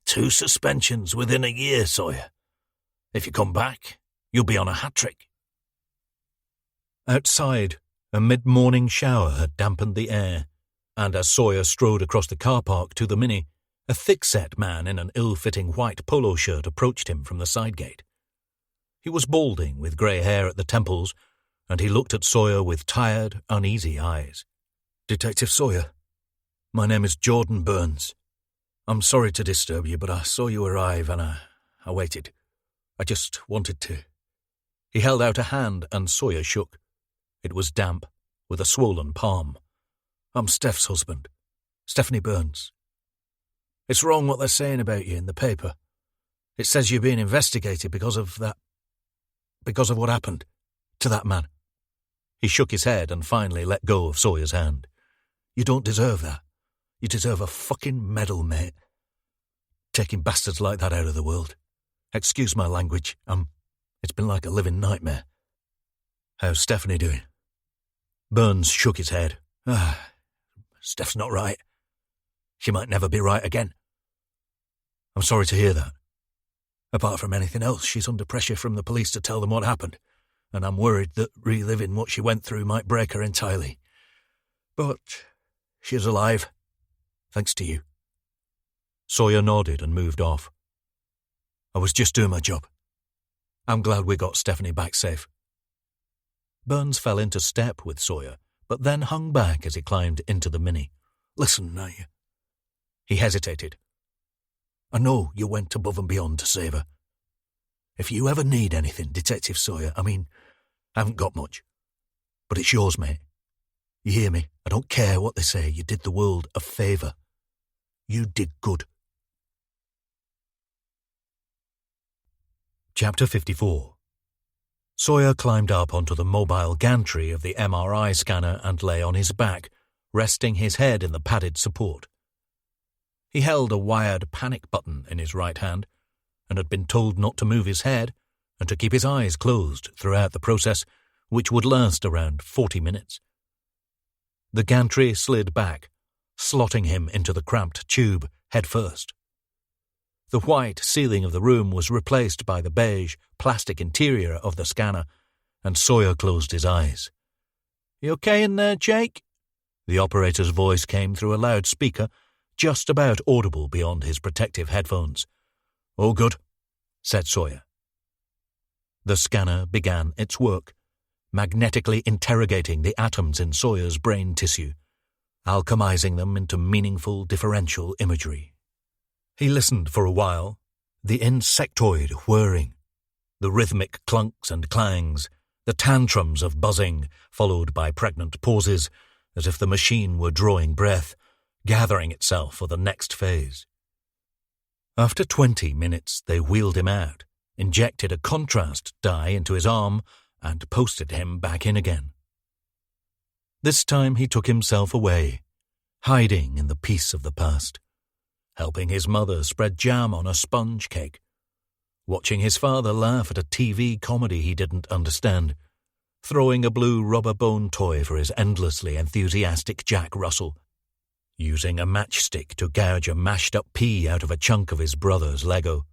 2 suspensions within a year, Sawyer. If you come back, you'll be on a hat-trick. Outside, a mid-morning shower had dampened the air, and as Sawyer strode across the car park to the Mini, a thick-set man in an ill-fitting white polo shirt approached him from the side gate. He was balding with grey hair at the temples, and he looked at Sawyer with tired, uneasy eyes. "Detective Sawyer, my name is Jordan Burns. I'm sorry to disturb you, but I saw you arrive and I waited. I just wanted to—" He held out a hand and Sawyer shook. It was damp, with a swollen palm. "I'm Steph's husband, Stephanie Burns. It's wrong what they're saying about you in the paper. It says you're being investigated because of what happened to that man." He shook his head and finally let go of Sawyer's hand. "You don't deserve that. You deserve a fucking medal, mate. Taking bastards like that out of the world. Excuse my language. It's been like a living nightmare. How's Stephanie doing?" Burns shook his head. Steph's not right. She might never be right again." "I'm sorry to hear that." "Apart from anything else, she's under pressure from the police to tell them what happened, and I'm worried that reliving what she went through might break her entirely. But she's alive, thanks to you." Sawyer nodded and moved off. "I was just doing my job. I'm glad we got Stephanie back safe." Burns fell into step with Sawyer, but then hung back as he climbed into the Mini. "Listen, He hesitated. "I know you went above and beyond to save her. If you ever need anything, Detective Sawyer, I haven't got much. But it's yours, mate. You hear me? I don't care what they say. You did the world a favour. You did good." Chapter 54. Sawyer climbed up onto the mobile gantry of the MRI scanner and lay on his back, resting his head in the padded support. He held a wired panic button in his right hand and had been told not to move his head and to keep his eyes closed throughout the process, which would last around 40 minutes. The gantry slid back, slotting him into the cramped tube head first. The white ceiling of the room was replaced by the beige plastic interior of the scanner, and Sawyer closed his eyes. "You okay in there, Jake?" The operator's voice came through a loudspeaker, just about audible beyond his protective headphones. "All good," said Sawyer. The scanner began its work, magnetically interrogating the atoms in Sawyer's brain tissue, alchemizing them into meaningful differential imagery. He listened for a while, the insectoid whirring, the rhythmic clunks and clangs, the tantrums of buzzing, followed by pregnant pauses, as if the machine were drawing breath, gathering itself for the next phase. After 20 minutes, they wheeled him out, injected a contrast dye into his arm, and posted him back in again. This time he took himself away, hiding in the peace of the past, helping his mother spread jam on a sponge cake, watching his father laugh at a TV comedy he didn't understand, throwing a blue rubber bone toy for his endlessly enthusiastic Jack Russell, using a matchstick to gouge a mashed-up pea out of a chunk of his brother's Lego.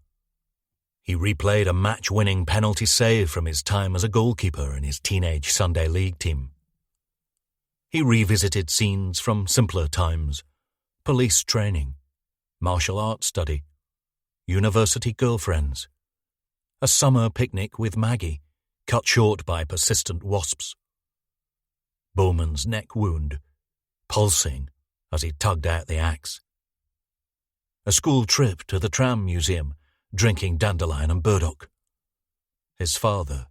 He replayed a match-winning penalty save from his time as a goalkeeper in his teenage Sunday League team. He revisited scenes from simpler times, police training, martial arts study, university girlfriends, a summer picnic with Maggie, cut short by persistent wasps. Bowman's neck wound, pulsing as he tugged out the axe. A school trip to the tram museum, drinking dandelion and burdock. His father,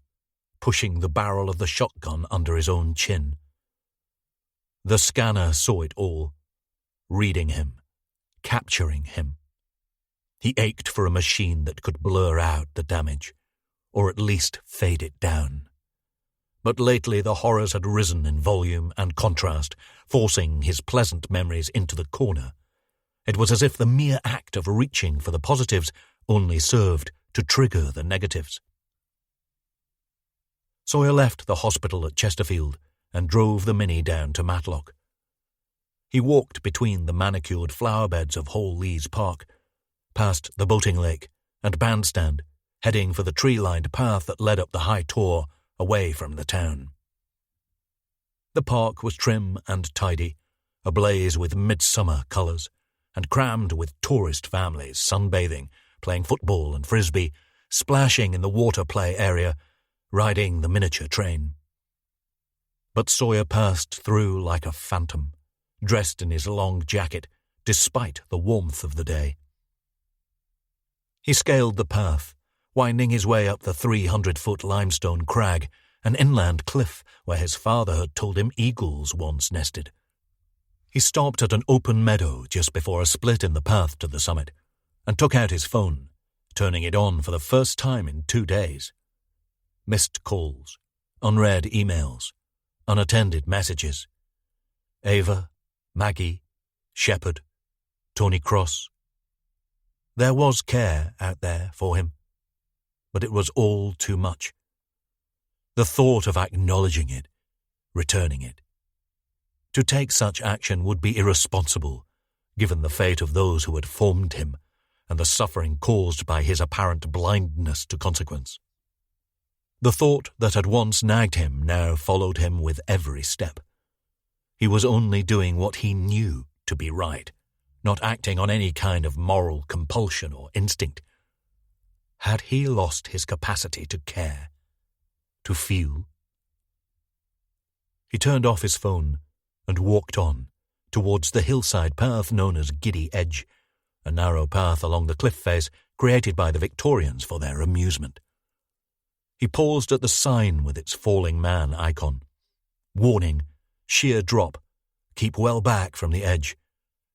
pushing the barrel of the shotgun under his own chin. The scanner saw it all, reading him, capturing him. He ached for a machine that could blur out the damage, or at least fade it down. But lately the horrors had risen in volume and contrast, forcing his pleasant memories into the corner. It was as if the mere act of reaching for the positives only served to trigger the negatives. Sawyer left the hospital at Chesterfield and drove the Mini down to Matlock. He walked between the manicured flower beds of Hall Lees Park, past the boating lake and bandstand, heading for the tree-lined path that led up the high tor away from the town. The park was trim and tidy, ablaze with midsummer colours, and crammed with tourist families sunbathing, playing football and frisbee, splashing in the water play area, riding the miniature train. But Sawyer passed through like a phantom, dressed in his long jacket, despite the warmth of the day. He scaled the path, winding his way up the 300-foot limestone crag, an inland cliff where his father had told him eagles once nested. He stopped at an open meadow just before a split in the path to the summit, and took out his phone, turning it on for the first time in 2 days. Missed calls, unread emails, unattended messages. Ava, Maggie, Shepherd, Tony Cross. There was care out there for him, but it was all too much. The thought of acknowledging it, returning it. To take such action would be irresponsible, given the fate of those who had formed him and the suffering caused by his apparent blindness to consequence. The thought that had once nagged him now followed him with every step. He was only doing what he knew to be right, not acting on any kind of moral compulsion or instinct. Had he lost his capacity to care, to feel? He turned off his phone and walked on towards the hillside path known as Giddy Edge, a narrow path along the cliff face created by the Victorians for their amusement. He paused at the sign with its falling man icon. Warning, sheer drop, keep well back from the edge,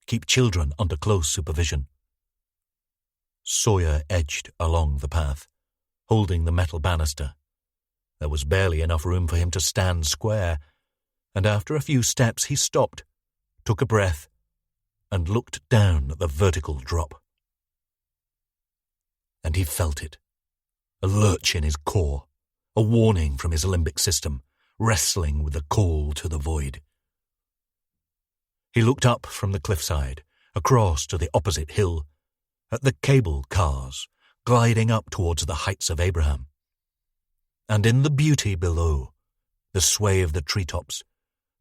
keep children under close supervision. Sawyer edged along the path, holding the metal banister. There was barely enough room for him to stand square, and after a few steps he stopped, took a breath, and looked down at the vertical drop. And he felt it. A lurch in his core, a warning from his limbic system, wrestling with the call to the void. He looked up from the cliffside, across to the opposite hill, at the cable cars gliding up towards the heights of Abraham. And in the beauty below, the sway of the treetops,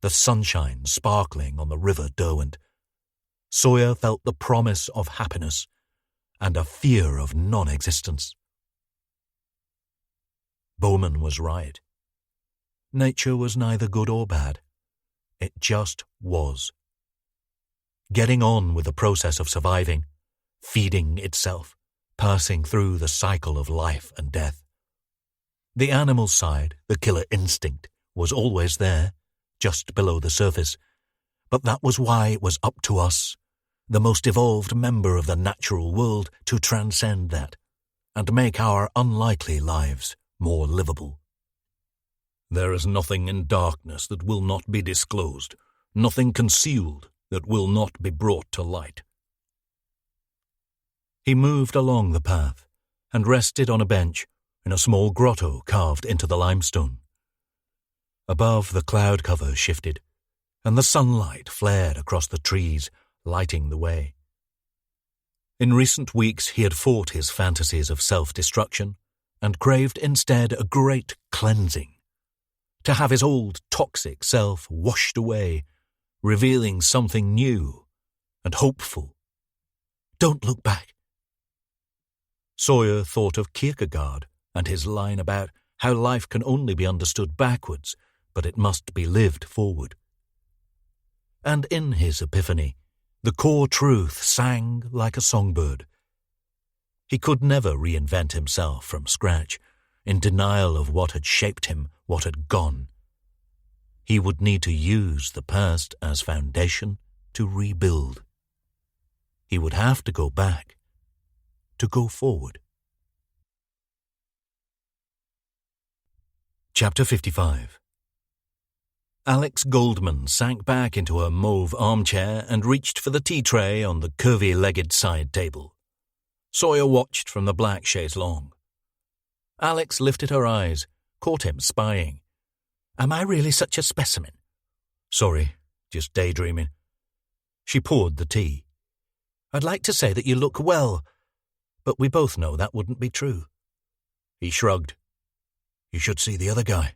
the sunshine sparkling on the river Derwent, Sawyer felt the promise of happiness and a fear of non-existence. Bowman was right. Nature was neither good or bad. It just was. Getting on with the process of surviving, feeding itself, passing through the cycle of life and death. The animal side, the killer instinct, was always there, just below the surface, but that was why it was up to us, the most evolved member of the natural world, to transcend that and make our unlikely lives more livable. There is nothing in darkness that will not be disclosed, nothing concealed that will not be brought to light. He moved along the path and rested on a bench in a small grotto carved into the limestone. Above, the cloud cover shifted, and the sunlight flared across the trees, lighting the way. In recent weeks he had fought his fantasies of self-destruction and craved instead a great cleansing, to have his old toxic self washed away, revealing something new and hopeful. Don't look back. Sawyer thought of Kierkegaard and his line about how life can only be understood backwards, but it must be lived forward. And in his epiphany, the core truth sang like a songbird. He could never reinvent himself from scratch, in denial of what had shaped him, what had gone. He would need to use the past as foundation to rebuild. He would have to go back, to go forward. Chapter 55. Alex Goldman sank back into her mauve armchair and reached for the tea tray on the curvy-legged side table. Sawyer watched from the black chaise-longue. Alex lifted her eyes, caught him spying. "Am I really such a specimen?" "Sorry, just daydreaming." She poured the tea. "I'd like to say that you look well, but we both know that wouldn't be true." He shrugged. "You should see the other guy."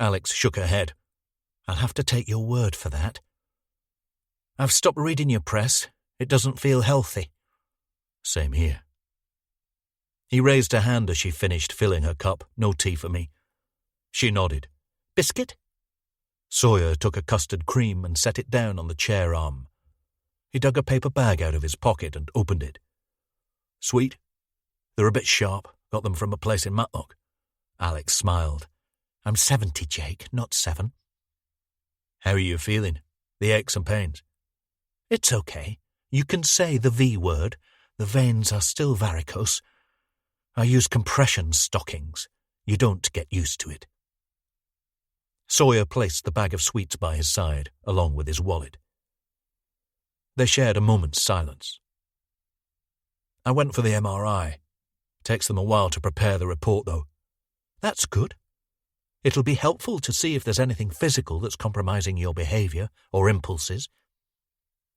Alex shook her head. "I'll have to take your word for that." "I've stopped reading your press. It doesn't feel healthy." "Same here." He raised a hand as she finished filling her cup. "No tea for me." She nodded. "Biscuit?" Sawyer took a custard cream and set it down on the chair arm. He dug a paper bag out of his pocket and opened it. "Sweet? They're a bit sharp. Got them from a place in Matlock." Alex smiled. "I'm 70, Jake, not 7. "How are you feeling? The aches and pains?" "It's okay. You can say the V word. The veins are still varicose. I use compression stockings. You don't get used to it." Sawyer placed the bag of sweets by his side, along with his wallet. They shared a moment's silence. "I went for the MRI. Takes them a while to prepare the report, though." "That's good. It'll be helpful to see if there's anything physical that's compromising your behavior or impulses."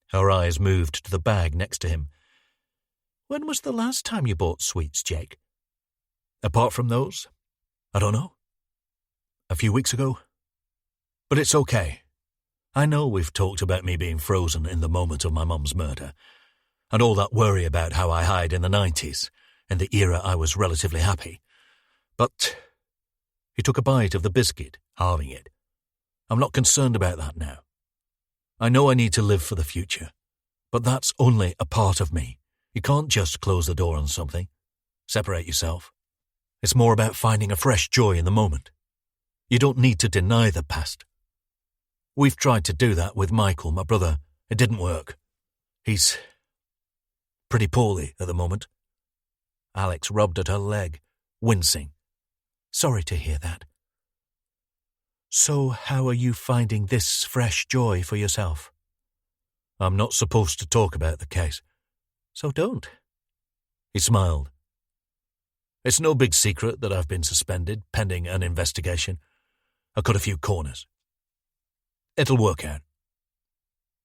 Her eyes moved to the bag next to him. "When was the last time you bought sweets, Jake?" "Apart from those, I don't know. A few weeks ago. But it's okay. I know we've talked about me being frozen in the moment of my mum's murder, and all that worry about how I hide in the 90s, in the era I was relatively happy. But..." He took a bite of the biscuit, halving it. "I'm not concerned about that now. I know I need to live for the future, but that's only a part of me. You can't just close the door on something, separate yourself. It's more about finding a fresh joy in the moment. You don't need to deny the past. We've tried to do that with Michael, my brother. It didn't work. He's pretty poorly at the moment." Alex rubbed at her leg, wincing. "Sorry to hear that. So how are you finding this fresh joy for yourself?" "I'm not supposed to talk about the case." "So don't." He smiled. "It's no big secret that I've been suspended pending an investigation. I cut a few corners. It'll work out.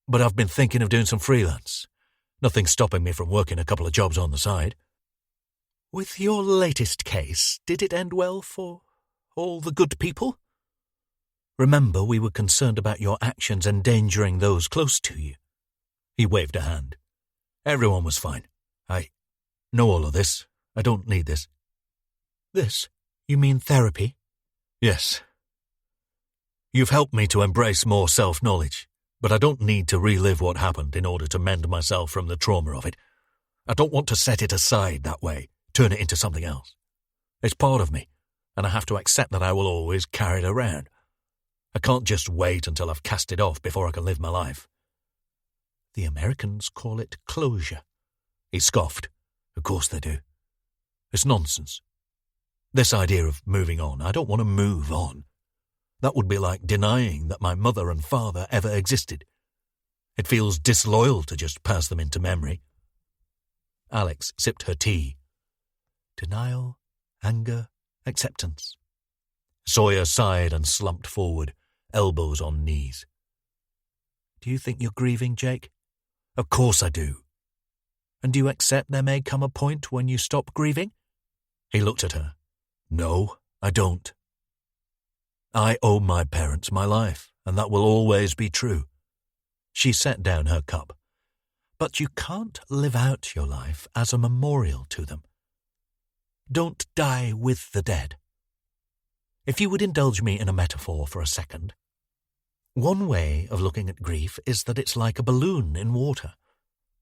But I've been thinking of doing some freelance. Nothing stopping me from working a couple of jobs on the side." "With your latest case, did it end well for all the good people? Remember, we were concerned about your actions endangering those close to you." He waved a hand. "Everyone was fine. I know all of this. I don't need this." "This? You mean therapy?" "Yes. You've helped me to embrace more self-knowledge, but I don't need to relive what happened in order to mend myself from the trauma of it. I don't want to set it aside that way, turn it into something else. It's part of me, and I have to accept that I will always carry it around. I can't just wait until I've cast it off before I can live my life." "The Americans call it closure." He scoffed. "Of course they do. It's nonsense. This idea of moving on, I don't want to move on. That would be like denying that my mother and father ever existed. It feels disloyal to just pass them into memory." Alex sipped her tea. Denial, anger, acceptance. Sawyer sighed and slumped forward, elbows on knees. "Do you think you're grieving, Jake?" "Of course I do." "And do you accept there may come a point when you stop grieving?" He looked at her. "No, I don't. I owe my parents my life, and that will always be true." She set down her cup. "But you can't live out your life as a memorial to them. Don't die with the dead. If you would indulge me in a metaphor for a second. One way of looking at grief is that it's like a balloon in water.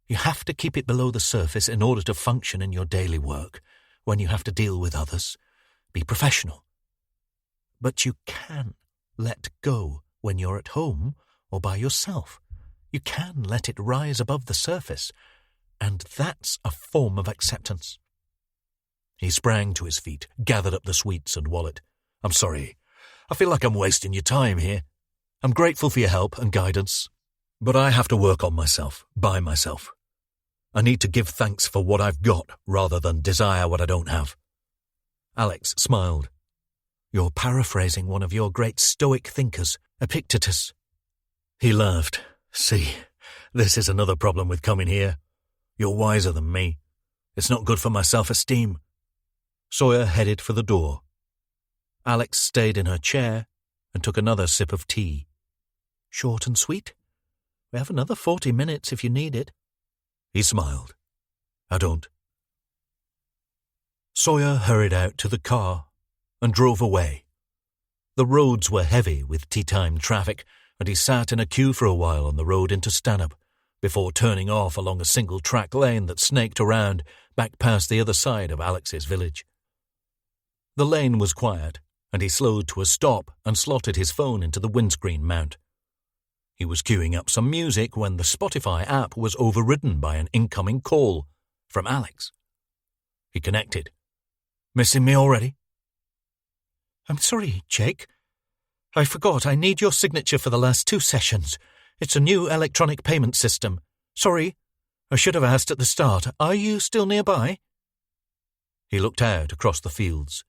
You have to keep it below the surface in order to function in your daily work, when you have to deal with others, be professional. But you can let go when you're at home or by yourself. You can let it rise above the surface, and that's a form of acceptance. He sprang to his feet, gathered up the sweets and wallet. I'm sorry. I feel like I'm wasting your time here. I'm grateful for your help and guidance, but I have to work on myself, by myself. I need to give thanks for what I've got rather than desire what I don't have. Alex smiled. You're paraphrasing one of your great Stoic thinkers, Epictetus. He laughed. See, this is another problem with coming here. You're wiser than me. It's not good for my self-esteem. Sawyer headed for the door. Alex stayed in her chair and took another sip of tea. Short and sweet? We have another 40 minutes if you need it. He smiled. I don't. Sawyer hurried out to the car and drove away. The roads were heavy with tea-time traffic, and he sat in a queue for a while on the road into Stanhope, before turning off along a single-track lane that snaked around back past the other side of Alex's village. The lane was quiet, and he slowed to a stop and slotted his phone into the windscreen mount. He was queuing up some music when the Spotify app was overridden by an incoming call from Alex. He connected. Missing me already? I'm sorry, Jake. I forgot I need your signature for the last 2 sessions. It's a new electronic payment system. Sorry, I should have asked at the start. Are you still nearby? He looked out across the fields.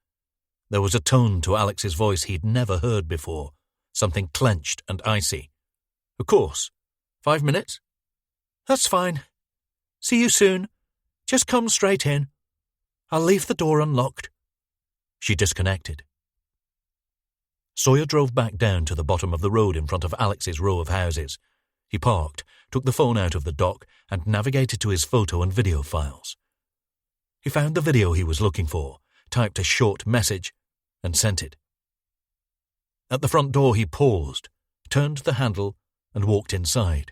There was a tone to Alex's voice he'd never heard before, something clenched and icy. Of course. 5 minutes? That's fine. See you soon. Just come straight in. I'll leave the door unlocked. She disconnected. Sawyer drove back down to the bottom of the road in front of Alex's row of houses. He parked, took the phone out of the dock, and navigated to his photo and video files. He found the video he was looking for, typed a short message, and sent it. At the front door he paused, turned the handle, and walked inside.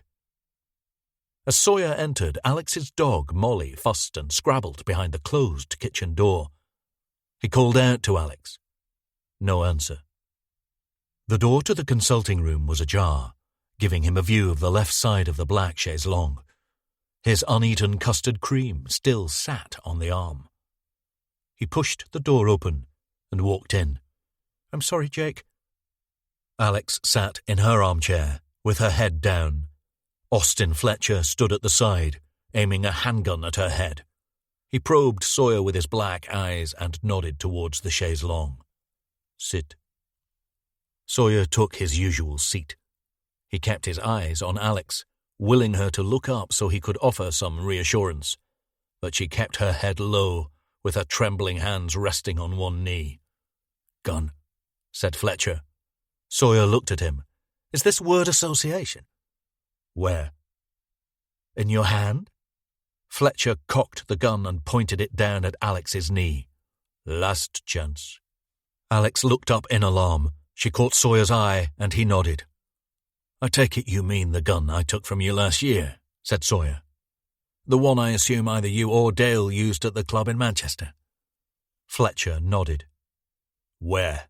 As Sawyer entered, Alex's dog, Molly, fussed and scrabbled behind the closed kitchen door. He called out to Alex. No answer. The door to the consulting room was ajar, giving him a view of the left side of the black chaise longue. His uneaten custard cream still sat on the arm. He pushed the door open and walked in. I'm sorry, Jake. Alex sat in her armchair, with her head down. Austin Fletcher stood at the side, aiming a handgun at her head. He probed Sawyer with his black eyes and nodded towards the chaise longue. Sit. Sawyer took his usual seat. He kept his eyes on Alex, willing her to look up so he could offer some reassurance. But she kept her head low, with her trembling hands resting on one knee. Gun, said Fletcher. Sawyer looked at him. Is this word association? Where? In your hand? Fletcher cocked the gun and pointed it down at Alex's knee. Last chance. Alex looked up in alarm. She caught Sawyer's eye, and he nodded. I take it you mean the gun I took from you last year, said Sawyer. The one I assume either you or Dale used at the club in Manchester. Fletcher nodded. Where?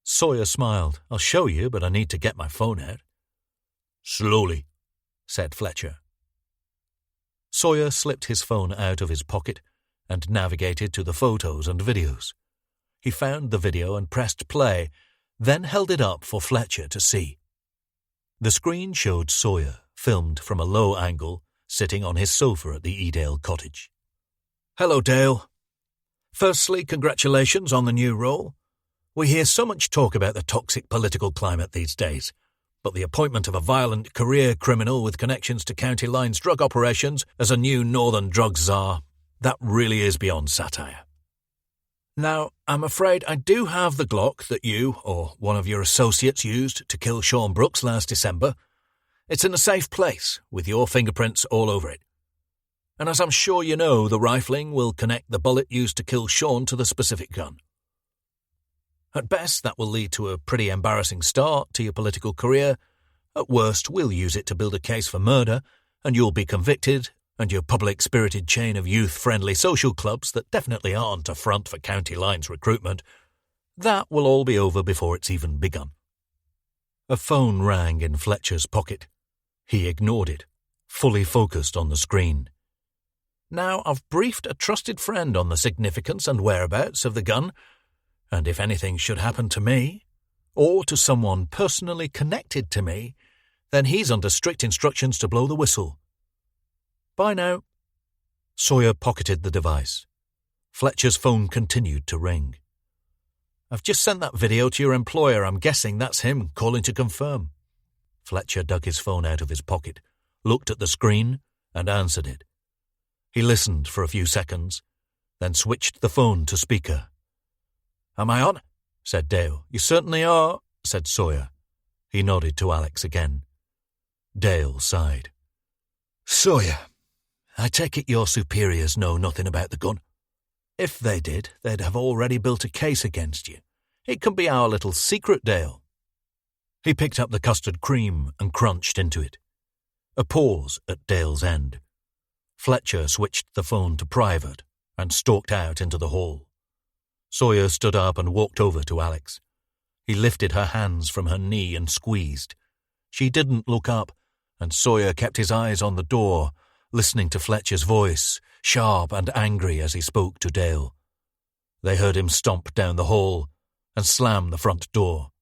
Sawyer smiled. I'll show you, but I need to get my phone out. Slowly, said Fletcher. Sawyer slipped his phone out of his pocket and navigated to the photos and videos. He found the video and pressed play, then held it up for Fletcher to see. The screen showed Sawyer, filmed from a low angle, sitting on his sofa at the Edale cottage. Hello, Dale. Firstly, congratulations on the new role. We hear so much talk about the toxic political climate these days, but the appointment of a violent career criminal with connections to County Line's drug operations as a new northern drug czar, that really is beyond satire. Now, I'm afraid I do have the Glock that you or one of your associates used to kill Sean Brooks last December. It's in a safe place, with your fingerprints all over it. And as I'm sure you know, the rifling will connect the bullet used to kill Sean to the specific gun. At best, that will lead to a pretty embarrassing start to your political career. At worst, we'll use it to build a case for murder, and you'll be convicted, and your public-spirited chain of youth-friendly social clubs that definitely aren't a front for county lines recruitment, that will all be over before it's even begun. A phone rang in Fletcher's pocket. He ignored it, fully focused on the screen. Now, I've briefed a trusted friend on the significance and whereabouts of the gun, and if anything should happen to me, or to someone personally connected to me, then he's under strict instructions to blow the whistle. Bye now. Sawyer pocketed the device. Fletcher's phone continued to ring. I've just sent that video to your employer. I'm guessing that's him calling to confirm. Fletcher dug his phone out of his pocket, looked at the screen, and answered it. He listened for a few seconds, then switched the phone to speaker. Am I on? Said Dale. You certainly are, said Sawyer. He nodded to Alex again. Dale sighed. Sawyer, I take it your superiors know nothing about the gun. If they did, they'd have already built a case against you. It can be our little secret, Dale. He picked up the custard cream and crunched into it. A pause at Dale's end. Fletcher switched the phone to private and stalked out into the hall. Sawyer stood up and walked over to Alex. He lifted her hands from her knee and squeezed. She didn't look up, and Sawyer kept his eyes on the door, listening to Fletcher's voice, sharp and angry as he spoke to Dale. They heard him stomp down the hall and slam the front door.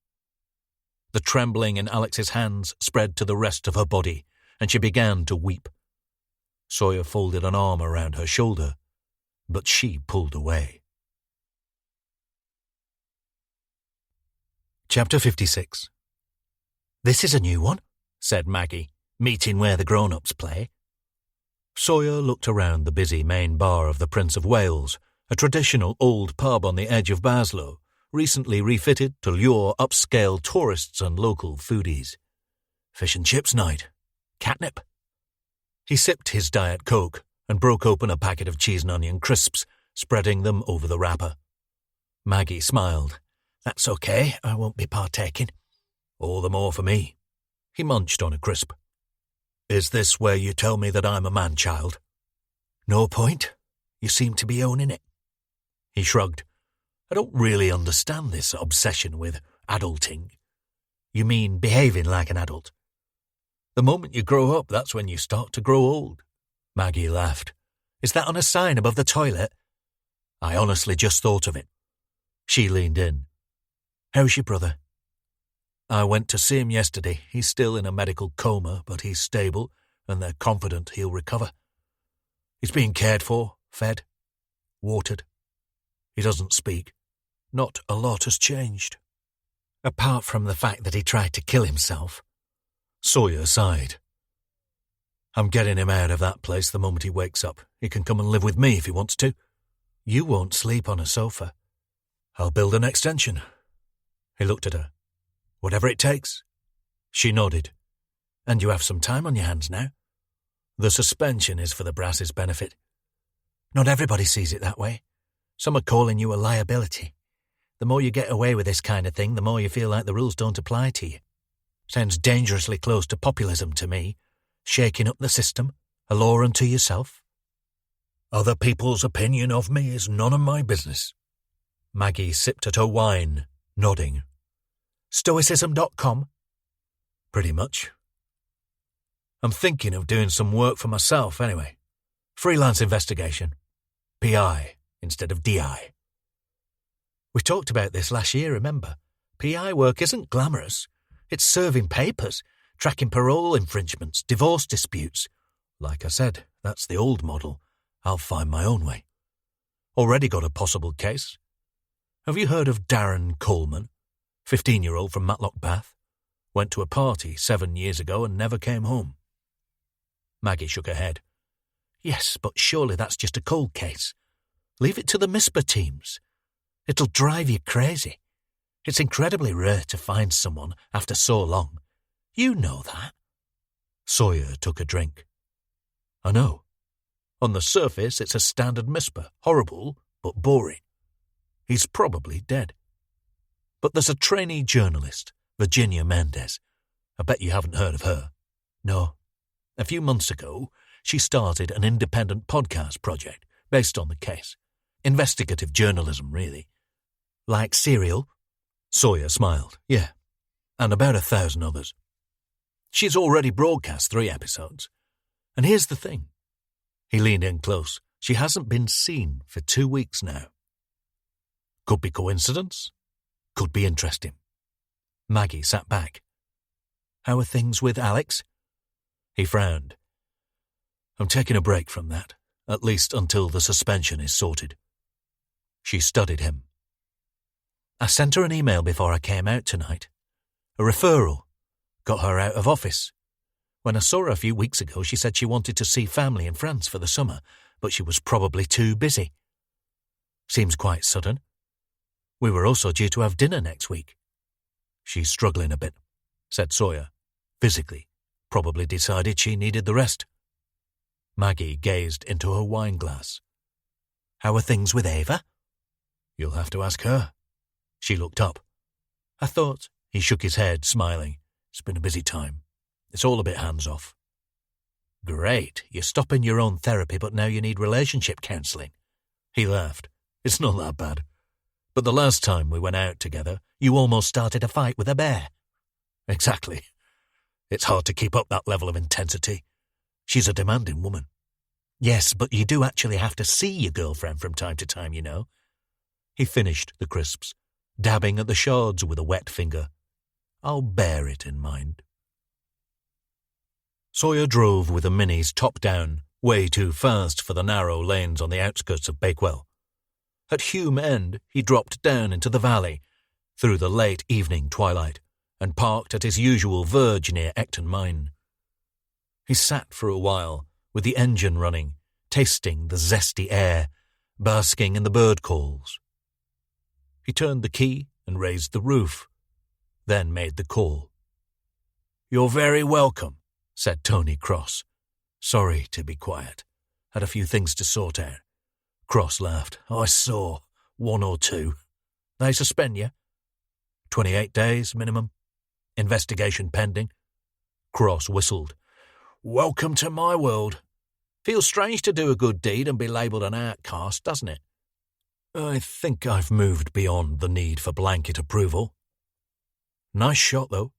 The trembling in Alex's hands spread to the rest of her body, and she began to weep. Sawyer folded an arm around her shoulder, but she pulled away. Chapter 56. This is a new one, said Maggie, meeting where the grown-ups play. Sawyer looked around the busy main bar of the Prince of Wales, a traditional old pub on the edge of Baslow, recently refitted to lure upscale tourists and local foodies. Fish and chips night. Catnip. He sipped his Diet Coke and broke open a packet of cheese and onion crisps, spreading them over the wrapper. Maggie smiled. That's okay, I won't be partaking. All the more for me. He munched on a crisp. Is this where you tell me that I'm a man-child? No point. You seem to be owning it. He shrugged. I don't really understand this obsession with adulting. You mean behaving like an adult? The moment you grow up, that's when you start to grow old. Maggie laughed. Is that on a sign above the toilet? I honestly just thought of it. She leaned in. How's your brother? I went to see him yesterday. He's still in a medical coma, but he's stable, and they're confident he'll recover. He's being cared for, fed, watered. He doesn't speak. Not a lot has changed. Apart from the fact that he tried to kill himself. Sawyer sighed. I'm getting him out of that place the moment he wakes up. He can come and live with me if he wants to. You won't sleep on a sofa. I'll build an extension. He looked at her. Whatever it takes. She nodded. And you have some time on your hands now. The suspension is for the brass's benefit. Not everybody sees it that way. Some are calling you a liability. The more you get away with this kind of thing, the more you feel like the rules don't apply to you. Sounds dangerously close to populism to me. Shaking up the system, a law unto yourself. Other people's opinion of me is none of my business. Maggie sipped at her wine, nodding. Stoicism.com? Pretty much. I'm thinking of doing some work for myself anyway. Freelance investigation. PI instead of DI. We talked about this last year, remember? PI work isn't glamorous. It's serving papers, tracking parole infringements, divorce disputes. Like I said, that's the old model. I'll find my own way. Already got a possible case. Have you heard of Darren Coleman? 15-year-old from Matlock Bath. Went to a party 7 years ago and never came home. Maggie shook her head. Yes, but surely that's just a cold case. Leave it to the MISPA teams. It'll drive you crazy. It's incredibly rare to find someone after so long. You know that. Sawyer took a drink. I know. On the surface, it's a standard MISPA. Horrible, but boring. He's probably dead. But there's a trainee journalist, Virginia Mendez. I bet you haven't heard of her. No. A few months ago, she started an independent podcast project based on the case. Investigative journalism, really. Like Serial? Sawyer smiled. Yeah. And about 1,000 others. She's already broadcast 3 episodes. And here's the thing. He leaned in close. She hasn't been seen for 2 weeks now. Could be coincidence. Could be interesting. Maggie sat back. How are things with Alex? He frowned. I'm taking a break from that, at least until the suspension is sorted. She studied him. I sent her an email before I came out tonight. A referral. Got her out of office. When I saw her a few weeks ago, she said she wanted to see family in France for the summer, but she was probably too busy. Seems quite sudden. We were also due to have dinner next week. She's struggling a bit, said Sawyer. Physically. Probably decided she needed the rest. Maggie gazed into her wine glass. How are things with Ava? You'll have to ask her. She looked up. I thought. He shook his head, smiling. It's been a busy time. It's all a bit hands-off. Great. You're stopping your own therapy, but now you need relationship counselling. He laughed. It's not that bad. But the last time we went out together, you almost started a fight with a bear. Exactly. It's hard to keep up that level of intensity. She's a demanding woman. Yes, but you do actually have to see your girlfriend from time to time, you know. He finished the crisps, dabbing at the shards with a wet finger. I'll bear it in mind. Sawyer drove with the Minis top down, way too fast for the narrow lanes on the outskirts of Bakewell. At Hume End, he dropped down into the valley, through the late evening twilight, and parked at his usual verge near Ecton Mine. He sat for a while, with the engine running, tasting the zesty air, basking in the bird calls. He turned the key and raised the roof, then made the call. You're very welcome, said Tony Cross. Sorry to be quiet. Had a few things to sort out. Cross laughed. I saw. 1 or 2. They suspend you? 28 days minimum. Investigation pending. Cross whistled. Welcome to my world. Feels strange to do a good deed and be labelled an outcast, doesn't it? I think I've moved beyond the need for blanket approval. Nice shot, though.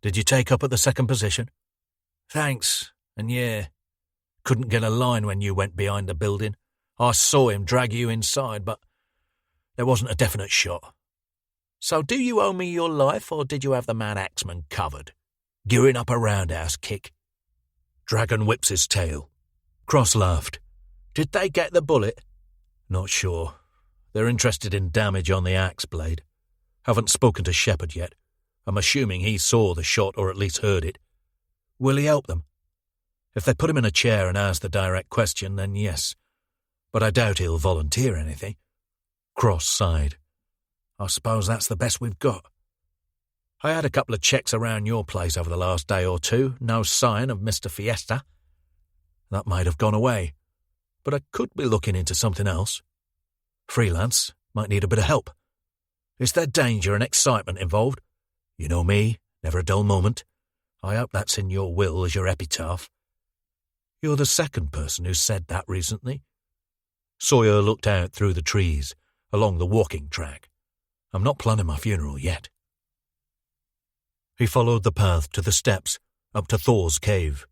Did you take up at the second position? Thanks, and yeah. Couldn't get a line when you went behind the building. I saw him drag you inside, but there wasn't a definite shot. So do you owe me your life, or did you have the man Axeman covered? Gearing up a roundhouse kick? Dragon whips his tail. Cross laughed. Did they get the bullet? Not sure. They're interested in damage on the axe blade. Haven't spoken to Shepherd yet. I'm assuming he saw the shot or at least heard it. Will he help them? If they put him in a chair and ask the direct question, then yes. But I doubt he'll volunteer anything. Cross sighed. I suppose that's the best we've got. I had a couple of checks around your place over the last day or two. No sign of Mr. Fiesta. That might have gone away. But I could be looking into something else. Freelance. Might need a bit of help. Is there danger and excitement involved? You know me. Never a dull moment. I hope that's in your will as your epitaph. You're the second person who's said that recently. Sawyer looked out through the trees, along the walking track. I'm not planning my funeral yet. He followed the path to the steps, up to Thor's cave.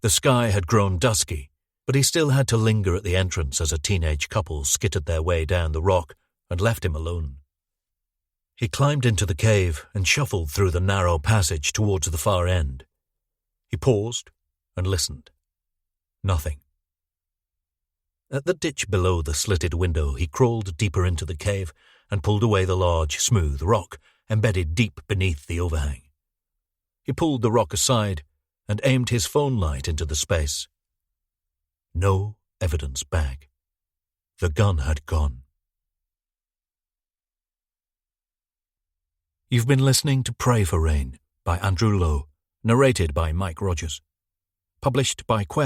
The sky had grown dusky, but he still had to linger at the entrance as a teenage couple skittered their way down the rock and left him alone. He climbed into the cave and shuffled through the narrow passage towards the far end. He paused and listened. Nothing. At the ditch below the slitted window, he crawled deeper into the cave and pulled away the large, smooth rock embedded deep beneath the overhang. He pulled the rock aside and aimed his phone light into the space. No evidence bag. The gun had gone. You've been listening to Pray for Rain by Andrew Lowe, narrated by Mike Rogers. Published by Quest